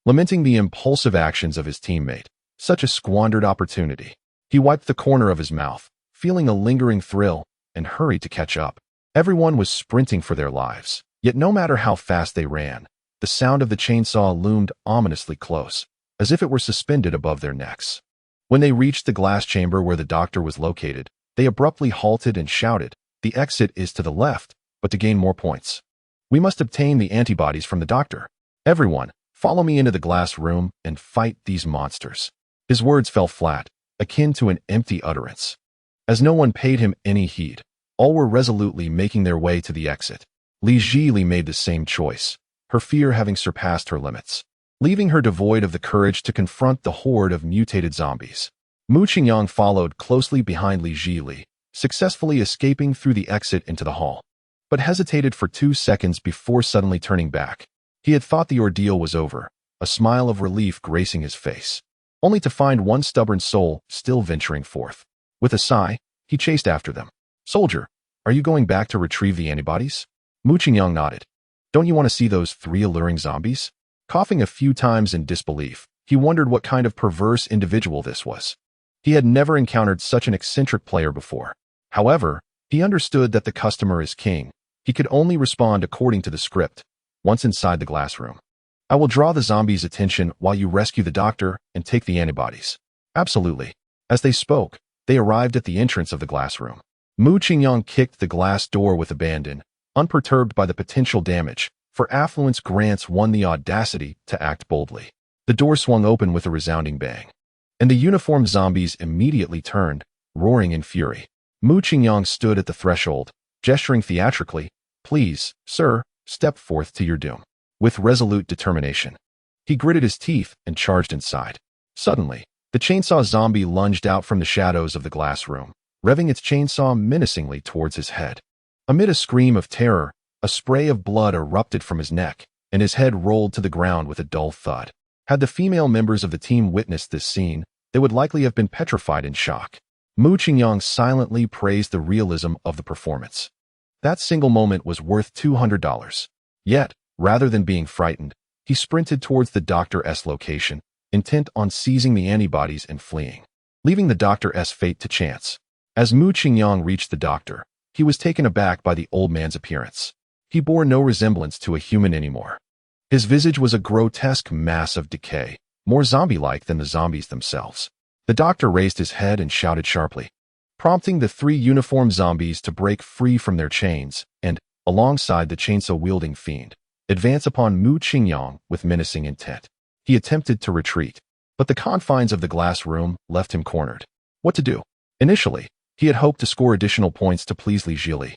A: lamenting the impulsive actions of his teammate. Such a squandered opportunity. He wiped the corner of his mouth, feeling a lingering thrill, and hurried to catch up. Everyone was sprinting for their lives. Yet no matter how fast they ran, the sound of the chainsaw loomed ominously close, as if it were suspended above their necks. When they reached the glass chamber where the doctor was located, they abruptly halted and shouted, "The exit is to the left, but to gain more points. We must obtain the antibodies from the doctor. Everyone, follow me into the glass room and fight these monsters." His words fell flat, akin to an empty utterance. As no one paid him any heed, all were resolutely making their way to the exit. Li Zhili made the same choice, her fear having surpassed her limits, leaving her devoid of the courage to confront the horde of mutated zombies. Mu Qingyang followed closely behind Li Zhili, successfully escaping through the exit into the hall, but hesitated for 2 seconds before suddenly turning back. He had thought the ordeal was over, a smile of relief gracing his face, only to find one stubborn soul still venturing forth. With a sigh, he chased after them. "Soldier, are you going back to retrieve the antibodies?" Mu Qingyang nodded. "Don't you want to see those 3 alluring zombies?" Coughing a few times in disbelief, he wondered what kind of perverse individual this was. He had never encountered such an eccentric player before. However, he understood that the customer is king. He could only respond according to the script. Once inside the glass room, "I will draw the zombies' attention while you rescue the doctor and take the antibodies." "Absolutely." As they spoke, they arrived at the entrance of the glass room. Mu Qingyang kicked the glass door with abandon, unperturbed by the potential damage, for affluence grants one the audacity to act boldly. The door swung open with a resounding bang, and the uniformed zombies immediately turned, roaring in fury. Mu Qingyang stood at the threshold, gesturing theatrically, "Please, sir, step forth to your doom." With resolute determination, he gritted his teeth and charged inside. Suddenly, the chainsaw zombie lunged out from the shadows of the glass room, revving its chainsaw menacingly towards his head. Amid a scream of terror, a spray of blood erupted from his neck, and his head rolled to the ground with a dull thud. Had the female members of the team witnessed this scene, they would likely have been petrified in shock. Mu Qingyang silently praised the realism of the performance. That single moment was worth $200. Yet, rather than being frightened, he sprinted towards the Doctor's location, intent on seizing the antibodies and fleeing, leaving the Doctor's fate to chance. As Mu Qingyang reached the doctor, he was taken aback by the old man's appearance. He bore no resemblance to a human anymore. His visage was a grotesque mass of decay, more zombie-like than the zombies themselves. The doctor raised his head and shouted sharply, prompting the 3 uniformed zombies to break free from their chains and, alongside the chainsaw-wielding fiend, advance upon Mu Qingyang with menacing intent. He attempted to retreat, but the confines of the glass room left him cornered. What to do? Initially, he had hoped to score additional points to please Li Zhili,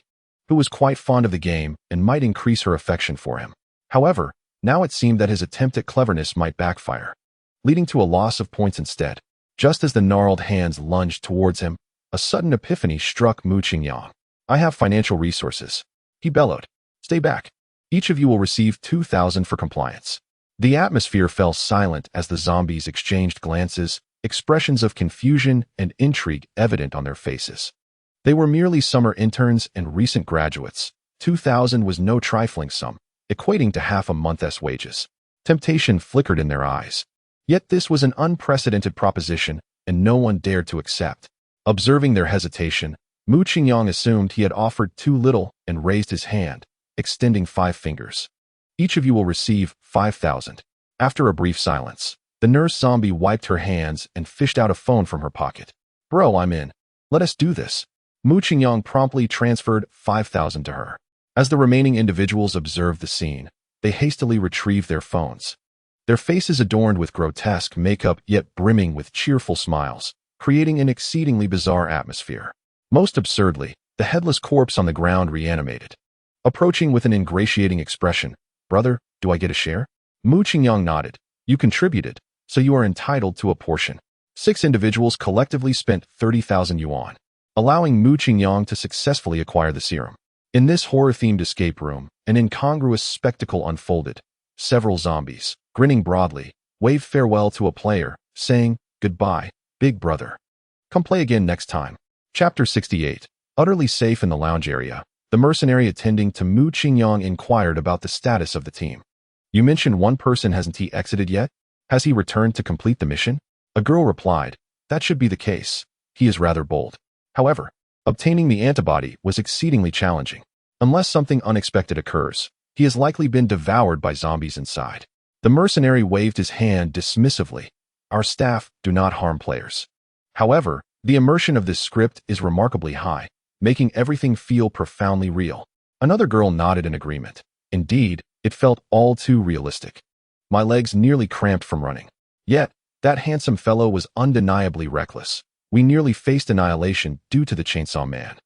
A: who was quite fond of the game and might increase her affection for him. However, now it seemed that his attempt at cleverness might backfire, leading to a loss of points instead. Just as the gnarled hands lunged towards him, a sudden epiphany struck Mu Qingyang. "I have financial resources," he bellowed. "Stay back. Each of you will receive 2,000 for compliance." The atmosphere fell silent as the zombies exchanged glances, expressions of confusion and intrigue evident on their faces. They were merely summer interns and recent graduates. 2,000 was no trifling sum, equating to half a month's wages. Temptation flickered in their eyes. Yet this was an unprecedented proposition, and no one dared to accept. Observing their hesitation, Mu Qingyang assumed he had offered too little and raised his hand, extending 5 fingers. "Each of you will receive 5,000. After a brief silence, the nurse zombie wiped her hands and fished out a phone from her pocket. "Bro, I'm in. Let us do this." Mu Qingyang promptly transferred 5,000 to her. As the remaining individuals observed the scene, they hastily retrieved their phones. Their faces adorned with grotesque makeup yet brimming with cheerful smiles, creating an exceedingly bizarre atmosphere. Most absurdly, the headless corpse on the ground reanimated. Approaching with an ingratiating expression, "Brother, do I get a share?" Mu Qingyang nodded. "You contributed, so you are entitled to a portion." 6 individuals collectively spent 30,000 yuan, allowing Mu Qingyang to successfully acquire the serum. In this horror-themed escape room, an incongruous spectacle unfolded. Several zombies, grinning broadly, waved farewell to a player, saying, "Goodbye, big brother. Come play again next time." Chapter 68. Utterly safe in the lounge area, the mercenary attending to Mu Qingyang inquired about the status of the team. "You mentioned one person hasn't he exited yet? Has he returned to complete the mission?" A girl replied, "That should be the case. He is rather bold. However, Obtaining the antibody was exceedingly challenging. Unless something unexpected occurs, he has likely been devoured by zombies inside. The mercenary waved his hand dismissively. Our staff do not harm players. However, the immersion of this script is remarkably high, making everything feel profoundly real. Another girl nodded in agreement. Indeed, it felt all too realistic. My legs nearly cramped from running. Yet, that handsome fellow was undeniably reckless. We nearly faced annihilation due to the Chainsaw Man.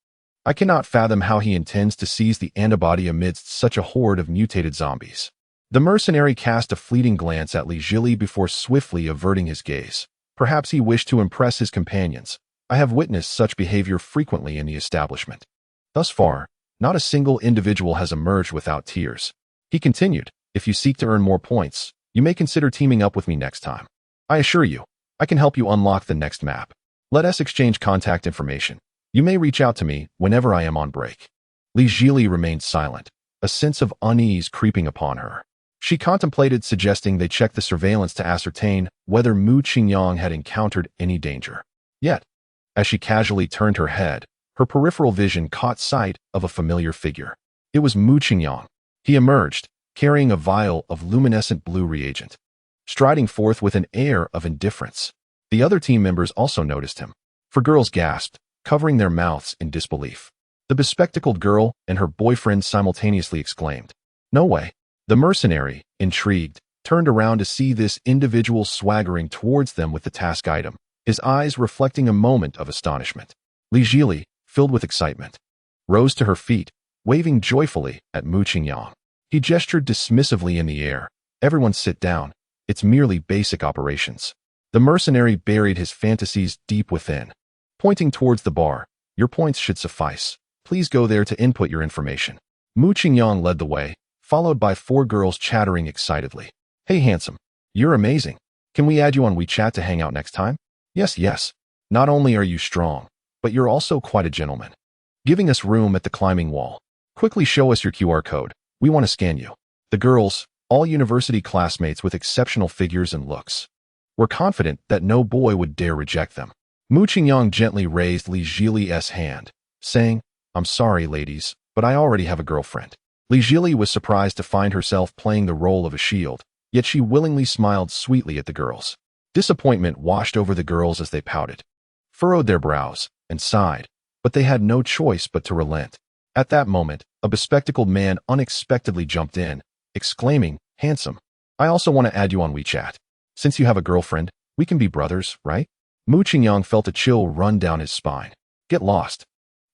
A: I cannot fathom how he intends to seize the antibody amidst such a horde of mutated zombies. The mercenary cast a fleeting glance at Li Jili before swiftly averting his gaze. Perhaps he wished to impress his companions. I have witnessed such behavior frequently in the establishment. Thus far, not a single individual has emerged without tears. He continued, if you seek to earn more points, you may consider teaming up with me next time. I assure you, I can help you unlock the next map. Let us exchange contact information. You may reach out to me whenever I am on break. Li Jili remained silent, a sense of unease creeping upon her. She contemplated suggesting they check the surveillance to ascertain whether Mu Qingyang had encountered any danger. Yet, as she casually turned her head, her peripheral vision caught sight of a familiar figure. It was Mu Qingyang. He emerged, carrying a vial of luminescent blue reagent, striding forth with an air of indifference. The other team members also noticed him. For girls gasped, covering their mouths in disbelief. The bespectacled girl and her boyfriend simultaneously exclaimed, "No way." The mercenary, intrigued, turned around to see this individual swaggering towards them with the task item, his eyes reflecting a moment of astonishment. Li Jili, filled with excitement, rose to her feet, waving joyfully at Mu Qingyang. He gestured dismissively in the air. Everyone sit down. It's merely basic operations. The mercenary buried his fantasies deep within. Pointing towards the bar, your points should suffice. Please go there to input your information. Mu Qingyang led the way, followed by 4 girls chattering excitedly. Hey handsome, you're amazing. Can we add you on WeChat to hang out next time? Yes. Not only are you strong, but you're also quite a gentleman. Giving us room at the climbing wall. Quickly show us your QR code. We want to scan you. The girls, all university classmates with exceptional figures and looks, were confident that no boy would dare reject them. Mu Qingyang gently raised Li Jili's hand, saying, I'm sorry, ladies, but I already have a girlfriend. Li Jili was surprised to find herself playing the role of a shield, yet she willingly smiled sweetly at the girls. Disappointment washed over the girls as they pouted, furrowed their brows, and sighed, but they had no choice but to relent. At that moment, a bespectacled man unexpectedly jumped in, exclaiming, Handsome, I also want to add you on WeChat. Since you have a girlfriend, we can be brothers, right? Mu Qingyang felt a chill run down his spine. Get lost.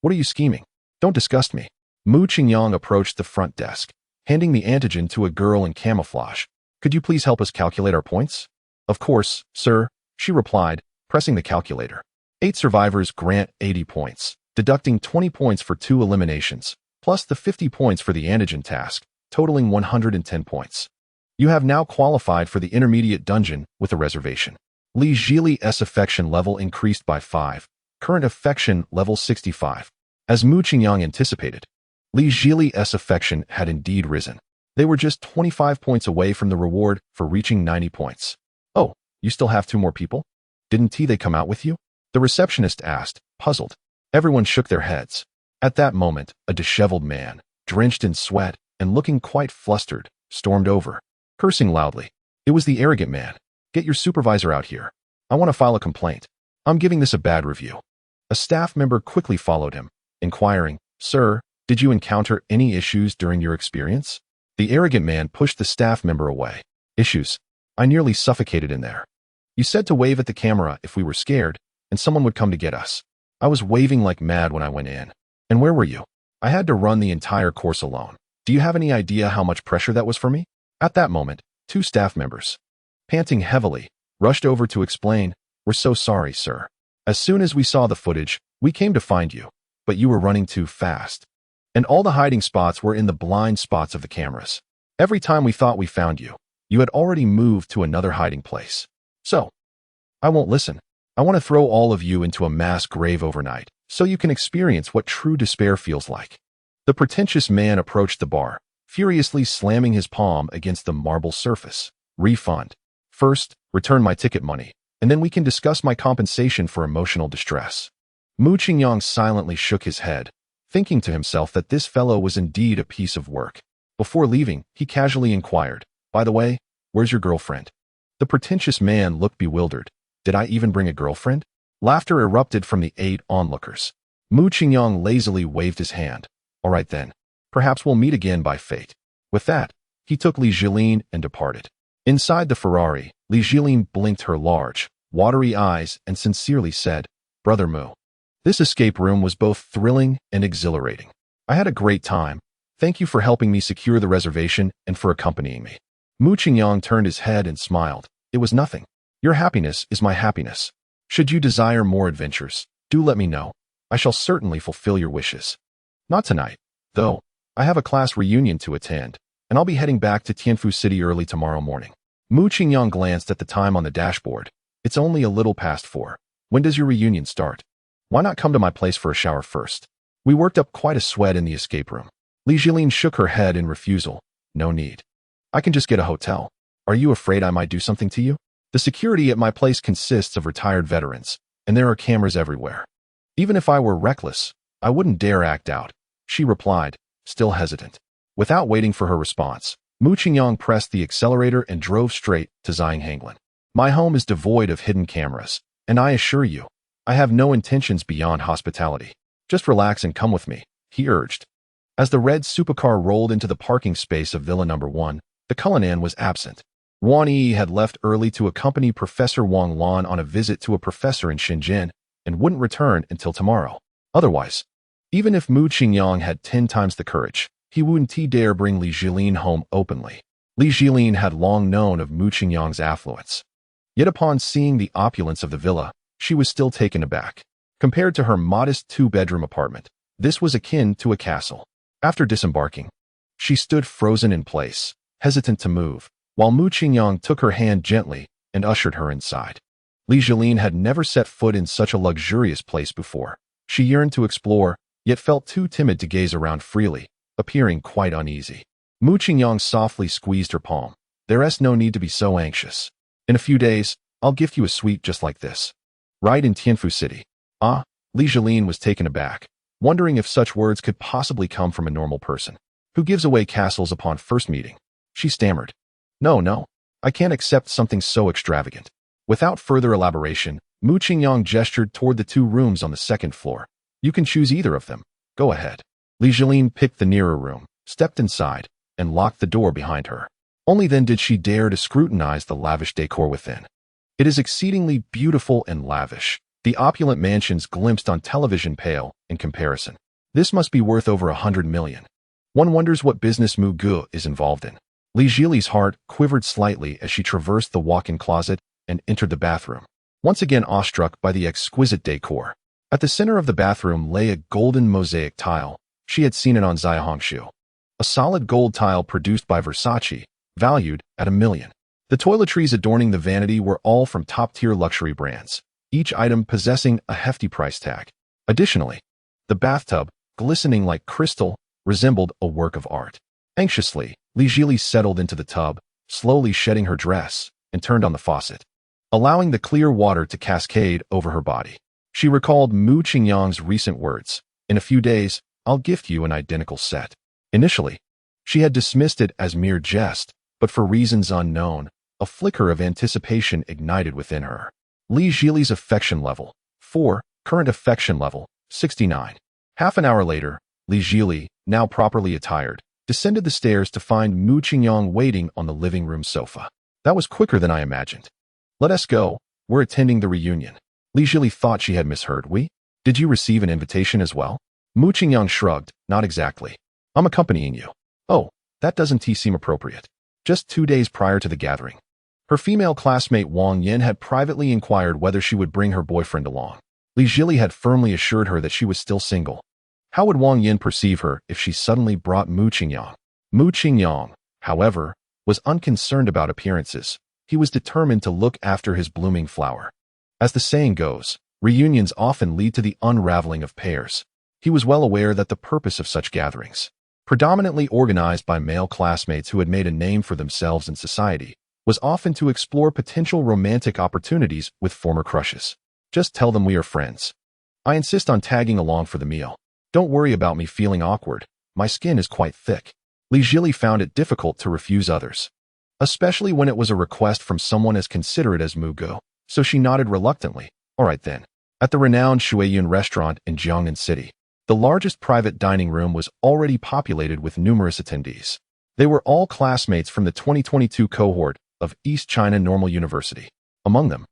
A: What are you scheming? Don't disgust me. Mu Qingyang approached the front desk, handing the antigen to a girl in camouflage. Could you please help us calculate our points? Of course, sir, she replied, pressing the calculator. 8 survivors grant 80 points, deducting 20 points for 2 eliminations, plus the 50 points for the antigen task, totaling 110 points. You have now qualified for the intermediate dungeon with a reservation. Li Jili's affection level increased by 5, current affection level 65. As Mu Qingyang anticipated, Li Jili's affection had indeed risen. They were just 25 points away from the reward for reaching 90 points. Oh, you still have 2 more people? Didn't they come out with you? The receptionist asked, puzzled. Everyone shook their heads. At that moment, a disheveled man, drenched in sweat and looking quite flustered, stormed over, cursing loudly. It was the arrogant man. Get your supervisor out here. I want to file a complaint. I'm giving this a bad review. A staff member quickly followed him, inquiring, Sir, did you encounter any issues during your experience? The arrogant man pushed the staff member away. Issues? I nearly suffocated in there. You said to wave at the camera if we were scared, and someone would come to get us. I was waving like mad when I went in. And where were you? I had to run the entire course alone. Do you have any idea how much pressure that was for me? At that moment, 2 staff members, panting heavily, rushed over to explain, We're so sorry, sir. As soon as we saw the footage, we came to find you, but you were running too fast. And all the hiding spots were in the blind spots of the cameras. Every time we thought we found you, you had already moved to another hiding place. So, I won't listen. I want to throw all of you into a mass grave overnight, so you can experience what true despair feels like. The pretentious man approached the bar, furiously slamming his palm against the marble surface. Refund. First, return my ticket money, and then we can discuss my compensation for emotional distress. Mu Qingyang silently shook his head, thinking to himself that this fellow was indeed a piece of work. Before leaving, he casually inquired, "By the way, where's your girlfriend?" The pretentious man looked bewildered. "Did I even bring a girlfriend?" Laughter erupted from the 8 onlookers. Mu Qingyang lazily waved his hand. "All right then. Perhaps we'll meet again by fate." With that, he took Li Jilin and departed. Inside the Ferrari, Li Jilin blinked her large, watery eyes and sincerely said, "Brother Mu, this escape room was both thrilling and exhilarating. I had a great time. Thank you for helping me secure the reservation and for accompanying me." Mu Qingyang turned his head and smiled. "It was nothing. Your happiness is my happiness. Should you desire more adventures, do let me know. I shall certainly fulfill your wishes. Not tonight, though. I have a class reunion to attend, and I'll be heading back to Tianfu City early tomorrow morning." Mu Qingyang glanced at the time on the dashboard. "It's only a little past 4. When does your reunion start? Why not come to my place for a shower first? We worked up quite a sweat in the escape room." Li Jilin shook her head in refusal. "No need. I can just get a hotel. Are you afraid I might do something to you? The security at my place consists of retired veterans, and there are cameras everywhere. Even if I were reckless, I wouldn't dare act out," she replied, still hesitant. Without waiting for her response, Mu Qingyang pressed the accelerator and drove straight to Xinhanglan. "My home is devoid of hidden cameras, and I assure you, I have no intentions beyond hospitality. Just relax and come with me," he urged. As the red supercar rolled into the parking space of Villa Number 1, the Cullinan was absent. Wang Yi had left early to accompany Professor Wang Lan on a visit to a professor in Shenzhen and wouldn't return until tomorrow. Otherwise, even if Mu Qingyang had 10 times the courage, he wouldn't dare bring Li Jilin home openly. Li Jilin had long known of Mu Qingyang's affluence. Yet upon seeing the opulence of the villa, she was still taken aback. Compared to her modest 2-bedroom apartment, this was akin to a castle. After disembarking, she stood frozen in place, hesitant to move, while Mu Qingyang took her hand gently and ushered her inside. Li Jilin had never set foot in such a luxurious place before. She yearned to explore, yet felt too timid to gaze around freely, appearing quite uneasy. Mu Qingyang softly squeezed her palm. "There's no need to be so anxious. In a few days, I'll gift you a suite just like this. Right in Tianfu City." "Ah," Li Jilin was taken aback, wondering if such words could possibly come from a normal person. "Who gives away castles upon first meeting?" She stammered. No, I can't accept something so extravagant." Without further elaboration, Mu Qingyang gestured toward the 2 rooms on the 2nd floor. "You can choose either of them. Go ahead." Li Jilin picked the nearer room, stepped inside, and locked the door behind her. Only then did she dare to scrutinize the lavish decor within. It is exceedingly beautiful and lavish. The opulent mansions glimpsed on television pale in comparison. This must be worth over 100 million. One wonders what business Mu Gu is involved in. Li Jili's heart quivered slightly as she traversed the walk-in closet and entered the bathroom, once again awestruck by the exquisite decor. At the center of the bathroom lay a golden mosaic tile. She had seen it on Xiaohongshu. A solid gold tile produced by Versace, valued at $1 million. The toiletries adorning the vanity were all from top-tier luxury brands, each item possessing a hefty price tag. Additionally, the bathtub, glistening like crystal, resembled a work of art. Anxiously, Li Jili settled into the tub, slowly shedding her dress, and turned on the faucet, allowing the clear water to cascade over her body. She recalled Mu Qingyang's recent words, "In a few days, I'll gift you an identical set." Initially, she had dismissed it as mere jest, but for reasons unknown, a flicker of anticipation ignited within her. Li Jili's affection level, 4, current affection level, 69. Half an hour later, Li Jili, now properly attired, descended the stairs to find Mu Qingyang waiting on the living room sofa. "That was quicker than I imagined. Let us go. We're attending the reunion." Li Jili thought she had misheard. "We? Did you receive an invitation as well?" Mu Qingyang shrugged. "Not exactly. I'm accompanying you." "Oh, that doesn't seem appropriate." Just 2 days prior to the gathering, her female classmate Wang Yin had privately inquired whether she would bring her boyfriend along. Li Jili had firmly assured her that she was still single. How would Wang Yin perceive her if she suddenly brought Mu Qingyang? Mu Qingyang, however, was unconcerned about appearances. He was determined to look after his blooming flower. As the saying goes, reunions often lead to the unraveling of pairs. He was well aware that the purpose of such gatherings, predominantly organized by male classmates who had made a name for themselves in society, was often to explore potential romantic opportunities with former crushes. "Just tell them we are friends. I insist on tagging along for the meal. Don't worry about me feeling awkward. My skin is quite thick. Li Jili found it difficult to refuse others, especially when it was a request from someone as considerate as Mu Go, so she nodded reluctantly. All right then. At the renowned Shuiyun restaurant in Jiangnan City, the largest private dining room was already populated with numerous attendees. They were all classmates from the 2022 cohort of East China Normal University. Among them,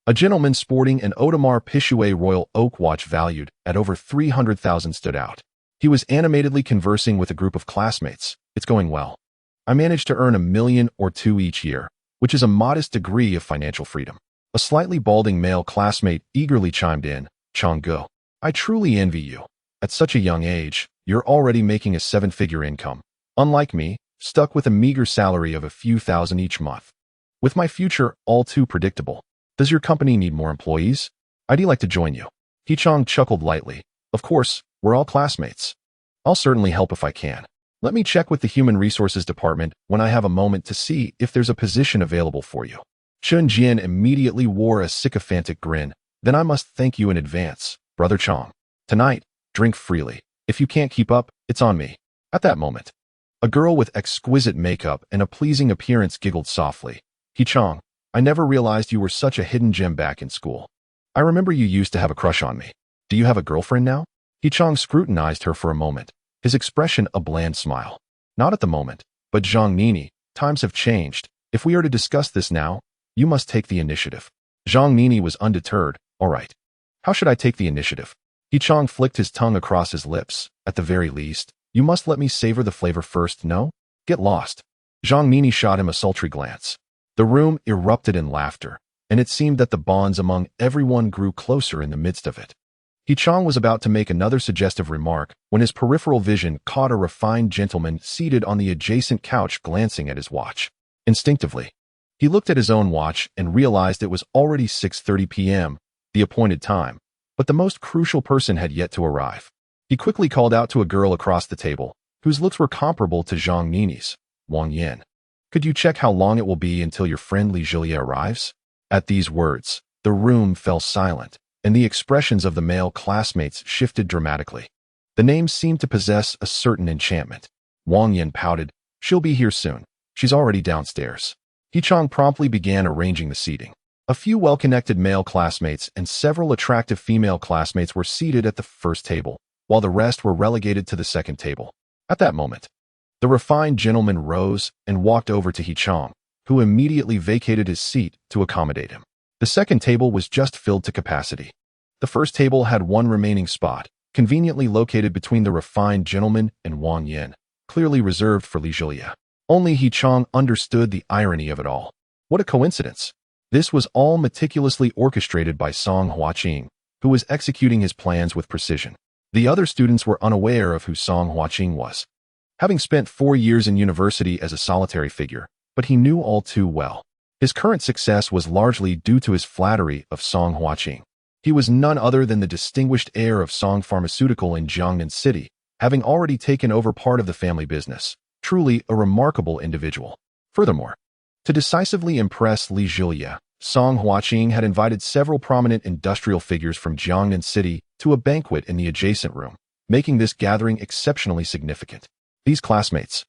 A: a gentleman sporting an Audemars Piguet Royal Oak watch valued at over 300,000 stood out. He was animatedly conversing with a group of classmates. It's going well. I managed to earn $1 million or $2 million each year, which is a modest degree of financial freedom. A slightly balding male classmate eagerly chimed in, Changgo, I truly envy you. At such a young age, you're already making a 7-figure income. Unlike me, stuck with a meager salary of a few thousand each month. With my future all too predictable. Does your company need more employees? I'd like to join you. Hichong chuckled lightly. Of course, we're all classmates. I'll certainly help if I can. Let me check with the Human Resources Department when I have a moment to see if there's a position available for you. Chun Jian immediately wore a sycophantic grin. Then I must thank you in advance, Brother Chong. Tonight, drink freely. If you can't keep up, it's on me. At that moment, a girl with exquisite makeup and a pleasing appearance giggled softly. Hichong, I never realized you were such a hidden gem back in school. I remember you used to have a crush on me. Do you have a girlfriend now? Hichong scrutinized her for a moment, his expression a bland smile. Not at the moment, but Zhang Nini, times have changed. If we are to discuss this now, you must take the initiative. Zhang Nini was undeterred. All right. How should I take the initiative? Hichong flicked his tongue across his lips. At the very least, you must let me savor the flavor first, no? Get lost. Zhang Nini shot him a sultry glance. The room erupted in laughter, and it seemed that the bonds among everyone grew closer in the midst of it. Hichong was about to make another suggestive remark when his peripheral vision caught a refined gentleman seated on the adjacent couch glancing at his watch. Instinctively, he looked at his own watch and realized it was already 6:30 p.m., the appointed time, but the most crucial person had yet to arrive. He quickly called out to a girl across the table, whose looks were comparable to Zhang Nini's, Wang Yin. Could you check how long it will be until your friend Li Jili arrives? At these words, the room fell silent, and the expressions of the male classmates shifted dramatically. The names seemed to possess a certain enchantment. Wang Yin pouted, she'll be here soon. She's already downstairs. Hichong promptly began arranging the seating. A few well-connected male classmates and several attractive female classmates were seated at the first table, while the rest were relegated to the second table. At that moment, the refined gentleman rose and walked over to Hichong, who immediately vacated his seat to accommodate him. The second table was just filled to capacity. The first table had one remaining spot, conveniently located between the refined gentleman and Wang Yin, clearly reserved for Li Jili. Only Hichong understood the irony of it all. What a coincidence! This was all meticulously orchestrated by Song Huaqing, who was executing his plans with precision. The other students were unaware of who Song Huaqing was, having spent 4 years in university as a solitary figure, but he knew all too well. His current success was largely due to his flattery of Song Huaqing. He was none other than the distinguished heir of Song Pharmaceutical in Jiangnan City, having already taken over part of the family business. Truly a remarkable individual. Furthermore, to decisively impress Li Jili, Song Huaqing had invited several prominent industrial figures from Jiangnan City to a banquet in the adjacent room, making this gathering exceptionally significant. These classmates,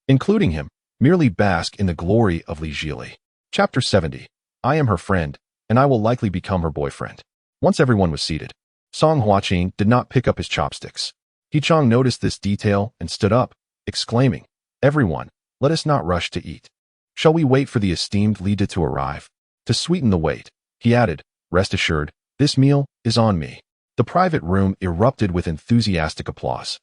A: including him, merely bask in the glory of Li Jili. Chapter 70. I am her friend, and I will likely become her boyfriend. Once everyone was seated, Song Huaqing did not pick up his chopsticks. Hichong noticed this detail and stood up, exclaiming, Everyone, let us not rush to eat. Shall we wait for the esteemed Lida to arrive? To sweeten the wait, he added, rest assured, this meal is on me. The private room erupted with enthusiastic applause,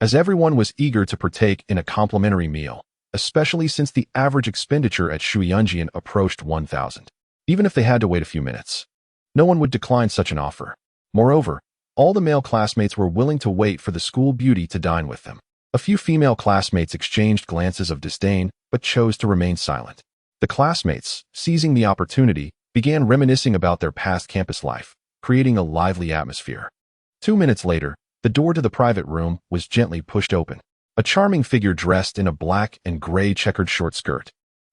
A: as everyone was eager to partake in a complimentary meal, especially since the average expenditure at Shuyunjian approached 1,000. Even if they had to wait a few minutes, no one would decline such an offer. Moreover, all the male classmates were willing to wait for the school beauty to dine with them. A few female classmates exchanged glances of disdain, but chose to remain silent. The classmates, seizing the opportunity, began reminiscing about their past campus life, creating a lively atmosphere. 2 minutes later, the door to the private room was gently pushed open. A charming figure dressed in a black and gray checkered short skirt,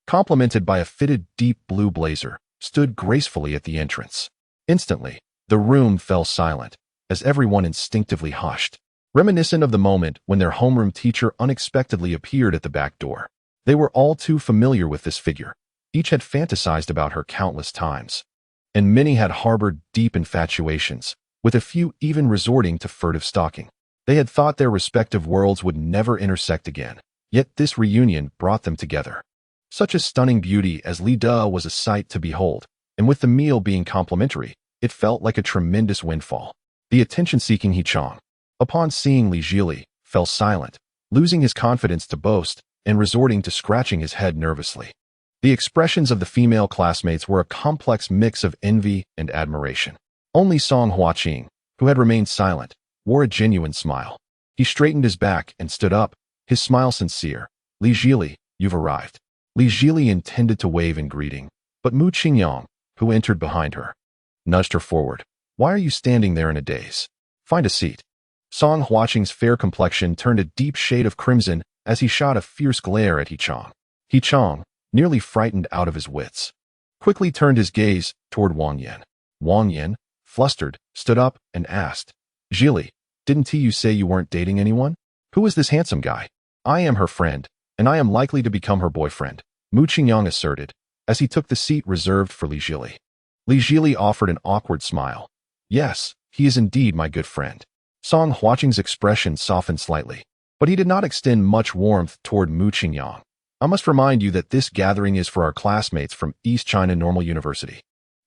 A: complemented by a fitted deep blue blazer, stood gracefully at the entrance. Instantly, the room fell silent, as everyone instinctively hushed, reminiscent of the moment when their homeroom teacher unexpectedly appeared at the back door. They were all too familiar with this figure. Each had fantasized about her countless times, and many had harbored deep infatuations, with a few even resorting to furtive stalking. They had thought their respective worlds would never intersect again, yet this reunion brought them together. Such a stunning beauty as Li De was a sight to behold, and with the meal being complimentary, it felt like a tremendous windfall. The attention-seeking He Chong, upon seeing Li Jili, fell silent, losing his confidence to boast and resorting to scratching his head nervously. The expressions of the female classmates were a complex mix of envy and admiration. Only Song Huaqing, who had remained silent, wore a genuine smile. He straightened his back and stood up, his smile sincere. Li Jili, you've arrived. Li Jili intended to wave in greeting, but Mu Qingyang, who entered behind her, nudged her forward. Why are you standing there in a daze? Find a seat. Song Huaqing's fair complexion turned a deep shade of crimson as he shot a fierce glare at He Chong. He Chong, nearly frightened out of his wits, quickly turned his gaze toward Wang Yan. Wang Yan, flustered, stood up and asked, Jili, didn't you say you weren't dating anyone? Who is this handsome guy? I am her friend, and I am likely to become her boyfriend, Mu Qingyang asserted, as he took the seat reserved for Li Jili. Li Jili offered an awkward smile. Yes, he is indeed my good friend. Song Huaqing's expression softened slightly, but he did not extend much warmth toward Mu Qingyang. I must remind you that this gathering is for our classmates from East China Normal University.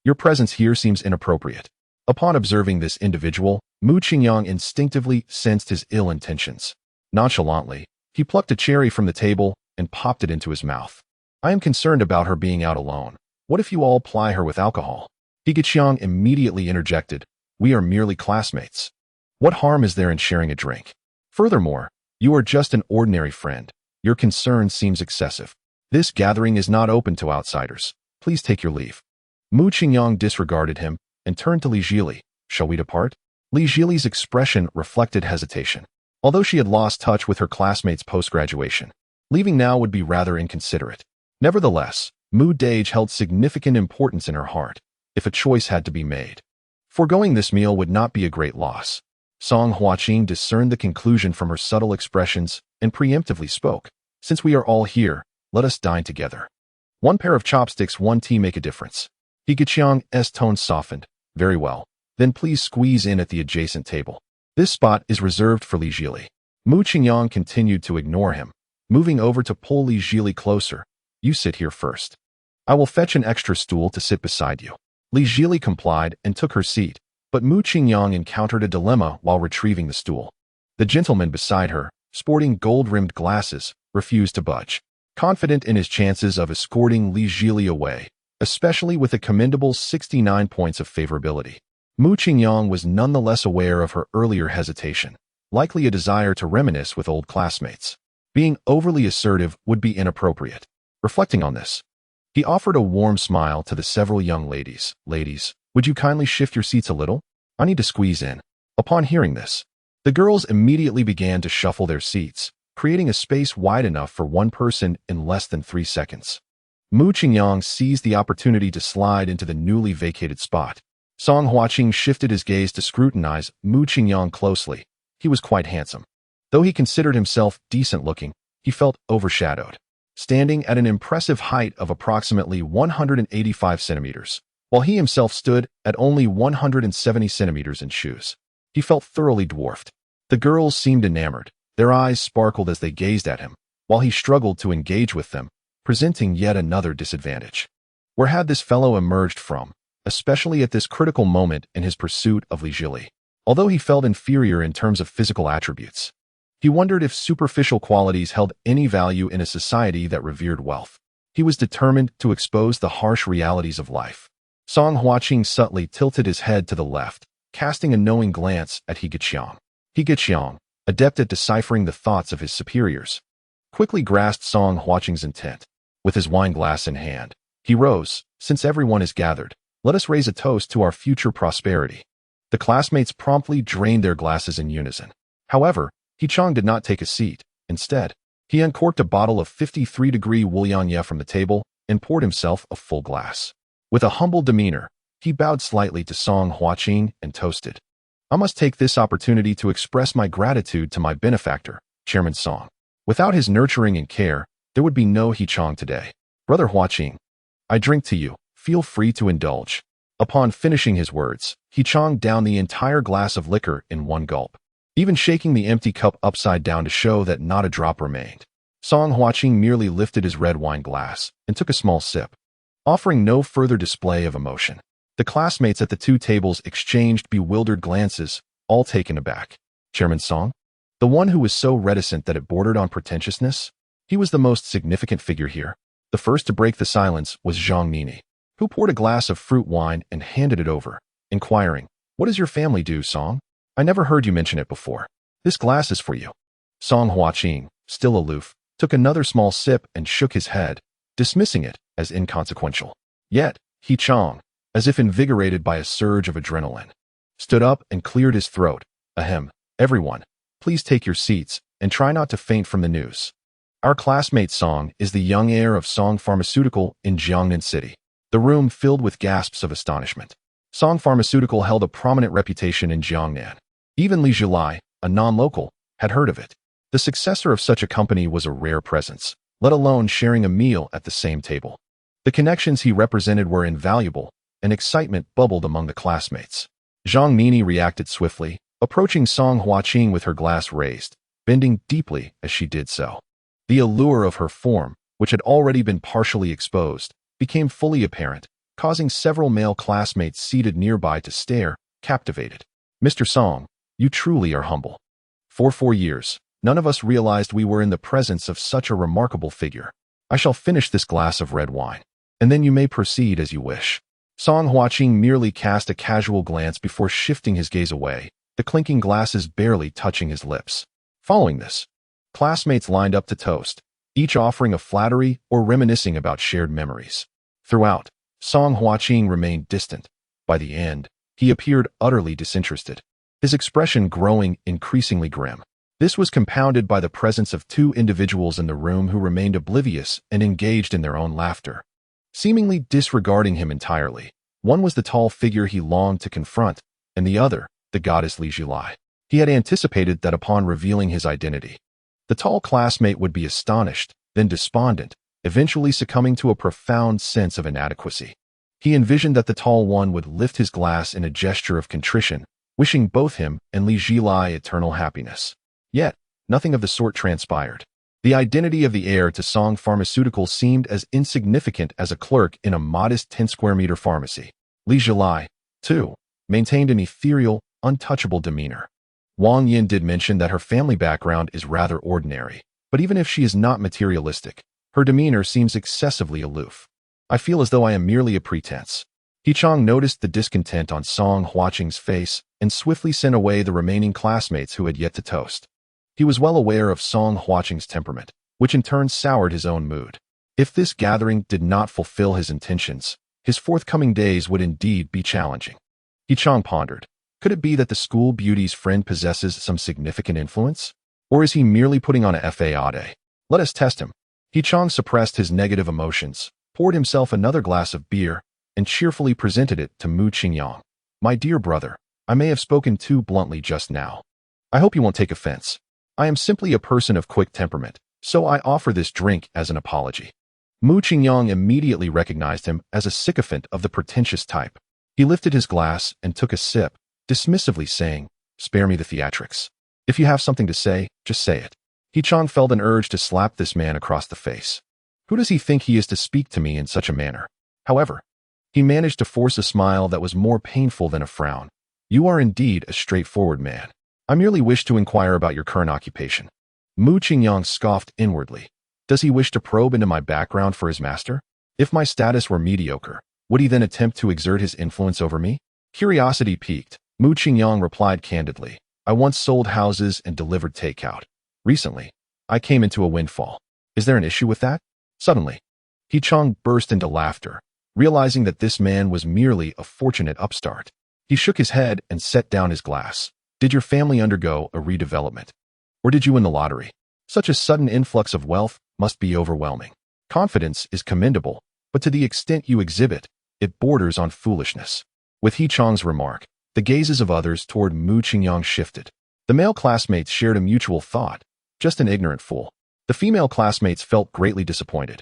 A: Your presence here seems inappropriate. Upon observing this individual, Mu Qingyang instinctively sensed his ill intentions. Nonchalantly, he plucked a cherry from the table and popped it into his mouth. I am concerned about her being out alone. What if you all ply her with alcohol? He Qiang immediately interjected. We are merely classmates. What harm is there in sharing a drink? Furthermore, you are just an ordinary friend. Your concern seems excessive. This gathering is not open to outsiders. Please take your leave. Mu Qingyang disregarded him and turned to Li Jili. Shall we depart? Li Jili's expression reflected hesitation. Although she had lost touch with her classmates post-graduation, leaving now would be rather inconsiderate. Nevertheless, Mu Dage held significant importance in her heart, if a choice had to be made. Foregoing this meal would not be a great loss. Song Huaqing discerned the conclusion from her subtle expressions and preemptively spoke. Since we are all here, let us dine together. One pair of chopsticks, one tea make a difference. He Qiang's tone softened. Very well. Then please squeeze in at the adjacent table. This spot is reserved for Li Jili. Mu Qingyang continued to ignore him, moving over to pull Li Jili closer. You sit here first. I will fetch an extra stool to sit beside you. Li Jili complied and took her seat, but Mu Qingyang encountered a dilemma while retrieving the stool. The gentleman beside her, sporting gold-rimmed glasses, refused to budge. Confident in his chances of escorting Li Jili away, especially with a commendable 69 points of favorability, Mu Qingyang was nonetheless aware of her earlier hesitation, likely a desire to reminisce with old classmates. Being overly assertive would be inappropriate. Reflecting on this, he offered a warm smile to the several young ladies. Ladies, would you kindly shift your seats a little? I need to squeeze in. Upon hearing this, the girls immediately began to shuffle their seats, creating a space wide enough for one person in less than 3 seconds. Mu Qingyang seized the opportunity to slide into the newly vacated spot. Song Huaqing shifted his gaze to scrutinize Mu Qingyang closely. He was quite handsome. Though he considered himself decent-looking, he felt overshadowed. Standing at an impressive height of approximately 185 centimeters, while he himself stood at only 170 centimeters in shoes. He felt thoroughly dwarfed. The girls seemed enamored. Their eyes sparkled as they gazed at him, while he struggled to engage with them, presenting yet another disadvantage. Where had this fellow emerged from, especially at this critical moment in his pursuit of Li Jili? Although he felt inferior in terms of physical attributes, he wondered if superficial qualities held any value in a society that revered wealth. He was determined to expose the harsh realities of life. Song Huaqing subtly tilted his head to the left, casting a knowing glance at He Qiang. He Qiang, adept at deciphering the thoughts of his superiors, quickly grasped Song Huaqing's intent. With his wine glass in hand, he rose. Since everyone is gathered, let us raise a toast to our future prosperity. The classmates promptly drained their glasses in unison. However, He Chong did not take a seat. Instead, he uncorked a bottle of 53-degree Wulianye from the table and poured himself a full glass. With a humble demeanor, he bowed slightly to Song Huaqing and toasted. I must take this opportunity to express my gratitude to my benefactor, Chairman Song. Without his nurturing and care, there would be no He-chang today. Brother Hua-ching, I drink to you. Feel free to indulge. Upon finishing his words, He-chang downed the entire glass of liquor in one gulp, even shaking the empty cup upside down to show that not a drop remained. Song Hua-ching merely lifted his red wine glass and took a small sip, offering no further display of emotion. The classmates at the two tables exchanged bewildered glances, all taken aback. Chairman Song? The one who was so reticent that it bordered on pretentiousness? He was the most significant figure here. The first to break the silence was Zhang Nini, who poured a glass of fruit wine and handed it over, inquiring, "What does your family do, Song? I never heard you mention it before. This glass is for you." Song Hua-ching, still aloof, took another small sip and shook his head, dismissing it as inconsequential. Yet, He-chang, as if invigorated by a surge of adrenaline, stood up and cleared his throat. Ahem, everyone, please take your seats and try not to faint from the news. Our classmate Song is the young heir of Song Pharmaceutical in Jiangnan City. The room filled with gasps of astonishment. Song Pharmaceutical held a prominent reputation in Jiangnan. Even Li Zhilai, a non-local, had heard of it. The successor of such a company was a rare presence, let alone sharing a meal at the same table. The connections he represented were invaluable, and excitement bubbled among the classmates. Zhang Nini reacted swiftly, approaching Song Hua-ching with her glass raised, bending deeply as she did so. The allure of her form, which had already been partially exposed, became fully apparent, causing several male classmates seated nearby to stare, captivated. Mr. Song, you truly are humble. For 4 years, none of us realized we were in the presence of such a remarkable figure. I shall finish this glass of red wine, and then you may proceed as you wish. Song Hua-ching merely cast a casual glance before shifting his gaze away, the clinking glasses barely touching his lips. Following this, classmates lined up to toast, each offering a flattery or reminiscing about shared memories. Throughout, Song Hua-ching remained distant. By the end, he appeared utterly disinterested, his expression growing increasingly grim. This was compounded by the presence of two individuals in the room who remained oblivious and engaged in their own laughter, seemingly disregarding him entirely. One was the tall figure he longed to confront, and the other, the goddess Li Zhilai. He had anticipated that upon revealing his identity, the tall classmate would be astonished, then despondent, eventually succumbing to a profound sense of inadequacy. He envisioned that the tall one would lift his glass in a gesture of contrition, wishing both him and Li Zhilai eternal happiness. Yet, nothing of the sort transpired. The identity of the heir to Song Pharmaceutical seemed as insignificant as a clerk in a modest 10-square-meter pharmacy. Li Zhilai, too, maintained an ethereal, untouchable demeanor. Wang Yin did mention that her family background is rather ordinary, but even if she is not materialistic, her demeanor seems excessively aloof. I feel as though I am merely a pretense. He-chang noticed the discontent on Song Hua-ching's face and swiftly sent away the remaining classmates who had yet to toast. He was well aware of Song Hua-ching's temperament, which in turn soured his own mood. If this gathering did not fulfill his intentions, his forthcoming days would indeed be challenging. He-chang pondered. Could it be that the school beauty's friend possesses some significant influence? Or is he merely putting on a fade? Let us test him. He-chang suppressed his negative emotions, poured himself another glass of beer, and cheerfully presented it to Mu Qingyang. My dear brother, I may have spoken too bluntly just now. I hope you won't take offense. I am simply a person of quick temperament, so I offer this drink as an apology. Mu Qingyang immediately recognized him as a sycophant of the pretentious type. He lifted his glass and took a sip, dismissively saying, "Spare me the theatrics. If you have something to say, just say it." He-chang felt an urge to slap this man across the face. Who does he think he is to speak to me in such a manner? However, he managed to force a smile that was more painful than a frown. You are indeed a straightforward man. I merely wish to inquire about your current occupation. Mu Qingyang scoffed inwardly. Does he wish to probe into my background for his master? If my status were mediocre, would he then attempt to exert his influence over me? Curiosity piqued, Mu Qingyang replied candidly. I once sold houses and delivered takeout. Recently, I came into a windfall. Is there an issue with that? Suddenly, He-chang burst into laughter, realizing that this man was merely a fortunate upstart. He shook his head and set down his glass. Did your family undergo a redevelopment? Or did you win the lottery? Such a sudden influx of wealth must be overwhelming. Confidence is commendable, but to the extent you exhibit, it borders on foolishness. With He-chang's remark, The gazes of others toward Mu Qingyang shifted. The male classmates shared a mutual thought, just an ignorant fool. The female classmates felt greatly disappointed.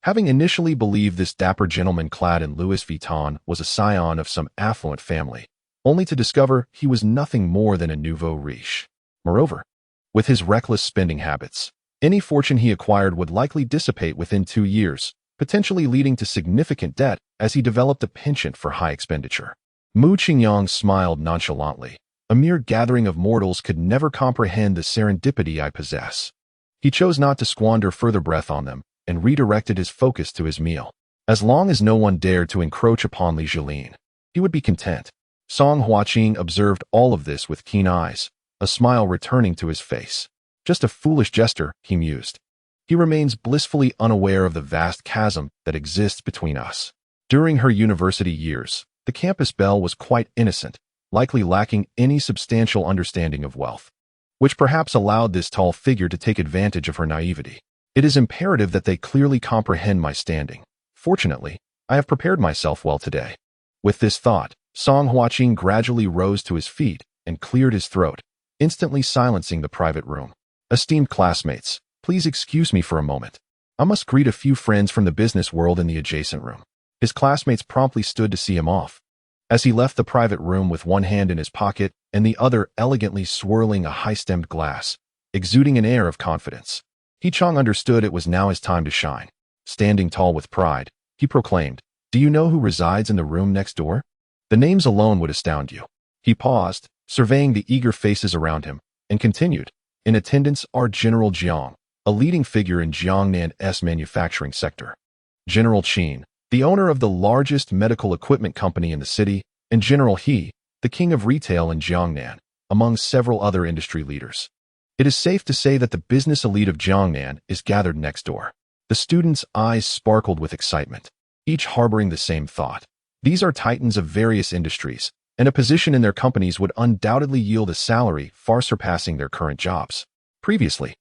A: Having initially believed this dapper gentleman clad in Louis Vuitton was a scion of some affluent family, only to discover he was nothing more than a nouveau riche. Moreover, with his reckless spending habits, any fortune he acquired would likely dissipate within 2 years, potentially leading to significant debt as he developed a penchant for high expenditure. Mu Qingyang smiled nonchalantly. A mere gathering of mortals could never comprehend the serendipity I possess. He chose not to squander further breath on them and redirected his focus to his meal. As long as no one dared to encroach upon Li Jilin, he would be content. Song Huaqing observed all of this with keen eyes, a smile returning to his face. Just a foolish gesture, he mused. He remains blissfully unaware of the vast chasm that exists between us. During her university years, the campus belle was quite innocent, likely lacking any substantial understanding of wealth, which perhaps allowed this tall figure to take advantage of her naivety. It is imperative that they clearly comprehend my standing. Fortunately, I have prepared myself well today. With this thought, Song Huaqing gradually rose to his feet and cleared his throat, instantly silencing the private room. Esteemed classmates, please excuse me for a moment. I must greet a few friends from the business world in the adjacent room. His classmates promptly stood to see him off. As he left the private room with one hand in his pocket and the other elegantly swirling a high-stemmed glass, exuding an air of confidence, He Chong understood it was now his time to shine. Standing tall with pride, he proclaimed, "Do you know who resides in the room next door? The names alone would astound you." He paused, surveying the eager faces around him, and continued, "In attendance are General Jiang, a leading figure in Jiangnan's manufacturing sector. General Qin, the owner of the largest medical equipment company in the city, and General He, the king of retail in Jiangnan, among several other industry leaders. It is safe to say that the business elite of Jiangnan is gathered next door." The students' eyes sparkled with excitement, each harboring the same thought. These are titans of various industries, and a position in their companies would undoubtedly yield a salary far surpassing their current jobs. Previously,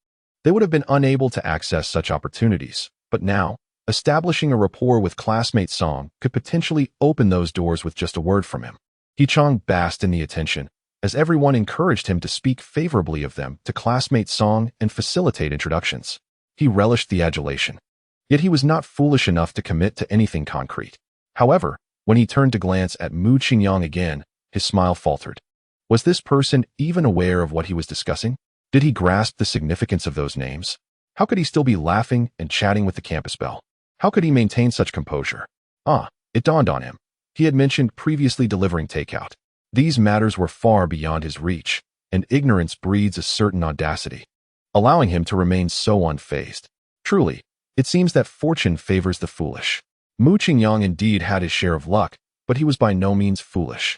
A: they would have been unable to access such opportunities, but now, establishing a rapport with classmate Song could potentially open those doors with just a word from him. He Chong basked in the attention, as everyone encouraged him to speak favorably of them to classmate Song and facilitate introductions. He relished the adulation. Yet he was not foolish enough to commit to anything concrete. However, when he turned to glance at Mu Qingyang again, his smile faltered. Was this person even aware of what he was discussing? Did he grasp the significance of those names? How could he still be laughing and chatting with the campus belle? How could he maintain such composure? It dawned on him. He had mentioned previously delivering takeout. These matters were far beyond his reach, and ignorance breeds a certain audacity, allowing him to remain so unfazed. Truly, it seems that fortune favors the foolish. Mu Qingyang indeed had his share of luck, but he was by no means foolish.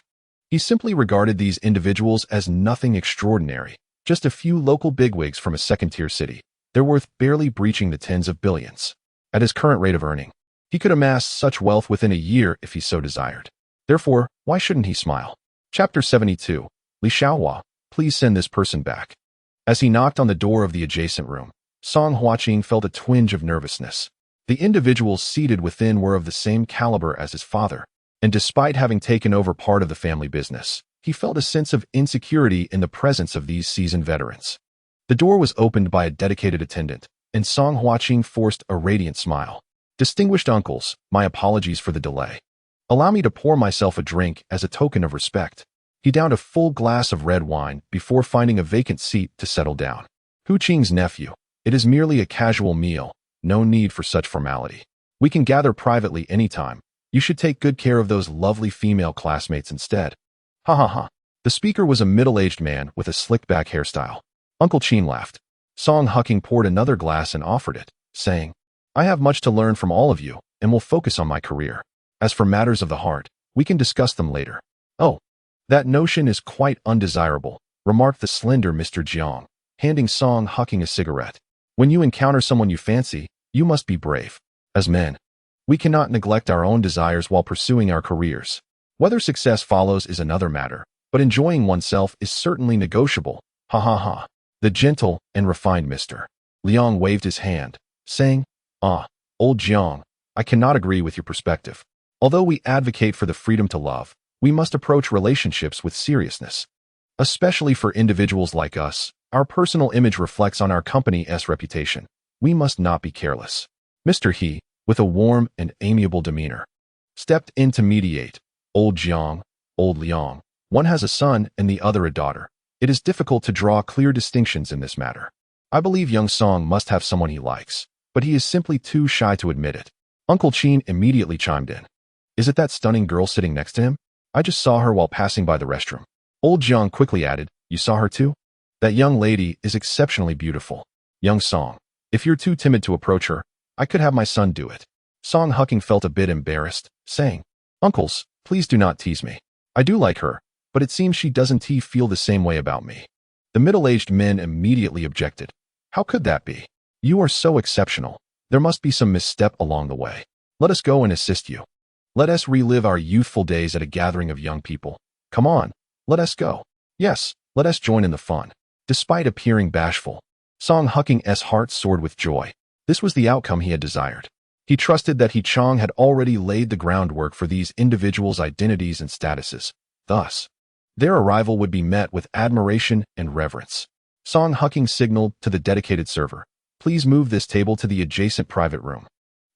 A: He simply regarded these individuals as nothing extraordinary, just a few local bigwigs from a second-tier city. Their worth barely breaching the tens of billions. At his current rate of earning, he could amass such wealth within a year if he so desired. Therefore, why shouldn't he smile? Chapter 72. Li Xiaohua, please send this person back. As he knocked on the door of the adjacent room, Song Huaqing felt a twinge of nervousness. The individuals seated within were of the same caliber as his father, and despite having taken over part of the family business, he felt a sense of insecurity in the presence of these seasoned veterans. The door was opened by a dedicated attendant, and Song Huaqing forced a radiant smile. "Distinguished uncles, my apologies for the delay. Allow me to pour myself a drink as a token of respect." He downed a full glass of red wine before finding a vacant seat to settle down. "Hu Qing's nephew, it is merely a casual meal, no need for such formality. We can gather privately anytime. You should take good care of those lovely female classmates instead." Ha ha ha. The speaker was a middle-aged man with a slicked-back hairstyle. Uncle Qin laughed. Song Huqing poured another glass and offered it, saying, "I have much to learn from all of you, and will focus on my career. As for matters of the heart, we can discuss them later." "Oh, that notion is quite undesirable," remarked the slender Mr. Jiang, handing Song Huqing a cigarette. "When you encounter someone you fancy, you must be brave. As men, we cannot neglect our own desires while pursuing our careers. Whether success follows is another matter, but enjoying oneself is certainly negotiable. Ha ha ha." The gentle and refined Mr. Liang waved his hand, saying, "Old Jiang, I cannot agree with your perspective. Although we advocate for the freedom to love, We must approach relationships with seriousness. Especially for individuals like us, our personal image reflects on our company's reputation. We must not be careless. Mr. He, with a warm and amiable demeanor, stepped in to mediate. Old Jiang, old Liang. One has a son and the other a daughter. It is difficult to draw clear distinctions in this matter. I believe young Song must have someone he likes, but he is simply too shy to admit it. Uncle Chin immediately chimed in. Is it that stunning girl sitting next to him? I just saw her while passing by the restroom. Old Jiang quickly added, you saw her too? That young lady is exceptionally beautiful. Young Song, if you're too timid to approach her, I could have my son do it. Song Hucking felt a bit embarrassed, saying, Uncles, please do not tease me. I do like her, but it seems she doesn't feel the same way about me. The middle-aged men immediately objected. How could that be? You are so exceptional. There must be some misstep along the way. Let us go and assist you. Let us relive our youthful days at a gathering of young people. Come on, let us go. Yes, let us join in the fun. Despite appearing bashful, Song Hucking's heart soared with joy. This was the outcome he had desired. He trusted that He Chong had already laid the groundwork for these individuals' identities and statuses. Thus, their arrival would be met with admiration and reverence. Song Hucking signaled to the dedicated server, please move this table to the adjacent private room.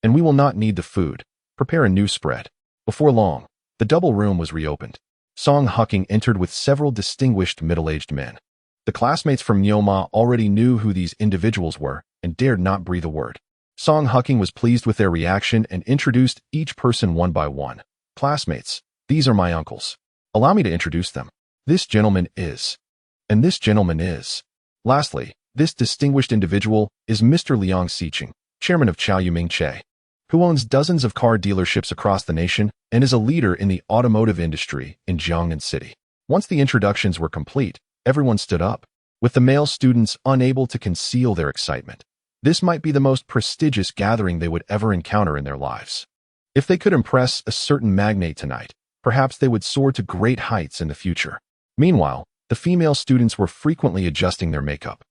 A: And we will not need the food. Prepare a new spread. Before long, the double room was reopened. Song Hucking entered with several distinguished middle-aged men. The classmates from Nyoma already knew who these individuals were and dared not breathe a word. Song Hucking was pleased with their reaction and introduced each person one by one. Classmates, these are my uncles. Allow me to introduce them. This gentleman is. And this gentleman is. Lastly, this distinguished individual is Mr. Liang Xiqing, chairman of Chao Yuming Che, who owns dozens of car dealerships across the nation and is a leader in the automotive industry in Jiangnan City. Once the introductions were complete, everyone stood up, with the male students unable to conceal their excitement. This might be the most prestigious gathering they would ever encounter in their lives. If they could impress a certain magnate tonight, perhaps they would soar to great heights in the future. Meanwhile, the female students were frequently adjusting their makeup,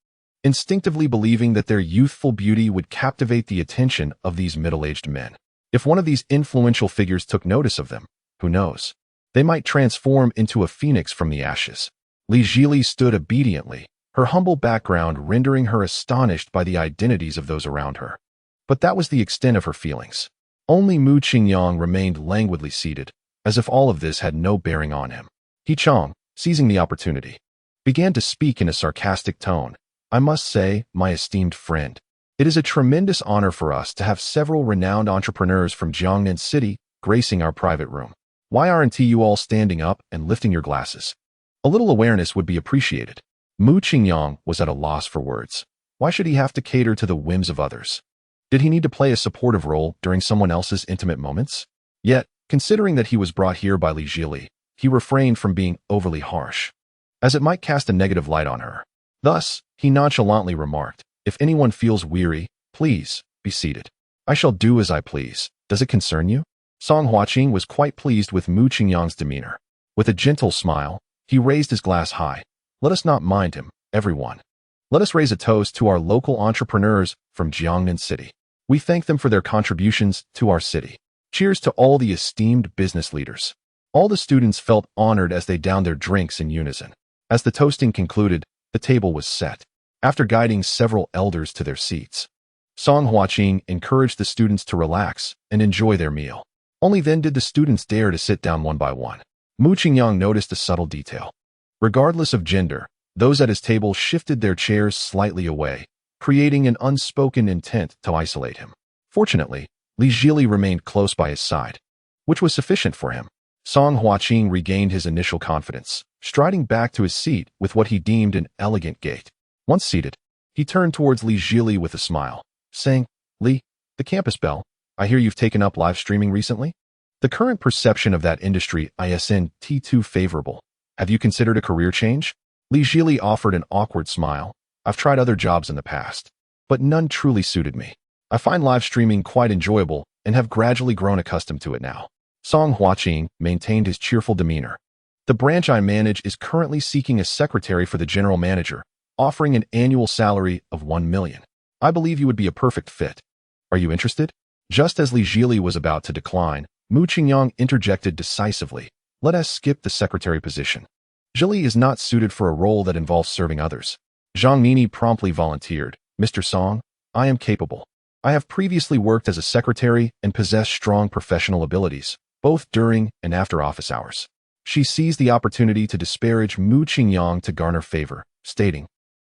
A: instinctively believing that their youthful beauty would captivate the attention of these middle-aged men. If one of these influential figures took notice of them, who knows? They might transform into a phoenix from the ashes. Li Jili stood obediently, her humble background rendering her astonished by the identities of those around her. But that was the extent of her feelings. Only Mu Qingyang remained languidly seated, as if all of this had no bearing on him. He Chong, seizing the opportunity, began to speak in a sarcastic tone. I must say, my esteemed friend, it is a tremendous honor for us to have several renowned entrepreneurs from Jiangnan City gracing our private room. Why aren't you all standing up and lifting your glasses? A little awareness would be appreciated. Mu Qingyang was at a loss for words. Why should he have to cater to the whims of others? Did he need to play a supportive role during someone else's intimate moments? Yet, considering that he was brought here by Li Jili, he refrained from being overly harsh, as it might cast a negative light on her. Thus, he nonchalantly remarked, if anyone feels weary, please, be seated. I shall do as I please. Does it concern you? Song Huaqing was quite pleased with Mu Qingyang's demeanor. With a gentle smile, he raised his glass high. Let us not mind him, everyone. Let us raise a toast to our local entrepreneurs from Jiangnan City. We thank them for their contributions to our city. Cheers to all the esteemed business leaders. All the students felt honored as they downed their drinks in unison. As the toasting concluded, the table was set. After guiding several elders to their seats, Song Huaqing encouraged the students to relax and enjoy their meal. Only then did the students dare to sit down one by one. Mu Qingyang noticed a subtle detail. Regardless of gender, those at his table shifted their chairs slightly away, creating an unspoken intent to isolate him. Fortunately, Li Jili remained close by his side, which was sufficient for him. Song Huaqing regained his initial confidence, striding back to his seat with what he deemed an elegant gait. Once seated, he turned towards Li Jili with a smile, saying, Li, the campus bell, I hear you've taken up live streaming recently? The current perception of that industry isn't too favorable. Have you considered a career change? Li Jili offered an awkward smile. I've tried other jobs in the past, but none truly suited me. I find live streaming quite enjoyable and have gradually grown accustomed to it now. Song Huaqing maintained his cheerful demeanor. The branch I manage is currently seeking a secretary for the general manager, offering an annual salary of 1 million. I believe you would be a perfect fit. Are you interested? Just as Li Jili was about to decline, Mu Qingyang interjected decisively. Let us skip the secretary position. Zhili is not suited for a role that involves serving others. Zhang Nini promptly volunteered. Mr. Song, I am capable. I have previously worked as a secretary and possess strong professional abilities, both during and after office hours. She seized the opportunity to disparage Mu Qingyang to garner favor, stating,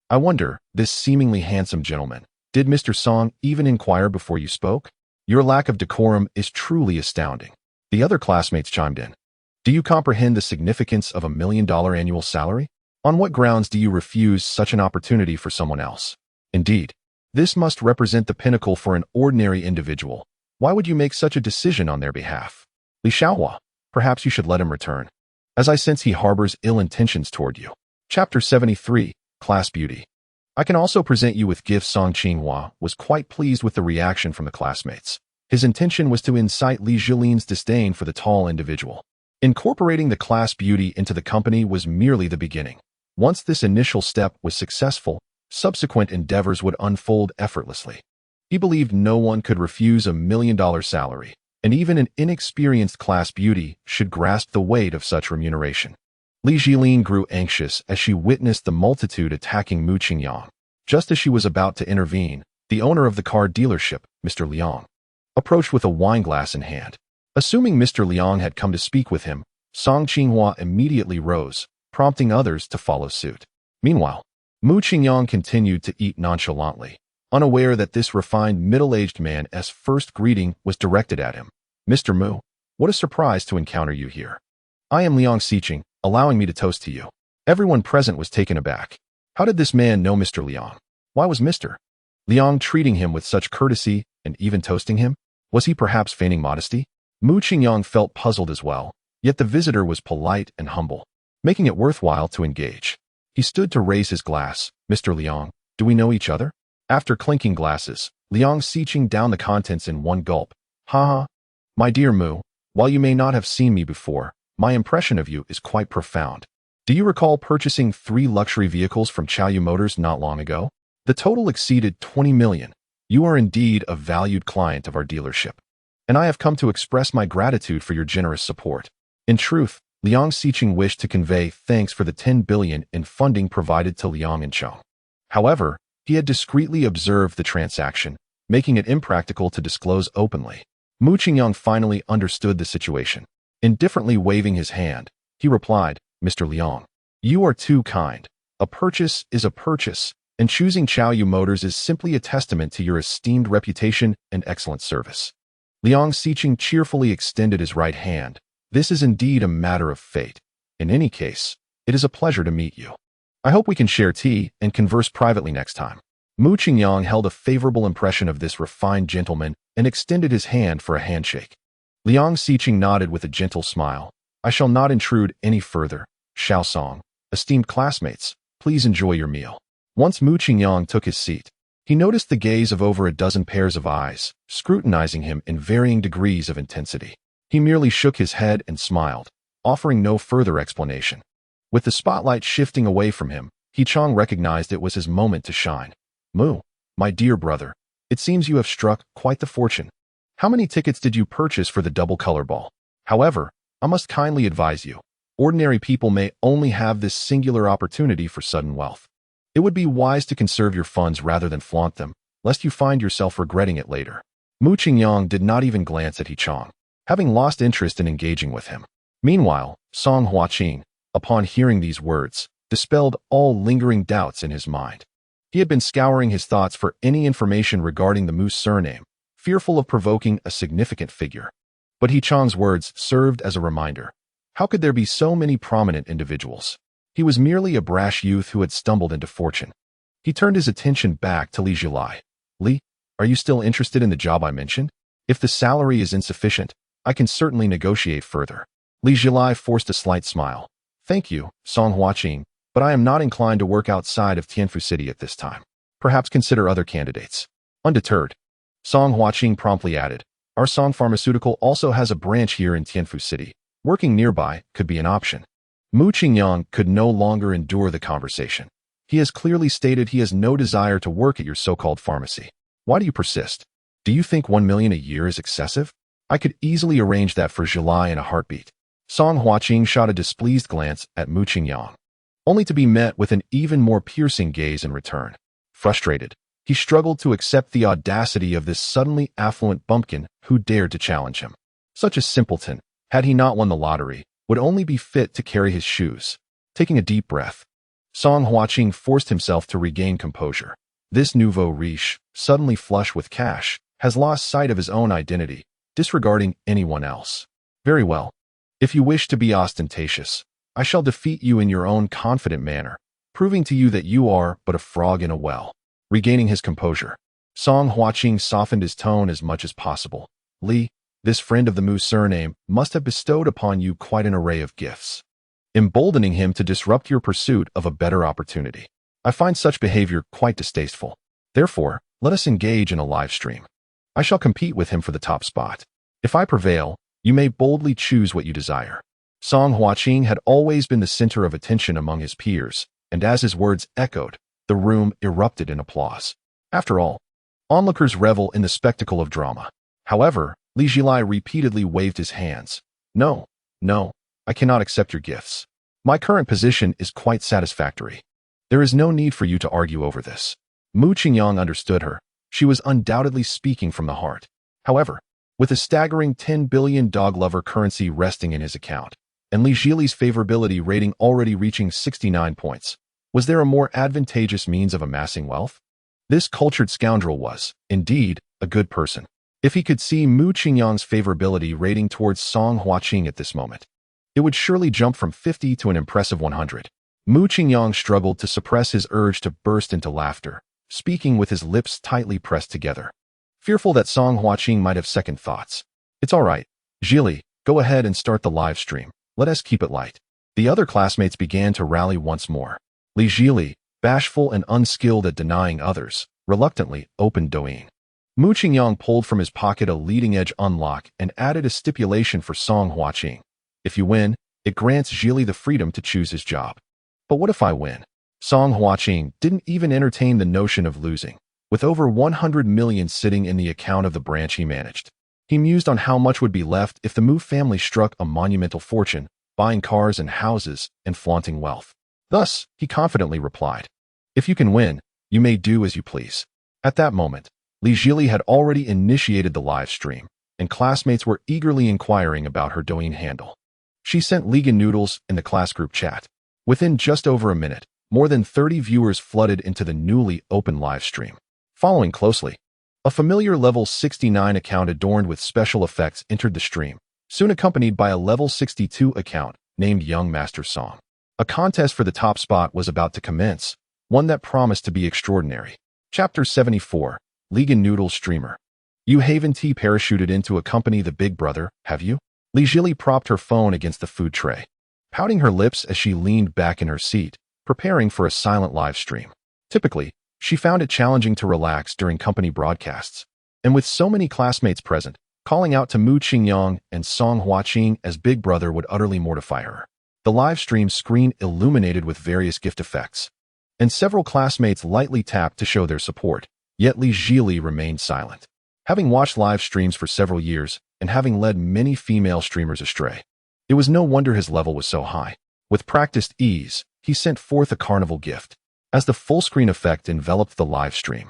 A: I wonder, this seemingly handsome gentleman, did Mr. Song even inquire before you spoke? Your lack of decorum is truly astounding. The other classmates chimed in. Do you comprehend the significance of $1 million annual salary? On what grounds do you refuse such an opportunity for someone else? Indeed, this must represent the pinnacle for an ordinary individual. Why would you make such a decision on their behalf? Li Xiaohua, perhaps you should let him return, as I sense he harbors ill intentions toward you. Chapter 73, Class Beauty. I can also present you with gifts. Song Qinghua was quite pleased with the reaction from the classmates. His intention was to incite Li Zhilin's disdain for the tall individual. Incorporating the class beauty into the company was merely the beginning. Once this initial step was successful, subsequent endeavors would unfold effortlessly. He believed no one could refuse $1 million salary, and even an inexperienced class beauty should grasp the weight of such remuneration. Li Zhilin grew anxious as she witnessed the multitude attacking Mu Qingyang. Just as she was about to intervene, the owner of the car dealership, Mr. Liang, approached with a wineglass in hand. Assuming Mr. Liang had come to speak with him, Song Qinghua immediately rose, prompting others to follow suit. Meanwhile, Mu Qingyang continued to eat nonchalantly, unaware that this refined middle-aged man's first greeting was directed at him. Mr. Mu, what a surprise to encounter you here. I am Liang Xiqing, allowing me to toast to you. Everyone present was taken aback. How did this man know Mr. Liang? Why was Mr. Liang treating him with such courtesy and even toasting him? Was he perhaps feigning modesty? Mu Qingyang felt puzzled as well, yet the visitor was polite and humble, making it worthwhile to engage. He stood to raise his glass. Mr. Liang, do we know each other? After clinking glasses, Liang Xiqing downed the contents in one gulp. Haha. My dear Mu, while you may not have seen me before, my impression of you is quite profound. Do you recall purchasing 3 luxury vehicles from Chaoyu Motors not long ago? The total exceeded 20 million. You are indeed a valued client of our dealership, and I have come to express my gratitude for your generous support. In truth, Liang Xiqing wished to convey thanks for the 10 billion in funding provided to Liang and Cheng. However, he had discreetly observed the transaction, making it impractical to disclose openly. Mu Qingyang finally understood the situation. Indifferently waving his hand, he replied, Mr. Liang, you are too kind. A purchase is a purchase, and choosing Chaoyu Motors is simply a testament to your esteemed reputation and excellent service. Liang Xiqing cheerfully extended his right hand. This is indeed a matter of fate. In any case, it is a pleasure to meet you. I hope we can share tea and converse privately next time. Mu Qingyang held a favorable impression of this refined gentleman and extended his hand for a handshake. Liang Xiqing nodded with a gentle smile. I shall not intrude any further. Xiao Song, esteemed classmates, please enjoy your meal. Once Mu Qingyang took his seat, he noticed the gaze of over a dozen pairs of eyes, scrutinizing him in varying degrees of intensity. He merely shook his head and smiled, offering no further explanation. With the spotlight shifting away from him, He Chong recognized it was his moment to shine. Mu, my dear brother, it seems you have struck quite the fortune. How many tickets did you purchase for the double color ball? However, I must kindly advise you, ordinary people may only have this singular opportunity for sudden wealth. It would be wise to conserve your funds rather than flaunt them, lest you find yourself regretting it later. Mu Qingyang did not even glance at He Chong, having lost interest in engaging with him. Meanwhile, Song Huaqing, upon hearing these words, dispelled all lingering doubts in his mind. He had been scouring his thoughts for any information regarding the Mu surname, fearful of provoking a significant figure. But He Chong's words served as a reminder. How could there be so many prominent individuals? He was merely a brash youth who had stumbled into fortune. He turned his attention back to Li Zhilai. Li, are you still interested in the job I mentioned? If the salary is insufficient, I can certainly negotiate further. Li Zhilai forced a slight smile. Thank you, Song Huaqing, but I am not inclined to work outside of Tianfu City at this time. Perhaps consider other candidates. Undeterred, Song Huaqing promptly added, our Song Pharmaceutical also has a branch here in Tianfu City. Working nearby could be an option. Mu Qingyang could no longer endure the conversation. He has clearly stated he has no desire to work at your so-called pharmacy. Why do you persist? Do you think 1 million a year is excessive? I could easily arrange that for July in a heartbeat. Song Huaqing shot a displeased glance at Mu Qingyang, only to be met with an even more piercing gaze in return. Frustrated, he struggled to accept the audacity of this suddenly affluent bumpkin who dared to challenge him. Such a simpleton, had he not won the lottery, would only be fit to carry his shoes. Taking a deep breath, Song Huaqing forced himself to regain composure. This nouveau riche, suddenly flush with cash, has lost sight of his own identity, disregarding anyone else. Very well. If you wish to be ostentatious, I shall defeat you in your own confident manner, proving to you that you are but a frog in a well. Regaining his composure, Song Huaqing softened his tone as much as possible. Li, this friend of the Mu surname, must have bestowed upon you quite an array of gifts, emboldening him to disrupt your pursuit of a better opportunity. I find such behavior quite distasteful. Therefore, let us engage in a live stream. I shall compete with him for the top spot. If I prevail, you may boldly choose what you desire. Song Huaqing had always been the center of attention among his peers, and as his words echoed, the room erupted in applause. After all, onlookers revel in the spectacle of drama. However, Li Jilai repeatedly waved his hands. No, I cannot accept your gifts. My current position is quite satisfactory. There is no need for you to argue over this. Mu Qingyang understood her. She was undoubtedly speaking from the heart. However, with a staggering 10 billion dog-lover currency resting in his account, and Li Jilai's favorability rating already reaching 69 points, was there a more advantageous means of amassing wealth? This cultured scoundrel was, indeed, a good person. If he could see Mu Qingyang's favorability rating towards Song Huaqing at this moment, it would surely jump from 50 to an impressive 100. Mu Qingyang struggled to suppress his urge to burst into laughter, speaking with his lips tightly pressed together, fearful that Song Huaqing might have second thoughts. It's all right. Jili, go ahead and start the live stream. Let us keep it light. The other classmates began to rally once more. Li Jili, bashful and unskilled at denying others, reluctantly opened Douyin. Mu Qingyang pulled from his pocket a leading-edge unlock and added a stipulation for Song Huaqing. If you win, it grants Jili the freedom to choose his job. But what if I win? Song Huaqing didn't even entertain the notion of losing. With over 100 million sitting in the account of the branch he managed, he mused on how much would be left if the Mu family struck a monumental fortune, buying cars and houses and flaunting wealth. Thus, he confidently replied, if you can win, you may do as you please. At that moment, Li Jili had already initiated the live stream, and classmates were eagerly inquiring about her Douyin handle. She sent Ligan noodles in the class group chat. Within just over a minute, more than 30 viewers flooded into the newly open live stream. Following closely, a familiar level 69 account adorned with special effects entered the stream, soon accompanied by a level 62 account named Young Master Song. A contest for the top spot was about to commence, one that promised to be extraordinary. Chapter 74, Ligan Noodle Streamer. You Haven Tea parachuted in to accompany the big brother, have you? Li Jili propped her phone against the food tray, pouting her lips as she leaned back in her seat, preparing for a silent live stream. Typically, she found it challenging to relax during company broadcasts, and with so many classmates present, calling out to Mu Qingyang and Song Huaqing as big brother would utterly mortify her. The live stream screen illuminated with various gift effects, and several classmates lightly tapped to show their support, yet Li Jili remained silent. Having watched live streams for several years and having led many female streamers astray, it was no wonder his level was so high. With practiced ease, he sent forth a carnival gift, as the full-screen effect enveloped the live stream.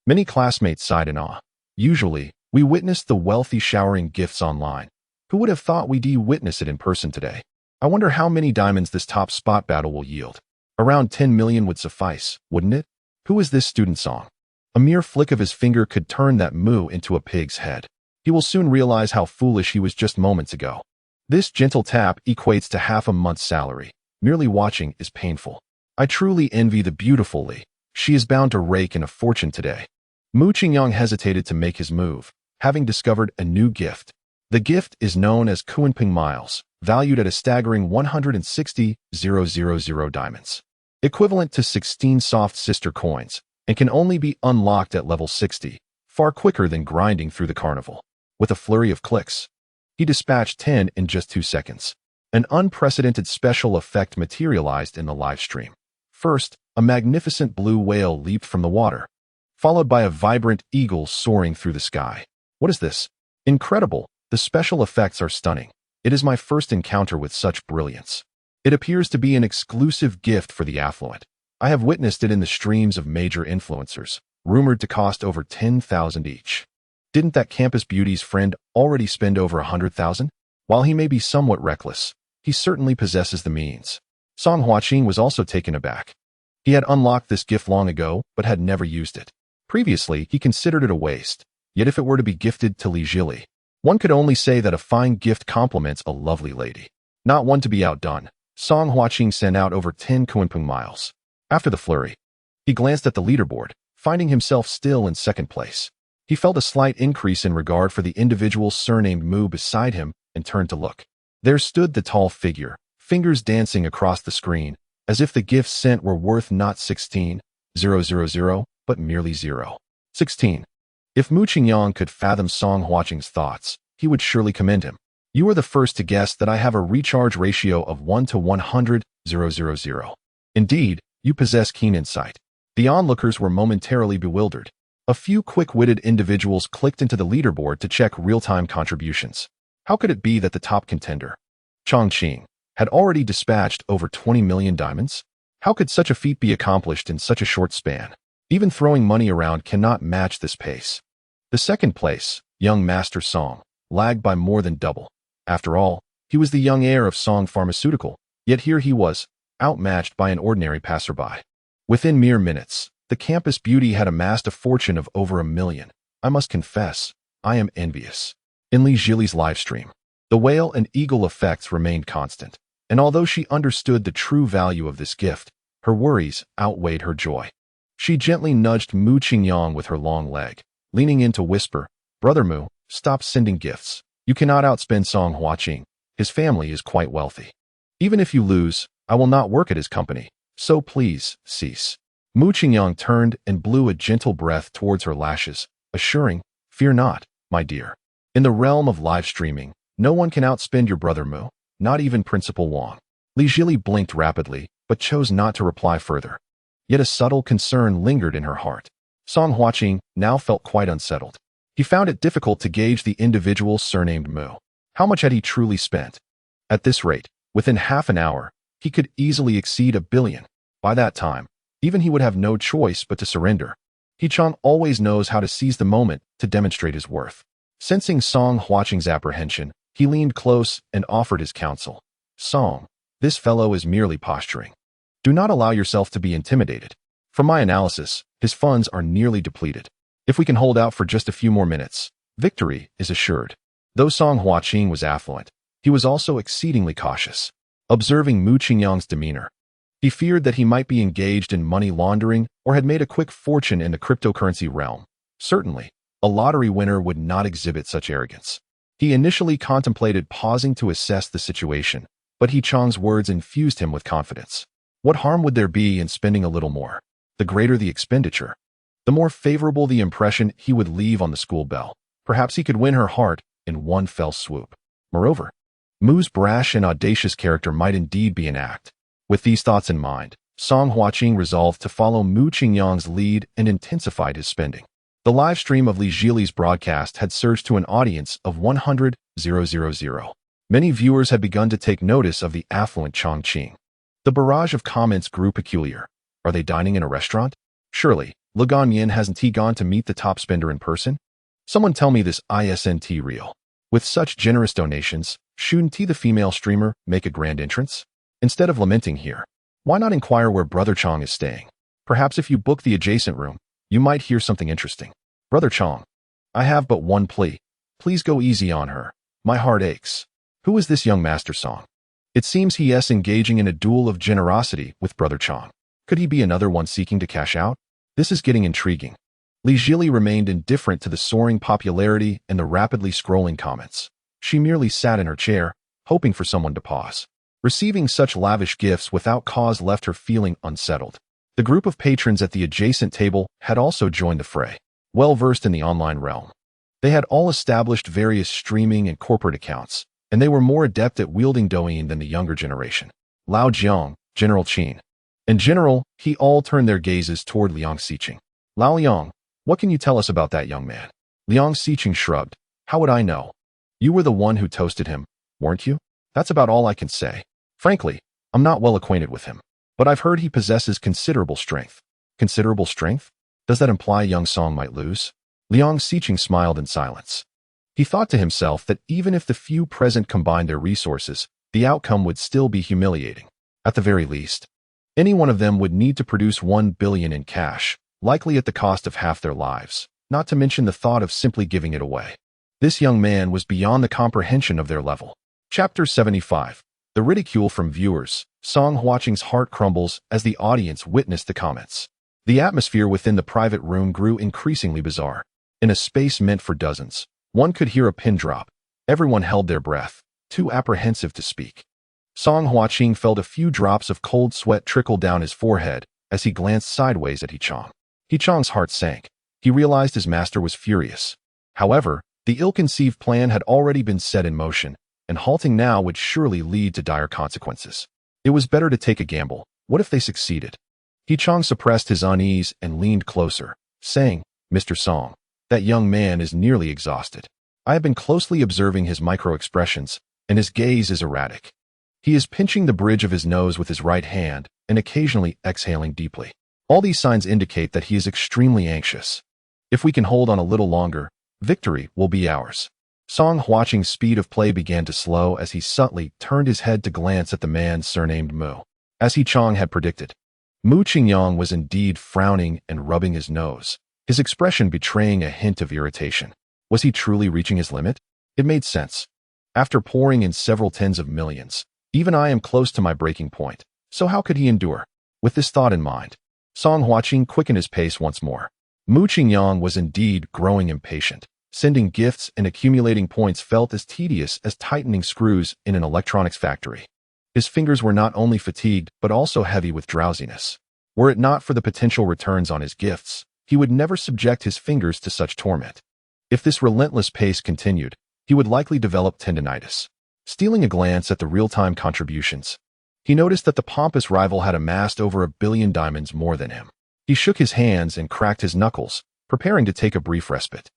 A: Many classmates sighed in awe. Usually, we witnessed the wealthy showering gifts online. Who would have thought we'd witness it in person today? I wonder how many diamonds this top spot battle will yield. Around 10 million would suffice, wouldn't it? Who is this student Song? A mere flick of his finger could turn that Mu into a pig's head. He will soon realize how foolish he was just moments ago. This gentle tap equates to half a month's salary. Merely watching is painful. I truly envy the beautiful Li. She is bound to rake in a fortune today. Mu Qingyang hesitated to make his move, having discovered a new gift. The gift is known as Kuanping Miles, valued at a staggering 160,000 diamonds, equivalent to 16 soft sister coins, and can only be unlocked at level 60, far quicker than grinding through the carnival. With a flurry of clicks, he dispatched 10 in just 2 seconds. An unprecedented special effect materialized in the live stream. First, a magnificent blue whale leaped from the water, followed by a vibrant eagle soaring through the sky. What is this? Incredible! The special effects are stunning. It is my first encounter with such brilliance. It appears to be an exclusive gift for the affluent. I have witnessed it in the streams of major influencers, rumored to cost over 10,000 each. Didn't that campus beauty's friend already spend over 100,000? While he may be somewhat reckless, he certainly possesses the means. Song Huaqing was also taken aback. He had unlocked this gift long ago, but had never used it. Previously, he considered it a waste, yet if it were to be gifted to Li Jili, one could only say that a fine gift compliments a lovely lady. Not one to be outdone, Song Huaqing sent out over 10 Kunpeng miles. After the flurry, he glanced at the leaderboard, finding himself still in second place. He felt a slight increase in regard for the individual surnamed Mu beside him and turned to look. There stood the tall figure, fingers dancing across the screen, as if the gifts sent were worth not 16,000, but merely 0.16. If Mu Qingyang could fathom Song Huaqing's thoughts, he would surely commend him. You are the first to guess that I have a recharge ratio of 1 to 100,000. Indeed, you possess keen insight. The onlookers were momentarily bewildered. A few quick-witted individuals clicked into the leaderboard to check real-time contributions. How could it be that the top contender, Chongqing, had already dispatched over 20 million diamonds? How could such a feat be accomplished in such a short span? Even throwing money around cannot match this pace. The second place, young Master Song, lagged by more than double. After all, he was the young heir of Song Pharmaceutical, yet here he was, outmatched by an ordinary passerby. Within mere minutes, the campus beauty had amassed a fortune of over 1 million. I must confess, I am envious. In Li Jili's livestream, the whale and eagle effects remained constant, and although she understood the true value of this gift, her worries outweighed her joy. She gently nudged Mu Qingyang with her long leg, leaning in to whisper, "Brother Mu, stop sending gifts. You cannot outspend Song Huaqing. His family is quite wealthy. Even if you lose, I will not work at his company, so please, cease." Mu Qingyang turned and blew a gentle breath towards her lashes, assuring, "Fear not, my dear. In the realm of live streaming, no one can outspend your brother Mu, not even Principal Wang." Li Jili blinked rapidly, but chose not to reply further. Yet a subtle concern lingered in her heart. Song Huaqing now felt quite unsettled. He found it difficult to gauge the individual surnamed Mu. How much had he truly spent? At this rate, within half an hour, he could easily exceed 1 billion. By that time, even he would have no choice but to surrender. He-chan always knows how to seize the moment to demonstrate his worth. Sensing Song Huaqing's apprehension, he leaned close and offered his counsel. "Song, this fellow is merely posturing. Do not allow yourself to be intimidated. From my analysis, his funds are nearly depleted. If we can hold out for just a few more minutes, victory is assured." Though Song Huaqing was affluent, he was also exceedingly cautious. Observing Mu Qingyang's demeanor, he feared that he might be engaged in money laundering or had made a quick fortune in the cryptocurrency realm. Certainly, a lottery winner would not exhibit such arrogance. He initially contemplated pausing to assess the situation, but He-chan's words infused him with confidence. What harm would there be in spending a little more? The greater the expenditure, the more favorable the impression he would leave on the school belle. Perhaps he could win her heart in one fell swoop. Moreover, Mu's brash and audacious character might indeed be an act. With these thoughts in mind, Song Huaqing resolved to follow Mu Qingyang's lead and intensified his spending. The live stream of Li Jili's broadcast had surged to an audience of 100,000. Many viewers had begun to take notice of the affluent Chongqing. The barrage of comments grew peculiar. Are they dining in a restaurant? Surely, Le Ganyan hasn't he gone to meet the top spender in person? Someone tell me this isn't real. With such generous donations, shouldn't he, the female streamer, make a grand entrance? Instead of lamenting here, why not inquire where Brother Chong is staying? Perhaps if you book the adjacent room, you might hear something interesting. Brother Chong, I have but one plea. Please go easy on her. My heart aches. Who is this young Master Song? It seems he is engaging in a duel of generosity with Brother Chong. Could he be another one seeking to cash out? This is getting intriguing. Li Jili remained indifferent to the soaring popularity and the rapidly scrolling comments. She merely sat in her chair, hoping for someone to pause. Receiving such lavish gifts without cause left her feeling unsettled. The group of patrons at the adjacent table had also joined the fray, well versed in the online realm. They had all established various streaming and corporate accounts, and they were more adept at wielding Douyin than the younger generation. Lao Jiang, General Qin. In general, he all turned their gazes toward Liang Xiqing. "Lao Liang, what can you tell us about that young man?" Liang Xiqing shrugged. "How would I know? You were the one who toasted him. weren't you? That's about all I can say. Frankly, I'm not well acquainted with him, but I've heard he possesses considerable strength. Considerable strength? Does that imply young Song might lose? Liang Xiqing smiled in silence. He thought to himself that even if the few present combined their resources, the outcome would still be humiliating. At the very least, any one of them would need to produce 1 billion in cash, likely at the cost of half their lives, not to mention the thought of simply giving it away. This young man was beyond the comprehension of their level. Chapter 75. The ridicule from viewers. Song Huaqing's heart crumbles as the audience witnessed the comments. The atmosphere within the private room grew increasingly bizarre. In a space meant for dozens, one could hear a pin drop. Everyone held their breath, too apprehensive to speak. Song Huaqing felt a few drops of cold sweat trickle down his forehead as he glanced sideways at He-Chang. He-Chang's heart sank. He realized his master was furious. However, the ill-conceived plan had already been set in motion, and halting now would surely lead to dire consequences. It was better to take a gamble. What if they succeeded? He-Chang suppressed his unease and leaned closer, saying, "Mr. Song, that young man is nearly exhausted. I have been closely observing his micro-expressions, and his gaze is erratic. He is pinching the bridge of his nose with his right hand and occasionally exhaling deeply. All these signs indicate that he is extremely anxious. If we can hold on a little longer, victory will be ours." Song Huaqing's speed of play began to slow as he subtly turned his head to glance at the man surnamed Mu. As He-Chang had predicted, Mu Qingyang was indeed frowning and rubbing his nose, his expression betraying a hint of irritation. Was he truly reaching his limit? It made sense. After pouring in several tens of millions, even I am close to my breaking point, so how could he endure? With this thought in mind, Song Huaqing quickened his pace once more. Mu Qingyang was indeed growing impatient. Sending gifts and accumulating points felt as tedious as tightening screws in an electronics factory. His fingers were not only fatigued but also heavy with drowsiness. Were it not for the potential returns on his gifts, he would never subject his fingers to such torment. If this relentless pace continued, he would likely develop tendinitis. Stealing a glance at the real-time contributions, he noticed that the pompous rival had amassed over 1 billion diamonds more than him. He shook his hands and cracked his knuckles, preparing to take a brief respite.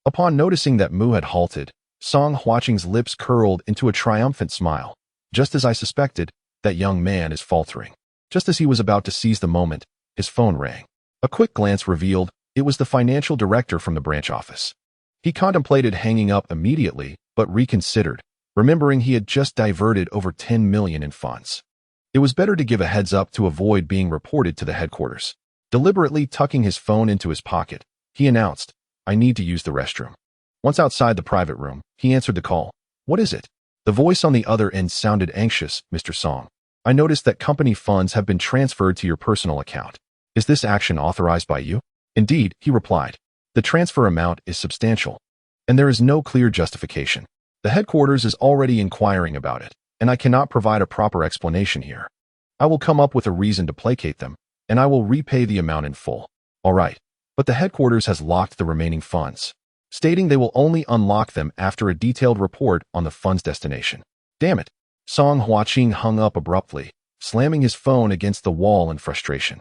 A: Upon noticing that Mu had halted, Song Huaqing's lips curled into a triumphant smile. Just as I suspected, that young man is faltering. Just as he was about to seize the moment, his phone rang. A quick glance revealed it was the financial director from the branch office. He contemplated hanging up immediately, but reconsidered, remembering he had just diverted over 10 million in funds. It was better to give a heads up to avoid being reported to the headquarters. Deliberately tucking his phone into his pocket, he announced, "I need to use the restroom." Once outside the private room, he answered the call. "What is it?" The voice on the other end sounded anxious. "Mr. Song, I noticed that company funds have been transferred to your personal account. Is this action authorized by you?" "Indeed," he replied. "The transfer amount is substantial, and there is no clear justification. The headquarters is already inquiring about it, and I cannot provide a proper explanation here. I will come up with a reason to placate them, and I will repay the amount in full." "All right. But the headquarters has locked the remaining funds, stating they will only unlock them after a detailed report on the fund's destination." "Damn it." Song Huaqing hung up abruptly, slamming his phone against the wall in frustration.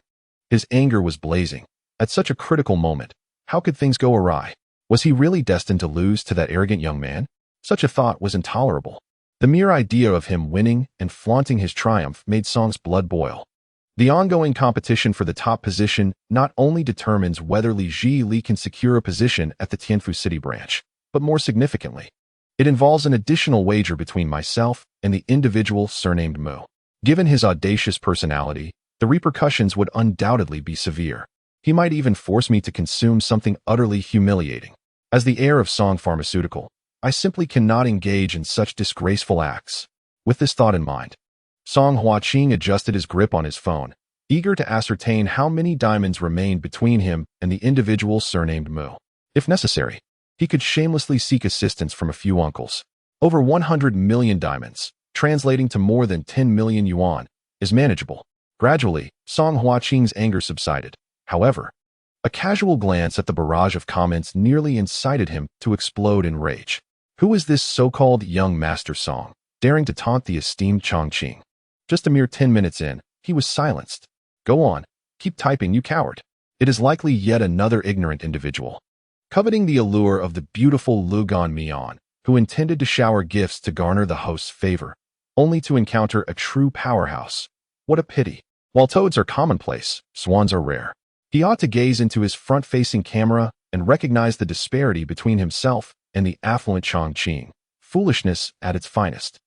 A: His anger was blazing. At such a critical moment, how could things go awry? Was he really destined to lose to that arrogant young man? Such a thought was intolerable. The mere idea of him winning and flaunting his triumph made Song's blood boil. The ongoing competition for the top position not only determines whether Li Ji can secure a position at the Tianfu City branch, but more significantly, it involves an additional wager between myself and the individual surnamed Mu. Given his audacious personality, the repercussions would undoubtedly be severe. He might even force me to consume something utterly humiliating. As the heir of Song Pharmaceutical, I simply cannot engage in such disgraceful acts. With this thought in mind, Song Huaqing adjusted his grip on his phone, eager to ascertain how many diamonds remained between him and the individual surnamed Mu. If necessary, he could shamelessly seek assistance from a few uncles. Over 100 million diamonds, translating to more than 10 million yuan, is manageable. Gradually, Song Huaqing's anger subsided. However, a casual glance at the barrage of comments nearly incited him to explode in rage. Who is this so-called young Master Song, daring to taunt the esteemed Chongqing? Just a mere 10 minutes in, he was silenced. "Go on, keep typing, you coward." It is likely yet another ignorant individual, coveting the allure of the beautiful Lugan Mian, who intended to shower gifts to garner the host's favor, only to encounter a true powerhouse. What a pity. While toads are commonplace, swans are rare. He ought to gaze into his front-facing camera and recognize the disparity between himself and the affluent Chongqing. Foolishness at its finest.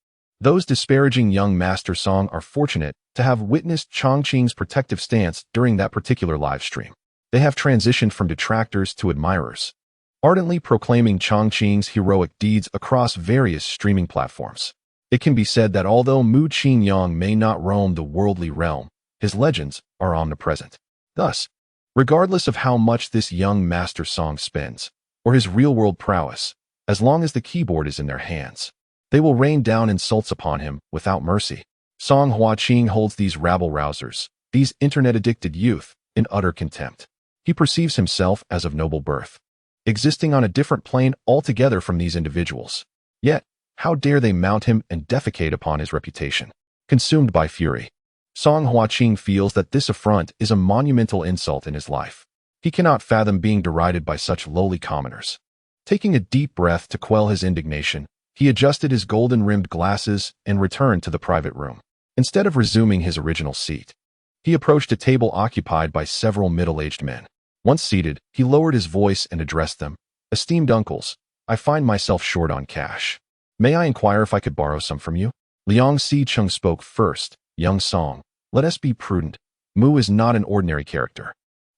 A: Those disparaging young Master Song are fortunate to have witnessed Chongqing's protective stance during that particular live stream. They have transitioned from detractors to admirers, ardently proclaiming Chongqing's heroic deeds across various streaming platforms. It can be said that although Mu Qingyang may not roam the worldly realm, his legends are omnipresent. Thus, regardless of how much this young Master Song spends, or his real-world prowess, as long as the keyboard is in their hands, they will rain down insults upon him without mercy. Song Huaqing holds these rabble-rousers, these internet-addicted youth, in utter contempt. He perceives himself as of noble birth, existing on a different plane altogether from these individuals. Yet, how dare they mount him and defecate upon his reputation? Consumed by fury, Song Huaqing feels that this affront is a monumental insult in his life. He cannot fathom being derided by such lowly commoners. Taking a deep breath to quell his indignation, he adjusted his golden-rimmed glasses and returned to the private room. Instead of resuming his original seat, he approached a table occupied by several middle-aged men. Once seated, he lowered his voice and addressed them. "Esteemed uncles, I find myself short on cash. May I inquire if I could borrow some from you?" Liang Sicheng spoke first. "Young Song, let us be prudent. Mu is not an ordinary character.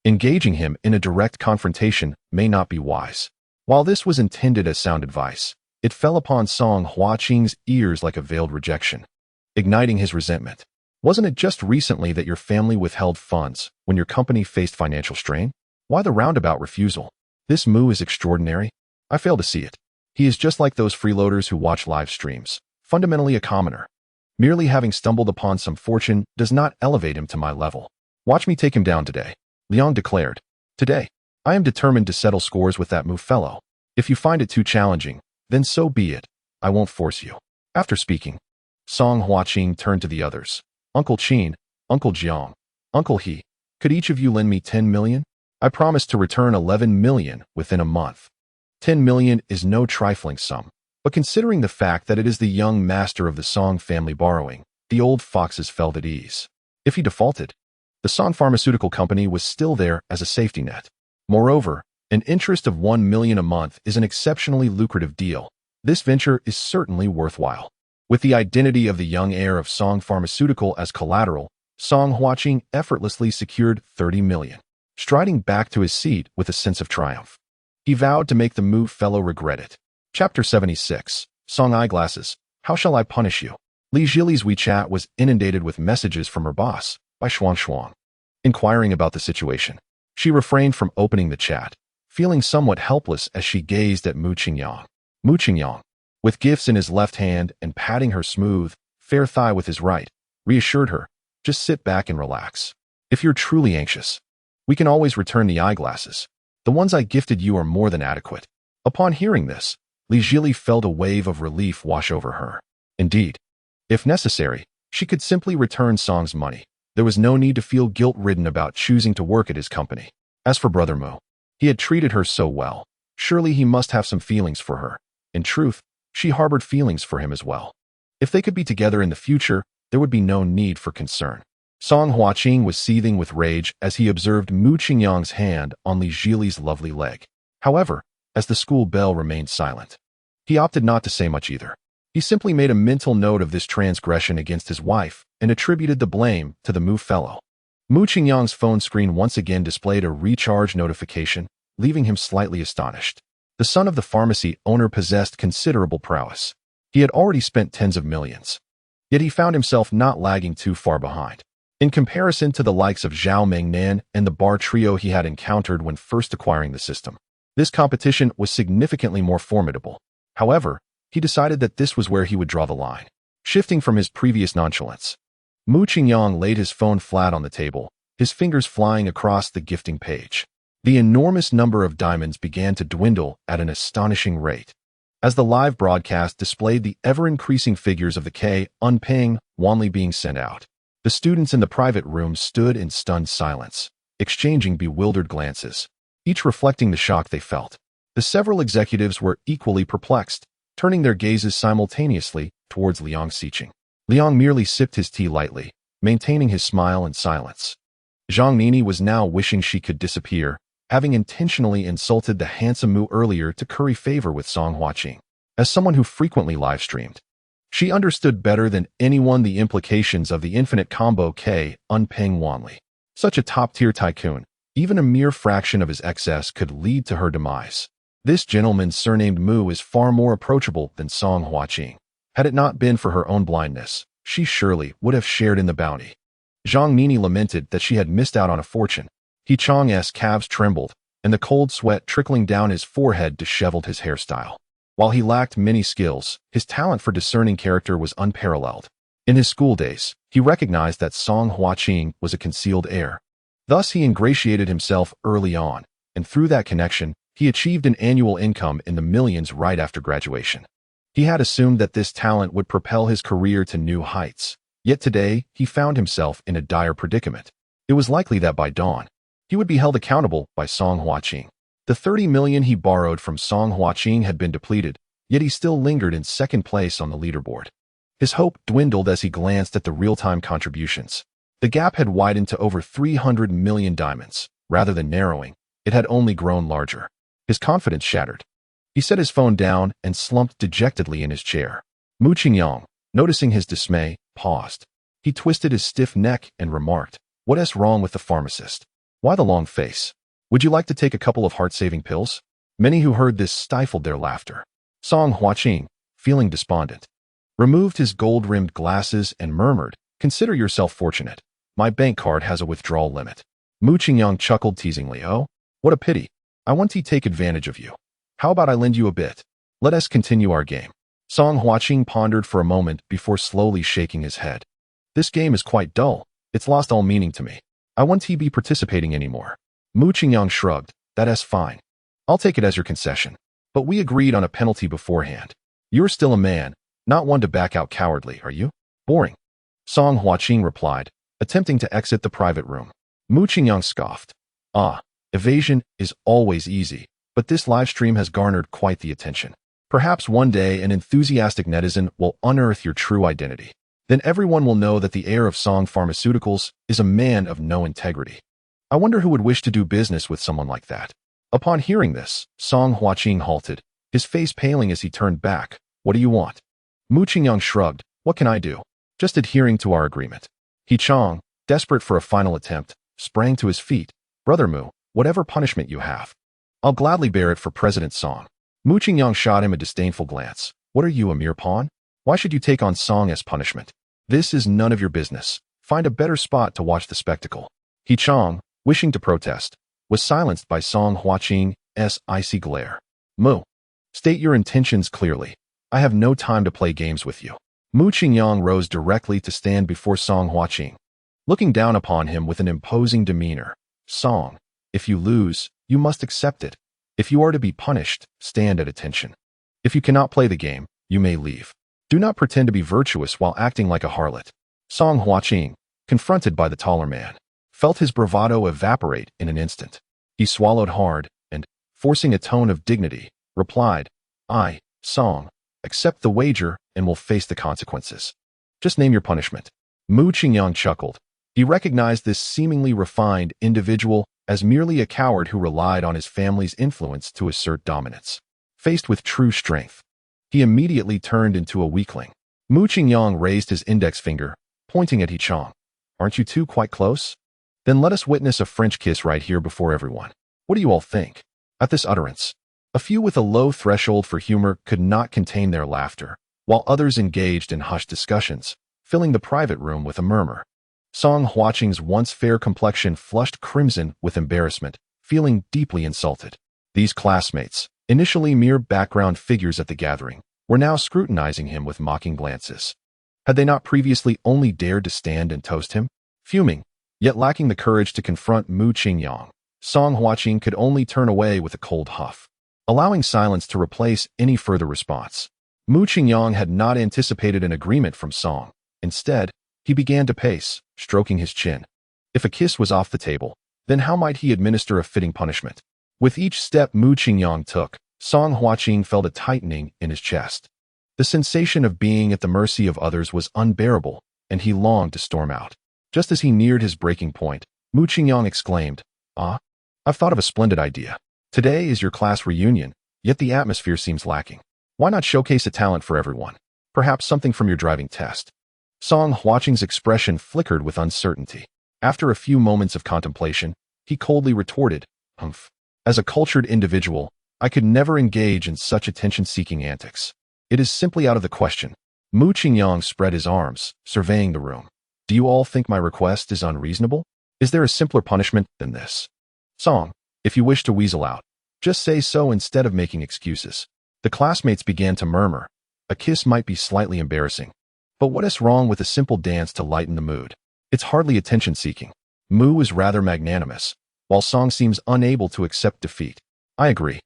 A: Engaging him in a direct confrontation may not be wise." While this was intended as sound advice, it fell upon Song Huaqing's ears like a veiled rejection, igniting his resentment. "Wasn't it just recently that your family withheld funds when your company faced financial strain? Why the roundabout refusal? This Mu is extraordinary. I fail to see it. He is just like those freeloaders who watch live streams, fundamentally a commoner. Merely having stumbled upon some fortune does not elevate him to my level. Watch me take him down today," Liang declared. "Today, I am determined to settle scores with that Mu fellow. If you find it too challenging, then so be it. I won't force you." After speaking, Song Huaqing turned to the others. "Uncle Qin, Uncle Jiang, Uncle He, could each of you lend me 10 million? I promise to return 11 million within a month." 10 million is no trifling sum, but considering the fact that it is the young master of the Song family borrowing, the old foxes felt at ease. If he defaulted, the Song Pharmaceutical Company was still there as a safety net. Moreover, an interest of 1 million a month is an exceptionally lucrative deal. This venture is certainly worthwhile. With the identity of the young heir of Song Pharmaceutical as collateral, Song Huaqing effortlessly secured 30 million. Striding back to his seat with a sense of triumph, he vowed to make the Mu fellow regret it. Chapter 76. Song Eyeglasses. How shall I punish you? Li Jili's WeChat was inundated with messages from her boss, by Shuang. Inquiring about the situation, she refrained from opening the chat, feeling somewhat helpless as she gazed at Mu Qingyang. Mu Qingyang, with gifts in his left hand and patting her smooth, fair thigh with his right, reassured her, "Just sit back and relax. If you're truly anxious, we can always return the eyeglasses. The ones I gifted you are more than adequate." Upon hearing this, Li Jili felt a wave of relief wash over her. Indeed, if necessary, she could simply return Song's money. There was no need to feel guilt-ridden about choosing to work at his company. As for Brother Mu, he had treated her so well. Surely he must have some feelings for her. In truth, she harbored feelings for him as well. If they could be together in the future, there would be no need for concern. Song Huaqing was seething with rage as he observed Mu Qingyang's hand on Li Jili's lovely leg. However, as the school bell remained silent, he opted not to say much either. He simply made a mental note of this transgression against his wife and attributed the blame to the Mu fellow. Mu Qingyang's phone screen once again displayed a recharge notification, leaving him slightly astonished. The son of the pharmacy owner possessed considerable prowess. He had already spent tens of millions. Yet he found himself not lagging too far behind. In comparison to the likes of Zhao Mengnan and the bar trio he had encountered when first acquiring the system, this competition was significantly more formidable. However, he decided that this was where he would draw the line. Shifting from his previous nonchalance, Mu Qingyang laid his phone flat on the table, his fingers flying across the gifting page. The enormous number of diamonds began to dwindle at an astonishing rate. As the live broadcast displayed the ever-increasing figures of the K-unpaying wanli being sent out, the students in the private room stood in stunned silence, exchanging bewildered glances, each reflecting the shock they felt. The several executives were equally perplexed. turning their gazes simultaneously towards Liang Xiqing. Liang merely sipped his tea lightly, maintaining his smile and silence. Zhang Nini was now wishing she could disappear, having intentionally insulted the handsome Mu earlier to curry favor with Song Huaqing. As someone who frequently live-streamed, she understood better than anyone the implications of the infinite combo K Unpeng Wanli. Such a top-tier tycoon, even a mere fraction of his excess could lead to her demise. This gentleman surnamed Mu is far more approachable than Song Huaqing. Had it not been for her own blindness, she surely would have shared in the bounty. Zhang Nini lamented that she had missed out on a fortune. He Chang's calves trembled, and the cold sweat trickling down his forehead disheveled his hairstyle. While he lacked many skills, his talent for discerning character was unparalleled. In his school days, he recognized that Song Huaqing was a concealed heir. Thus he ingratiated himself early on, and through that connection, he achieved an annual income in the millions right after graduation. He had assumed that this talent would propel his career to new heights. Yet today, he found himself in a dire predicament. It was likely that by dawn, he would be held accountable by Song Huaqing. The 30 million he borrowed from Song Huaqing had been depleted, yet he still lingered in second place on the leaderboard. His hope dwindled as he glanced at the real-time contributions. The gap had widened to over 300 million diamonds. Rather than narrowing, it had only grown larger. His confidence shattered. He set his phone down and slumped dejectedly in his chair. Mu Qingyang, noticing his dismay, paused. He twisted his stiff neck and remarked, "What's wrong with the pharmacist? Why the long face? Would you like to take a couple of heart-saving pills?" Many who heard this stifled their laughter. Song Huaqing, feeling despondent, removed his gold-rimmed glasses and murmured, "Consider yourself fortunate. My bank card has a withdrawal limit." Mu Qingyang chuckled teasingly. "Oh, what a pity. I want to take advantage of you. How about I lend you a bit? Let us continue our game." Song Huaqing pondered for a moment before slowly shaking his head. "This game is quite dull. It's lost all meaning to me. I won't be participating anymore." Mu Qingyang shrugged. "That's fine. I'll take it as your concession. But we agreed on a penalty beforehand. You're still a man, not one to back out cowardly, are you?" "Boring," Song Huaqing replied, attempting to exit the private room. Mu Qingyang scoffed. "Ah, evasion is always easy, but this livestream has garnered quite the attention. Perhaps one day an enthusiastic netizen will unearth your true identity. Then everyone will know that the heir of Song Pharmaceuticals is a man of no integrity. I wonder who would wish to do business with someone like that." Upon hearing this, Song Huaqing halted, his face paling as he turned back. "What do you want?" Mu Qingyang shrugged. "What can I do? Just adhering to our agreement." He Chang, desperate for a final attempt, sprang to his feet. "Brother Mu, whatever punishment you have, I'll gladly bear it for President Song." Mu Qingyang shot him a disdainful glance. "What are you, a mere pawn? Why should you take on Song as punishment? This is none of your business. Find a better spot to watch the spectacle." He Chang, wishing to protest, was silenced by Song Huaqing's icy glare. "Mu, state your intentions clearly. I have no time to play games with you." Mu Qingyang rose directly to stand before Song Huaqing, looking down upon him with an imposing demeanor. "Song, if you lose, you must accept it. If you are to be punished, stand at attention. If you cannot play the game, you may leave. Do not pretend to be virtuous while acting like a harlot." Song Huaqing, confronted by the taller man, felt his bravado evaporate in an instant. He swallowed hard and, forcing a tone of dignity, replied, "I, Song, accept the wager and will face the consequences. Just name your punishment." Mu Qingyang chuckled. He recognized this seemingly refined individual as merely a coward who relied on his family's influence to assert dominance. Faced with true strength, he immediately turned into a weakling. Mu Qingyang raised his index finger, pointing at He Chang. "Aren't you two quite close? Then let us witness a French kiss right here before everyone. What do you all think?" At this utterance, a few with a low threshold for humor could not contain their laughter, while others engaged in hushed discussions, filling the private room with a murmur. Song Huaqing's once fair complexion flushed crimson with embarrassment, feeling deeply insulted. These classmates, initially mere background figures at the gathering, were now scrutinizing him with mocking glances. Had they not previously only dared to stand and toast him? Fuming, yet lacking the courage to confront Mu Qingyang, Song Huaqing could only turn away with a cold huff, allowing silence to replace any further response. Mu Qingyang had not anticipated an agreement from Song. Instead, he began to pace, stroking his chin. If a kiss was off the table, then how might he administer a fitting punishment? With each step Mu Qingyang took, Song Huaqing felt a tightening in his chest. The sensation of being at the mercy of others was unbearable, and he longed to storm out. Just as he neared his breaking point, Mu Qingyang exclaimed, "Ah, I've thought of a splendid idea. Today is your class reunion, yet the atmosphere seems lacking. Why not showcase a talent for everyone? Perhaps something from your driving test?" Song Huaqing's expression flickered with uncertainty. After a few moments of contemplation, he coldly retorted, "Humph. As a cultured individual, I could never engage in such attention-seeking antics. It is simply out of the question." Mu Qingyang spread his arms, surveying the room. "Do you all think my request is unreasonable? Is there a simpler punishment than this? Song, if you wish to weasel out, just say so instead of making excuses." The classmates began to murmur. A kiss might be slightly embarrassing. But what is wrong with a simple dance to lighten the mood? It's hardly attention-seeking. Mu is rather magnanimous, while Song seems unable to accept defeat. "I agree.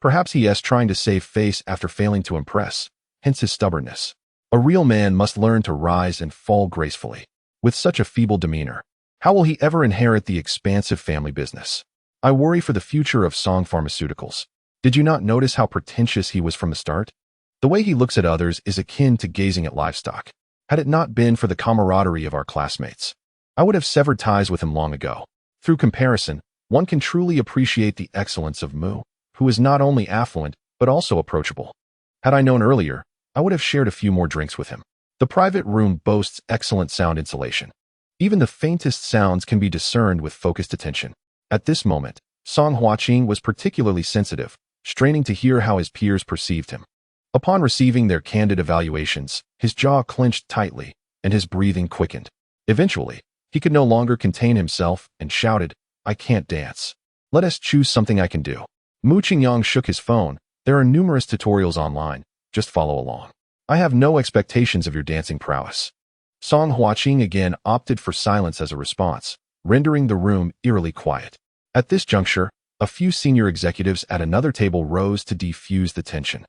A: Perhaps he is trying to save face after failing to impress, hence his stubbornness. A real man must learn to rise and fall gracefully. With such a feeble demeanor, how will he ever inherit the expansive family business? I worry for the future of Song Pharmaceuticals. Did you not notice how pretentious he was from the start? The way he looks at others is akin to gazing at livestock. Had it not been for the camaraderie of our classmates, I would have severed ties with him long ago." Through comparison, one can truly appreciate the excellence of Mu, who is not only affluent, but also approachable. Had I known earlier, I would have shared a few more drinks with him. The private room boasts excellent sound insulation. Even the faintest sounds can be discerned with focused attention. At this moment, Song Huaqing was particularly sensitive, straining to hear how his peers perceived him. Upon receiving their candid evaluations, his jaw clenched tightly, and his breathing quickened. Eventually, he could no longer contain himself and shouted, "I can't dance. Let us choose something I can do." Mu Qingyang shook his phone. "There are numerous tutorials online. Just follow along. I have no expectations of your dancing prowess." Song Huaqing again opted for silence as a response, rendering the room eerily quiet. At this juncture, a few senior executives at another table rose to defuse the tension.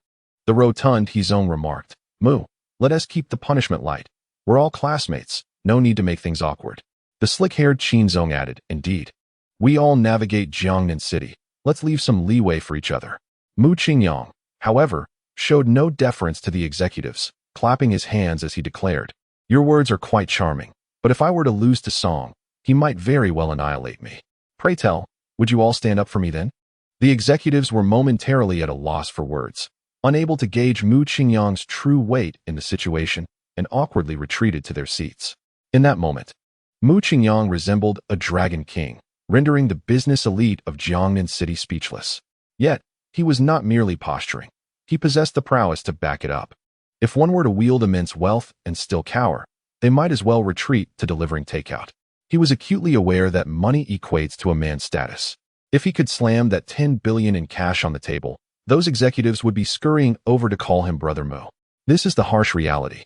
A: The rotund Hezong remarked, "Mu, let us keep the punishment light. We're all classmates, no need to make things awkward." The slick-haired Qinzong added, "Indeed. We all navigate Jiangnan City. Let's leave some leeway for each other." Mu Qingyang, however, showed no deference to the executives, clapping his hands as he declared, "Your words are quite charming, but if I were to lose to Song, he might very well annihilate me. Pray tell, would you all stand up for me then?" The executives were momentarily at a loss for words, unable to gauge Mu Qingyang's true weight in the situation, and awkwardly retreated to their seats. In that moment, Mu Qingyang resembled a dragon king, rendering the business elite of Jiangnan City speechless. Yet, he was not merely posturing. He possessed the prowess to back it up. If one were to wield immense wealth and still cower, they might as well retreat to delivering takeout. He was acutely aware that money equates to a man's status. If he could slam that 10 billion in cash on the table, those executives would be scurrying over to call him Brother Mu. This is the harsh reality.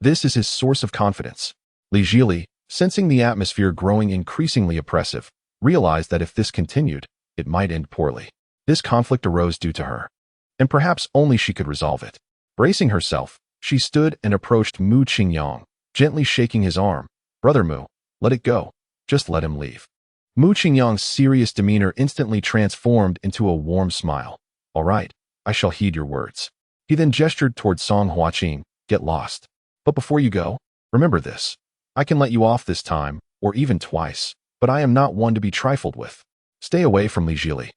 A: This is his source of confidence. Li Jili, sensing the atmosphere growing increasingly oppressive, realized that if this continued, it might end poorly. This conflict arose due to her, and perhaps only she could resolve it. Bracing herself, she stood and approached Mu Qingyang, gently shaking his arm. "Brother Mu, let it go. Just let him leave." Mu Qingyang's serious demeanor instantly transformed into a warm smile. "All right, I shall heed your words." He then gestured toward Song Huaqing, "Get lost. But before you go, remember this. I can let you off this time, or even twice, but I am not one to be trifled with. Stay away from Li Jili.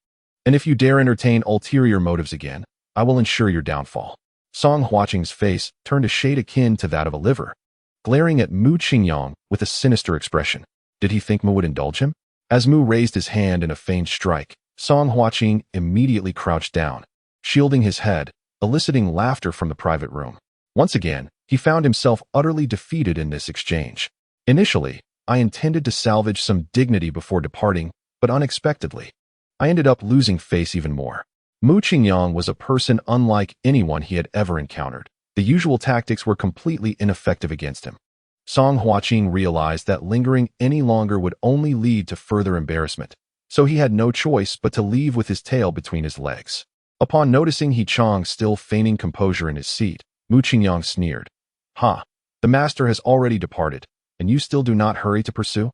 A: And if you dare entertain ulterior motives again, I will ensure your downfall." Song Huaqing's face turned a shade akin to that of a liver, glaring at Mu Qingyang with a sinister expression. Did he think Mu would indulge him? As Mu raised his hand in a feigned strike, Song Huaqing immediately crouched down, shielding his head, eliciting laughter from the private room. Once again, he found himself utterly defeated in this exchange. "Initially, I intended to salvage some dignity before departing, but unexpectedly, I ended up losing face even more." Mu Qingyang was a person unlike anyone he had ever encountered. The usual tactics were completely ineffective against him. Song Huaqing realized that lingering any longer would only lead to further embarrassment, so he had no choice but to leave with his tail between his legs. Upon noticing He Chang still feigning composure in his seat, Mu Qingyang sneered. "Ha! The master has already departed, and you still do not hurry to pursue?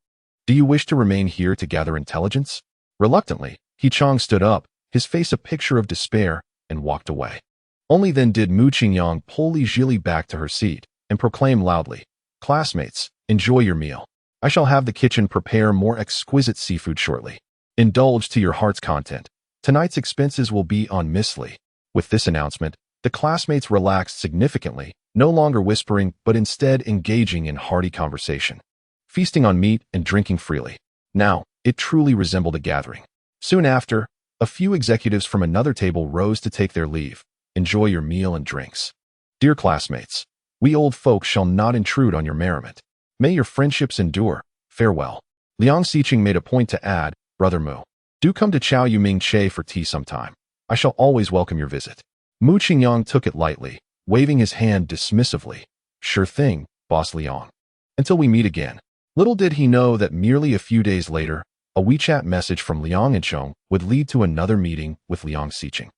A: Do you wish to remain here to gather intelligence?" Reluctantly, He Chang stood up, his face a picture of despair, and walked away. Only then did Mu Qingyang pull Li Jili back to her seat and proclaim loudly, "Classmates, enjoy your meal. I shall have the kitchen prepare more exquisite seafood shortly. Indulge to your heart's content. Tonight's expenses will be on Miss Li." With this announcement, the classmates relaxed significantly, no longer whispering but instead engaging in hearty conversation, feasting on meat and drinking freely. Now, it truly resembled a gathering. Soon after, a few executives from another table rose to take their leave. "Enjoy your meal and drinks. Dear classmates, we old folks shall not intrude on your merriment. May your friendships endure. Farewell." Liang Xiqing made a point to add, "Brother Mu, do come to Chao Yuming Che for tea sometime. I shall always welcome your visit." Mu Qingyang took it lightly, waving his hand dismissively. "Sure thing, Boss Liang. Until we meet again." Little did he know that merely a few days later, a WeChat message from Liang Yicheng would lead to another meeting with Liang Xiqing.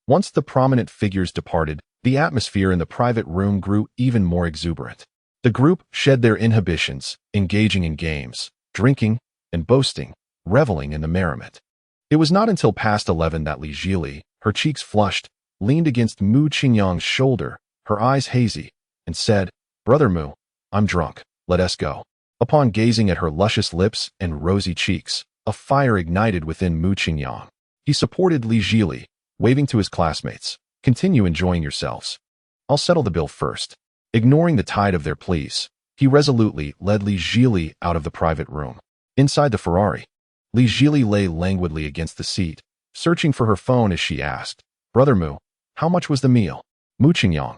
A: Once the prominent figures departed, the atmosphere in the private room grew even more exuberant. The group shed their inhibitions, engaging in games, drinking, and boasting, reveling in the merriment. It was not until past 11 that Li Jili, her cheeks flushed, leaned against Mu Qingyang's shoulder, her eyes hazy, and said, "Brother Mu, I'm drunk. Let us go." Upon gazing at her luscious lips and rosy cheeks, a fire ignited within Mu Qingyang. He supported Li Jili, waving to his classmates, "Continue enjoying yourselves. I'll settle the bill first." Ignoring the tide of their pleas, he resolutely led Li Jili out of the private room. Inside the Ferrari, Li Jili lay languidly against the seat, searching for her phone as she asked, "Brother Mu, how much was the meal?" Mu Qingyang,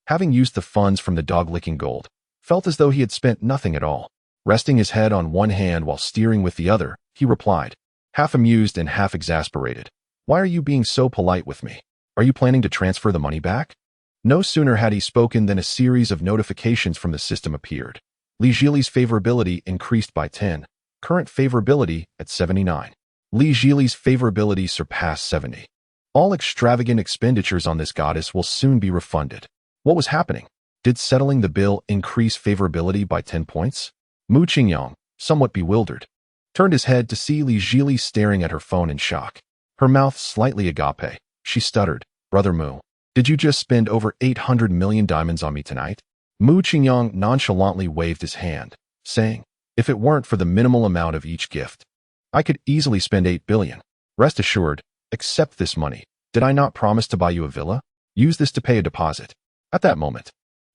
A: having used the funds from the dog-licking gold, felt as though he had spent nothing at all. Resting his head on one hand while steering with the other, he replied, half amused and half exasperated, "Why are you being so polite with me? Are you planning to transfer the money back?" No sooner had he spoken than a series of notifications from the system appeared. Li Jili's favorability increased by 10, current favorability at 79. Li Jili's favorability surpassed 70. All extravagant expenditures on this goddess will soon be refunded. What was happening? Did settling the bill increase favorability by 10 points? Mu Qingyang, somewhat bewildered, turned his head to see Li Jili staring at her phone in shock. Her mouth slightly agape, she stuttered, "Brother Mu, did you just spend over 800 million diamonds on me tonight?" Mu Qingyang nonchalantly waved his hand, saying, "If it weren't for the minimal amount of each gift, I could easily spend 8 billion. Rest assured, accept this money. Did I not promise to buy you a villa? Use this to pay a deposit." At that moment,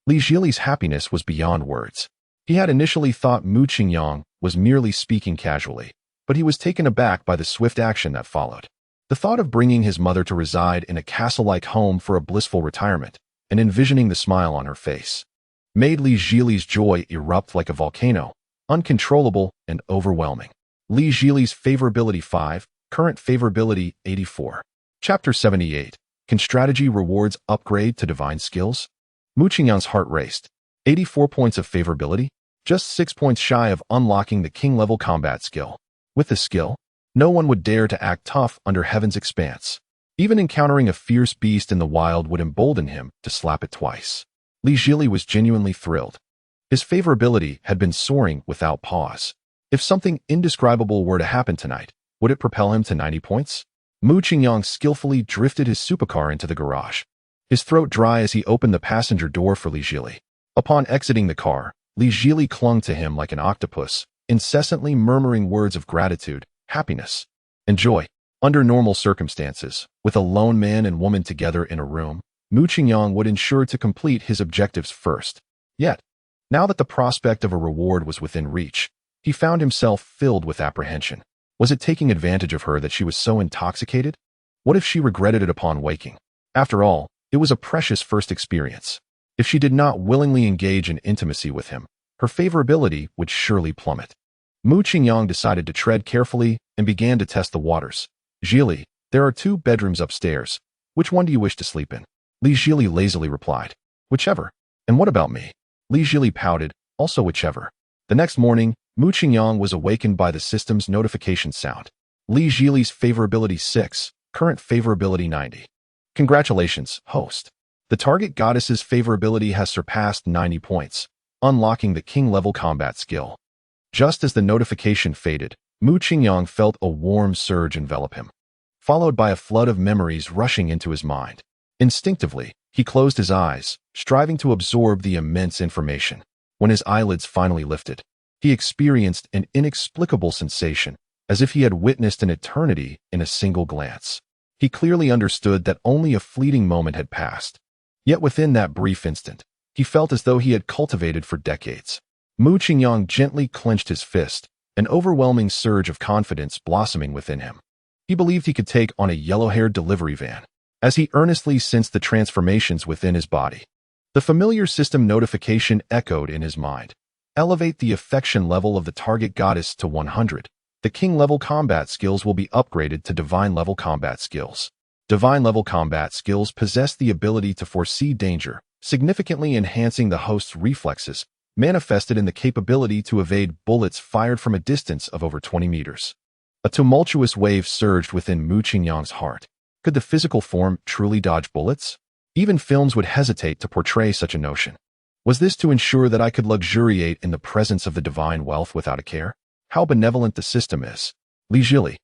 A: Li Jili's happiness was beyond words. He had initially thought Mu Qingyang was merely speaking casually, but he was taken aback by the swift action that followed. The thought of bringing his mother to reside in a castle-like home for a blissful retirement, and envisioning the smile on her face, made Li Jili's joy erupt like a volcano, uncontrollable and overwhelming. Li Jili's favorability 5, current favorability 84. Chapter 78. Can strategy rewards upgrade to divine skills? Mu Qingyang's heart raced. 84 points of favorability, just 6 points shy of unlocking the king-level combat skill. With this skill, no one would dare to act tough under heaven's expanse. Even encountering a fierce beast in the wild would embolden him to slap it twice. Li Jili was genuinely thrilled. His favorability had been soaring without pause. If something indescribable were to happen tonight, would it propel him to 90 points? Mu Qingyang skillfully drifted his supercar into the garage, his throat dry as he opened the passenger door for Li Jili. Upon exiting the car, Li Jili clung to him like an octopus, incessantly murmuring words of gratitude, happiness, and joy. Under normal circumstances, with a lone man and woman together in a room, Mu Qingyang would ensure to complete his objectives first. Yet, now that the prospect of a reward was within reach, he found himself filled with apprehension. Was it taking advantage of her that she was so intoxicated? What if she regretted it upon waking? After all, it was a precious first experience. If she did not willingly engage in intimacy with him, her favorability would surely plummet. Mu Qingyang decided to tread carefully and began to test the waters. "Jili, there are 2 bedrooms upstairs. Which one do you wish to sleep in?" Li Jili lazily replied, "Whichever." "And what about me?" Li Jili pouted, "Also whichever." The next morning, Mu Qingyang was awakened by the system's notification sound. Li Jili's favorability 6, current favorability 90. Congratulations, host. The target goddess's favorability has surpassed 90 points, unlocking the king-level combat skill. Just as the notification faded, Mu Qingyang felt a warm surge envelop him, followed by a flood of memories rushing into his mind. Instinctively, he closed his eyes, striving to absorb the immense information. When his eyelids finally lifted, he experienced an inexplicable sensation, as if he had witnessed an eternity in a single glance. He clearly understood that only a fleeting moment had passed. Yet within that brief instant, he felt as though he had cultivated for decades. Mu Qingyang gently clenched his fist, an overwhelming surge of confidence blossoming within him. He believed he could take on a yellow-haired delivery van, as he earnestly sensed the transformations within his body. The familiar system notification echoed in his mind. Elevate the affection level of the target goddess to 100. The king-level combat skills will be upgraded to divine-level combat skills. Divine-level combat skills possess the ability to foresee danger, significantly enhancing the host's reflexes, manifested in the capability to evade bullets fired from a distance of over 20 meters. A tumultuous wave surged within Mu Qingyang's heart. Could the physical form truly dodge bullets? Even films would hesitate to portray such a notion. Was this to ensure that I could luxuriate in the presence of the divine wealth without a care? How benevolent the system is. Li Jili,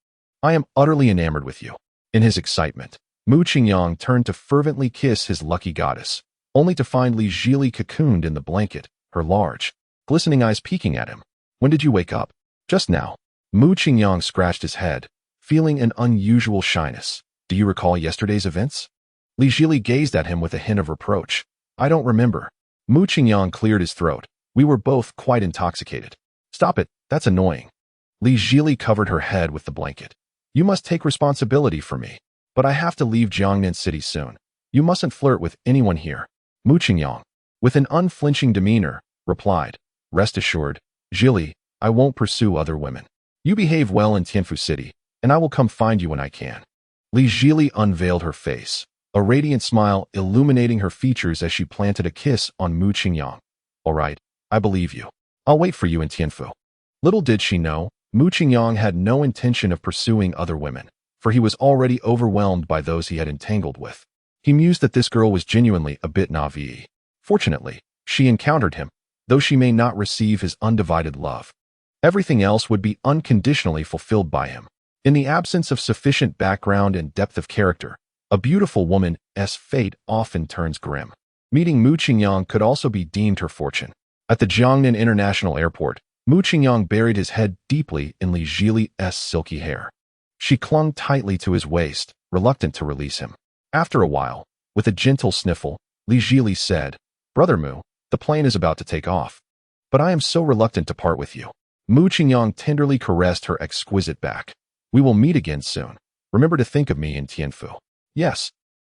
A: I am utterly enamored with you. In his excitement, Mu Qingyang turned to fervently kiss his lucky goddess, only to find Li Jili cocooned in the blanket, her large, glistening eyes peeking at him. When did you wake up? Just now. Mu Qingyang scratched his head, feeling an unusual shyness. Do you recall yesterday's events? Li Jili gazed at him with a hint of reproach. I don't remember. Mu Qingyang cleared his throat. We were both quite intoxicated. Stop it, that's annoying. Li Jili covered her head with the blanket. You must take responsibility for me. But I have to leave Jiangnan City soon. You mustn't flirt with anyone here. Mu Qingyang, with an unflinching demeanor, replied, Rest assured, Jili, I won't pursue other women. You behave well in Tianfu City, and I will come find you when I can. Li Jili unveiled her face, a radiant smile illuminating her features as she planted a kiss on Mu Qingyang. All right, I believe you. I'll wait for you in Tianfu. Little did she know, Mu Qingyang had no intention of pursuing other women, for he was already overwhelmed by those he had entangled with. He mused that this girl was genuinely a bit naive. Fortunately, she encountered him, though she may not receive his undivided love. Everything else would be unconditionally fulfilled by him. In the absence of sufficient background and depth of character, a beautiful woman's fate often turns grim. Meeting Mu Qingyang could also be deemed her fortune. At the Jiangnan International Airport, Mu Qingyang buried his head deeply in Li Jili's silky hair. She clung tightly to his waist, reluctant to release him. After a while, with a gentle sniffle, Li Jili said, Brother Mu, the plane is about to take off. But I am so reluctant to part with you. Mu Qingyang tenderly caressed her exquisite back. We will meet again soon. Remember to think of me in Tianfu. Yes.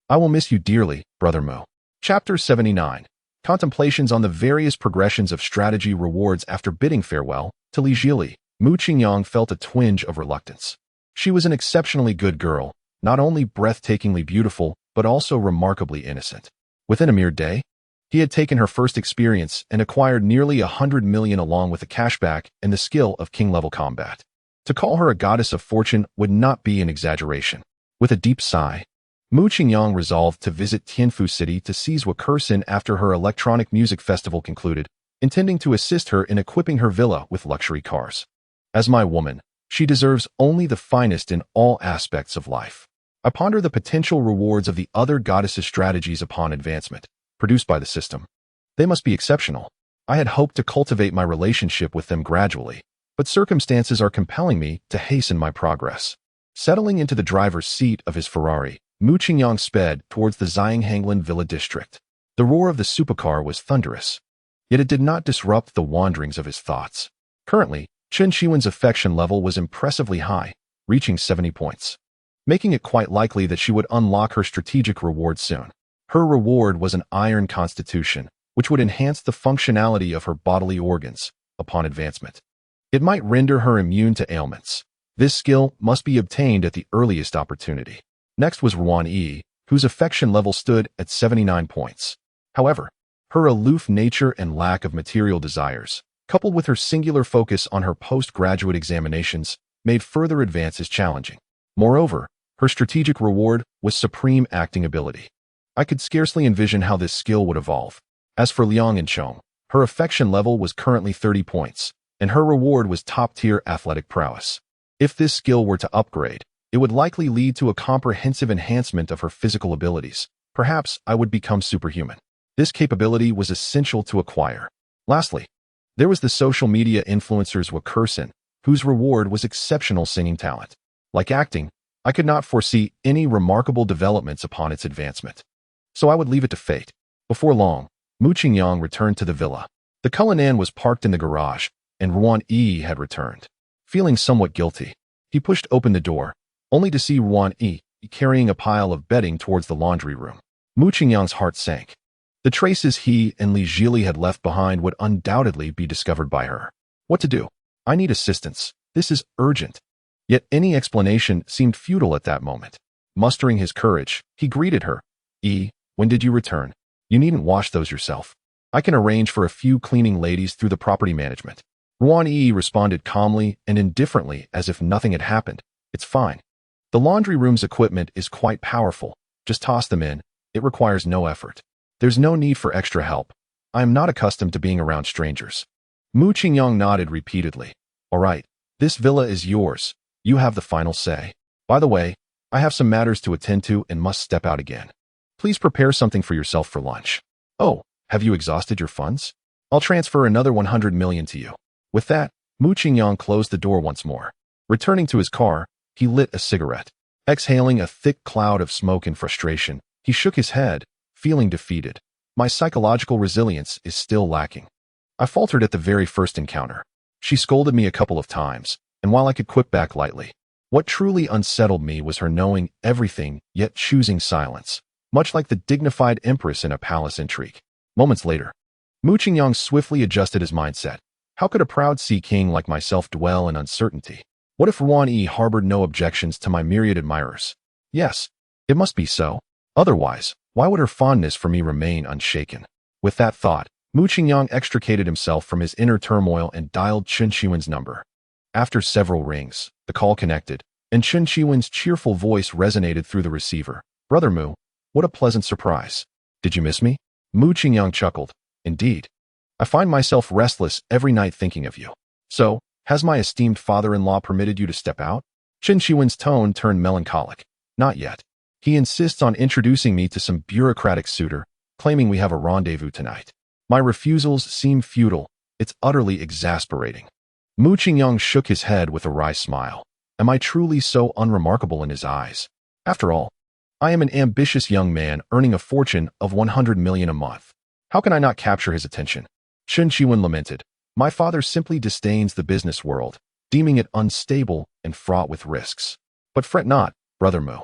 A: I will miss you dearly, Brother Mu. Chapter 79. Contemplations on the various progressions of strategy rewards after bidding farewell to Li Jili. Mu Qingyang felt a twinge of reluctance. She was an exceptionally good girl, not only breathtakingly beautiful, but also remarkably innocent. Within a mere day, he had taken her first experience and acquired nearly 100 million along with the cashback and the skill of king-level combat. To call her a goddess of fortune would not be an exaggeration. With a deep sigh, Mu Qingyang resolved to visit Tianfu City to seize Wakursin after her electronic music festival concluded, intending to assist her in equipping her villa with luxury cars. As my woman, she deserves only the finest in all aspects of life. I ponder the potential rewards of the other goddesses' strategies upon advancement, produced by the system. They must be exceptional. I had hoped to cultivate my relationship with them gradually, but circumstances are compelling me to hasten my progress. Settling into the driver's seat of his Ferrari, Mu Qingyang sped towards the Xianghanglan Villa district. The roar of the supercar was thunderous, yet it did not disrupt the wanderings of his thoughts. Currently, Chen Qiwen's affection level was impressively high, reaching 70 points, making it quite likely that she would unlock her strategic reward soon. Her reward was an iron constitution, which would enhance the functionality of her bodily organs upon advancement. It might render her immune to ailments. This skill must be obtained at the earliest opportunity. Next was Ruan Yi, whose affection level stood at 79 points. However, her aloof nature and lack of material desires, coupled with her singular focus on her postgraduate examinations, made further advances challenging. Moreover, her strategic reward was supreme acting ability. I could scarcely envision how this skill would evolve. As for Liang Enchong, her affection level was currently 30 points, and her reward was top-tier athletic prowess. If this skill were to upgrade, it would likely lead to a comprehensive enhancement of her physical abilities, perhaps I would become superhuman. This capability was essential to acquire. Lastly, there was the social media influencer's Wakursin, whose reward was exceptional singing talent. Like acting, I could not foresee any remarkable developments upon its advancement. So I would leave it to fate. Before long, Mu Qingyang returned to the villa. The Cullinan was parked in the garage, and Ruan Yi had returned. Feeling somewhat guilty, he pushed open the door, only to see Ruan Yi carrying a pile of bedding towards the laundry room. Mu Qingyang's heart sank. The traces he and Li Zhili had left behind would undoubtedly be discovered by her. What to do? I need assistance. This is urgent. Yet any explanation seemed futile at that moment. Mustering his courage, he greeted her. When did you return? You needn't wash those yourself. I can arrange for a few cleaning ladies through the property management. Ruan Yi responded calmly and indifferently as if nothing had happened. It's fine. The laundry room's equipment is quite powerful. Just toss them in. It requires no effort. There's no need for extra help. I am not accustomed to being around strangers. Mu Qingyang nodded repeatedly. All right, this villa is yours. You have the final say. By the way, I have some matters to attend to and must step out again. Please prepare something for yourself for lunch. Oh, have you exhausted your funds? I'll transfer another 100 million to you. With that, Mu Qingyang closed the door once more. Returning to his car, he lit a cigarette. Exhaling a thick cloud of smoke in frustration, he shook his head, feeling defeated. My psychological resilience is still lacking. I faltered at the very first encounter. She scolded me a couple of times, and while I could quip back lightly, what truly unsettled me was her knowing everything yet choosing silence, much like the dignified empress in a palace intrigue. Moments later, Mu Qingyang swiftly adjusted his mindset. How could a proud sea king like myself dwell in uncertainty? What if Ruan Yi harbored no objections to my myriad admirers? Yes, it must be so. Otherwise, why would her fondness for me remain unshaken? With that thought, Mu Qingyang extricated himself from his inner turmoil and dialed Chen Qiwen's number. After several rings, the call connected, and Chen Qiwen's cheerful voice resonated through the receiver. Brother Mu, what a pleasant surprise. Did you miss me? Mu Qingyang chuckled. Indeed. I find myself restless every night thinking of you. So, has my esteemed father-in-law permitted you to step out? Chen Qiwen's tone turned melancholic. Not yet. He insists on introducing me to some bureaucratic suitor, claiming we have a rendezvous tonight. My refusals seem futile. It's utterly exasperating. Mu Qingyang shook his head with a wry smile. Am I truly so unremarkable in his eyes? After all, I am an ambitious young man earning a fortune of 100 million a month. How can I not capture his attention? Chen Qiwen lamented. My father simply disdains the business world, deeming it unstable and fraught with risks. But fret not, Brother Mu.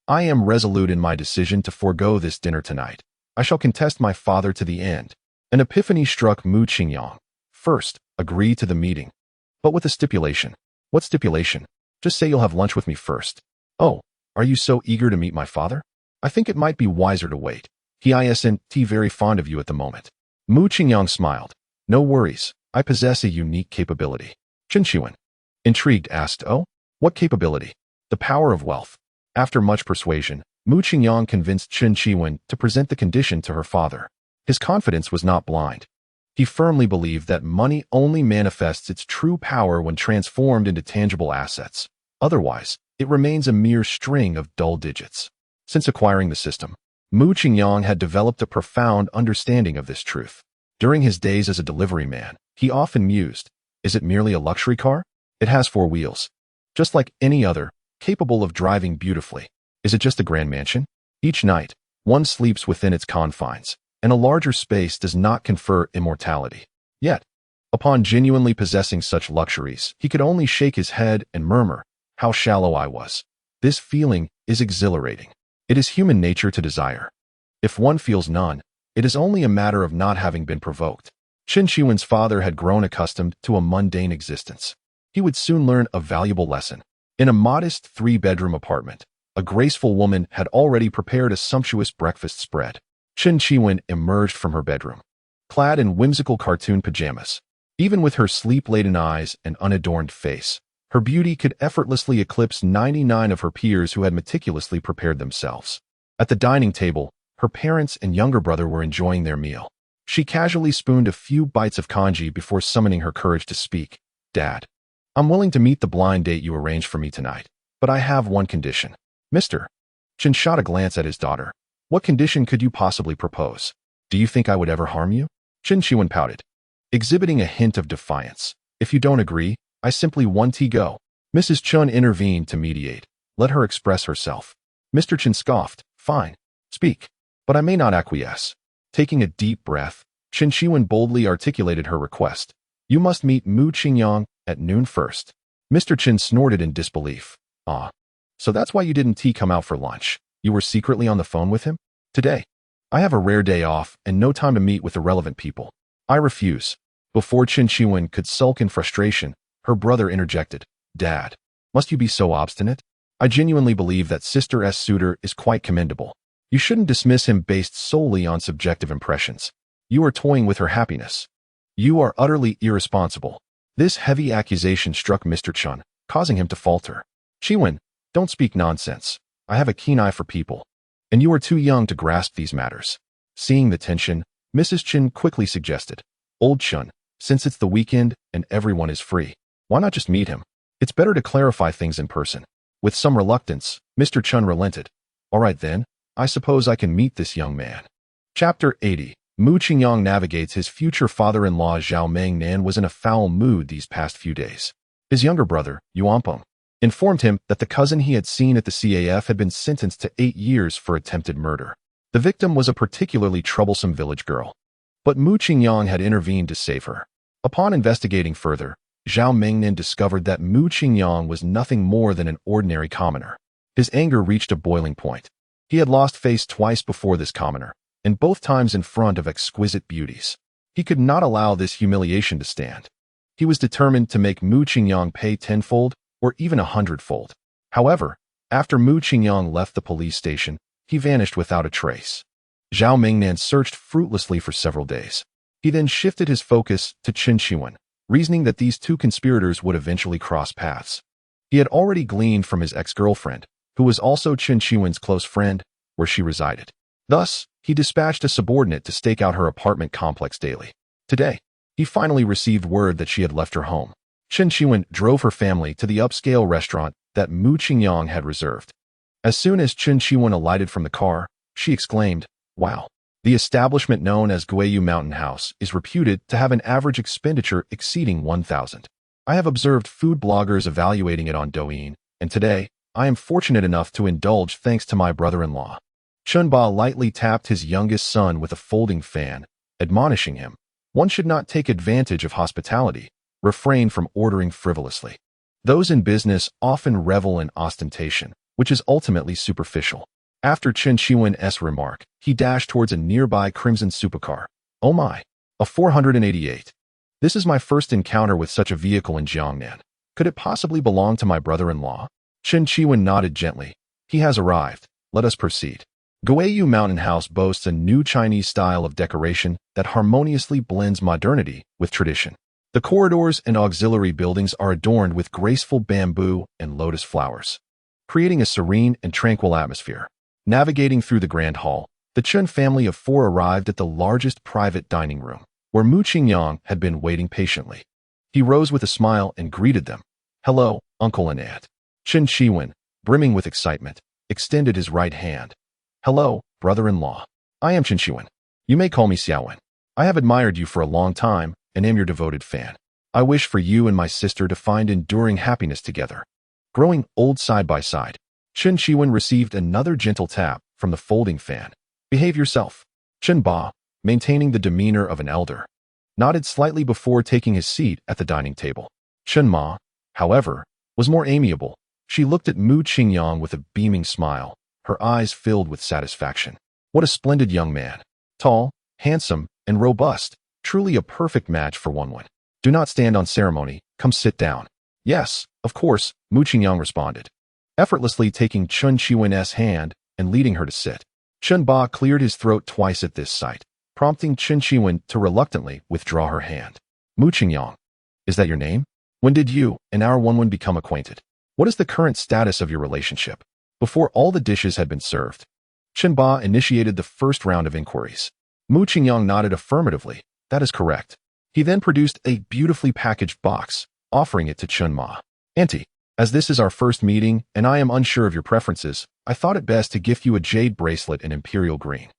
A: I am resolute in my decision to forego this dinner tonight. I shall contest my father to the end. An epiphany struck Mu Qingyang. First, agree to the meeting. But with a stipulation. What stipulation? Just say you'll have lunch with me first. Oh, are you so eager to meet my father? I think it might be wiser to wait. He isn't very fond of you at the moment. Mu Qingyang smiled. No worries. I possess a unique capability. Chen Qiwen, intrigued, asked, Oh, what capability? The power of wealth. After much persuasion, Mu Qingyang convinced Chen Qiwen to present the condition to her father. His confidence was not blind. He firmly believed that money only manifests its true power when transformed into tangible assets. Otherwise, it remains a mere string of dull digits. Since acquiring the system, Mu Qingyang had developed a profound understanding of this truth. During his days as a delivery man, he often mused, is it merely a luxury car? It has 4 wheels. Just like any other, capable of driving beautifully. Is it just a grand mansion? Each night, one sleeps within its confines, and a larger space does not confer immortality. Yet, upon genuinely possessing such luxuries, he could only shake his head and murmur, how shallow I was. This feeling is exhilarating. It is human nature to desire. If one feels none, it is only a matter of not having been provoked. Chen Qiwen's father had grown accustomed to a mundane existence. He would soon learn a valuable lesson. In a modest 3-bedroom apartment, a graceful woman had already prepared a sumptuous breakfast spread. Chen Qiwen emerged from her bedroom, clad in whimsical cartoon pajamas. Even with her sleep-laden eyes and unadorned face, her beauty could effortlessly eclipse 99 of her peers who had meticulously prepared themselves. At the dining table, her parents and younger brother were enjoying their meal. She casually spooned a few bites of congee before summoning her courage to speak. Dad, I'm willing to meet the blind date you arranged for me tonight, but I have one condition. Mister. Chen shot a glance at his daughter. What condition could you possibly propose? Do you think I would ever harm you? Chen Qiwen pouted, exhibiting a hint of defiance. If you don't agree, I simply want to go. Mrs. Chun intervened to mediate. Let her express herself. Mr. Chen scoffed. Fine. Speak. But I may not acquiesce. Taking a deep breath, Chen Qiwen boldly articulated her request. You must meet Mu Qingyang at noon first. Mr. Chen snorted in disbelief. Ah. So that's why you didn't come out for lunch. You were secretly on the phone with him? Today. I have a rare day off and no time to meet with irrelevant people. I refuse. Before Chen Qiwen could sulk in frustration, her brother interjected. Dad, must you be so obstinate? I genuinely believe that Sister S. suitor is quite commendable. You shouldn't dismiss him based solely on subjective impressions. You are toying with her happiness. You are utterly irresponsible. This heavy accusation struck Mr. Chun, causing him to falter. Qiwen, don't speak nonsense. I have a keen eye for people, and you are too young to grasp these matters. Seeing the tension, Mrs. Chen quickly suggested, Old Chun, since it's the weekend and everyone is free, why not just meet him? It's better to clarify things in person. With some reluctance, Mr. Chun relented. All right then, I suppose I can meet this young man. Chapter 80. Mu Qingyang navigates his future father-in-law Zhao Mengnan was in a foul mood these past few days. His younger brother, Yuanpeng, informed him that the cousin he had seen at the CAF had been sentenced to 8 years for attempted murder. The victim was a particularly troublesome village girl, but Mu Qingyang had intervened to save her. Upon investigating further, Zhao Mengnan discovered that Mu Qingyang was nothing more than an ordinary commoner. His anger reached a boiling point. He had lost face twice before this commoner, and both times in front of exquisite beauties. He could not allow this humiliation to stand. He was determined to make Mu Qingyang pay tenfold or even 100-fold. However, after Mu Qingyang left the police station, he vanished without a trace. Zhao Mengnan searched fruitlessly for several days. He then shifted his focus to Chen Qiwen, reasoning that these two conspirators would eventually cross paths. He had already gleaned from his ex-girlfriend, who was also Chen Qiwen's close friend, where she resided. Thus, he dispatched a subordinate to stake out her apartment complex daily. Today, he finally received word that she had left her home. Chen Qiwen drove her family to the upscale restaurant that Mu Qingyang had reserved. As soon as Chen Qiwen alighted from the car, she exclaimed, Wow! The establishment known as Guiyu Mountain House is reputed to have an average expenditure exceeding 1,000. I have observed food bloggers evaluating it on Douyin, and today, I am fortunate enough to indulge thanks to my brother-in-law. Chunba lightly tapped his youngest son with a folding fan, admonishing him, one should not take advantage of hospitality, refrain from ordering frivolously. Those in business often revel in ostentation, which is ultimately superficial. After Chen Qiwen's remark, he dashed towards a nearby crimson supercar. Oh my! A 488. This is my first encounter with such a vehicle in Jiangnan. Could it possibly belong to my brother-in-law? Chen Qiwen nodded gently. He has arrived. Let us proceed. Guiyu Mountain House boasts a new Chinese style of decoration that harmoniously blends modernity with tradition. The corridors and auxiliary buildings are adorned with graceful bamboo and lotus flowers, creating a serene and tranquil atmosphere. Navigating through the grand hall, the Chen family of 4 arrived at the largest private dining room, where Mu Qingyang had been waiting patiently. He rose with a smile and greeted them. Hello, uncle and aunt. Chen Qiwen, brimming with excitement, extended his right hand. Hello, brother-in-law. I am Chen Qiwen. You may call me Xiaowen. I have admired you for a long time and am your devoted fan. I wish for you and my sister to find enduring happiness together. Growing old side by side, Chen Qiwen received another gentle tap from the folding fan. Behave yourself. Chen Ba, maintaining the demeanor of an elder, nodded slightly before taking his seat at the dining table. Chen Ma, however, was more amiable. She looked at Mu Qingyang with a beaming smile, her eyes filled with satisfaction. What a splendid young man. Tall, handsome, and robust. Truly a perfect match for one. Do not stand on ceremony. Come sit down. Yes, of course, Mu Qingyang responded, effortlessly taking Chen Qiwen's hand and leading her to sit. Chen Ba cleared his throat twice at this sight, prompting Chen Qiwen to reluctantly withdraw her hand. Mu Qingyang, is that your name? When did you and our one become acquainted? What is the current status of your relationship? Before all the dishes had been served, Chen Ba initiated the first round of inquiries. Mu Qingyang nodded affirmatively. That is correct. He then produced a beautifully packaged box, offering it to Chen Ma. Auntie, As this is our first meeting and I am unsure of your preferences, I thought it best to gift you a jade bracelet in imperial green.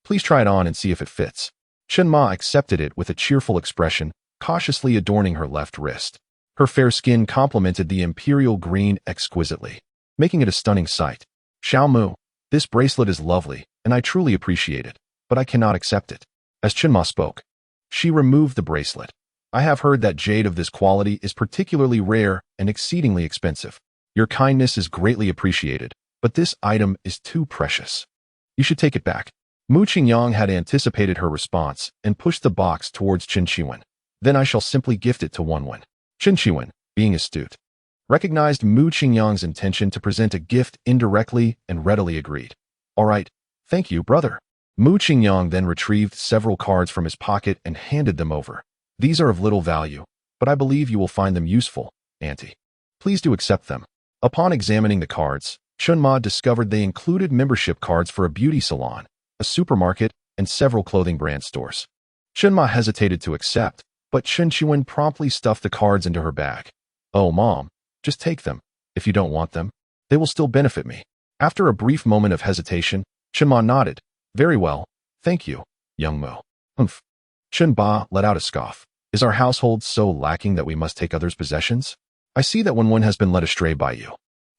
A: Please try it on and see if it fits. Chen Ma accepted it with a cheerful expression, cautiously adorning her left wrist. Her fair skin complemented the imperial green exquisitely, making it a stunning sight. Xiao Mu, this bracelet is lovely, and I truly appreciate it, but I cannot accept it. As Chen Ma spoke, she removed the bracelet. I have heard that jade of this quality is particularly rare and exceedingly expensive. Your kindness is greatly appreciated, but this item is too precious. You should take it back. Mu Qingyang had anticipated her response and pushed the box towards Qin Shiwen. Then I shall simply gift it to 1. Qin Shiwen, being astute, recognized Mu Qingyang's intention to present a gift indirectly and readily agreed. All right, thank you, brother. Mu Qingyang then retrieved several cards from his pocket and handed them over. These are of little value, but I believe you will find them useful, Auntie. Please do accept them. Upon examining the cards, Chen Ma discovered they included membership cards for a beauty salon, a supermarket, and several clothing brand stores. Chen Ma hesitated to accept, but Qin Shiwen promptly stuffed the cards into her bag. Oh, Mom, just take them. If you don't want them, they will still benefit me. After a brief moment of hesitation, Chen Ma nodded. Very well, thank you, young Mo. Humph. Chen Ba let out a scoff. Is our household so lacking that we must take others' possessions? I see that 1 has been led astray by you.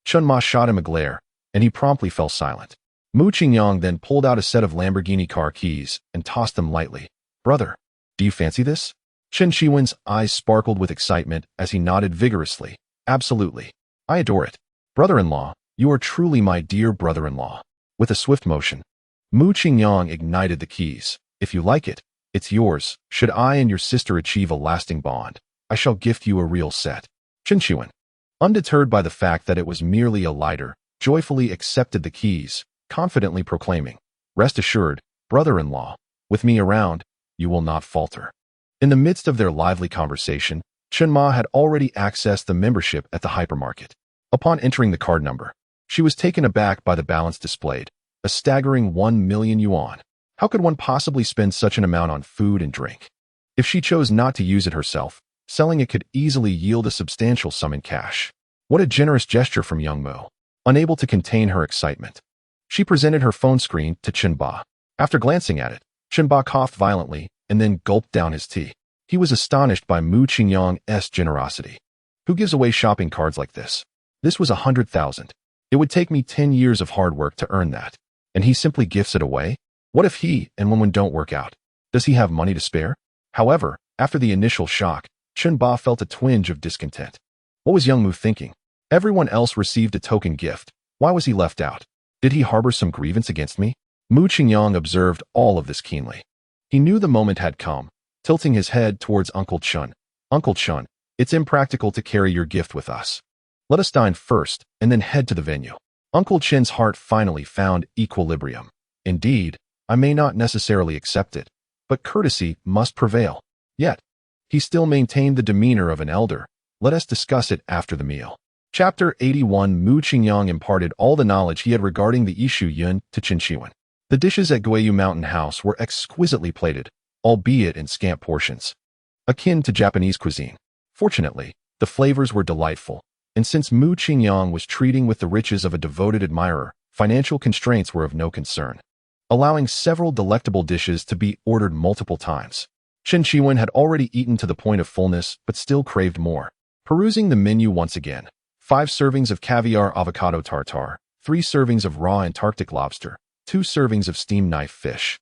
A: Chen Ma shot him a glare, and he promptly fell silent. Mu Qingyang then pulled out a set of Lamborghini car keys and tossed them lightly. Brother, do you fancy this? Qin Shiwen's eyes sparkled with excitement as he nodded vigorously. Absolutely. I adore it. Brother-in-law, you are truly my dear brother-in-law. With a swift motion, Mu Qingyang ignited the keys. If you like it, it's yours. Should I and your sister achieve a lasting bond, I shall gift you a real set. Qin Shiwen, undeterred by the fact that it was merely a lighter, joyfully accepted the keys, confidently proclaiming, Rest assured, brother-in-law, with me around, you will not falter. In the midst of their lively conversation, Chen Ma had already accessed the membership at the hypermarket. Upon entering the card number, she was taken aback by the balance displayed, a staggering 1 million yuan. How could one possibly spend such an amount on food and drink? If she chose not to use it herself, selling it could easily yield a substantial sum in cash. What a generous gesture from young Mo. Unable to contain her excitement, she presented her phone screen to Chen Ba. After glancing at it, Chen Ba coughed violently and then gulped down his tea. He was astonished by Mu Qingyang's generosity. Who gives away shopping cards like this? This was 100,000. It would take me 10 years of hard work to earn that. And he simply gifts it away? What if he and Wenwen don't work out? Does he have money to spare? However, after the initial shock, Chen Ba felt a twinge of discontent. What was young Mu thinking? Everyone else received a token gift. Why was he left out? Did he harbor some grievance against me? Mu Qingyang observed all of this keenly. He knew the moment had come, tilting his head towards Uncle Chun. Uncle Chun, it's impractical to carry your gift with us. Let us dine first and then head to the venue. Uncle Chin's heart finally found equilibrium. Indeed, I may not necessarily accept it, but courtesy must prevail. Yet, he still maintained the demeanor of an elder. Let us discuss it after the meal. Chapter 81. Mu Qingyang imparted all the knowledge he had regarding the Yishu Yun to Qin Shiwen. The dishes at Guiyu Mountain House were exquisitely plated, albeit in scant portions, akin to Japanese cuisine. Fortunately, the flavors were delightful, and since Mu Qingyang was treating with the riches of a devoted admirer, financial constraints were of no concern, allowing several delectable dishes to be ordered multiple times. Qin Shiwen had already eaten to the point of fullness, but still craved more. Perusing the menu once again, 5 servings of caviar avocado tartare, 3 servings of raw Antarctic lobster, 2 servings of steamed knife fish,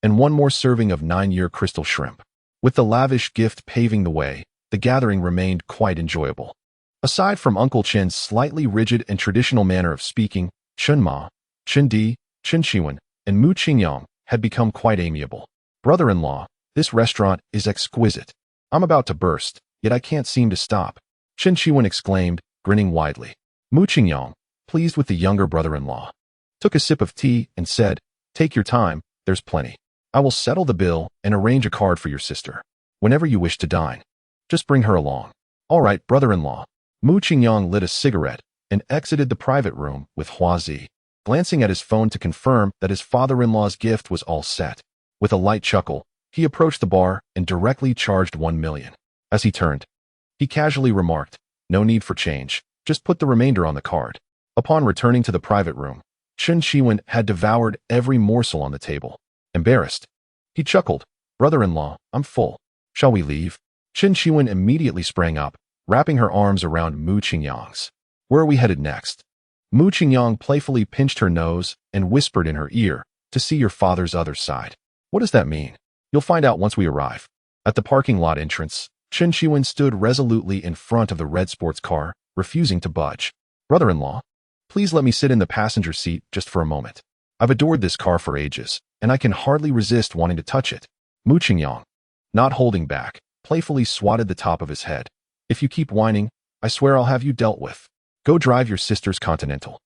A: and 1 more serving of 9-year crystal shrimp. With the lavish gift paving the way, the gathering remained quite enjoyable. Aside from Uncle Chin's slightly rigid and traditional manner of speaking, Chen Ma, Chen Di, Qin Shiwen, and Mu Qingyang had become quite amiable. Brother-in-law, this restaurant is exquisite. I'm about to burst, yet I can't seem to stop. Qin Shiwen exclaimed, grinning widely. Mu Qingyang, pleased with the younger brother-in-law, took a sip of tea and said, Take your time, there's plenty. I will settle the bill and arrange a card for your sister. Whenever you wish to dine, just bring her along. All right, brother-in-law. Mu Qingyang lit a cigarette and exited the private room with Hua Zi, glancing at his phone to confirm that his father-in-law's gift was all set. With a light chuckle, he approached the bar and directly charged 1 million. As he turned, he casually remarked, No need for change. Just put the remainder on the card. Upon returning to the private room, Chen Shiwen had devoured every morsel on the table. Embarrassed, he chuckled. Brother-in-law, I'm full. Shall we leave? Chen Shiwen immediately sprang up, wrapping her arms around Mu Qingyang's. Where are we headed next? Mu Qingyang playfully pinched her nose and whispered in her ear, to see your father's other side. What does that mean? You'll find out once we arrive. At the parking lot entrance, Chen Shiwen stood resolutely in front of the red sports car, refusing to budge. Brother-in-law, please let me sit in the passenger seat just for a moment. I've adored this car for ages, and I can hardly resist wanting to touch it. Mu Qingyang, not holding back, playfully swatted the top of his head. If you keep whining, I swear I'll have you dealt with. Go drive your sister's Continental.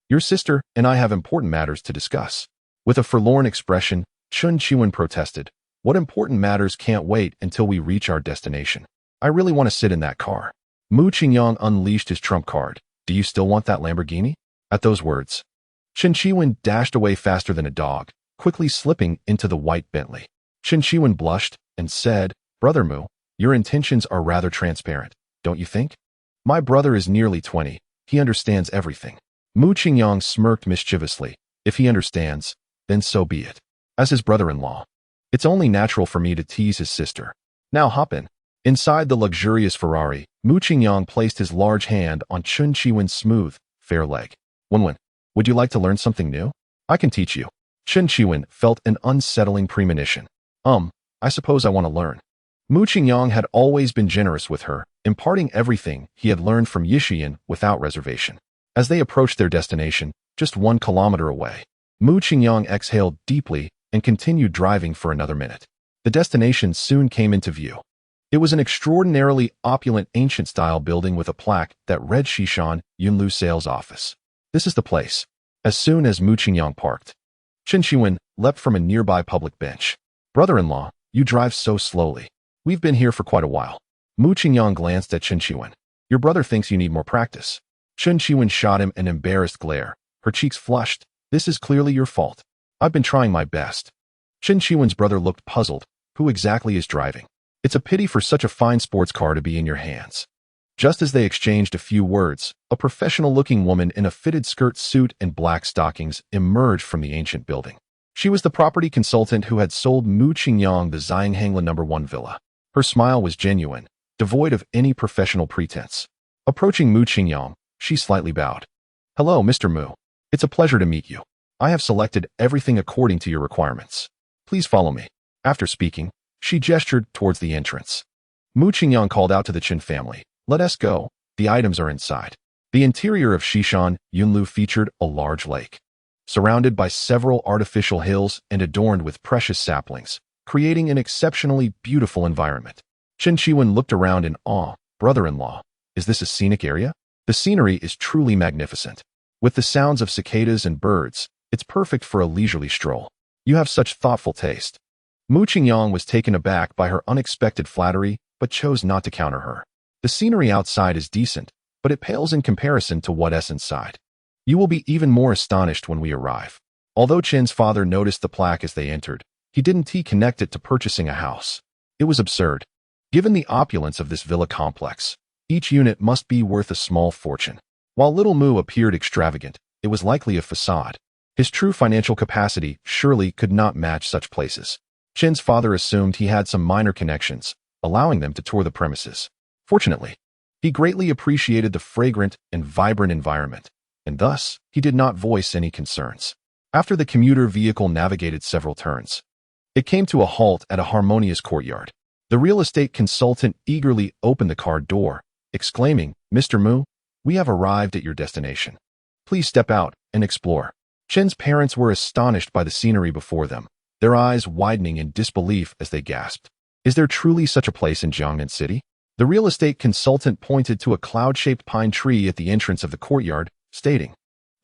A: Your sister and I have important matters to discuss. With a forlorn expression, Chen Shiwen protested. What important matters can't wait until we reach our destination? I really want to sit in that car. Mu Qingyang unleashed his trump card. Do you still want that Lamborghini? At those words, Chen Shiwen dashed away faster than a dog, quickly slipping into the white Bentley. Chen Shiwen blushed and said, Brother Mu, your intentions are rather transparent, don't you think? My brother is nearly 20. He understands everything. Mu Qingyang smirked mischievously. If he understands, then so be it. As his brother-in-law, it's only natural for me to tease his sister. Now hop in. Inside the luxurious Ferrari, Mu Qingyang placed his large hand on Chen Shiwen's smooth, fair leg. Wenwen, would you like to learn something new? I can teach you. Chen Shiwen felt an unsettling premonition. I suppose I want to learn. Mu Qingyang had always been generous with her, imparting everything he had learned from Yishiyan without reservation. As they approached their destination, just 1 kilometer away, Mu Qingyang exhaled deeply and continued driving for another minute. The destination soon came into view. It was an extraordinarily opulent ancient-style building with a plaque that read Shishan Yunlu Sales Office. This is the place. As soon as Mu Qingyang parked, Chen Shiwen leapt from a nearby public bench. Brother-in-law, you drive so slowly. We've been here for quite a while. Mu Qingyang glanced at Chen Shiwen. Your brother thinks you need more practice. Chen Shiwen shot him an embarrassed glare. Her cheeks flushed. This is clearly your fault. I've been trying my best. Chen Shiwen's brother looked puzzled. Who exactly is driving? It's a pity for such a fine sports car to be in your hands. Just as they exchanged a few words, a professional-looking woman in a fitted skirt suit and black stockings emerged from the ancient building. She was the property consultant who had sold Mu Qingyang the Xianghangla No. 1 villa. Her smile was genuine, devoid of any professional pretense. Approaching Mu Qingyang, she slightly bowed. Hello, Mr. Mu. It's a pleasure to meet you. I have selected everything according to your requirements. Please follow me. After speaking, she gestured towards the entrance. Mu Qingyang called out to the Chen family. Let us go. The items are inside. The interior of Shishan Yunlu featured a large lake, surrounded by several artificial hills and adorned with precious saplings, creating an exceptionally beautiful environment. Chen Shiwen looked around in awe. Brother-in-law, is this a scenic area? The scenery is truly magnificent. With the sounds of cicadas and birds, it's perfect for a leisurely stroll. You have such thoughtful taste. Mu Qingyang was taken aback by her unexpected flattery, but chose not to counter her. The scenery outside is decent, but it pales in comparison to what's inside. You will be even more astonished when we arrive. Although Chen's father noticed the plaque as they entered, he didn't connect it to purchasing a house. It was absurd. Given the opulence of this villa complex, each unit must be worth a small fortune. While little Mu appeared extravagant, it was likely a facade. His true financial capacity surely could not match such places. Chen's father assumed he had some minor connections, allowing them to tour the premises. Fortunately, he greatly appreciated the fragrant and vibrant environment, and thus, he did not voice any concerns. After the commuter vehicle navigated several turns, it came to a halt at a harmonious courtyard. The real estate consultant eagerly opened the car door, exclaiming, Mr. Mu, we have arrived at your destination. Please step out and explore. Chen's parents were astonished by the scenery before them, their eyes widening in disbelief as they gasped. Is there truly such a place in Jiangnan City? The real estate consultant pointed to a cloud-shaped pine tree at the entrance of the courtyard, stating,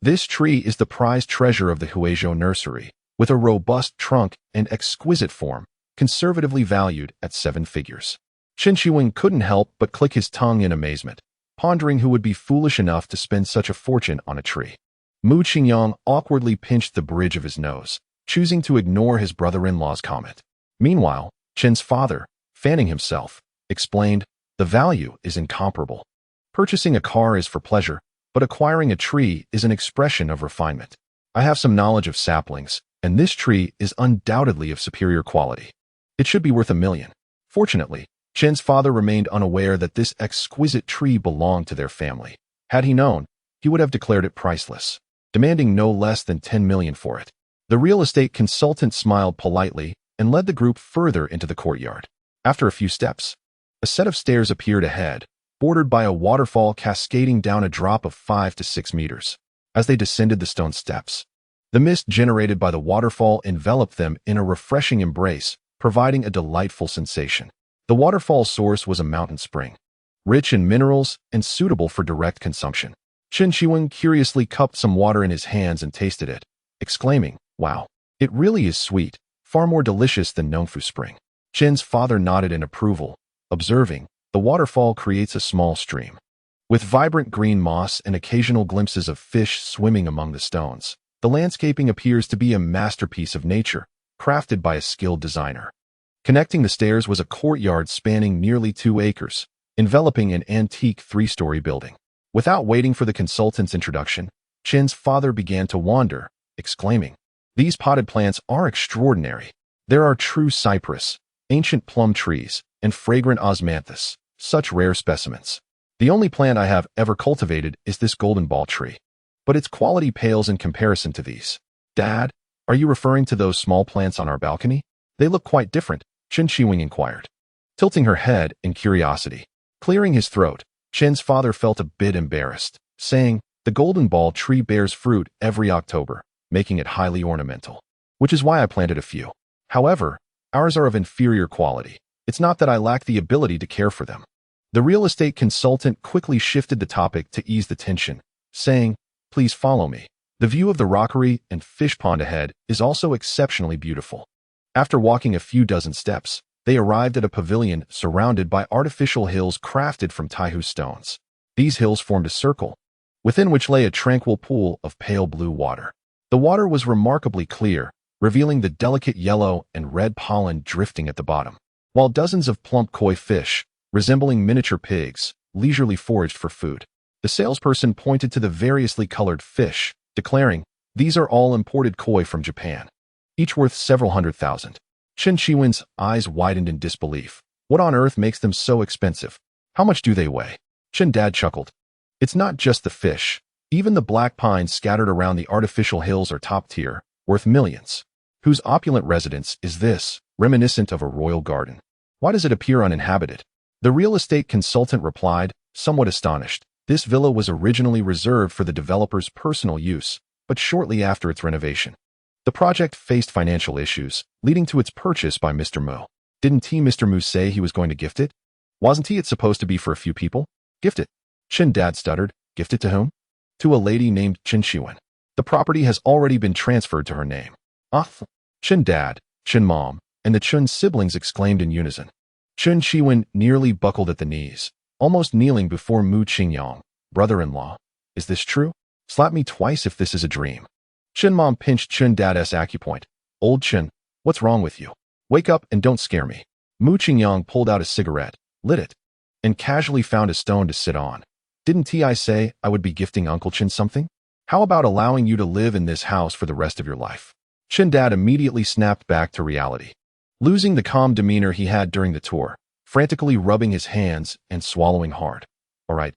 A: This tree is the prized treasure of the Huizhou nursery, with a robust trunk and exquisite form, conservatively valued at 7 figures. Chen Shiwen couldn't help but click his tongue in amazement, pondering who would be foolish enough to spend such a fortune on a tree. Mu Qingyang awkwardly pinched the bridge of his nose, choosing to ignore his brother-in-law's comment. Meanwhile, Chen's father, fanning himself, explained, The value is incomparable. Purchasing a car is for pleasure, but acquiring a tree is an expression of refinement. I have some knowledge of saplings, and this tree is undoubtedly of superior quality. It should be worth $1 million. Fortunately, Chen's father remained unaware that this exquisite tree belonged to their family. Had he known, he would have declared it priceless, demanding no less than $10 million for it. The real estate consultant smiled politely and led the group further into the courtyard. After a few steps, a set of stairs appeared ahead, bordered by a waterfall cascading down a drop of 5 to 6 meters. As they descended the stone steps, the mist generated by the waterfall enveloped them in a refreshing embrace, providing a delightful sensation. The waterfall's source was a mountain spring, rich in minerals and suitable for direct consumption. Chen Qiwen curiously cupped some water in his hands and tasted it, exclaiming, "Wow, it really is sweet, far more delicious than Nongfu Spring." Chen's father nodded in approval, observing, "The waterfall creates a small stream, with vibrant green moss and occasional glimpses of fish swimming among the stones. The landscaping appears to be a masterpiece of nature, crafted by a skilled designer." Connecting the stairs was a courtyard spanning nearly 2 acres, enveloping an antique 3-story building. Without waiting for the consultant's introduction, Chen's father began to wander, exclaiming, "These potted plants are extraordinary. There are true cypress, ancient plum trees, and fragrant osmanthus, such rare specimens. The only plant I have ever cultivated is this golden ball tree, but its quality pales in comparison to these." "Dad, are you referring to those small plants on our balcony? They look quite different," Chen Qiwing inquired, tilting her head in curiosity. Clearing his throat, Chen's father felt a bit embarrassed, saying, "The golden ball tree bears fruit every October, making it highly ornamental, which is why I planted a few. However, ours are of inferior quality. It's not that I lack the ability to care for them." The real estate consultant quickly shifted the topic to ease the tension, saying, "Please follow me. The view of the rockery and fish pond ahead is also exceptionally beautiful." After walking a few dozen steps, they arrived at a pavilion surrounded by artificial hills crafted from Taihu stones. These hills formed a circle, within which lay a tranquil pool of pale blue water. The water was remarkably clear, revealing the delicate yellow and red pollen drifting at the bottom, while dozens of plump koi fish, resembling miniature pigs, leisurely foraged for food. The salesperson pointed to the variously colored fish, declaring, "These are all imported koi from Japan, each worth several $100,000. Chen Qiwen's eyes widened in disbelief. "What on earth makes them so expensive? How much do they weigh?" Chen Dad chuckled. "It's not just the fish. Even the black pines scattered around the artificial hills are top tier, worth millions. Whose opulent residence is this, reminiscent of a royal garden? Why does it appear uninhabited?" The real estate consultant replied, somewhat astonished. This villa was originally reserved for the developer's personal use, but shortly after its renovation, the project faced financial issues, leading to its purchase by Mr. Mu. "Didn't Mr. Mu say he was going to gift it? Wasn't it supposed to be for a few people?" "Gift it?" Chen Dad stuttered. "Gift it to whom?" "To a lady named Chen Qiwen. The property has already been transferred to her name." "Ah!" Chen Dad, Chen Mom, and the Chen siblings exclaimed in unison. Chen Qiwen nearly buckled at the knees, almost kneeling before Mu Qingyang, brother-in-law. "Is this true? Slap me twice if this is a dream." Chen Mom pinched Chen Dad's acupoint. "Old Chen, what's wrong with you? Wake up and don't scare me." Mu Qingyang pulled out a cigarette, lit it, and casually found a stone to sit on. "Didn't I say I would be gifting Uncle Chen something? How about allowing you to live in this house for the rest of your life?" Chen Dad immediately snapped back to reality, losing the calm demeanor he had during the tour, frantically rubbing his hands and swallowing hard. All right,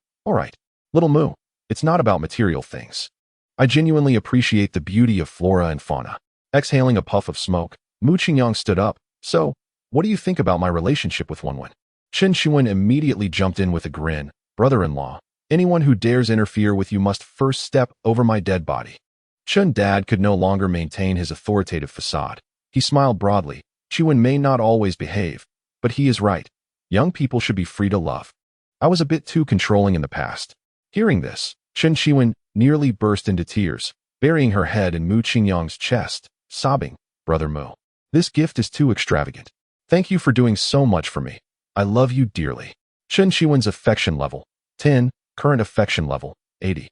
A: little Mu, it's not about material things. I genuinely appreciate the beauty of flora and fauna." Exhaling a puff of smoke, Mu Qingyang stood up. "So, what do you think about my relationship with Wenwen?" Chen Qiwen immediately jumped in with a grin. "Brother-in-law, anyone who dares interfere with you must first step over my dead body." Chen Dad could no longer maintain his authoritative facade. He smiled broadly. "Qiwen may not always behave, but he is right. Young people should be free to love. I was a bit too controlling in the past." Hearing this, Chen Qiwen nearly burst into tears, burying her head in Mu Qingyang's chest, sobbing, "Brother Mu, this gift is too extravagant. Thank you for doing so much for me. I love you dearly." Chen Qiwen's affection level, 10, current affection level, 80.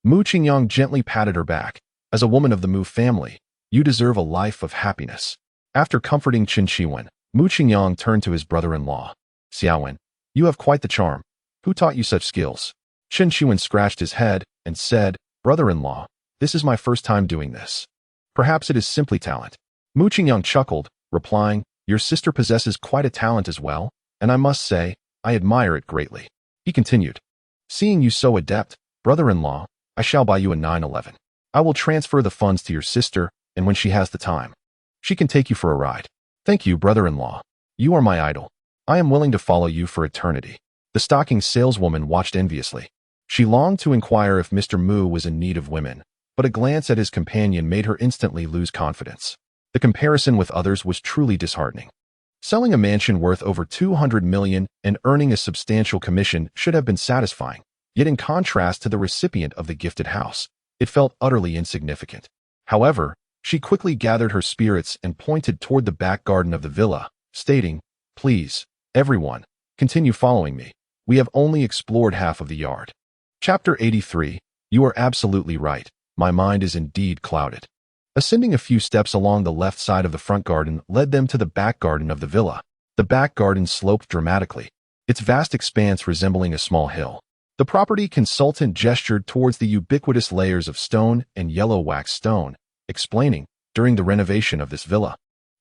A: Mu Qingyang gently patted her back. "As a woman of the Mu family, you deserve a life of happiness." After comforting Chen Qiwen, Mu Qingyang turned to his brother-in-law. "Xiaowen, you have quite the charm. Who taught you such skills?" Chen Chuan scratched his head and said, "Brother-in-law, this is my first time doing this. Perhaps it is simply talent." Mu Qingyang chuckled, replying, "Your sister possesses quite a talent as well, and I must say, I admire it greatly." He continued, "Seeing you so adept, brother-in-law, I shall buy you a 911. I will transfer the funds to your sister, and when she has the time, she can take you for a ride." "Thank you, brother-in-law. You are my idol. I am willing to follow you for eternity." The stocking saleswoman watched enviously. She longed to inquire if Mr. Mu was in need of women, but a glance at his companion made her instantly lose confidence. The comparison with others was truly disheartening. Selling a mansion worth over 200 million and earning a substantial commission should have been satisfying, yet in contrast to the recipient of the gifted house, it felt utterly insignificant. However, she quickly gathered her spirits and pointed toward the back garden of the villa, stating, "Please, everyone, continue following me. We have only explored half of the yard." Chapter 83. You are absolutely right. My mind is indeed clouded. Ascending a few steps along the left side of the front garden led them to the back garden of the villa. The back garden sloped dramatically, its vast expanse resembling a small hill. The property consultant gestured towards the ubiquitous layers of stone and yellow wax stone, explaining, "During the renovation of this villa,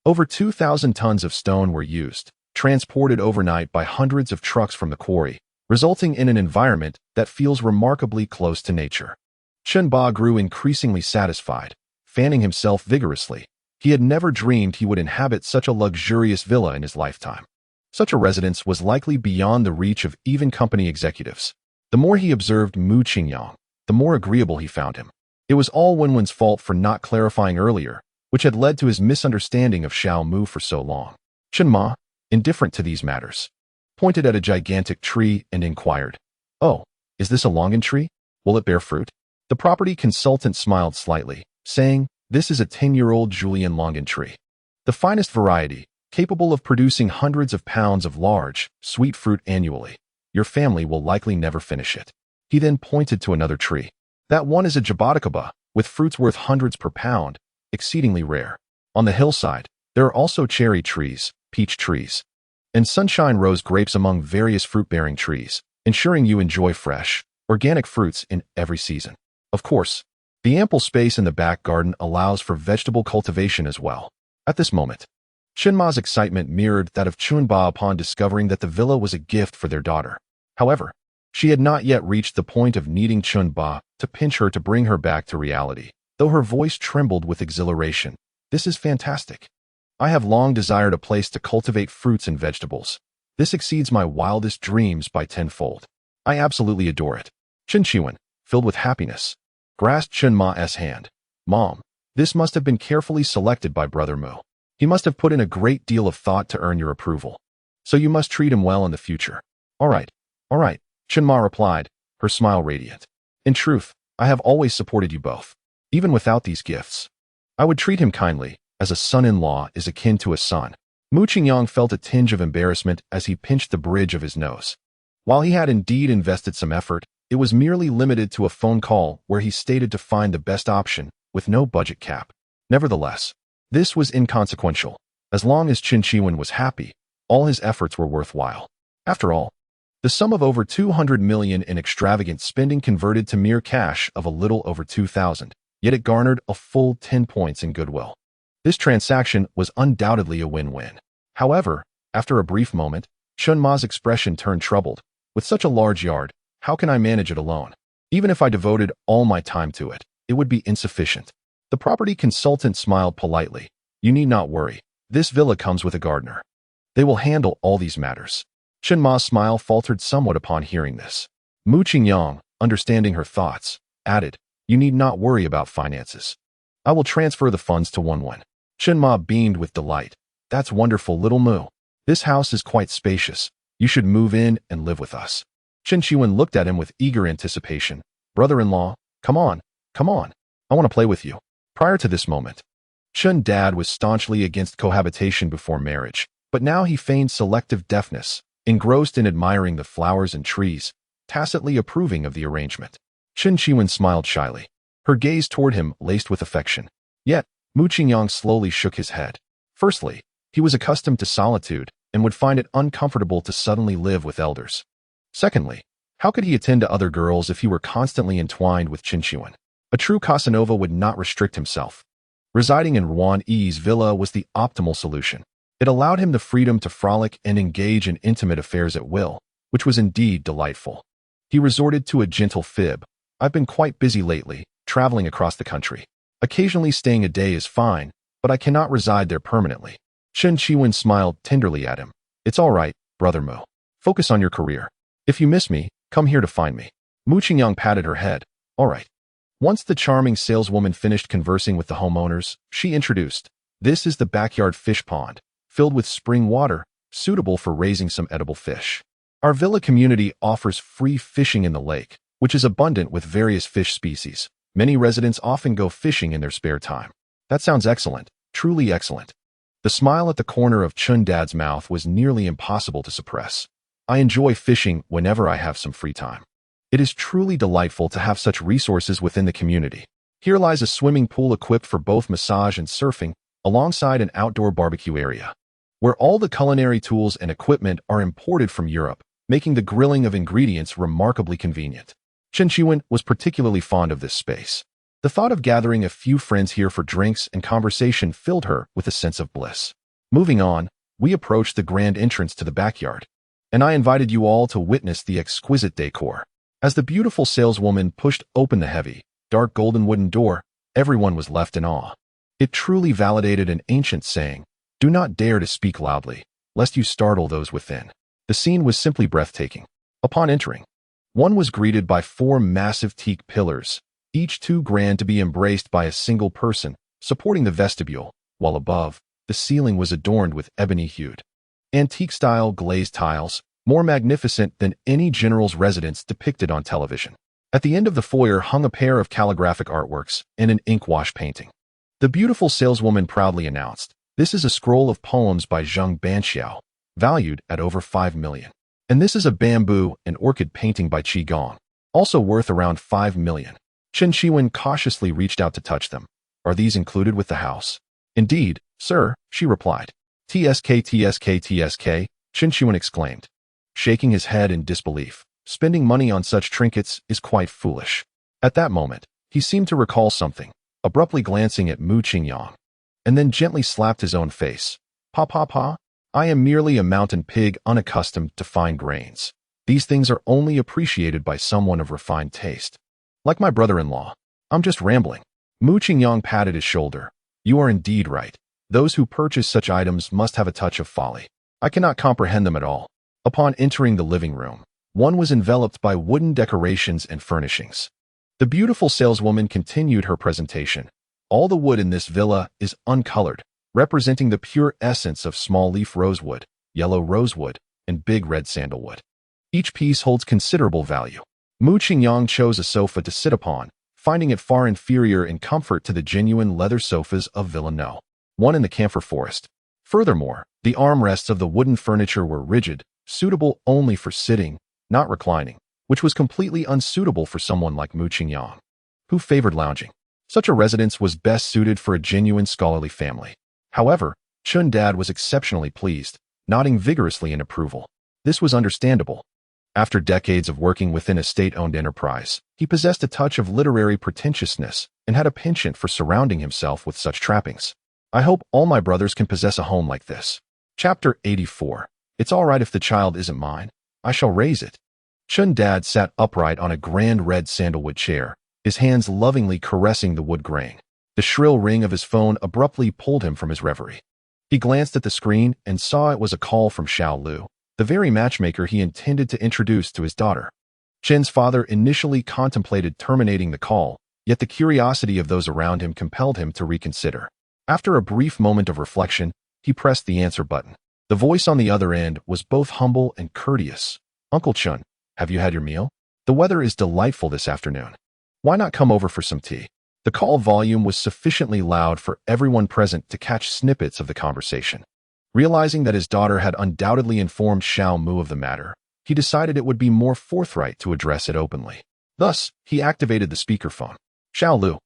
A: over 2,000 tons of stone were used, transported overnight by hundreds of trucks from the quarry, resulting in an environment that feels remarkably close to nature." Chen Ba grew increasingly satisfied, fanning himself vigorously. He had never dreamed he would inhabit such a luxurious villa in his lifetime. Such a residence was likely beyond the reach of even company executives. The more he observed Mu Qingyang, the more agreeable he found him. It was all Wenwen's fault for not clarifying earlier, which had led to his misunderstanding of Xiao Mu for so long. Chen Ma, indifferent to these matters, pointed at a gigantic tree and inquired, "Oh, is this a longan tree? Will it bear fruit?" The property consultant smiled slightly, saying, "This is a 10-year-old Julian longan tree. The finest variety, capable of producing hundreds of pounds of large, sweet fruit annually. Your family will likely never finish it." He then pointed to another tree. "That one is a jaboticaba, with fruits worth hundreds per pound, exceedingly rare. On the hillside, there are also cherry trees, peach trees, and sunshine rose grapes among various fruit-bearing trees, ensuring you enjoy fresh, organic fruits in every season. Of course, the ample space in the back garden allows for vegetable cultivation as well." At this moment, Chen Ma's excitement mirrored that of Chun Ba upon discovering that the villa was a gift for their daughter. However, she had not yet reached the point of needing Chun Ba to pinch her to bring her back to reality, though her voice trembled with exhilaration. "This is fantastic. I have long desired a place to cultivate fruits and vegetables. This exceeds my wildest dreams by tenfold. I absolutely adore it." Chen Chuan, filled with happiness, grasped Chen Ma's hand. "Mom, this must have been carefully selected by Brother Mu. He must have put in a great deal of thought to earn your approval. So you must treat him well in the future." All right, Chen Ma replied, her smile radiant. "In truth, I have always supported you both. Even without these gifts, I would treat him kindly, as a son-in-law is akin to a son." Mu Qingyang felt a tinge of embarrassment as he pinched the bridge of his nose. While he had indeed invested some effort, it was merely limited to a phone call where he stated to find the best option, with no budget cap. Nevertheless, this was inconsequential. As long as Qin Chiwen was happy, all his efforts were worthwhile. After all, the sum of over 200 million in extravagant spending converted to mere cash of a little over 2,000, yet it garnered a full 10 points in goodwill. This transaction was undoubtedly a win-win. However, after a brief moment, Chen Ma's expression turned troubled. "With such a large yard, how can I manage it alone? Even if I devoted all my time to it, it would be insufficient." The property consultant smiled politely. "You need not worry. This villa comes with a gardener. They will handle all these matters." Chen Ma's smile faltered somewhat upon hearing this. Mu Qingyang, understanding her thoughts, added, "You need not worry about finances. I will transfer the funds to 1-1. Chen Ma beamed with delight. "That's wonderful, little Mu. This house is quite spacious. You should move in and live with us." Chen Chiwen looked at him with eager anticipation. "Brother-in-law, come on. I want to play with you." Prior to this moment, Chen Dad was staunchly against cohabitation before marriage, but now he feigned selective deafness, engrossed in admiring the flowers and trees, tacitly approving of the arrangement. Chen Chiwen smiled shyly, her gaze toward him laced with affection. Yet, Mu Qingyang slowly shook his head. Firstly, he was accustomed to solitude and would find it uncomfortable to suddenly live with elders. Secondly, How could he attend to other girls if he were constantly entwined with Chinchuan? A true Casanova would not restrict himself. Residing in Ruan-Yi's villa was the optimal solution. It allowed him the freedom to frolic and engage in intimate affairs at will, which was indeed delightful. He resorted to a gentle fib. I've been quite busy lately, traveling across the country. Occasionally staying a day is fine, but I cannot reside there permanently. Chen Chiwen smiled tenderly at him. It's all right, brother Mu. Focus on your career. If you miss me, come here to find me. Mu Qingyang patted her head. All right. Once the charming saleswoman finished conversing with the homeowners, she introduced, this is the backyard fish pond, filled with spring water, suitable for raising some edible fish. Our villa community offers free fishing in the lake, which is abundant with various fish species. Many residents often go fishing in their spare time. That sounds excellent, truly excellent. The smile at the corner of Chun Dad's mouth was nearly impossible to suppress. I enjoy fishing whenever I have some free time. It is truly delightful to have such resources within the community. Here lies a swimming pool equipped for both massage and surfing, alongside an outdoor barbecue area, where all the culinary tools and equipment are imported from Europe, making the grilling of ingredients remarkably convenient. Chen Chiwen was particularly fond of this space. The thought of gathering a few friends here for drinks and conversation filled her with a sense of bliss. Moving on, we approached the grand entrance to the backyard, and I invited you all to witness the exquisite decor. As the beautiful saleswoman pushed open the heavy, dark golden wooden door, everyone was left in awe. It truly validated an ancient saying, do not dare to speak loudly, lest you startle those within. The scene was simply breathtaking. Upon entering, one was greeted by 4 massive teak pillars, each too grand to be embraced by a single person, supporting the vestibule, while above, the ceiling was adorned with ebony-hued, antique-style glazed tiles, more magnificent than any general's residence depicted on television. At the end of the foyer hung a pair of calligraphic artworks and an ink-wash painting. The beautiful saleswoman proudly announced, this is a scroll of poems by Zheng Banxiao, valued at over 5 million. And this is a bamboo and orchid painting by Qi Gong, also worth around 5 million. Chen Chiwen cautiously reached out to touch them. Are these included with the house? Indeed, sir, she replied. TSK, TSK, TSK, Chen Chiwen exclaimed, shaking his head in disbelief. Spending money on such trinkets is quite foolish. At that moment, he seemed to recall something, abruptly glancing at Mu Qingyang, and then gently slapped his own face. Pa pa pa, I am merely a mountain pig unaccustomed to fine grains. These things are only appreciated by someone of refined taste. Like my brother-in-law. I'm just rambling. Mu Qingyang patted his shoulder. You are indeed right. Those who purchase such items must have a touch of folly. I cannot comprehend them at all. Upon entering the living room, one was enveloped by wooden decorations and furnishings. The beautiful saleswoman continued her presentation. All the wood in this villa is uncolored, representing the pure essence of small-leaf rosewood, yellow rosewood, and big red sandalwood. Each piece holds considerable value. Mu Qingyang chose a sofa to sit upon, finding it far inferior in comfort to the genuine leather sofas of Villa No. 1 in the camphor forest. Furthermore, the armrests of the wooden furniture were rigid, suitable only for sitting, not reclining, which was completely unsuitable for someone like Mu Qingyang, who favored lounging. Such a residence was best suited for a genuine scholarly family. However, Chun Dad was exceptionally pleased, nodding vigorously in approval. This was understandable. After decades of working within a state-owned enterprise, he possessed a touch of literary pretentiousness and had a penchant for surrounding himself with such trappings. I hope all my brothers can possess a home like this. Chapter 84. It's all right if the child isn't mine. I shall raise it. Chun Dad sat upright on a grand red sandalwood chair, his hands lovingly caressing the wood grain. The shrill ring of his phone abruptly pulled him from his reverie. He glanced at the screen and saw it was a call from Xiao Lu, the very matchmaker he intended to introduce to his daughter. Chen's father initially contemplated terminating the call, yet the curiosity of those around him compelled him to reconsider. After a brief moment of reflection, he pressed the answer button. The voice on the other end was both humble and courteous. Uncle Chun, have you had your meal? The weather is delightful this afternoon. Why not come over for some tea? The call volume was sufficiently loud for everyone present to catch snippets of the conversation. Realizing that his daughter had undoubtedly informed Xiao Mu of the matter, he decided it would be more forthright to address it openly. Thus, he activated the speakerphone. Xiao Lu,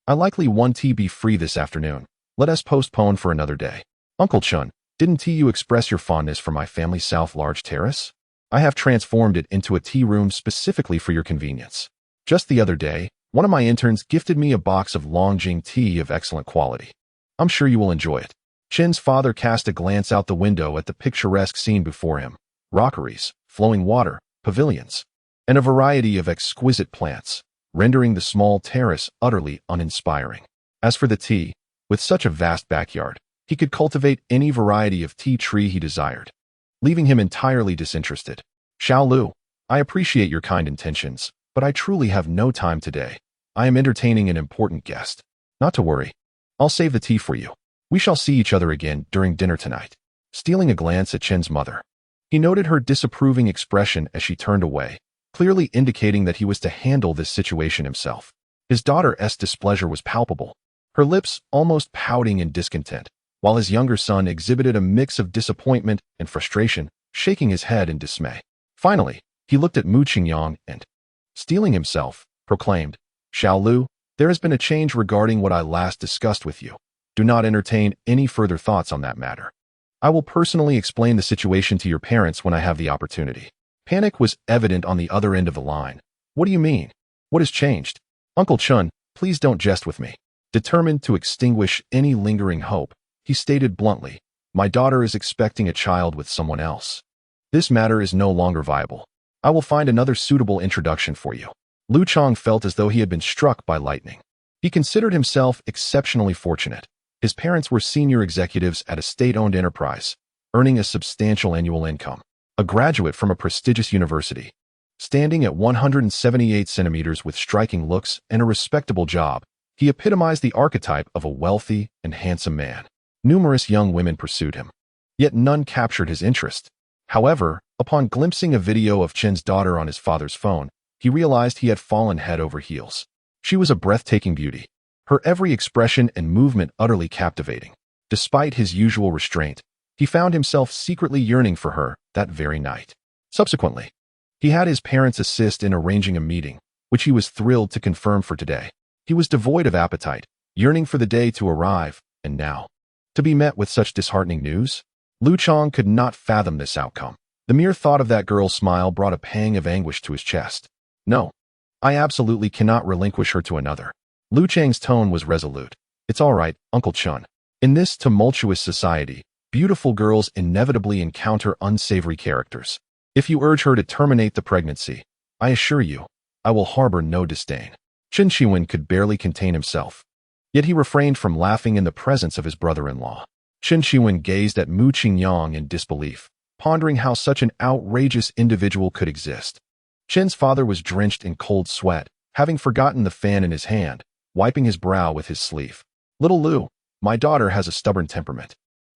A: I likely won't be free this afternoon. Let us postpone for another day. Uncle Chun, didn't you express your fondness for my family's South Large Terrace? I have transformed it into a tea room specifically for your convenience. Just the other day, one of my interns gifted me a box of Longjing tea of excellent quality. I'm sure you will enjoy it. Chen's father cast a glance out the window at the picturesque scene before him. Rockeries, flowing water, pavilions, and a variety of exquisite plants, rendering the small terrace utterly uninspiring. As for the tea, with such a vast backyard, he could cultivate any variety of tea tree he desired, leaving him entirely disinterested. Xiao Lu, I appreciate your kind intentions, but I truly have no time today. I am entertaining an important guest. Not to worry. I'll save the tea for you. We shall see each other again during dinner tonight. Stealing a glance at Chen's mother, he noted her disapproving expression as she turned away, clearly indicating that he was to handle this situation himself. His daughter's displeasure was palpable, her lips almost pouting in discontent, while his younger son exhibited a mix of disappointment and frustration, shaking his head in dismay. Finally, he looked at Mu Qingyang and, steeling himself, proclaimed, Xiao Lu, there has been a change regarding what I last discussed with you. Do not entertain any further thoughts on that matter. I will personally explain the situation to your parents when I have the opportunity. Panic was evident on the other end of the line. What do you mean? What has changed? Uncle Chun, please don't jest with me. Determined to extinguish any lingering hope, he stated bluntly, my daughter is expecting a child with someone else. This matter is no longer viable. I will find another suitable introduction for you. Lu Chong felt as though he had been struck by lightning. He considered himself exceptionally fortunate. His parents were senior executives at a state-owned enterprise, earning a substantial annual income. A graduate from a prestigious university, standing at 178 centimeters with striking looks and a respectable job, he epitomized the archetype of a wealthy and handsome man. Numerous young women pursued him, yet none captured his interest. However, upon glimpsing a video of Chen's daughter on his father's phone, he realized he had fallen head over heels. She was a breathtaking beauty, her every expression and movement utterly captivating. Despite his usual restraint, he found himself secretly yearning for her that very night. Subsequently, he had his parents assist in arranging a meeting, which he was thrilled to confirm for today. He was devoid of appetite, yearning for the day to arrive, and now, to be met with such disheartening news? Lu Chong could not fathom this outcome. The mere thought of that girl's smile brought a pang of anguish to his chest. No, I absolutely cannot relinquish her to another. Lu Chang's tone was resolute. It's all right, Uncle Chun. In this tumultuous society, beautiful girls inevitably encounter unsavory characters. If you urge her to terminate the pregnancy, I assure you, I will harbor no disdain. Chen Shiwen could barely contain himself. Yet he refrained from laughing in the presence of his brother-in-law. Chen Shiwen gazed at Mu Qingyang in disbelief, pondering how such an outrageous individual could exist. Chen's father was drenched in cold sweat, having forgotten the fan in his hand, wiping his brow with his sleeve. Little Lu, my daughter has a stubborn temperament.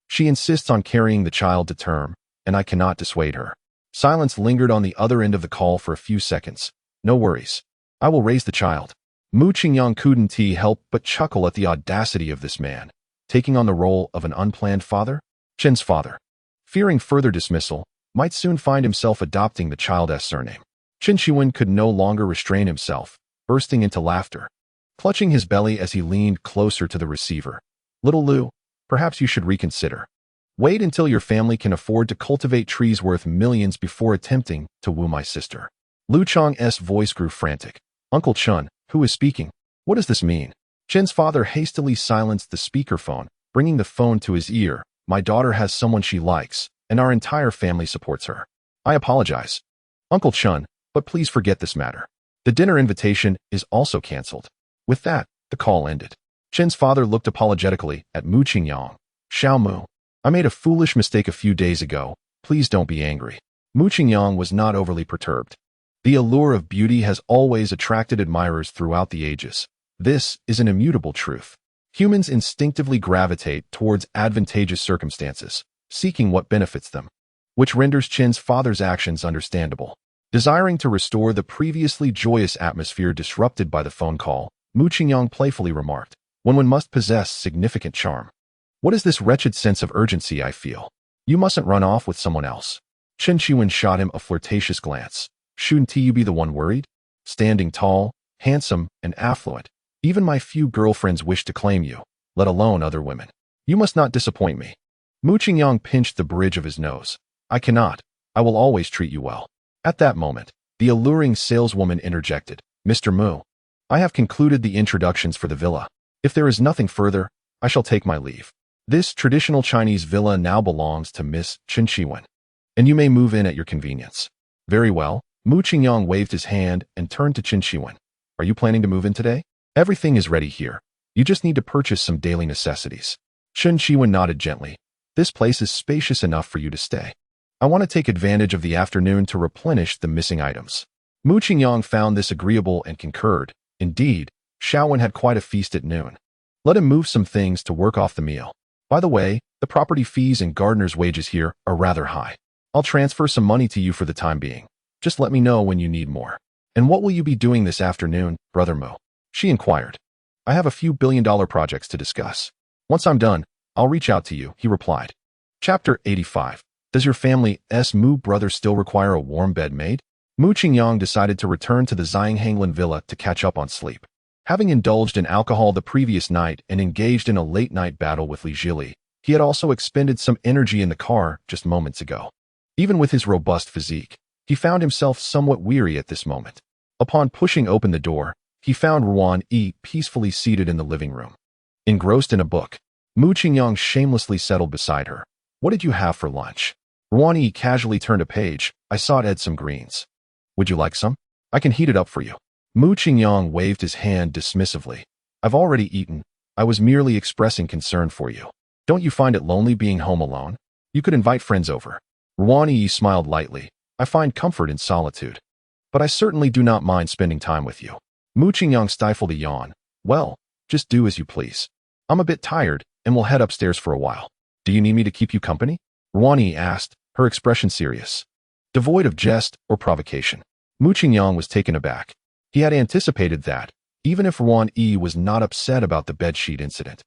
A: She insists on carrying the child to term, and I cannot dissuade her. Silence lingered on the other end of the call for a few seconds. No worries. I will raise the child. Mu Qingyang couldn't help but chuckle at the audacity of this man, taking on the role of an unplanned father. Chen's father, fearing further dismissal, might soon find himself adopting the child's surname. Chen Shiwen could no longer restrain himself, bursting into laughter, clutching his belly as he leaned closer to the receiver. Little Lu, perhaps you should reconsider. Wait until your family can afford to cultivate trees worth millions before attempting to woo my sister. Lu Chong's voice grew frantic. Uncle Chun, who is speaking? What does this mean? Chen's father hastily silenced the speakerphone, bringing the phone to his ear. My daughter has someone she likes, and our entire family supports her. I apologize, Uncle Chun, but please forget this matter. The dinner invitation is also canceled. With that, the call ended. Chen's father looked apologetically at Mu Qingyang. Xiao Mu, I made a foolish mistake a few days ago. Please don't be angry. Mu Qingyang was not overly perturbed. The allure of beauty has always attracted admirers throughout the ages. This is an immutable truth. Humans instinctively gravitate towards advantageous circumstances, seeking what benefits them, which renders Chen's father's actions understandable. Desiring to restore the previously joyous atmosphere disrupted by the phone call, Mu Qingyang playfully remarked, when one must possess significant charm. What is this wretched sense of urgency I feel? You mustn't run off with someone else. Chen Shiwen shot him a flirtatious glance. Shouldn't you be the one worried? Standing tall, handsome, and affluent, even my few girlfriends wish to claim you, let alone other women. You must not disappoint me. Mu Qingyang pinched the bridge of his nose. I cannot. I will always treat you well. At that moment, the alluring saleswoman interjected, Mr. Mu, I have concluded the introductions for the villa. If there is nothing further, I shall take my leave. This traditional Chinese villa now belongs to Miss Chen Shiwen, and you may move in at your convenience. Very well. Mu Qingyang waved his hand and turned to Chen Shiwen. Are you planning to move in today? Everything is ready here. You just need to purchase some daily necessities. Chen Shiwen nodded gently. This place is spacious enough for you to stay. I want to take advantage of the afternoon to replenish the missing items. Mu Qingyang found this agreeable and concurred. Indeed, Xiaowen had quite a feast at noon. Let him move some things to work off the meal. By the way, the property fees and gardener's wages here are rather high. I'll transfer some money to you for the time being. Just let me know when you need more. And what will you be doing this afternoon, Brother Mu? She inquired. I have a few billion-dollar projects to discuss. Once I'm done, I'll reach out to you, he replied. Chapter 85. Does your family's Mu brother still require a warm bed made? Mu Qingyang decided to return to the Xianghanglan villa to catch up on sleep. Having indulged in alcohol the previous night and engaged in a late-night battle with Li Zhili, he had also expended some energy in the car just moments ago. Even with his robust physique, he found himself somewhat weary at this moment. Upon pushing open the door, he found Ruan Yi peacefully seated in the living room. Engrossed in a book, Mu Qingyang shamelessly settled beside her. What did you have for lunch? Ruan Yi casually turned a page. I saw it had some greens. Would you like some? I can heat it up for you. Mu Qingyang waved his hand dismissively. I've already eaten. I was merely expressing concern for you. Don't you find it lonely being home alone? You could invite friends over. Ruan Yi smiled lightly. I find comfort in solitude. But I certainly do not mind spending time with you. Mu Qingyang stifled a yawn. Well, just do as you please. I'm a bit tired, and we'll head upstairs for a while. Do you need me to keep you company? Ruan Yi asked, her expression serious, devoid of jest or provocation. Mu Qingyang was taken aback. He had anticipated that, even if Ruan Yi was not upset about the bedsheet incident,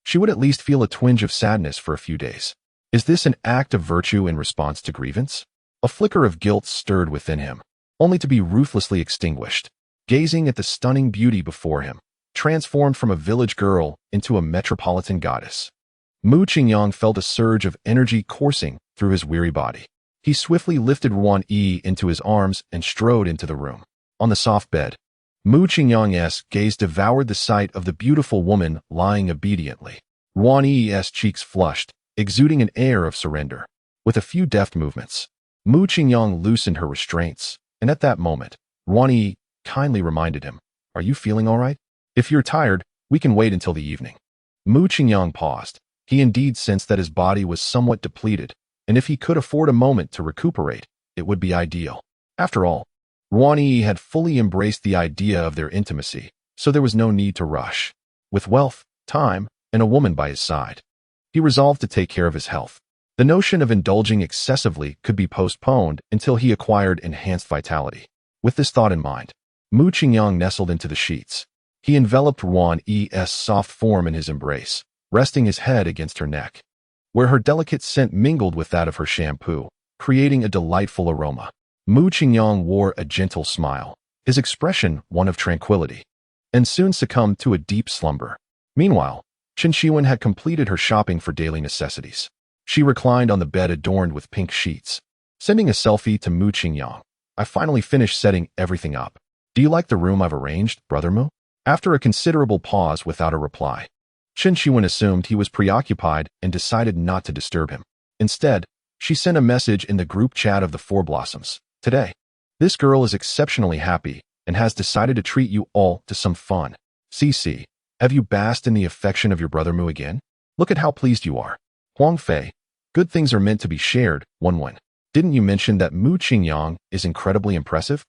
A: she would at least feel a twinge of sadness for a few days. Is this an act of virtue in response to grievance? A flicker of guilt stirred within him, only to be ruthlessly extinguished. Gazing at the stunning beauty before him, transformed from a village girl into a metropolitan goddess, Mu Qingyang felt a surge of energy coursing through his weary body. He swiftly lifted Ruan Yi into his arms and strode into the room. On the soft bed, Mu Qingyang's gaze devoured the sight of the beautiful woman lying obediently. Ruan Yi's cheeks flushed, exuding an air of surrender. With a few deft movements, Mu Qingyang loosened her restraints, and at that moment, Ruan Yi kindly reminded him, Are you feeling all right? If you're tired, we can wait until the evening. Mu Qingyang paused. He indeed sensed that his body was somewhat depleted, and if he could afford a moment to recuperate, it would be ideal. After all, Ruan Yi had fully embraced the idea of their intimacy, so there was no need to rush. With wealth, time, and a woman by his side, he resolved to take care of his health. The notion of indulging excessively could be postponed until he acquired enhanced vitality. With this thought in mind, Mu Qingyang nestled into the sheets. He enveloped Ruan Yi's soft form in his embrace, resting his head against her neck, where her delicate scent mingled with that of her shampoo, creating a delightful aroma. Mu Qingyang wore a gentle smile, his expression one of tranquility, and soon succumbed to a deep slumber. Meanwhile, Chen Shiwen had completed her shopping for daily necessities. She reclined on the bed adorned with pink sheets, sending a selfie to Mu Qingyang. I finally finished setting everything up. Do you like the room I've arranged, Brother Mu? After a considerable pause without a reply, Chen Shiwen assumed he was preoccupied and decided not to disturb him. Instead, she sent a message in the group chat of the Four Blossoms. Today, this girl is exceptionally happy and has decided to treat you all to some fun. CC, have you basked in the affection of your brother Mu again? Look at how pleased you are. Huang Fei, good things are meant to be shared, 1. Didn't you mention that Mu Qingyang is incredibly impressive?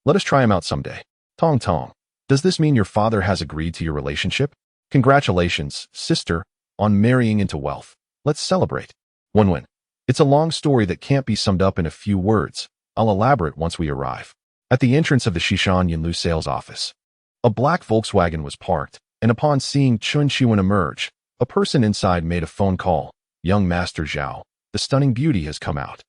A: Let us try him out someday. Tong Tong, does this mean your father has agreed to your relationship? Congratulations, sister, on marrying into wealth. Let's celebrate. 1. It's a long story that can't be summed up in a few words. I'll elaborate once we arrive. At the entrance of the Shishan Yinlu sales office, a black Volkswagen was parked, and upon seeing Chen Shiwen emerge, a person inside made a phone call. Young Master Zhao, the stunning beauty has come out.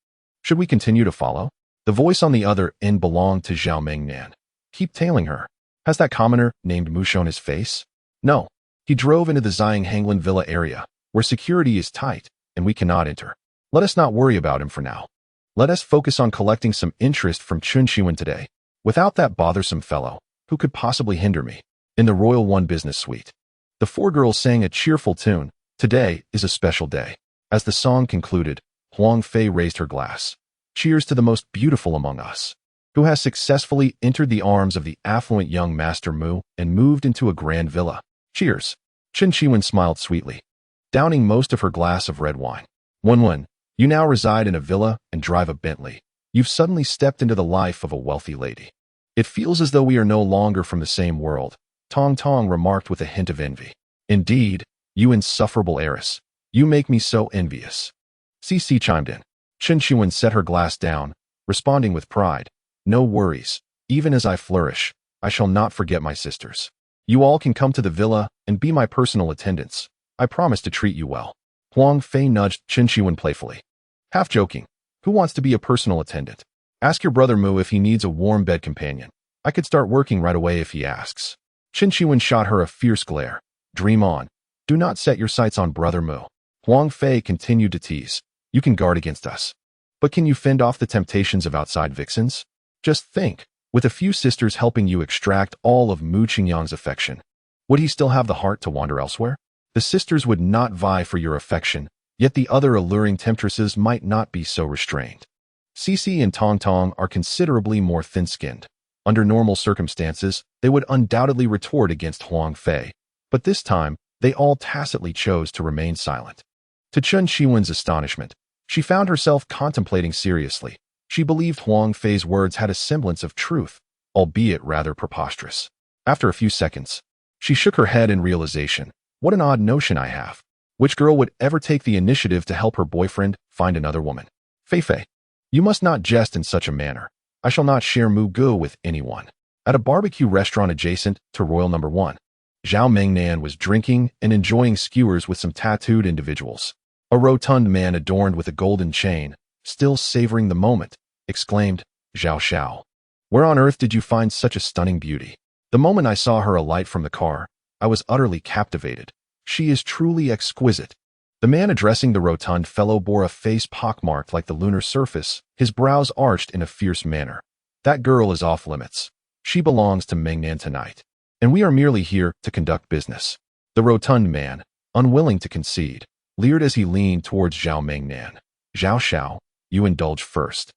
A: Should we continue to follow? The voice on the other end belonged to Zhao Mengnan. Keep tailing her. Has that commoner named Mu shown his face? No. He drove into the Xianghanglan villa area, where security is tight, and we cannot enter. Let us not worry about him for now. Let us focus on collecting some interest from Chun Shiwen today. Without that bothersome fellow, who could possibly hinder me? In the Royal One Business Suite, the four girls sang a cheerful tune. Today is a special day. As the song concluded, Huang Fei raised her glass. Cheers to the most beautiful among us, who has successfully entered the arms of the affluent young Master Mu and moved into a grand villa. Cheers. Chen Shiwen smiled sweetly, downing most of her glass of red wine. 1-1. You now reside in a villa and drive a Bentley. You've suddenly stepped into the life of a wealthy lady. It feels as though we are no longer from the same world, Tong Tong remarked with a hint of envy. Indeed, you insufferable heiress. You make me so envious. CC chimed in. Chen Shiwen set her glass down, responding with pride. No worries. Even as I flourish, I shall not forget my sisters. You all can come to the villa and be my personal attendants. I promise to treat you well. Huang Fei nudged Chen Shiwen playfully. Half joking, who wants to be a personal attendant? Ask your brother Mu if he needs a warm bed companion. I could start working right away if he asks. Chen Shiwen shot her a fierce glare. Dream on. Do not set your sights on brother Mu. Huang Fei continued to tease. You can guard against us. But can you fend off the temptations of outside vixens? Just think, with a few sisters helping you extract all of Mu Qingyang's affection, would he still have the heart to wander elsewhere? The sisters would not vie for your affection, yet the other alluring temptresses might not be so restrained. Cici and Tong Tong are considerably more thin-skinned. Under normal circumstances, they would undoubtedly retort against Huang Fei, but this time, they all tacitly chose to remain silent. To Chen Shiwen's astonishment, she found herself contemplating seriously. She believed Huang Fei's words had a semblance of truth, albeit rather preposterous. After a few seconds, she shook her head in realization. What an odd notion I have. Which girl would ever take the initiative to help her boyfriend find another woman? Fei, you must not jest in such a manner. I shall not share Mu Gu with anyone. At a barbecue restaurant adjacent to Royal No. 1, Zhao Mengnan was drinking and enjoying skewers with some tattooed individuals. A rotund man adorned with a golden chain, still savoring the moment, exclaimed, Zhao Xiao. Where on earth did you find such a stunning beauty? The moment I saw her alight from the car, I was utterly captivated. She is truly exquisite. The man addressing the rotund fellow bore a face pockmarked like the lunar surface, his brows arched in a fierce manner. That girl is off limits. She belongs to Mengnan tonight, and we are merely here to conduct business. The rotund man, unwilling to concede, leered as he leaned towards Zhao Mengnan. Zhao Xiao, you indulge first.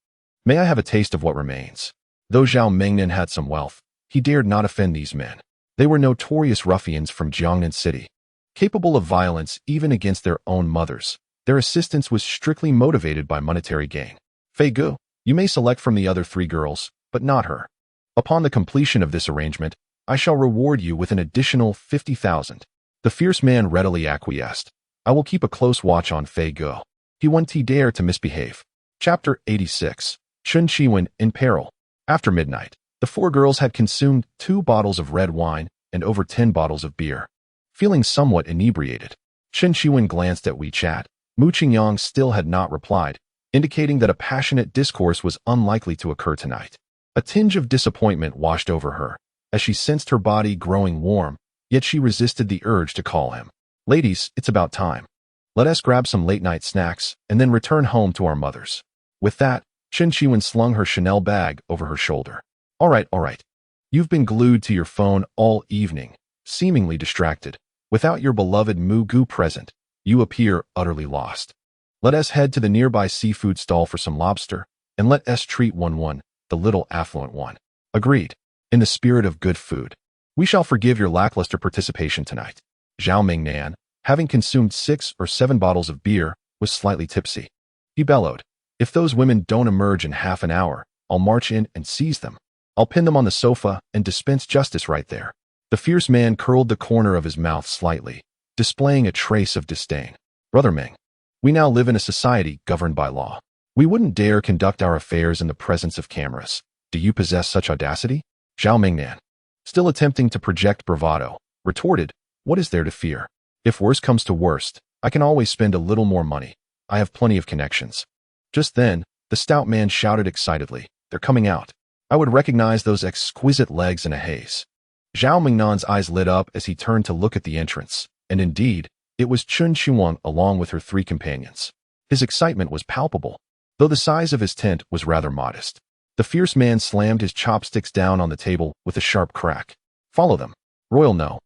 A: May I have a taste of what remains? Though Zhao Mengnan had some wealth, he dared not offend these men. They were notorious ruffians from Jiangnan City, capable of violence even against their own mothers. Their assistance was strictly motivated by monetary gain. Fei Gu, you may select from the other three girls, but not her. Upon the completion of this arrangement, I shall reward you with an additional 50,000. The fierce man readily acquiesced. I will keep a close watch on Fei Gu. He won't dare to misbehave. Chapter 86. Chen Shiwen in peril. After midnight, the four girls had consumed 2 bottles of red wine and over 10 bottles of beer. Feeling somewhat inebriated, Chen Shiwen glanced at WeChat. Mu Qingyang still had not replied, indicating that a passionate discourse was unlikely to occur tonight. A tinge of disappointment washed over her, as she sensed her body growing warm, yet she resisted the urge to call him. Ladies, it's about time. Let us grab some late-night snacks and then return home to our mothers. With that, Chen Shiwen slung her Chanel bag over her shoulder. All right. You've been glued to your phone all evening, seemingly distracted. Without your beloved Mu Gu present, you appear utterly lost. Let us head to the nearby seafood stall for some lobster, and let us treat 1-1, the little affluent one. Agreed. In the spirit of good food, we shall forgive your lackluster participation tonight. Zhao Mengnan, having consumed 6 or 7 bottles of beer, was slightly tipsy. He bellowed, if those women don't emerge in half an hour, I'll march in and seize them. I'll pin them on the sofa and dispense justice right there. The fierce man curled the corner of his mouth slightly, displaying a trace of disdain. Brother Meng, we now live in a society governed by law. We wouldn't dare conduct our affairs in the presence of cameras. Do you possess such audacity? Zhao Mengnan, still attempting to project bravado, retorted, what is there to fear? If worst comes to worst, I can always spend a little more money. I have plenty of connections. Just then, the stout man shouted excitedly, they're coming out. I would recognize those exquisite legs in a haze. Zhao Mengnan's eyes lit up as he turned to look at the entrance, and indeed, it was Chen Shiwen along with her 3 companions. His excitement was palpable. though the size of his tent was rather modest. The fierce man slammed his chopsticks down on the table with a sharp crack. Follow them. Royal No.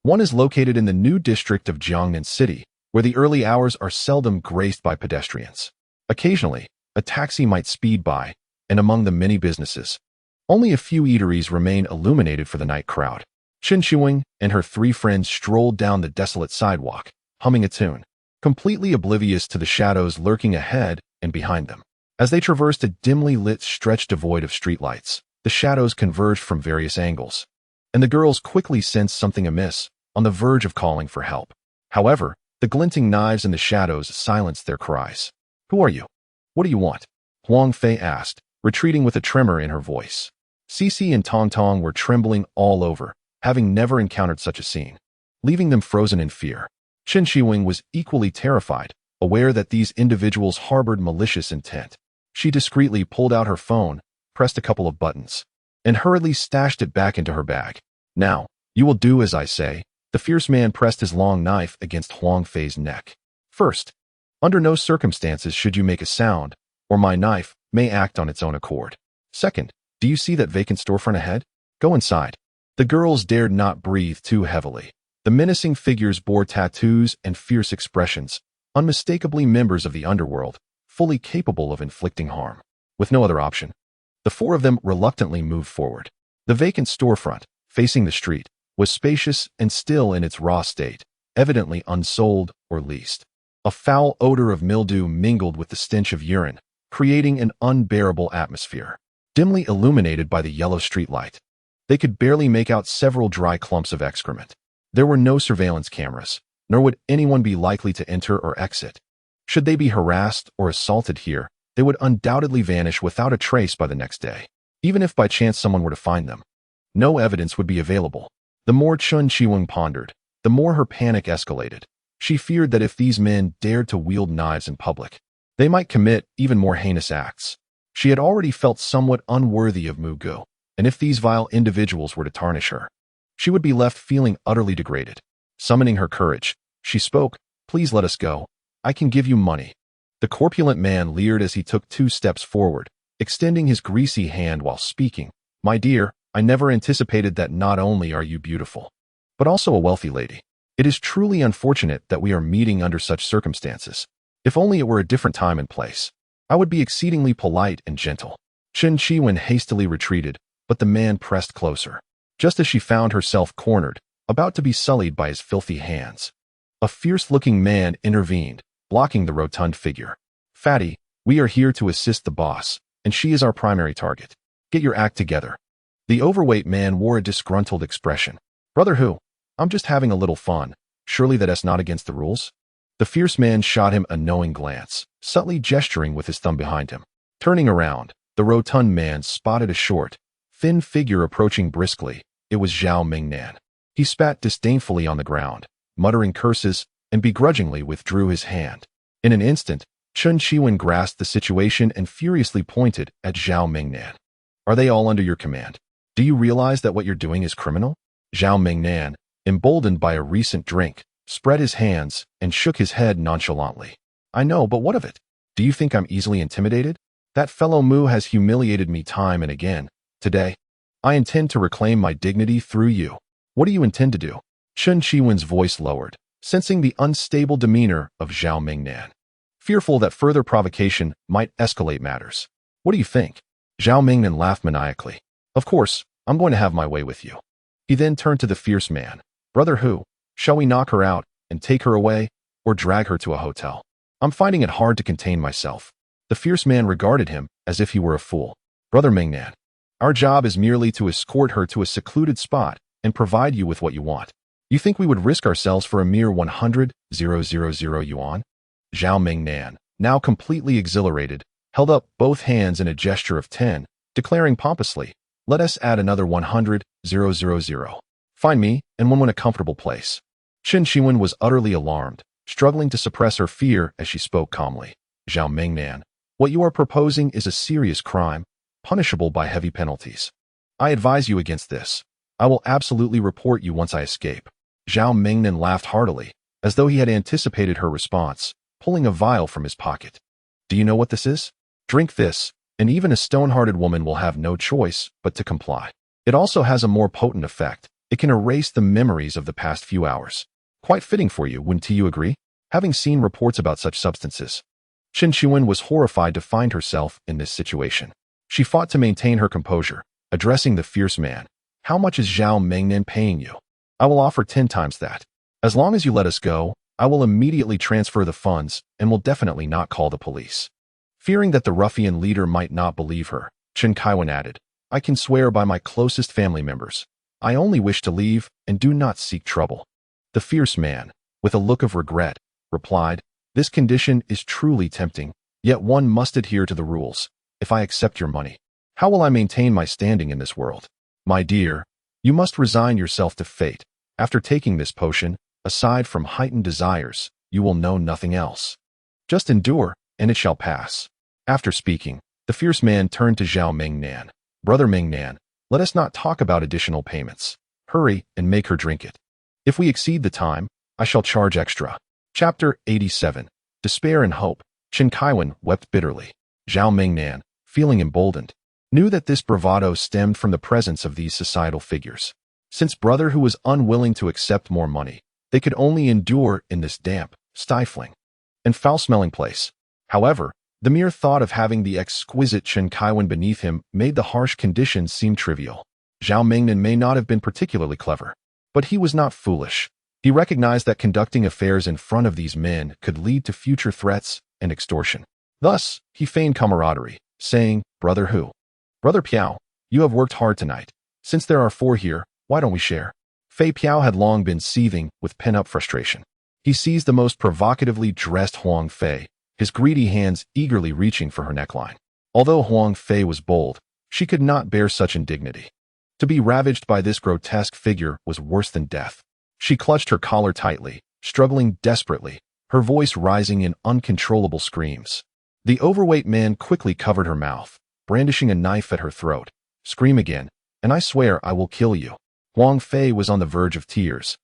A: 1 is located in the new district of Jiangnan City, where the early hours are seldom graced by pedestrians. Occasionally, a taxi might speed by, and among the many businesses, only a few eateries remain illuminated for the night crowd. Chen Shuing and her 3 friends strolled down the desolate sidewalk, humming a tune, completely oblivious to the shadows lurking ahead and behind them. As they traversed a dimly lit stretch devoid of streetlights, the shadows converged from various angles, and the girls quickly sensed something amiss, on the verge of calling for help. However, the glinting knives in the shadows silenced their cries. "Who are you? What do you want?" Huang Fei asked, retreating with a tremor in her voice. Cici and Tong Tong were trembling all over, having never encountered such a scene, leaving them frozen in fear. Chen Shiwing was equally terrified, aware that these individuals harbored malicious intent. She discreetly pulled out her phone, pressed a couple of buttons, and hurriedly stashed it back into her bag. "Now, you will do as I say." The fierce man pressed his long knife against Huang Fei's neck. "First, under no circumstances should you make a sound, or my knife may act on its own accord. Second, do you see that vacant storefront ahead? Go inside." The girls dared not breathe too heavily. The menacing figures bore tattoos and fierce expressions, unmistakably members of the underworld, fully capable of inflicting harm. With no other option, the 4 of them reluctantly moved forward. The vacant storefront, facing the street, was spacious and still in its raw state, evidently unsold or leased. A foul odor of mildew mingled with the stench of urine, creating an unbearable atmosphere. Dimly illuminated by the yellow streetlight, they could barely make out several dry clumps of excrement. There were no surveillance cameras, nor would anyone be likely to enter or exit. Should they be harassed or assaulted here, they would undoubtedly vanish without a trace by the next day. Even if by chance someone were to find them, no evidence would be available. The more Chen Shiwing pondered, the more her panic escalated. She feared that if these men dared to wield knives in public, they might commit even more heinous acts. She had already felt somewhat unworthy of Mu Gu, and if these vile individuals were to tarnish her, she would be left feeling utterly degraded. Summoning her courage, she spoke, "Please let us go. I can give you money." The corpulent man leered as he took 2 steps forward, extending his greasy hand while speaking. "My dear, I never anticipated that not only are you beautiful, but also a wealthy lady. It is truly unfortunate that we are meeting under such circumstances. If only it were a different time and place, I would be exceedingly polite and gentle." Chen Shiwen hastily retreated, but the man pressed closer. Just as she found herself cornered, about to be sullied by his filthy hands, a fierce-looking man intervened, blocking the rotund figure. "Fatty, we are here to assist the boss, and she is our primary target. Get your act together." The overweight man wore a disgruntled expression. "Brother Hu, I'm just having a little fun. Surely that's not against the rules?" The fierce man shot him a knowing glance, subtly gesturing with his thumb behind him. Turning around, the rotund man spotted a short, thin figure approaching briskly. It was Zhao Mingnan. He spat disdainfully on the ground, muttering curses, and begrudgingly withdrew his hand. In an instant, Chen Shiwen grasped the situation and furiously pointed at Zhao Mingnan. "Are they all under your command? Do you realize that what you're doing is criminal?" Zhao Mingnan, emboldened by a recent drink, spread his hands and shook his head nonchalantly. "I know, but what of it? Do you think I'm easily intimidated? That fellow Mu has humiliated me time and again. Today, I intend to reclaim my dignity through you. What do you intend to do?" Chen Shiwen's voice lowered, sensing the unstable demeanor of Zhao Mingnan, fearful that further provocation might escalate matters. "What do you think?" Zhao Mingnan laughed maniacally. "Of course, I'm going to have my way with you." He then turned to the fierce man. "Brother Hu, shall we knock her out and take her away, or drag her to a hotel? I'm finding it hard to contain myself." The fierce man regarded him as if he were a fool. "Brother Mingnan, our job is merely to escort her to a secluded spot and provide you with what you want. You think we would risk ourselves for a mere 100,000 yuan?" Zhao Mingnan, now completely exhilarated, held up both hands in a gesture of 10, declaring pompously, "Let us add another 100,000. Find me and one in a comfortable place." Chen Shiwen was utterly alarmed, struggling to suppress her fear as she spoke calmly. "Zhao Mingnan, what you are proposing is a serious crime, punishable by heavy penalties. I advise you against this. I will absolutely report you once I escape." Zhao Mingnan laughed heartily, as though he had anticipated her response, pulling a vial from his pocket. "Do you know what this is?" Drink this, and even a stone-hearted woman will have no choice but to comply. It also has a more potent effect. It can erase the memories of the past few hours. Quite fitting for you, wouldn't you agree? Having seen reports about such substances, Chen Qiwen was horrified to find herself in this situation. She fought to maintain her composure, addressing the fierce man. How much is Zhao Mengnan paying you? I will offer 10 times that. As long as you let us go, I will immediately transfer the funds and will definitely not call the police. Fearing that the ruffian leader might not believe her, Chen Qiwen added, I can swear by my closest family members. I only wish to leave and do not seek trouble. The fierce man, with a look of regret, replied, This condition is truly tempting, yet one must adhere to the rules. If I accept your money, how will I maintain my standing in this world? My dear, you must resign yourself to fate. After taking this potion, aside from heightened desires, you will know nothing else. Just endure, and it shall pass. After speaking, the fierce man turned to Zhao Mengnan. Brother Mengnan, let us not talk about additional payments. Hurry and make her drink it. If we exceed the time, I shall charge extra. Chapter 87. Despair and Hope. Chen Qiwen wept bitterly. Zhao Mengnan, feeling emboldened, knew that this bravado stemmed from the presence of these societal figures. Since brother who was unwilling to accept more money, they could only endure in this damp, stifling, and foul-smelling place. However, the mere thought of having the exquisite Chen Qiwen beneath him made the harsh conditions seem trivial. Zhao Mengnan may not have been particularly clever, but he was not foolish. He recognized that conducting affairs in front of these men could lead to future threats and extortion. Thus, he feigned camaraderie, saying, Brother who? Brother Piao, you have worked hard tonight. Since there are 4 here, why don't we share? Fei Piao had long been seething with pent-up frustration. He seized the most provocatively dressed Huang Fei, his greedy hands eagerly reaching for her neckline. Although Huang Fei was bold, she could not bear such indignity. To be ravaged by this grotesque figure was worse than death. She clutched her collar tightly, struggling desperately, her voice rising in uncontrollable screams. The overweight man quickly covered her mouth, brandishing a knife at her throat. Scream again, and I swear I will kill you. Huang Fei was on the verge of tears,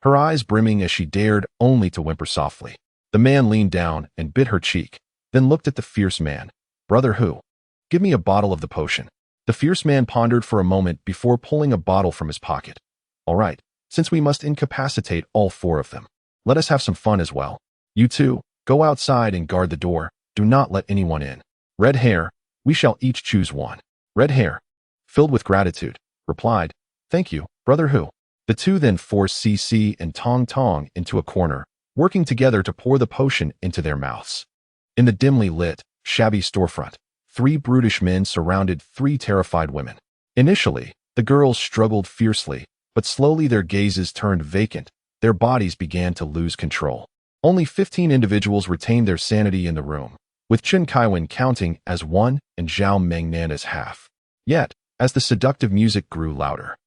A: her eyes brimming as she dared only to whimper softly. The man leaned down and bit her cheek, then looked at the fierce man. Brother who? Give me a bottle of the potion. The fierce man pondered for a moment before pulling a bottle from his pocket. All right, since we must incapacitate all 4 of them, let us have some fun as well. You two, go outside and guard the door. Do not let anyone in. Red Hair, we shall each choose one. Red Hair, filled with gratitude, replied, Thank you, Brother Hu. The two then forced CC and Tong Tong into a corner, working together to pour the potion into their mouths. In the dimly lit, shabby storefront, 3 brutish men surrounded 3 terrified women. Initially, the girls struggled fiercely, but slowly their gazes turned vacant, their bodies began to lose control. Only 15 individuals retained their sanity in the room, with Chen Qiwen counting as 1 and Zhao Mengnan as half. Yet, as the seductive music grew louder,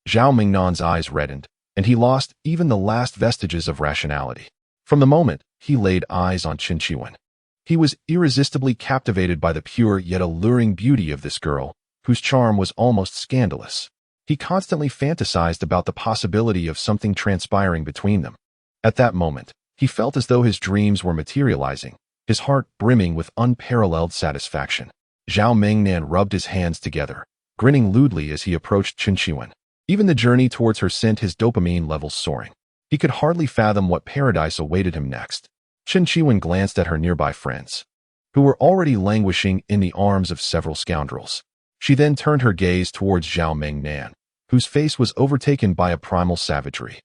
A: Zhao Mengnan's eyes reddened, and he lost even the last vestiges of rationality. From the moment he laid eyes on Chen Qiwen, he was irresistibly captivated by the pure yet alluring beauty of this girl, whose charm was almost scandalous. He constantly fantasized about the possibility of something transpiring between them. At that moment, he felt as though his dreams were materializing, his heart brimming with unparalleled satisfaction. Zhao Mengnan rubbed his hands together, grinning lewdly as he approached Chen Qiwen. Even the journey towards her sent his dopamine levels soaring. He could hardly fathom what paradise awaited him next. Chen Qiwen glanced at her nearby friends, who were already languishing in the arms of several scoundrels. She then turned her gaze towards Zhao Mengnan, whose face was overtaken by a primal savagery.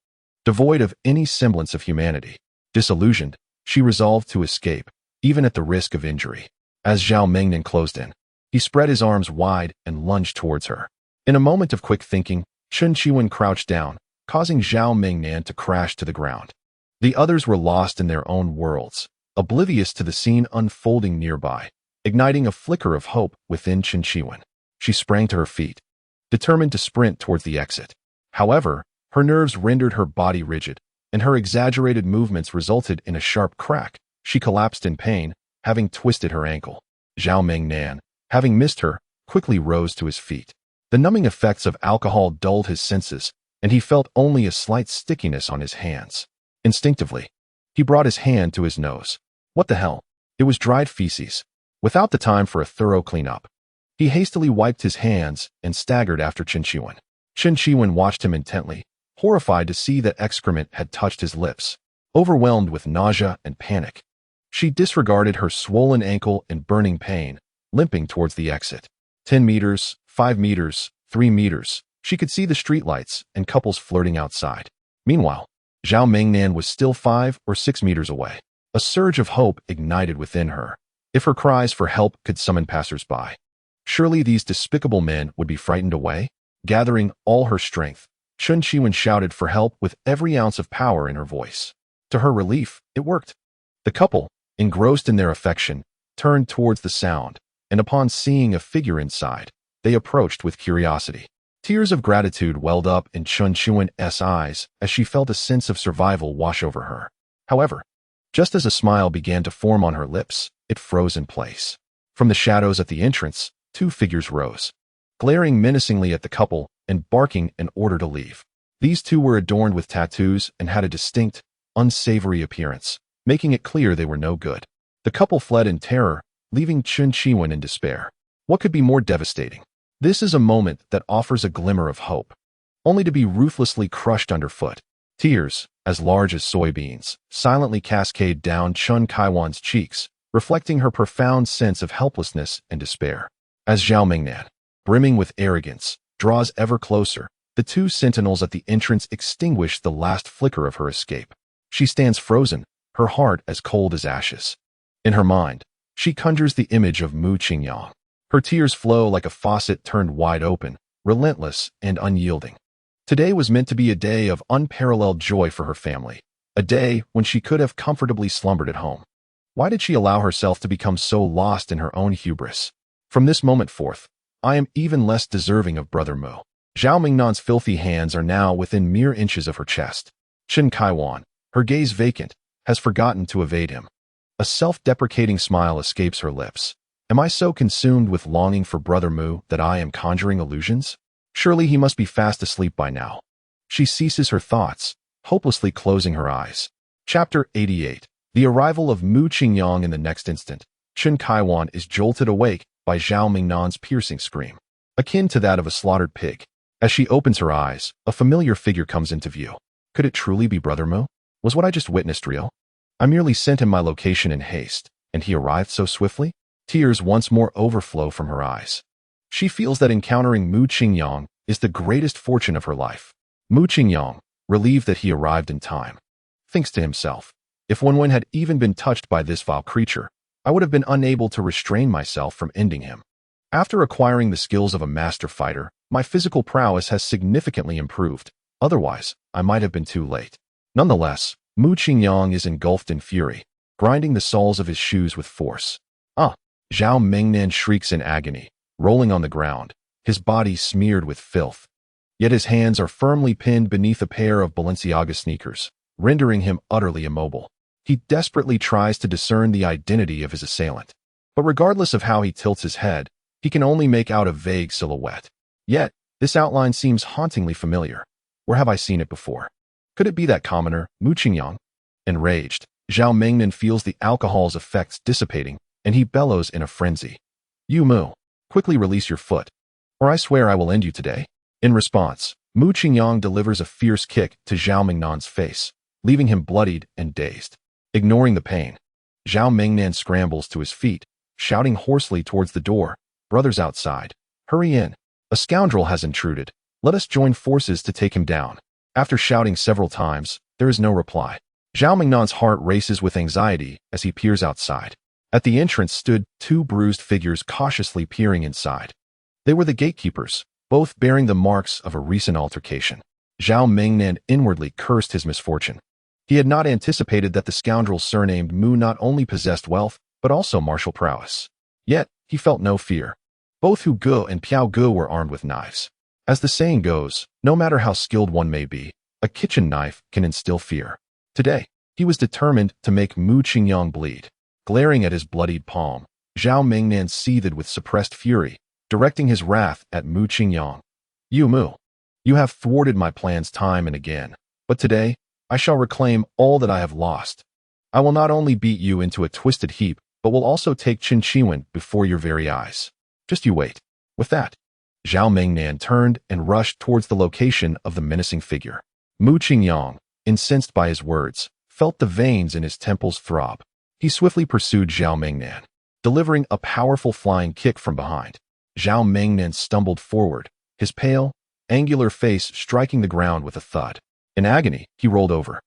A: Devoid of any semblance of humanity, disillusioned, she resolved to escape, even at the risk of injury. As Zhao Mengnan closed in, he spread his arms wide and lunged towards her. In a moment of quick thinking, Chen Qiwen crouched down, causing Zhao Mengnan to crash to the ground. The others were lost in their own worlds, oblivious to the scene unfolding nearby, igniting a flicker of hope within Chen Qiwen. She sprang to her feet, determined to sprint towards the exit. However, her nerves rendered her body rigid, and her exaggerated movements resulted in a sharp crack. She collapsed in pain, having twisted her ankle. Zhao Mengnan, having missed her, quickly rose to his feet. The numbing effects of alcohol dulled his senses, and he felt only a slight stickiness on his hands. Instinctively, he brought his hand to his nose. What the hell? It was dried feces. without the time for a thorough cleanup. He hastily wiped his hands and staggered after Chen Qiwen. Chen Qiwen watched him intently, horrified to see that excrement had touched his lips, overwhelmed with nausea and panic. She disregarded her swollen ankle in burning pain, limping towards the exit. 10 meters, 5 meters, 3 meters. She could see the streetlights and couples flirting outside. Meanwhile, Zhao Mingnan was still 5 or 6 meters away. A surge of hope ignited within her. If her cries for help could summon passers-by, surely these despicable men would be frightened away. Gathering all her strength, Chen Qiwen shouted for help with every ounce of power in her voice. To her relief, it worked. The couple, engrossed in their affection, turned towards the sound, and upon seeing a figure inside, they approached with curiosity. Tears of gratitude welled up in Chen Qiwen's eyes as she felt a sense of survival wash over her. However, just as a smile began to form on her lips, it froze in place. From the shadows at the entrance, 2 figures rose, glaring menacingly at the couple and barking an order to leave. These 2 were adorned with tattoos and had a distinct, unsavory appearance, making it clear they were no good. The couple fled in terror, leaving Chen Qiwen in despair. What could be more devastating? This is a moment that offers a glimmer of hope, only to be ruthlessly crushed underfoot. Tears, as large as soybeans, silently cascade down Chen Kaiwan's cheeks, reflecting her profound sense of helplessness and despair. As Zhao Mingnan, brimming with arrogance, draws ever closer, the 2 sentinels at the entrance extinguish the last flicker of her escape. She stands frozen, her heart as cold as ashes. In her mind, she conjures the image of Mu Qingyang. Her tears flow like a faucet turned wide open, relentless and unyielding. Today was meant to be a day of unparalleled joy for her family, a day when she could have comfortably slumbered at home. Why did she allow herself to become so lost in her own hubris? From this moment forth, I am even less deserving of Brother Mu. Zhao Mingnan's filthy hands are now within mere inches of her chest. Chen Kaiwan, her gaze vacant, has forgotten to evade him. A self-deprecating smile escapes her lips. Am I so consumed with longing for Brother Mu that I am conjuring illusions? Surely he must be fast asleep by now. She ceases her thoughts, hopelessly closing her eyes. Chapter 88. The arrival of Mu Qingyang. In the next instant, Chen Kaiwan is jolted awake by Zhao Mingnan's piercing scream, akin to that of a slaughtered pig. As she opens her eyes, a familiar figure comes into view. Could it truly be Brother Mu? Was what I just witnessed real? I merely sent him my location in haste, and he arrived so swiftly? Tears once more overflow from her eyes. She feels that encountering Mu Qingyang is the greatest fortune of her life. Mu Qingyang, relieved that he arrived in time, thinks to himself, if Wenwen had even been touched by this vile creature, I would have been unable to restrain myself from ending him. After acquiring the skills of a master fighter, my physical prowess has significantly improved. Otherwise, I might have been too late. Nonetheless, Mu Qingyang is engulfed in fury, grinding the soles of his shoes with force. Zhao Mingnan shrieks in agony, rolling on the ground, his body smeared with filth. Yet his hands are firmly pinned beneath a pair of Balenciaga sneakers, rendering him utterly immobile. He desperately tries to discern the identity of his assailant. But regardless of how he tilts his head, he can only make out a vague silhouette. Yet, this outline seems hauntingly familiar. Where have I seen it before? Could it be that commoner, Mu Qingyang? Enraged, Zhao Mingnan feels the alcohol's effects dissipating, and he bellows in a frenzy. You Mu, quickly release your foot, or I swear I will end you today. In response, Mu Qingyang delivers a fierce kick to Zhao Mingnan's face, leaving him bloodied and dazed. Ignoring the pain, Zhao Mingnan scrambles to his feet, shouting hoarsely towards the door, brothers outside, hurry in. A scoundrel has intruded. Let us join forces to take him down. After shouting several times, there is no reply. Zhao Mingnan's heart races with anxiety as he peers outside. At the entrance stood 2 bruised figures cautiously peering inside. They were the gatekeepers, both bearing the marks of a recent altercation. Zhao Mingnan inwardly cursed his misfortune. He had not anticipated that the scoundrel surnamed Mu not only possessed wealth, but also martial prowess. Yet, he felt no fear. Both Hu Ge and Piao Ge were armed with knives. As the saying goes, no matter how skilled one may be, a kitchen knife can instill fear. Today, he was determined to make Mu Qingyang bleed. Glaring at his bloodied palm, Zhao Mingnan seethed with suppressed fury, directing his wrath at Mu Qingyang. You Mu, you have thwarted my plans time and again, but today, I shall reclaim all that I have lost. I will not only beat you into a twisted heap, but we'll also take Qin Shiwen before your very eyes. Just you wait." With that, Zhao Mengnan turned and rushed towards the location of the menacing figure. Mu Qingyang, incensed by his words, felt the veins in his temples throb. He swiftly pursued Zhao Mengnan, delivering a powerful flying kick from behind. Zhao Mengnan stumbled forward, his pale, angular face striking the ground with a thud. In agony, he rolled over,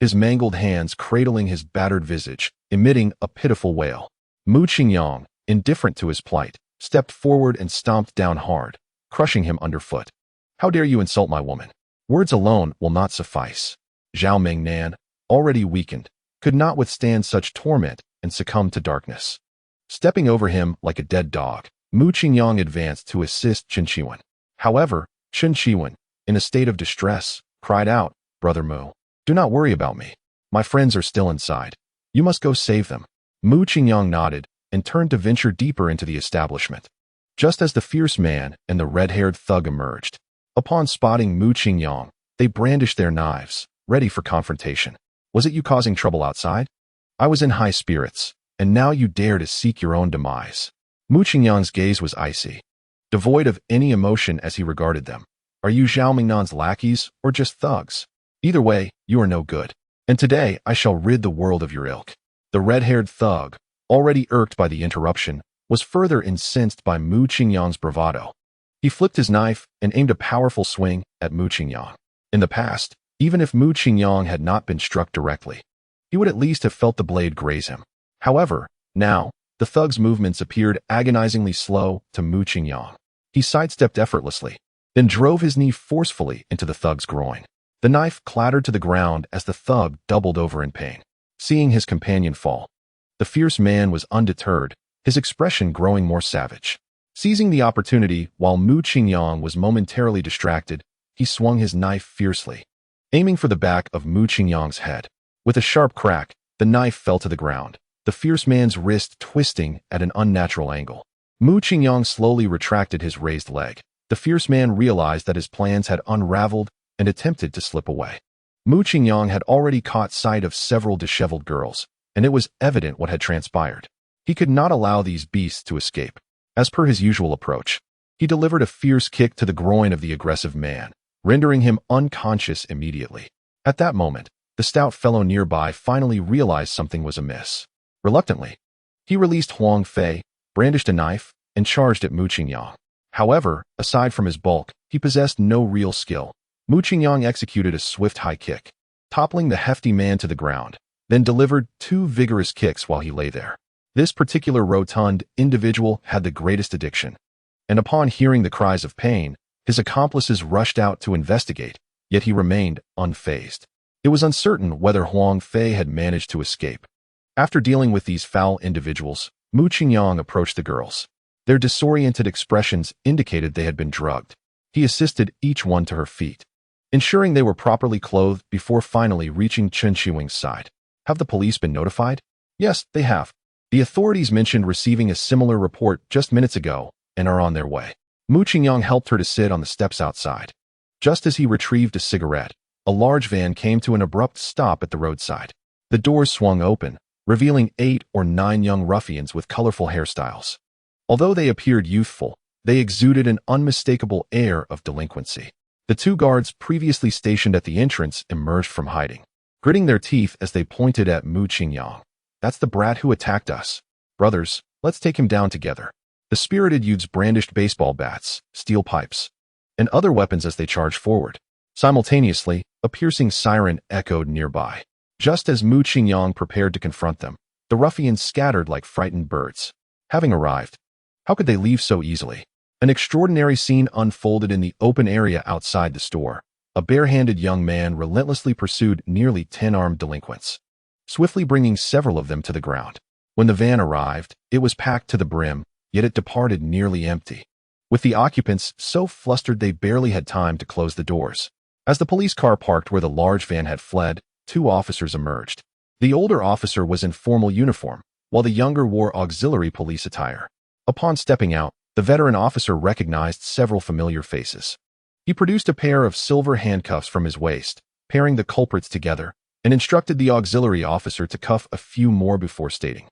A: his mangled hands cradling his battered visage, emitting a pitiful wail. Mu Qingyang, indifferent to his plight, stepped forward and stomped down hard, crushing him underfoot. "How dare you insult my woman? Words alone will not suffice." Zhao Mengnan, already weakened, could not withstand such torment and succumbed to darkness. Stepping over him like a dead dog, Mu Qingyang advanced to assist Qin Shiwen. However, Qin Shiwen, in a state of distress, cried out, "Brother Mu, do not worry about me. My friends are still inside. You must go save them." Mu Qingyang nodded and turned to venture deeper into the establishment. Just as the fierce man and the red-haired thug emerged, upon spotting Mu Qingyang, they brandished their knives, ready for confrontation. "Was it you causing trouble outside? I was in high spirits, and now you dare to seek your own demise." Mu Qingyang's gaze was icy, devoid of any emotion as he regarded them. "Are you Zhao Mengnan's lackeys or just thugs? Either way, you are no good, and today I shall rid the world of your ilk." The red-haired thug, already irked by the interruption, was further incensed by Mu Qingyang's bravado. He flipped his knife and aimed a powerful swing at Mu Qingyang. In the past, even if Mu Qingyang had not been struck directly, he would at least have felt the blade graze him. However, now, the thug's movements appeared agonizingly slow to Mu Qingyang. He sidestepped effortlessly, then drove his knee forcefully into the thug's groin. The knife clattered to the ground as the thug doubled over in pain. Seeing his companion fall, the fierce man was undeterred, his expression growing more savage. Seizing the opportunity while Mu Qingyang was momentarily distracted, he swung his knife fiercely, aiming for the back of Mu Qingyang's head. With a sharp crack, the knife fell to the ground, the fierce man's wrist twisting at an unnatural angle. Mu Qingyang slowly retracted his raised leg. The fierce man realized that his plans had unraveled and attempted to slip away. Mu Qingyang had already caught sight of several disheveled girls, and it was evident what had transpired. He could not allow these beasts to escape. As per his usual approach, he delivered a fierce kick to the groin of the aggressive man, rendering him unconscious immediately. At that moment, the stout fellow nearby finally realized something was amiss. Reluctantly, he released Huang Fei, brandished a knife, and charged at Mu Qingyang. However, aside from his bulk, he possessed no real skill. Mu Qingyang executed a swift high kick, toppling the hefty man to the ground, then delivered 2 vigorous kicks while he lay there. This particular rotund individual had the greatest addiction, and upon hearing the cries of pain, his accomplices rushed out to investigate, yet he remained unfazed. It was uncertain whether Huang Fei had managed to escape. After dealing with these foul individuals, Mu Qingyang approached the girls. Their disoriented expressions indicated they had been drugged. He assisted each one to her feet, ensuring they were properly clothed before finally reaching Qin Shiwen's side. "Have the police been notified?" "Yes, they have. The authorities mentioned receiving a similar report just minutes ago and are on their way." Mu Qingyang helped her to sit on the steps outside. Just as he retrieved a cigarette, a large van came to an abrupt stop at the roadside. The doors swung open, revealing 8 or 9 young ruffians with colorful hairstyles. Although they appeared youthful, they exuded an unmistakable air of delinquency. The 2 guards previously stationed at the entrance emerged from hiding, gritting their teeth as they pointed at Mu Qingyang. "That's the brat who attacked us. Brothers, let's take him down together." The spirited youths brandished baseball bats, steel pipes, and other weapons as they charged forward. Simultaneously, a piercing siren echoed nearby. Just as Mu Qingyang prepared to confront them, the ruffians scattered like frightened birds. Having arrived, how could they leave so easily? An extraordinary scene unfolded in the open area outside the store. A bare-handed young man relentlessly pursued nearly 10 armed delinquents, swiftly bringing several of them to the ground. When the van arrived, it was packed to the brim, yet it departed nearly empty, with the occupants so flustered they barely had time to close the doors. As the police car parked where the large van had fled, 2 officers emerged. The older officer was in formal uniform, while the younger wore auxiliary police attire. Upon stepping out, the veteran officer recognized several familiar faces. He produced a pair of silver handcuffs from his waist, pairing the culprits together, and instructed the auxiliary officer to cuff a few more before stating,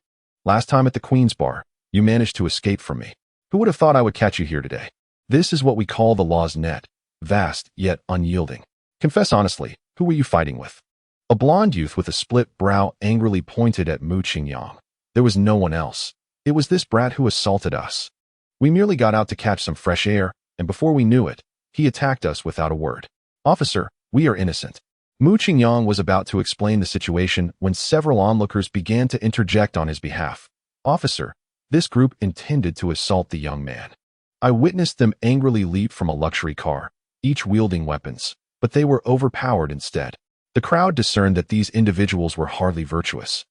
A: Last time at the Queen's Bar, you managed to escape from me. Who would have thought I would catch you here today? This is what we call the law's net, vast yet unyielding. Confess honestly, who were you fighting with? A blond youth with a split brow angrily pointed at Mu Qingyang. There was no one else. It was this brat who assaulted us. We merely got out to catch some fresh air, and before we knew it, he attacked us without a word. Officer, we are innocent. Mu Qingyang was about to explain the situation when several onlookers began to interject on his behalf. Officer, this group intended to assault the young man. I witnessed them angrily leap from a luxury car, each wielding weapons, but they were overpowered instead. The crowd discerned that these individuals were hardly virtuous.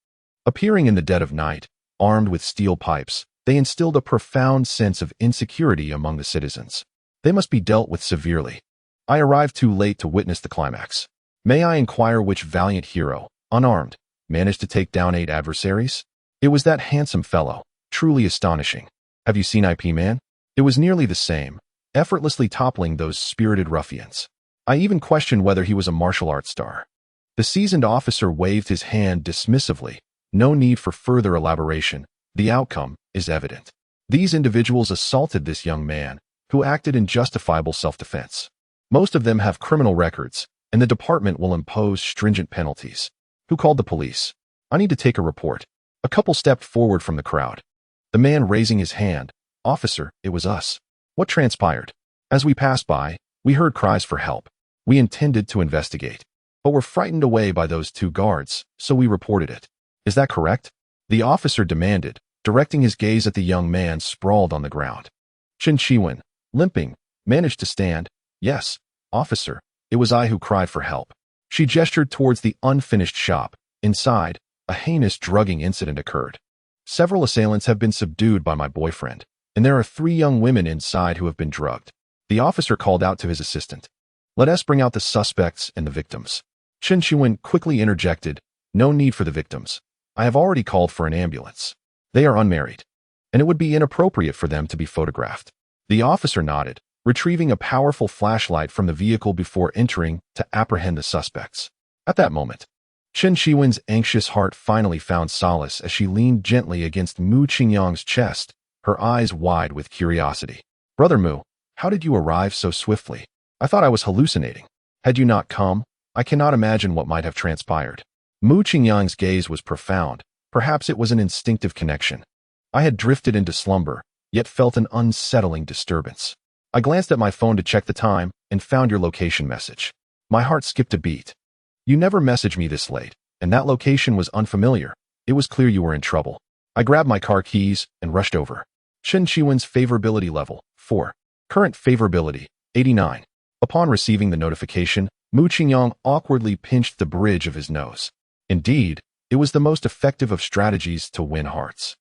A: Appearing in the dead of night, armed with steel pipes, they instilled a profound sense of insecurity among the citizens. They must be dealt with severely. I arrived too late to witness the climax. May I inquire which valiant hero, unarmed, managed to take down 8 adversaries? It was that handsome fellow, truly astonishing. Have you seen IP Man? It was nearly the same, effortlessly toppling those spirited ruffians. I even questioned whether he was a martial arts star. The seasoned officer waved his hand dismissively. No need for further elaboration. The outcome is evident. These individuals assaulted this young man, who acted in justifiable self-defense. Most of them have criminal records, and the department will impose stringent penalties. Who called the police? I need to take a report. A couple stepped forward from the crowd. The man raising his hand. Officer, it was us. What transpired? As we passed by, we heard cries for help. We intended to investigate, but were frightened away by those 2 guards, so we reported it. Is that correct? The officer demanded, directing his gaze at the young man sprawled on the ground. Chen Chiwen, limping, managed to stand. Yes, officer, it was I who cried for help. She gestured towards the unfinished shop. Inside, a heinous drugging incident occurred. Several assailants have been subdued by my boyfriend, and there are 3 young women inside who have been drugged. The officer called out to his assistant. Let us bring out the suspects and the victims. Chen Chiwen quickly interjected. No need for the victims. I have already called for an ambulance. They are unmarried, and it would be inappropriate for them to be photographed. The officer nodded, retrieving a powerful flashlight from the vehicle before entering to apprehend the suspects. At that moment, Chen Chiwen's anxious heart finally found solace as she leaned gently against Mu Qingyang's chest, her eyes wide with curiosity. Brother Mu, how did you arrive so swiftly? I thought I was hallucinating. Had you not come, I cannot imagine what might have transpired. Mu Qingyang's gaze was profound. Perhaps it was an instinctive connection. I had drifted into slumber, yet felt an unsettling disturbance. I glanced at my phone to check the time and found your location message. My heart skipped a beat. You never messaged me this late, and that location was unfamiliar. It was clear you were in trouble. I grabbed my car keys and rushed over. Chen Chiwen's favorability level, 4. Current favorability, 89. Upon receiving the notification, Mu Qingyang awkwardly pinched the bridge of his nose. Indeed, it was the most effective of strategies to win hearts.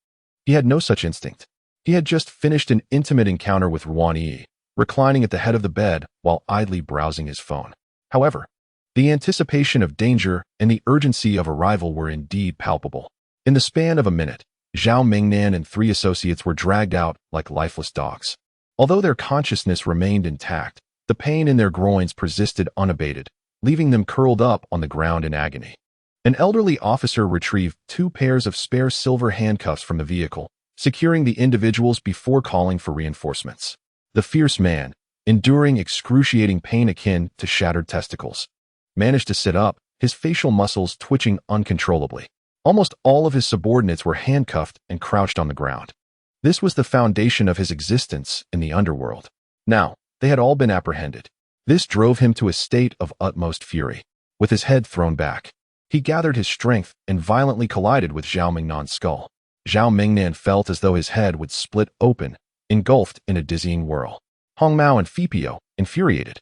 A: He had no such instinct. He had just finished an intimate encounter with Ruan Yi, reclining at the head of the bed while idly browsing his phone. However, the anticipation of danger and the urgency of arrival were indeed palpable. In the span of a minute, Zhao Mingnan and 3 associates were dragged out like lifeless dogs. Although their consciousness remained intact, the pain in their groins persisted unabated, leaving them curled up on the ground in agony. An elderly officer retrieved 2 pairs of spare silver handcuffs from the vehicle, securing the individuals before calling for reinforcements. The fierce man, enduring excruciating pain akin to shattered testicles, managed to sit up, his facial muscles twitching uncontrollably. Almost all of his subordinates were handcuffed and crouched on the ground. This was the foundation of his existence in the underworld. Now, they had all been apprehended. This drove him to a state of utmost fury. With his head thrown back, he gathered his strength and violently collided with Zhao Mingnan's skull. Zhao Mingnan felt as though his head would split open, engulfed in a dizzying whirl. Hong Mao and Fipio, infuriated,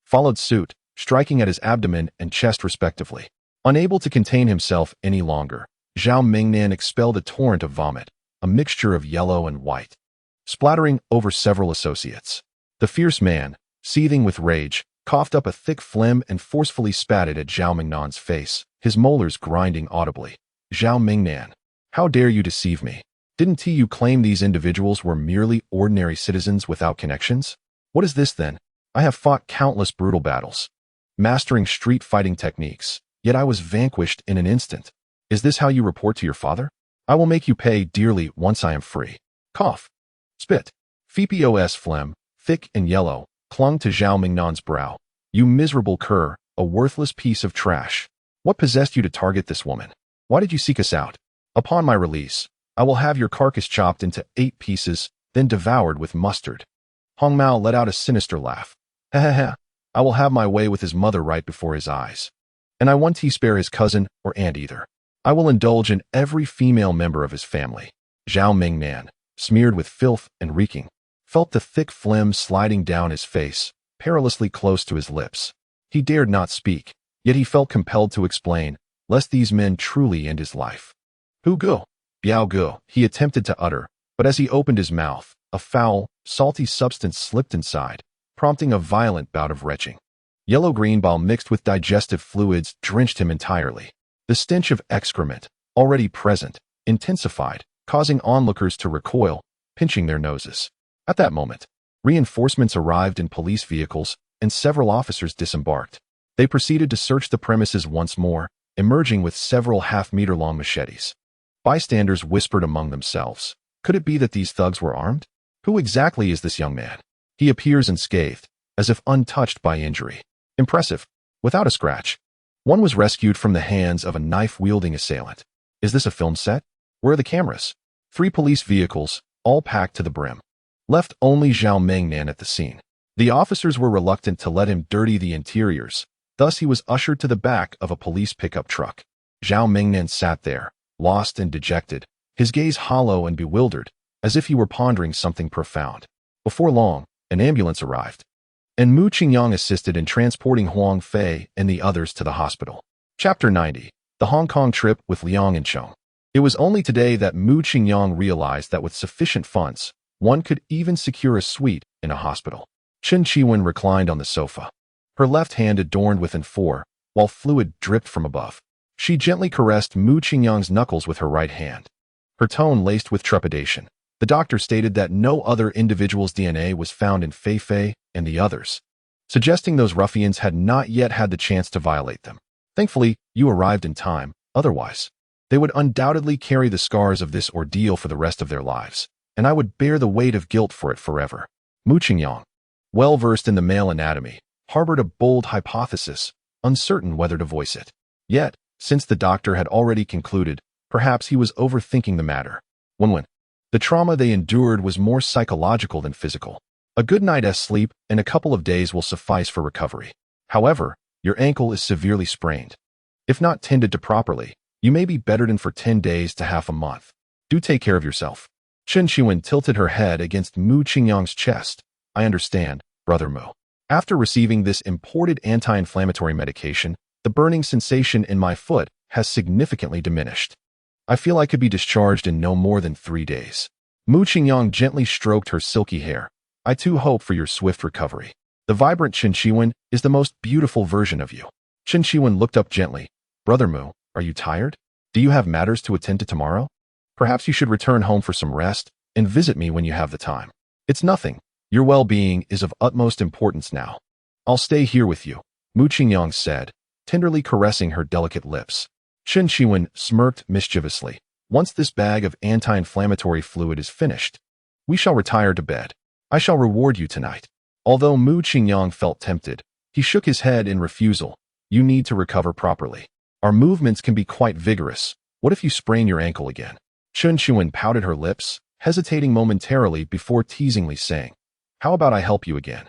A: followed suit, striking at his abdomen and chest respectively. Unable to contain himself any longer, Zhao Mingnan expelled a torrent of vomit, a mixture of yellow and white, splattering over several associates. The fierce man, seething with rage, coughed up a thick phlegm and forcefully spat it at Zhao Mingnan's face, his molars grinding audibly. Zhao Mingnan, how dare you deceive me? Didn't you claim these individuals were merely ordinary citizens without connections? What is this then? I have fought countless brutal battles, mastering street fighting techniques, yet I was vanquished in an instant. Is this how you report to your father? I will make you pay dearly once I am free. Cough. Spit. Phoebe's phlegm, thick and yellow, clung to Zhao Mingnan's brow. You miserable cur, a worthless piece of trash. What possessed you to target this woman? Why did you seek us out? Upon my release, I will have your carcass chopped into 8 pieces, then devoured with mustard. Hong Mao let out a sinister laugh. Ha ha ha. I will have my way with his mother right before his eyes. And I won't spare his cousin or aunt either. I will indulge in every female member of his family. Zhao Mingnan, smeared with filth and reeking, felt the thick phlegm sliding down his face, perilously close to his lips. He dared not speak, yet he felt compelled to explain, lest these men truly end his life. Hu Gu, Biao Gu, he attempted to utter, but as he opened his mouth, a foul, salty substance slipped inside, prompting a violent bout of retching. Yellow-green bile mixed with digestive fluids drenched him entirely. The stench of excrement, already present, intensified, causing onlookers to recoil, pinching their noses. At that moment, reinforcements arrived in police vehicles, and several officers disembarked. They proceeded to search the premises once more, emerging with several half-meter-long machetes. Bystanders whispered among themselves. Could it be that these thugs were armed? Who exactly is this young man? He appears unscathed, as if untouched by injury. Impressive. Without a scratch. One was rescued from the hands of a knife-wielding assailant. Is this a film set? Where are the cameras? 3 police vehicles, all packed to the brim. Left only Zhao Mingnan at the scene. The officers were reluctant to let him dirty the interiors, thus he was ushered to the back of a police pickup truck. Zhao Mingnan sat there, lost and dejected, his gaze hollow and bewildered, as if he were pondering something profound. Before long, an ambulance arrived, and Mu Qingyang assisted in transporting Huang Fei and the others to the hospital. Chapter 90. The Hong Kong Trip with Liang and Chong. It was only today that Mu Qingyang realized that with sufficient funds, one could even secure a suite in a hospital. Chen Chiwen reclined on the sofa, her left hand adorned with an amphora, while fluid dripped from above. She gently caressed Mu Qingyang's knuckles with her right hand, her tone laced with trepidation. The doctor stated that no other individual's DNA was found in Fei Fei and the others, suggesting those ruffians had not yet had the chance to violate them. Thankfully, you arrived in time, otherwise, they would undoubtedly carry the scars of this ordeal for the rest of their lives, and I would bear the weight of guilt for it forever. Mu Qingyang, well versed in the male anatomy, harbored a bold hypothesis, uncertain whether to voice it. Yet, since the doctor had already concluded, perhaps he was overthinking the matter. When the trauma they endured was more psychological than physical. A good night's sleep and a couple of days will suffice for recovery. However, your ankle is severely sprained. If not tended to properly, you may be bedridden for 10 days to half a month. Do take care of yourself. Chen Qiwen tilted her head against Mu Qingyang's chest. I understand, Brother Mu. After receiving this imported anti-inflammatory medication, the burning sensation in my foot has significantly diminished. I feel I could be discharged in no more than 3 days. Mu Qingyang gently stroked her silky hair. I too hope for your swift recovery. The vibrant Chen Chiwen is the most beautiful version of you. Chen Chiwen looked up gently. Brother Mu, are you tired? Do you have matters to attend to tomorrow? Perhaps you should return home for some rest and visit me when you have the time. It's nothing. Your well-being is of utmost importance now. I'll stay here with you, Mu Qingyang said, tenderly caressing her delicate lips. Chen Chiwen smirked mischievously. Once this bag of anti-inflammatory fluid is finished, we shall retire to bed. I shall reward you tonight. Although Mu Qingyang felt tempted, he shook his head in refusal. You need to recover properly. Our movements can be quite vigorous. What if you sprain your ankle again? Chen Chiwen pouted her lips, hesitating momentarily before teasingly saying, how about I help you again?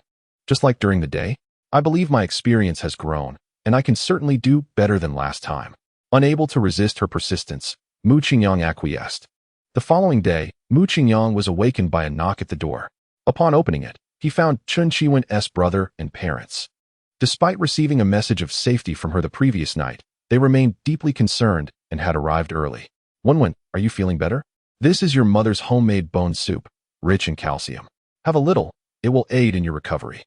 A: Just like during the day? I believe my experience has grown, and I can certainly do better than last time. Unable to resist her persistence, Mu Qingyang acquiesced. The following day, Mu Qingyang was awakened by a knock at the door. Upon opening it, he found Chen Chiwen's brother and parents. Despite receiving a message of safety from her the previous night, they remained deeply concerned and had arrived early. Wenwen, are you feeling better? This is your mother's homemade bone soup, rich in calcium. Have a little, it will aid in your recovery.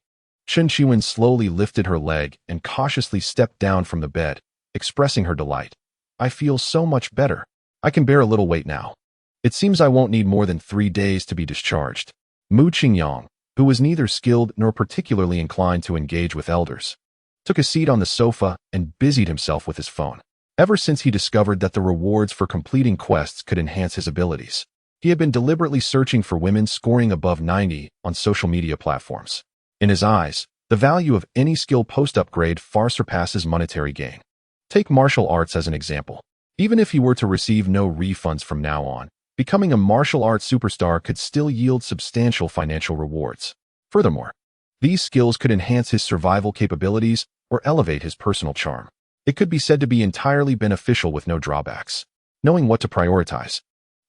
A: Chen Chiwen slowly lifted her leg and cautiously stepped down from the bed, expressing her delight. I feel so much better. I can bear a little weight now. It seems I won't need more than 3 days to be discharged. Mu Qingyang, who was neither skilled nor particularly inclined to engage with elders, took a seat on the sofa and busied himself with his phone. ever since he discovered that the rewards for completing quests could enhance his abilities. He had been deliberately searching for women scoring above 90 on social media platforms. In his eyes, the value of any skill post-upgrade far surpasses monetary gain. Take martial arts as an example. Even if he were to receive no refunds from now on, becoming a martial arts superstar could still yield substantial financial rewards. Furthermore, these skills could enhance his survival capabilities or elevate his personal charm. It could be said to be entirely beneficial with no drawbacks. Knowing what to prioritize,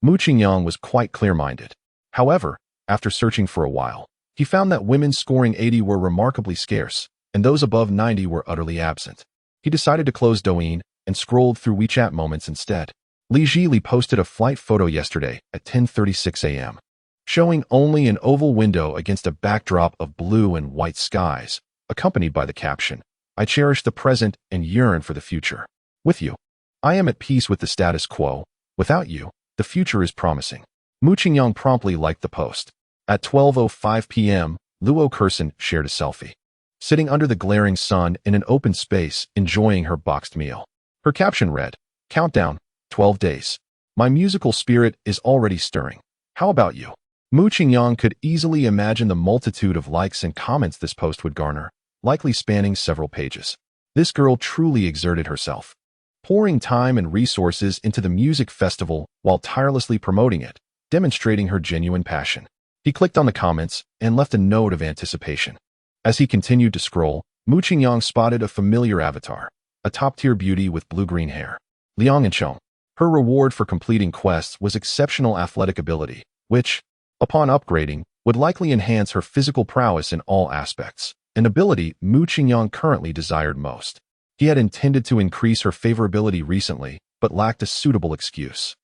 A: Mu Qingyang was quite clear-minded. However, after searching for a while, he found that women scoring 80 were remarkably scarce, and those above 90 were utterly absent. He decided to close Douyin and scrolled through WeChat moments instead. Li Zhili posted a flight photo yesterday at 10:36 a.m., showing only an oval window against a backdrop of blue and white skies, accompanied by the caption, "I cherish the present and yearn for the future. With you, I am at peace with the status quo. Without you, the future is promising." Mu Qingyang promptly liked the post. At 12:05 p.m., Luo Kersen shared a selfie, sitting under the glaring sun in an open space, enjoying her boxed meal. Her caption read, "Countdown, 12 days. My musical spirit is already stirring. How about you?" Mu Qingyang could easily imagine the multitude of likes and comments this post would garner, likely spanning several pages. This girl truly exerted herself, pouring time and resources into the music festival while tirelessly promoting it, demonstrating her genuine passion. He clicked on the comments and left a note of anticipation. As he continued to scroll, Mu Qingyang spotted a familiar avatar, a top-tier beauty with blue-green hair. Liang Enchong. Her reward for completing quests was exceptional athletic ability, which, upon upgrading, would likely enhance her physical prowess in all aspects, an ability Mu Qingyang currently desired most. He had intended to increase her favorability recently, but lacked a suitable excuse.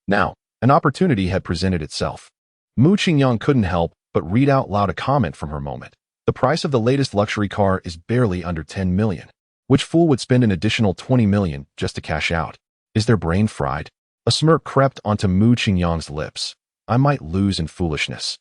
A: Now, an opportunity had presented itself. Mu Qingyang couldn't help but read out loud a comment from her moment. The price of the latest luxury car is barely under 10 million. Which fool would spend an additional 20 million just to cash out? Is their brain fried? A smirk crept onto Mu Qingyang's lips. I might lose in foolishness.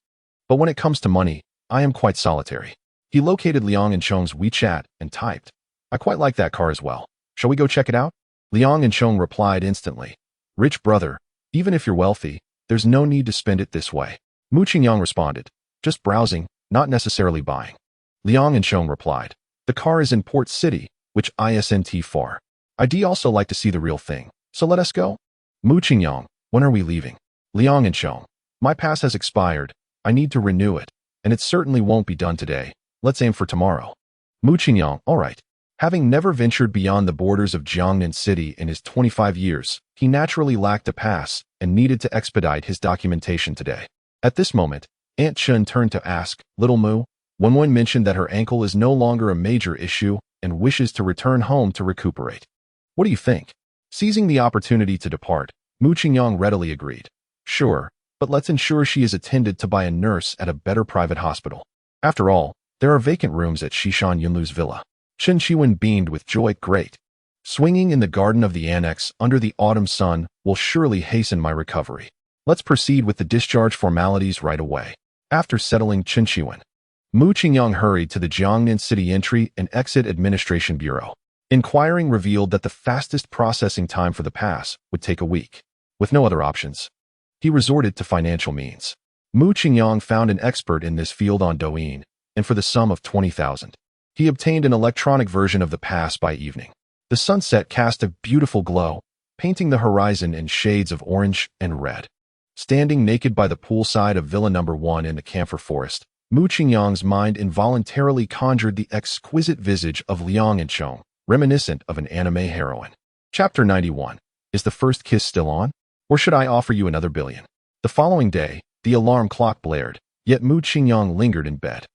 A: But when it comes to money, I am quite solitary. He located Liang Enchong's WeChat and typed, "I quite like that car as well. Shall we go check it out?" Liang Enchong replied instantly, "Rich brother, even if you're wealthy, there's no need to spend it this way." Mu Qingyang responded, "Just browsing, not necessarily buying." Liang Enchong replied, "The car is in Port City, which isn't far. I'd also like to see the real thing, so let us go." Mu Qingyang, "When are we leaving?" Liang Enchong, "My pass has expired. I need to renew it, and it certainly won't be done today. Let's aim for tomorrow." Mu Qingyang, "All right." Having never ventured beyond the borders of Jiangnan City in his 25 years, he naturally lacked a pass and needed to expedite his documentation today. At this moment, Aunt Chun turned to ask, "Little Mu?" Wenwen mentioned that her ankle is no longer a major issue and wishes to return home to recuperate. "What do you think?" Seizing the opportunity to depart, Mu Qingyang readily agreed. "Sure, but let's ensure she is attended to by a nurse at a better private hospital. After all, there are vacant rooms at Shishan Yunlu's villa." Chen Qiwen beamed with joy. "Great. Swinging in the garden of the annex under the autumn sun will surely hasten my recovery. Let's proceed with the discharge formalities right away." After settling Chen Qiwen, Mu Qingyang hurried to the Jiangnan City Entry and Exit Administration Bureau. Inquiring revealed that the fastest processing time for the pass would take a week. With no other options, he resorted to financial means. Mu Qingyang found an expert in this field on Douyin, and for the sum of 20,000, he obtained an electronic version of the pass by evening. The sunset cast a beautiful glow, painting the horizon in shades of orange and red. Standing naked by the poolside of Villa No. 1 in the camphor forest, Mu Qingyang's mind involuntarily conjured the exquisite visage of Liang Enchong, reminiscent of an anime heroine. Chapter 91. Is the first kiss still on? Or should I offer you another billion? The following day, the alarm clock blared, yet Mu Qingyang lingered in bed.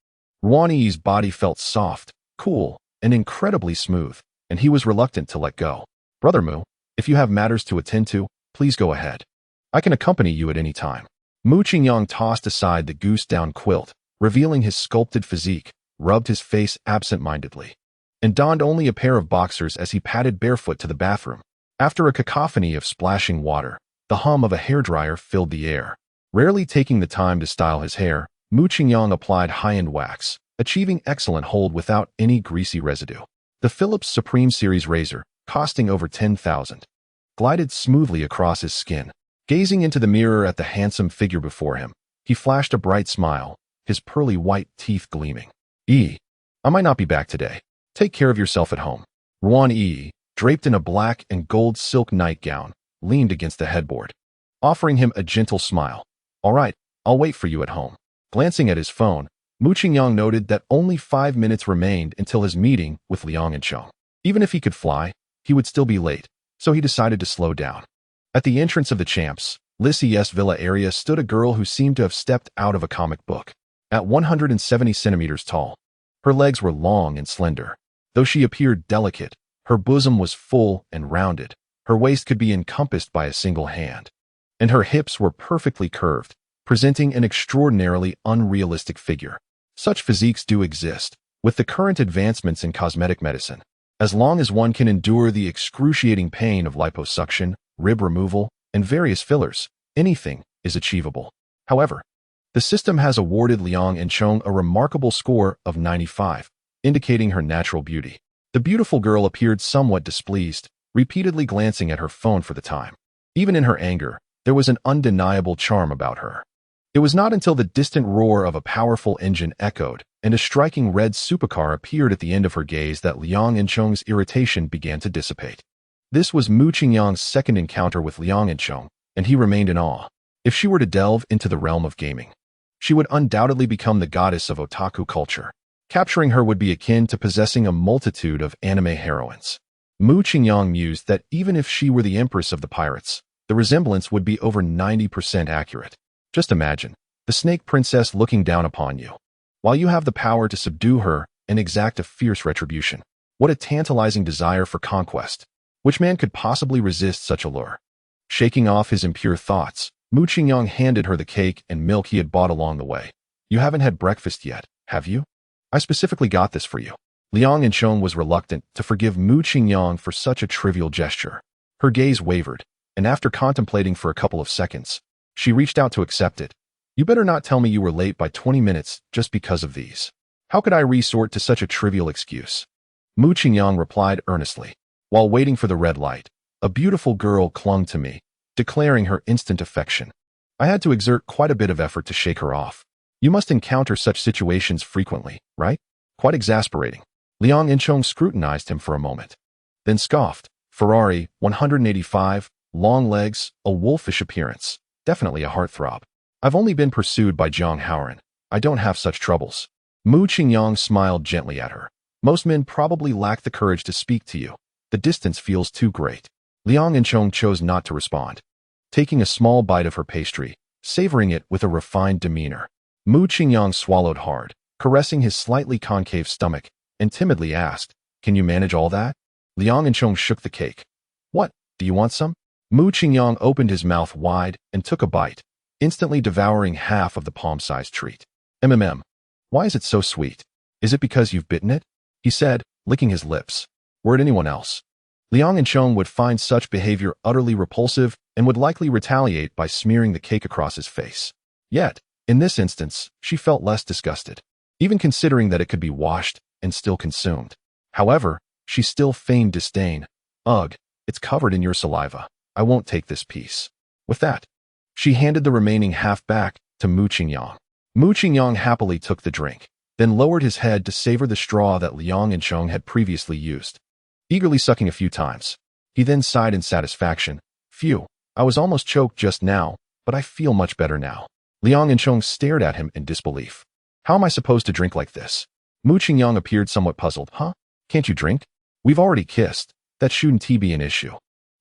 A: Ruani's body felt soft, cool, and incredibly smooth, and he was reluctant to let go. "Brother Mu, if you have matters to attend to, please go ahead. I can accompany you at any time." Mu Qingyang tossed aside the goose-down quilt, revealing his sculpted physique, rubbed his face absent-mindedly, and donned only a pair of boxers as he padded barefoot to the bathroom. After a cacophony of splashing water, the hum of a hairdryer filled the air. Rarely taking the time to style his hair, Mu Qingyang applied high-end wax, achieving excellent hold without any greasy residue. The Philips Supreme Series razor, costing over 10,000, glided smoothly across his skin. Gazing into the mirror at the handsome figure before him, he flashed a bright smile, his pearly white teeth gleaming. I might not be back today. Take care of yourself at home. Ruan draped in a black and gold silk nightgown, leaned against the headboard, offering him a gentle smile. All right, I'll wait for you at home. Glancing at his phone, Mu Qingyang noted that only 5 minutes remained until his meeting with Liang and Chong. Even if he could fly, he would still be late, so he decided to slow down. At the entrance of the Champs, Lysies Villa area stood a girl who seemed to have stepped out of a comic book. At 170 centimeters tall, her legs were long and slender. Though she appeared delicate, her bosom was full and rounded. Her waist could be encompassed by a single hand, and her hips were perfectly curved, presenting an extraordinarily unrealistic figure. Such physiques do exist, with the current advancements in cosmetic medicine. As long as one can endure the excruciating pain of liposuction, rib removal, and various fillers, anything is achievable. However, the system has awarded Liang and Chong a remarkable score of 95, indicating her natural beauty. The beautiful girl appeared somewhat displeased, repeatedly glancing at her phone for the time. Even in her anger, there was an undeniable charm about her. It was not until the distant roar of a powerful engine echoed and a striking red supercar appeared at the end of her gaze that Liang and Chong's irritation began to dissipate. This was Mu Qingyang's second encounter with Liang and Chong, and he remained in awe. If she were to delve into the realm of gaming, she would undoubtedly become the goddess of otaku culture. Capturing her would be akin to possessing a multitude of anime heroines. Mu Qingyang mused that even if she were the empress of the pirates, the resemblance would be over 90% accurate. Just imagine, the snake princess looking down upon you, while you have the power to subdue her and exact a fierce retribution. What a tantalizing desire for conquest. Which man could possibly resist such a lure? Shaking off his impure thoughts, Mu Qingyang handed her the cake and milk he had bought along the way. You haven't had breakfast yet, have you? I specifically got this for you. Liang and Chong was reluctant to forgive Mu Qingyang for such a trivial gesture. Her gaze wavered, and after contemplating for a couple of seconds, she reached out to accept it. You better not tell me you were late by 20 minutes just because of these. How could I resort to such a trivial excuse? Mu Qingyang replied earnestly. While waiting for the red light, a beautiful girl clung to me, declaring her instant affection. I had to exert quite a bit of effort to shake her off. You must encounter such situations frequently, right? Quite exasperating. Liang and Chong scrutinized him for a moment, then scoffed. Ferrari, 185, long legs, a wolfish appearance. Definitely a heartthrob. I've only been pursued by Jiang Haoran. I don't have such troubles. Mu Qingyang smiled gently at her. Most men probably lack the courage to speak to you. The distance feels too great. Liang and Chong chose not to respond, taking a small bite of her pastry, savoring it with a refined demeanor. Mu Qingyang swallowed hard, caressing his slightly concave stomach, and timidly asked, Can you manage all that? Liang and Chong shook the cake. What, do you want some? Mu Qingyang opened his mouth wide and took a bite, instantly devouring half of the palm-sized treat. Why is it so sweet? Is it because you've bitten it? He said, licking his lips. Were it anyone else, Liang and Chong would find such behavior utterly repulsive and would likely retaliate by smearing the cake across his face. Yet, in this instance, she felt less disgusted, even considering that it could be washed and still consumed. However, she still feigned disdain. Ugh, it's covered in your saliva. I won't take this piece. With that, she handed the remaining half back to Mu Qingyang. Mu Qingyang happily took the drink, then lowered his head to savor the straw that Liang and Chong had previously used, eagerly sucking a few times. He then sighed in satisfaction. Phew, I was almost choked just now, but I feel much better now. Liang and Chong stared at him in disbelief. How am I supposed to drink like this? Mu Qingyang appeared somewhat puzzled. Huh? Can't you drink? We've already kissed. That shouldn't be an issue.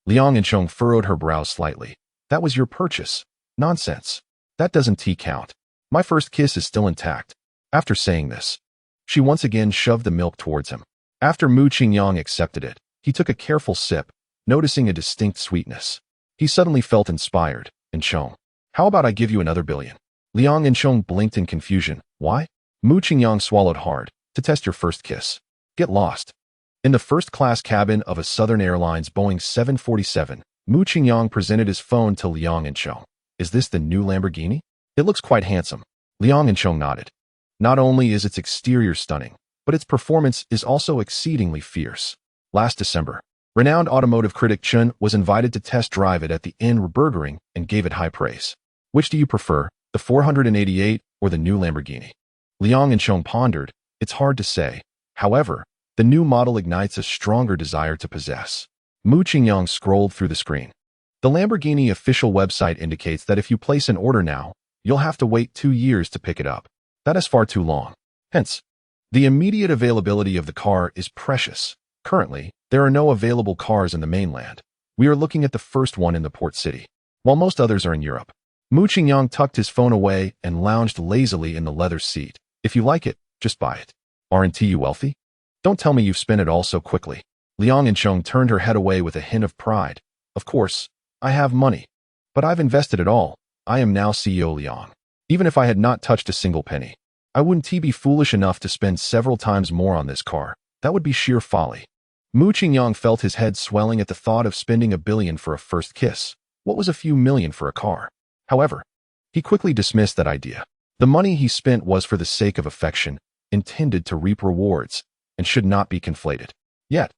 A: Liang and Chong furrowed her brows slightly. That was your purchase. Nonsense. That doesn't count. My first kiss is still intact. After saying this, she once again shoved the milk towards him. After Mu Qingyang accepted it, he took a careful sip, noticing a distinct sweetness. He suddenly felt inspired. And Chong, how about I give you another billion? Liang and Chong blinked in confusion. Why? Mu Qingyang swallowed hard. To test your first kiss. Get lost. In the first-class cabin of a Southern Airlines Boeing 747, Mu Qingyang presented his phone to Liang and Chong. Is this the new Lamborghini? It looks quite handsome. Liang and Chong nodded. Not only is its exterior stunning, but its performance is also exceedingly fierce. Last December, Renowned automotive critic Chun was invited to test drive it at the Nürburgring and gave it high praise. Which do you prefer, the 488 or the new Lamborghini? Liang and Chong pondered. It's hard to say. However, the new model ignites a stronger desire to possess. Mu Qingyang scrolled through the screen. The Lamborghini official website indicates that if you place an order now, you'll have to wait 2 years to pick it up. That is far too long. Hence, the immediate availability of the car is precious. Currently, there are no available cars in the mainland. We are looking at the first one in the port city, while most others are in Europe. Mu Qingyang tucked his phone away and lounged lazily in the leather seat. If you like it, just buy it. Aren't you wealthy? Don't tell me you've spent it all so quickly. Liang and Chong turned her head away with a hint of pride. Of course, I have money, but I've invested it all. I am now CEO Liang. Even if I had not touched a single penny, I wouldn't be foolish enough to spend several times more on this car. That would be sheer folly. Mu Qingyang felt his head swelling at the thought of spending $1 billion for a first kiss. What was a few million for a car? However, he quickly dismissed that idea. The money he spent was for the sake of affection, intended to reap rewards, and should not be conflated. Yet,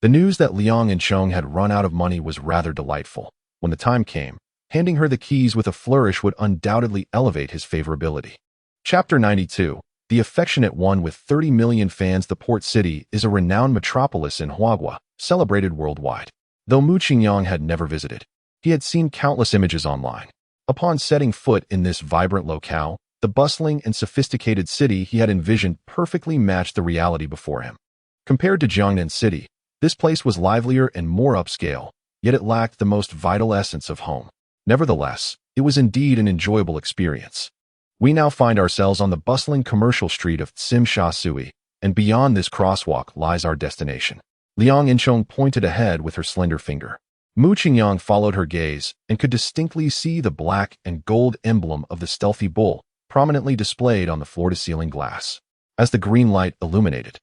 A: the news that Liang and Chong had run out of money was rather delightful. When the time came, handing her the keys with a flourish would undoubtedly elevate his favorability. Chapter 92. The affectionate one with 30 million fans. The port city is a renowned metropolis in Huagua, celebrated worldwide. Though Mu Qingyang had never visited, he had seen countless images online. Upon setting foot in this vibrant locale, the bustling and sophisticated city he had envisioned perfectly matched the reality before him. Compared to Jiangnan City, this place was livelier and more upscale, yet it lacked the most vital essence of home. Nevertheless, it was indeed an enjoyable experience. We now find ourselves on the bustling commercial street of Tsim Sha Tsui, and beyond this crosswalk lies our destination. Liang Inchong pointed ahead with her slender finger. Mu Qingyang followed her gaze and could distinctly see the black and gold emblem of the stealthy bull prominently displayed on the floor-to-ceiling glass. As the green light illuminated,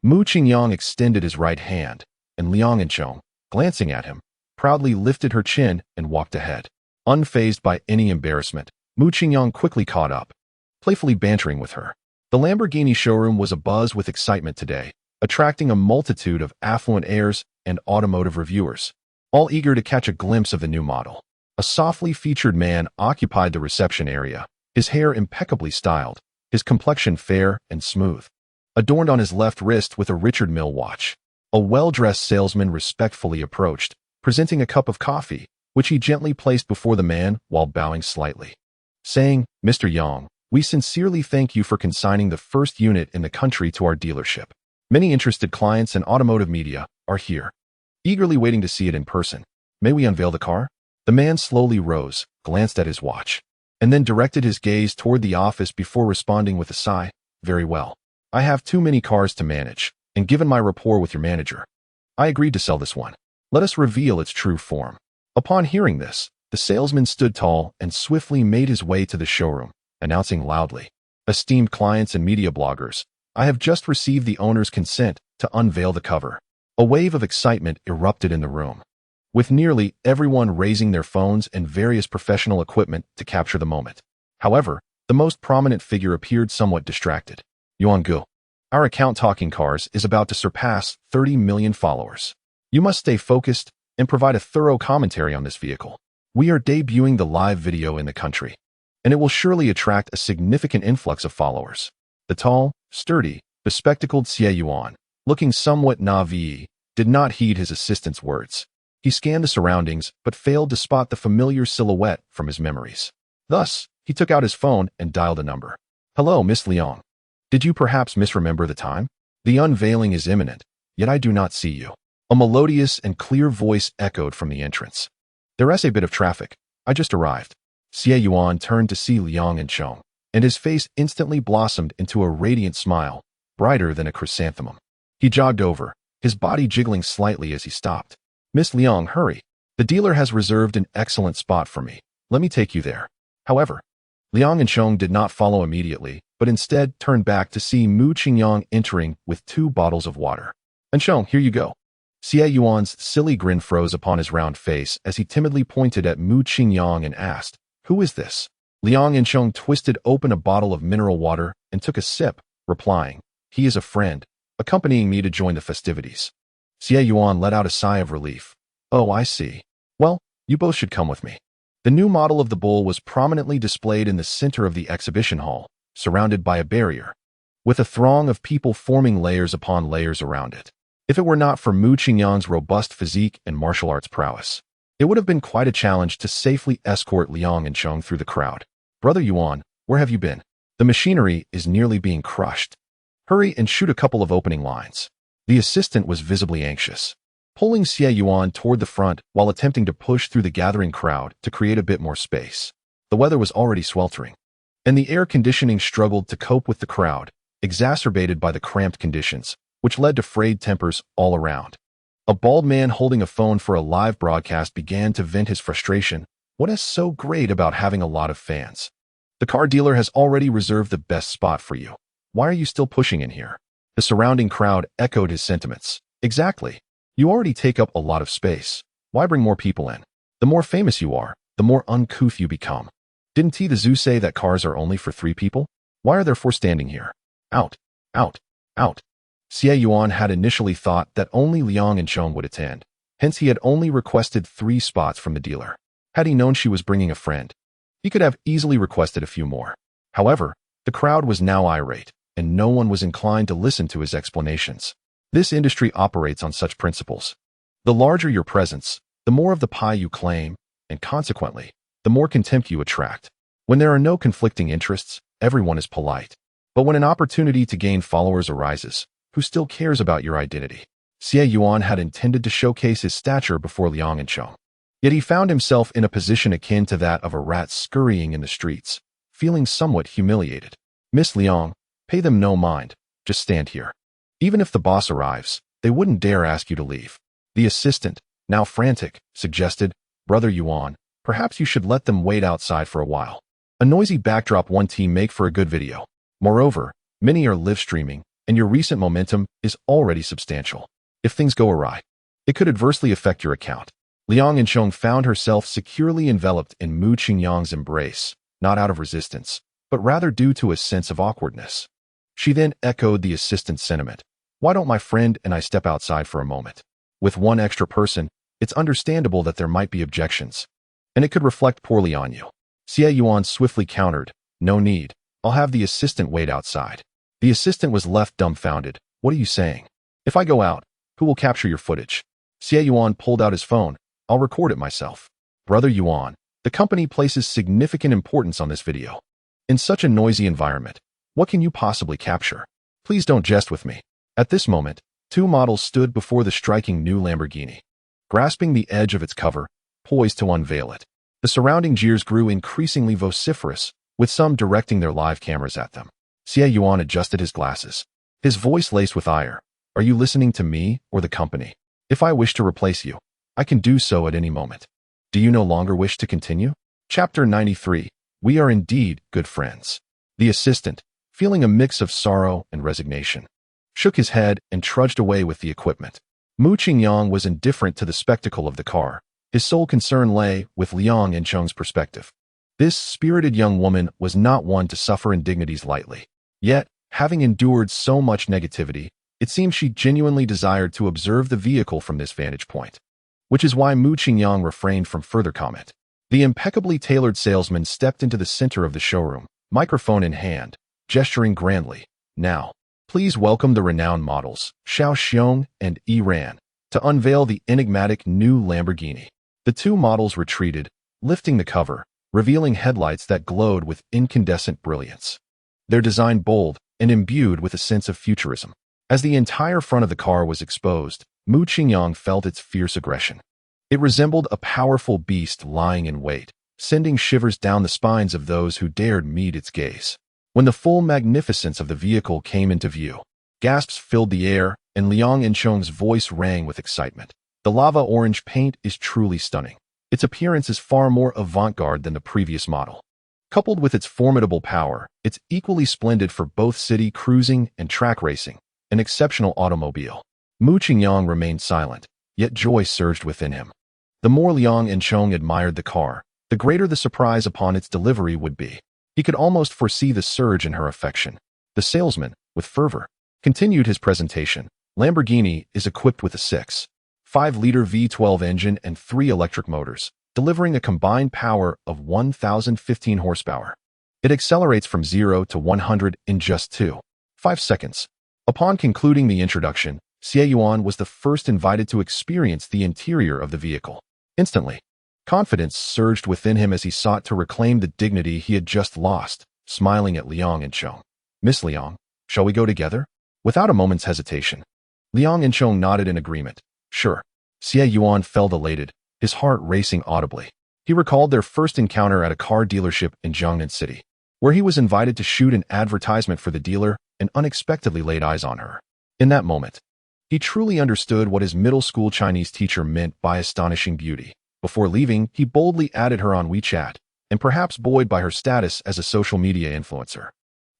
A: Mu Qingyang extended his right hand, and Liang Inchong, glancing at him, proudly lifted her chin and walked ahead. Unfazed by any embarrassment, Mu Qingyang quickly caught up, playfully bantering with her. The Lamborghini showroom was abuzz with excitement today, attracting a multitude of affluent heirs and automotive reviewers, all eager to catch a glimpse of the new model. A softly featured man occupied the reception area, his hair impeccably styled, his complexion fair and smooth, adorned on his left wrist with a Richard Mille watch. A well-dressed salesman respectfully approached, presenting a cup of coffee, which he gently placed before the man while bowing slightly, saying, "Mr. Yang, we sincerely thank you for consigning the first unit in the country to our dealership. Many interested clients and automotive media are here, eagerly waiting to see it in person. May we unveil the car?" The man slowly rose, glanced at his watch, and then directed his gaze toward the office before responding with a sigh. "Very well. I have too many cars to manage, and given my rapport with your manager, I agreed to sell this one. Let us reveal its true form." Upon hearing this, the salesman stood tall and swiftly made his way to the showroom, announcing loudly, "Esteemed clients and media bloggers, I have just received the owner's consent to unveil the cover." A wave of excitement erupted in the room, with nearly everyone raising their phones and various professional equipment to capture the moment. However, the most prominent figure appeared somewhat distracted. "Yuan Gu, our account Talking Cars is about to surpass 30 million followers. You must stay focused and provide a thorough commentary on this vehicle. We are debuting the live video in the country, and it will surely attract a significant influx of followers." The tall, sturdy, bespectacled Xie Yuan, looking somewhat naive, did not heed his assistant's words. He scanned the surroundings but failed to spot the familiar silhouette from his memories. Thus, he took out his phone and dialed a number. "Hello, Miss Liang. Did you perhaps misremember the time? The unveiling is imminent, yet I do not see you." A melodious and clear voice echoed from the entrance. "There is a bit of traffic. I just arrived." Xie Yuan turned to see Liang and Chong, and his face instantly blossomed into a radiant smile, brighter than a chrysanthemum. He jogged over, his body jiggling slightly as he stopped. "Miss Liang, hurry. The dealer has reserved an excellent spot for me. Let me take you there." However, Liang and Chong did not follow immediately, but instead turned back to see Mu Qingyang entering with 2 bottles of water. "And Chong, here you go." Xie Yuan's silly grin froze upon his round face as he timidly pointed at Mu Qingyang and asked, "Who is this?" Liang Inchong twisted open a bottle of mineral water and took a sip, replying, "He is a friend, accompanying me to join the festivities." Xie Yuan let out a sigh of relief. Oh, I see. Well, you both should come with me. The new model of the bull was prominently displayed in the center of the exhibition hall, surrounded by a barrier, with a throng of people forming layers upon layers around it. If it were not for Mu Qingyang's robust physique and martial arts prowess, it would have been quite a challenge to safely escort Liang and Cheng through the crowd. Brother Yuan, where have you been? The machinery is nearly being crushed. Hurry and shoot a couple of opening lines. The assistant was visibly anxious, pulling Xie Yuan toward the front while attempting to push through the gathering crowd to create a bit more space. The weather was already sweltering, and the air conditioning struggled to cope with the crowd, exacerbated by the cramped conditions, which led to frayed tempers all around. A bald man holding a phone for a live broadcast began to vent his frustration. What is so great about having a lot of fans? The car dealer has already reserved the best spot for you. Why are you still pushing in here? The surrounding crowd echoed his sentiments. Exactly. You already take up a lot of space. Why bring more people in? The more famous you are, the more uncouth you become. Didn't the zoo say that cars are only for 3 people? Why are there 4 standing here? Out, out, out. Xie Yuan had initially thought that only Liang and Cheng would attend. Hence he had only requested 3 spots from the dealer. Had he known she was bringing a friend, he could have easily requested a few more. However, the crowd was now irate, and no one was inclined to listen to his explanations. This industry operates on such principles. The larger your presence, the more of the pie you claim, and consequently, the more contempt you attract. When there are no conflicting interests, everyone is polite. But when an opportunity to gain followers arises, who still cares about your identity? Xie Yuan had intended to showcase his stature before Liang and Cheng. Yet he found himself in a position akin to that of a rat scurrying in the streets, feeling somewhat humiliated. Miss Liang, pay them no mind, just stand here. Even if the boss arrives, they wouldn't dare ask you to leave. The assistant, now frantic, suggested, Brother Yuan, perhaps you should let them wait outside for a while. A noisy backdrop won't make for a good video. Moreover, many are live streaming, and your recent momentum is already substantial. If things go awry, it could adversely affect your account. Liang and Cheng found herself securely enveloped in Mu Qingyang's embrace, not out of resistance, but rather due to a sense of awkwardness. She then echoed the assistant's sentiment. Why don't my friend and I step outside for a moment? With 1 extra person, it's understandable that there might be objections, and it could reflect poorly on you. Xie Yuan swiftly countered, no need. I'll have the assistant wait outside. The assistant was left dumbfounded. What are you saying? If I go out, who will capture your footage? Xie Yuan pulled out his phone. I'll record it myself. Brother Yuan, the company places significant importance on this video. In such a noisy environment, what can you possibly capture? Please don't jest with me. At this moment, 2 models stood before the striking new Lamborghini, grasping the edge of its cover, poised to unveil it. The surrounding jeers grew increasingly vociferous, with some directing their live cameras at them. Xie Yuan adjusted his glasses, his voice laced with ire. Are you listening to me or the company? If I wish to replace you, I can do so at any moment. Do you no longer wish to continue? Chapter 93. We are indeed good friends. The assistant, feeling a mix of sorrow and resignation, shook his head and trudged away with the equipment. Mu Qingyang was indifferent to the spectacle of the car. His sole concern lay with Liang and Cheng's perspective. This spirited young woman was not one to suffer indignities lightly. Yet, having endured so much negativity, it seemed she genuinely desired to observe the vehicle from this vantage point, which is why Mu Qingyang refrained from further comment. The impeccably tailored salesman stepped into the center of the showroom, microphone in hand, gesturing grandly. Now, please welcome the renowned models, Xiao Xiong and Yi Ran, to unveil the enigmatic new Lamborghini. The 2 models retreated, lifting the cover, revealing headlights that glowed with incandescent brilliance. Their design bold and imbued with a sense of futurism. As the entire front of the car was exposed, Mu Qingyang felt its fierce aggression. It resembled a powerful beast lying in wait, sending shivers down the spines of those who dared meet its gaze. When the full magnificence of the vehicle came into view, gasps filled the air, and Liang and Cheng's voice rang with excitement. The lava orange paint is truly stunning. Its appearance is far more avant-garde than the previous model. Coupled with its formidable power, it's equally splendid for both city cruising and track racing, an exceptional automobile. Mu Qingyang remained silent, yet joy surged within him. The more Liang and Cheng admired the car, the greater the surprise upon its delivery would be. He could almost foresee the surge in her affection. The salesman, with fervor, continued his presentation. Lamborghini is equipped with a 6.5-liter V12 engine and 3 electric motors, delivering a combined power of 1,015 horsepower. It accelerates from 0 to 100 in just 2.5 seconds. Upon concluding the introduction, Xie Yuan was the first invited to experience the interior of the vehicle. Instantly, confidence surged within him as he sought to reclaim the dignity he had just lost, smiling at Liang and Chong. "Miss Liang, shall we go together?" Without a moment's hesitation, Liang and Chong nodded in agreement. "Sure." Xie Yuan felt elated, his heart racing audibly. He recalled their first encounter at a car dealership in Jiangnan City, where he was invited to shoot an advertisement for the dealer and unexpectedly laid eyes on her. In that moment, he truly understood what his middle school Chinese teacher meant by astonishing beauty. Before leaving, he boldly added her on WeChat, and perhaps buoyed by her status as a social media influencer.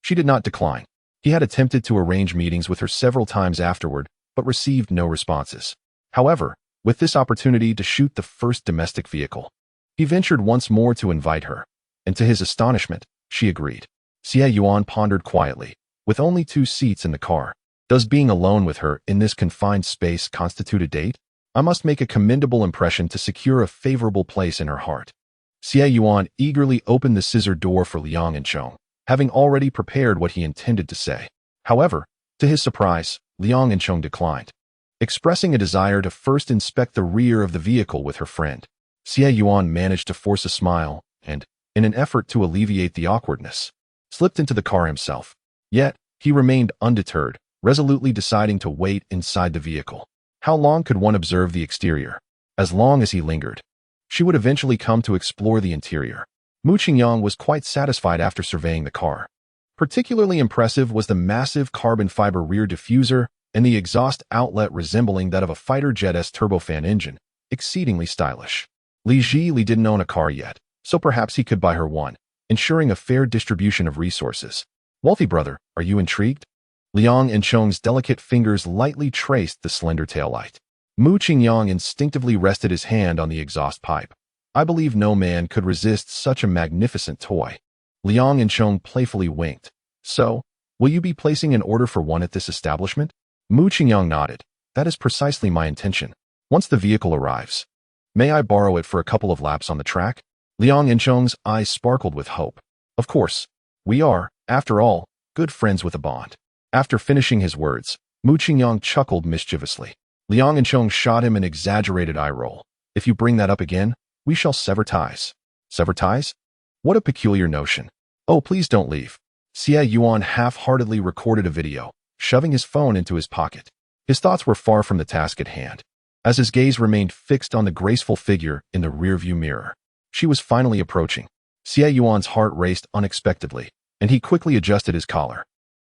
A: She did not decline. He had attempted to arrange meetings with her several times afterward, but received no responses. However, with this opportunity to shoot the first domestic vehicle, he ventured once more to invite her, and to his astonishment, she agreed. Xie Yuan pondered quietly. With only 2 seats in the car, does being alone with her in this confined space constitute a date? I must make a commendable impression to secure a favorable place in her heart. Xie Yuan eagerly opened the scissor door for Liang and Chong, having already prepared what he intended to say. However, to his surprise, Liang and Chong declined, expressing a desire to first inspect the rear of the vehicle with her friend. Xie Yuan managed to force a smile and, in an effort to alleviate the awkwardness, slipped into the car himself. Yet, he remained undeterred, resolutely deciding to wait inside the vehicle. How long could one observe the exterior? As long as he lingered, she would eventually come to explore the interior. Mu Qingyang was quite satisfied after surveying the car. Particularly impressive was the massive carbon fiber rear diffuser and the exhaust outlet resembling that of a fighter jet's turbofan engine, exceedingly stylish. Li Zhili didn't own a car yet, so perhaps he could buy her one, ensuring a fair distribution of resources. "Wealthy brother, are you intrigued?" Liang and Chong's delicate fingers lightly traced the slender taillight. Mu Qingyang instinctively rested his hand on the exhaust pipe. "I believe no man could resist such a magnificent toy." Liang and Chong playfully winked. "So, will you be placing an order for one at this establishment?" Mu Qingyang nodded. "That is precisely my intention. Once the vehicle arrives, may I borrow it for a couple of laps on the track?" Liang and Chong's eyes sparkled with hope. "Of course. We are, after all, good friends with a bond." After finishing his words, Mu Qingyang chuckled mischievously. Liang and Chong shot him an exaggerated eye roll. "If you bring that up again, we shall sever ties." "Sever ties? What a peculiar notion." "Oh, please don't leave." Xie Yuan half-heartedly recorded a video, shoving his phone into his pocket. His thoughts were far from the task at hand, as his gaze remained fixed on the graceful figure in the rearview mirror. She was finally approaching. Xie Yuan's heart raced unexpectedly, and he quickly adjusted his collar,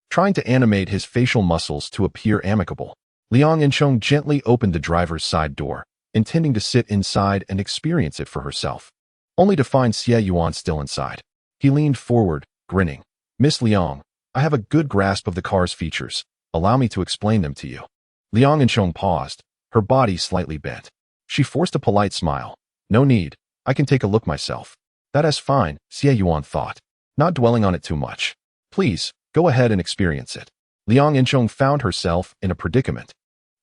A: trying to animate his facial muscles to appear amicable. Liang and Chong gently opened the driver's side door, intending to sit inside and experience it for herself, only to find Xie Yuan still inside. He leaned forward, grinning. "Miss Liang, I have a good grasp of the car's features. Allow me to explain them to you." Liang and Chong paused, her body slightly bent. She forced a polite smile. "No need. I can take a look myself." "That is fine," Xie Yuan thought, not dwelling on it too much. "Please, go ahead and experience it." Liang and Chong found herself in a predicament.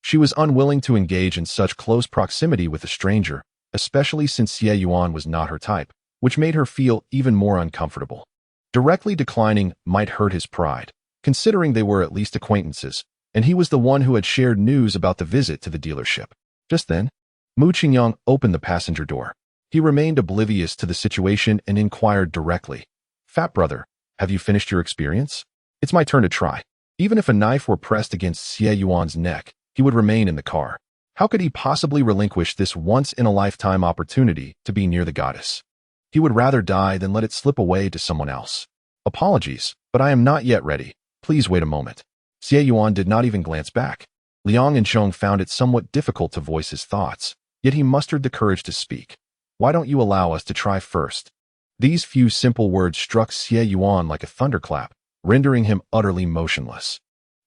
A: She was unwilling to engage in such close proximity with a stranger, especially since Xie Yuan was not her type, which made her feel even more uncomfortable. Directly declining might hurt his pride, considering they were at least acquaintances, and he was the one who had shared news about the visit to the dealership. Just then, Mu Qingyang opened the passenger door. He remained oblivious to the situation and inquired directly. "Fat brother, have you finished your experience? It's my turn to try." Even if a knife were pressed against Xie Yuan's neck, he would remain in the car. How could he possibly relinquish this once-in-a-lifetime opportunity to be near the goddess? He would rather die than let it slip away to someone else. "Apologies, but I am not yet ready. Please wait a moment." Xie Yuan did not even glance back. Liang and Chong found it somewhat difficult to voice his thoughts, yet he mustered the courage to speak. "Why don't you allow us to try first?" These few simple words struck Xie Yuan like a thunderclap, rendering him utterly motionless.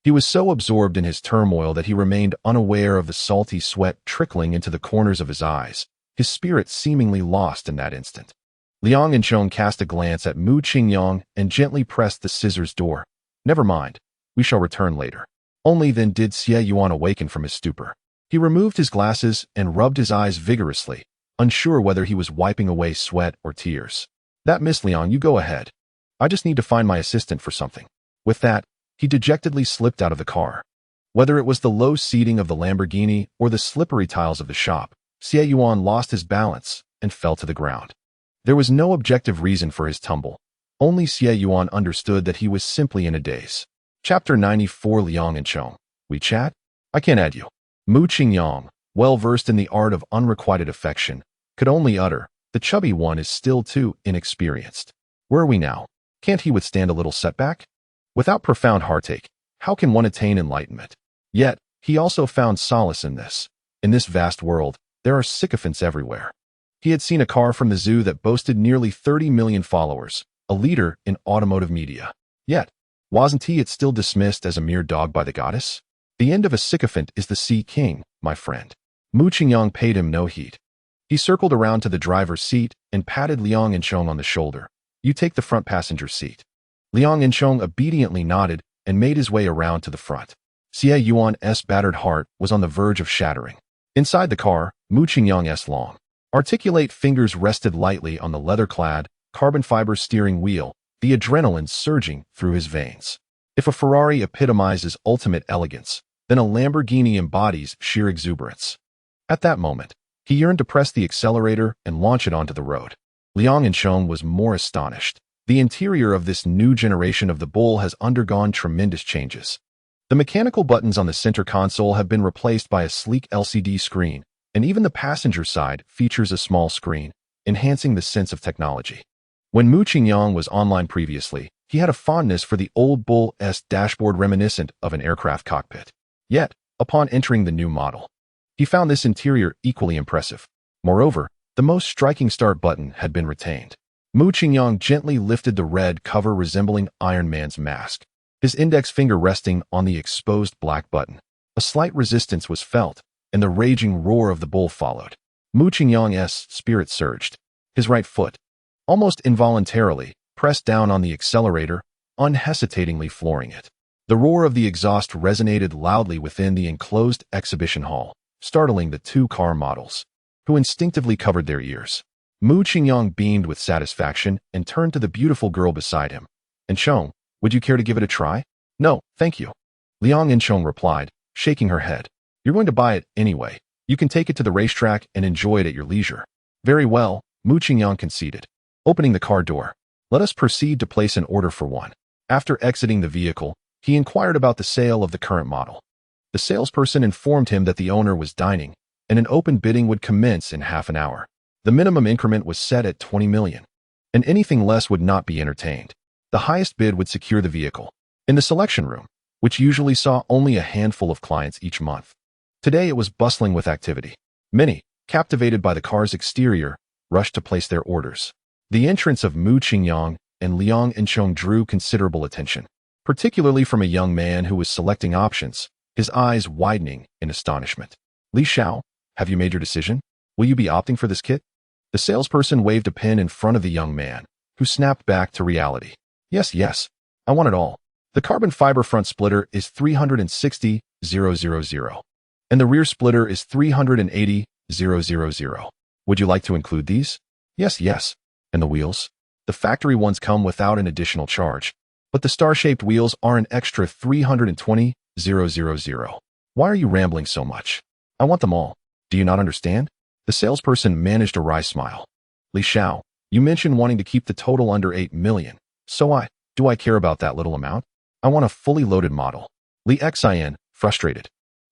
A: He was so absorbed in his turmoil that he remained unaware of the salty sweat trickling into the corners of his eyes, his spirit seemingly lost in that instant. Liang and Chong cast a glance at Mu Qingyang and gently pressed the scissors door. "Never mind. We shall return later." Only then did Xie Yuan awaken from his stupor. He removed his glasses and rubbed his eyes vigorously, unsure whether he was wiping away sweat or tears. "That Miss Liang, you go ahead. I just need to find my assistant for something." With that, he dejectedly slipped out of the car. Whether it was the low seating of the Lamborghini or the slippery tiles of the shop, Xie Yuan lost his balance and fell to the ground. There was no objective reason for his tumble. Only Xie Yuan understood that he was simply in a daze. Chapter 94. Liang and Chong. "We chat? I can't add you." Mu Qingyang, well-versed in the art of unrequited affection, could only utter, "The chubby one is still too inexperienced. Where are we now? Can't he withstand a little setback?" Without profound heartache, how can one attain enlightenment? Yet, he also found solace in this. In this vast world, there are sycophants everywhere. He had seen a car from the zoo that boasted nearly 30 million followers, a leader in automotive media. Yet, wasn't it still dismissed as a mere dog by the goddess? The end of a sycophant is the Sea King, my friend. Mu Qingyang paid him no heed. He circled around to the driver's seat and patted Liang and Chong on the shoulder. "You take the front passenger seat." Liang and Chong obediently nodded and made his way around to the front. Xie Yuan's battered heart was on the verge of shattering. Inside the car, Mu Qingyang's long, articulate fingers rested lightly on the leather-clad, carbon fiber steering wheel, the adrenaline surging through his veins. If a Ferrari epitomizes ultimate elegance, then a Lamborghini embodies sheer exuberance. At that moment, he yearned to press the accelerator and launch it onto the road. Liang and Chong was more astonished. The interior of this new generation of the Bull has undergone tremendous changes. The mechanical buttons on the center console have been replaced by a sleek LCD screen, and even the passenger side features a small screen, enhancing the sense of technology. When Mu Qingyang was online previously, he had a fondness for the old Bull's dashboard reminiscent of an aircraft cockpit. Yet, upon entering the new model, he found this interior equally impressive. Moreover, the most striking start button had been retained. Mu Qingyang gently lifted the red cover resembling Iron Man's mask, his index finger resting on the exposed black button. A slight resistance was felt, and the raging roar of the Bull followed. Mu Qingyang's spirit surged. His right foot, almost involuntarily, pressed down on the accelerator, unhesitatingly flooring it. The roar of the exhaust resonated loudly within the enclosed exhibition hall, startling the two car models, who instinctively covered their ears. Mu Qingyang beamed with satisfaction and turned to the beautiful girl beside him. "And Chong, would you care to give it a try?" "No, thank you." Liang and Chong replied, shaking her head. "You're going to buy it anyway. You can take it to the racetrack and enjoy it at your leisure." "Very well," Mu Qingyang conceded. Opening the car door, "Let us proceed to place an order for one." After exiting the vehicle, he inquired about the sale of the current model. The salesperson informed him that the owner was dining, and an open bidding would commence in half an hour. The minimum increment was set at 20 million, and anything less would not be entertained. The highest bid would secure the vehicle. In the selection room, which usually saw only a handful of clients each month, today it was bustling with activity. Many, captivated by the car's exterior, rushed to place their orders. The entrance of Mu Qingyang and Liang and Chong drew considerable attention, particularly from a young man who was selecting options, his eyes widening in astonishment. "Li Xiao, have you made your decision? Will you be opting for this kit?" The salesperson waved a pen in front of the young man, who snapped back to reality. Yes, I want it all. The carbon fiber front splitter is 360,000, and the rear splitter is 380,000. Would you like to include these? Yes. And the wheels? The factory ones come without an additional charge, but the star-shaped wheels are an extra 320,000. Why are you rambling so much? I want them all. Do you not understand? The salesperson managed a wry smile. Li Xiao, you mentioned wanting to keep the total under 8 million. Do I care about that little amount? I want a fully loaded model. Li Xian, frustrated,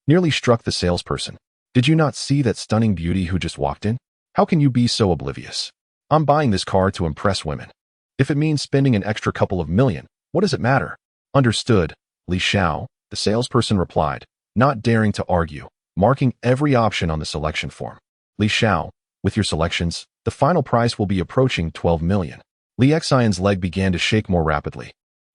A: nearly struck the salesperson. Did you not see that stunning beauty who just walked in? How can you be so oblivious? I'm buying this car to impress women. If it means spending an extra couple of million, what does it matter? Understood, Li Xiao, the salesperson replied, not daring to argue, marking every option on the selection form. Li Xiao, with your selections, the final price will be approaching 12 million. Li Xian's leg began to shake more rapidly.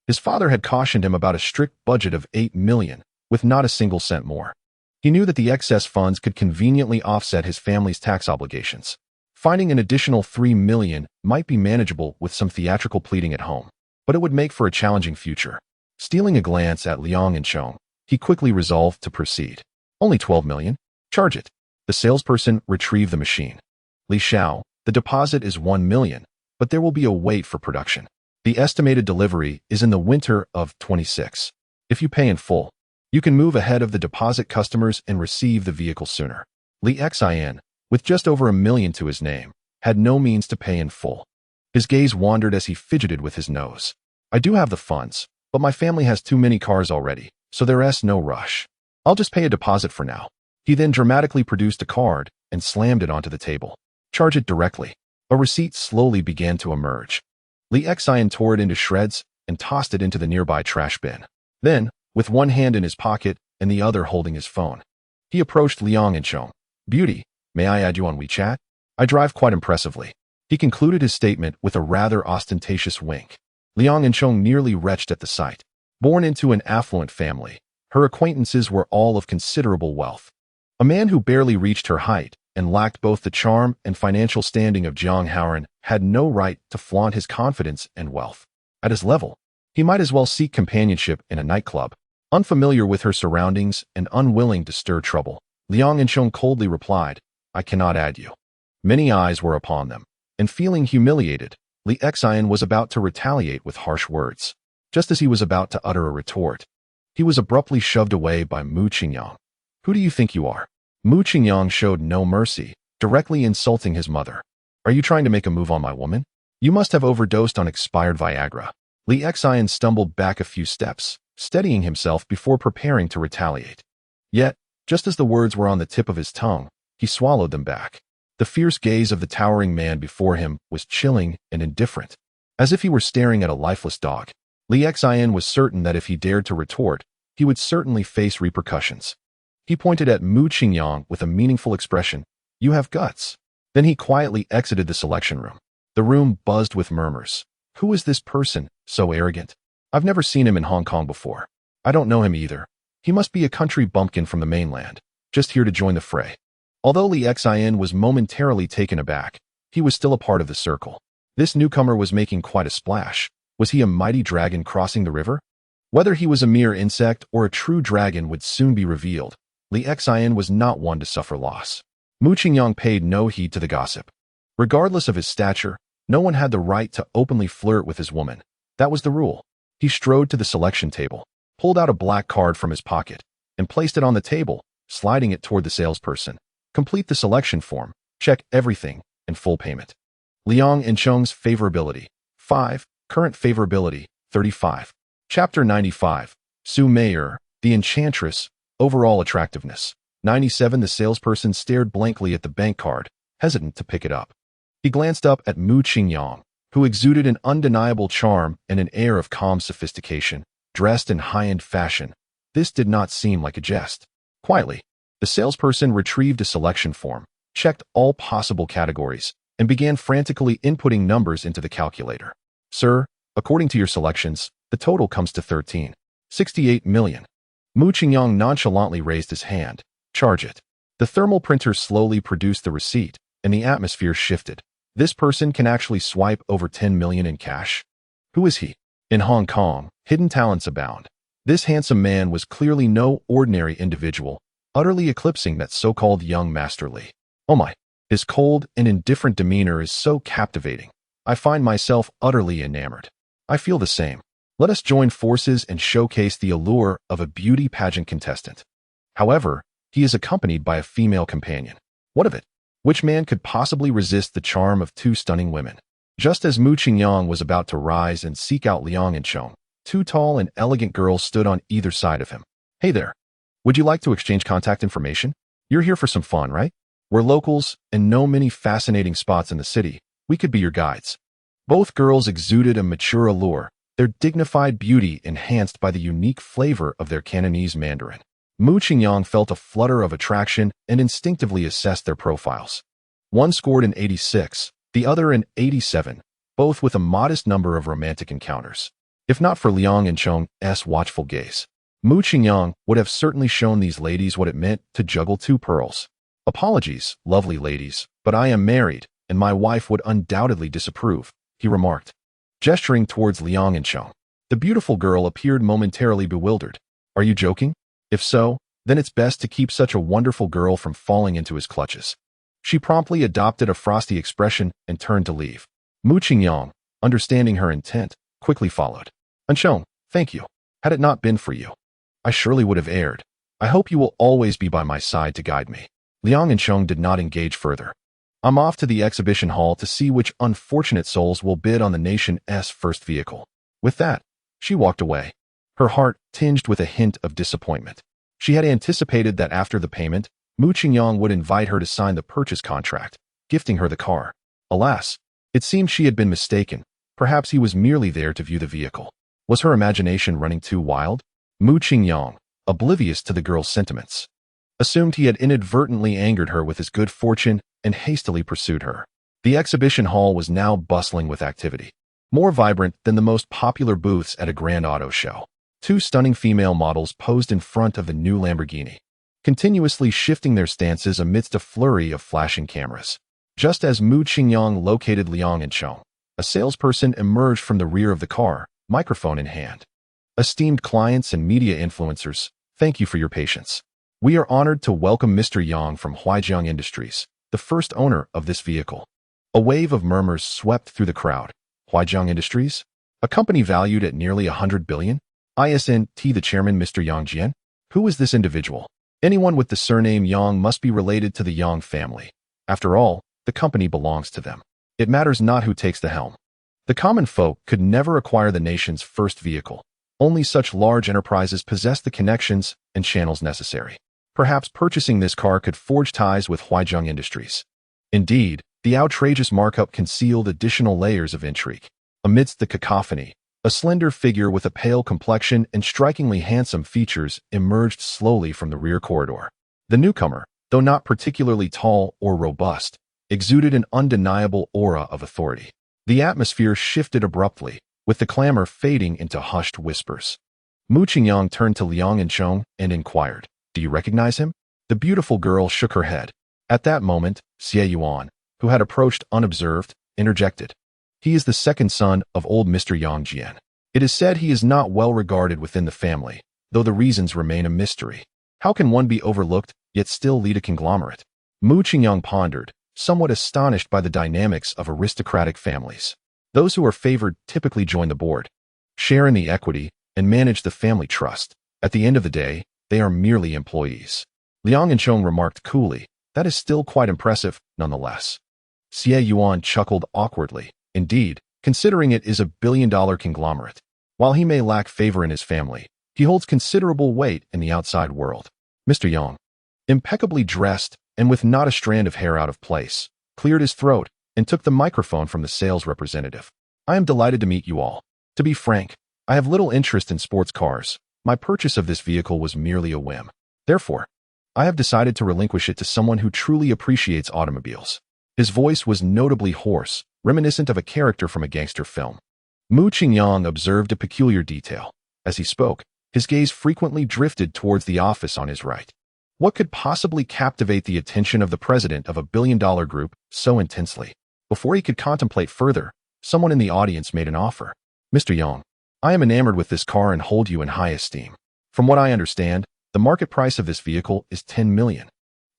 A: His father had cautioned him about a strict budget of 8 million, with not a single cent more. He knew that the excess funds could conveniently offset his family's tax obligations. Finding an additional 3 million might be manageable with some theatrical pleading at home, but it would make for a challenging future. Stealing a glance at Liang and Chong, He quickly resolved to proceed. Only 12 million? Charge it. The salesperson retrieved the machine. Li Xiao, the deposit is 1 million, but there will be a wait for production. The estimated delivery is in the winter of 26. If you pay in full, you can move ahead of the deposit customers and receive the vehicle sooner. Li Xian, with just over 1 million to his name, had no means to pay in full. His gaze wandered as he fidgeted with his nose. I do have the funds, but my family has too many cars already, so there's no rush. I'll just pay a deposit for now. He then dramatically produced a card and slammed it onto the table. Charge it directly. A receipt slowly began to emerge. Li Xian tore it into shreds and tossed it into the nearby trash bin. Then, with one hand in his pocket and the other holding his phone, he approached Liang and Chong. Beauty, may I add you on WeChat? I drive quite impressively. He concluded his statement with a rather ostentatious wink. Liang and Chong nearly retched at the sight. Born into an affluent family, her acquaintances were all of considerable wealth. A man who barely reached her height and lacked both the charm and financial standing of Jiang Haoran had no right to flaunt his confidence and wealth. At his level, he might as well seek companionship in a nightclub. Unfamiliar with her surroundings and unwilling to stir trouble, Liang and Chong coldly replied, I cannot add you. Many eyes were upon them, and feeling humiliated, Li Xian was about to retaliate with harsh words. Just as he was about to utter a retort, he was abruptly shoved away by Mu Qingyang. Who do you think you are? Mu Qingyang showed no mercy, directly insulting his mother. Are you trying to make a move on my woman? You must have overdosed on expired Viagra. Li Xian stumbled back a few steps, steadying himself before preparing to retaliate. Yet, just as the words were on the tip of his tongue, he swallowed them back. The fierce gaze of the towering man before him was chilling and indifferent, as if he were staring at a lifeless dog. Li Xian was certain that if he dared to retort, he would certainly face repercussions. He pointed at Mu Qingyang with a meaningful expression. You have guts. Then he quietly exited the selection room. The room buzzed with murmurs. Who is this person, so arrogant? I've never seen him in Hong Kong before. I don't know him either. He must be a country bumpkin from the mainland, just here to join the fray. Although Li Xian was momentarily taken aback, he was still a part of the circle. This newcomer was making quite a splash. Was he a mighty dragon crossing the river? Whether he was a mere insect or a true dragon would soon be revealed. Li Xian was not one to suffer loss. Mu Qingyang paid no heed to the gossip. Regardless of his stature, no one had the right to openly flirt with his woman. That was the rule. He strode to the selection table, pulled out a black card from his pocket, and placed it on the table, sliding it toward the salesperson. Complete the selection form, check everything, and full payment. Liang and Chong's favorability. 5. Current favorability. 35. Chapter 95. Su Meier, the Enchantress. Overall attractiveness. 97. The salesperson stared blankly at the bank card, hesitant to pick it up. He glanced up at Mu Qingyang, who exuded an undeniable charm and an air of calm sophistication, dressed in high-end fashion. This did not seem like a jest. Quietly, the salesperson retrieved a selection form, checked all possible categories, and began frantically inputting numbers into the calculator. Sir, according to your selections, the total comes to 13.68 million. Mu Qingyang nonchalantly raised his hand. Charge it. The thermal printer slowly produced the receipt, and the atmosphere shifted. This person can actually swipe over 10 million in cash. Who is he? In Hong Kong, hidden talents abound. This handsome man was clearly no ordinary individual, utterly eclipsing that so-called young Master Li. Oh my, his cold and indifferent demeanor is so captivating. I find myself utterly enamored. I feel the same. Let us join forces and showcase the allure of a beauty pageant contestant. However, he is accompanied by a female companion. What of it? Which man could possibly resist the charm of two stunning women? Just as Mu Qingyang was about to rise and seek out Liang and Chong, two tall and elegant girls stood on either side of him. Hey there. Would you like to exchange contact information? You're here for some fun, right? We're locals and know many fascinating spots in the city. We could be your guides. Both girls exuded a mature allure, their dignified beauty enhanced by the unique flavor of their Cantonese Mandarin. Mu Qingyang felt a flutter of attraction and instinctively assessed their profiles. One scored an 86, the other an 87, both with a modest number of romantic encounters. If not for Liang and Chong's watchful gaze, Mu Qingyang would have certainly shown these ladies what it meant to juggle two pearls. Apologies, lovely ladies, but I am married, and my wife would undoubtedly disapprove, he remarked, gesturing towards Liang and Chong. The beautiful girl appeared momentarily bewildered. Are you joking? If so, then it's best to keep such a wonderful girl from falling into his clutches. She promptly adopted a frosty expression and turned to leave. Mu Qingyang, understanding her intent, quickly followed. Ansheng, thank you. Had it not been for you, I surely would have erred. I hope you will always be by my side to guide me. Liang and Sheng did not engage further. I'm off to the exhibition hall to see which unfortunate souls will bid on the nation's first vehicle. With that, she walked away, her heart tinged with a hint of disappointment. She had anticipated that after the payment, Mu Qingyang would invite her to sign the purchase contract, gifting her the car. Alas, it seemed she had been mistaken. Perhaps he was merely there to view the vehicle. Was her imagination running too wild? Mu Qingyang, oblivious to the girl's sentiments, assumed he had inadvertently angered her with his good fortune and hastily pursued her. The exhibition hall was now bustling with activity, more vibrant than the most popular booths at a grand auto show. Two stunning female models posed in front of the new Lamborghini, continuously shifting their stances amidst a flurry of flashing cameras. Just as Mu Qingyang located Liang and Chong, a salesperson emerged from the rear of the car, microphone in hand. Esteemed clients and media influencers, thank you for your patience. We are honored to welcome Mr. Yang from Huijiang Industries, the first owner of this vehicle. A wave of murmurs swept through the crowd. Huijiang Industries? A company valued at nearly 100 billion? Isn't the chairman Mr. Yang Jian? Who is this individual? Anyone with the surname Yang must be related to the Yang family. After all, the company belongs to them. It matters not who takes the helm. The common folk could never acquire the nation's first vehicle. Only such large enterprises possess the connections and channels necessary. Perhaps purchasing this car could forge ties with Huijiang Industries. Indeed, the outrageous markup concealed additional layers of intrigue. Amidst the cacophony, a slender figure with a pale complexion and strikingly handsome features emerged slowly from the rear corridor. The newcomer, though not particularly tall or robust, exuded an undeniable aura of authority. The atmosphere shifted abruptly, with the clamor fading into hushed whispers. Mu Qingyang turned to Liang and Chong and inquired, "Do you recognize him?" The beautiful girl shook her head. At that moment, Xie Yuan, who had approached unobserved, interjected. "He is the second son of old Mr. Yang Jian. It is said he is not well regarded within the family, though the reasons remain a mystery. How can one be overlooked, yet still lead a conglomerate?" Mu Qingyang pondered, somewhat astonished by the dynamics of aristocratic families. Those who are favored typically join the board, share in the equity, and manage the family trust. At the end of the day, they are merely employees. Liang and Chong remarked coolly, "That is still quite impressive, nonetheless." Xie Yuan chuckled awkwardly. Indeed, considering it is a billion-dollar conglomerate. While he may lack favor in his family, he holds considerable weight in the outside world. Mr. Yang, impeccably dressed and with not a strand of hair out of place, cleared his throat and took the microphone from the sales representative. "I am delighted to meet you all. To be frank, I have little interest in sports cars. My purchase of this vehicle was merely a whim. Therefore, I have decided to relinquish it to someone who truly appreciates automobiles." His voice was notably hoarse, reminiscent of a character from a gangster film. Mu Qingyang observed a peculiar detail. As he spoke, his gaze frequently drifted towards the office on his right. What could possibly captivate the attention of the president of a billion-dollar group so intensely? Before he could contemplate further, someone in the audience made an offer. "Mr. Yang, I am enamored with this car and hold you in high esteem. From what I understand, the market price of this vehicle is 10 million.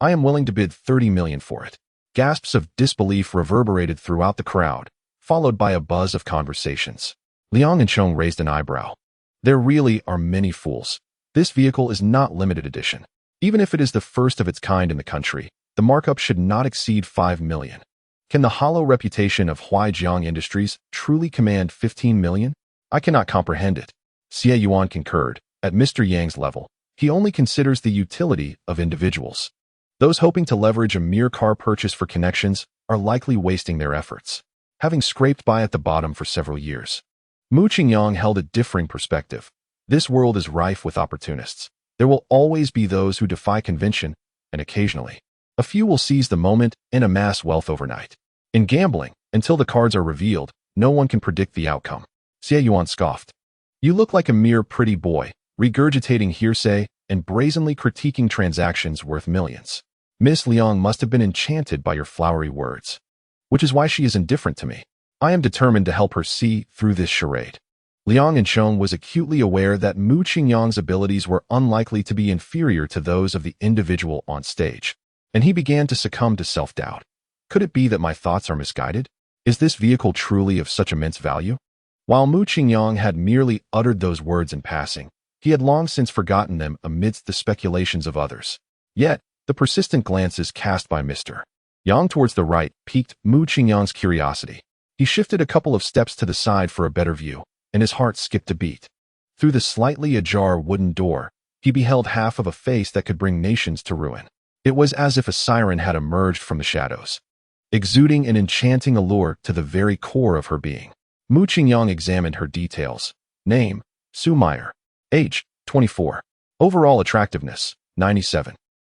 A: I am willing to bid 30 million for it." Gasps of disbelief reverberated throughout the crowd, followed by a buzz of conversations. Liang and Chong raised an eyebrow. There really are many fools. This vehicle is not limited edition. Even if it is the first of its kind in the country, the markup should not exceed 5 million. Can the hollow reputation of Huijiang Industries truly command 15 million? I cannot comprehend it. Xie Yuan concurred. At Mr. Yang's level, he only considers the utility of individuals. Those hoping to leverage a mere car purchase for connections are likely wasting their efforts, having scraped by at the bottom for several years. Mu Qingyang held a differing perspective. This world is rife with opportunists. There will always be those who defy convention, and occasionally, a few will seize the moment and amass wealth overnight. In gambling, until the cards are revealed, no one can predict the outcome. Xie Yuan scoffed. "You look like a mere pretty boy, regurgitating hearsay and brazenly critiquing transactions worth millions. Miss Liang must have been enchanted by your flowery words, which is why she is indifferent to me. I am determined to help her see through this charade." Liang Encheng was acutely aware that Mu Qingyang's abilities were unlikely to be inferior to those of the individual on stage, and he began to succumb to self-doubt. Could it be that my thoughts are misguided? Is this vehicle truly of such immense value? While Mu Qingyang had merely uttered those words in passing, he had long since forgotten them amidst the speculations of others. Yet, the persistent glances cast by Mr. Yang towards the right piqued Mu Qingyang's curiosity. He shifted a couple of steps to the side for a better view, and his heart skipped a beat. Through the slightly ajar wooden door, he beheld half of a face that could bring nations to ruin. It was as if a siren had emerged from the shadows, exuding an enchanting allure to the very core of her being. Mu Qingyang examined her details. Name, Su Meyer. Age, 24. Overall attractiveness, 97.